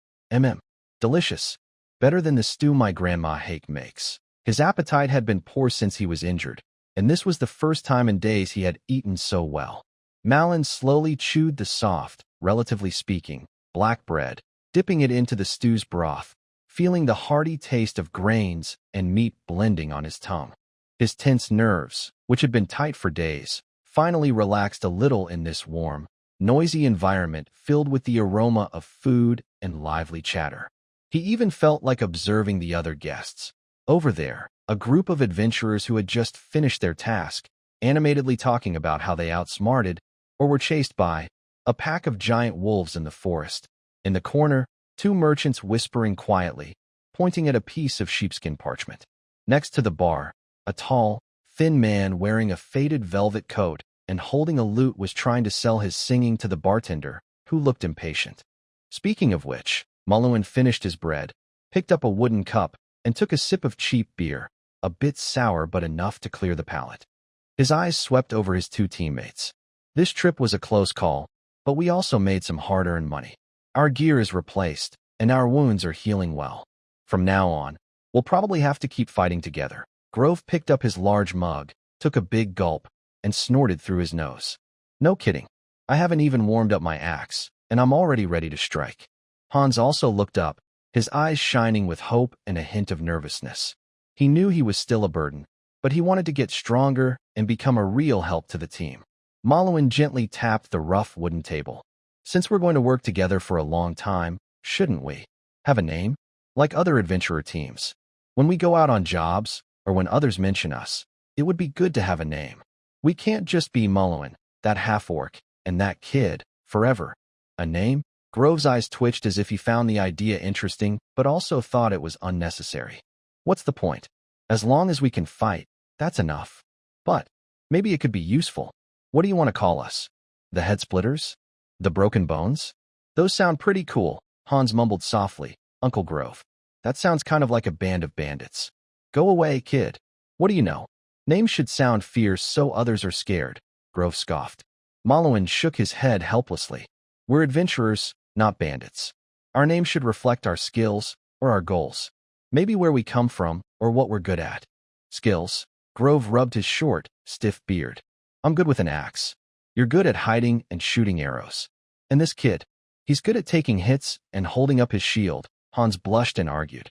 delicious. Better than the stew my grandma Hake makes. His appetite had been poor since he was injured, and this was the first time in days he had eaten so well. Malin slowly chewed the soft, relatively speaking, black bread, dipping it into the stew's broth, feeling the hearty taste of grains and meat blending on his tongue. His tense nerves, which had been tight for days, finally relaxed a little in this warm, noisy environment filled with the aroma of food and lively chatter. He even felt like observing the other guests. Over there, a group of adventurers who had just finished their task, animatedly talking about how they outsmarted, or were chased by, a pack of giant wolves in the forest. In the corner, two merchants whispering quietly, pointing at a piece of sheepskin parchment. Next to the bar, a tall, thin man wearing a faded velvet coat and holding a lute was trying to sell his singing to the bartender, who looked impatient. Speaking of which, Mullen finished his bread, picked up a wooden cup, and took a sip of cheap beer, a bit sour but enough to clear the palate. His eyes swept over his two teammates. This trip was a close call, but we also made some hard-earned money. Our gear is replaced, and our wounds are healing well. From now on, we'll probably have to keep fighting together. Grove picked up his large mug, took a big gulp, and snorted through his nose. No kidding. I haven't even warmed up my axe, and I'm already ready to strike. Hans also looked up, his eyes shining with hope and a hint of nervousness. He knew he was still a burden, but he wanted to get stronger and become a real help to the team. Malwin gently tapped the rough wooden table. Since we're going to work together for a long time, shouldn't we have a name? Like other adventurer teams. When we go out on jobs, or when others mention us, it would be good to have a name. We can't just be Mullen, that half-orc, and that kid, forever. A name? Grove's eyes twitched as if he found the idea interesting, but also thought it was unnecessary. What's the point? As long as we can fight, that's enough. But maybe it could be useful. What do you want to call us? The Head Splitters? The Broken Bones? Those sound pretty cool, Hans mumbled softly. Uncle Grove. That sounds kind of like a band of bandits. Go away, kid. What do you know? Names should sound fierce so others are scared, Grove scoffed. Malwin shook his head helplessly. We're adventurers, not bandits. Our name should reflect our skills, or our goals. Maybe where we come from, or what we're good at. Skills? Grove rubbed his short, stiff beard. I'm good with an axe. You're good at hiding and shooting arrows. And this kid, he's good at taking hits and holding up his shield. Hans blushed and argued.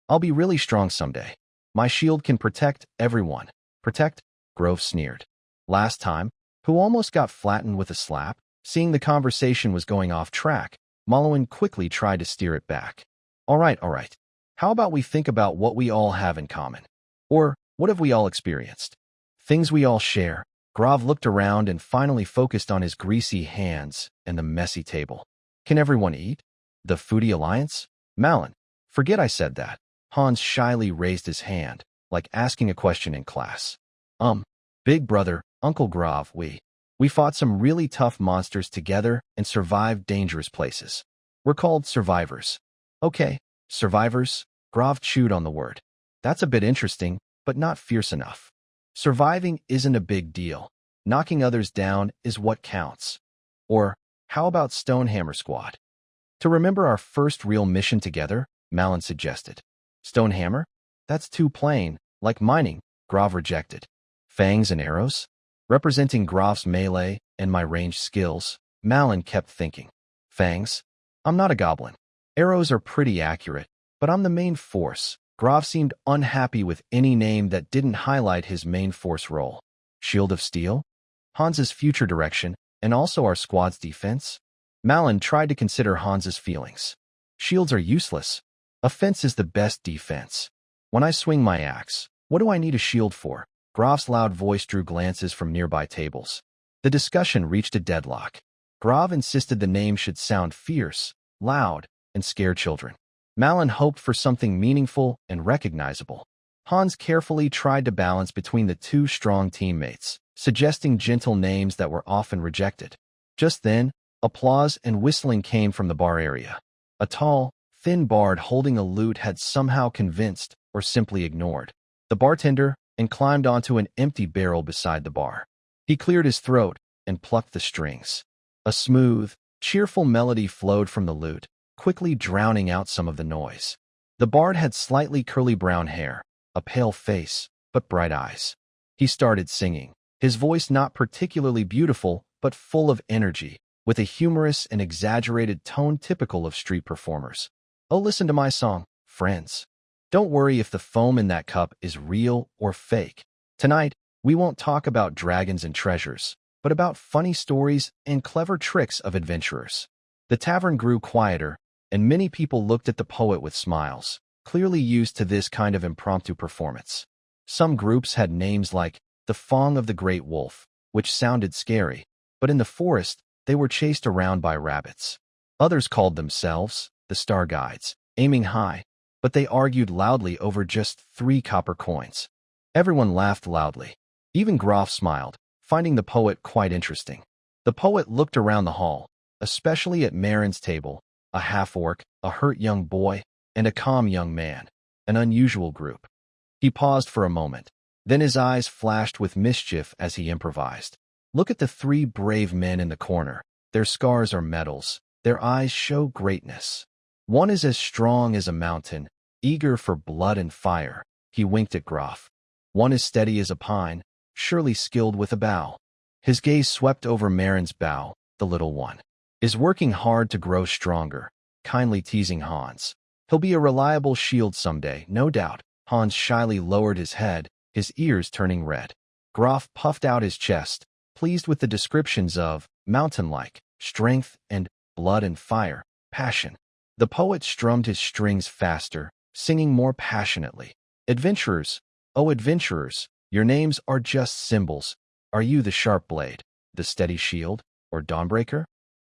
I'll be really strong someday. My shield can protect everyone. Protect? Grove sneered. Last time, who almost got flattened with a slap? Seeing the conversation was going off track, Malwin quickly tried to steer it back. All right. How about we think about what we all have in common? Or, what have we all experienced? Things we all share. Grove looked around and finally focused on his greasy hands and the messy table. Can everyone eat? The Foodie Alliance? Malin, forget I said that. Hans shyly raised his hand, like asking a question in class. Big brother, Uncle Grove, we fought some really tough monsters together and survived dangerous places. We're called survivors. Okay, survivors, Grove chewed on the word. That's a bit interesting, but not fierce enough. Surviving isn't a big deal. Knocking others down is what counts. Or, how about Stonehammer Squad? To remember our first real mission together, Malin suggested. Stone hammer? That's too plain, like mining, Grov rejected. Fangs and arrows? Representing Grov's melee and my ranged skills, Malin kept thinking. Fangs? I'm not a goblin. Arrows are pretty accurate, but I'm the main force. Grov seemed unhappy with any name that didn't highlight his main force role. Shield of Steel? Hans's future direction, and also our squad's defense? Malin tried to consider Hans's feelings. Shields are useless. Offense is the best defense. When I swing my axe, what do I need a shield for? Grov's loud voice drew glances from nearby tables. The discussion reached a deadlock. Grov insisted the name should sound fierce, loud, and scare children. Malin hoped for something meaningful and recognizable. Hans carefully tried to balance between the two strong teammates, suggesting gentle names that were often rejected. Just then, applause and whistling came from the bar area. A tall, thin bard holding a lute had somehow convinced or simply ignored the bartender and climbed onto an empty barrel beside the bar. He cleared his throat and plucked the strings. A smooth, cheerful melody flowed from the lute, quickly drowning out some of the noise. The bard had slightly curly brown hair, a pale face, but bright eyes. He started singing, his voice not particularly beautiful, but full of energy, with a humorous and exaggerated tone typical of street performers. Oh, listen to my song, friends. Don't worry if the foam in that cup is real or fake. Tonight, we won't talk about dragons and treasures, but about funny stories and clever tricks of adventurers. The tavern grew quieter, and many people looked at the poet with smiles, clearly used to this kind of impromptu performance. Some groups had names like the Fong of the Great Wolf, which sounded scary, but in the forest, they were chased around by rabbits. Others called themselves the Star Guides, aiming high, but they argued loudly over just 3 copper coins. Everyone laughed loudly. Even Groff smiled, finding the poet quite interesting. The poet looked around the hall, especially at Marin's table, a half-orc, a hurt young boy, and a calm young man, an unusual group. He paused for a moment. Then his eyes flashed with mischief as he improvised. Look at the 3 brave men in the corner. Their scars are medals. Their eyes show greatness. One is as strong as a mountain, eager for blood and fire. He winked at Groff. One is steady as a pine, surely skilled with a bow. His gaze swept over Marin's bow, the little one. Is working hard to grow stronger, kindly teasing Hans. He'll be a reliable shield someday, no doubt. Hans shyly lowered his head, his ears turning red. Groff puffed out his chest, pleased with the descriptions of mountain-like, strength and blood and fire, passion. The poet strummed his strings faster, singing more passionately. Adventurers, oh adventurers, your names are just symbols. Are you the sharp blade, the steady shield, or Dawnbreaker?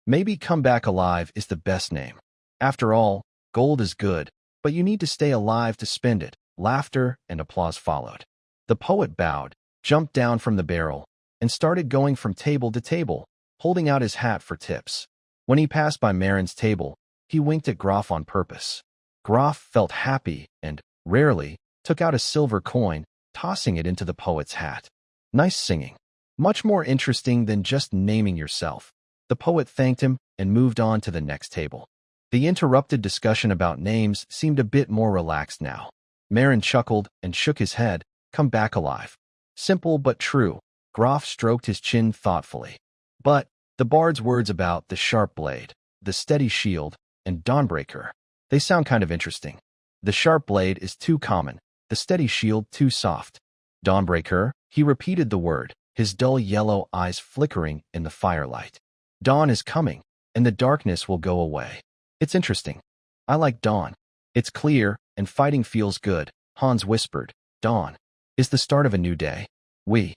Maybe Come Back Alive is the best name. After all, gold is good, but you need to stay alive to spend it. Laughter and applause followed. The poet bowed, jumped down from the barrel, and started going from table to table, holding out his hat for tips. When he passed by Marin's table, he winked at Groff on purpose. Groff felt happy and, rarely, took out a silver coin, tossing it into the poet's hat. Nice singing. Much more interesting than just naming yourself. The poet thanked him and moved on to the next table. The interrupted discussion about names seemed a bit more relaxed now. Marin chuckled and shook his head. Come Back Alive. Simple but true. Groff stroked his chin thoughtfully. But the bard's words about the sharp blade, the steady shield, and Dawnbreaker, they sound kind of interesting. The sharp blade is too common, the steady shield too soft. Dawnbreaker, he repeated the word, his dull yellow eyes flickering in the firelight. Dawn is coming, and the darkness will go away. It's interesting. I like dawn. It's clear, and fighting feels good, Hans whispered. Dawn is the start of a new day. We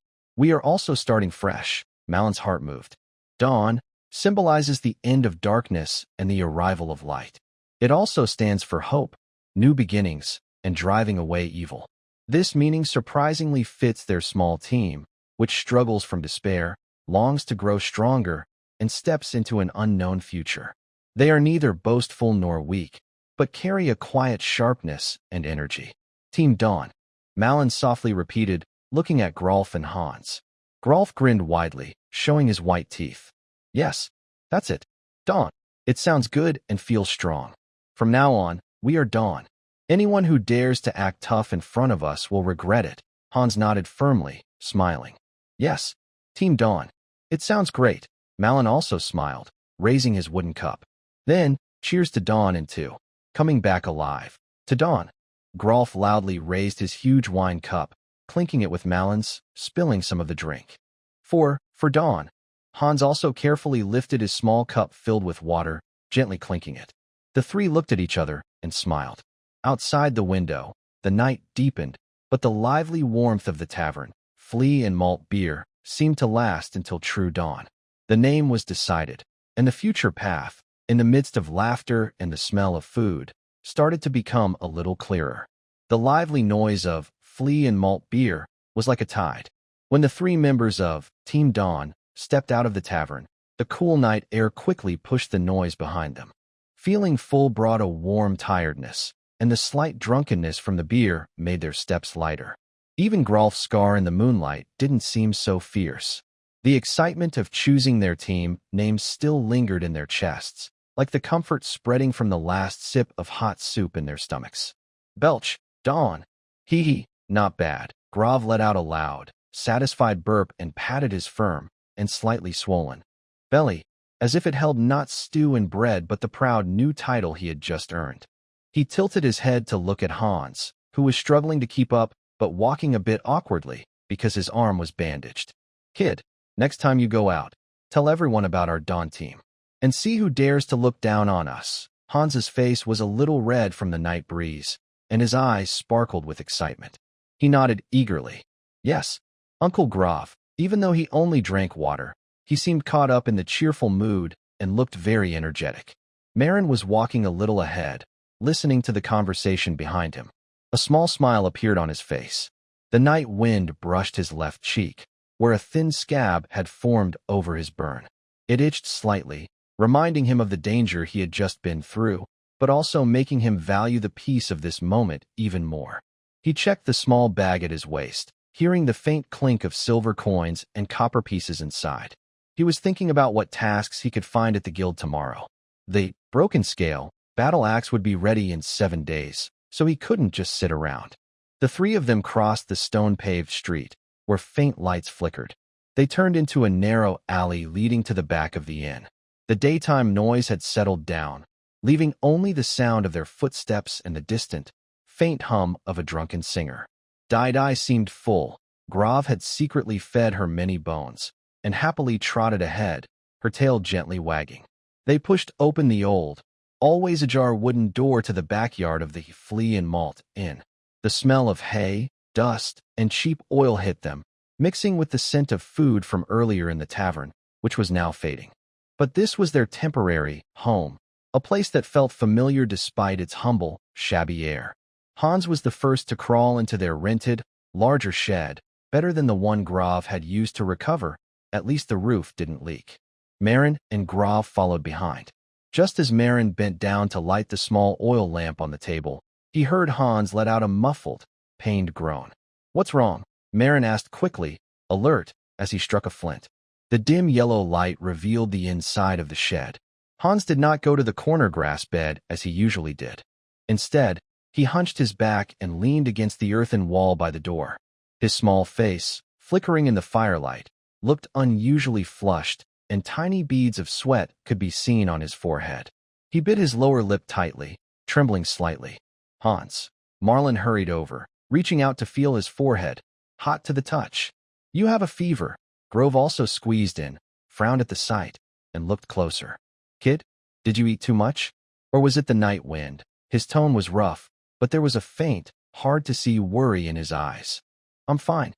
are also starting fresh. Malin's heart moved. Dawn symbolizes the end of darkness and the arrival of light. It also stands for hope, new beginnings, and driving away evil. This meaning surprisingly fits their small team, which struggles from despair, longs to grow stronger, and steps into an unknown future. They are neither boastful nor weak, but carry a quiet sharpness and energy. Team Dawn, Malin softly repeated, looking at Grolf and Hans. Grolf grinned widely, showing his white teeth. Yes, that's it. Dawn. It sounds good and feels strong. From now on, we are Dawn. Anyone who dares to act tough in front of us will regret it. Hans nodded firmly, smiling. Yes, Team Dawn. It sounds great. Malin also smiled, raising his wooden cup. Then, cheers to Dawn and to coming back alive. To Dawn. Grolf loudly raised his huge wine cup, clinking it with Malin's, spilling some of the drink. For Dawn. Hans also carefully lifted his small cup filled with water, gently clinking it. The three looked at each other and smiled. Outside the window, the night deepened, but the lively warmth of the tavern, flea and malt beer, seemed to last until true dawn. The name was decided, and the future path, in the midst of laughter and the smell of food, started to become a little clearer. The lively noise of flea and malt beer was like a tide. When the three members of Team Dawn stepped out of the tavern, the cool night air quickly pushed the noise behind them. Feeling full brought a warm tiredness, and the slight drunkenness from the beer made their steps lighter. Even Grolf's scar in the moonlight didn't seem so fierce. The excitement of choosing their team names still lingered in their chests, like the comfort spreading from the last sip of hot soup in their stomachs. Belch, Dawn. Hee hee, not bad. Grov let out a loud, satisfied burp and patted his firm and slightly swollen belly, as if it held not stew and bread but the proud new title he had just earned. He tilted his head to look at Hans, who was struggling to keep up but walking a bit awkwardly because his arm was bandaged. Kid, next time you go out, tell everyone about our Dawn team. And see who dares to look down on us. Hans's face was a little red from the night breeze, and his eyes sparkled with excitement. He nodded eagerly. Yes, Uncle Grov. Even though he only drank water, he seemed caught up in the cheerful mood and looked very energetic. Marin was walking a little ahead, listening to the conversation behind him. A small smile appeared on his face. The night wind brushed his left cheek, where a thin scab had formed over his burn. It itched slightly, reminding him of the danger he had just been through, but also making him value the peace of this moment even more. He checked the small bag at his waist, hearing the faint clink of silver coins and copper pieces inside. He was thinking about what tasks he could find at the guild tomorrow. The broken scale battle axe would be ready in 7 days, so he couldn't just sit around. The three of them crossed the stone-paved street, where faint lights flickered. They turned into a narrow alley leading to the back of the inn. The daytime noise had settled down, leaving only the sound of their footsteps and the distant, faint hum of a drunken singer. Dai seemed full. Grov had secretly fed her many bones, and happily trotted ahead, her tail gently wagging. They pushed open the old, always ajar wooden door to the backyard of the Flea and Malt Inn. The smell of hay, dust, and cheap oil hit them, mixing with the scent of food from earlier in the tavern, which was now fading. But this was their temporary home, a place that felt familiar despite its humble, shabby air. Hans was the first to crawl into their rented, larger shed, better than the one Grov had used to recover. At least the roof didn't leak. Marin and Grov followed behind. Just as Marin bent down to light the small oil lamp on the table, he heard Hans let out a muffled, pained groan. What's wrong? Marin asked quickly, alert, as he struck a flint. The dim yellow light revealed the inside of the shed. Hans did not go to the corner grass bed as he usually did. Instead, he hunched his back and leaned against the earthen wall by the door. His small face, flickering in the firelight, looked unusually flushed, and tiny beads of sweat could be seen on his forehead. He bit his lower lip tightly, trembling slightly. Hans. Marlin hurried over, reaching out to feel his forehead, hot to the touch. You have a fever. Grove also squeezed in, frowned at the sight, and looked closer. Kid, did you eat too much? Or was it the night wind? His tone was rough, but there was a faint, hard-to-see worry in his eyes. I'm fine.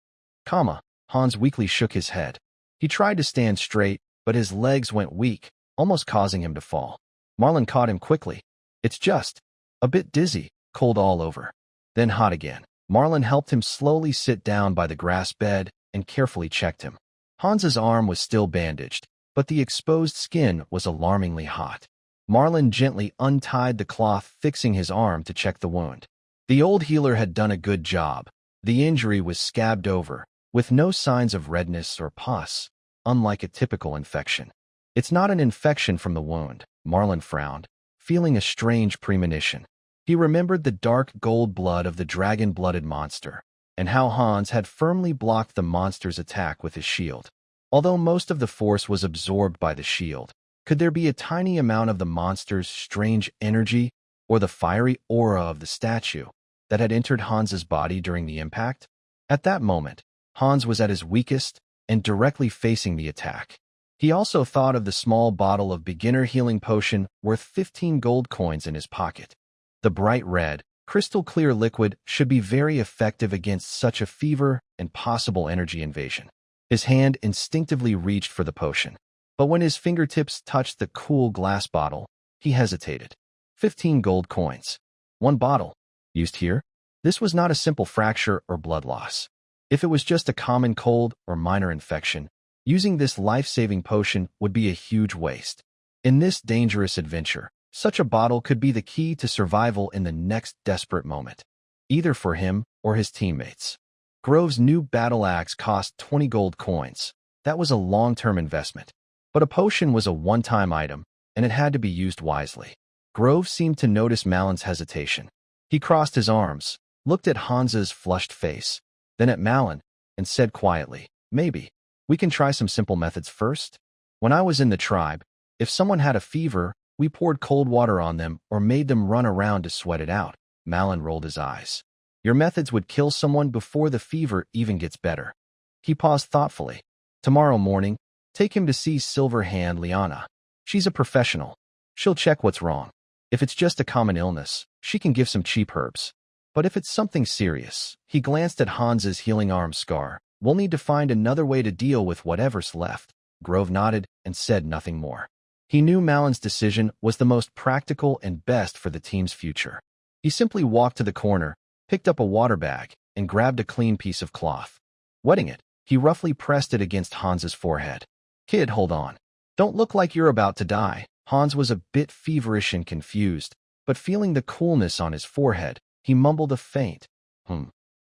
Hans weakly shook his head. He tried to stand straight, but his legs went weak, almost causing him to fall. Marlin caught him quickly. It's just a bit dizzy, cold all over. Then hot again. Marlin helped him slowly sit down by the grass bed and carefully checked him. Hans's arm was still bandaged, but the exposed skin was alarmingly hot. Marlin gently untied the cloth fixing his arm to check the wound. The old healer had done a good job. The injury was scabbed over, with no signs of redness or pus, unlike a typical infection. It's not an infection from the wound, Marlin frowned, feeling a strange premonition. He remembered the dark gold blood of the dragon-blooded monster, and how Hans had firmly blocked the monster's attack with his shield. Although most of the force was absorbed by the shield, could there be a tiny amount of the monster's strange energy or the fiery aura of the statue that had entered Hans's body during the impact? At that moment, Hans was at his weakest and directly facing the attack. He also thought of the small bottle of beginner healing potion worth 15 gold coins in his pocket. The bright red, crystal-clear liquid should be very effective against such a fever and possible energy invasion. His hand instinctively reached for the potion, but when his fingertips touched the cool glass bottle, he hesitated. 15 gold coins. One bottle. Used here? This was not a simple fracture or blood loss. If it was just a common cold or minor infection, using this life-saving potion would be a huge waste. In this dangerous adventure, such a bottle could be the key to survival in the next desperate moment, either for him or his teammates. Grove's new battle axe cost 20 gold coins. That was a long-term investment. But a potion was a one-time item, and it had to be used wisely. Grove seemed to notice Malon's hesitation. He crossed his arms, looked at Hans's flushed face, then at Malon, and said quietly, "Maybe we can try some simple methods first. When I was in the tribe, if someone had a fever, we poured cold water on them or made them run around to sweat it out." Malon rolled his eyes. "Your methods would kill someone before the fever even gets better." He paused thoughtfully. "Tomorrow morning, take him to see Silver-Hand Liana. She's a professional. She'll check what's wrong. If it's just a common illness, she can give some cheap herbs. But if it's something serious," he glanced at Hans's healing arm scar, "we'll need to find another way to deal with whatever's left." Grove nodded and said nothing more. He knew Malon's decision was the most practical and best for the team's future. He simply walked to the corner, picked up a water bag, and grabbed a clean piece of cloth. Wetting it, he roughly pressed it against Hans's forehead. "Kid, hold on. Don't look like you're about to die." Hans was a bit feverish and confused, but feeling the coolness on his forehead, he mumbled a faint,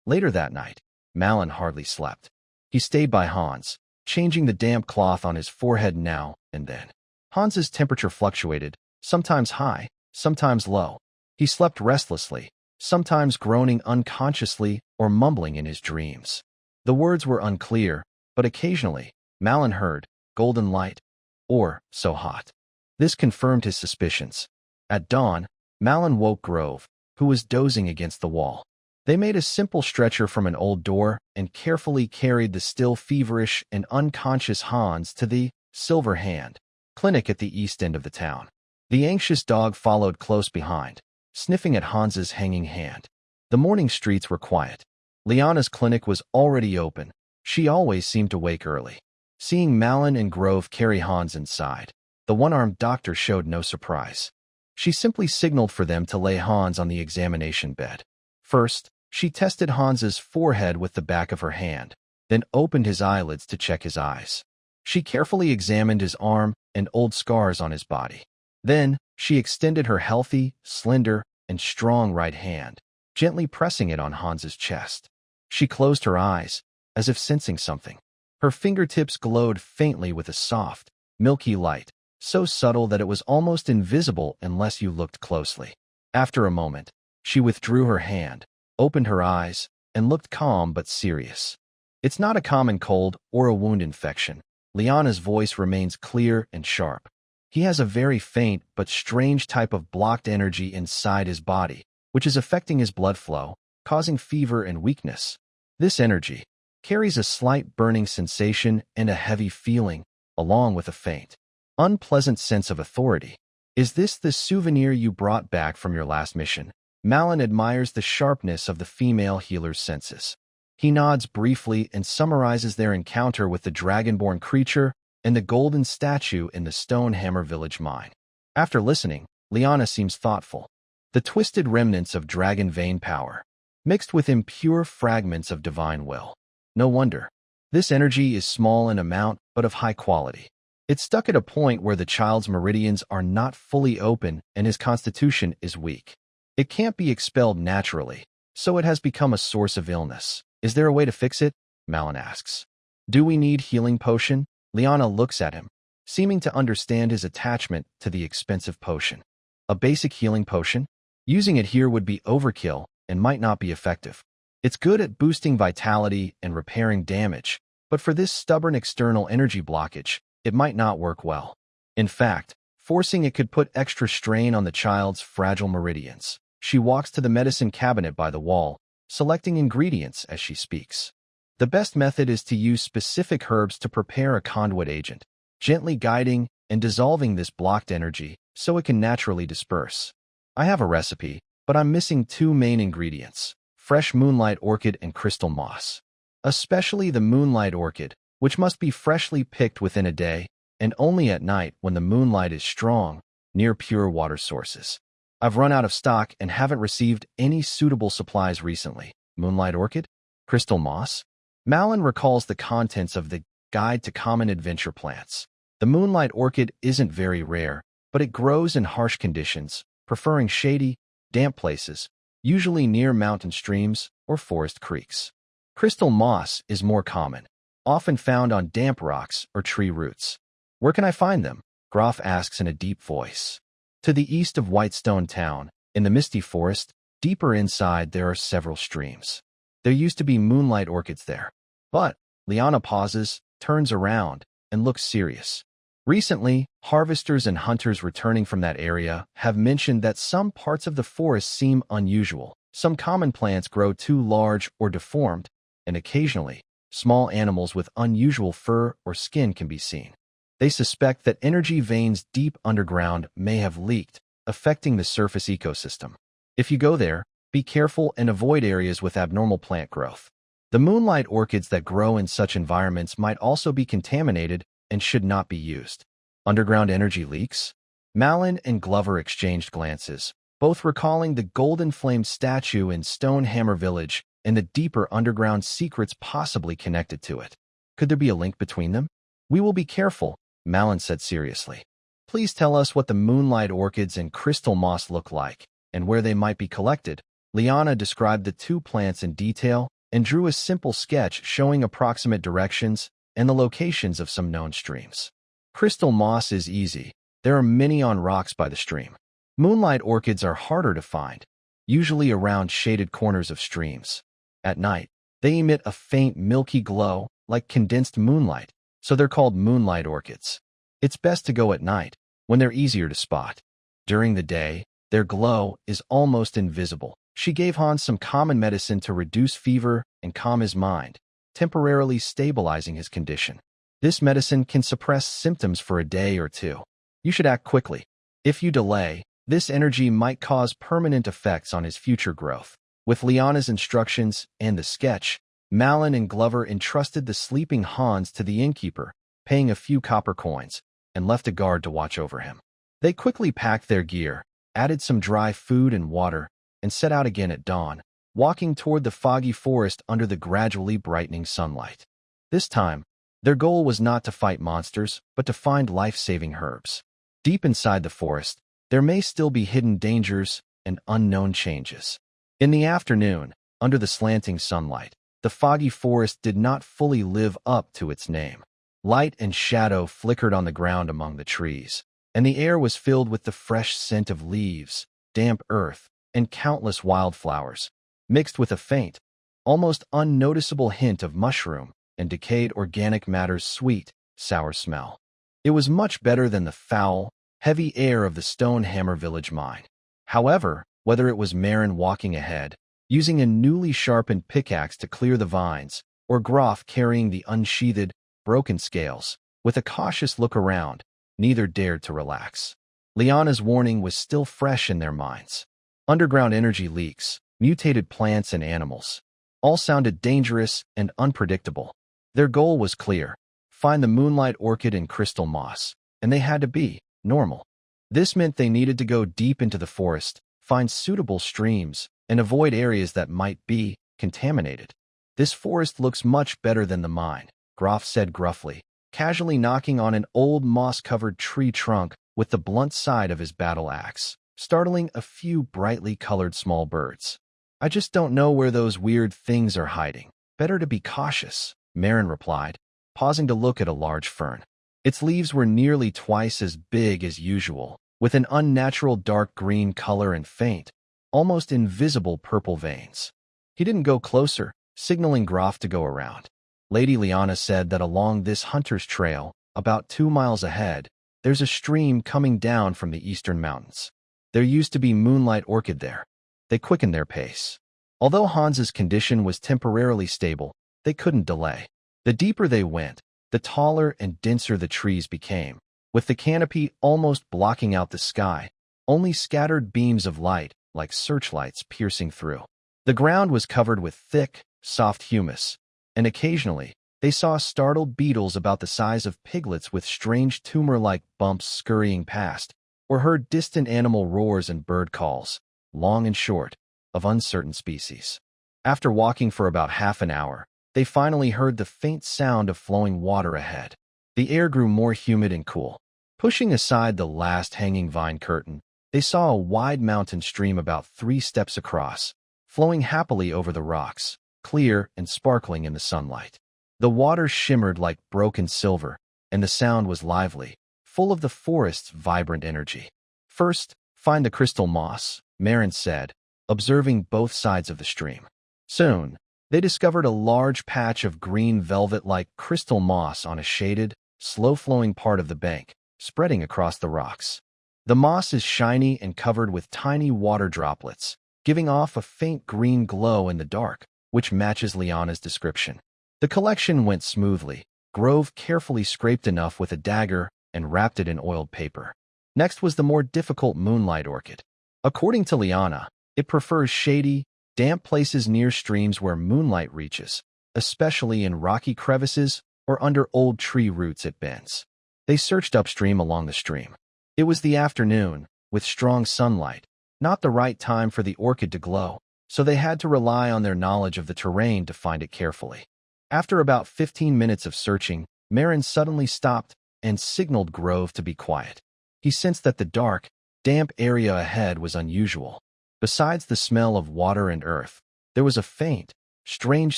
Later that night, Malon hardly slept. He stayed by Hans, changing the damp cloth on his forehead now and then. Hans's temperature fluctuated, sometimes high, sometimes low. He slept restlessly, sometimes groaning unconsciously or mumbling in his dreams. The words were unclear, but occasionally, Malon heard, "golden light," or "so hot." This confirmed his suspicions. At dawn, Malon woke Grove, who was dozing against the wall. They made a simple stretcher from an old door and carefully carried the still feverish and unconscious Hans to the Silver-Hand clinic at the east end of the town. The anxious dog followed close behind, sniffing at Hans's hanging hand. The morning streets were quiet. Liana's clinic was already open. She always seemed to wake early. Seeing Malon and Grove carry Hans inside, the one-armed doctor showed no surprise. She simply signaled for them to lay Hans on the examination bed. First, she tested Hans's forehead with the back of her hand, then opened his eyelids to check his eyes. She carefully examined his arm and old scars on his body. Then, she extended her healthy, slender, and strong right hand, gently pressing it on Hans's chest. She closed her eyes, as if sensing something. Her fingertips glowed faintly with a soft, milky light, so subtle that it was almost invisible unless you looked closely. After a moment, she withdrew her hand, opened her eyes, and looked calm but serious. "It's not a common cold or a wound infection." Liana's voice remains clear and sharp. "He has a very faint but strange type of blocked energy inside his body, which is affecting his blood flow, causing fever and weakness. This energy carries a slight burning sensation and a heavy feeling, along with a faint, unpleasant sense of authority. Is this the souvenir you brought back from your last mission?" Malon admires the sharpness of the female healer's senses. He nods briefly and summarizes their encounter with the dragonborn creature and the golden statue in the Stonehammer village mine. After listening, Liana seems thoughtful. The twisted remnants of dragon vein power, mixed with impure fragments of divine will. No wonder. This energy is small in amount, but of high quality. It's stuck at a point where the child's meridians are not fully open and his constitution is weak. It can't be expelled naturally, so it has become a source of illness. Is there a way to fix it? Malon asks. Do we need healing potion? Liana looks at him, seeming to understand his attachment to the expensive potion. A basic healing potion? Using it here would be overkill and might not be effective. It's good at boosting vitality and repairing damage, but for this stubborn external energy blockage, it might not work well. In fact, forcing it could put extra strain on the child's fragile meridians. She walks to the medicine cabinet by the wall, selecting ingredients as she speaks. The best method is to use specific herbs to prepare a conduit agent, gently guiding and dissolving this blocked energy so it can naturally disperse. I have a recipe, but I'm missing two main ingredients: fresh moonlight orchid and crystal moss. Especially the moonlight orchid, which must be freshly picked within a day, and only at night when the moonlight is strong, near pure water sources. I've run out of stock and haven't received any suitable supplies recently. Moonlight orchid? Crystal moss? Malin recalls the contents of the Guide to Common Adventure Plants. The moonlight orchid isn't very rare, but it grows in harsh conditions, preferring shady, damp places, usually near mountain streams or forest creeks. Crystal moss is more common, often found on damp rocks or tree roots. Where can I find them? Groff asks in a deep voice. To the east of Whitestone Town, in the misty forest, deeper inside there are several streams. There used to be moonlight orchids there. But Liana pauses, turns around, and looks serious. Recently, harvesters and hunters returning from that area have mentioned that some parts of the forest seem unusual. Some common plants grow too large or deformed, and occasionally, small animals with unusual fur or skin can be seen. They suspect that energy veins deep underground may have leaked, affecting the surface ecosystem. If you go there, be careful and avoid areas with abnormal plant growth. The moonlight orchids that grow in such environments might also be contaminated and should not be used. Underground energy leaks? Malin and Glover exchanged glances, both recalling the golden flame statue in Stonehammer Village and the deeper underground secrets possibly connected to it. Could there be a link between them? We will be careful, Malin said seriously. Please tell us what the moonlight orchids and crystal moss look like, and where they might be collected. Liana described the two plants in detail and drew a simple sketch showing approximate directions and the locations of some known streams. Crystal moss is easy. There are many on rocks by the stream. Moonlight orchids are harder to find, usually around shaded corners of streams. At night, they emit a faint milky glow like condensed moonlight, so they're called moonlight orchids. It's best to go at night, when they're easier to spot. During the day, their glow is almost invisible. She gave Hans some common medicine to reduce fever and calm his mind, temporarily stabilizing his condition. This medicine can suppress symptoms for a day or two. You should act quickly. If you delay, this energy might cause permanent effects on his future growth. With Liana's instructions and the sketch, Malin and Glover entrusted the sleeping Hans to the innkeeper, paying a few copper coins, and left a guard to watch over him. They quickly packed their gear, added some dry food and water, and set out again at dawn, walking toward the foggy forest under the gradually brightening sunlight. This time, their goal was not to fight monsters, but to find life-saving herbs. Deep inside the forest, there may still be hidden dangers and unknown changes. In the afternoon, under the slanting sunlight, the foggy forest did not fully live up to its name. Light and shadow flickered on the ground among the trees, and the air was filled with the fresh scent of leaves, damp earth, and countless wildflowers, mixed with a faint, almost unnoticeable hint of mushroom and decayed organic matter's sweet, sour smell. It was much better than the foul, heavy air of the Stonehammer Village mine. However, whether it was Marin walking ahead, using a newly sharpened pickaxe to clear the vines, or Groff carrying the unsheathed, broken scales, with a cautious look around, neither dared to relax. Liana's warning was still fresh in their minds. Underground energy leaks, mutated plants and animals, all sounded dangerous and unpredictable. Their goal was clear: find the moonlight orchid and crystal moss, and they had to be normal. This meant they needed to go deep into the forest, find suitable streams, and avoid areas that might be contaminated. This forest looks much better than the mine, Groff said gruffly, casually knocking on an old moss-covered tree trunk with the blunt side of his battle axe, startling a few brightly colored small birds. I just don't know where those weird things are hiding. Better to be cautious, Marin replied, pausing to look at a large fern. Its leaves were nearly twice as big as usual, with an unnatural dark green color and faint, almost invisible purple veins. He didn't go closer, signaling Groff to go around. Lady Liana said that along this hunter's trail, about 2 miles ahead, there's a stream coming down from the eastern mountains. There used to be moonlight orchid there. They quickened their pace. Although Hans's condition was temporarily stable, they couldn't delay. The deeper they went, the taller and denser the trees became, with the canopy almost blocking out the sky, only scattered beams of light, like searchlights, piercing through. The ground was covered with thick, soft humus, and occasionally, they saw startled beetles about the size of piglets with strange tumor-like bumps scurrying past, or heard distant animal roars and bird calls, long and short, of uncertain species. After walking for about half an hour, they finally heard the faint sound of flowing water ahead. The air grew more humid and cool. Pushing aside the last hanging vine curtain, they saw a wide mountain stream about 3 steps across, flowing happily over the rocks, clear and sparkling in the sunlight. The water shimmered like broken silver, and the sound was lively, full of the forest's vibrant energy. First, find the crystal moss, Marin said, observing both sides of the stream. Soon, they discovered a large patch of green velvet-like crystal moss on a shaded, slow-flowing part of the bank, spreading across the rocks. The moss is shiny and covered with tiny water droplets, giving off a faint green glow in the dark, which matches Liana's description. The collection went smoothly. Grove carefully scraped enough with a dagger and wrapped it in oiled paper. Next was the more difficult moonlight orchid. According to Liana, it prefers shady, damp places near streams where moonlight reaches, especially in rocky crevices or under old tree roots it bends. They searched upstream along the stream. It was the afternoon, with strong sunlight, not the right time for the orchid to glow, so they had to rely on their knowledge of the terrain to find it carefully. After about 15 minutes of searching, Marin suddenly stopped and signaled Grove to be quiet. He sensed that the dark, damp area ahead was unusual. Besides the smell of water and earth, there was a faint, strange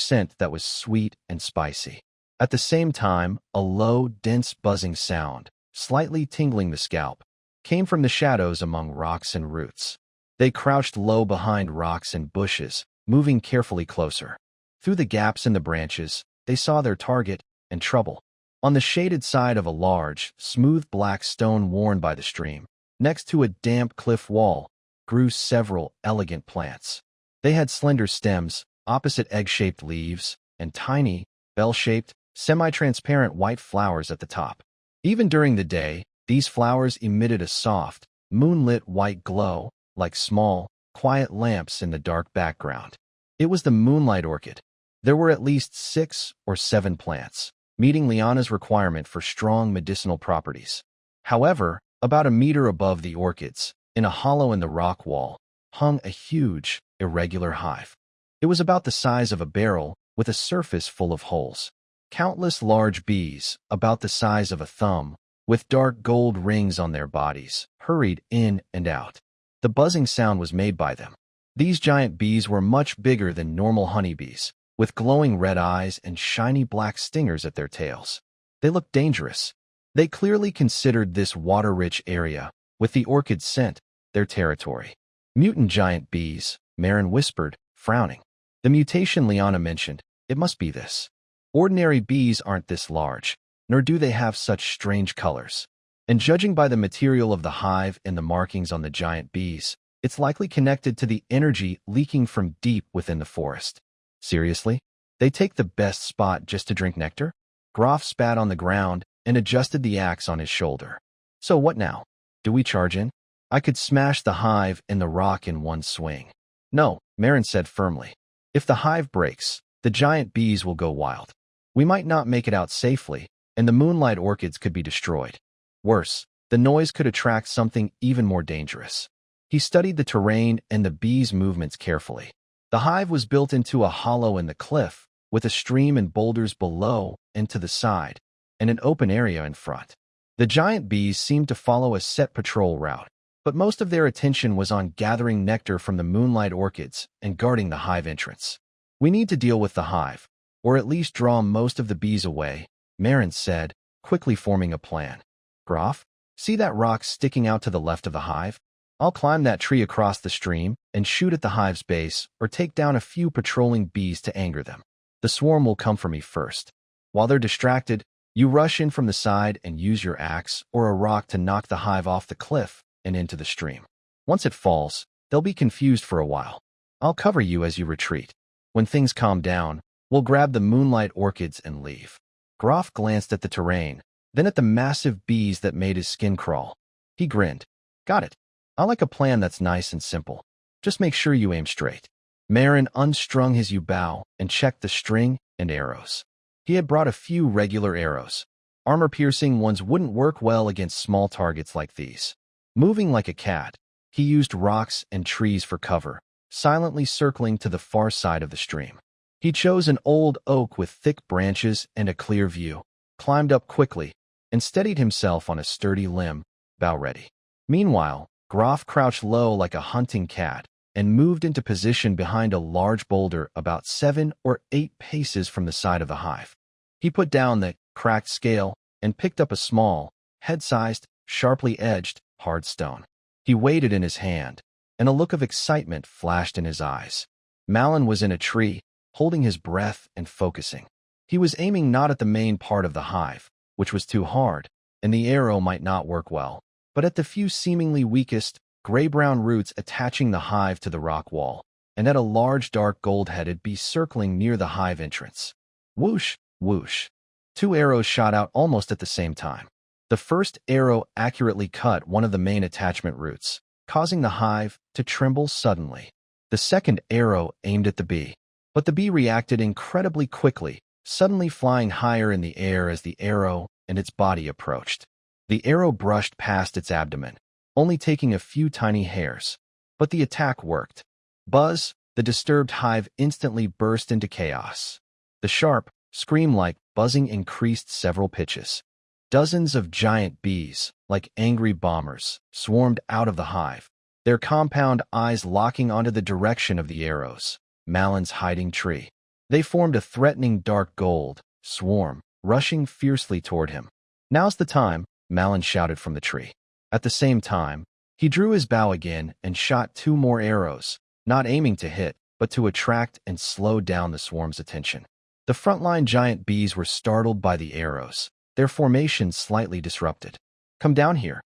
scent that was sweet and spicy. At the same time, a low, dense buzzing sound, slightly tingling the scalp, came from the shadows among rocks and roots. They crouched low behind rocks and bushes, moving carefully closer. Through the gaps in the branches, they saw their target and trouble. On the shaded side of a large, smooth black stone worn by the stream, next to a damp cliff wall, grew several elegant plants. They had slender stems, opposite egg-shaped leaves, and tiny, bell-shaped, semi-transparent white flowers at the top. Even during the day, these flowers emitted a soft, moonlit white glow, like small, quiet lamps in the dark background. It was the moonlight orchid. There were at least 6 or 7 plants, meeting Liana's requirement for strong medicinal properties. However, about a meter above the orchids, in a hollow in the rock wall, hung a huge, irregular hive. It was about the size of a barrel, with a surface full of holes. Countless large bees, about the size of a thumb, with dark gold rings on their bodies, hurried in and out. The buzzing sound was made by them. These giant bees were much bigger than normal honeybees, with glowing red eyes and shiny black stingers at their tails. They looked dangerous. They clearly considered this water-rich area, with the orchid scent, their territory. Mutant giant bees, Marin whispered, frowning. The mutation Liana mentioned, it must be this. Ordinary bees aren't this large, nor do they have such strange colors. And judging by the material of the hive and the markings on the giant bees, it's likely connected to the energy leaking from deep within the forest. Seriously? They take the best spot just to drink nectar? Groff spat on the ground and adjusted the axe on his shoulder. So what now? Do we charge in? I could smash the hive and the rock in one swing. No, Marin said firmly. If the hive breaks, the giant bees will go wild. We might not make it out safely, and the moonlight orchids could be destroyed. Worse, the noise could attract something even more dangerous. He studied the terrain and the bees' movements carefully. The hive was built into a hollow in the cliff, with a stream and boulders below and to the side, and an open area in front. The giant bees seemed to follow a set patrol route, but most of their attention was on gathering nectar from the moonlight orchids and guarding the hive entrance. We need to deal with the hive, or at least draw most of the bees away, Marin said, quickly forming a plan. Groff, see that rock sticking out to the left of the hive? I'll climb that tree across the stream and shoot at the hive's base or take down a few patrolling bees to anger them. The swarm will come for me first. While they're distracted, you rush in from the side and use your axe or a rock to knock the hive off the cliff and into the stream. Once it falls, they'll be confused for a while. I'll cover you as you retreat. When things calm down, we'll grab the moonlight orchids and leave. Groff glanced at the terrain, then at the massive bees that made his skin crawl. He grinned. Got it. I like a plan that's nice and simple. Just make sure you aim straight. Marin unstrung his yew bow and checked the string and arrows. He had brought a few regular arrows. Armor-piercing ones wouldn't work well against small targets like these. Moving like a cat, he used rocks and trees for cover, silently circling to the far side of the stream. He chose an old oak with thick branches and a clear view, climbed up quickly, and steadied himself on a sturdy limb, bow ready. Meanwhile, Groff crouched low like a hunting cat and moved into position behind a large boulder about 7 or 8 paces from the side of the hive. He put down the cracked scale and picked up a small, head-sized, sharply edged, hard stone. He weighed it in his hand, and a look of excitement flashed in his eyes. Malin was in a tree, holding his breath and focusing. He was aiming not at the main part of the hive, which was too hard, and the arrow might not work well, but at the few seemingly weakest, gray-brown roots attaching the hive to the rock wall, and at a large dark gold-headed bee circling near the hive entrance. Whoosh, whoosh. 2 arrows shot out almost at the same time. The first arrow accurately cut one of the main attachment roots, causing the hive to tremble suddenly. The second arrow aimed at the bee, but the bee reacted incredibly quickly, suddenly flying higher in the air as the arrow and its body approached. The arrow brushed past its abdomen, only taking a few tiny hairs. But the attack worked. Buzz, the disturbed hive instantly burst into chaos. The sharp, scream-like buzzing increased several pitches. Dozens of giant bees, like angry bombers, swarmed out of the hive, their compound eyes locking onto the direction of the arrows, Malin's hiding tree. They formed a threatening dark gold swarm, rushing fiercely toward him. Now's the time, Malin shouted from the tree. At the same time, he drew his bow again and shot 2 more arrows, not aiming to hit, but to attract and slow down the swarm's attention. The frontline giant bees were startled by the arrows, their formation slightly disrupted. Come down here.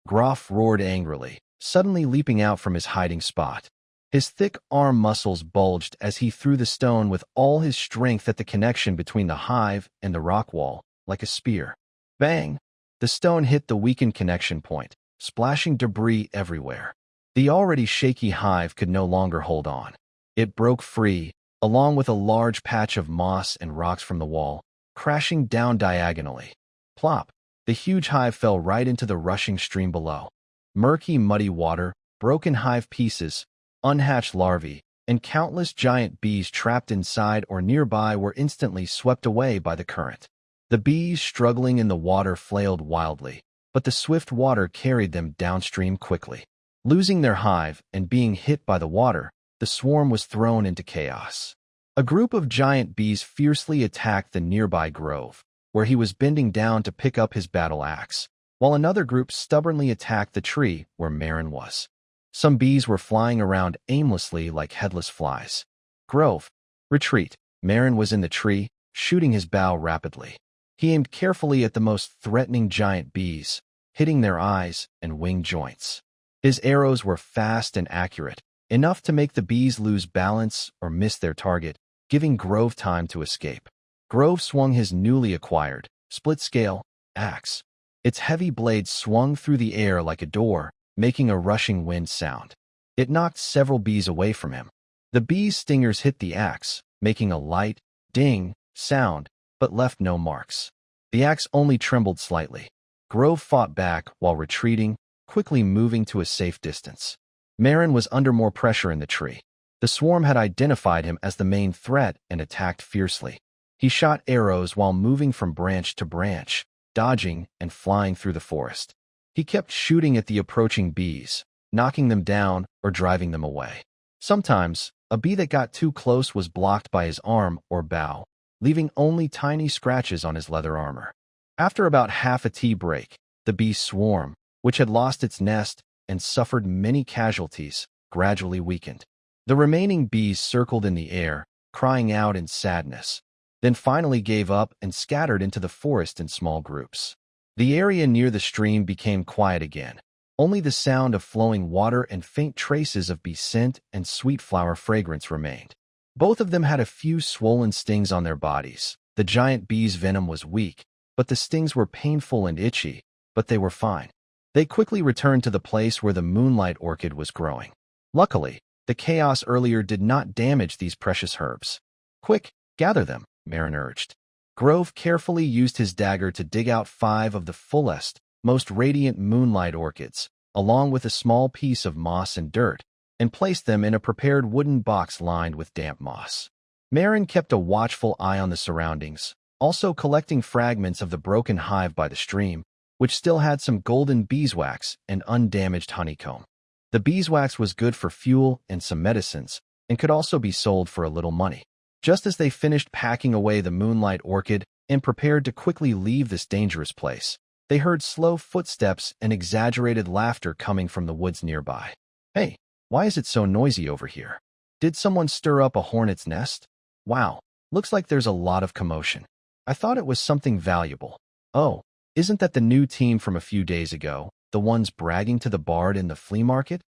Groff roared angrily, suddenly leaping out from his hiding spot. His thick arm muscles bulged as he threw the stone with all his strength at the connection between the hive and the rock wall, like a spear. Bang! The stone hit the weakened connection point, splashing debris everywhere. The already shaky hive could no longer hold on. It broke free, along with a large patch of moss and rocks from the wall, crashing down diagonally. Plop! The huge hive fell right into the rushing stream below. Murky, muddy water, broken hive pieces, unhatched larvae, and countless giant bees trapped inside or nearby were instantly swept away by the current. The bees struggling in the water flailed wildly, but the swift water carried them downstream quickly. Losing their hive and being hit by the water, the swarm was thrown into chaos. A group of giant bees fiercely attacked the nearby grove, where he was bending down to pick up his battle axe, while another group stubbornly attacked the tree where Marin was. Some bees were flying around aimlessly like headless flies. Grove. Retreat. Marin was in the tree, shooting his bow rapidly. He aimed carefully at the most threatening giant bees, hitting their eyes and wing joints. His arrows were fast and accurate, enough to make the bees lose balance or miss their target, giving Grove time to escape. Grove swung his newly acquired, split-scale, axe. Its heavy blade swung through the air like a door, making a rushing wind sound. It knocked several bees away from him. The bees' stingers hit the axe, making a light, ding, sound, but left no marks. The axe only trembled slightly. Grove fought back while retreating, quickly moving to a safe distance. Marin was under more pressure in the tree. The swarm had identified him as the main threat and attacked fiercely. He shot arrows while moving from branch to branch, dodging and flying through the forest. He kept shooting at the approaching bees, knocking them down or driving them away. Sometimes, a bee that got too close was blocked by his arm or bow, leaving only tiny scratches on his leather armor. After about half a tea break, the bee swarm, which had lost its nest, and suffered many casualties, gradually weakened. The remaining bees circled in the air, crying out in sadness, then finally gave up and scattered into the forest in small groups. The area near the stream became quiet again. Only the sound of flowing water and faint traces of bee scent and sweet flower fragrance remained. Both of them had a few swollen stings on their bodies. The giant bee's venom was weak, but the stings were painful and itchy, but they were fine. They quickly returned to the place where the moonlight orchid was growing. Luckily, the chaos earlier did not damage these precious herbs. "Quick, gather them," Marin urged. Grove carefully used his dagger to dig out 5 of the fullest, most radiant moonlight orchids, along with a small piece of moss and dirt, and placed them in a prepared wooden box lined with damp moss. Marin kept a watchful eye on the surroundings, also collecting fragments of the broken hive by the stream, which still had some golden beeswax and undamaged honeycomb. The beeswax was good for fuel and some medicines, and could also be sold for a little money. Just as they finished packing away the moonlight orchid and prepared to quickly leave this dangerous place, they heard slow footsteps and exaggerated laughter coming from the woods nearby. "Hey, why is it so noisy over here? Did someone stir up a hornet's nest? Wow, looks like there's a lot of commotion. I thought it was something valuable. Oh, isn't that the new team from a few days ago, the ones bragging to the bard in the flea market?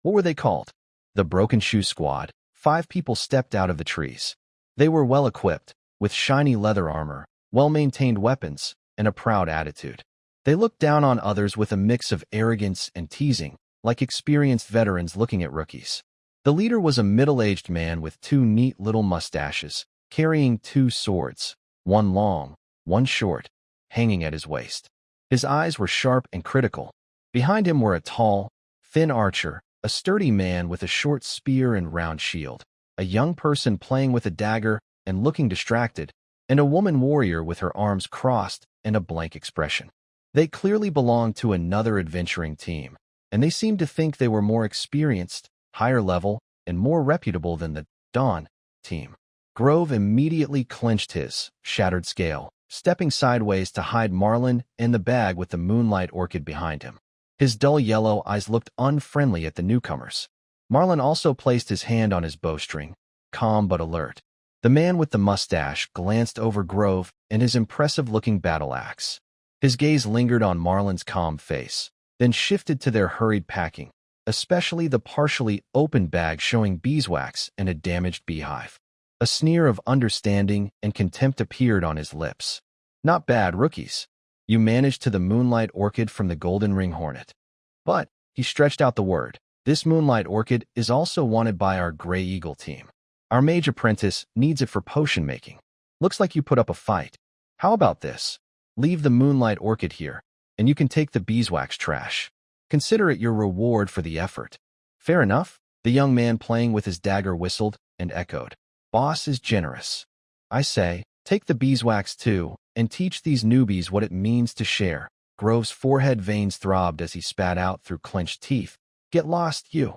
What were they called?" The Broken Shoe Squad. 5 people stepped out of the trees. They were well equipped, with shiny leather armor, well-maintained weapons, and a proud attitude. They looked down on others with a mix of arrogance and teasing, like experienced veterans looking at rookies. The leader was a middle-aged man with 2 neat little mustaches, carrying 2 swords, one long, one short, hanging at his waist. His eyes were sharp and critical. Behind him were a tall, thin archer, a sturdy man with a short spear and round shield, a young person playing with a dagger and looking distracted, and a woman warrior with her arms crossed and a blank expression. They clearly belonged to another adventuring team, and they seemed to think they were more experienced, higher level, and more reputable than the Dawn team. Grove immediately clenched his shattered scale, stepping sideways to hide Marlin and the bag with the moonlight orchid behind him. His dull yellow eyes looked unfriendly at the newcomers. Marlin also placed his hand on his bowstring, calm but alert. The man with the mustache glanced over Grove and his impressive-looking battle axe. His gaze lingered on Marlin's calm face, then shifted to their hurried packing, especially the partially open bag showing beeswax and a damaged beehive. A sneer of understanding and contempt appeared on his lips. "Not bad, rookies. You managed to the moonlight orchid from the golden ring hornet. But," he stretched out the word, "this moonlight orchid is also wanted by our gray eagle team. Our mage apprentice needs it for potion making. Looks like you put up a fight. How about this? Leave the moonlight orchid here, and you can take the beeswax trash. Consider it your reward for the effort." "Fair enough," the young man playing with his dagger whistled and echoed. "Boss is generous. I say, take the beeswax too, and teach these newbies what it means to share." Grove's forehead veins throbbed as he spat out through clenched teeth. "Get lost, you.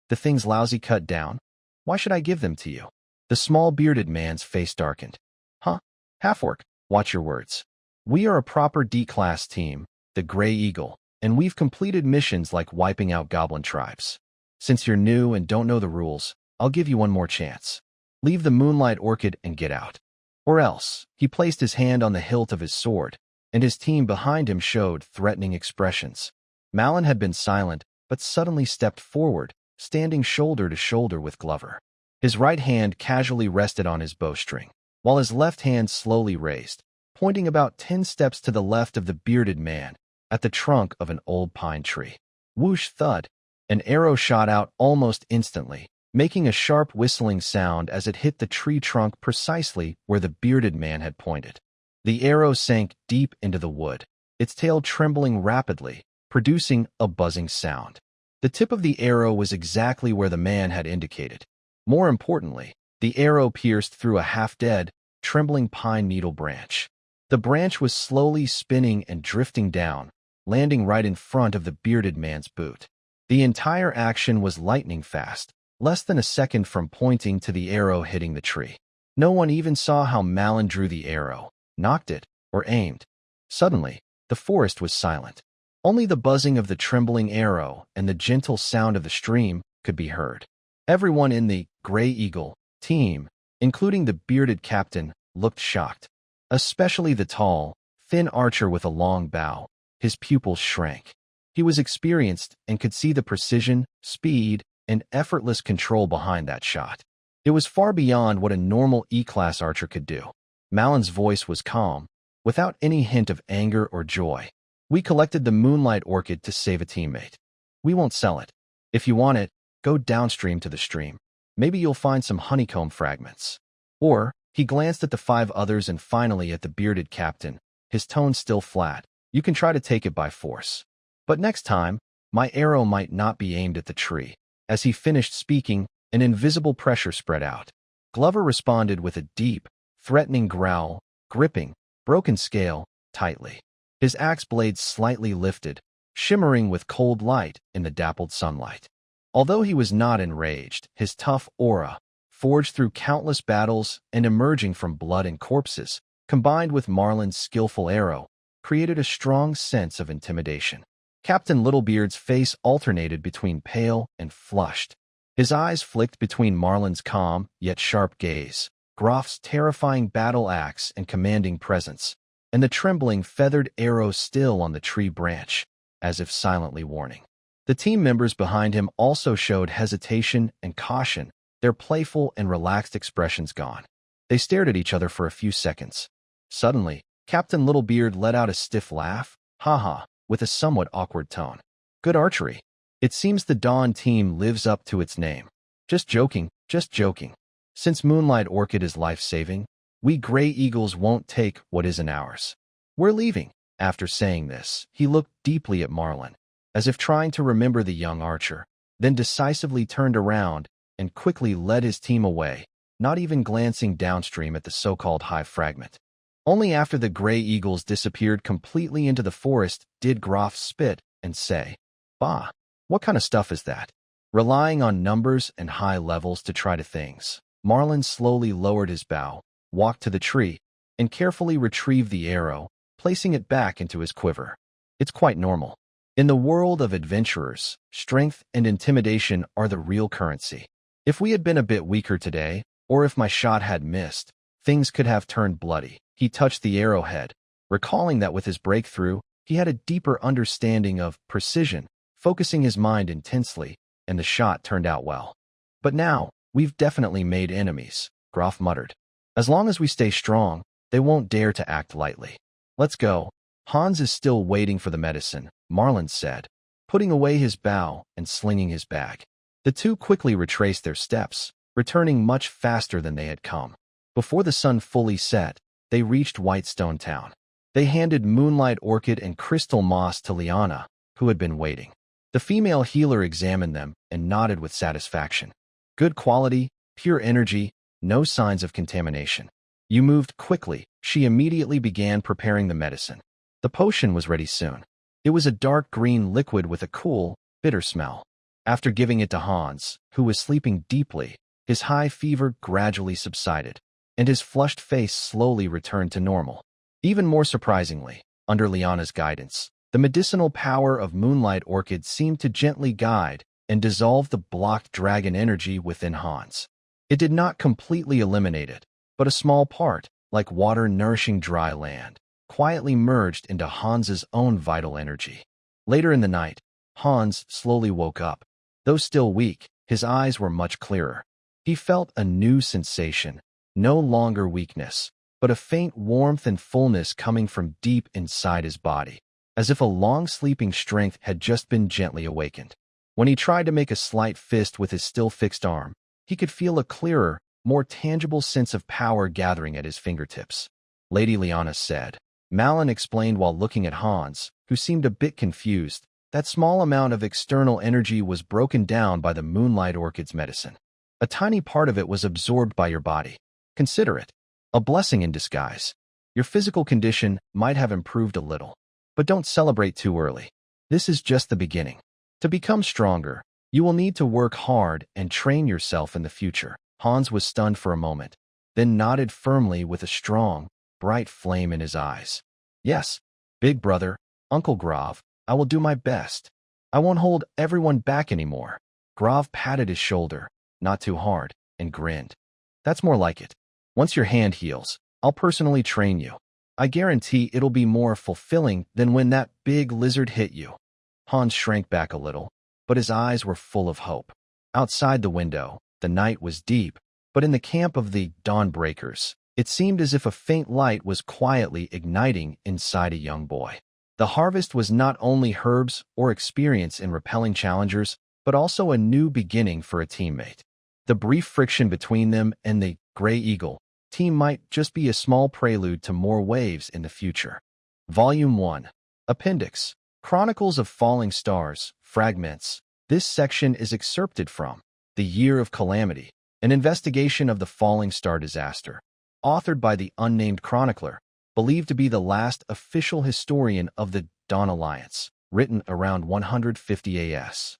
The thing's lousy cut down. Why should I give them to you?" The small bearded man's face darkened. "Huh? Half-orc, watch your words. We are a proper D-class team, the Gray Eagle, and we've completed missions like wiping out goblin tribes. Since you're new and don't know the rules, I'll give you one more chance. Leave the moonlight orchid and get out. Or else," he placed his hand on the hilt of his sword, and his team behind him showed threatening expressions. Malin had been silent, but suddenly stepped forward, standing shoulder to shoulder with Glover. His right hand casually rested on his bowstring, while his left hand slowly raised, pointing about 10 steps to the left of the bearded man, at the trunk of an old pine tree. Whoosh thud. An arrow shot out almost instantly, making a sharp whistling sound as it hit the tree trunk precisely where the bearded man had pointed. The arrow sank deep into the wood, its tail trembling rapidly, producing a buzzing sound. The tip of the arrow was exactly where the man had indicated. More importantly, the arrow pierced through a half-dead, trembling pine needle branch. The branch was slowly spinning and drifting down, landing right in front of the bearded man's boot. The entire action was lightning fast, less than a second from pointing to the arrow hitting the tree. No one even saw how Malin drew the arrow, knocked it, or aimed. Suddenly, the forest was silent. Only the buzzing of the trembling arrow and the gentle sound of the stream could be heard. Everyone in the Gray Eagle team, including the bearded captain, looked shocked. Especially the tall, thin archer with a long bow. His pupils shrank. He was experienced and could see the precision, speed, and effortless control behind that shot. It was far beyond what a normal E-class archer could do. Malin's voice was calm, without any hint of anger or joy. We collected the Moonlight Orchid to save a teammate. We won't sell it. If you want it, go downstream to the stream. Maybe you'll find some honeycomb fragments. Or, he glanced at the 5 others and finally at the bearded captain, his tone still flat. You can try to take it by force. But next time, my arrow might not be aimed at the tree. As he finished speaking, an invisible pressure spread out. Glover responded with a deep, threatening growl, gripping, broken scale, tightly. His axe blade slightly lifted, shimmering with cold light in the dappled sunlight. Although he was not enraged, his tough aura, forged through countless battles and emerging from blood and corpses, combined with Marlin's skillful arrow, created a strong sense of intimidation. Captain Littlebeard's face alternated between pale and flushed. His eyes flicked between Marlin's calm yet sharp gaze, Groff's terrifying battle axe and commanding presence, and the trembling feathered arrow still on the tree branch, as if silently warning. The team members behind him also showed hesitation and caution, their playful and relaxed expressions gone. They stared at each other for a few seconds. Suddenly, Captain Littlebeard let out a stiff laugh, ha-ha, with a somewhat awkward tone. Good archery. It seems the Dawn team lives up to its name. Just joking, just joking. Since Moonlight Orchid is life-saving, we Gray Eagles won't take what isn't ours. We're leaving. After saying this, he looked deeply at Marlin, as if trying to remember the young archer, then decisively turned around and quickly led his team away, not even glancing downstream at the so-called hive fragment. Only after the Gray Eagles disappeared completely into the forest did Groff spit and say, "Bah, what kind of stuff is that?" Relying on numbers and high levels to try to things, Marlin slowly lowered his bow, walked to the tree, and carefully retrieved the arrow, placing it back into his quiver. It's quite normal. In the world of adventurers, strength and intimidation are the real currency. If we had been a bit weaker today, or if my shot had missed, things could have turned bloody. He touched the arrowhead, recalling that with his breakthrough, he had a deeper understanding of precision, focusing his mind intensely, and the shot turned out well. But now, we've definitely made enemies, Groff muttered. As long as we stay strong, they won't dare to act lightly. Let's go. Hans is still waiting for the medicine, Marlin said, putting away his bow and slinging his bag. The two quickly retraced their steps, returning much faster than they had come. Before the sun fully set, they reached Whitestone Town. They handed Moonlight Orchid and Crystal Moss to Liana, who had been waiting. The female healer examined them and nodded with satisfaction. Good quality, pure energy, no signs of contamination. You moved quickly. She immediately began preparing the medicine. The potion was ready soon. It was a dark green liquid with a cool, bitter smell. After giving it to Hans, who was sleeping deeply, his high fever gradually subsided, and his flushed face slowly returned to normal. Even more surprisingly, under Liana's guidance, the medicinal power of Moonlight Orchid seemed to gently guide and dissolve the blocked dragon energy within Hans. It did not completely eliminate it, but a small part, like water nourishing dry land, quietly merged into Hans's own vital energy. Later in the night, Hans slowly woke up. Though still weak, his eyes were much clearer. He felt a new sensation, no longer weakness, but a faint warmth and fullness coming from deep inside his body, as if a long-sleeping strength had just been gently awakened. When he tried to make a slight fist with his still-fixed arm, he could feel a clearer, more tangible sense of power gathering at his fingertips. Lady Liana said. Malin explained while looking at Hans, who seemed a bit confused. That small amount of external energy was broken down by the Moonlight Orchid's medicine. A tiny part of it was absorbed by your body. Consider it a blessing in disguise. Your physical condition might have improved a little, but don't celebrate too early. This is just the beginning. To become stronger, you will need to work hard and train yourself in the future. Hans was stunned for a moment, then nodded firmly with a strong, bright flame in his eyes. Yes, big brother, Uncle Grov, I will do my best. I won't hold everyone back anymore. Grav patted his shoulder, not too hard, and grinned. That's more like it. Once your hand heals, I'll personally train you. I guarantee it'll be more fulfilling than when that big lizard hit you. Hans shrank back a little, but his eyes were full of hope. Outside the window, the night was deep, but in the camp of the Dawnbreakers, it seemed as if a faint light was quietly igniting inside a young boy. The harvest was not only herbs or experience in repelling challengers, but also a new beginning for a teammate. The brief friction between them and the Grey Eagle team might just be a small prelude to more waves in the future. Volume 1. Appendix. Chronicles of Falling Stars, Fragments. This section is excerpted from The Year of Calamity, an investigation of the Falling Star disaster, authored by the unnamed chronicler, believed to be the last official historian of the Dawn Alliance, written around 150 AS.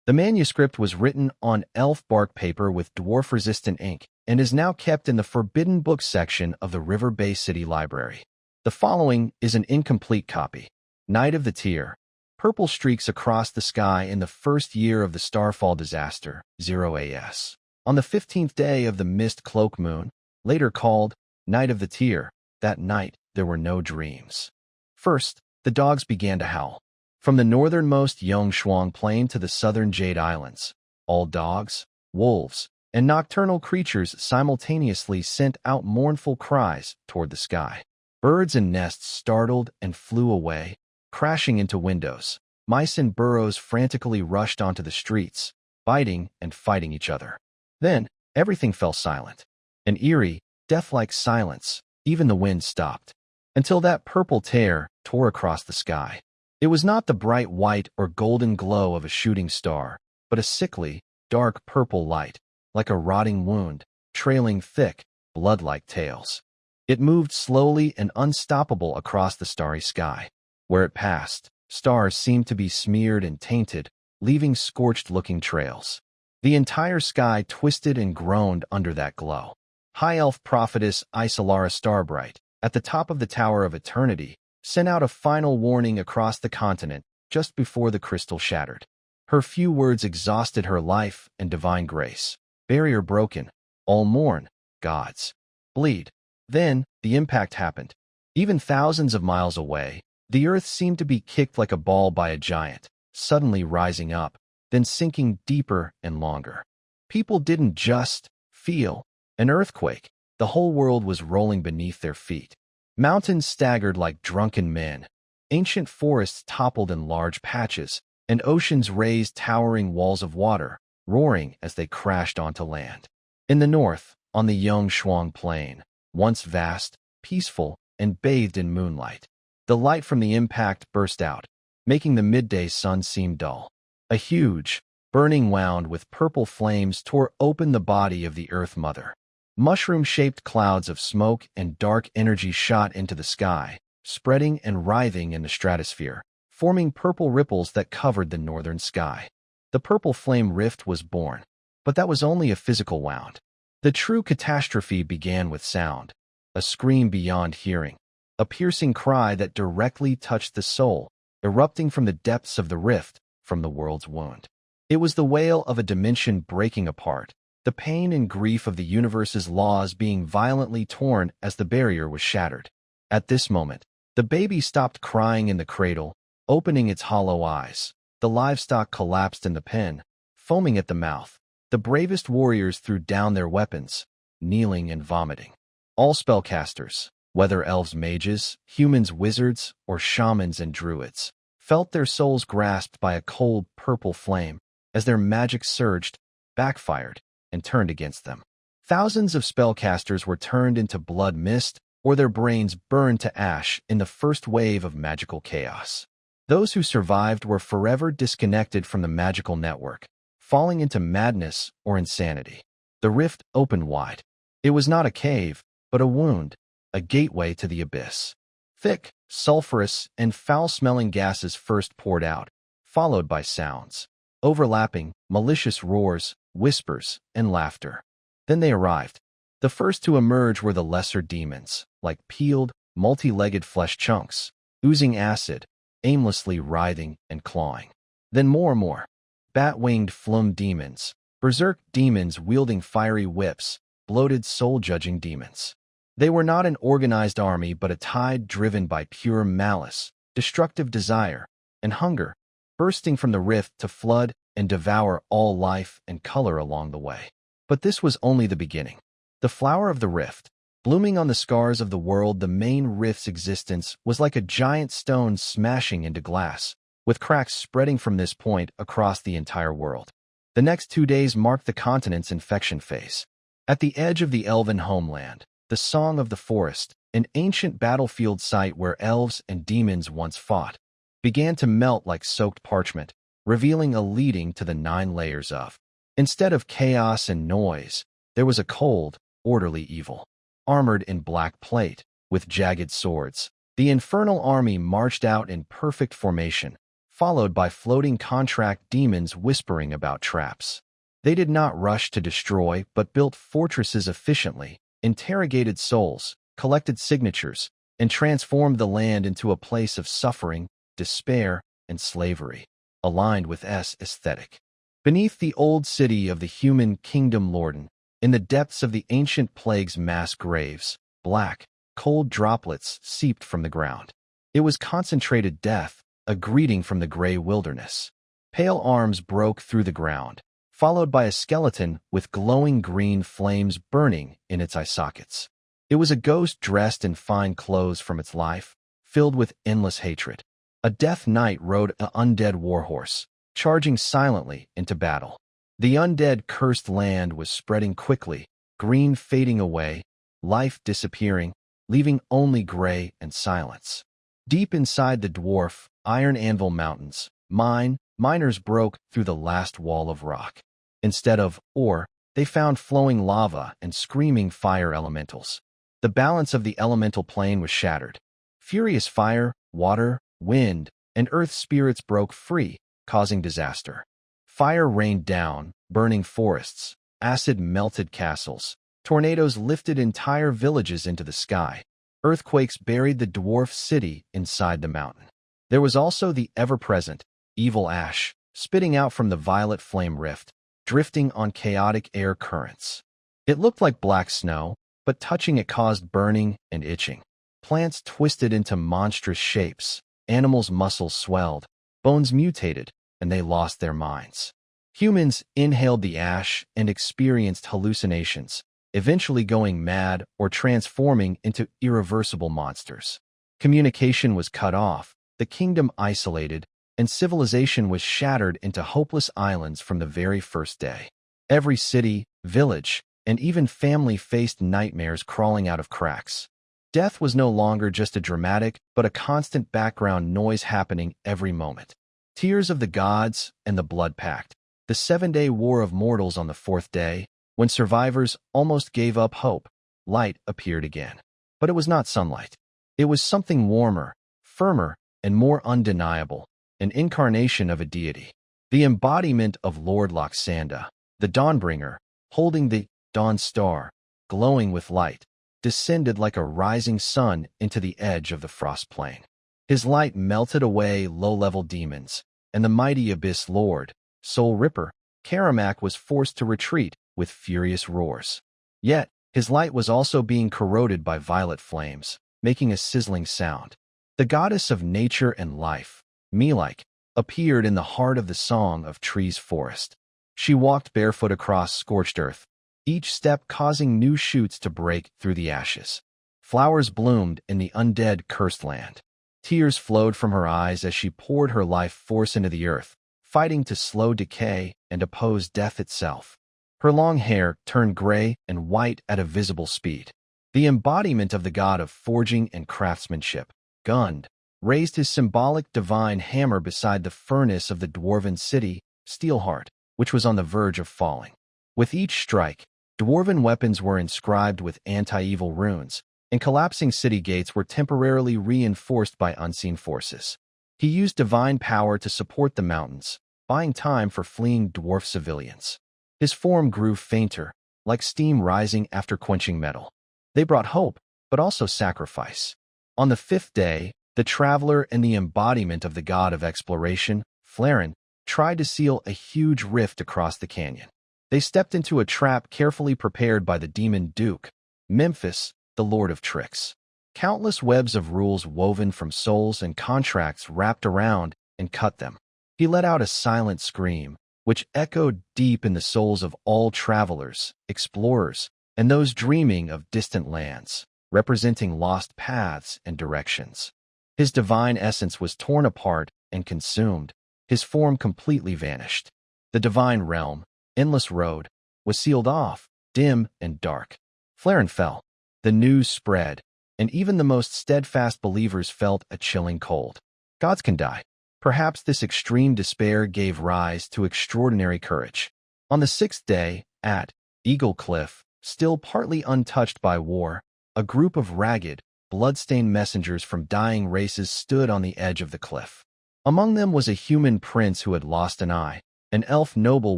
The manuscript was written on elf bark paper with dwarf-resistant ink and is now kept in the Forbidden Books section of the River Bay City Library. The following is an incomplete copy. Night of the Tear. Purple streaks across the sky in the first year of the Starfall disaster, 0 AS. On the 15th day of the mist cloak moon, later called Night of the Tear, that night there were no dreams. First, the dogs began to howl. From the northernmost Yongchuang Plain to the southern Jade Islands, all dogs, wolves, and nocturnal creatures simultaneously sent out mournful cries toward the sky. Birds and nests startled and flew away, crashing into windows. Mice and burrows frantically rushed onto the streets, biting and fighting each other. Then, everything fell silent. An eerie, death-like silence. Even the wind stopped. Until that purple tear tore across the sky. It was not the bright white or golden glow of a shooting star, but a sickly, dark purple light, like a rotting wound, trailing thick, blood-like tails. It moved slowly and unstoppable across the starry sky. Where it passed, stars seemed to be smeared and tainted, leaving scorched-looking trails. The entire sky twisted and groaned under that glow. High Elf prophetess Isolara Starbright, at the top of the Tower of Eternity, sent out a final warning across the continent just before the crystal shattered. Her few words exhausted her life and divine grace. Barrier broken. All mourn. Gods. Bleed. Then, the impact happened. Even thousands of miles away, the earth seemed to be kicked like a ball by a giant, suddenly rising up, then sinking deeper and longer. People didn't just feel an earthquake. The whole world was rolling beneath their feet. Mountains staggered like drunken men. Ancient forests toppled in large patches, and oceans raised towering walls of water, roaring as they crashed onto land. In the north, on the Yongchuang Plain, once vast, peaceful, and bathed in moonlight, the light from the impact burst out, making the midday sun seem dull. A huge, burning wound with purple flames tore open the body of the Earth Mother. Mushroom-shaped clouds of smoke and dark energy shot into the sky, spreading and writhing in the stratosphere, forming purple ripples that covered the northern sky. The purple flame rift was born, but that was only a physical wound. The true catastrophe began with sound, a scream beyond hearing, a piercing cry that directly touched the soul, erupting from the depths of the rift, from the world's wound. It was the wail of a dimension breaking apart, the pain and grief of the universe's laws being violently torn as the barrier was shattered. At this moment, the baby stopped crying in the cradle, opening its hollow eyes. The livestock collapsed in the pen, foaming at the mouth. The bravest warriors threw down their weapons, kneeling and vomiting. All spellcasters, whether elves, mages, humans, wizards, or shamans and druids, felt their souls grasped by a cold purple flame as their magic surged, backfired, and turned against them. Thousands of spellcasters were turned into blood mist, or their brains burned to ash in the first wave of magical chaos. Those who survived were forever disconnected from the magical network, falling into madness or insanity. The rift opened wide. It was not a cave, but a wound, a gateway to the abyss. Thick, sulfurous, and foul-smelling gases first poured out, followed by sounds. Overlapping, malicious roars, whispers, and laughter. Then they arrived. The first to emerge were the lesser demons, like peeled, multi-legged flesh chunks, oozing acid, aimlessly writhing and clawing. Then more. Bat-winged flume demons, berserk demons wielding fiery whips, bloated soul-judging demons. They were not an organized army but a tide driven by pure malice, destructive desire, and hunger, bursting from the rift to flood and devour all life and color along the way. But this was only the beginning. The flower of the rift, blooming on the scars of the world, the main rift's existence was like a giant stone smashing into glass, with cracks spreading from this point across the entire world. The next 2 days marked the continent's infection phase. At the edge of the elven homeland, the Song of the Forest, an ancient battlefield site where elves and demons once fought, began to melt like soaked parchment, revealing a leading to the 9 layers of. Instead of chaos and noise, there was a cold, orderly evil. Armored in black plate, with jagged swords, the infernal army marched out in perfect formation, followed by floating contract demons whispering about traps. They did not rush to destroy but built fortresses efficiently, interrogated souls, collected signatures, and transformed the land into a place of suffering, despair, and slavery, aligned with aesthetic. Beneath the old city of the human kingdom Lorden, in the depths of the ancient plague's mass graves, black, cold droplets seeped from the ground. It was concentrated death, a greeting from the gray wilderness. Pale arms broke through the ground, followed by a skeleton with glowing green flames burning in its eye sockets. It was a ghost dressed in fine clothes from its life, filled with endless hatred. A death knight rode an undead warhorse, charging silently into battle. The undead cursed land was spreading quickly, green fading away, life disappearing, leaving only gray and silence. Deep inside the dwarf, Iron Anvil Mountains, miners broke through the last wall of rock. Instead of ore, they found flowing lava and screaming fire elementals. The balance of the elemental plane was shattered. Furious fire, water, wind, and earth spirits broke free, causing disaster. Fire rained down, burning forests, acid melted castles, tornadoes lifted entire villages into the sky, earthquakes buried the dwarf city inside the mountain. There was also the ever-present, evil ash, spitting out from the violet flame rift, drifting on chaotic air currents. It looked like black snow, but touching it caused burning and itching. Plants twisted into monstrous shapes, animals' muscles swelled, bones mutated, and they lost their minds. Humans inhaled the ash and experienced hallucinations, eventually going mad or transforming into irreversible monsters. Communication was cut off, the kingdom isolated, and civilization was shattered into hopeless islands from the very first day. Every city, village, and even family faced nightmares crawling out of cracks. Death was no longer just a dramatic but a constant background noise happening every moment. Tears of the gods and the blood pact. The 7-day war of mortals on the 4th day, when survivors almost gave up hope, light appeared again. But it was not sunlight. It was something warmer, firmer, and more undeniable, an incarnation of a deity. The embodiment of Lord Loxanda, the Dawnbringer, holding the Dawn Star, glowing with light, descended like a rising sun into the edge of the frost plain. His light melted away low-level demons, and the mighty Abyss Lord, Soul Ripper, Karamak was forced to retreat with furious roars. Yet, his light was also being corroded by violet flames, making a sizzling sound. The goddess of nature and life, Melike, appeared in the heart of the Song of Trees forest. She walked barefoot across scorched earth, each step causing new shoots to break through the ashes. Flowers bloomed in the undead cursed land. Tears flowed from her eyes as she poured her life force into the earth, fighting to slow decay and oppose death itself. Her long hair turned gray and white at a visible speed. The embodiment of the god of forging and craftsmanship, Gund, raised his symbolic divine hammer beside the furnace of the dwarven city, Steelheart, which was on the verge of falling. With each strike, dwarven weapons were inscribed with anti-evil runes, and collapsing city gates were temporarily reinforced by unseen forces. He used divine power to support the mountains, buying time for fleeing dwarf civilians. His form grew fainter, like steam rising after quenching metal. They brought hope, but also sacrifice. On the 5th day, The traveler and the embodiment of the god of exploration, Flaren, tried to seal a huge rift across the canyon. They stepped into a trap carefully prepared by the demon Duke, Memphis, the Lord of Tricks. Countless webs of rules woven from souls and contracts wrapped around and cut them. He let out a silent scream, which echoed deep in the souls of all travelers, explorers, and those dreaming of distant lands, representing lost paths and directions. His divine essence was torn apart and consumed, his form completely vanished. The divine realm, endless road, was sealed off, dim and dark. Flaren fell. The news spread, and even the most steadfast believers felt a chilling cold. Gods can die. Perhaps this extreme despair gave rise to extraordinary courage. On the sixth day, at Eagle Cliff, still partly untouched by war, a group of ragged, blood-stained messengers from dying races stood on the edge of the cliff. Among them was a human prince who had lost an eye, an elf noble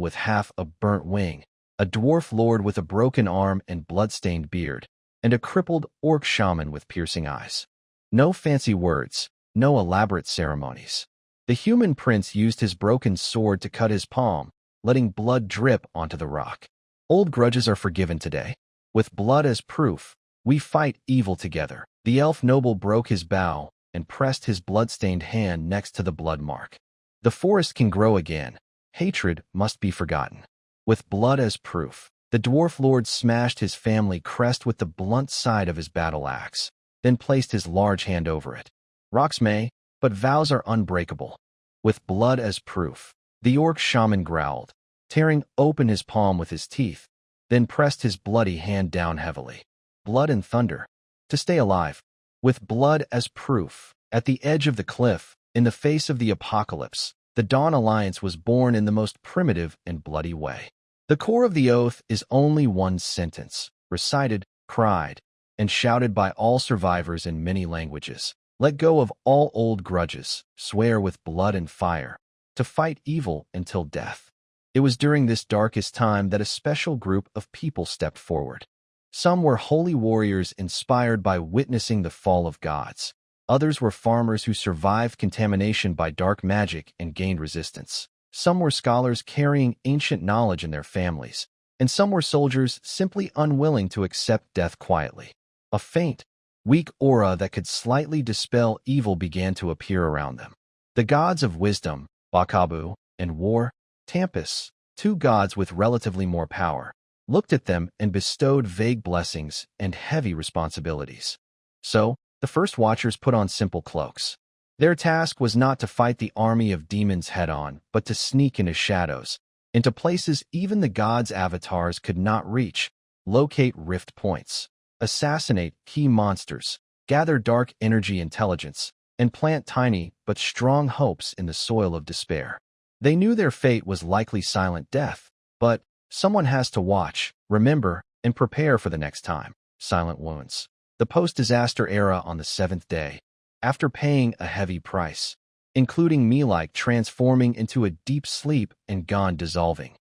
with half a burnt wing, a dwarf lord with a broken arm and blood-stained beard, and a crippled orc shaman with piercing eyes. No fancy words, no elaborate ceremonies. The human prince used his broken sword to cut his palm, letting blood drip onto the rock. Old grudges are forgiven today. With blood as proof, we fight evil together. The elf noble broke his bow and pressed his blood-stained hand next to the blood mark. The forest can grow again. Hatred must be forgotten. With blood as proof, the dwarf lord smashed his family crest with the blunt side of his battle axe, then placed his large hand over it. Rocks may, but vows are unbreakable. With blood as proof, the orc shaman growled, tearing open his palm with his teeth, then pressed his bloody hand down heavily. Blood and thunder. To stay alive. With blood as proof, at the edge of the cliff, in the face of the apocalypse, the Dawn Alliance was born in the most primitive and bloody way. The core of the oath is only one sentence, recited, cried, and shouted by all survivors in many languages. Let go of all old grudges, swear with blood and fire, to fight evil until death. It was during this darkest time that a special group of people stepped forward. Some were holy warriors inspired by witnessing the fall of gods. Others were farmers who survived contamination by dark magic and gained resistance. Some were scholars carrying ancient knowledge in their families, and some were soldiers simply unwilling to accept death quietly. A faint, weak aura that could slightly dispel evil began to appear around them. The gods of wisdom, Bakabu, and war, Tampus, two gods with relatively more power, looked at them and bestowed vague blessings and heavy responsibilities. So, the first watchers put on simple cloaks. Their task was not to fight the army of demons head-on, but to sneak into shadows, into places even the gods' avatars could not reach, locate rift points, assassinate key monsters, gather dark energy intelligence, and plant tiny but strong hopes in the soil of despair. They knew their fate was likely silent death, but someone has to watch, remember, and prepare for the next time. Silent wounds. The post-disaster era on the seventh day, after paying a heavy price, including me-like transforming into a deep sleep and gone dissolving.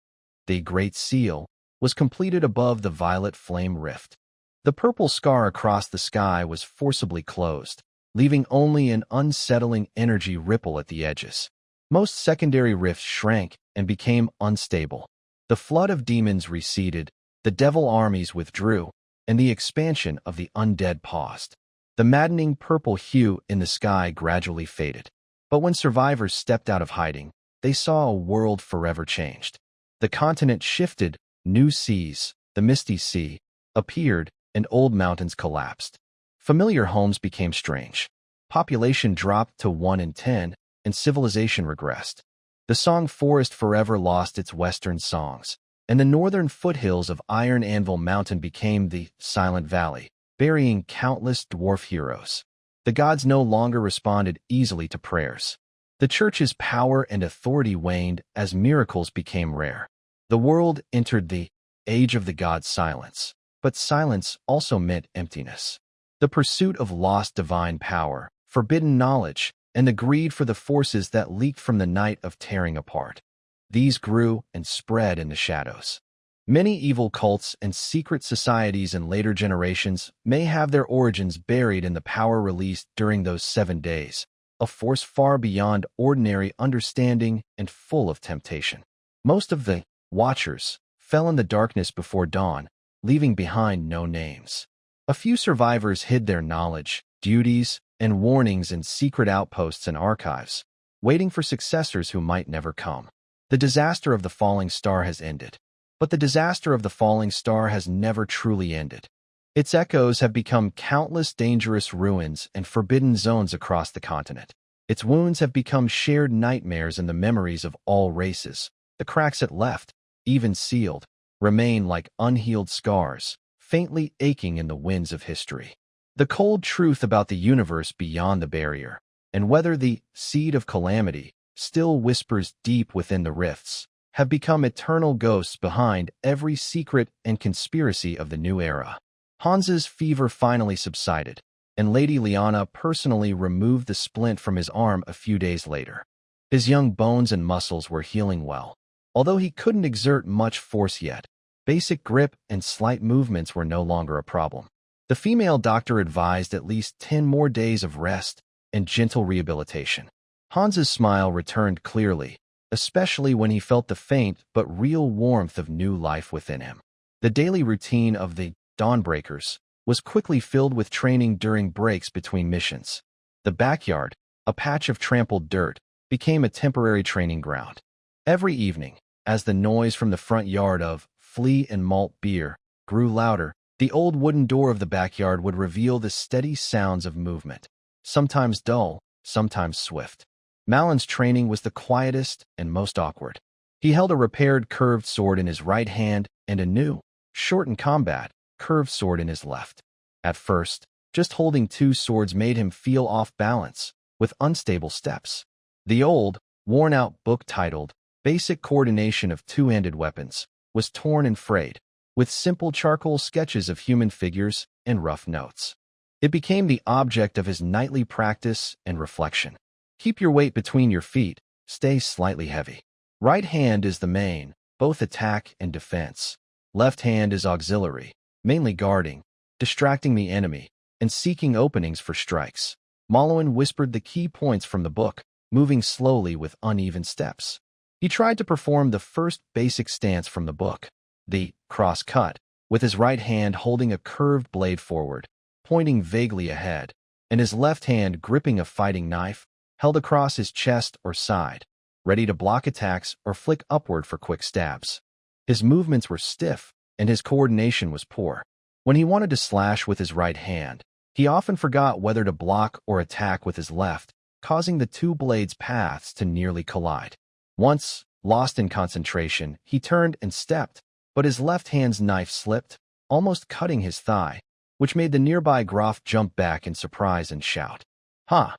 The Great Seal was completed above the violet flame rift. The purple scar across the sky was forcibly closed, leaving only an unsettling energy ripple at the edges. Most secondary rifts shrank and became unstable. The flood of demons receded, the devil armies withdrew, and the expansion of the undead paused. The maddening purple hue in the sky gradually faded. But when survivors stepped out of hiding, they saw a world forever changed. The continent shifted, new seas, the misty sea, appeared, and old mountains collapsed. Familiar homes became strange. Population dropped to 1 in 10, and civilization regressed. The song Forest Forever lost its western songs, and the northern foothills of Iron Anvil Mountain became the Silent Valley, burying countless dwarf heroes. The gods no longer responded easily to prayers. The church's power and authority waned as miracles became rare. The world entered the age of the gods' silence, but silence also meant emptiness. The pursuit of lost divine power, forbidden knowledge, and the greed for the forces that leaked from the night of tearing apart. These grew and spread in the shadows. Many evil cults and secret societies in later generations may have their origins buried in the power released during those 7 days, a force far beyond ordinary understanding and full of temptation. Most of the Watchers fell in the darkness before dawn, leaving behind no names. A few survivors hid their knowledge, duties, and warnings in secret outposts and archives, waiting for successors who might never come. The disaster of the falling star has ended. But the disaster of the falling star has never truly ended. Its echoes have become countless dangerous ruins and forbidden zones across the continent. Its wounds have become shared nightmares in the memories of all races. The cracks it left, even sealed, remain like unhealed scars, faintly aching in the winds of history. The cold truth about the universe beyond the barrier, and whether the seed of calamity still whispers deep within the rifts, have become eternal ghosts behind every secret and conspiracy of the new era. Hans's fever finally subsided, and Lady Liana personally removed the splint from his arm a few days later. His young bones and muscles were healing well, although he couldn't exert much force yet. Basic grip and slight movements were no longer a problem. The female doctor advised at least 10 more days of rest and gentle rehabilitation. Hans's smile returned clearly, especially when he felt the faint but real warmth of new life within him. The daily routine of the Dawnbreakers was quickly filled with training during breaks between missions. The backyard, a patch of trampled dirt, became a temporary training ground. Every evening, as the noise from the front yard of Flea and Malt Beer grew louder, the old wooden door of the backyard would reveal the steady sounds of movement, sometimes dull, sometimes swift. Malin's training was the quietest and most awkward. He held a repaired curved sword in his right hand and a new, short in combat, curved sword in his left. At first, just holding 2 swords made him feel off balance, with unstable steps. The old, worn-out book titled Basic Coordination of Two-Handed Weapons was torn and frayed, with simple charcoal sketches of human figures and rough notes. It became the object of his nightly practice and reflection. Keep your weight between your feet, stay slightly heavy. Right hand is the main, both attack and defense. Left hand is auxiliary, mainly guarding, distracting the enemy, and seeking openings for strikes. Malwin whispered the key points from the book, moving slowly with uneven steps. He tried to perform the first basic stance from the book, the cross-cut, with his right hand holding a curved blade forward, pointing vaguely ahead, and his left hand gripping a fighting knife, held across his chest or side, ready to block attacks or flick upward for quick stabs. His movements were stiff, and his coordination was poor. When he wanted to slash with his right hand, he often forgot whether to block or attack with his left, causing the 2 blades' paths to nearly collide. Once, lost in concentration, he turned and stepped, but his left hand's knife slipped, almost cutting his thigh, which made the nearby Graf jump back in surprise and shout, "Ha!"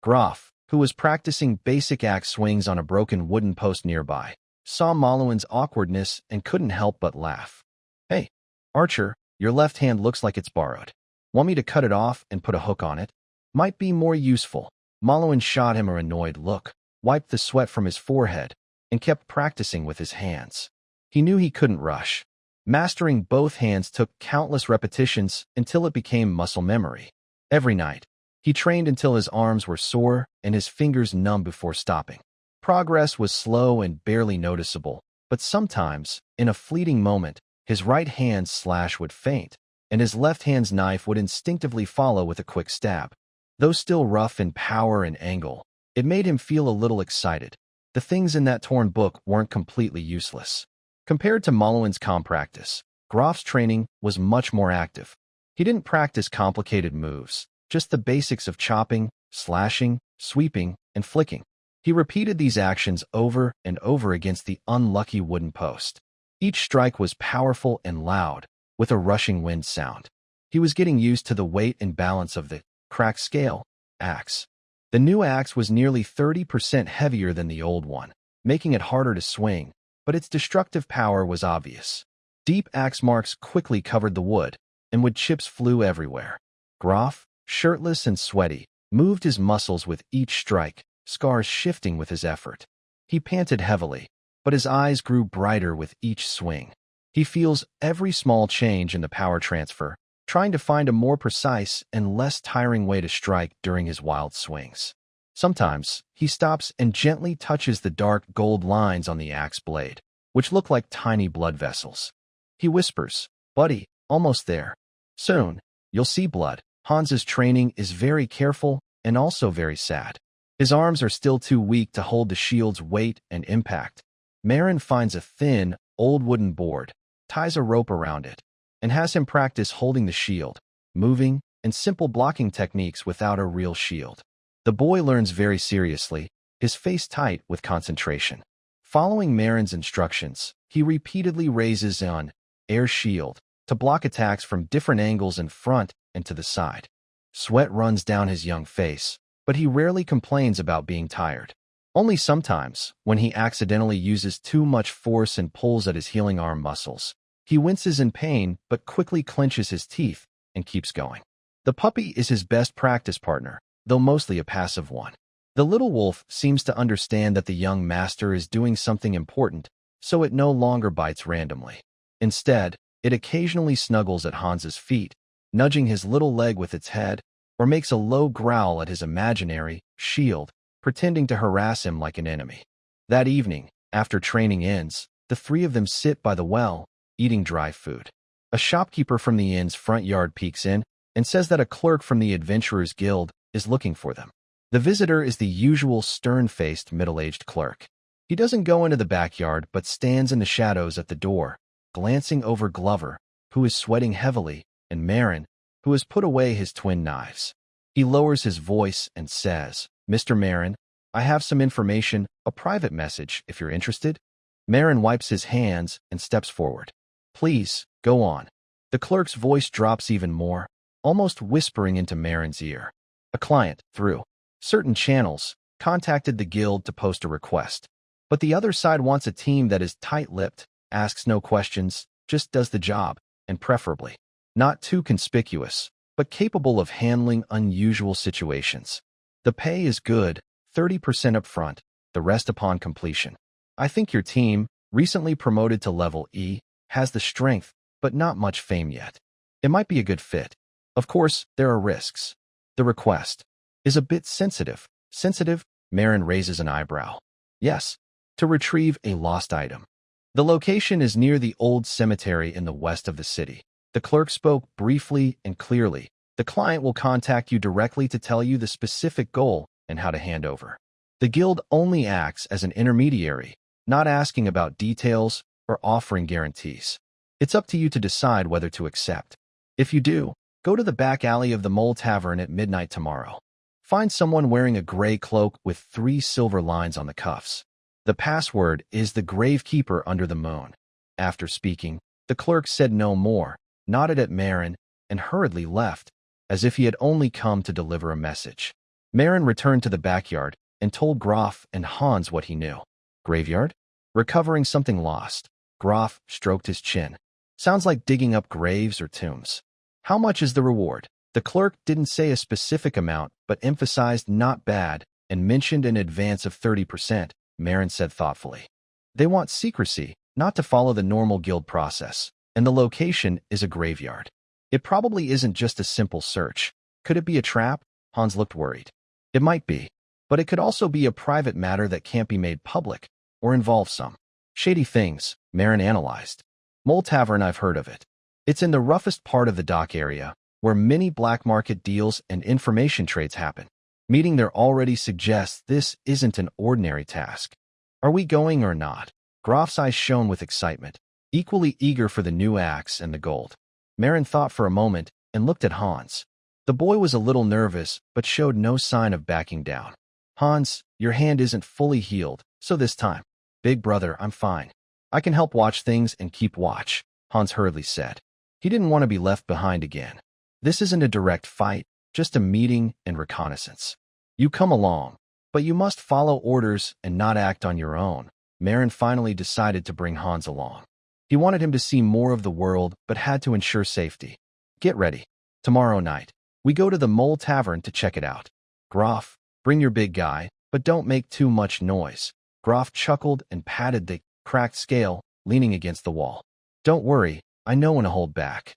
Graf, who was practicing basic axe swings on a broken wooden post nearby, saw Malouin's awkwardness and couldn't help but laugh. "Hey, Archer, your left hand looks like it's borrowed. Want me to cut it off and put a hook on it? Might be more useful." Malouin shot him an annoyed look, wiped the sweat from his forehead, and kept practicing with his hands. He knew he couldn't rush. Mastering both hands took countless repetitions until it became muscle memory. Every night, he trained until his arms were sore and his fingers numb before stopping. Progress was slow and barely noticeable, but sometimes, in a fleeting moment, his right hand's slash would faint, and his left hand's knife would instinctively follow with a quick stab. Though still rough in power and angle, it made him feel a little excited. The things in that torn book weren't completely useless. Compared to Malouin's calm practice, Graf's training was much more active. He didn't practice complicated moves, just the basics of chopping, slashing, sweeping, and flicking. He repeated these actions over and over against the unlucky wooden post. Each strike was powerful and loud, with a rushing wind sound. He was getting used to the weight and balance of the crack scale axe. The new axe was nearly 30% heavier than the old one, making it harder to swing, but its destructive power was obvious. Deep axe marks quickly covered the wood, and wood chips flew everywhere. Graf, shirtless and sweaty, moved his muscles with each strike, scars shifting with his effort. He panted heavily, but his eyes grew brighter with each swing. He feels every small change in the power transfer, trying to find a more precise and less tiring way to strike during his wild swings. Sometimes, he stops and gently touches the dark gold lines on the axe blade, which look like tiny blood vessels. He whispers, "Buddy, almost there. Soon, you'll see blood." Hans's training is very careful and also very sad. His arms are still too weak to hold the shield's weight and impact. Marin finds a thin, old wooden board, ties a rope around it, and has him practice holding the shield, moving, and simple blocking techniques without a real shield. The boy learns very seriously, his face tight with concentration. Following Marin's instructions, he repeatedly raises an air shield to block attacks from different angles in front and to the side. Sweat runs down his young face, but he rarely complains about being tired. Only sometimes, when he accidentally uses too much force and pulls at his healing arm muscles. He winces in pain but quickly clenches his teeth and keeps going. The puppy is his best practice partner, though mostly a passive one. The little wolf seems to understand that the young master is doing something important, so it no longer bites randomly. Instead, it occasionally snuggles at Hans's feet, nudging his little leg with its head, or makes a low growl at his imaginary shield, pretending to harass him like an enemy. That evening, after training ends, the three of them sit by the well, eating dry food. A shopkeeper from the inn's front yard peeks in and says that a clerk from the Adventurers Guild is looking for them. The visitor is the usual stern-faced middle-aged clerk. He doesn't go into the backyard but stands in the shadows at the door, glancing over Glover, who is sweating heavily, and Marin, who has put away his twin knives. He lowers his voice and says, "Mr. Marin, I have some information, a private message, if you're interested." Marin wipes his hands and steps forward. "Please, go on." The clerk's voice drops even more, almost whispering into Marin's ear. A client, through certain channels, contacted the guild to post a request. But the other side wants a team that is tight-lipped, asks no questions, just does the job, and preferably not too conspicuous, but capable of handling unusual situations. The pay is good, 30% up front, the rest upon completion. I think your team, recently promoted to level E, has the strength, but not much fame yet. It might be a good fit. Of course, there are risks. The request is a bit sensitive. Sensitive? Marin raises an eyebrow. Yes, to retrieve a lost item. The location is near the old cemetery in the west of the city. The clerk spoke briefly and clearly. The client will contact you directly to tell you the specific goal and how to hand over. The guild only acts as an intermediary, not asking about details or offering guarantees. It's up to you to decide whether to accept. If you do, go to the back alley of the Mole Tavern at midnight tomorrow. Find someone wearing a gray cloak with 3 silver lines on the cuffs. The password is the Gravekeeper under the moon. After speaking, the clerk said no more, nodded at Marin, and hurriedly left, as if he had only come to deliver a message. Marin returned to the backyard and told Groff and Hans what he knew. Graveyard? Recovering something lost. Groff stroked his chin. Sounds like digging up graves or tombs. How much is the reward? The clerk didn't say a specific amount, but emphasized not bad and mentioned an advance of 30%, Marin said thoughtfully. They want secrecy, not to follow the normal guild process, and the location is a graveyard. It probably isn't just a simple search. Could it be a trap? Hans looked worried. It might be, but it could also be a private matter that can't be made public, or involve some shady things, Marin analyzed. Mole Tavern, I've heard of it. It's in the roughest part of the dock area, where many black market deals and information trades happen. Meeting there already suggests this isn't an ordinary task. Are we going or not? Groff's eyes shone with excitement, equally eager for the new axe and the gold. Marin thought for a moment and looked at Hans. The boy was a little nervous, but showed no sign of backing down. Hans, your hand isn't fully healed, so this time. Big brother, I'm fine. I can help watch things and keep watch, Hans hurriedly said. He didn't want to be left behind again. This isn't a direct fight, just a meeting and reconnaissance. You come along, but you must follow orders and not act on your own. Marin finally decided to bring Hans along. He wanted him to see more of the world, but had to ensure safety. Get ready. Tomorrow night, we go to the Mole Tavern to check it out. Groff, bring your big guy, but don't make too much noise. Groff chuckled and patted the cracked scale, leaning against the wall. Don't worry, I know when to hold back.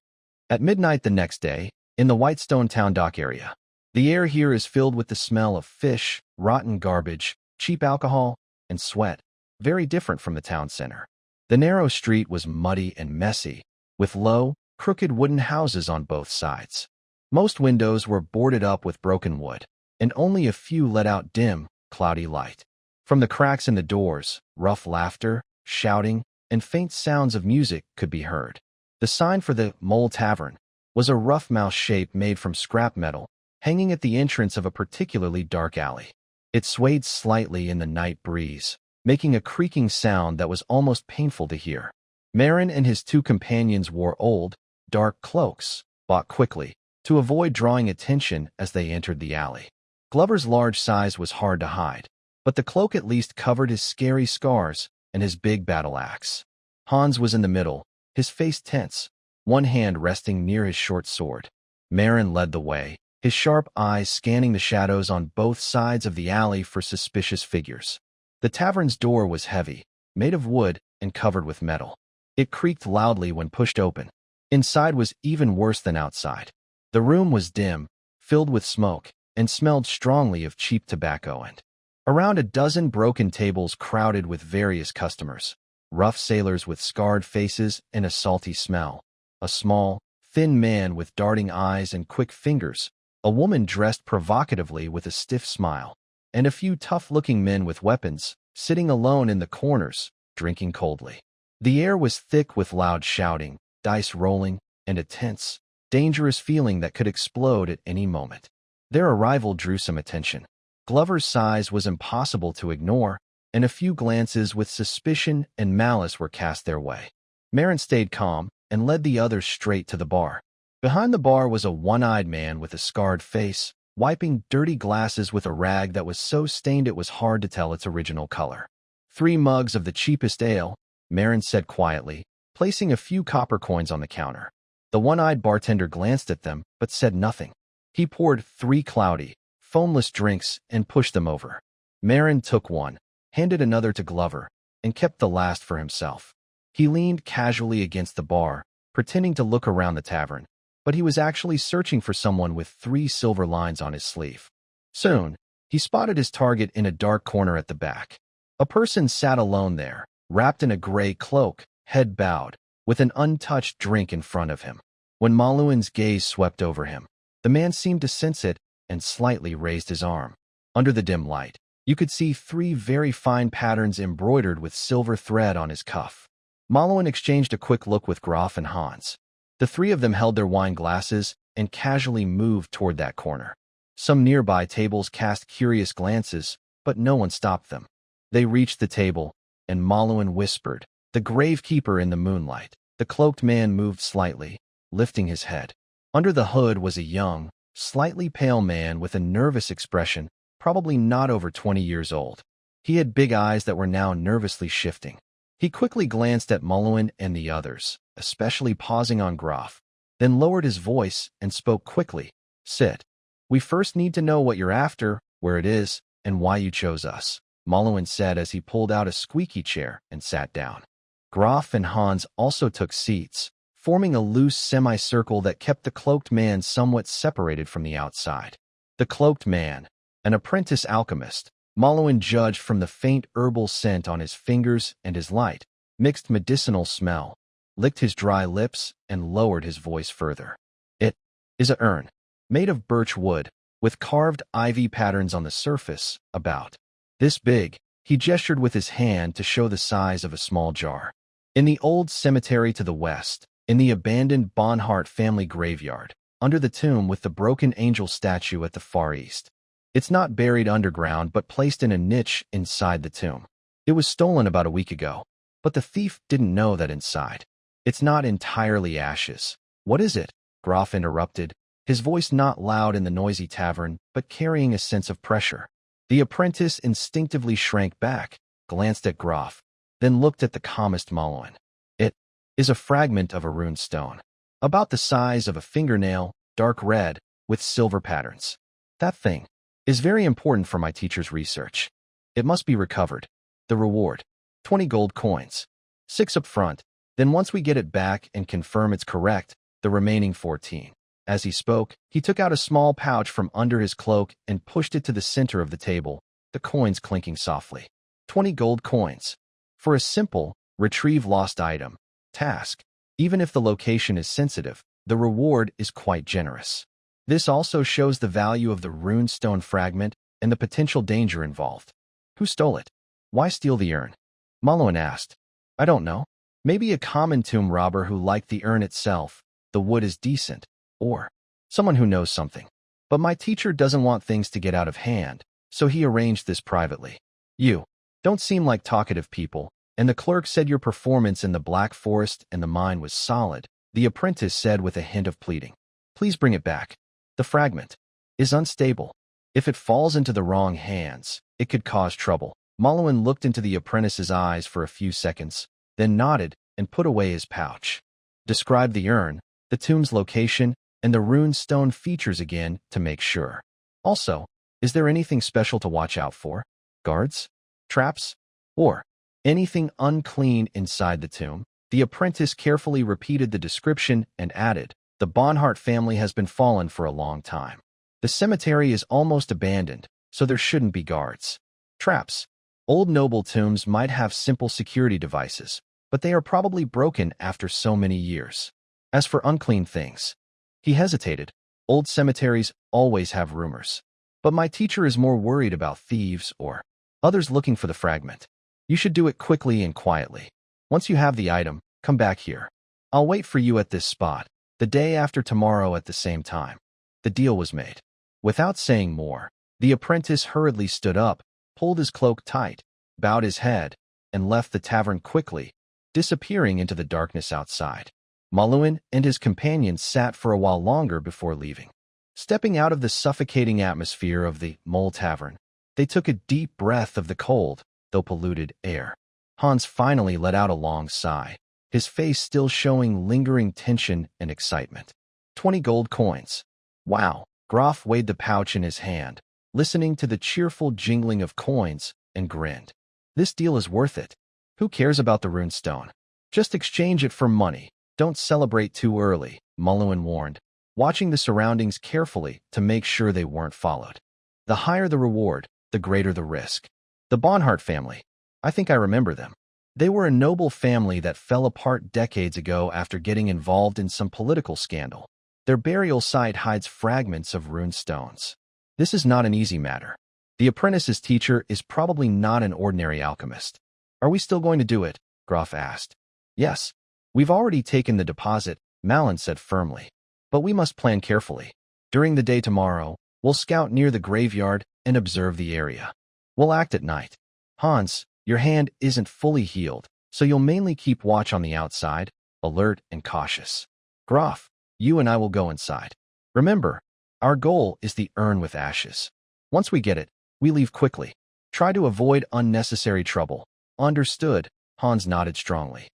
At midnight the next day, in the Whitestone Town dock area, the air here is filled with the smell of fish, rotten garbage, cheap alcohol, and sweat, very different from the town center. The narrow street was muddy and messy, with low, crooked wooden houses on both sides. Most windows were boarded up with broken wood, and only a few let out dim, cloudy light. From the cracks in the doors, rough laughter, shouting, and faint sounds of music could be heard. The sign for the Mole Tavern was a rough mouse shape made from scrap metal, hanging at the entrance of a particularly dark alley. It swayed slightly in the night breeze, making a creaking sound that was almost painful to hear. Marin and his two companions wore old, dark cloaks, bought quickly, to avoid drawing attention as they entered the alley. Glover's large size was hard to hide, but the cloak at least covered his scary scars and his big battle axe. Hans was in the middle, his face tense, one hand resting near his short sword. Marin led the way, his sharp eyes scanning the shadows on both sides of the alley for suspicious figures. The tavern's door was heavy, made of wood and covered with metal. It creaked loudly when pushed open. Inside was even worse than outside. The room was dim, filled with smoke, and smelled strongly of cheap tobacco and around a dozen broken tables crowded with various customers, rough sailors with scarred faces and a salty smell, a small, thin man with darting eyes and quick fingers, a woman dressed provocatively with a stiff smile, and a few tough-looking men with weapons, sitting alone in the corners, drinking coldly. The air was thick with loud shouting, dice rolling, and a tense, dangerous feeling that could explode at any moment. Their arrival drew some attention. Glover's size was impossible to ignore, and a few glances with suspicion and malice were cast their way. Marin stayed calm and led the others straight to the bar. Behind the bar was a one-eyed man with a scarred face, wiping dirty glasses with a rag that was so stained it was hard to tell its original color. 3 mugs of the cheapest ale, Marin said quietly, placing a few copper coins on the counter. The one-eyed bartender glanced at them, but said nothing. He poured 3 cloudy, foamless drinks and pushed them over. Marin took one, handed another to Glover, and kept the last for himself. He leaned casually against the bar, pretending to look around the tavern, but he was actually searching for someone with 3 silver lines on his sleeve. Soon, he spotted his target in a dark corner at the back. A person sat alone there, wrapped in a gray cloak, head bowed, with an untouched drink in front of him. When Maluan's gaze swept over him, the man seemed to sense it and slightly raised his arm. Under the dim light, you could see 3 very fine patterns embroidered with silver thread on his cuff. Maluan exchanged a quick look with Graf and Hans. The 3 of them held their wine glasses and casually moved toward that corner. Some nearby tables cast curious glances, but no one stopped them. They reached the table, and Maluan whispered, "The gravekeeper in the moonlight." The cloaked man moved slightly, lifting his head. Under the hood was a young, slightly pale man with a nervous expression, probably not over 20 years old. He had big eyes that were now nervously shifting. He quickly glanced at Maluan and the others, especially pausing on Graf, then lowered his voice and spoke quickly. "Sit. We first need to know what you're after, where it is, and why you chose us," Maluan said as he pulled out a squeaky chair and sat down. Graf and Hans also took seats, forming a loose semicircle that kept the cloaked man somewhat separated from the outside. The cloaked man, an apprentice alchemist, Maluan judged from the faint herbal scent on his fingers and his light, mixed medicinal smell, licked his dry lips, and lowered his voice further. "It is a urn, made of birch wood, with carved ivy patterns on the surface, about this big." He gestured with his hand to show the size of a small jar. "In the old cemetery to the west, in the abandoned Bonhart family graveyard, under the tomb with the broken angel statue at the far east. It's not buried underground but placed in a niche inside the tomb. It was stolen about a week ago, but the thief didn't know that inside. It's not entirely ashes." "What is it?" Graf interrupted, his voice not loud in the noisy tavern, but carrying a sense of pressure. The apprentice instinctively shrank back, glanced at Graf, then looked at the calmest Maluan. "It is a fragment of a rune stone, about the size of a fingernail, dark red, with silver patterns. That thing is very important for my teacher's research. It must be recovered. The reward, 20 gold coins. 6 up front, Then once we get it back and confirm it's correct, the remaining 14. As he spoke, he took out a small pouch from under his cloak and pushed it to the center of the table, the coins clinking softly. 20 gold coins. For a simple, retrieve lost item task. Even if the location is sensitive, the reward is quite generous. This also shows the value of the runestone fragment and the potential danger involved. Who stole it? Why steal the urn? Malwin asked. I don't know. Maybe a common tomb robber who liked the urn itself, the wood is decent, or someone who knows something. But my teacher doesn't want things to get out of hand, so he arranged this privately. You don't seem like talkative people, and the clerk said your performance in the Black Forest and the mine was solid, the apprentice said with a hint of pleading. Please bring it back. The fragment is unstable. If it falls into the wrong hands, it could cause trouble. Malwin looked into the apprentice's eyes for a few seconds, then nodded and put away his pouch. Describe the urn, the tomb's location, and the runestone features again to make sure. Also, is there anything special to watch out for? Guards? Traps? Or anything unclean inside the tomb? The apprentice carefully repeated the description and added, the Bonhart family has been fallen for a long time. The cemetery is almost abandoned, so there shouldn't be guards. Traps. Old noble tombs might have simple security devices, but they are probably broken after so many years. As for unclean things, he hesitated. Old cemeteries always have rumors. But my teacher is more worried about thieves or others looking for the fragment. You should do it quickly and quietly. Once you have the item, come back here. I'll wait for you at this spot, the day after tomorrow at the same time. The deal was made. Without saying more, the apprentice hurriedly stood up, pulled his cloak tight, bowed his head, and left the tavern quickly, disappearing into the darkness outside. Malwin and his companions sat for a while longer before leaving. Stepping out of the suffocating atmosphere of the Mole Tavern, they took a deep breath of the cold, though polluted, air. Hans finally let out a long sigh, his face still showing lingering tension and excitement. 20 gold coins. Wow. Graf weighed the pouch in his hand, listening to the cheerful jingling of coins, and grinned. This deal is worth it. Who cares about the runestone? Just exchange it for money. Don't celebrate too early, Malwin warned, watching the surroundings carefully to make sure they weren't followed. The higher the reward, the greater the risk. The Bonhart family. I think I remember them. They were a noble family that fell apart decades ago after getting involved in some political scandal. Their burial site hides fragments of runestones. This is not an easy matter. The apprentice's teacher is probably not an ordinary alchemist. Are we still going to do it? Graf asked. Yes. We've already taken the deposit, Malin said firmly. But we must plan carefully. During the day tomorrow, we'll scout near the graveyard and observe the area. We'll act at night. Hans, your hand isn't fully healed, so you'll mainly keep watch on the outside, alert and cautious. Graf, you and I will go inside. Remember, our goal is the urn with ashes. Once we get it, we leave quickly. Try to avoid unnecessary trouble. Understood, Hans nodded strongly.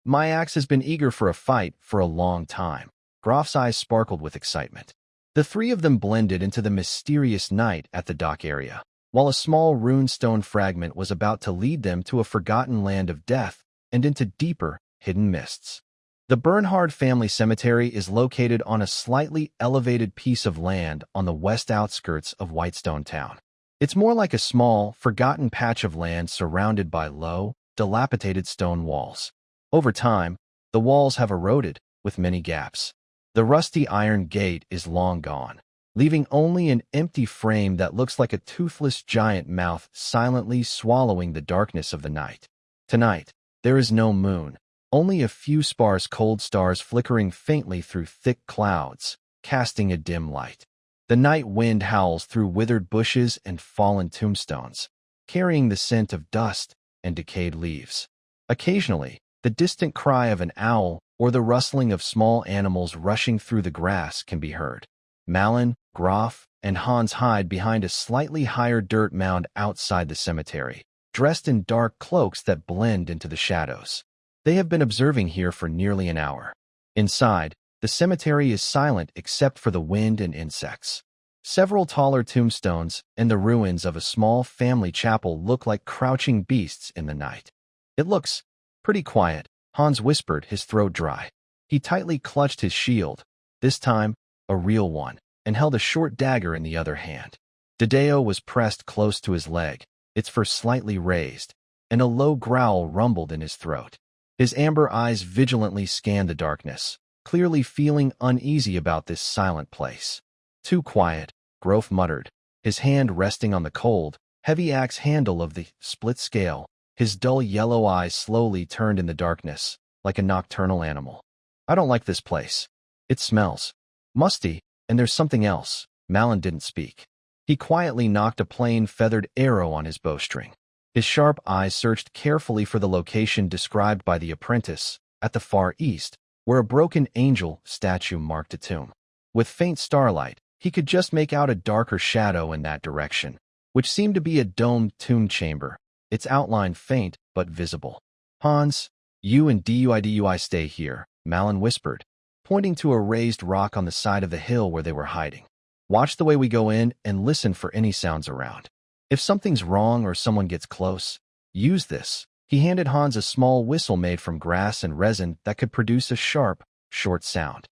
My axe has been eager for a fight for a long time. Graf's eyes sparkled with excitement. The three of them blended into the mysterious night at the dock area, while a small runestone fragment was about to lead them to a forgotten land of death and into deeper, hidden mists. The Bernhard family cemetery is located on a slightly elevated piece of land on the west outskirts of Whitestone Town. It's more like a small, forgotten patch of land surrounded by low, dilapidated stone walls. Over time, the walls have eroded, with many gaps. The rusty iron gate is long gone, leaving only an empty frame that looks like a toothless giant mouth silently swallowing the darkness of the night. Tonight, there is no moon, only a few sparse cold stars flickering faintly through thick clouds, casting a dim light. The night wind howls through withered bushes and fallen tombstones, carrying the scent of dust and decayed leaves. Occasionally, the distant cry of an owl or the rustling of small animals rushing through the grass can be heard. Malin, Graf, and Hans hide behind a slightly higher dirt mound outside the cemetery, dressed in dark cloaks that blend into the shadows. They have been observing here for nearly an hour. Inside, the cemetery is silent except for the wind and insects. Several taller tombstones and the ruins of a small family chapel look like crouching beasts in the night. It looks pretty quiet, Hans whispered, his throat dry. He tightly clutched his shield, this time a real one, and held a short dagger in the other hand. Dedeo was pressed close to his leg, its fur slightly raised, and a low growl rumbled in his throat. His amber eyes vigilantly scanned the darkness, clearly feeling uneasy about this silent place. Too quiet, Grove muttered, his hand resting on the cold, heavy axe handle of the split scale. His dull yellow eyes slowly turned in the darkness, like a nocturnal animal. I don't like this place. It smells musty, and there's something else. Malin didn't speak. He quietly knocked a plain feathered arrow on his bowstring. His sharp eyes searched carefully for the location described by the apprentice, at the far east, where a broken angel statue marked a tomb. With faint starlight, he could just make out a darker shadow in that direction, which seemed to be a domed tomb chamber, its outline faint but visible. Hans, you and Duidui stay here, Malin whispered, pointing to a raised rock on the side of the hill where they were hiding. Watch the way we go in and listen for any sounds around. If something's wrong or someone gets close, use this. He handed Hans a small whistle made from grass and resin that could produce a sharp, short sound.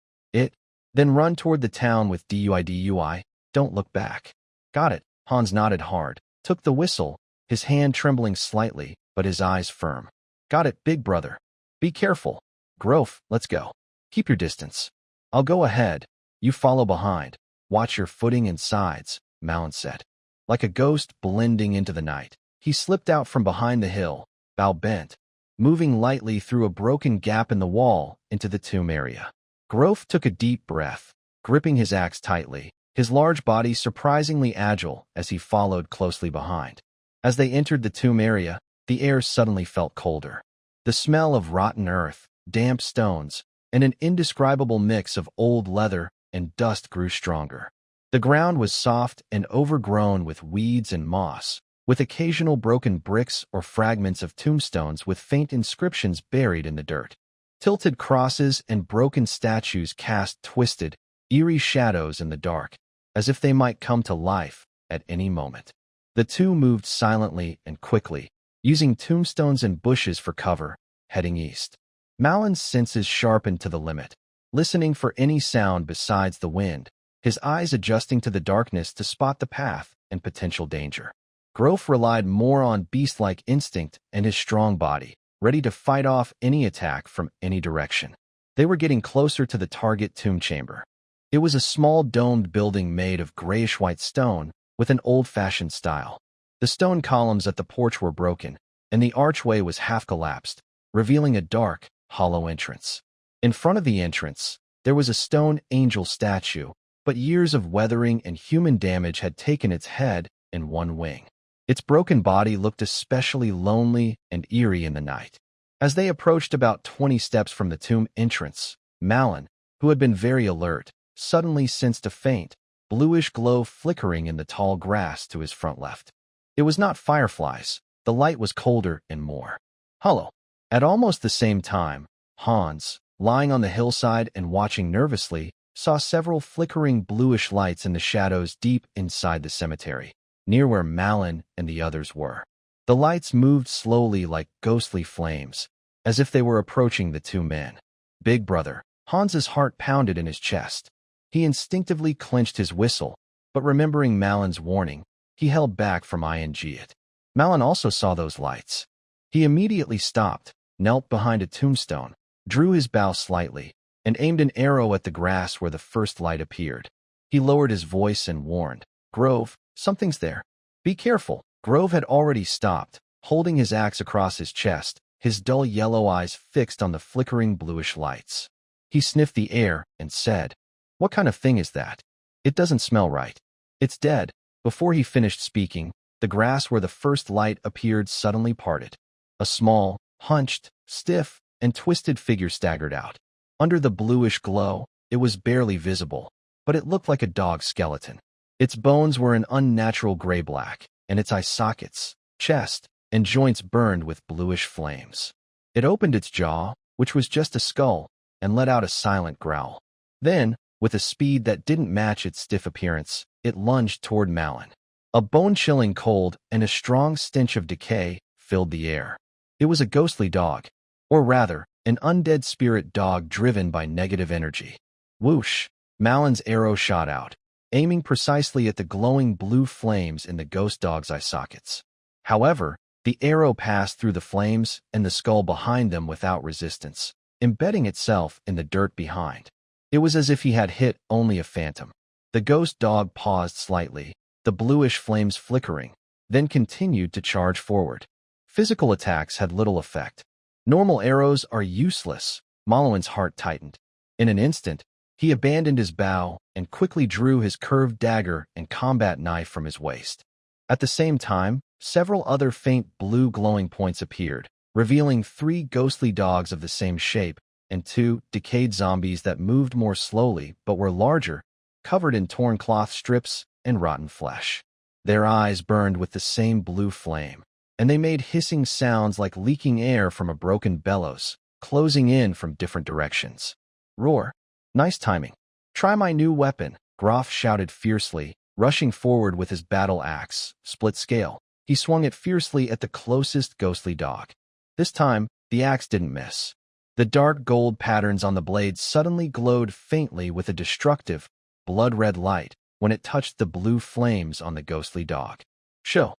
Then run toward the town with Duidui. Don't look back. Got it. Hans nodded hard, took the whistle, his hand trembling slightly, but his eyes firm. Got it, big brother. Be careful. Grove, let's go. Keep your distance. I'll go ahead. You follow behind. Watch your footing and sides, Malin said. Like a ghost blending into the night, he slipped out from behind the hill, bow bent, moving lightly through a broken gap in the wall into the tomb area. Grove took a deep breath, gripping his axe tightly, his large body surprisingly agile as he followed closely behind. As they entered the tomb area, the air suddenly felt colder. The smell of rotten earth, damp stones, and an indescribable mix of old leather and dust grew stronger. The ground was soft and overgrown with weeds and moss, with occasional broken bricks or fragments of tombstones with faint inscriptions buried in the dirt. Tilted crosses and broken statues cast twisted, eerie shadows in the dark, as if they might come to life at any moment. The two moved silently and quickly, using tombstones and bushes for cover, heading east. Malin's senses sharpened to the limit, listening for any sound besides the wind, his eyes adjusting to the darkness to spot the path and potential danger. Grove relied more on beast-like instinct and his strong body, ready to fight off any attack from any direction. They were getting closer to the target tomb chamber. It was a small domed building made of grayish-white stone with an old-fashioned style. The stone columns at the porch were broken, and the archway was half-collapsed, revealing a dark, hollow entrance. In front of the entrance, there was a stone angel statue, but years of weathering and human damage had taken its head and one wing. Its broken body looked especially lonely and eerie in the night. As they approached about 20 steps from the tomb entrance, Malin, who had been very alert, suddenly sensed a faint, bluish glow flickering in the tall grass to his front left. It was not fireflies. The light was colder and more hollow. At almost the same time, Hans, lying on the hillside and watching nervously, saw several flickering bluish lights in the shadows deep inside the cemetery, near where Malin and the others were. The lights moved slowly like ghostly flames, as if they were approaching the two men. Big brother, Hans's heart pounded in his chest. He instinctively clenched his whistle, but remembering Malin's warning, he held back from ing it. Malin also saw those lights. He immediately stopped, knelt behind a tombstone, drew his bow slightly, and aimed an arrow at the grass where the first light appeared. He lowered his voice and warned, Grove, something's there. Be careful. Grove had already stopped, holding his axe across his chest, his dull yellow eyes fixed on the flickering bluish lights. He sniffed the air and said, What kind of thing is that? It doesn't smell right. It's dead. Before he finished speaking, the grass where the first light appeared suddenly parted. A small, hunched, stiff, and twisted figure staggered out. Under the bluish glow, it was barely visible, but it looked like a dog's skeleton. Its bones were an unnatural gray-black, and its eye sockets, chest, and joints burned with bluish flames. It opened its jaw, which was just a skull, and let out a silent growl. Then, with a speed that didn't match its stiff appearance, it lunged toward Malin. A bone-chilling cold and a strong stench of decay filled the air. It was a ghostly dog, or rather, an undead spirit dog driven by negative energy. Whoosh! Malon's arrow shot out, aiming precisely at the glowing blue flames in the ghost dog's eye sockets. However, the arrow passed through the flames and the skull behind them without resistance, embedding itself in the dirt behind. It was as if he had hit only a phantom. The ghost dog paused slightly, the bluish flames flickering, then continued to charge forward. Physical attacks had little effect. Normal arrows are useless. Malowan's heart tightened. In an instant, he abandoned his bow and quickly drew his curved dagger and combat knife from his waist. At the same time, several other faint blue glowing points appeared, revealing 3 ghostly dogs of the same shape and 2 decayed zombies that moved more slowly but were larger, covered in torn cloth strips and rotten flesh. Their eyes burned with the same blue flame, and they made hissing sounds like leaking air from a broken bellows, closing in from different directions. Roar! Nice timing. Try my new weapon, Groff shouted fiercely, rushing forward with his battle axe, split scale. He swung it fiercely at the closest ghostly dog. This time, the axe didn't miss. The dark gold patterns on the blade suddenly glowed faintly with a destructive, blood-red light when it touched the blue flames on the ghostly dog. Show.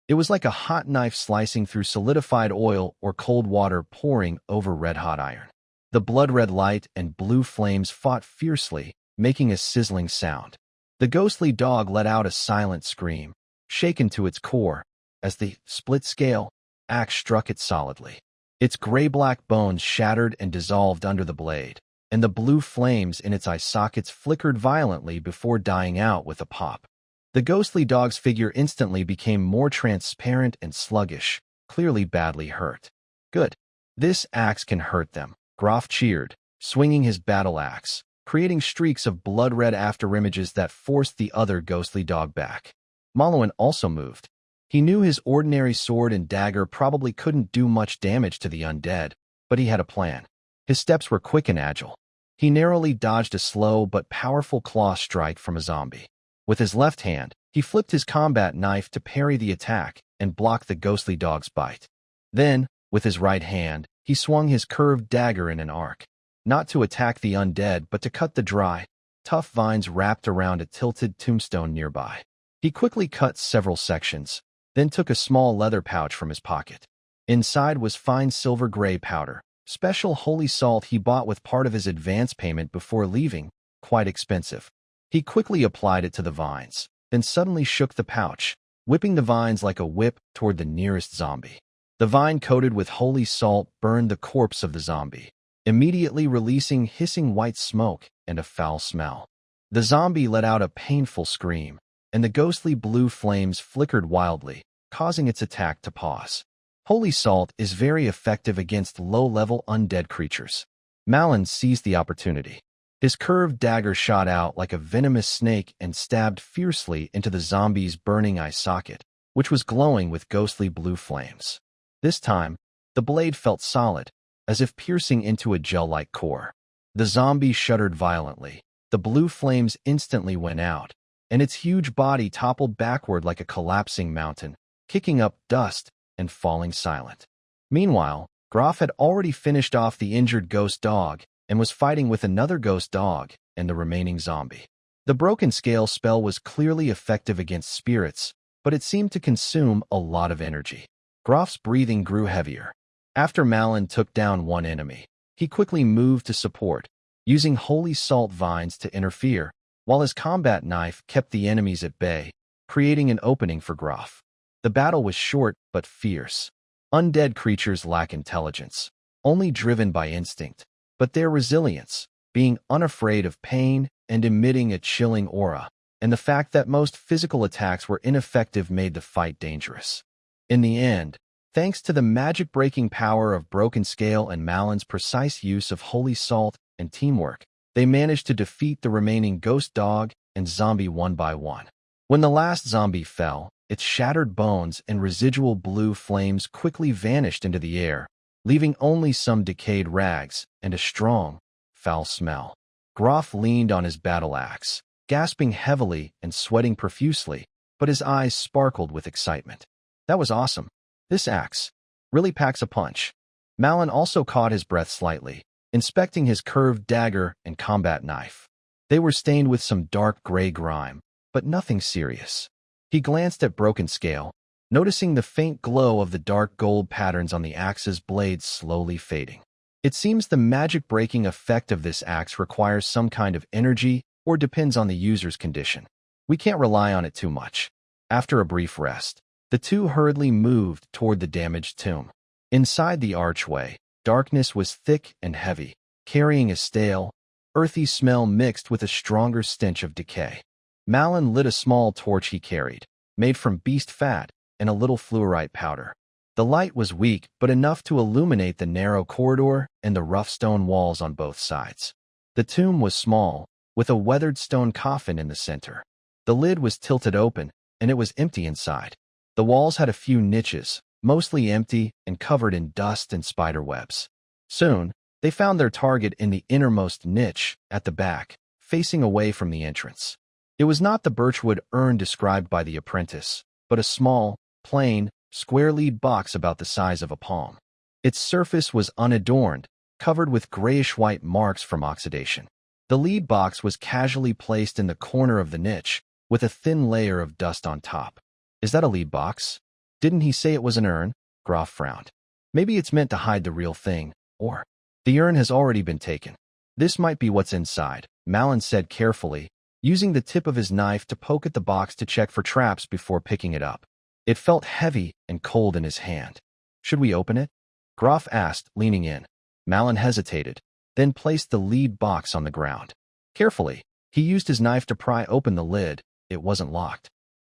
It was like a hot knife slicing through solidified oil or cold water pouring over red-hot iron. The blood-red light and blue flames fought fiercely, making a sizzling sound. The ghostly dog let out a silent scream, shaken to its core, as the split-scale axe struck it solidly. Its gray-black bones shattered and dissolved under the blade, and the blue flames in its eye sockets flickered violently before dying out with a pop. The ghostly dog's figure instantly became more transparent and sluggish, clearly badly hurt. Good. This axe can hurt them, Groff cheered, swinging his battle axe, creating streaks of blood-red afterimages that forced the other ghostly dog back. Malowan also moved. He knew his ordinary sword and dagger probably couldn't do much damage to the undead, but he had a plan. His steps were quick and agile. He narrowly dodged a slow but powerful claw strike from a zombie. With his left hand, he flipped his combat knife to parry the attack and block the ghostly dog's bite. Then, with his right hand, he swung his curved dagger in an arc, not to attack the undead but to cut the dry, tough vines wrapped around a tilted tombstone nearby. He quickly cut several sections, then took a small leather pouch from his pocket. Inside was fine silver-gray powder, special holy salt he bought with part of his advance payment before leaving, quite expensive. He quickly applied it to the vines, then suddenly shook the pouch, whipping the vines like a whip toward the nearest zombie. The vine coated with holy salt burned the corpse of the zombie, immediately releasing hissing white smoke and a foul smell. The zombie let out a painful scream, and the ghostly blue flames flickered wildly, causing its attack to pause. Holy salt is very effective against low-level undead creatures. Malon seized the opportunity. His curved dagger shot out like a venomous snake and stabbed fiercely into the zombie's burning eye socket, which was glowing with ghostly blue flames. This time, the blade felt solid, as if piercing into a gel-like core. The zombie shuddered violently. The blue flames instantly went out, and its huge body toppled backward like a collapsing mountain, kicking up dust and falling silent. Meanwhile, Groff had already finished off the injured ghost dog and was fighting with another ghost dog and the remaining zombie. The broken scale spell was clearly effective against spirits, but it seemed to consume a lot of energy. Groff's breathing grew heavier. After Malon took down one enemy, he quickly moved to support, using holy salt vines to interfere, while his combat knife kept the enemies at bay, creating an opening for Groff. The battle was short but fierce. Undead creatures lack intelligence, only driven by instinct, but their resilience, being unafraid of pain and emitting a chilling aura, and the fact that most physical attacks were ineffective made the fight dangerous. In the end, thanks to the magic-breaking power of Broken Scale and Malon's precise use of holy salt and teamwork, they managed to defeat the remaining ghost dog and zombie one by one. When the last zombie fell, its shattered bones and residual blue flames quickly vanished into the air, leaving only some decayed rags and a strong, foul smell. Groff leaned on his battle axe, gasping heavily and sweating profusely, but his eyes sparkled with excitement. That was awesome. This axe really packs a punch. Malin also caught his breath slightly, inspecting his curved dagger and combat knife. They were stained with some dark gray grime, but nothing serious. He glanced at Broken Scale, noticing the faint glow of the dark gold patterns on the axe's blades slowly fading. It seems the magic-breaking effect of this axe requires some kind of energy or depends on the user's condition. We can't rely on it too much. After a brief rest, the two hurriedly moved toward the damaged tomb. Inside the archway, darkness was thick and heavy, carrying a stale, earthy smell mixed with a stronger stench of decay. Malin lit a small torch he carried, made from beast fat and a little fluorite powder. The light was weak but enough to illuminate the narrow corridor and the rough stone walls on both sides. The tomb was small, with a weathered stone coffin in the center. The lid was tilted open, and it was empty inside. The walls had a few niches, mostly empty and covered in dust and spider webs. Soon, they found their target in the innermost niche at the back, facing away from the entrance. It was not the birchwood urn described by the apprentice, but a small, plain, square-lead box about the size of a palm. Its surface was unadorned, covered with grayish-white marks from oxidation. The lead box was casually placed in the corner of the niche, with a thin layer of dust on top. Is that a lead box? Didn't he say it was an urn? Groff frowned. Maybe it's meant to hide the real thing, or the urn has already been taken. This might be what's inside, Malin said carefully, using the tip of his knife to poke at the box to check for traps before picking it up. It felt heavy and cold in his hand. Should we open it? Groff asked, leaning in. Malin hesitated, then placed the lead box on the ground. Carefully, he used his knife to pry open the lid. It wasn't locked.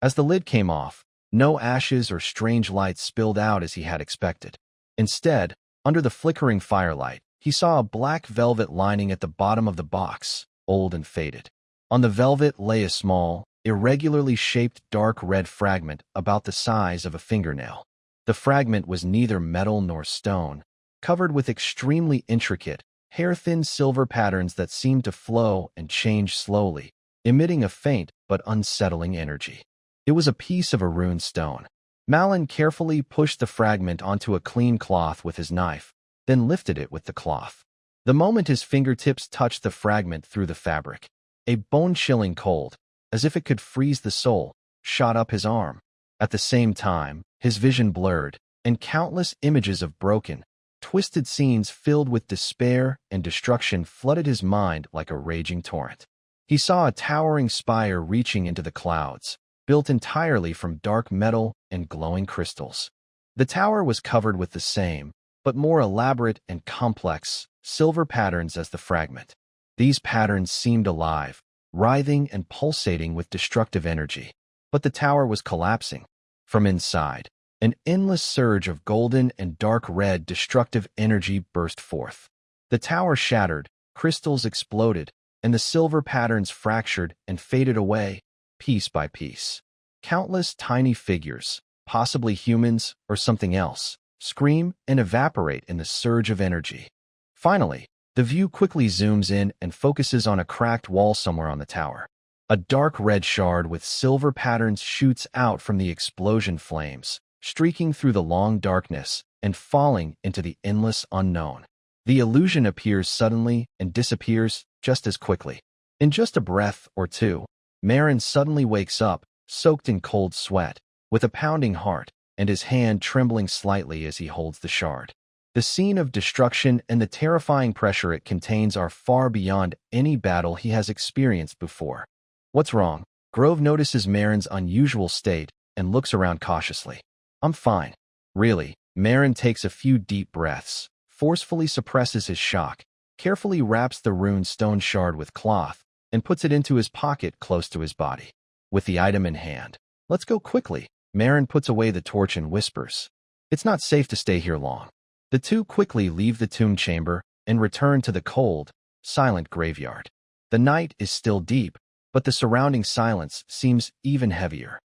As the lid came off, no ashes or strange lights spilled out as he had expected. Instead, under the flickering firelight, he saw a black velvet lining at the bottom of the box, old and faded. On the velvet lay a small, irregularly shaped dark red fragment about the size of a fingernail. The fragment was neither metal nor stone, covered with extremely intricate, hair-thin silver patterns that seemed to flow and change slowly, emitting a faint but unsettling energy. It was a piece of a rune stone. Malin carefully pushed the fragment onto a clean cloth with his knife, then lifted it with the cloth. The moment his fingertips touched the fragment through the fabric, a bone-chilling cold, as if it could freeze the soul, shot up his arm. At the same time, his vision blurred, and countless images of broken, twisted scenes filled with despair and destruction flooded his mind like a raging torrent. He saw a towering spire reaching into the clouds, built entirely from dark metal and glowing crystals. The tower was covered with the same, but more elaborate and complex, silver patterns as the fragment. These patterns seemed alive, writhing and pulsating with destructive energy. But the tower was collapsing. From inside, an endless surge of golden and dark red destructive energy burst forth. The tower shattered, crystals exploded, and the silver patterns fractured and faded away, piece by piece. Countless tiny figures, possibly humans or something else, scream and evaporate in the surge of energy. Finally, the view quickly zooms in and focuses on a cracked wall somewhere on the tower. A dark red shard with silver patterns shoots out from the explosion flames, streaking through the long darkness and falling into the endless unknown. The illusion appears suddenly and disappears just as quickly. In just a breath or two, Marin suddenly wakes up, soaked in cold sweat, with a pounding heart, and his hand trembling slightly as he holds the shard. The scene of destruction and the terrifying pressure it contains are far beyond any battle he has experienced before. What's wrong? Grove notices Marin's unusual state and looks around cautiously. I'm fine. Really, Marin takes a few deep breaths, forcefully suppresses his shock, carefully wraps the rune stone shard with cloth, and puts it into his pocket close to his body. With the item in hand, let's go quickly. Marin puts away the torch and whispers. It's not safe to stay here long. The two quickly leave the tomb chamber and return to the cold, silent graveyard. The night is still deep, but the surrounding silence seems even heavier.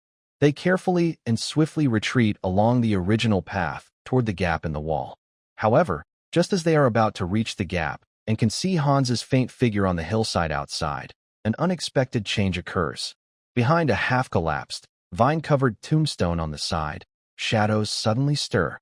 They carefully and swiftly retreat along the original path toward the gap in the wall. However, just as they are about to reach the gap and can see Hans's faint figure on the hillside outside, an unexpected change occurs. Behind a half-collapsed, vine-covered tombstone on the side, shadows suddenly stir.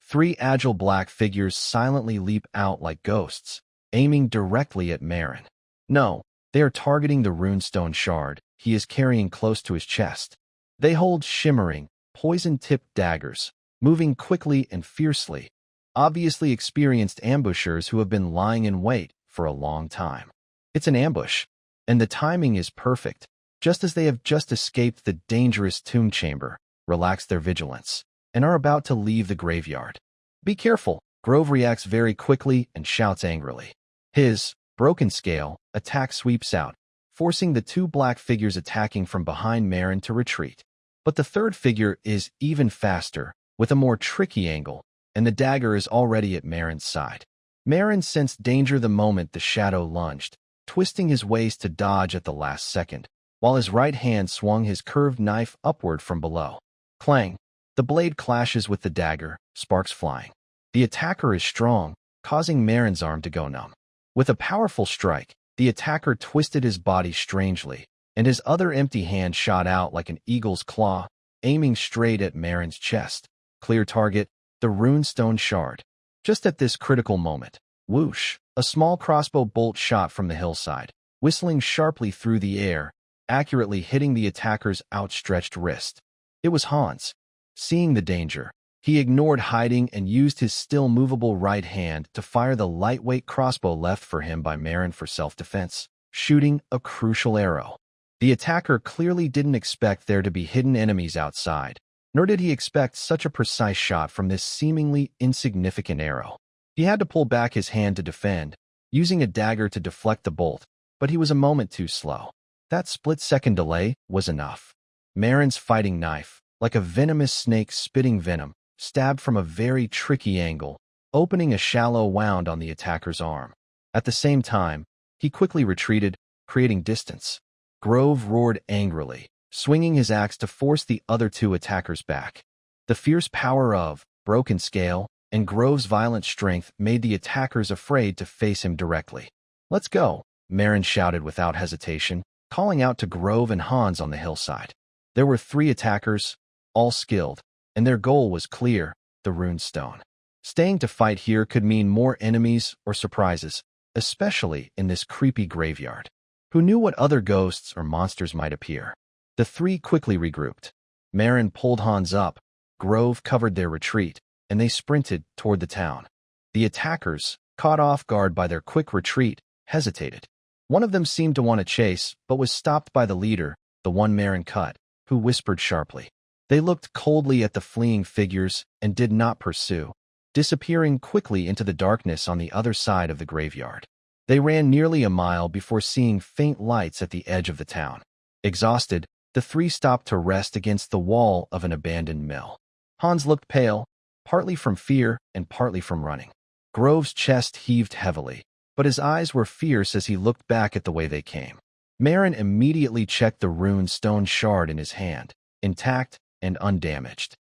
Three agile black figures silently leap out like ghosts, aiming directly at Marin. No, they are targeting the runestone shard he is carrying close to his chest. They hold shimmering, poison-tipped daggers, moving quickly and fiercely, obviously experienced ambushers who have been lying in wait for a long time. It's an ambush, and the timing is perfect, just as they have just escaped the dangerous tomb chamber, relaxed their vigilance, and are about to leave the graveyard. Be careful, Grove reacts very quickly and shouts angrily. His broken scale attack sweeps out, forcing the two black figures attacking from behind Marin to retreat. But the third figure is even faster, with a more tricky angle, and the dagger is already at Marin's side. Marin sensed danger the moment the shadow lunged, twisting his waist to dodge at the last second, while his right hand swung his curved knife upward from below. Clang! The blade clashes with the dagger, sparks flying. The attacker is strong, causing Marin's arm to go numb. With a powerful strike, the attacker twisted his body strangely, and his other empty hand shot out like an eagle's claw, aiming straight at Marin's chest. Clear target, the runestone shard. Just at this critical moment, whoosh, a small crossbow bolt shot from the hillside, whistling sharply through the air, accurately hitting the attacker's outstretched wrist. It was Hans. Seeing the danger, he ignored hiding and used his still movable right hand to fire the lightweight crossbow left for him by Marin for self-defense, shooting a crucial arrow. The attacker clearly didn't expect there to be hidden enemies outside, nor did he expect such a precise shot from this seemingly insignificant arrow. He had to pull back his hand to defend, using a dagger to deflect the bolt, but he was a moment too slow. That split-second delay was enough. Marin's fighting knife, like a venomous snake spitting venom, stabbed from a very tricky angle, opening a shallow wound on the attacker's arm. At the same time, he quickly retreated, creating distance. Grove roared angrily, swinging his axe to force the other two attackers back. The fierce power of broken scale and Grove's violent strength made the attackers afraid to face him directly. "Let's go," Marin shouted without hesitation, calling out to Grove and Hans on the hillside. There were 3 attackers, all skilled, and their goal was clear, the runestone. Staying to fight here could mean more enemies or surprises, especially in this creepy graveyard. Who knew what other ghosts or monsters might appear? The 3 quickly regrouped. Marin pulled Hans up, Grove covered their retreat, and they sprinted toward the town. The attackers, caught off guard by their quick retreat, hesitated. One of them seemed to want to chase, but was stopped by the leader, the one Marin cut, who whispered sharply. They looked coldly at the fleeing figures and did not pursue, disappearing quickly into the darkness on the other side of the graveyard. They ran nearly a mile before seeing faint lights at the edge of the town. Exhausted, the 3 stopped to rest against the wall of an abandoned mill. Hans looked pale, partly from fear and partly from running. Grove's chest heaved heavily, but his eyes were fierce as he looked back at the way they came. Marin immediately checked the runestone shard in his hand, intact and undamaged.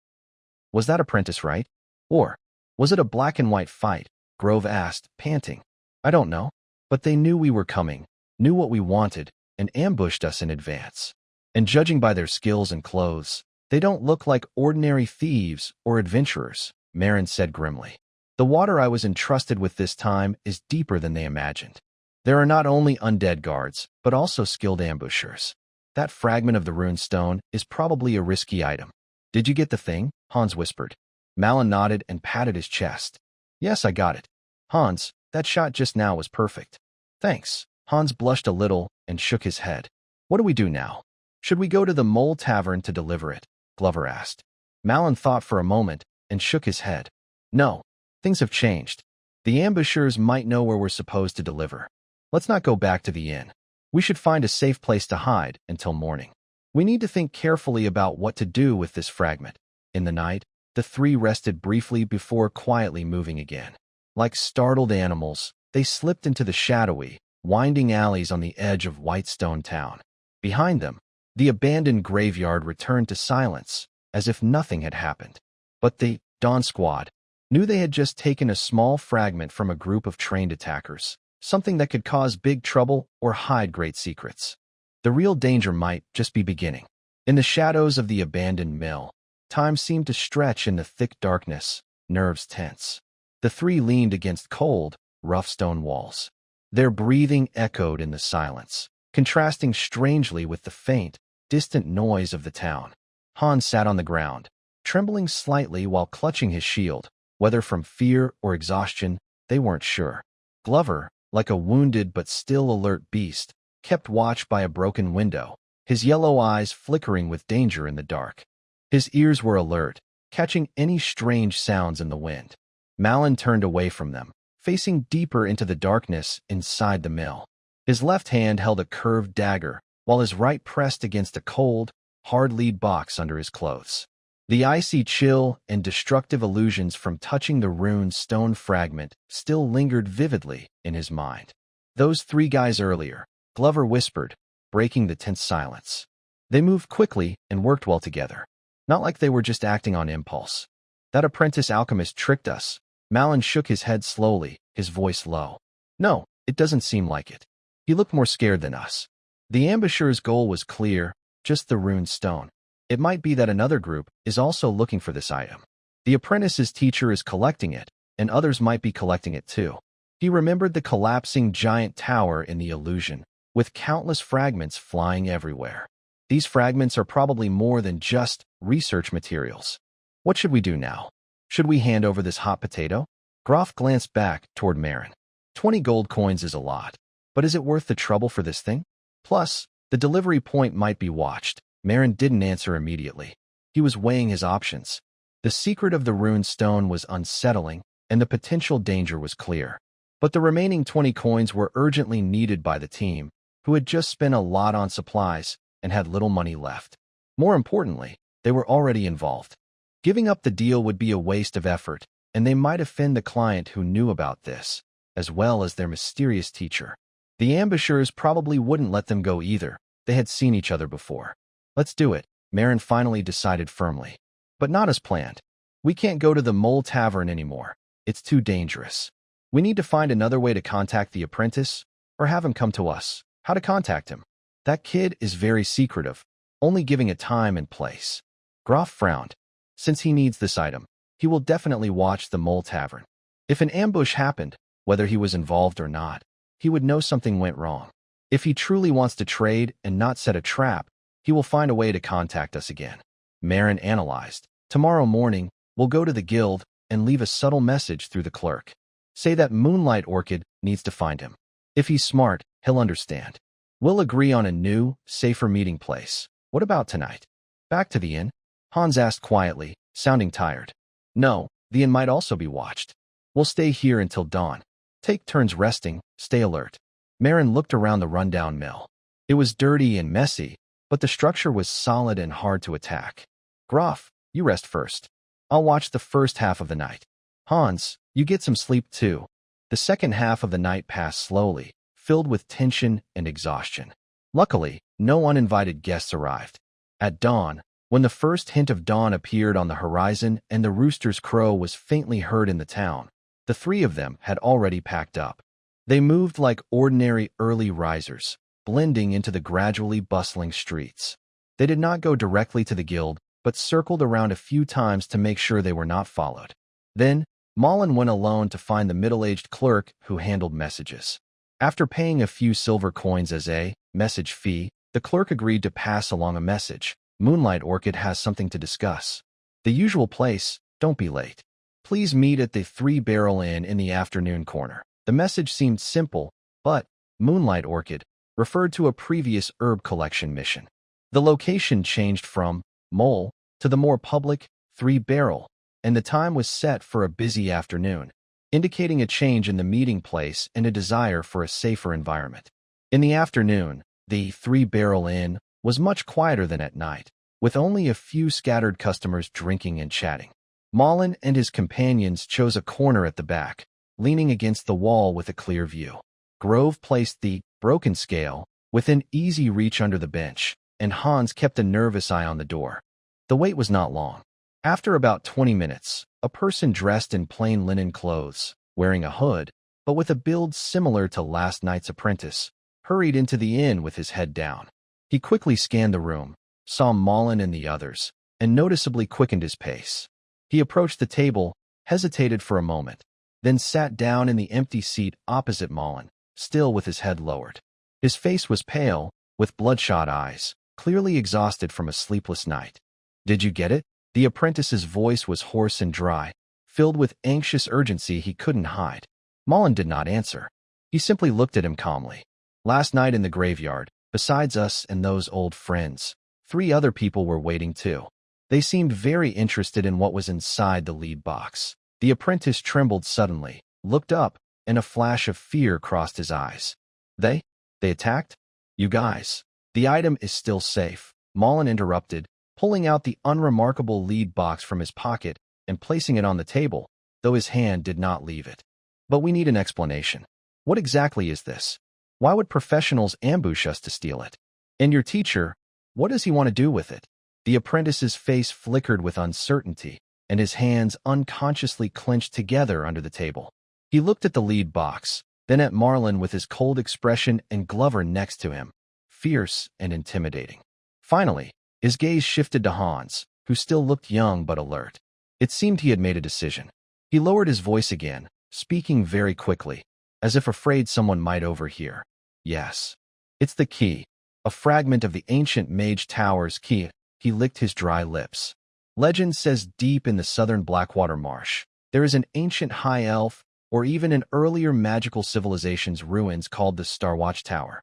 Was that apprentice right? Or was it a black-and-white fight? Grove asked, panting. I don't know, but they knew we were coming, knew what we wanted, and ambushed us in advance. And judging by their skills and clothes, they don't look like ordinary thieves or adventurers, Marin said grimly. The water I was entrusted with this time is deeper than they imagined. There are not only undead guards, but also skilled ambushers. That fragment of the runestone is probably a risky item. Did you get the thing? Hans whispered. Malin nodded and patted his chest. Yes, I got it. Hans, that shot just now was perfect. Thanks. Hans blushed a little and shook his head. What do we do now? Should we go to the Mole Tavern to deliver it? Glover asked. Malin thought for a moment and shook his head. No, things have changed. The ambushers might know where we're supposed to deliver. Let's not go back to the inn. We should find a safe place to hide until morning. We need to think carefully about what to do with this fragment. In the night, the 3 rested briefly before quietly moving again. Like startled animals, they slipped into the shadowy, winding alleys on the edge of Whitestone Town. Behind them, the abandoned graveyard returned to silence, as if nothing had happened. But the Dawn Squad knew they had just taken a small fragment from a group of trained attackers, something that could cause big trouble or hide great secrets. The real danger might just be beginning. In the shadows of the abandoned mill, time seemed to stretch in the thick darkness, nerves tense. The three leaned against cold, rough stone walls. Their breathing echoed in the silence, contrasting strangely with the faint, distant noise of the town. Hans sat on the ground, trembling slightly while clutching his shield. Whether from fear or exhaustion, they weren't sure. Glover, like a wounded but still alert beast, kept watch by a broken window, his yellow eyes flickering with danger in the dark. His ears were alert, catching any strange sounds in the wind. Malin turned away from them, facing deeper into the darkness inside the mill. His left hand held a curved dagger, while his right pressed against a cold, hard lead box under his clothes. The icy chill and destructive illusions from touching the ruined stone fragment still lingered vividly in his mind. Those three guys earlier, Glover whispered, breaking the tense silence. They moved quickly and worked well together. Not like they were just acting on impulse. That apprentice alchemist tricked us. Malin shook his head slowly, his voice low. No, it doesn't seem like it. He looked more scared than us. The ambusher's goal was clear, just the ruined stone. It might be that another group is also looking for this item. The apprentice's teacher is collecting it, and others might be collecting it too. He remembered the collapsing giant tower in the illusion, with countless fragments flying everywhere. These fragments are probably more than just research materials. What should we do now? Should we hand over this hot potato? Groff glanced back toward Marin. 20 gold coins is a lot, but is it worth the trouble for this thing? Plus, the delivery point might be watched. Marin didn't answer immediately. He was weighing his options. The secret of the ruined stone was unsettling, and the potential danger was clear. But the remaining 20 coins were urgently needed by the team, who had just spent a lot on supplies and had little money left. More importantly, they were already involved. Giving up the deal would be a waste of effort, and they might offend the client who knew about this, as well as their mysterious teacher. The ambushers probably wouldn't let them go either. They had seen each other before. Let's do it, Marin finally decided firmly. But not as planned. We can't go to the Mole Tavern anymore. It's too dangerous. We need to find another way to contact the apprentice, or have him come to us. How to contact him? That kid is very secretive, only giving a time and place. Groff frowned. Since he needs this item, he will definitely watch the Mole Tavern. If an ambush happened, whether he was involved or not, he would know something went wrong. If he truly wants to trade and not set a trap, he will find a way to contact us again. Marin analyzed. Tomorrow morning, we'll go to the guild and leave a subtle message through the clerk. Say that Moonlight Orchid needs to find him. If he's smart, he'll understand. We'll agree on a new, safer meeting place. What about tonight? Back to the inn? Hans asked quietly, sounding tired. No, the inn might also be watched. We'll stay here until dawn. Take turns resting, stay alert. Marin looked around the rundown mill. It was dirty and messy, but the structure was solid and hard to attack. Groff, you rest first. I'll watch the first half of the night. Hans, you get some sleep too. The second half of the night passed slowly, filled with tension and exhaustion. Luckily, no uninvited guests arrived. At dawn, when the first hint of dawn appeared on the horizon and the rooster's crow was faintly heard in the town, the three of them had already packed up. They moved like ordinary early risers, blending into the gradually bustling streets. They did not go directly to the guild, but circled around a few times to make sure they were not followed. Then, Malin went alone to find the middle-aged clerk who handled messages. After paying a few silver coins as a message fee, the clerk agreed to pass along a message. Moonlight Orchid has something to discuss. The usual place, don't be late. Please meet at the Three Barrel Inn in the afternoon corner. The message seemed simple, but Moonlight Orchid referred to a previous herb collection mission. The location changed from Mole to the more public Three Barrel, and the time was set for a busy afternoon, indicating a change in the meeting place and a desire for a safer environment. In the afternoon, the Three Barrel Inn was much quieter than at night, with only a few scattered customers drinking and chatting. Malin and his companions chose a corner at the back, leaning against the wall with a clear view. Grove placed the broken scale within easy reach under the bench, and Hans kept a nervous eye on the door. The wait was not long. After about 20 minutes, a person dressed in plain linen clothes, wearing a hood, but with a build similar to last night's apprentice, hurried into the inn with his head down. He quickly scanned the room, saw Malin and the others, and noticeably quickened his pace. He approached the table, hesitated for a moment, then sat down in the empty seat opposite Malin, still with his head lowered. His face was pale, with bloodshot eyes, clearly exhausted from a sleepless night. "Did you get it?" The apprentice's voice was hoarse and dry, filled with anxious urgency he couldn't hide. Malin did not answer. He simply looked at him calmly. "Last night in the graveyard, besides us and those old friends, 3 other people were waiting too. They seemed very interested in what was inside the lead box." The apprentice trembled suddenly, looked up, and a flash of fear crossed his eyes. They attacked? You guys. The item is still safe," Malin interrupted, pulling out the unremarkable lead box from his pocket and placing it on the table, though his hand did not leave it. "But we need an explanation. What exactly is this? Why would professionals ambush us to steal it? And your teacher, what does he want to do with it?" The apprentice's face flickered with uncertainty, and his hands unconsciously clenched together under the table. He looked at the lead box, then at Marlin with his cold expression and Glover next to him, fierce and intimidating. Finally, his gaze shifted to Hans, who still looked young but alert. It seemed he had made a decision. He lowered his voice again, speaking very quickly, as if afraid someone might overhear. "Yes. It's the key. A fragment of the ancient mage tower's key." He licked his dry lips. "Legend says deep in the southern Blackwater Marsh, there is an ancient high elf, or even an earlier magical civilization's ruins called the Starwatch Tower.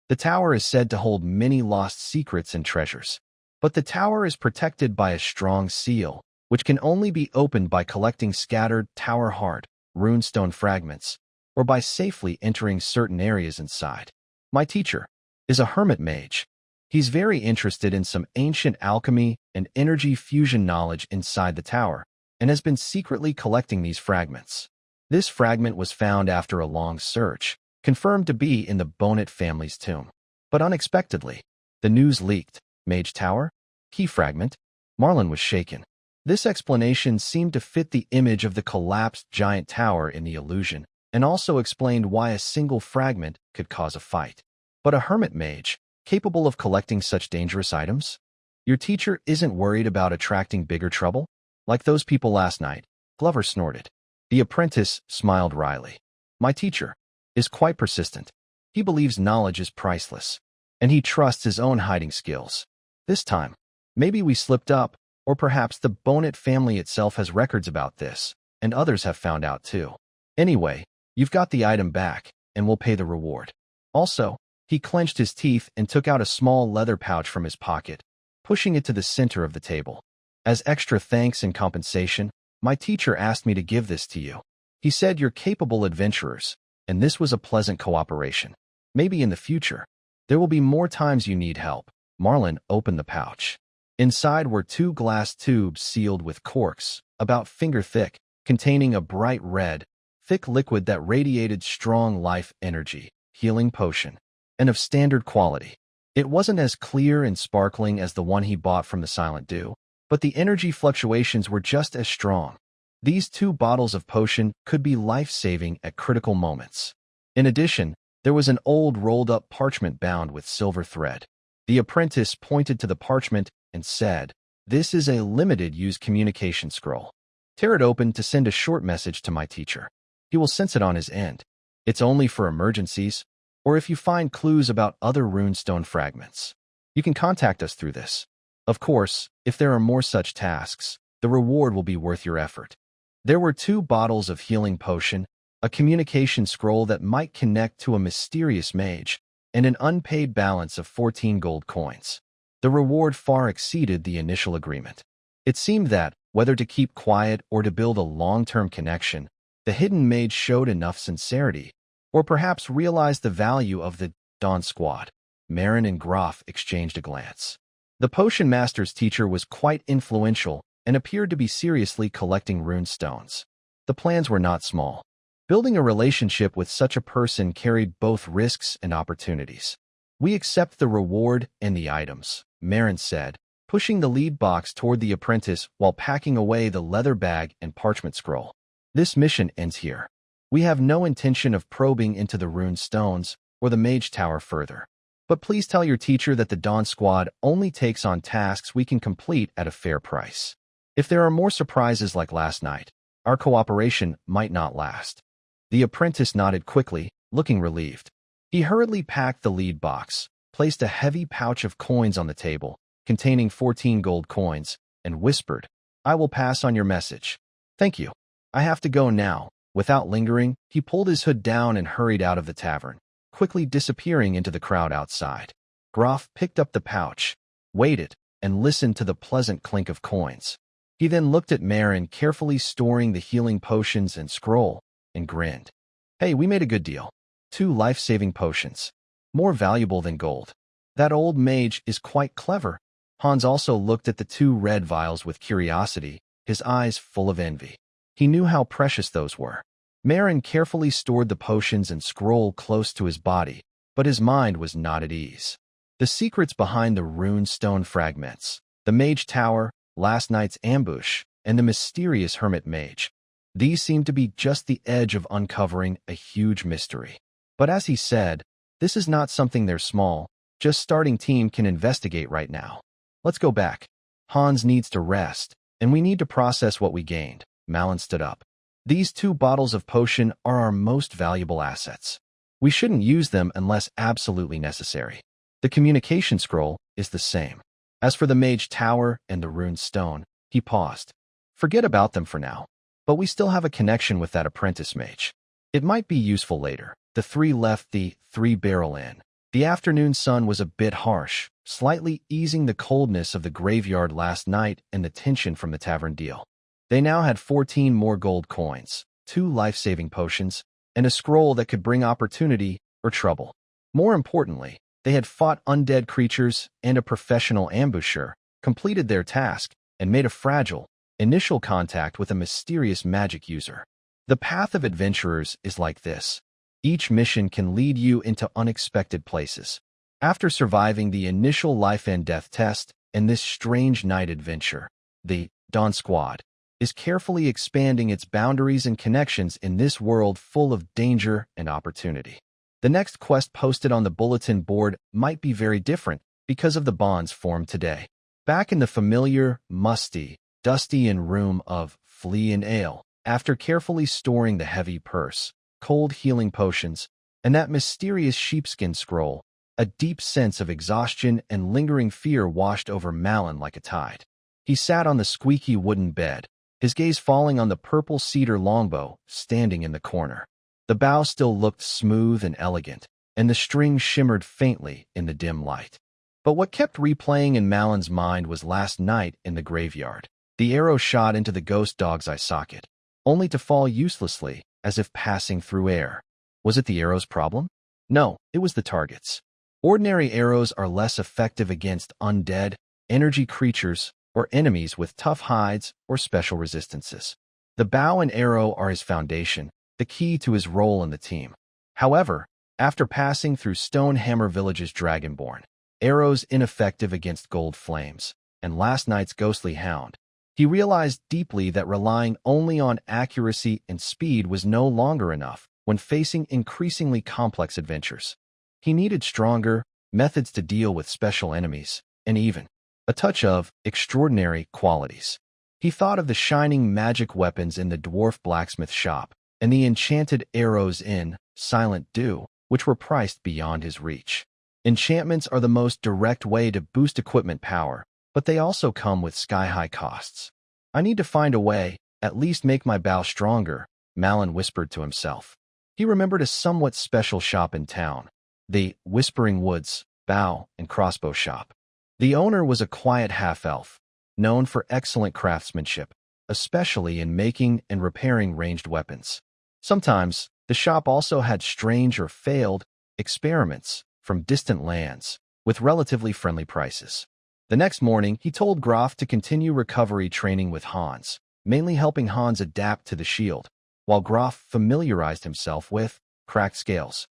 The tower is said to hold many lost secrets and treasures. But the tower is protected by a strong seal, which can only be opened by collecting scattered tower heart, runestone fragments, or by safely entering certain areas inside. My teacher is a hermit mage. He's very interested in some ancient alchemy and energy fusion knowledge inside the tower, and has been secretly collecting these fragments. This fragment was found after a long search, confirmed to be in the Bonnet family's tomb. But unexpectedly, the news leaked. Mage Tower? Key fragment? Marlin was shaken. This explanation seemed to fit the image of the collapsed giant tower in the illusion, and also explained why a single fragment could cause a fight. But a hermit mage, capable of collecting such dangerous items? Your teacher isn't worried about attracting bigger trouble? Like those people last night, Glover snorted. The apprentice smiled wryly. My teacher is quite persistent. He believes knowledge is priceless, and he trusts his own hiding skills. This time, maybe we slipped up, or perhaps the Bonnet family itself has records about this, and others have found out too. Anyway, you've got the item back, and we'll pay the reward. Also, he clenched his teeth and took out a small leather pouch from his pocket, pushing it to the center of the table. As extra thanks and compensation, my teacher asked me to give this to you. He said you're capable adventurers, and this was a pleasant cooperation. Maybe in the future, there will be more times you need help. Marlin opened the pouch. Inside were 2 glass tubes sealed with corks, about finger thick, containing a bright red, thick liquid that radiated strong life energy, healing potion, and of standard quality. It wasn't as clear and sparkling as the one he bought from the Silent Dew, but the energy fluctuations were just as strong. These 2 bottles of potion could be life-saving at critical moments. In addition, there was an old rolled-up parchment bound with silver thread. The apprentice pointed to the parchment and said, "This is a limited-use communication scroll. Tear it open to send a short message to my teacher. He will sense it on his end. It's only for emergencies, or if you find clues about other runestone fragments. You can contact us through this. Of course, if there are more such tasks, the reward will be worth your effort." There were 2 bottles of healing potion, a communication scroll that might connect to a mysterious mage, and an unpaid balance of 14 gold coins. The reward far exceeded the initial agreement. It seemed that, whether to keep quiet or to build a long-term connection, the hidden mage showed enough sincerity, or perhaps realized the value of the Dawn Squad. Marin and Groff exchanged a glance. The potion master's teacher was quite influential and appeared to be seriously collecting rune stones. The plans were not small. Building a relationship with such a person carried both risks and opportunities. "We accept the reward and the items," Marin said, pushing the lead box toward the apprentice while packing away the leather bag and parchment scroll. "This mission ends here. We have no intention of probing into the rune stones or the mage tower further. But please tell your teacher that the Dawn Squad only takes on tasks we can complete at a fair price. If there are more surprises like last night, Our cooperation might not last. The apprentice nodded quickly, looking relieved. He hurriedly packed the lead box, placed a heavy pouch of coins on the table, containing 14 gold coins, and whispered, "I will pass on your message. Thank you. I have to go now." Without lingering, he pulled his hood down and hurried out of the tavern, quickly disappearing into the crowd outside. Groff picked up the pouch, waited, and listened to the pleasant clink of coins. He then looked at Marin carefully storing the healing potions and scroll, and grinned. "Hey, we made a good deal. 2 life-saving potions. More valuable than gold. That old mage is quite clever." Hans also looked at the 2 red vials with curiosity, his eyes full of envy. He knew how precious those were. Marin carefully stored the potions and scroll close to his body, but his mind was not at ease. The secrets behind the rune stone fragments, the mage tower, last night's ambush, and the mysterious hermit mage. These seemed to be just the edge of uncovering a huge mystery. But as he said, this is not something their small, just starting team can investigate right now. Let's go back. Hans needs to rest, and we need to process what we gained. Malin stood up. These 2 bottles of potion are our most valuable assets. We shouldn't use them unless absolutely necessary. The communication scroll is the same. As for the mage tower and the rune stone, he paused. Forget about them for now. But we still have a connection with that apprentice mage. It might be useful later. The 3 left the 3-barrel inn. The afternoon sun was a bit harsh, slightly easing the coldness of the graveyard last night and the tension from the tavern deal. They now had 14 more gold coins, 2 life-saving potions, and a scroll that could bring opportunity or trouble. More importantly, they had fought undead creatures and a professional ambusher, completed their task, and made a fragile, initial contact with a mysterious magic user. The path of adventurers is like this. Each mission can lead you into unexpected places. After surviving the initial life and death test and this strange night adventure, the Dawn Squad is carefully expanding its boundaries and connections in this world full of danger and opportunity. The next quest posted on the bulletin board might be very different because of the bonds formed today. Back in the familiar, musty, dusty inn room of Flea and Ale, after carefully storing the heavy purse, cold healing potions, and that mysterious sheepskin scroll, a deep sense of exhaustion and lingering fear washed over Malin like a tide. He sat on the squeaky wooden bed, his gaze falling on the purple cedar longbow standing in the corner. The bow still looked smooth and elegant, and the string shimmered faintly in the dim light. But what kept replaying in Malin's mind was last night in the graveyard. The arrow shot into the ghost dog's eye socket, only to fall uselessly, as if passing through air. Was it the arrow's problem? No, it was the target's. Ordinary arrows are less effective against undead, energy creatures, or enemies with tough hides or special resistances. The bow and arrow are his foundation, the key to his role in the team. However, after passing through Stonehammer Village's Dragonborn, arrows ineffective against gold flames, and last night's ghostly hound, he realized deeply that relying only on accuracy and speed was no longer enough when facing increasingly complex adventures. He needed stronger methods to deal with special enemies, and even a touch of extraordinary qualities. He thought of the shining magic weapons in the dwarf blacksmith shop and the enchanted arrows in Silent Dew, which were priced beyond his reach. Enchantments are the most direct way to boost equipment power, but they also come with sky-high costs. I need to find a way, at least make my bow stronger, Malin whispered to himself. He remembered a somewhat special shop in town, the Whispering Woods Bow and Crossbow Shop. The owner was a quiet half-elf, known for excellent craftsmanship, especially in making and repairing ranged weapons. Sometimes, the shop also had strange or failed experiments from distant lands, with relatively friendly prices. The next morning, he told Groff to continue recovery training with Hans, mainly helping Hans adapt to the shield, while Groff familiarized himself with cracked scales.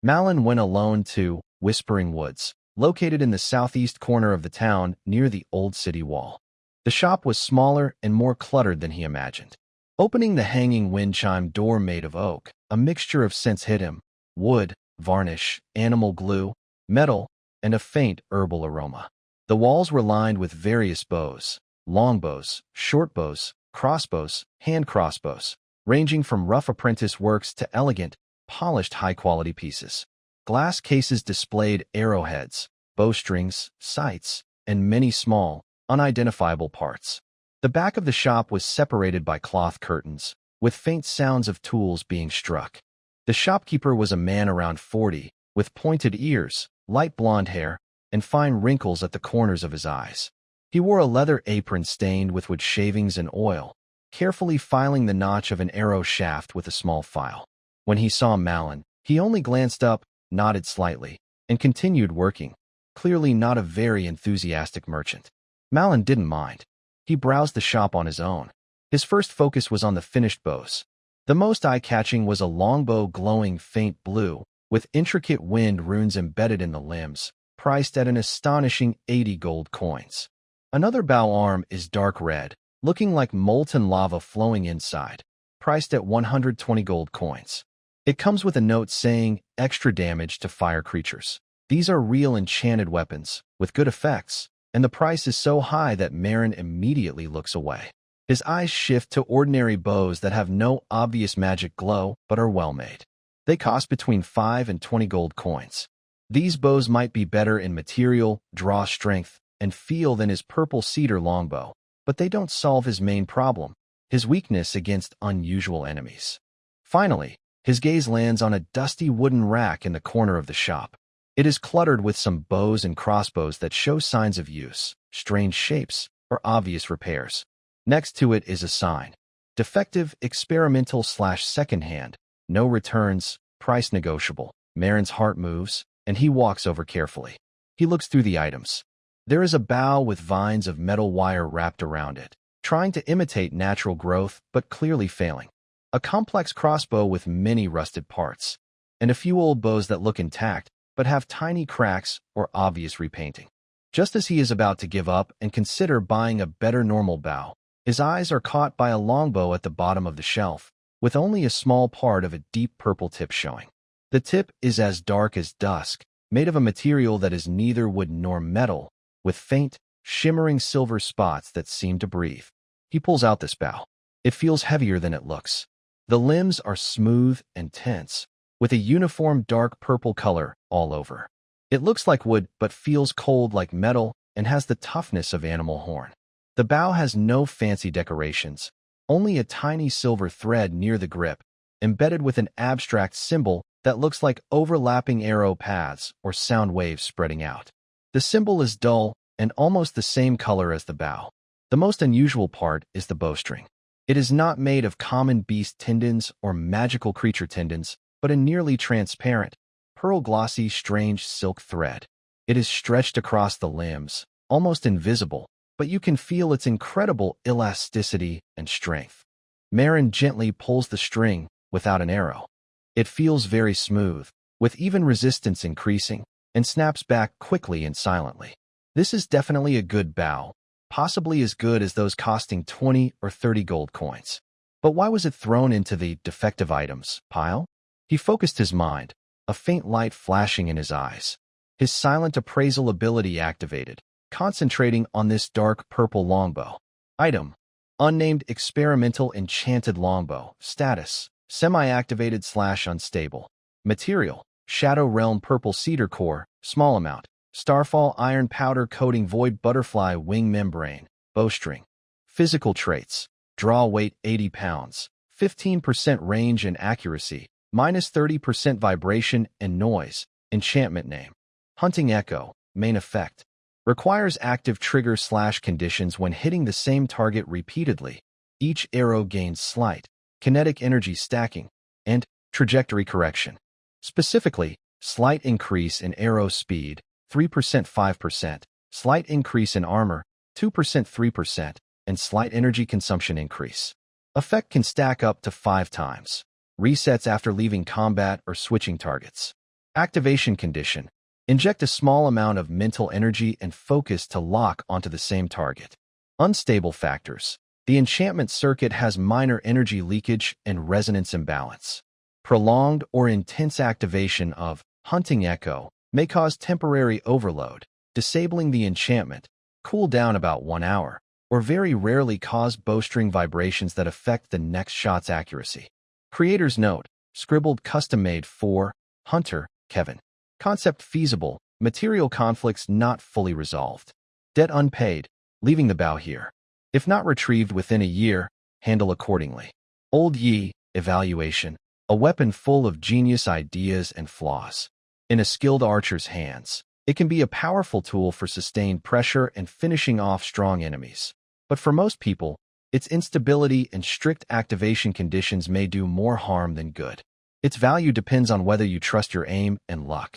Malin went alone to Whispering Woods, located in the southeast corner of the town near the old city wall. The shop was smaller and more cluttered than he imagined. Opening the hanging wind chime door made of oak, a mixture of scents hit him: wood, varnish, animal glue, metal, and a faint herbal aroma. The walls were lined with various bows, longbows, shortbows, crossbows, hand crossbows, ranging from rough apprentice works to elegant, polished high-quality pieces. Glass cases displayed arrowheads, bowstrings, sights, and many small, unidentifiable parts. The back of the shop was separated by cloth curtains, with faint sounds of tools being struck. The shopkeeper was a man around 40, with pointed ears, light blonde hair, and fine wrinkles at the corners of his eyes. He wore a leather apron stained with wood shavings and oil, carefully filing the notch of an arrow shaft with a small file. When he saw Malin, he only glanced up, nodded slightly, and continued working, clearly not a very enthusiastic merchant. Malin didn't mind. He browsed the shop on his own. His first focus was on the finished bows. The most eye-catching was a longbow glowing faint blue, with intricate wind runes embedded in the limbs, priced at an astonishing 80 gold coins. Another bow arm is dark red, looking like molten lava flowing inside, priced at 120 gold coins. It comes with a note saying, extra damage to fire creatures. These are real enchanted weapons, with good effects, and the price is so high that Marin immediately looks away. His eyes shift to ordinary bows that have no obvious magic glow but are well made. They cost between 5 and 20 gold coins. These bows might be better in material, draw strength, and feel than his purple cedar longbow, but they don't solve his main problem, his weakness against unusual enemies. Finally, his gaze lands on a dusty wooden rack in the corner of the shop. It is cluttered with some bows and crossbows that show signs of use, strange shapes, or obvious repairs. Next to it is a sign. Defective, experimental/secondhand, no returns, price negotiable. Marin's heart moves, and he walks over carefully. He looks through the items. There is a bow with vines of metal wire wrapped around it, trying to imitate natural growth but clearly failing. A complex crossbow with many rusted parts, and a few old bows that look intact but have tiny cracks or obvious repainting. Just as he is about to give up and consider buying a better normal bow, his eyes are caught by a longbow at the bottom of the shelf, with only a small part of a deep purple tip showing. The tip is as dark as dusk, made of a material that is neither wood nor metal, with faint, shimmering silver spots that seem to breathe. He pulls out this bow. It feels heavier than it looks. The limbs are smooth and tense, with a uniform dark purple color all over. It looks like wood but feels cold like metal and has the toughness of animal horn. The bow has no fancy decorations, only a tiny silver thread near the grip, embedded with an abstract symbol that looks like overlapping arrow paths or sound waves spreading out. The symbol is dull and almost the same color as the bow. The most unusual part is the bowstring. It is not made of common beast tendons or magical creature tendons, but a nearly transparent, pearl-glossy, strange silk thread. It is stretched across the limbs, almost invisible, but you can feel its incredible elasticity and strength. Marin gently pulls the string without an arrow. It feels very smooth, with even resistance increasing, and snaps back quickly and silently. This is definitely a good bow, possibly as good as those costing 20 or 30 gold coins. But why was it thrown into the defective items pile? He focused his mind, a faint light flashing in his eyes. His silent appraisal ability activated, concentrating on this dark purple longbow. Item: unnamed experimental enchanted longbow. Status: semi-activated/unstable. Material: Shadow Realm purple cedar core, small amount. Starfall iron powder coating void butterfly wing membrane. Bowstring. Physical traits: draw weight 80 pounds, 15% range and accuracy, -30% vibration and noise. Enchantment name: Hunting Echo. Main effect: requires active trigger/conditions when hitting the same target repeatedly. Each arrow gains slight kinetic energy stacking and trajectory correction. Specifically, slight increase in arrow speed, 3% 5%, slight increase in armor, 2% 3%, and slight energy consumption increase. Effect can stack up to 5 times. Resets after leaving combat or switching targets. Activation condition: inject a small amount of mental energy and focus to lock onto the same target. Unstable factors: the enchantment circuit has minor energy leakage and resonance imbalance. Prolonged or intense activation of Hunting Echo may cause temporary overload, disabling the enchantment, cool down about 1 hour, or very rarely cause bowstring vibrations that affect the next shot's accuracy. Creator's note, scribbled custom-made for Hunter, Kevin. Concept feasible, material conflicts not fully resolved. Debt unpaid, leaving the bow here. If not retrieved within a year, handle accordingly. Old Yi, evaluation, a weapon full of genius ideas and flaws. In a skilled archer's hands, it can be a powerful tool for sustained pressure and finishing off strong enemies. But for most people, its instability and strict activation conditions may do more harm than good. Its value depends on whether you trust your aim and luck.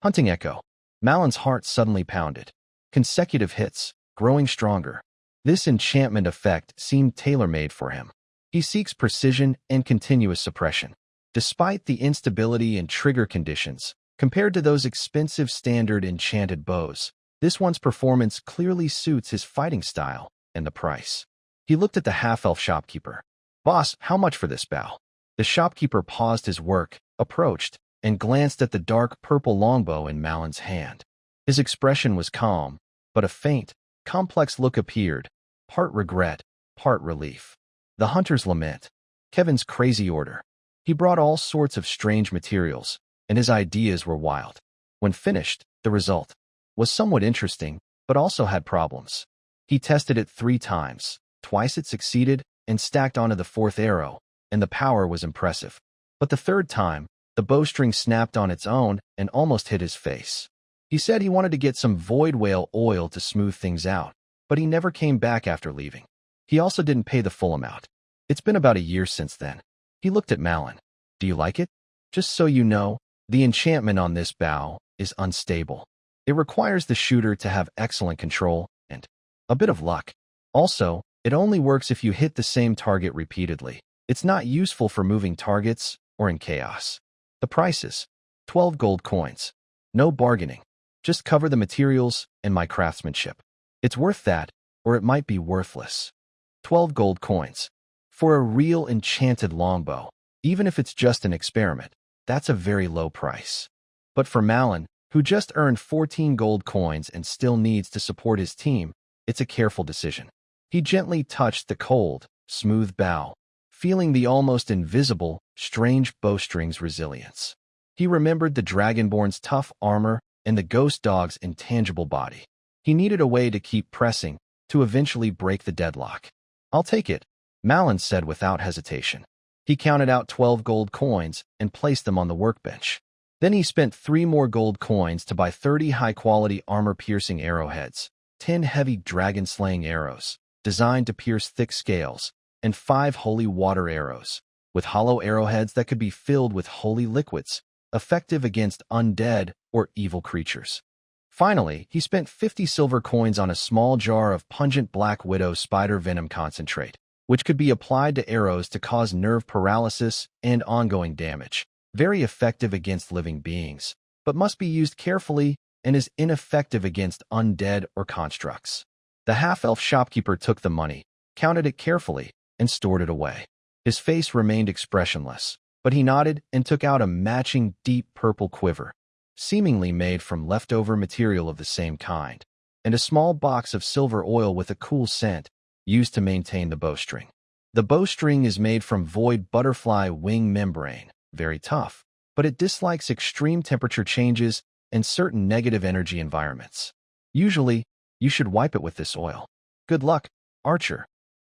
Hunting Echo. Malon's heart suddenly pounded. Consecutive hits, growing stronger. This enchantment effect seemed tailor-made for him. He seeks precision and continuous suppression. Despite the instability and trigger conditions, compared to those expensive standard enchanted bows, this one's performance clearly suits his fighting style and the price. He looked at the half-elf shopkeeper. "Boss, how much for this bow?" The shopkeeper paused his work, approached, and glanced at the dark purple longbow in Malon's hand. His expression was calm, but a faint, complex look appeared, part regret, part relief. The hunter's lament. Kevin's crazy order. He brought all sorts of strange materials, and his ideas were wild. When finished, the result was somewhat interesting, but also had problems. He tested it 3 times. Twice it succeeded and stacked onto the 4th arrow, and the power was impressive. But the 3rd time, the bowstring snapped on its own and almost hit his face. He said he wanted to get some void whale oil to smooth things out, but he never came back after leaving. He also didn't pay the full amount. It's been about a year since then. He looked at Malon. "Do you like it? Just so you know, the enchantment on this bow is unstable. It requires the shooter to have excellent control and a bit of luck. Also, it only works if you hit the same target repeatedly. It's not useful for moving targets or in chaos." The prices: 12 gold coins. No bargaining. Just cover the materials and my craftsmanship. It's worth that, or it might be worthless. 12 gold coins. For a real enchanted longbow, even if it's just an experiment, that's a very low price. But for Malon, who just earned 14 gold coins and still needs to support his team, it's a careful decision. He gently touched the cold, smooth bow, feeling the almost invisible, strange bowstring's resilience. He remembered the Dragonborn's tough armor and the ghost dog's intangible body. He needed a way to keep pressing, to eventually break the deadlock. "I'll take it," Malon said without hesitation. He counted out 12 gold coins and placed them on the workbench. Then he spent 3 more gold coins to buy 30 high-quality armor-piercing arrowheads, 10 heavy dragon-slaying arrows, designed to pierce thick scales, and 5 holy water arrows, with hollow arrowheads that could be filled with holy liquids, effective against undead or evil creatures. Finally, he spent 50 silver coins on a small jar of pungent Black Widow spider venom concentrate, which could be applied to arrows to cause nerve paralysis and ongoing damage. Very effective against living beings, but must be used carefully and is ineffective against undead or constructs. The half-elf shopkeeper took the money, counted it carefully, and stored it away. His face remained expressionless, but he nodded and took out a matching deep purple quiver, seemingly made from leftover material of the same kind, and a small box of silver oil with a cool scent, used to maintain the bowstring. The bowstring is made from void butterfly wing membrane, very tough, but it dislikes extreme temperature changes and certain negative energy environments. Usually, you should wipe it with this oil. Good luck, Archer.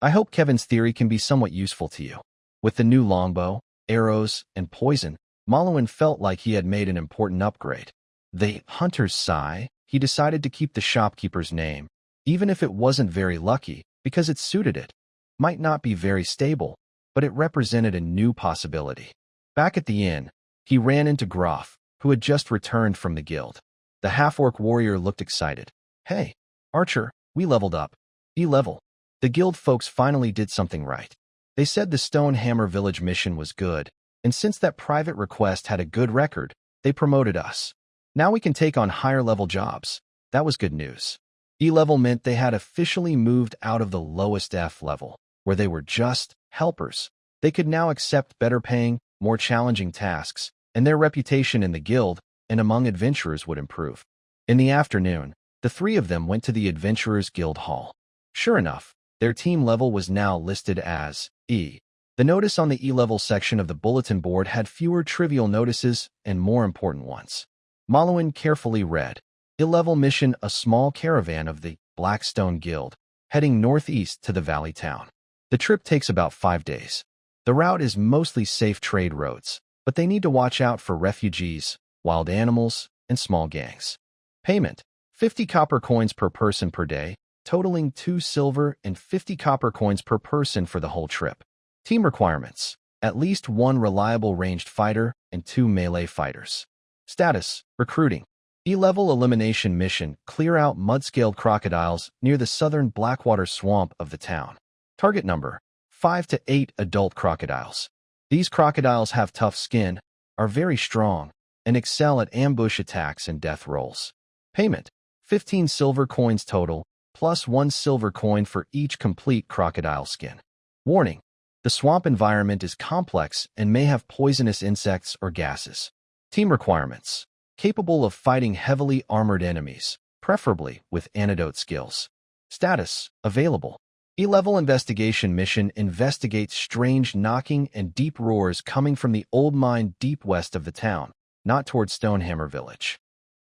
I hope Kevin's theory can be somewhat useful to you. With the new longbow, arrows, and poison, Malwin felt like he had made an important upgrade. The hunter's sigh, he decided to keep the shopkeeper's name, even if it wasn't very lucky, because it suited it. Might not be very stable, but it represented a new possibility. Back at the inn, he ran into Groff, who had just returned from the guild. The half-orc warrior looked excited. "Hey, Archer, we leveled up. E-level. The guild folks finally did something right. They said the Stonehammer Village mission was good, and since that private request had a good record, they promoted us. Now we can take on higher-level jobs. That was good news." E-level meant they had officially moved out of the lowest F level, where they were just helpers. They could now accept better-paying, more challenging tasks, and their reputation in the guild and among adventurers would improve. In the afternoon, the 3 of them went to the Adventurers Guild Hall. Sure enough, Their team level was now listed as E. The notice on the E-level section of the bulletin board had fewer trivial notices and more important ones. Malwin carefully read, E-level mission, a small caravan of the Blackstone Guild, heading northeast to the valley town. The trip takes about 5 days. The route is mostly safe trade roads, but they need to watch out for refugees, wild animals, and small gangs. Payment: 50 copper coins per person per day, totaling 2 silver and 50 copper coins per person for the whole trip. Team requirements: at least 1 reliable ranged fighter and 2 melee fighters. Status: recruiting. E-level elimination mission: clear out mud-scaled crocodiles near the southern Blackwater swamp of the town. Target number: 5 to 8 adult crocodiles. These crocodiles have tough skin, are very strong, and excel at ambush attacks and death rolls. Payment: 15 silver coins total, plus 1 silver coin for each complete crocodile skin. Warning: the swamp environment is complex and may have poisonous insects or gases. Team requirements: capable of fighting heavily armored enemies, preferably with antidote skills. Status: available. E-level investigation mission: investigates strange knocking and deep roars coming from the old mine deep west of the town, not toward Stonehammer Village.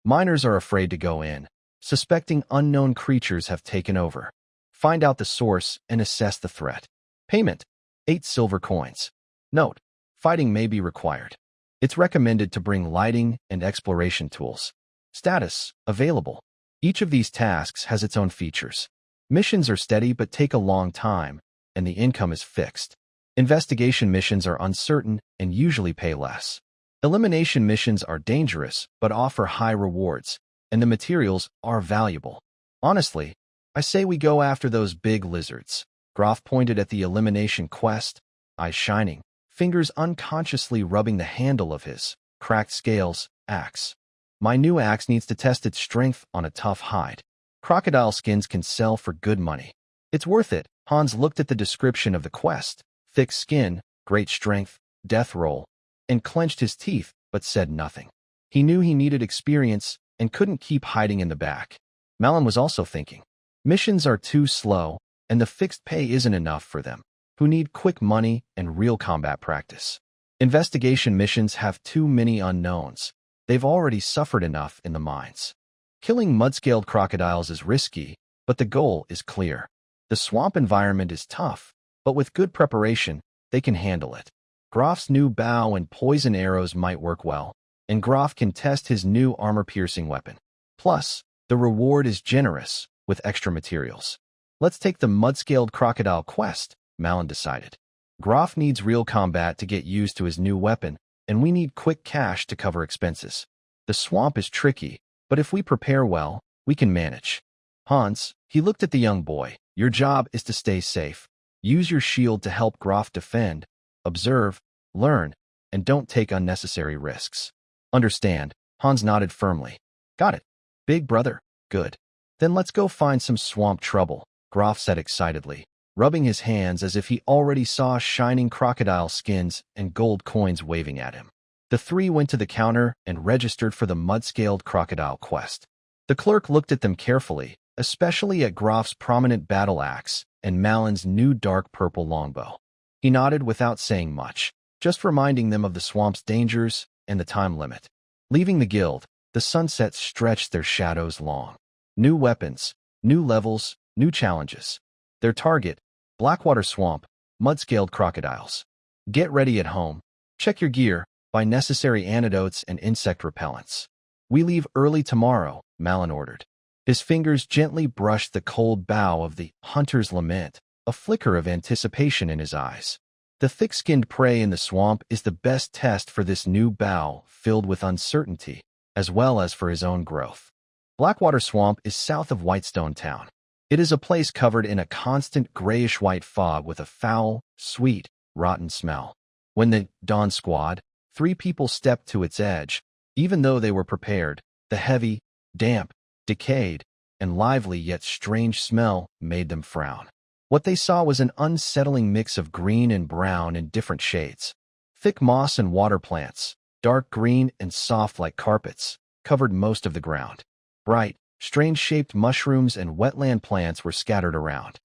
Miners are afraid to go in, suspecting unknown creatures have taken over. Find out the source and assess the threat. Payment: 8 silver coins. Note: fighting may be required. It's recommended to bring lighting and exploration tools. Status: available. Each of these tasks has its own features. Missions are steady but take a long time, and the income is fixed. Investigation missions are uncertain and usually pay less. Elimination missions are dangerous but offer high rewards, and the materials are valuable. Honestly, I say we go after those big lizards. Groff pointed at the elimination quest, eyes shining, fingers unconsciously rubbing the handle of his cracked scales axe. My new axe needs to test its strength on a tough hide. Crocodile skins can sell for good money. It's worth it. Hans looked at the description of the quest: thick skin, great strength, death roll, and clenched his teeth, but said nothing. He knew he needed experience and couldn't keep hiding in the back. Malin was also thinking, missions are too slow, and the fixed pay isn't enough for them, who need quick money and real combat practice. Investigation missions have too many unknowns. They've already suffered enough in the mines. Killing mud-scaled crocodiles is risky, but the goal is clear. The swamp environment is tough, but with good preparation, they can handle it. Groff's new bow and poison arrows might work well, and Groff can test his new armor-piercing weapon. Plus, the reward is generous, with extra materials. Let's take the mud-scaled crocodile quest, Malin decided. Groff needs real combat to get used to his new weapon, and we need quick cash to cover expenses. The swamp is tricky, but if we prepare well, we can manage. Hans, he looked at the young boy, your job is to stay safe. Use your shield to help Groff defend. Observe, learn, and don't take unnecessary risks. Understand, Hans nodded firmly. Got it. Big brother, good. Then let's go find some swamp trouble, Groff said excitedly, rubbing his hands as if he already saw shining crocodile skins and gold coins waving at him. The three went to the counter and registered for the mud-scaled crocodile quest. The clerk looked at them carefully, especially at Groff's prominent battle axe and Malin's new dark purple longbow. He nodded without saying much, just reminding them of the swamp's dangers and the time limit. Leaving the guild, the sunsets stretched their shadows long. New weapons, new levels, new challenges. Their target, Blackwater Swamp, mud-scaled crocodiles. Get ready at home. Check your gear. Buy necessary antidotes and insect repellents. We leave early tomorrow, Malin ordered. His fingers gently brushed the cold bow of the hunter's lament, a flicker of anticipation in his eyes. The thick-skinned prey in the swamp is the best test for this new bow filled with uncertainty, as well as for his own growth. Blackwater Swamp is south of Whitestone Town. It is a place covered in a constant grayish-white fog with a foul, sweet, rotten smell. When the Dawn Squad, 3 people stepped to its edge. Even though they were prepared, the heavy, damp, decayed, and lively yet strange smell made them frown. What they saw was an unsettling mix of green and brown in different shades. Thick moss and water plants, dark green and soft like carpets, covered most of the ground. Bright, strange-shaped mushrooms and wetland plants were scattered around.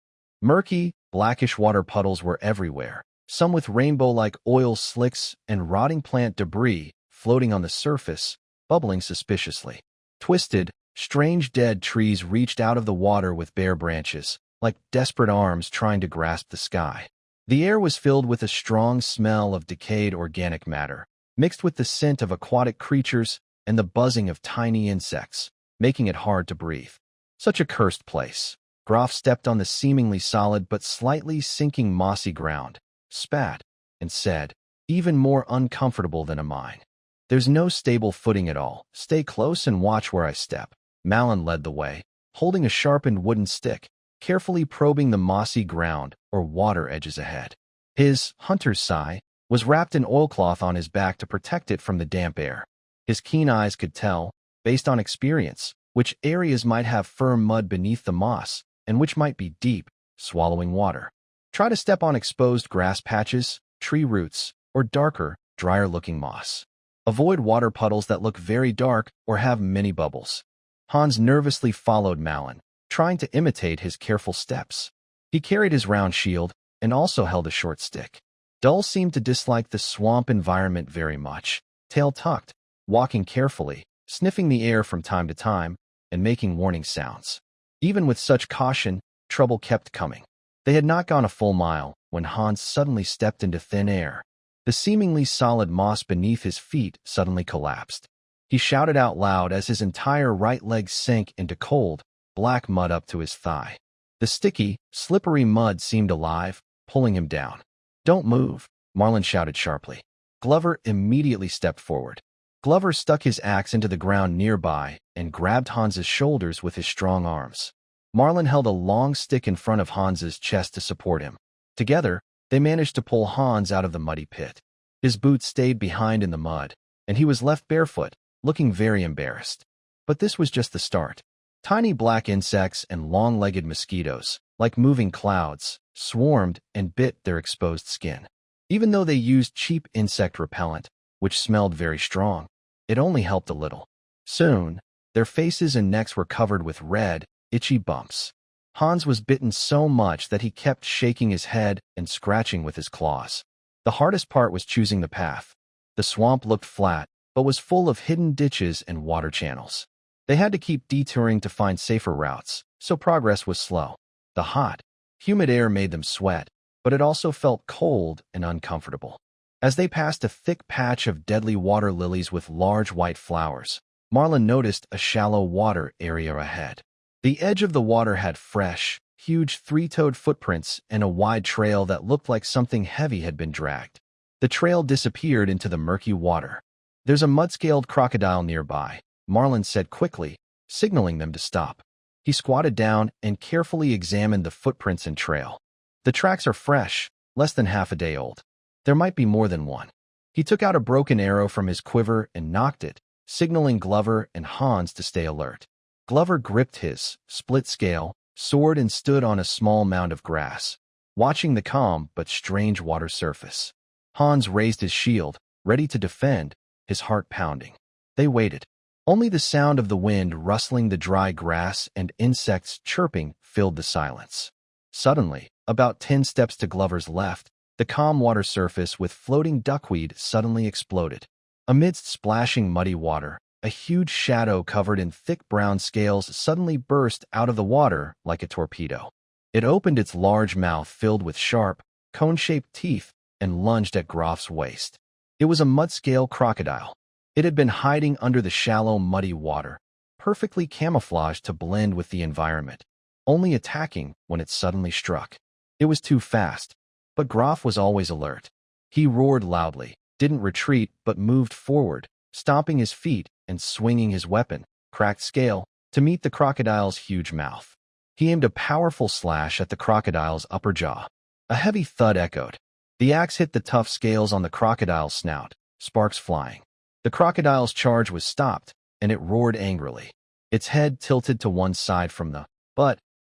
Murky, blackish water puddles were everywhere, some with rainbow-like oil slicks and rotting plant debris floating on the surface, bubbling suspiciously. Twisted, strange dead trees reached out of the water with bare branches, like desperate arms trying to grasp the sky. The air was filled with a strong smell of decayed organic matter, mixed with the scent of aquatic creatures and the buzzing of tiny insects, making it hard to breathe. Such a cursed place. Groff stepped on the seemingly solid but slightly sinking mossy ground, spat, and said, even more uncomfortable than a mine. There's no stable footing at all. Stay close and watch where I step. Malin led the way, holding a sharpened wooden stick, carefully probing the mossy ground or water edges ahead. His hunter's sai was wrapped in oilcloth on his back to protect it from the damp air. His keen eyes could tell, based on experience, which areas might have firm mud beneath the moss and which might be deep, swallowing water. Try to step on exposed grass patches, tree roots, or darker, drier-looking moss. Avoid water puddles that look very dark or have many bubbles. Hans nervously followed Malin, trying to imitate his careful steps. He carried his round shield and also held a short stick. Dull seemed to dislike the swamp environment very much, tail tucked, walking carefully, sniffing the air from time to time, and making warning sounds. Even with such caution, trouble kept coming. They had not gone a full mile when Hans suddenly stepped into thin air. The seemingly solid moss beneath his feet suddenly collapsed. He shouted out loud as his entire right leg sank into cold, black mud up to his thigh. The sticky, slippery mud seemed alive, pulling him down. "Don't move," Marlin shouted sharply. Glover immediately stepped forward. Glover stuck his axe into the ground nearby and grabbed Hans's shoulders with his strong arms. Marlin held a long stick in front of Hans's chest to support him. Together, they managed to pull Hans out of the muddy pit. His boots stayed behind in the mud, and he was left barefoot, looking very embarrassed. But this was just the start. Tiny black insects and long-legged mosquitoes, like moving clouds, swarmed and bit their exposed skin. Even though they used cheap insect repellent, which smelled very strong, it only helped a little. Soon, their faces and necks were covered with red, itchy bumps. Hans was bitten so much that he kept shaking his head and scratching with his claws. The hardest part was choosing the path. The swamp looked flat, but was full of hidden ditches and water channels. They had to keep detouring to find safer routes, so progress was slow. The hot, humid air made them sweat, but it also felt cold and uncomfortable. As they passed a thick patch of deadly water lilies with large white flowers, Marlin noticed a shallow water area ahead. The edge of the water had fresh, huge three-toed footprints and a wide trail that looked like something heavy had been dragged. The trail disappeared into the murky water. "There's a mud-scaled crocodile nearby," Marlin said quickly, signaling them to stop. He squatted down and carefully examined the footprints and trail. "The tracks are fresh, less than half a day old. There might be more than one." He took out a broken arrow from his quiver and knocked it, signaling Glover and Hans to stay alert. Glover gripped his split-scale sword and stood on a small mound of grass, watching the calm but strange water surface. Hans raised his shield, ready to defend, his heart pounding. They waited. Only the sound of the wind rustling the dry grass and insects chirping filled the silence. Suddenly, about 10 steps to Glover's left, the calm water surface with floating duckweed suddenly exploded. Amidst splashing muddy water, a huge shadow covered in thick brown scales suddenly burst out of the water like a torpedo. It opened its large mouth filled with sharp, cone-shaped teeth and lunged at Groff's waist. It was a mud-scale crocodile. It had been hiding under the shallow, muddy water, perfectly camouflaged to blend with the environment, only attacking when it suddenly struck. It was too fast, but Groff was always alert. He roared loudly, didn't retreat but moved forward, stomping his feet and swinging his weapon, cracked scale, to meet the crocodile's huge mouth. He aimed a powerful slash at the crocodile's upper jaw. A heavy thud echoed. The axe hit the tough scales on the crocodile's snout, sparks flying. The crocodile's charge was stopped, and it roared angrily. Its head tilted to one side from the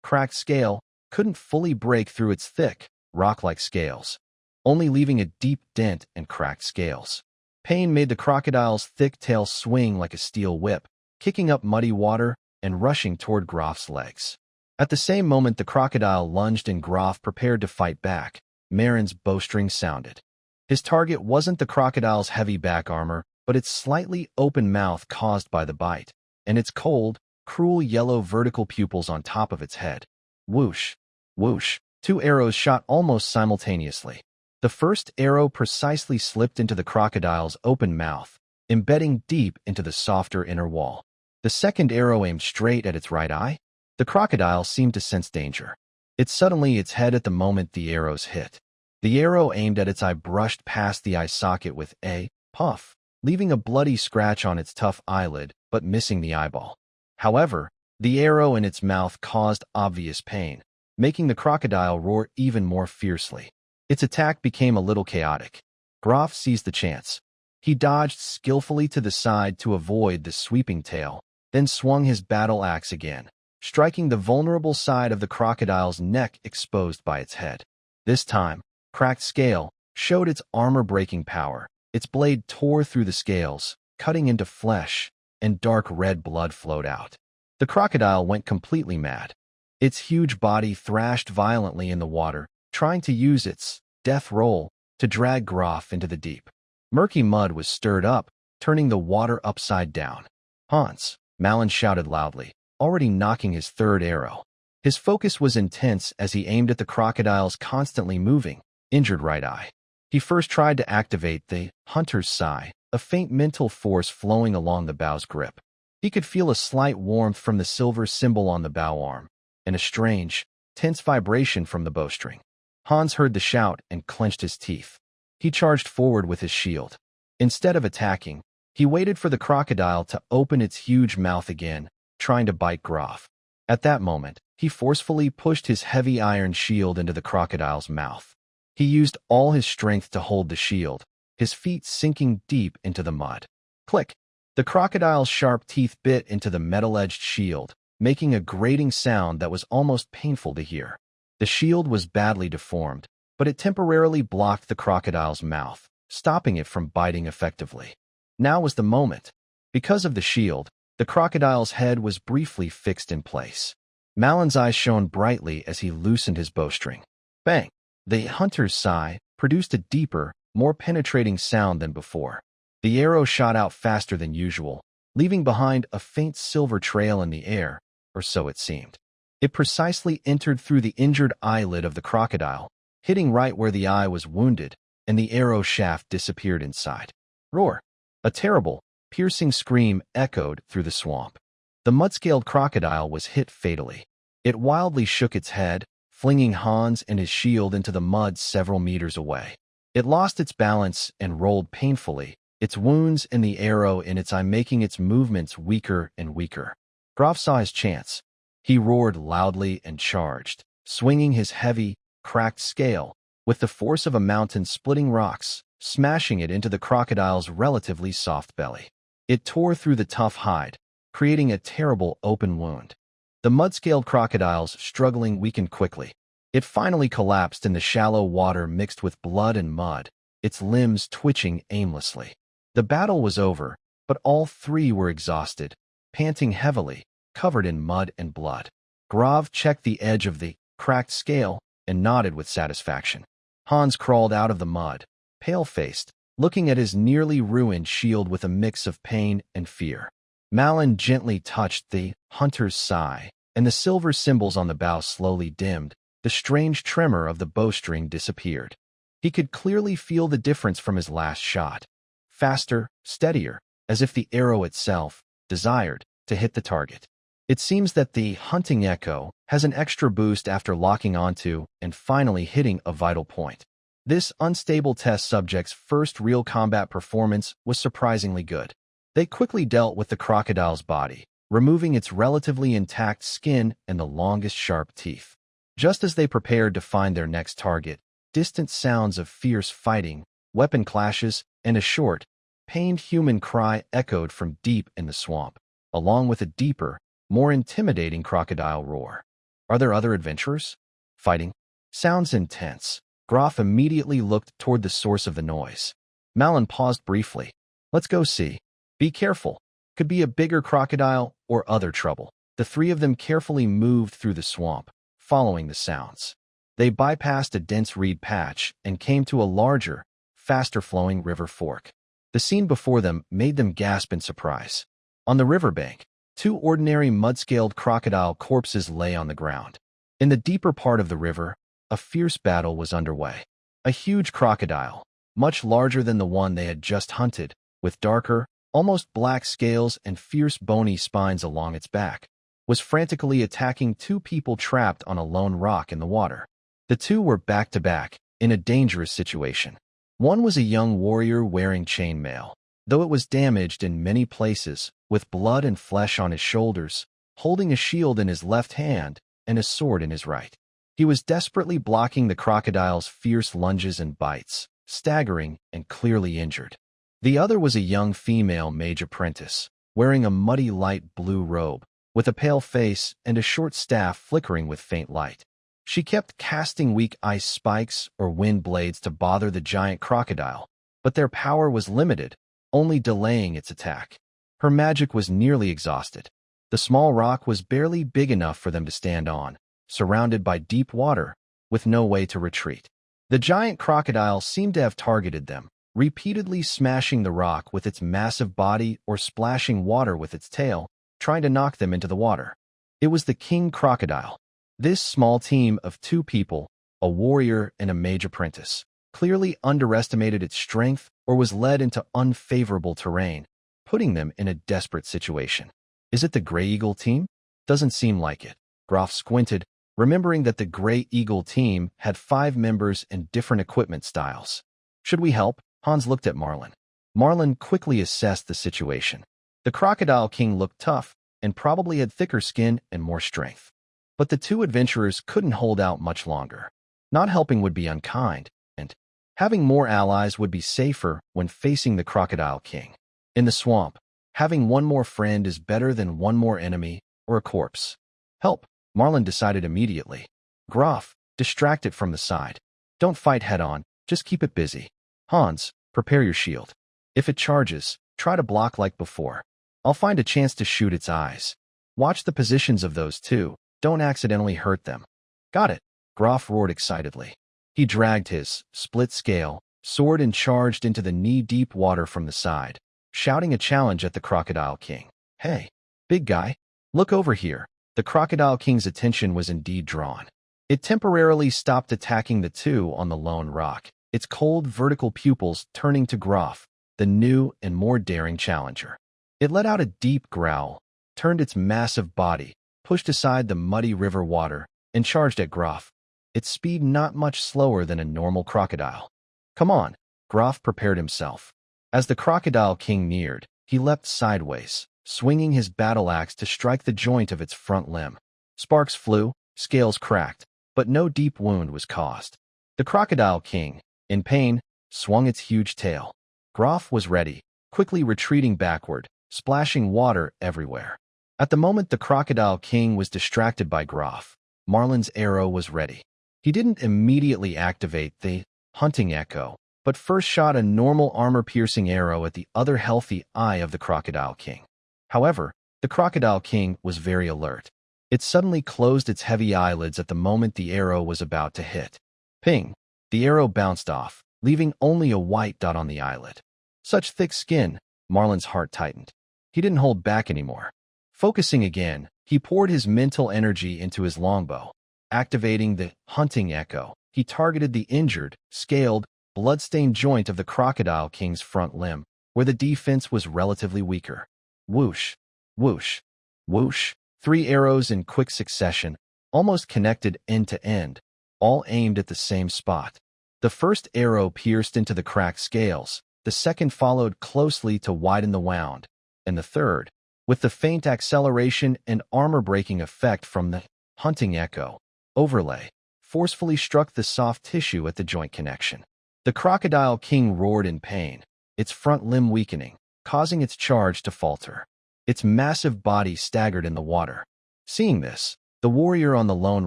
cracked scale, couldn't fully break through its thick, rock-like scales, only leaving a deep dent and cracked scales. Pain made the crocodile's thick tail swing like a steel whip, kicking up muddy water and rushing toward Groff's legs. At the same moment the crocodile lunged and Groff prepared to fight back, Marin's bowstring sounded. His target wasn't the crocodile's heavy back armor, but its slightly open mouth caused by the bite, and its cold, cruel yellow vertical pupils on top of its head. Whoosh! Whoosh! Two arrows shot almost simultaneously. The first arrow precisely slipped into the crocodile's open mouth, embedding deep into the softer inner wall. The second arrow aimed straight at its right eye. The crocodile seemed to sense danger. It suddenly its head at the moment the arrows hit. The arrow aimed at its eye brushed past the eye socket with a puff, leaving a bloody scratch on its tough eyelid, but missing the eyeball. However, the arrow in its mouth caused obvious pain, making the crocodile roar even more fiercely. Its attack became a little chaotic. Groff seized the chance. He dodged skillfully to the side to avoid the sweeping tail, then swung his battle axe again, striking the vulnerable side of the crocodile's neck exposed by its head. This time, cracked scale showed its armor-breaking power. Its blade tore through the scales, cutting into flesh, and dark red blood flowed out. The crocodile went completely mad. Its huge body thrashed violently in the water, trying to use its death roll to drag Groff into the deep. Murky mud was stirred up, turning the water upside down. Hans, Malin shouted loudly, already knocking his third arrow. His focus was intense as he aimed at the crocodile's constantly moving, injured right eye. He first tried to activate the hunter's sigh, a faint mental force flowing along the bow's grip. He could feel a slight warmth from the silver symbol on the bow arm, and a strange, tense vibration from the bowstring. Hans heard the shout and clenched his teeth. He charged forward with his shield. Instead of attacking, he waited for the crocodile to open its huge mouth again, trying to bite Groff. At that moment, he forcefully pushed his heavy iron shield into the crocodile's mouth. He used all his strength to hold the shield, his feet sinking deep into the mud. Click! The crocodile's sharp teeth bit into the metal-edged shield, making a grating sound that was almost painful to hear. The shield was badly deformed, but it temporarily blocked the crocodile's mouth, stopping it from biting effectively. Now was the moment. Because of the shield, the crocodile's head was briefly fixed in place. Malin's eyes shone brightly as he loosened his bowstring. Bang! The hunter's sigh produced a deeper, more penetrating sound than before. The arrow shot out faster than usual, leaving behind a faint silver trail in the air, or so it seemed. It precisely entered through the injured eyelid of the crocodile, hitting right where the eye was wounded, and the arrow shaft disappeared inside. Roar! A terrible, piercing scream echoed through the swamp. The mud-scaled crocodile was hit fatally. It wildly shook its head, flinging Hans and his shield into the mud several meters away. It lost its balance and rolled painfully, its wounds and the arrow in its eye making its movements weaker and weaker. Groff saw his chance. He roared loudly and charged, swinging his heavy, cracked scale, with the force of a mountain splitting rocks, smashing it into the crocodile's relatively soft belly. It tore through the tough hide, creating a terrible open wound. The mud-scaled crocodile's struggling weakened quickly. It finally collapsed in the shallow water mixed with blood and mud, its limbs twitching aimlessly. The battle was over, but all three were exhausted, panting heavily, covered in mud and blood. Groff checked the edge of the cracked scale and nodded with satisfaction. Hans crawled out of the mud, pale-faced, looking at his nearly ruined shield with a mix of pain and fear. Malin gently touched the hunter's sigh, and the silver symbols on the bow slowly dimmed. The strange tremor of the bowstring disappeared. He could clearly feel the difference from his last shot. Faster, steadier, as if the arrow itself desired to hit the target. It seems that the hunting echo has an extra boost after locking onto and finally hitting a vital point. This unstable test subject's first real combat performance was surprisingly good. They quickly dealt with the crocodile's body, removing its relatively intact skin and the longest sharp teeth. Just as they prepared to find their next target, distant sounds of fierce fighting, weapon clashes, and a short, pained human cry echoed from deep in the swamp, along with a deeper, more intimidating crocodile roar. Are there other adventurers? Fighting? Sounds intense. Groff immediately looked toward the source of the noise. Malin paused briefly. Let's go see. Be careful. Could be a bigger crocodile or other trouble. The three of them carefully moved through the swamp, following the sounds. They bypassed a dense reed patch and came to a larger, faster-flowing river fork. The scene before them made them gasp in surprise. On the riverbank, two ordinary mud-scaled crocodile corpses lay on the ground. In the deeper part of the river, a fierce battle was underway. A huge crocodile, much larger than the one they had just hunted, with darker, almost black scales and fierce bony spines along its back, was frantically attacking two people trapped on a lone rock in the water. The two were back-to-back, in a dangerous situation. One was a young warrior wearing chainmail, though it was damaged in many places, with blood and flesh on his shoulders, holding a shield in his left hand and a sword in his right. He was desperately blocking the crocodile's fierce lunges and bites, staggering and clearly injured. The other was a young female mage apprentice, wearing a muddy light blue robe, with a pale face and a short staff flickering with faint light. She kept casting weak ice spikes or wind blades to bother the giant crocodile, but their power was limited, only delaying its attack. Her magic was nearly exhausted. The small rock was barely big enough for them to stand on, surrounded by deep water, with no way to retreat. The giant crocodile seemed to have targeted them, repeatedly smashing the rock with its massive body or splashing water with its tail, trying to knock them into the water. It was the king crocodile. This small team of two people, a warrior and a mage apprentice, clearly underestimated its strength or was led into unfavorable terrain, putting them in a desperate situation. Is it the Grey Eagle team? Doesn't seem like it. Groff squinted, remembering that the Grey Eagle team had 5 members and different equipment styles. Should we help? Hans looked at Marlin. Marlin quickly assessed the situation. The Crocodile King looked tough and probably had thicker skin and more strength. But the two adventurers couldn't hold out much longer. Not helping would be unkind, and having more allies would be safer when facing the Crocodile King. In the swamp, having one more friend is better than one more enemy or a corpse. Help, Marlin decided immediately. Groff, distract it from the side. Don't fight head-on, just keep it busy. Hans, prepare your shield. If it charges, try to block like before. I'll find a chance to shoot its eyes. Watch the positions of those two. Don't accidentally hurt them. Got it, Groff roared excitedly. He dragged his split scale sword and charged into the knee-deep water from the side, shouting a challenge at the Crocodile King. Hey, big guy, look over here. The Crocodile King's attention was indeed drawn. It temporarily stopped attacking the two on the lone rock, its cold vertical pupils turning to Groff, the new and more daring challenger. It let out a deep growl, turned its massive body, pushed aside the muddy river water, and charged at Groff, its speed not much slower than a normal crocodile. Come on, Groff prepared himself. As the Crocodile King neared, he leapt sideways, swinging his battle axe to strike the joint of its front limb. Sparks flew, scales cracked, but no deep wound was caused. The Crocodile King, in pain, swung its huge tail. Groff was ready, quickly retreating backward, splashing water everywhere. At the moment the Crocodile King was distracted by Groff, Marlin's arrow was ready. He didn't immediately activate the hunting echo, but first shot a normal armor-piercing arrow at the other healthy eye of the Crocodile King. However, the Crocodile King was very alert. It suddenly closed its heavy eyelids at the moment the arrow was about to hit. Ping! The arrow bounced off, leaving only a white dot on the eyelid. Such thick skin, Marlin's heart tightened. He didn't hold back anymore. Focusing again, he poured his mental energy into his longbow. Activating the hunting echo, he targeted the injured, scaled, blood-stained joint of the Crocodile King's front limb, where the defense was relatively weaker. Whoosh, whoosh, whoosh. 3 arrows in quick succession, almost connected end to end, all aimed at the same spot. The first arrow pierced into the cracked scales, the second followed closely to widen the wound, and the third, with the faint acceleration and armor-breaking effect from the hunting echo overlay, forcefully struck the soft tissue at the joint connection. The Crocodile King roared in pain, its front limb weakening, causing its charge to falter. Its massive body staggered in the water. Seeing this, the warrior on the lone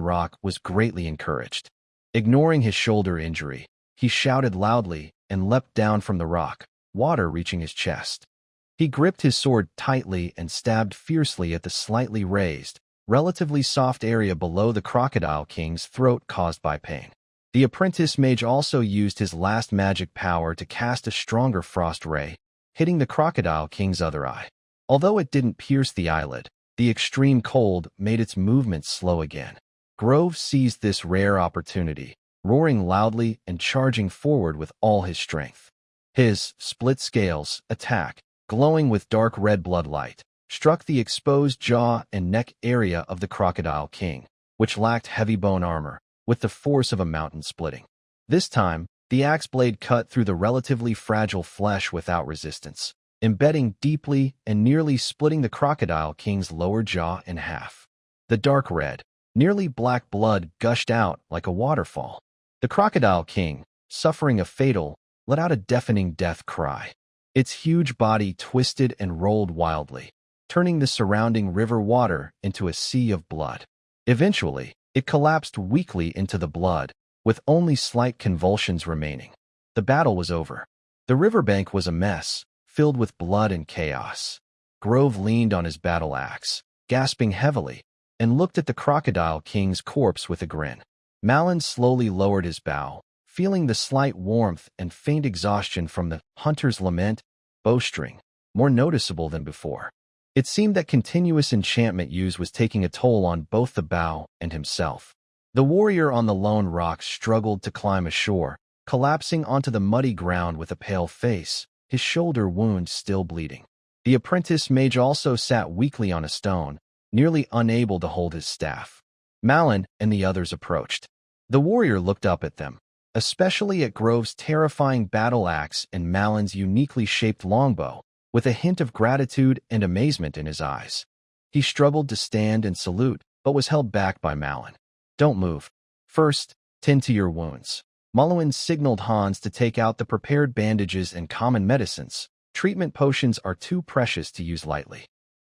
rock was greatly encouraged. Ignoring his shoulder injury, he shouted loudly and leapt down from the rock, water reaching his chest. He gripped his sword tightly and stabbed fiercely at the slightly raised, relatively soft area below the Crocodile King's throat caused by pain. The apprentice mage also used his last magic power to cast a stronger frost ray, hitting the Crocodile King's other eye. Although it didn't pierce the eyelid, the extreme cold made its movements slow again. Grove seized this rare opportunity, roaring loudly and charging forward with all his strength. His split scales attack, glowing with dark red bloodlight, struck the exposed jaw and neck area of the Crocodile King, which lacked heavy bone armor, with the force of a mountain splitting. This time, the axe blade cut through the relatively fragile flesh without resistance, embedding deeply and nearly splitting the Crocodile King's lower jaw in half. The dark red, nearly black blood gushed out like a waterfall. The Crocodile King, suffering a fatal, let out a deafening death cry. Its huge body twisted and rolled wildly, turning the surrounding river water into a sea of blood. Eventually, it collapsed weakly into the blood, with only slight convulsions remaining. The battle was over. The riverbank was a mess, filled with blood and chaos. Grove leaned on his battle axe, gasping heavily, and looked at the Crocodile King's corpse with a grin. Malin slowly lowered his bow, feeling the slight warmth and faint exhaustion from the hunter's lament bowstring, more noticeable than before. It seemed that continuous enchantment use was taking a toll on both the bow and himself. The warrior on the lone rock struggled to climb ashore, collapsing onto the muddy ground with a pale face, his shoulder wound still bleeding. The apprentice mage also sat weakly on a stone, nearly unable to hold his staff. Malin and the others approached. The warrior looked up at them, especially at Grove's terrifying battle axe and Malin's uniquely shaped longbow, with a hint of gratitude and amazement in his eyes. He struggled to stand and salute, but was held back by Malin. "Don't move. First, tend to your wounds." Malin signaled Hans to take out the prepared bandages and common medicines. Treatment potions are too precious to use lightly.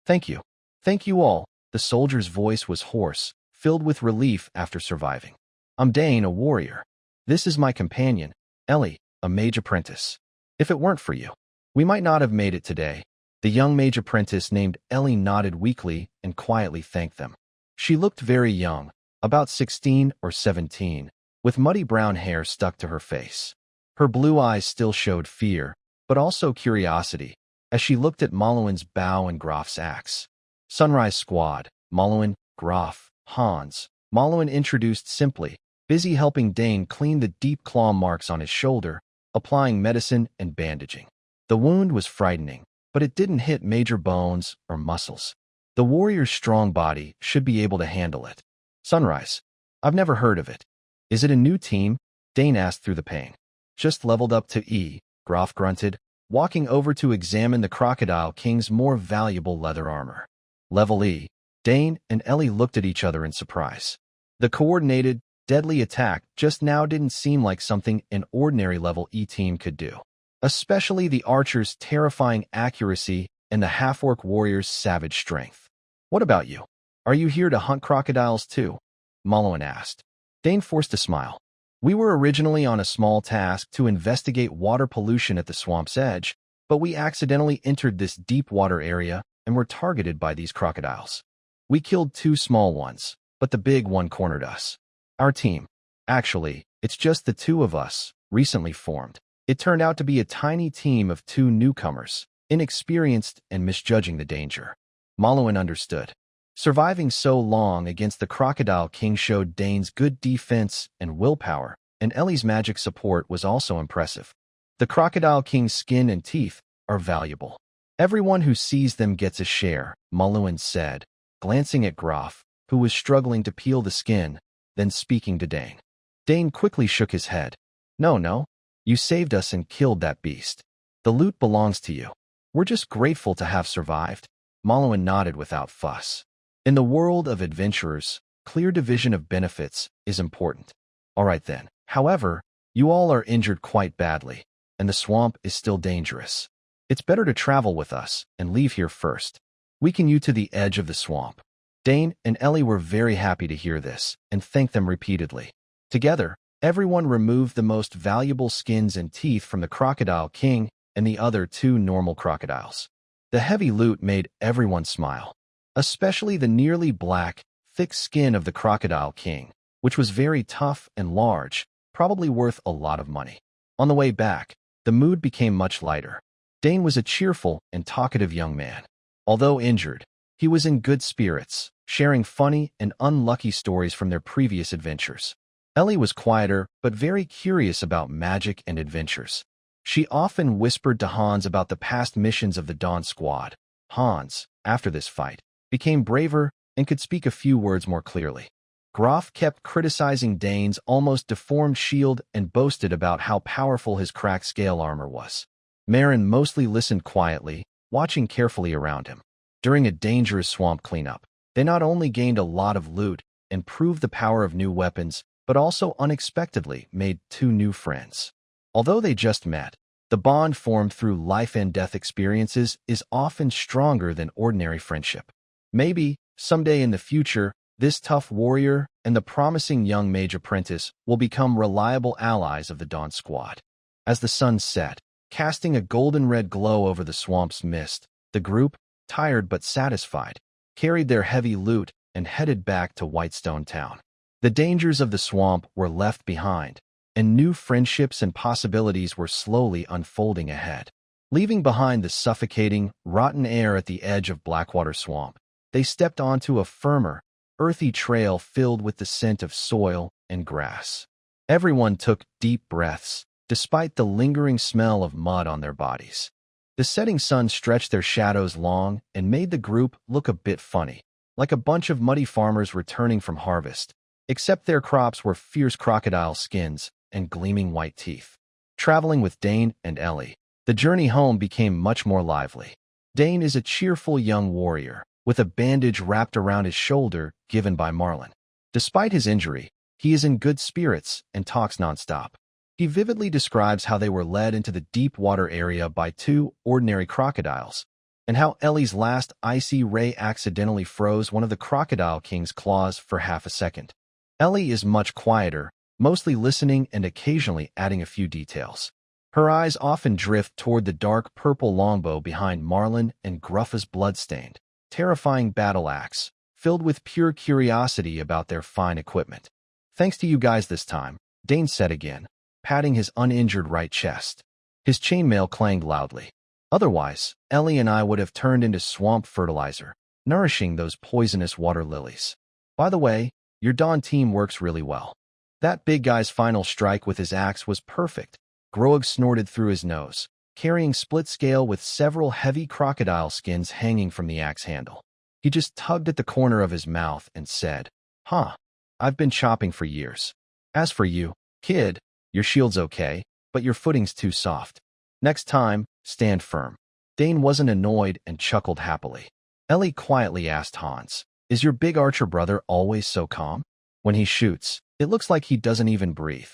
"Thank you. Thank you all." The soldier's voice was hoarse, filled with relief after surviving. "I'm Dane, a warrior. This is my companion, Ellie, a mage apprentice. If it weren't for you, we might not have made it today." The young mage apprentice named Ellie nodded weakly and quietly thanked them. She looked very young, about 16 or 17, with muddy brown hair stuck to her face. Her blue eyes still showed fear, but also curiosity, as she looked at Malouin's bow and Grof's axe. "Sunrise Squad, Malouin, Grof, Hans." Malouin introduced simply, busy helping Dane clean the deep claw marks on his shoulder, applying medicine and bandaging. The wound was frightening, but it didn't hit major bones or muscles. The warrior's strong body should be able to handle it. "Sunrise. I've never heard of it. Is it a new team?" Dane asked through the pain. "Just leveled up to E," Grof grunted, walking over to examine the Crocodile King's more valuable leather armor. "Level E." Dane and Ellie looked at each other in surprise. The coordinated, deadly attack just now didn't seem like something an ordinary level E team could do, especially the archer's terrifying accuracy and the half-orc warrior's savage strength. "What about you? Are you here to hunt crocodiles too?" Malouin asked. Dane forced a smile. "We were originally on a small task to investigate water pollution at the swamp's edge, but we accidentally entered this deep water area and were targeted by these crocodiles. We killed 2 small ones, but the big one cornered us. Our team. Actually, it's just the 2 of us, recently formed. It turned out to be a tiny team of 2 newcomers, inexperienced and misjudging the danger." Malouin understood. Surviving so long against the Crocodile King showed Dane's good defense and willpower, and Ellie's magic support was also impressive. "The Crocodile King's skin and teeth are valuable. Everyone who sees them gets a share," Malouin said, glancing at Grof, who was struggling to peel the skin, then speaking to Dane. Dane quickly shook his head. No, you saved us and killed that beast. The loot belongs to you. We're just grateful to have survived." Malouin nodded without fuss. In the world of adventurers, clear division of benefits is important. "All right then. However, you all are injured quite badly, and the swamp is still dangerous. It's better to travel with us and leave here first. Weaken you to the edge of the swamp." Dane and Ellie were very happy to hear this and thanked them repeatedly. Together, everyone removed the most valuable skins and teeth from the Crocodile King and the other 2 normal crocodiles. The heavy loot made everyone smile, especially the nearly black, thick skin of the Crocodile King, which was very tough and large, probably worth a lot of money. On the way back, the mood became much lighter. Dane was a cheerful and talkative young man. Although injured, he was in good spirits, sharing funny and unlucky stories from their previous adventures. Ellie was quieter but very curious about magic and adventures. She often whispered to Hans about the past missions of the Dawn Squad. Hans, after this fight, became braver and could speak a few words more clearly. Groff kept criticizing Dane's almost deformed shield and boasted about how powerful his cracked scale armor was. Marin mostly listened quietly, watching carefully around him. During a dangerous swamp cleanup, they not only gained a lot of loot and proved the power of new weapons, but also unexpectedly made 2 new friends. Although they just met, the bond formed through life and death experiences is often stronger than ordinary friendship. Maybe, someday in the future, this tough warrior and the promising young mage apprentice will become reliable allies of the Dawn Squad. As the sun set, casting a golden-red glow over the swamp's mist, the group, tired but satisfied, carried their heavy loot and headed back to Whitestone Town. The dangers of the swamp were left behind, and new friendships and possibilities were slowly unfolding ahead. Leaving behind the suffocating, rotten air at the edge of Blackwater Swamp, they stepped onto a firmer, earthy trail filled with the scent of soil and grass. Everyone took deep breaths, despite the lingering smell of mud on their bodies. The setting sun stretched their shadows long and made the group look a bit funny, like a bunch of muddy farmers returning from harvest, except their crops were fierce crocodile skins and gleaming white teeth. Traveling with Dane and Ellie, the journey home became much more lively. Dane is a cheerful young warrior, with a bandage wrapped around his shoulder given by Marlin. Despite his injury, he is in good spirits and talks nonstop. He vividly describes how they were led into the deep water area by 2 ordinary crocodiles, and how Ellie's last icy ray accidentally froze one of the Crocodile King's claws for half a second. Ellie is much quieter, mostly listening and occasionally adding a few details. Her eyes often drift toward the dark purple longbow behind Marlin and Gruffa's bloodstained, terrifying battle axe, filled with pure curiosity about their fine equipment. "Thanks to you guys this time," Dane said again, patting his uninjured right chest. His chainmail clanged loudly. "Otherwise, Ellie and I would have turned into swamp fertilizer, nourishing those poisonous water lilies. By the way, your Dawn team works really well." That big guy's final strike with his axe was perfect. Groag snorted through his nose, carrying split scale with several heavy crocodile skins hanging from the axe handle. He just tugged at the corner of his mouth and said, "Huh, I've been chopping for years. As for you, kid, your shield's okay, but your footing's too soft. Next time, stand firm." Dane wasn't annoyed and chuckled happily. Ellie quietly asked Hans, "Is your big archer brother always so calm? When he shoots, it looks like he doesn't even breathe."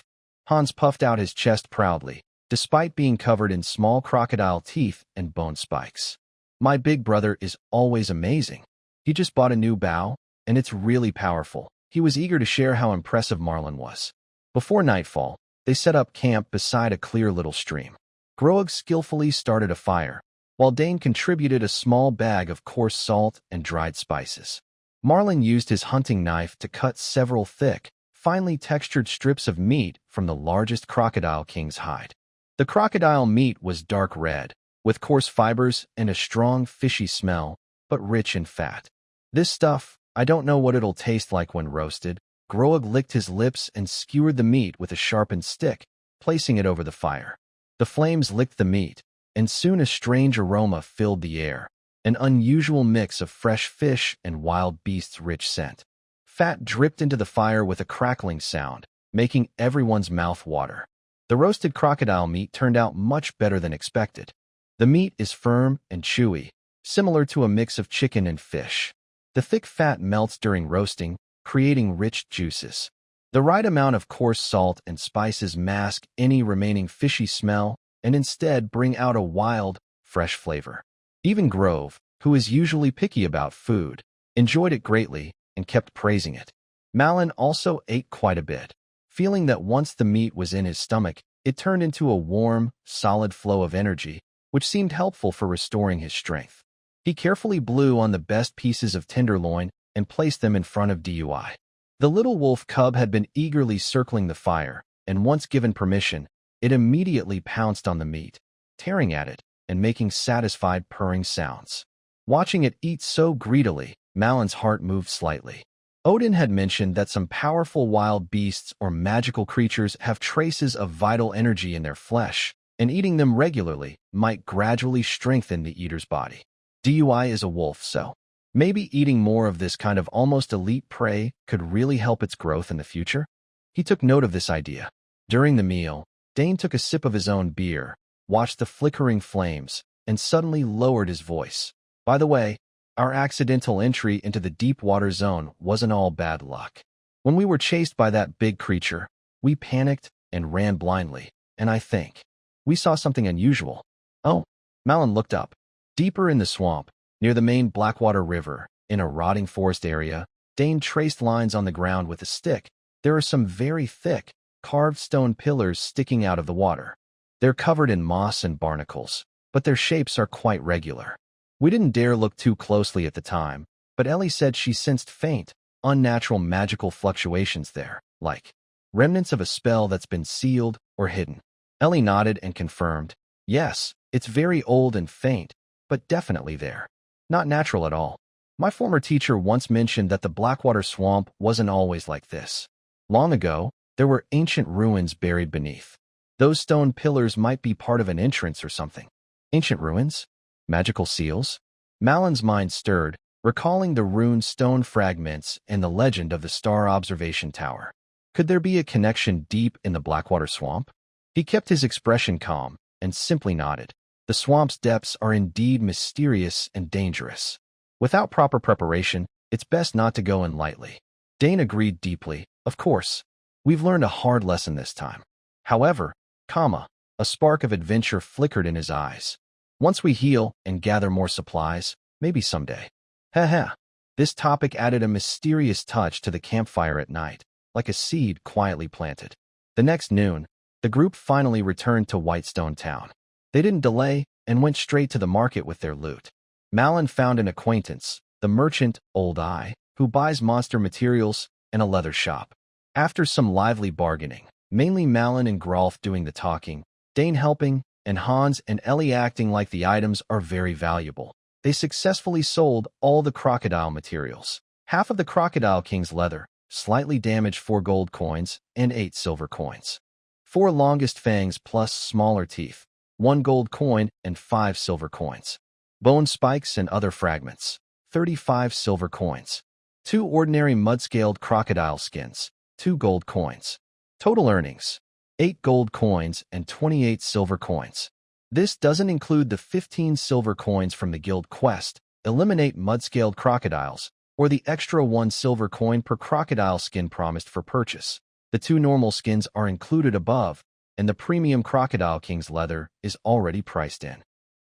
Hans puffed out his chest proudly, despite being covered in small crocodile teeth and bone spikes. "My big brother is always amazing. He just bought a new bow, and it's really powerful." He was eager to share how impressive Marlin was. Before nightfall, they set up camp beside a clear little stream. Groag skillfully started a fire, while Dane contributed a small bag of coarse salt and dried spices. Marlin used his hunting knife to cut several thick, finely textured strips of meat from the largest Crocodile King's hide. The crocodile meat was dark red, with coarse fibers and a strong fishy smell, but rich in fat. "This stuff, I don't know what it'll taste like when roasted." Groag licked his lips and skewered the meat with a sharpened stick, placing it over the fire. The flames licked the meat, and soon a strange aroma filled the air, an unusual mix of fresh fish and wild beasts' rich scent. Fat dripped into the fire with a crackling sound, making everyone's mouth water. The roasted crocodile meat turned out much better than expected. The meat is firm and chewy, similar to a mix of chicken and fish. The thick fat melts during roasting, creating rich juices. The right amount of coarse salt and spices mask any remaining fishy smell and instead bring out a wild, fresh flavor. Even Grove, who is usually picky about food, enjoyed it greatly and kept praising it. Malin also ate quite a bit, feeling that once the meat was in his stomach, it turned into a warm, solid flow of energy, which seemed helpful for restoring his strength. He carefully blew on the best pieces of tenderloin and placed them in front of Dui. The little wolf cub had been eagerly circling the fire, and once given permission, it immediately pounced on the meat, tearing at it and making satisfied purring sounds. Watching it eat so greedily, Malon's heart moved slightly. Odin had mentioned that some powerful wild beasts or magical creatures have traces of vital energy in their flesh, and eating them regularly might gradually strengthen the eater's body. Dui is a wolf, so maybe eating more of this kind of almost elite prey could really help its growth in the future? He took note of this idea. During the meal, Dane took a sip of his own beer, watched the flickering flames, and suddenly lowered his voice. By the way, our accidental entry into the deep water zone wasn't all bad luck. When we were chased by that big creature, we panicked and ran blindly, and I think we saw something unusual. Oh, Malon looked up. Deeper in the swamp, near the main Blackwater River, in a rotting forest area, Dane traced lines on the ground with a stick. There are some very thick, carved stone pillars sticking out of the water. They're covered in moss and barnacles, but their shapes are quite regular. We didn't dare look too closely at the time, but Ellie said she sensed faint, unnatural magical fluctuations there, like remnants of a spell that's been sealed or hidden. Ellie nodded and confirmed, yes, it's very old and faint, but definitely there. Not natural at all. My former teacher once mentioned that the Blackwater Swamp wasn't always like this. Long ago, there were ancient ruins buried beneath. Those stone pillars might be part of an entrance or something. Ancient ruins? Magical seals? Malon's mind stirred, recalling the rune stone fragments and the legend of the Star Observation Tower. Could there be a connection deep in the Blackwater Swamp? He kept his expression calm and simply nodded. The swamp's depths are indeed mysterious and dangerous. Without proper preparation, it's best not to go in lightly. Dane agreed deeply. Of course, we've learned a hard lesson this time. However, a spark of adventure flickered in his eyes. Once we heal and gather more supplies, maybe someday. Haha. This topic added a mysterious touch to the campfire at night, like a seed quietly planted. The next noon, the group finally returned to Whitestone Town. They didn't delay and went straight to the market with their loot. Malon found an acquaintance, the merchant, Old Eye, who buys monster materials and a leather shop. After some lively bargaining, mainly Malon and Grolf doing the talking, Dane helping, and Hans and Ellie acting like the items are very valuable, they successfully sold all the crocodile materials. Half of the Crocodile King's leather, slightly damaged 4 gold coins and 8 silver coins. 4 longest fangs plus smaller teeth, 1 gold coin and 5 silver coins. Bone spikes and other fragments, 35 silver coins. 2 ordinary mud-scaled crocodile skins, 2 gold coins. Total earnings, 8 gold coins and 28 silver coins. This doesn't include the 15 silver coins from the guild quest, eliminate mud-scaled crocodiles, or the extra 1 silver coin per crocodile skin promised for purchase. The 2 normal skins are included above, and the premium Crocodile King's leather is already priced in.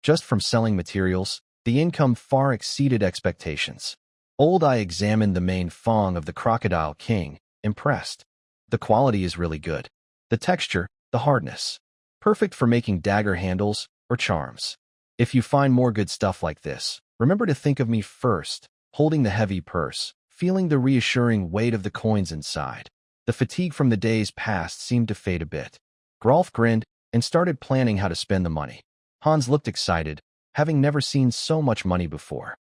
Just from selling materials, the income far exceeded expectations. Old Eye examined the main fong of the Crocodile King, impressed. The quality is really good. The texture, the hardness. Perfect for making dagger handles or charms. If you find more good stuff like this, remember to think of me first, holding the heavy purse, feeling the reassuring weight of the coins inside. The fatigue from the days past seemed to fade a bit. Grolf grinned and started planning how to spend the money. Hans looked excited, having never seen so much money before.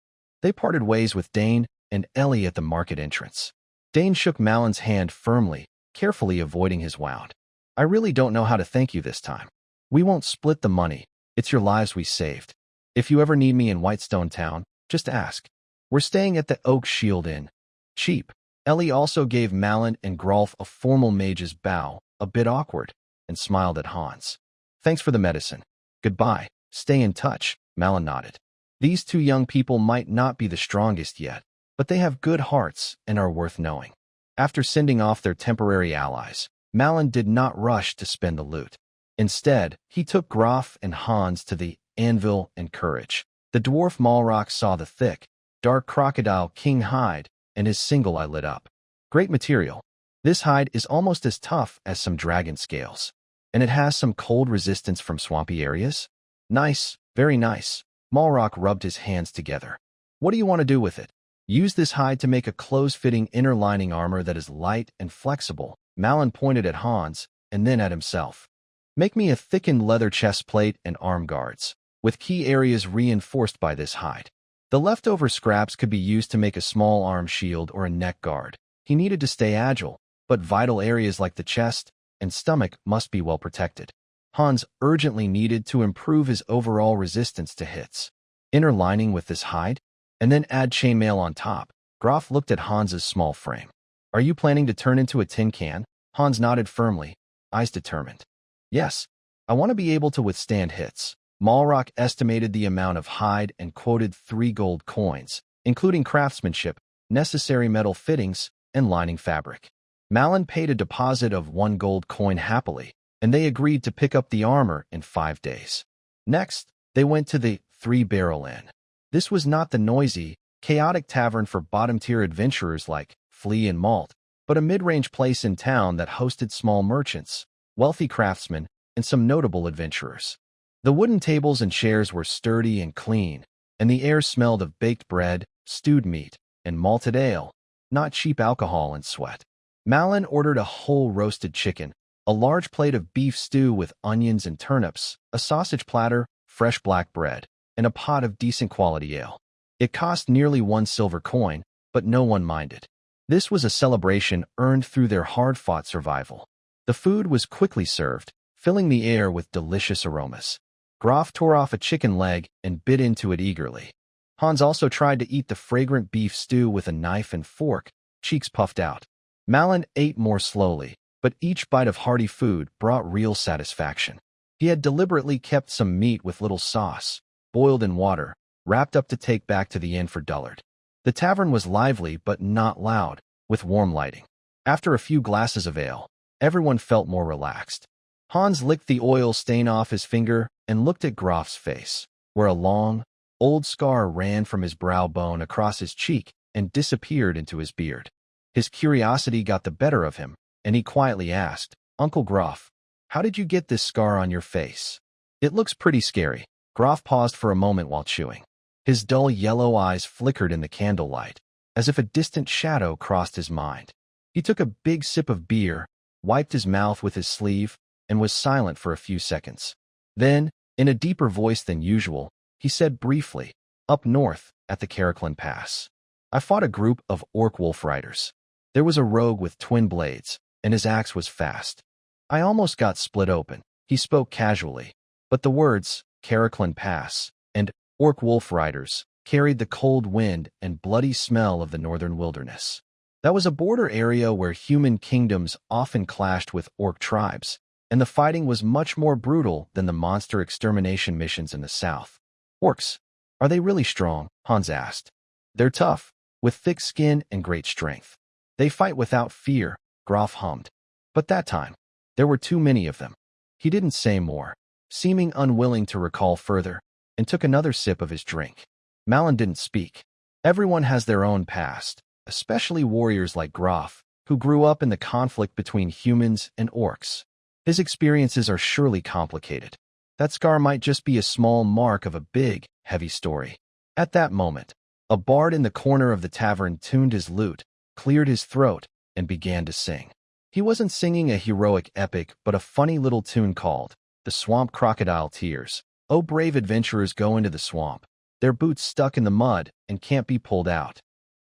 They parted ways with Dane and Ellie at the market entrance. Dane shook Malon's hand firmly, carefully avoiding his wound. I really don't know how to thank you this time. We won't split the money. It's your lives we saved. If you ever need me in Whitestone Town, just ask. We're staying at the Oak Shield Inn. Cheap. Ellie also gave Malon and Grolf a formal mage's bow, a bit awkward, and smiled at Hans. Thanks for the medicine. Goodbye. Stay in touch, Malon nodded. These 2 young people might not be the strongest yet, but they have good hearts and are worth knowing. After sending off their temporary allies, Malon did not rush to spend the loot. Instead, he took Grolf and Hans to the Anvil and Courage. The dwarf Malrock saw the thick, dark Crocodile King hide, and his single eye lit up. Great material. This hide is almost as tough as some dragon scales. And it has some cold resistance from swampy areas? Nice, very nice. Malrock rubbed his hands together. What do you want to do with it? Use this hide to make a close-fitting inner lining armor that is light and flexible. Malin pointed at Hans, and then at himself. Make me a thickened leather chest plate and arm guards, with key areas reinforced by this hide. The leftover scraps could be used to make a small arm shield or a neck guard. He needed to stay agile, but vital areas like the chest and stomach must be well protected. Hans urgently needed to improve his overall resistance to hits. Inner lining with this hide, and then add chainmail on top. Graf looked at Hans's small frame. Are you planning to turn into a tin can? Hans nodded firmly, eyes determined. Yes, I want to be able to withstand hits. Malrock estimated the amount of hide and quoted 3 gold coins, including craftsmanship, necessary metal fittings, and lining fabric. Malin paid a deposit of 1 gold coin happily, and they agreed to pick up the armor in 5 days. Next, they went to the 3-Barrel Inn. This was not the noisy, chaotic tavern for bottom-tier adventurers like Flea and Malt, but a mid-range place in town that hosted small merchants, wealthy craftsmen, and some notable adventurers. The wooden tables and chairs were sturdy and clean, and the air smelled of baked bread, stewed meat, and malted ale, not cheap alcohol and sweat. Malin ordered a whole roasted chicken, a large plate of beef stew with onions and turnips, a sausage platter, fresh black bread, and a pot of decent quality ale. It cost nearly 1 silver coin, but no one minded. This was a celebration earned through their hard-fought survival. The food was quickly served, filling the air with delicious aromas. Graf tore off a chicken leg and bit into it eagerly. Hans also tried to eat the fragrant beef stew with a knife and fork, cheeks puffed out. Malin ate more slowly, but each bite of hearty food brought real satisfaction. He had deliberately kept some meat with little sauce, boiled in water, wrapped up to take back to the inn for Dullard. The tavern was lively but not loud, with warm lighting. After a few glasses of ale, everyone felt more relaxed. Hans licked the oil stain off his finger and looked at Graf's face, where a long, old scar ran from his brow bone across his cheek and disappeared into his beard. His curiosity got the better of him, and he quietly asked, Uncle Graf, how did you get this scar on your face? It looks pretty scary. Graf paused for a moment while chewing. His dull yellow eyes flickered in the candlelight, as if a distant shadow crossed his mind. He took a big sip of beer, wiped his mouth with his sleeve, and was silent for a few seconds. Then, in a deeper voice than usual, he said briefly, up north, at the Karaklan Pass. I fought a group of orc wolf riders. There was a rogue with twin blades, and his axe was fast. I almost got split open. He spoke casually, but the words, Karaklan Pass, and orc wolf riders, carried the cold wind and bloody smell of the northern wilderness. That was a border area where human kingdoms often clashed with orc tribes, and the fighting was much more brutal than the monster extermination missions in the south. Orcs, are they really strong? Hans asked. They're tough, with thick skin and great strength. They fight without fear, Graf hummed. But that time, there were too many of them. He didn't say more, seeming unwilling to recall further, and took another sip of his drink. Malin didn't speak. Everyone has their own past, especially warriors like Graf, who grew up in the conflict between humans and orcs. His experiences are surely complicated. That scar might just be a small mark of a big, heavy story. At that moment, a bard in the corner of the tavern tuned his lute, cleared his throat, and began to sing. He wasn't singing a heroic epic, but a funny little tune called, The Swamp Crocodile Tears. Oh, brave adventurers go into the swamp. Their boots stuck in the mud and can't be pulled out.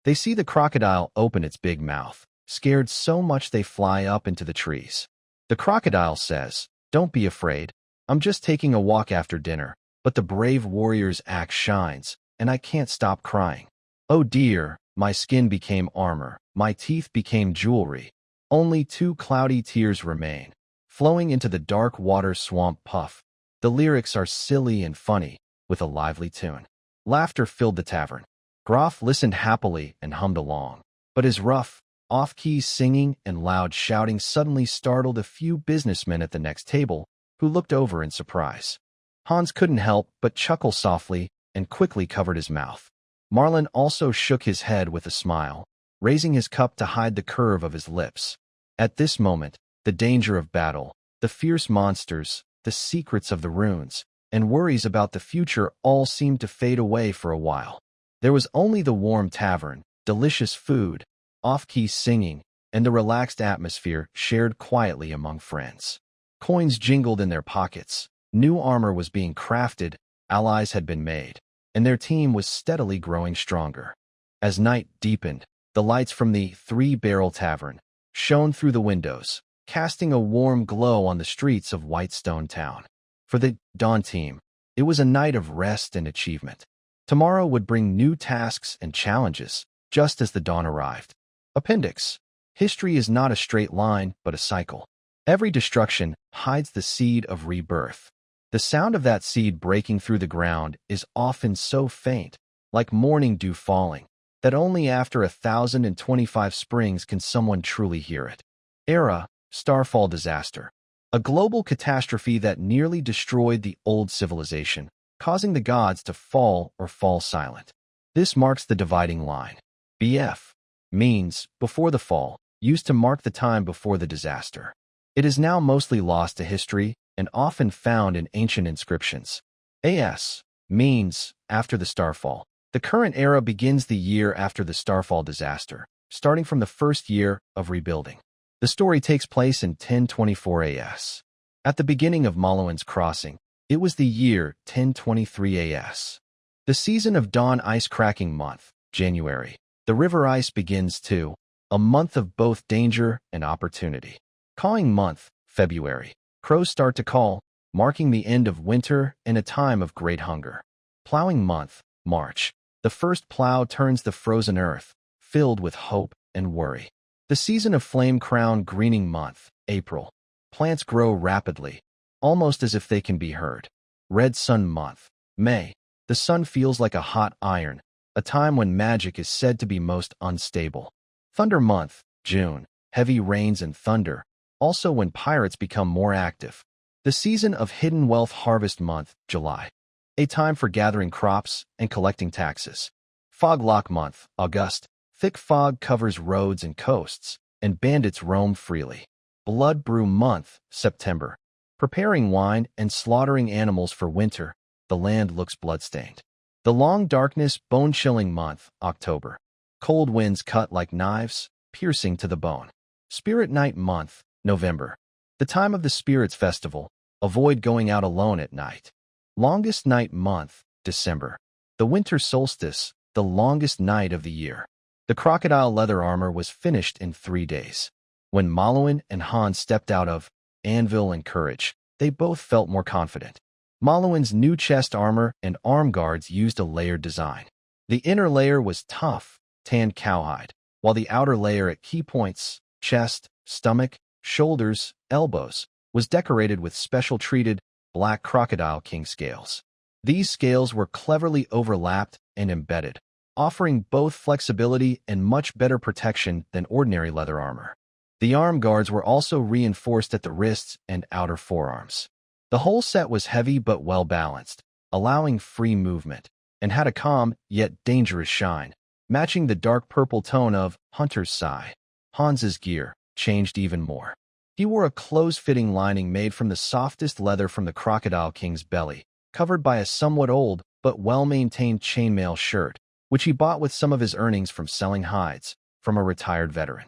They see the crocodile open its big mouth, scared so much they fly up into the trees. The crocodile says, Don't be afraid. I'm just taking a walk after dinner, but the brave warrior's axe shines, and I can't stop crying. Oh dear, my skin became armor, my teeth became jewelry. Only 2 cloudy tears remain, flowing into the dark water swamp puff. The lyrics are silly and funny, with a lively tune. Laughter filled the tavern. Graf listened happily and hummed along, but his rough, off-key singing and loud shouting suddenly startled a few businessmen at the next table, who looked over in surprise. Hans couldn't help but chuckle softly and quickly covered his mouth. Marlin also shook his head with a smile, raising his cup to hide the curve of his lips. At this moment, the danger of battle, the fierce monsters, the secrets of the runes, and worries about the future all seemed to fade away for a while. There was only the warm tavern, delicious food, off-key singing, and the relaxed atmosphere shared quietly among friends. Coins jingled in their pockets, new armor was being crafted, allies had been made, and their team was steadily growing stronger. As night deepened, the lights from the Three-Barrel Tavern shone through the windows, casting a warm glow on the streets of Whitestone Town. For the Dawn team, it was a night of rest and achievement. Tomorrow would bring new tasks and challenges, just as the dawn arrived. Appendix. History is not a straight line, but a cycle. Every destruction hides the seed of rebirth. The sound of that seed breaking through the ground is often so faint, like morning dew falling, that only after 1,025 springs can someone truly hear it. Era, Starfall Disaster. A global catastrophe that nearly destroyed the old civilization, causing the gods to fall or fall silent. This marks the dividing line. BF means before the fall, used to mark the time before the disaster. It is now mostly lost to history and often found in ancient inscriptions. AS means after the starfall. The current era begins the year after the starfall disaster, starting from the first year of rebuilding. The story takes place in 1024 AS. At the beginning of Manhwa's crossing, it was the year 1023 AS. The season of dawn ice cracking month, January. The river ice begins too, a month of both danger and opportunity. Cawing month, February. Crows start to call, marking the end of winter and a time of great hunger. Plowing month, March. The first plow turns the frozen earth, filled with hope and worry. The season of flame-crowned greening month, April. Plants grow rapidly, almost as if they can be heard. Red sun month, May. The sun feels like a hot iron, a time when magic is said to be most unstable. Thunder month, June. Heavy rains and thunder, also when pirates become more active. The season of hidden wealth harvest month, July. A time for gathering crops and collecting taxes. Foglock month, August. Thick fog covers roads and coasts, and bandits roam freely. Blood brew month, September. Preparing wine and slaughtering animals for winter, the land looks bloodstained. The long darkness, bone-chilling month, October. Cold winds cut like knives, piercing to the bone. Spirit night month, November. The time of the spirits festival, avoid going out alone at night. Longest night month, December. The winter solstice, the longest night of the year. The crocodile leather armor was finished in 3 days. When Manhwa and Han stepped out of Anvil and Courage, they both felt more confident. Manhwa's new chest armor and arm guards used a layered design. The inner layer was tough, tanned cowhide, while the outer layer at key points, chest, stomach, shoulders, elbows, was decorated with special treated black crocodile king scales. These scales were cleverly overlapped and embedded, offering both flexibility and much better protection than ordinary leather armor. The arm guards were also reinforced at the wrists and outer forearms. The whole set was heavy but well-balanced, allowing free movement, and had a calm yet dangerous shine, matching the dark purple tone of Hunter's Sigh. Hans's gear changed even more. He wore a close-fitting lining made from the softest leather from the Crocodile King's belly, covered by a somewhat old but well-maintained chainmail shirt, which he bought with some of his earnings from selling hides from a retired veteran.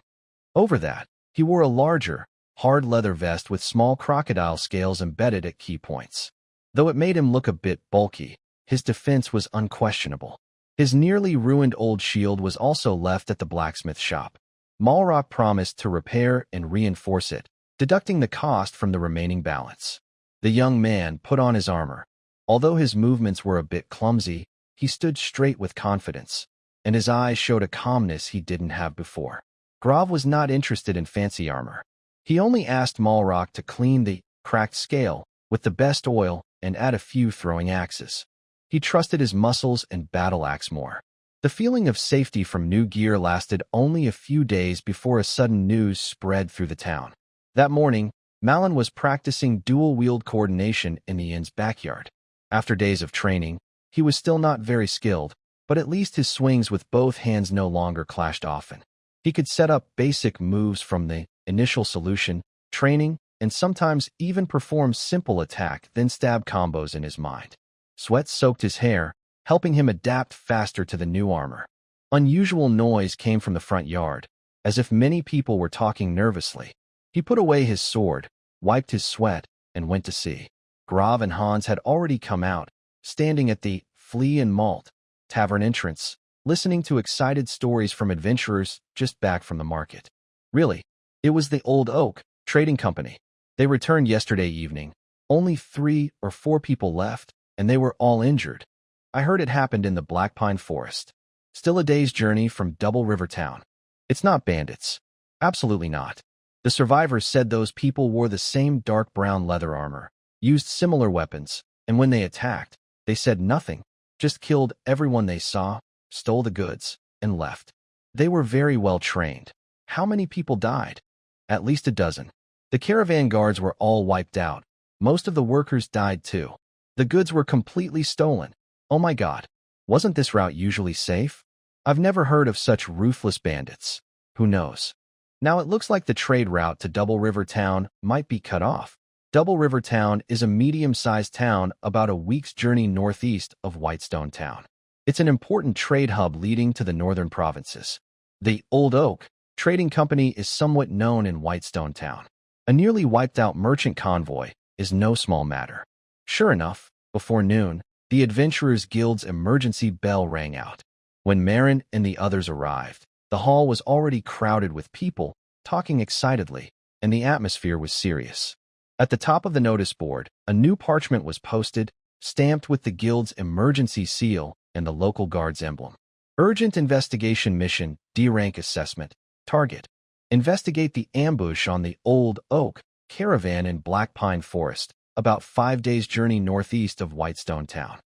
Over that, he wore a larger, hard leather vest with small crocodile scales embedded at key points. Though it made him look a bit bulky, his defense was unquestionable. His nearly ruined old shield was also left at the blacksmith shop. Malrock promised to repair and reinforce it, deducting the cost from the remaining balance. The young man put on his armor. Although his movements were a bit clumsy, he stood straight with confidence, and his eyes showed a calmness he didn't have before. Grav was not interested in fancy armor. He only asked Malrock to clean the cracked scale with the best oil and add a few throwing axes. He trusted his muscles and battle axe more. The feeling of safety from new gear lasted only a few days before a sudden news spread through the town. That morning, Malin was practicing dual-wield coordination in the inn's backyard. After days of training, he was still not very skilled, but at least his swings with both hands no longer clashed often. He could set up basic moves from the initial solution, training, and sometimes even perform simple attack then stab combos in his mind. Sweat soaked his hair, helping him adapt faster to the new armor. Unusual noise came from the front yard, as if many people were talking nervously. He put away his sword, wiped his sweat, and went to see. Grav and Hans had already come out, standing at the Flea and Malt tavern entrance, listening to excited stories from adventurers just back from the market. Really, it was the Old Oak Trading Company. They returned yesterday evening. Only 3 or 4 people left, and they were all injured. I heard it happened in the Black Pine Forest. Still a day's journey from Double River Town. It's not bandits. Absolutely not. The survivors said those people wore the same dark brown leather armor, used similar weapons, and when they attacked, they said nothing, just killed everyone they saw, stole the goods, and left. They were very well trained. How many people died? At least a dozen. The caravan guards were all wiped out. Most of the workers died too. The goods were completely stolen. Oh my God. Wasn't this route usually safe? I've never heard of such ruthless bandits. Who knows? Now it looks like the trade route to Double River Town might be cut off. Double River Town is a medium-sized town about a week's journey northeast of Whitestone Town. It's an important trade hub leading to the northern provinces. The Old Oak Trading Company is somewhat known in Whitestone Town. A nearly wiped-out merchant convoy is no small matter. Sure enough, before noon, the Adventurers Guild's emergency bell rang out. When Marin and the others arrived, the hall was already crowded with people, talking excitedly, and the atmosphere was serious. At the top of the notice board, a new parchment was posted, stamped with the Guild's emergency seal and the local guard's emblem. Urgent Investigation Mission, D-Rank Assessment. Target: investigate the ambush on the Old Oak Caravan in Black Pine Forest, about 5 days' journey northeast of Whitestone Town.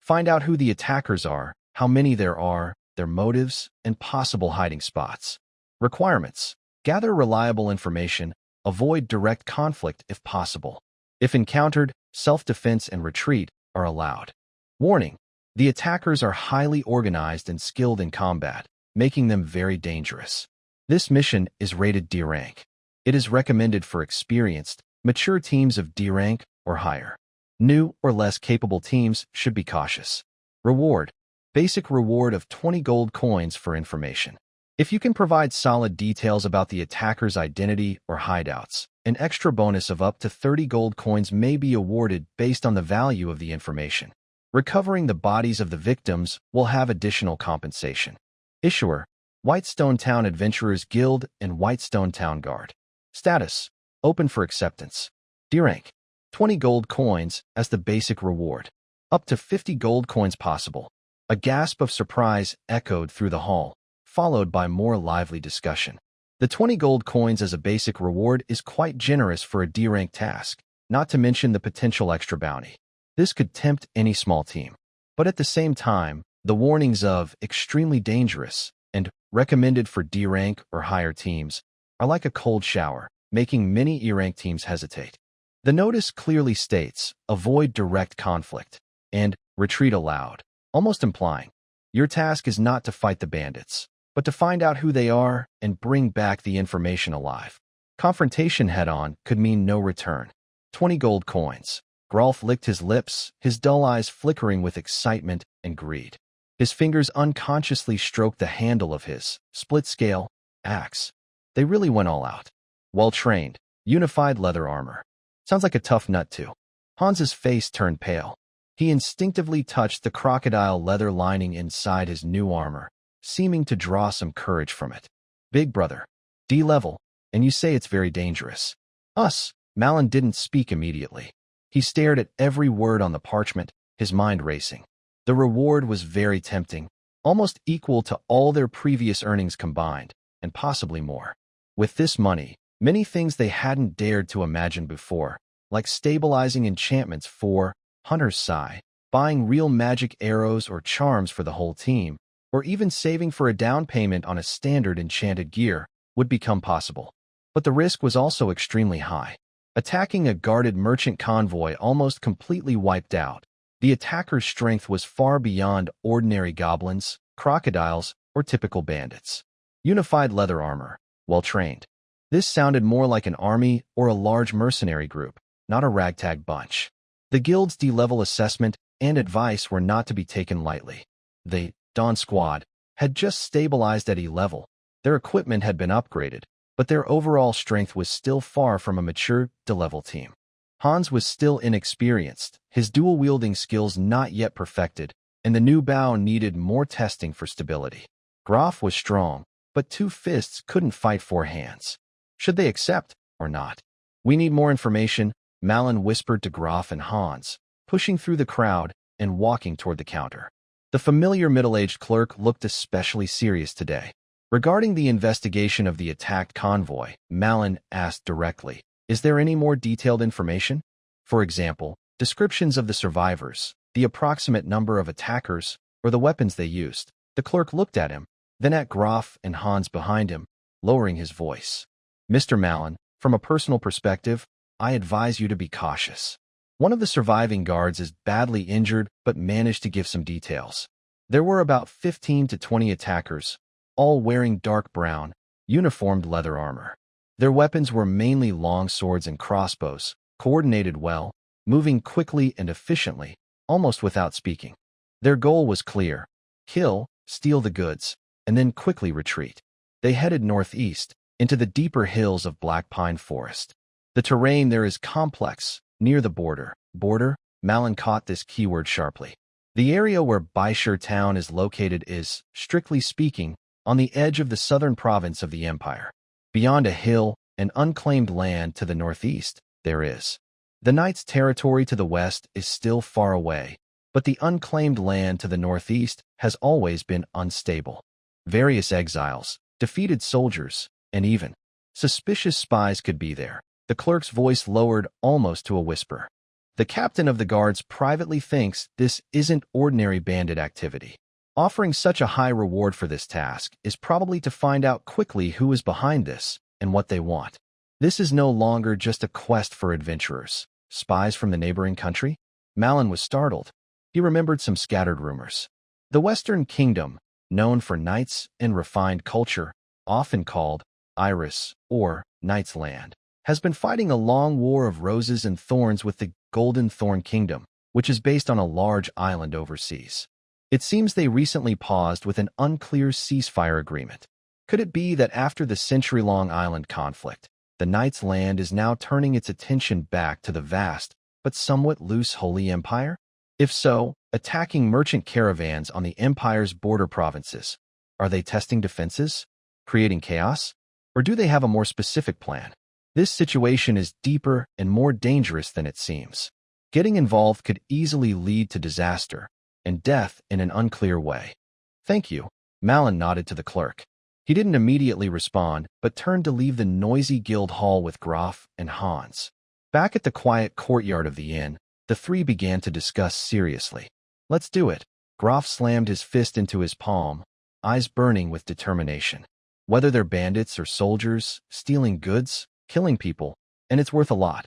Find out who the attackers are, how many there are, their motives, and possible hiding spots. Requirements: gather reliable information, avoid direct conflict if possible. If encountered, self-defense and retreat are allowed. Warning: the attackers are highly organized and skilled in combat, making them very dangerous. This mission is rated D rank. It is recommended for experienced, mature teams of D rank or higher. New or less capable teams should be cautious. Reward: basic reward of 20 gold coins for information. If you can provide solid details about the attacker's identity or hideouts, an extra bonus of up to 30 gold coins may be awarded based on the value of the information. Recovering the bodies of the victims will have additional compensation. Issuer: Whitestone Town Adventurers Guild and Whitestone Town Guard. Status: open for acceptance. D rank: 20 gold coins as the basic reward. Up to 50 gold coins possible. A gasp of surprise echoed through the hall, followed by more lively discussion. The 20 gold coins as a basic reward is quite generous for a D rank task, not to mention the potential extra bounty. This could tempt any small team. But at the same time, the warnings of extremely dangerous and recommended for D rank or higher teams are like a cold shower, making many E rank teams hesitate. The notice clearly states, avoid direct conflict, and retreat allowed, almost implying, your task is not to fight the bandits, but to find out who they are and bring back the information alive. Confrontation head-on could mean no return. 20 gold coins. Grolf licked his lips, his dull eyes flickering with excitement and greed. His fingers unconsciously stroked the handle of his split-scale axe. They really went all out. Well-trained, unified leather armor. Sounds like a tough nut too. Hans's face turned pale. He instinctively touched the crocodile leather lining inside his new armor, seeming to draw some courage from it. Big brother. D-level, and you say it's very dangerous. Us. Malin didn't speak immediately. He stared at every word on the parchment, his mind racing. The reward was very tempting, almost equal to all their previous earnings combined, and possibly more. With this money, many things they hadn't dared to imagine before, like stabilizing enchantments for Hunter's Sai, buying real magic arrows or charms for the whole team, or even saving for a down payment on a standard enchanted gear, would become possible. But the risk was also extremely high. Attacking a guarded merchant convoy almost completely wiped out. The attacker's strength was far beyond ordinary goblins, crocodiles, or typical bandits. Unified leather armor, well trained. This sounded more like an army or a large mercenary group, not a ragtag bunch. The guild's D-level assessment and advice were not to be taken lightly. The Dawn Squad had just stabilized at E-level. Their equipment had been upgraded, but their overall strength was still far from a mature D-level team. Hans was still inexperienced, his dual-wielding skills not yet perfected, and the new bow needed more testing for stability. Graf was strong, but two fists couldn't fight four hands. Should they accept or not? We need more information, Malin whispered to Graf and Hans, pushing through the crowd and walking toward the counter. The familiar middle-aged clerk looked especially serious today. Regarding the investigation of the attacked convoy, Malin asked directly, "Is there any more detailed information? For example, descriptions of the survivors, the approximate number of attackers, or the weapons they used?" The clerk looked at him, then at Graf and Hans behind him, lowering his voice. "Mr. Malin, from a personal perspective, I advise you to be cautious. One of the surviving guards is badly injured but managed to give some details. There were about 15 to 20 attackers, all wearing dark brown, uniformed leather armor. Their weapons were mainly long swords and crossbows, coordinated well, moving quickly and efficiently, almost without speaking. Their goal was clear: kill, steal the goods, and then quickly retreat. They headed northeast, into the deeper hills of Black Pine Forest. The terrain there is complex, near the border. Border? Malin caught this keyword sharply. The area where Baishur town is located is, strictly speaking, on the edge of the southern province of the empire. Beyond a hill and unclaimed land to the northeast, there is. The Knight's territory to the west is still far away, but the unclaimed land to the northeast has always been unstable. Various exiles, defeated soldiers, and even suspicious spies could be there. The clerk's voice lowered almost to a whisper. The captain of the guards privately thinks this isn't ordinary bandit activity. Offering such a high reward for this task is probably to find out quickly who is behind this and what they want. This is no longer just a quest for adventurers. Spies from the neighboring country? Malin was startled. He remembered some scattered rumors. The Western Kingdom, known for knights and refined culture, often called Iris or Knight's Land, has been fighting a long war of roses and thorns with the Golden Thorn Kingdom, which is based on a large island overseas. It seems they recently paused with an unclear ceasefire agreement. Could it be that after the century-long island conflict, the Knight's Land is now turning its attention back to the vast but somewhat loose Holy Empire? If so, attacking merchant caravans on the Empire's border provinces, are they testing defenses? Creating chaos? Or do they have a more specific plan? This situation is deeper and more dangerous than it seems. Getting involved could easily lead to disaster and death in an unclear way. "Thank you," Malin nodded to the clerk. He didn't immediately respond, but turned to leave the noisy guild hall with Graf and Hans. Back at the quiet courtyard of the inn, the three began to discuss seriously. "Let's do it." Graf slammed his fist into his palm, eyes burning with determination. "Whether they're bandits or soldiers, stealing goods, killing people, and it's worth a lot.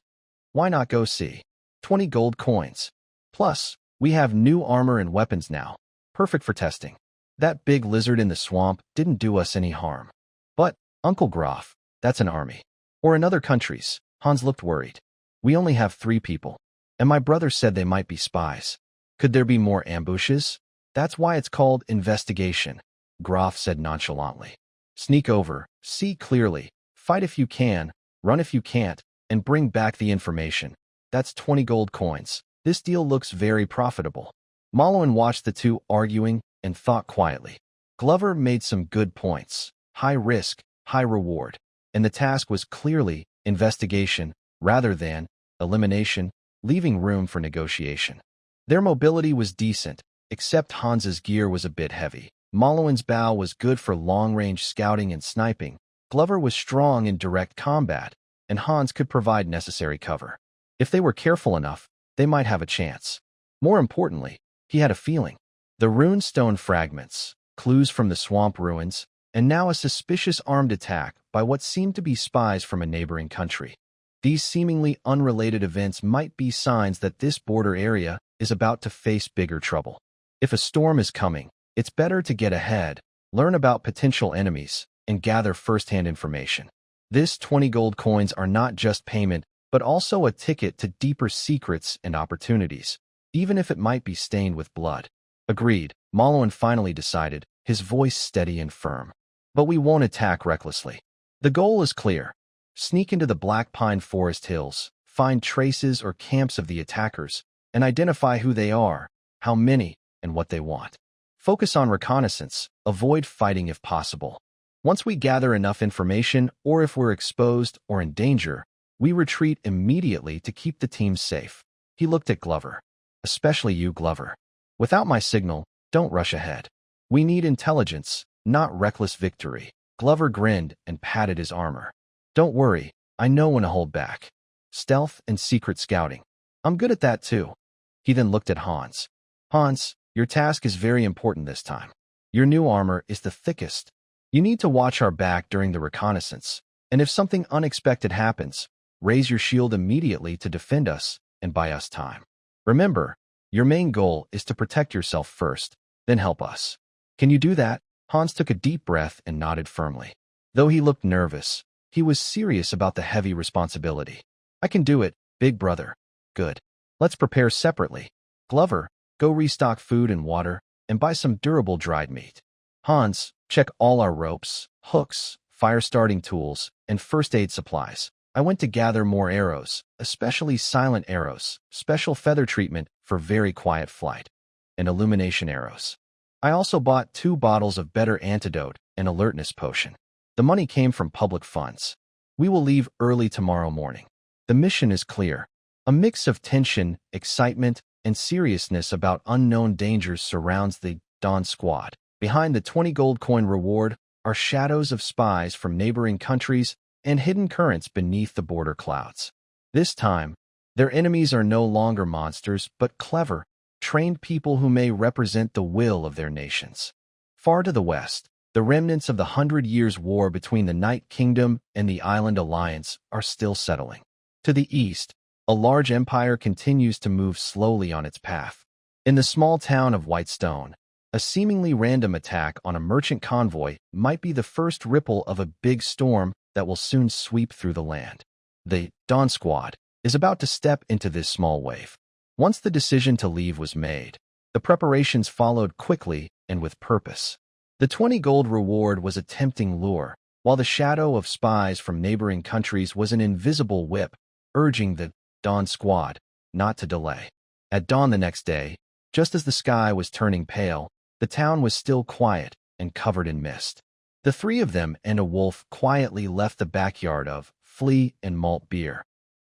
Why not go see? 20 gold coins. Plus, we have new armor and weapons now. Perfect for testing. That big lizard in the swamp didn't do us any harm. But, Uncle Graf, that's an army. Or in other countries." Hans looked worried. "We only have 3 people. And my brother said they might be spies. Could there be more ambushes?" "That's why it's called investigation," Graf said nonchalantly. "Sneak over, see clearly, fight if you can, run if you can't, and bring back the information. That's 20 gold coins. This deal looks very profitable." Malin watched the two arguing and thought quietly. Glover made some good points. High risk, high reward. And the task was clearly investigation rather than elimination, leaving room for negotiation. Their mobility was decent, except Hans's gear was a bit heavy. Malouin's bow was good for long-range scouting and sniping. Glover was strong in direct combat, and Hans could provide necessary cover. If they were careful enough, they might have a chance. More importantly, he had a feeling. The runestone fragments, clues from the swamp ruins, and now a suspicious armed attack by what seemed to be spies from a neighboring country. These seemingly unrelated events might be signs that this border area is about to face bigger trouble. If a storm is coming, it's better to get ahead, learn about potential enemies, and gather first-hand information. This 20 gold coins are not just payment, but also a ticket to deeper secrets and opportunities, even if it might be stained with blood. Agreed, Malwin finally decided, his voice steady and firm. But we won't attack recklessly. The goal is clear. Sneak into the Black Pine Forest Hills, find traces or camps of the attackers, and identify who they are, how many, and what they want. Focus on reconnaissance, avoid fighting if possible. Once we gather enough information, or if we're exposed or in danger, we retreat immediately to keep the team safe. He looked at Glover. Especially you, Glover. Without my signal, don't rush ahead. We need intelligence, not reckless victory. Glover grinned and patted his armor. Don't worry, I know when to hold back. Stealth and secret scouting. I'm good at that too. He then looked at Hans. Hans, your task is very important this time. Your new armor is the thickest. You need to watch our back during the reconnaissance, and if something unexpected happens, raise your shield immediately to defend us and buy us time. Remember, your main goal is to protect yourself first, then help us. Can you do that? Hans took a deep breath and nodded firmly. Though he looked nervous, he was serious about the heavy responsibility. I can do it, big brother. Good. Let's prepare separately. Glover, go restock food and water, and buy some durable dried meat. Hans, check all our ropes, hooks, fire-starting tools, and first aid supplies. I went to gather more arrows, especially silent arrows, special feather treatment for very quiet flight, and illumination arrows. I also bought 2 bottles of better antidote and alertness potion. The money came from public funds. We will leave early tomorrow morning. The mission is clear. A mix of tension, excitement, and seriousness about unknown dangers surrounds the Dawn Squad. Behind the 20 gold coin reward are shadows of spies from neighboring countries and hidden currents beneath the border clouds. This time, their enemies are no longer monsters, but clever, trained people who may represent the will of their nations. Far to the west, the remnants of the 100 Years' War between the Night Kingdom and the Island Alliance are still settling. To the east, a large empire continues to move slowly on its path. In the small town of Whitestone, a seemingly random attack on a merchant convoy might be the first ripple of a big storm that will soon sweep through the land. The Dawn Squad is about to step into this small wave. Once the decision to leave was made, the preparations followed quickly and with purpose. The 20 gold reward was a tempting lure, while the shadow of spies from neighboring countries was an invisible whip, urging the Dawn Squad not to delay. At dawn the next day, just as the sky was turning pale, the town was still quiet and covered in mist. The 3 of them and a wolf quietly left the backyard of Flea and Malt Beer.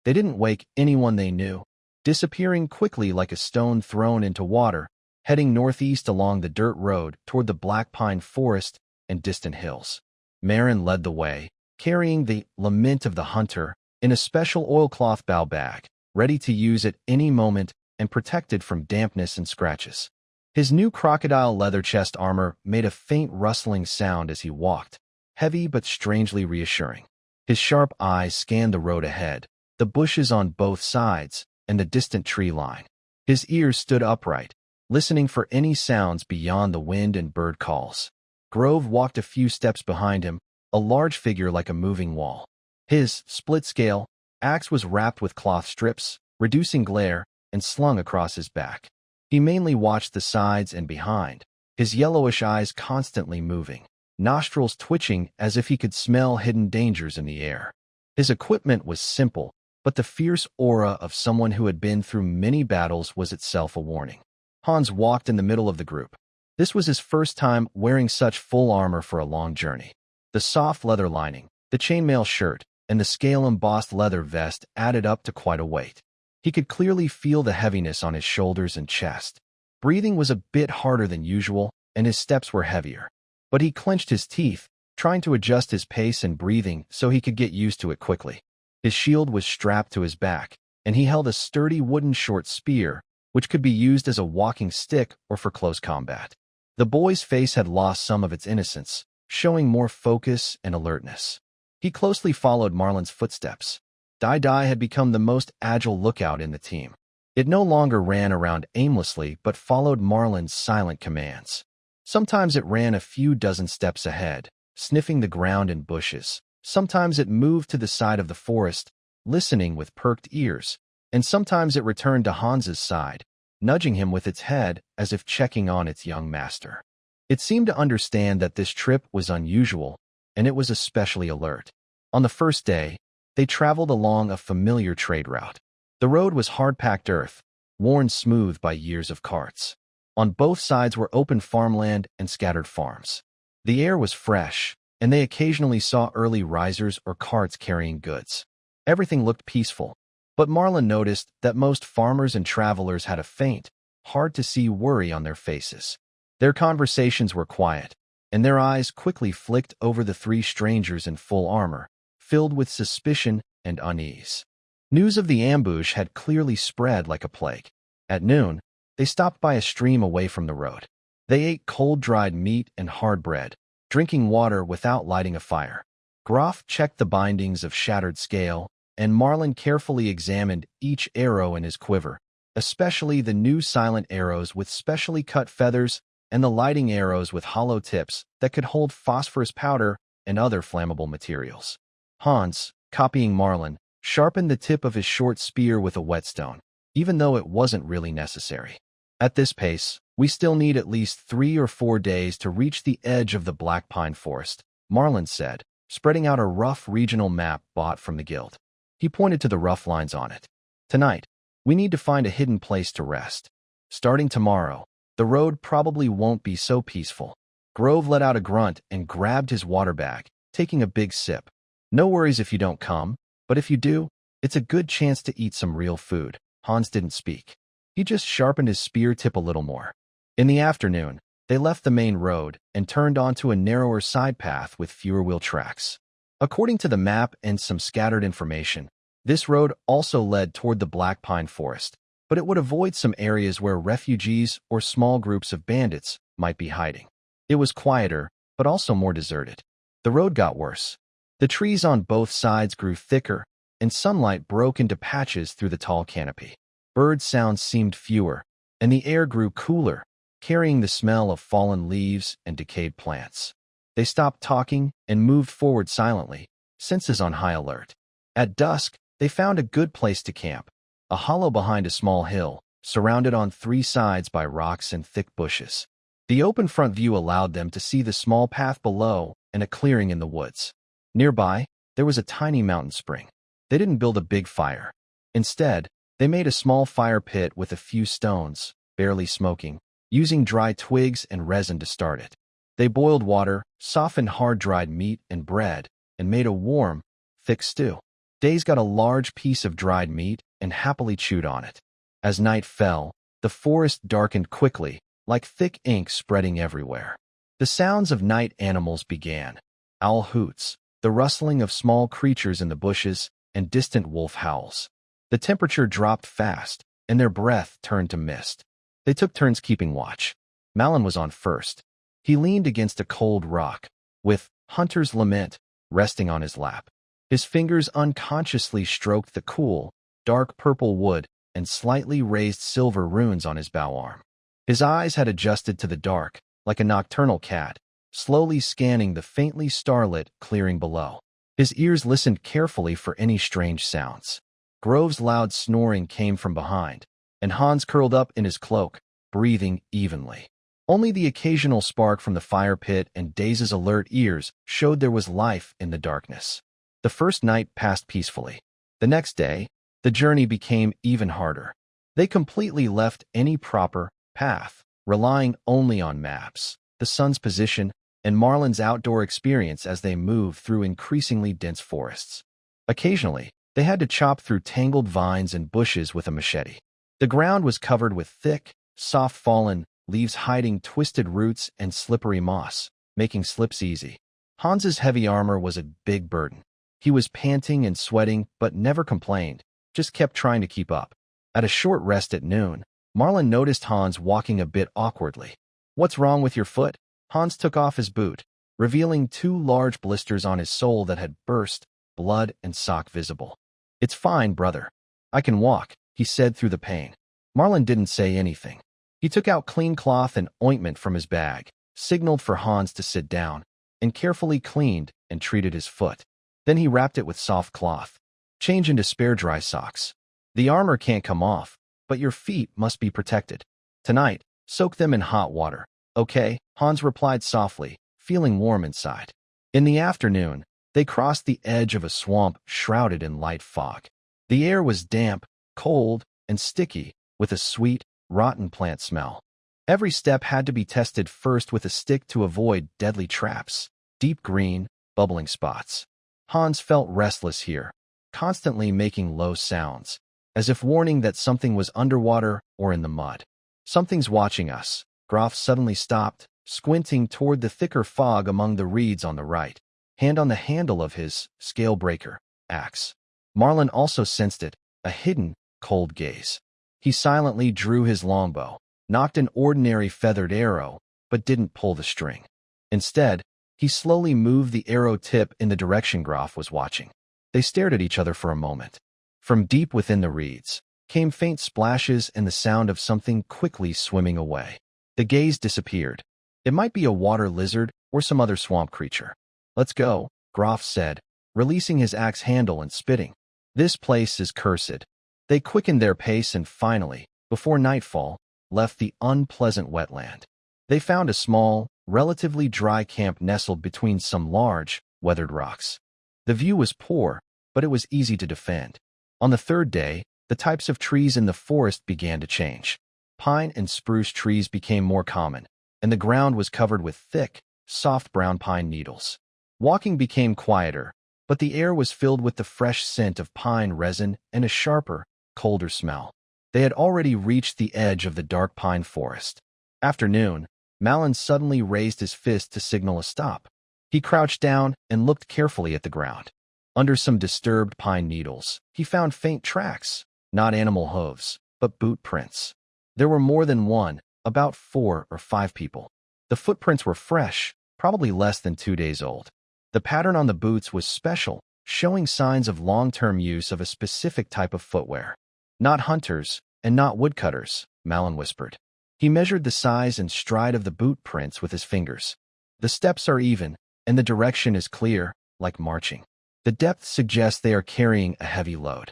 They didn't wake anyone they knew, disappearing quickly like a stone thrown into water, heading northeast along the dirt road toward the Black Pine Forest and distant hills. Marin led the way, carrying the Lament of the Hunter in a special oilcloth bow bag, ready to use at any moment and protected from dampness and scratches. His new crocodile leather chest armor made a faint rustling sound as he walked, heavy but strangely reassuring. His sharp eyes scanned the road ahead, the bushes on both sides, and the distant tree line. His ears stood upright, listening for any sounds beyond the wind and bird calls. Grove walked a few steps behind him, a large figure like a moving wall. His split-scale axe was wrapped with cloth strips, reducing glare, and slung across his back. He mainly watched the sides and behind, his yellowish eyes constantly moving, nostrils twitching as if he could smell hidden dangers in the air. His equipment was simple, but the fierce aura of someone who had been through many battles was itself a warning. Hans walked in the middle of the group. This was his first time wearing such full armor for a long journey. The soft leather lining, the chainmail shirt, and the scale-embossed leather vest added up to quite a weight. He could clearly feel the heaviness on his shoulders and chest. Breathing was a bit harder than usual, and his steps were heavier. But he clenched his teeth, trying to adjust his pace and breathing so he could get used to it quickly. His shield was strapped to his back, and he held a sturdy wooden short spear, which could be used as a walking stick or for close combat. The boy's face had lost some of its innocence, showing more focus and alertness. He closely followed Marlin's footsteps. Dai had become the most agile lookout in the team. It no longer ran around aimlessly but followed Marlin's silent commands. Sometimes it ran a few dozen steps ahead, sniffing the ground and bushes, Sometimes it moved to the side of the forest, listening with perked ears, and sometimes it returned to Hans's side, nudging him with its head as if checking on its young master. It seemed to understand that this trip was unusual, and it was especially alert. On the first day, they traveled along a familiar trade route. The road was hard-packed earth, worn smooth by years of carts. On both sides were open farmland and scattered farms. The air was fresh, and they occasionally saw early risers or carts carrying goods. Everything looked peaceful, but Marlin noticed that most farmers and travelers had a faint, hard-to-see worry on their faces. Their conversations were quiet, and their eyes quickly flicked over the three strangers in full armor, filled with suspicion and unease. News of the ambush had clearly spread like a plague. At noon, they stopped by a stream away from the road. They ate cold-dried meat and hard bread, drinking water without lighting a fire. Groff checked the bindings of shattered scale, and Marlin carefully examined each arrow in his quiver, especially the new silent arrows with specially cut feathers and the lighting arrows with hollow tips that could hold phosphorus powder and other flammable materials. Hans, copying Marlin, sharpened the tip of his short spear with a whetstone, even though it wasn't really necessary. At this pace, we still need at least 3 or 4 days to reach the edge of the Black Pine Forest, Marlin said, spreading out a rough regional map bought from the guild. He pointed to the rough lines on it. Tonight, we need to find a hidden place to rest. Starting tomorrow, the road probably won't be so peaceful. Grove let out a grunt and grabbed his water bag, taking a big sip. No worries if you don't come, but if you do, it's a good chance to eat some real food. Hans didn't speak. He just sharpened his spear tip a little more. In the afternoon, they left the main road and turned onto a narrower side path with fewer wheel tracks. According to the map and some scattered information, this road also led toward the Black Pine Forest, but it would avoid some areas where refugees or small groups of bandits might be hiding. It was quieter, but also more deserted. The road got worse. The trees on both sides grew thicker, and sunlight broke into patches through the tall canopy. Bird sounds seemed fewer, and the air grew cooler, carrying the smell of fallen leaves and decayed plants. They stopped talking and moved forward silently, senses on high alert. At dusk, they found a good place to camp, a hollow behind a small hill, surrounded on 3 sides by rocks and thick bushes. The open front view allowed them to see the small path below and a clearing in the woods. Nearby, there was a tiny mountain spring. They didn't build a big fire. Instead, they made a small fire pit with a few stones, barely smoking, using dry twigs and resin to start it. They boiled water, softened hard-dried meat and bread, and made a warm, thick stew. Days got a large piece of dried meat and happily chewed on it. As night fell, the forest darkened quickly, like thick ink spreading everywhere. The sounds of night animals began. Owl hoots, the rustling of small creatures in the bushes, and distant wolf howls. The temperature dropped fast, and their breath turned to mist. They took turns keeping watch. Malin was on first. He leaned against a cold rock, with Hunter's Lament resting on his lap. His fingers unconsciously stroked the cool, dark purple wood and slightly raised silver runes on his bow arm. His eyes had adjusted to the dark, like a nocturnal cat, slowly scanning the faintly starlit clearing below. His ears listened carefully for any strange sounds. Grove's loud snoring came from behind, and Hans curled up in his cloak, breathing evenly. Only the occasional spark from the fire pit and Daze's alert ears showed there was life in the darkness. The first night passed peacefully. The next day, the journey became even harder. They completely left any proper path, relying only on maps, the sun's position, and Marlin's outdoor experience as they moved through increasingly dense forests. Occasionally, they had to chop through tangled vines and bushes with a machete. The ground was covered with thick, soft fallen leaves hiding twisted roots and slippery moss, making slips easy. Hans's heavy armor was a big burden. He was panting and sweating but never complained, just kept trying to keep up. At a short rest at noon, Marlin noticed Hans walking a bit awkwardly. "What's wrong with your foot?" Hans took off his boot, revealing 2 large blisters on his sole that had burst, blood and sock visible. "It's fine, brother. I can walk," he said through the pain. Marlin didn't say anything. He took out clean cloth and ointment from his bag, signaled for Hans to sit down, and carefully cleaned and treated his foot. Then he wrapped it with soft cloth. Change into spare dry socks. The armor can't come off, but your feet must be protected. Tonight, soak them in hot water. Okay, Hans replied softly, feeling warm inside. In the afternoon, they crossed the edge of a swamp shrouded in light fog. The air was damp, cold, and sticky, with a sweet, rotten plant smell. Every step had to be tested first with a stick to avoid deadly traps, deep green, bubbling spots. Hans felt restless here, constantly making low sounds, as if warning that something was underwater or in the mud. Something's watching us. Graf suddenly stopped, squinting toward the thicker fog among the reeds on the right, hand on the handle of his scale-breaker axe. Marlin also sensed it, a hidden, cold gaze. He silently drew his longbow, nocked an ordinary feathered arrow, but didn't pull the string. Instead, he slowly moved the arrow tip in the direction Graf was watching. They stared at each other for a moment. From deep within the reeds came faint splashes and the sound of something quickly swimming away. The gaze disappeared. It might be a water lizard or some other swamp creature. Let's go, Graf said, releasing his axe handle and spitting. This place is cursed. They quickened their pace and finally, before nightfall, left the unpleasant wetland. They found a small, relatively dry camp nestled between some large, weathered rocks. The view was poor, but it was easy to defend. On the third day, the types of trees in the forest began to change. Pine and spruce trees became more common, and the ground was covered with thick, soft brown pine needles. Walking became quieter, but the air was filled with the fresh scent of pine resin and a sharper, colder smell. They had already reached the edge of the dark pine forest. After noon, Malin suddenly raised his fist to signal a stop. He crouched down and looked carefully at the ground. Under some disturbed pine needles, he found faint tracks, not animal hooves, but boot prints. There were more than one, about 4 or 5 people. The footprints were fresh, probably less than 2 days old. The pattern on the boots was special, showing signs of long-term use of a specific type of footwear. Not hunters, and not woodcutters, Malin whispered. He measured the size and stride of the boot prints with his fingers. The steps are even, and the direction is clear, like marching. The depth suggests they are carrying a heavy load.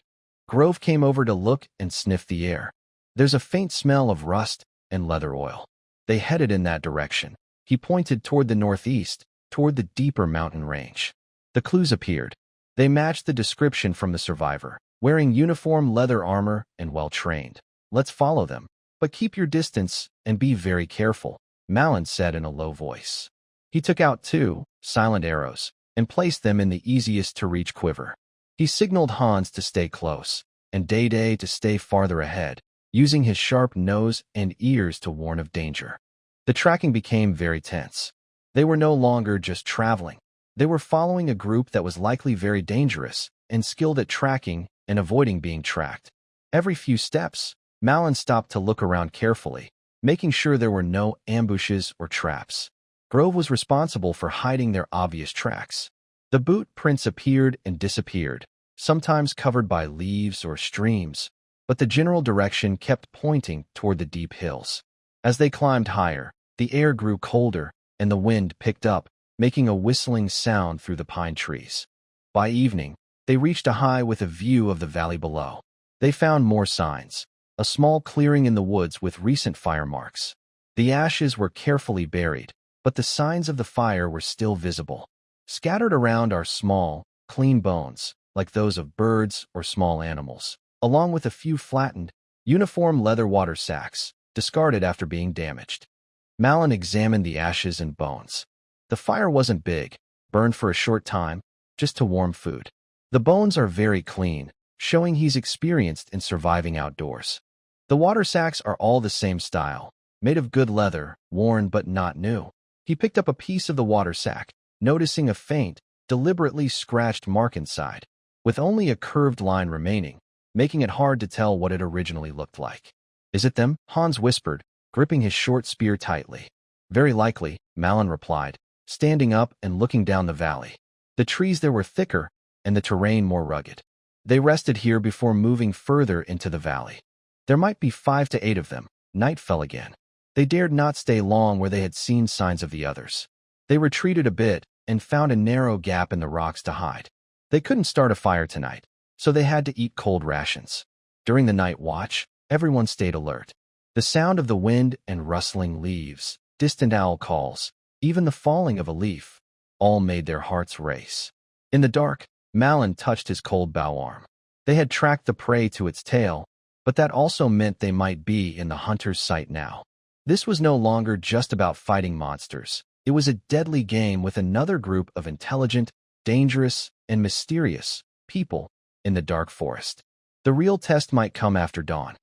Grove came over to look and sniff the air. There's a faint smell of rust and leather oil. They headed in that direction. He pointed toward the northeast, toward the deeper mountain range. The clues appeared. They matched the description from the survivor, wearing uniform leather armor and well-trained. Let's follow them. But keep your distance and be very careful, Malin said in a low voice. He took out 2 silent arrows and placed them in the easiest-to-reach quiver. He signaled Hans to stay close, and Day to stay farther ahead, using his sharp nose and ears to warn of danger. The tracking became very tense. They were no longer just traveling. They were following a group that was likely very dangerous and skilled at tracking and avoiding being tracked. Every few steps, Malin stopped to look around carefully, making sure there were no ambushes or traps. Grove was responsible for hiding their obvious tracks. The boot prints appeared and disappeared, sometimes covered by leaves or streams, but the general direction kept pointing toward the deep hills. As they climbed higher, the air grew colder and the wind picked up, making a whistling sound through the pine trees. By evening, they reached a high with a view of the valley below. They found more signs, a small clearing in the woods with recent fire marks. The ashes were carefully buried, but the signs of the fire were still visible. Scattered around are small, clean bones, like those of birds or small animals, along with a few flattened, uniform leather water sacks, discarded after being damaged. Malin examined the ashes and bones. The fire wasn't big, burned for a short time, just to warm food. The bones are very clean, showing he's experienced in surviving outdoors. The water sacks are all the same style, made of good leather, worn but not new. He picked up a piece of the water sack, noticing a faint, deliberately scratched mark inside, with only a curved line remaining, making it hard to tell what it originally looked like. Is it them? Hans whispered, gripping his short spear tightly. Very likely, Malin replied, standing up and looking down the valley. The trees there were thicker, and the terrain more rugged. They rested here before moving further into the valley. There might be 5 to 8 of them. Night fell again. They dared not stay long where they had seen signs of the others. They retreated a bit and found a narrow gap in the rocks to hide. They couldn't start a fire tonight, so they had to eat cold rations. During the night watch, everyone stayed alert. The sound of the wind and rustling leaves, distant owl calls, even the falling of a leaf, all made their hearts race. In the dark, Malin touched his cold bow arm. They had tracked the prey to its tail, but that also meant they might be in the hunter's sight now. This was no longer just about fighting monsters. It was a deadly game with another group of intelligent, dangerous, and mysterious people in the dark forest. The real test might come after dawn.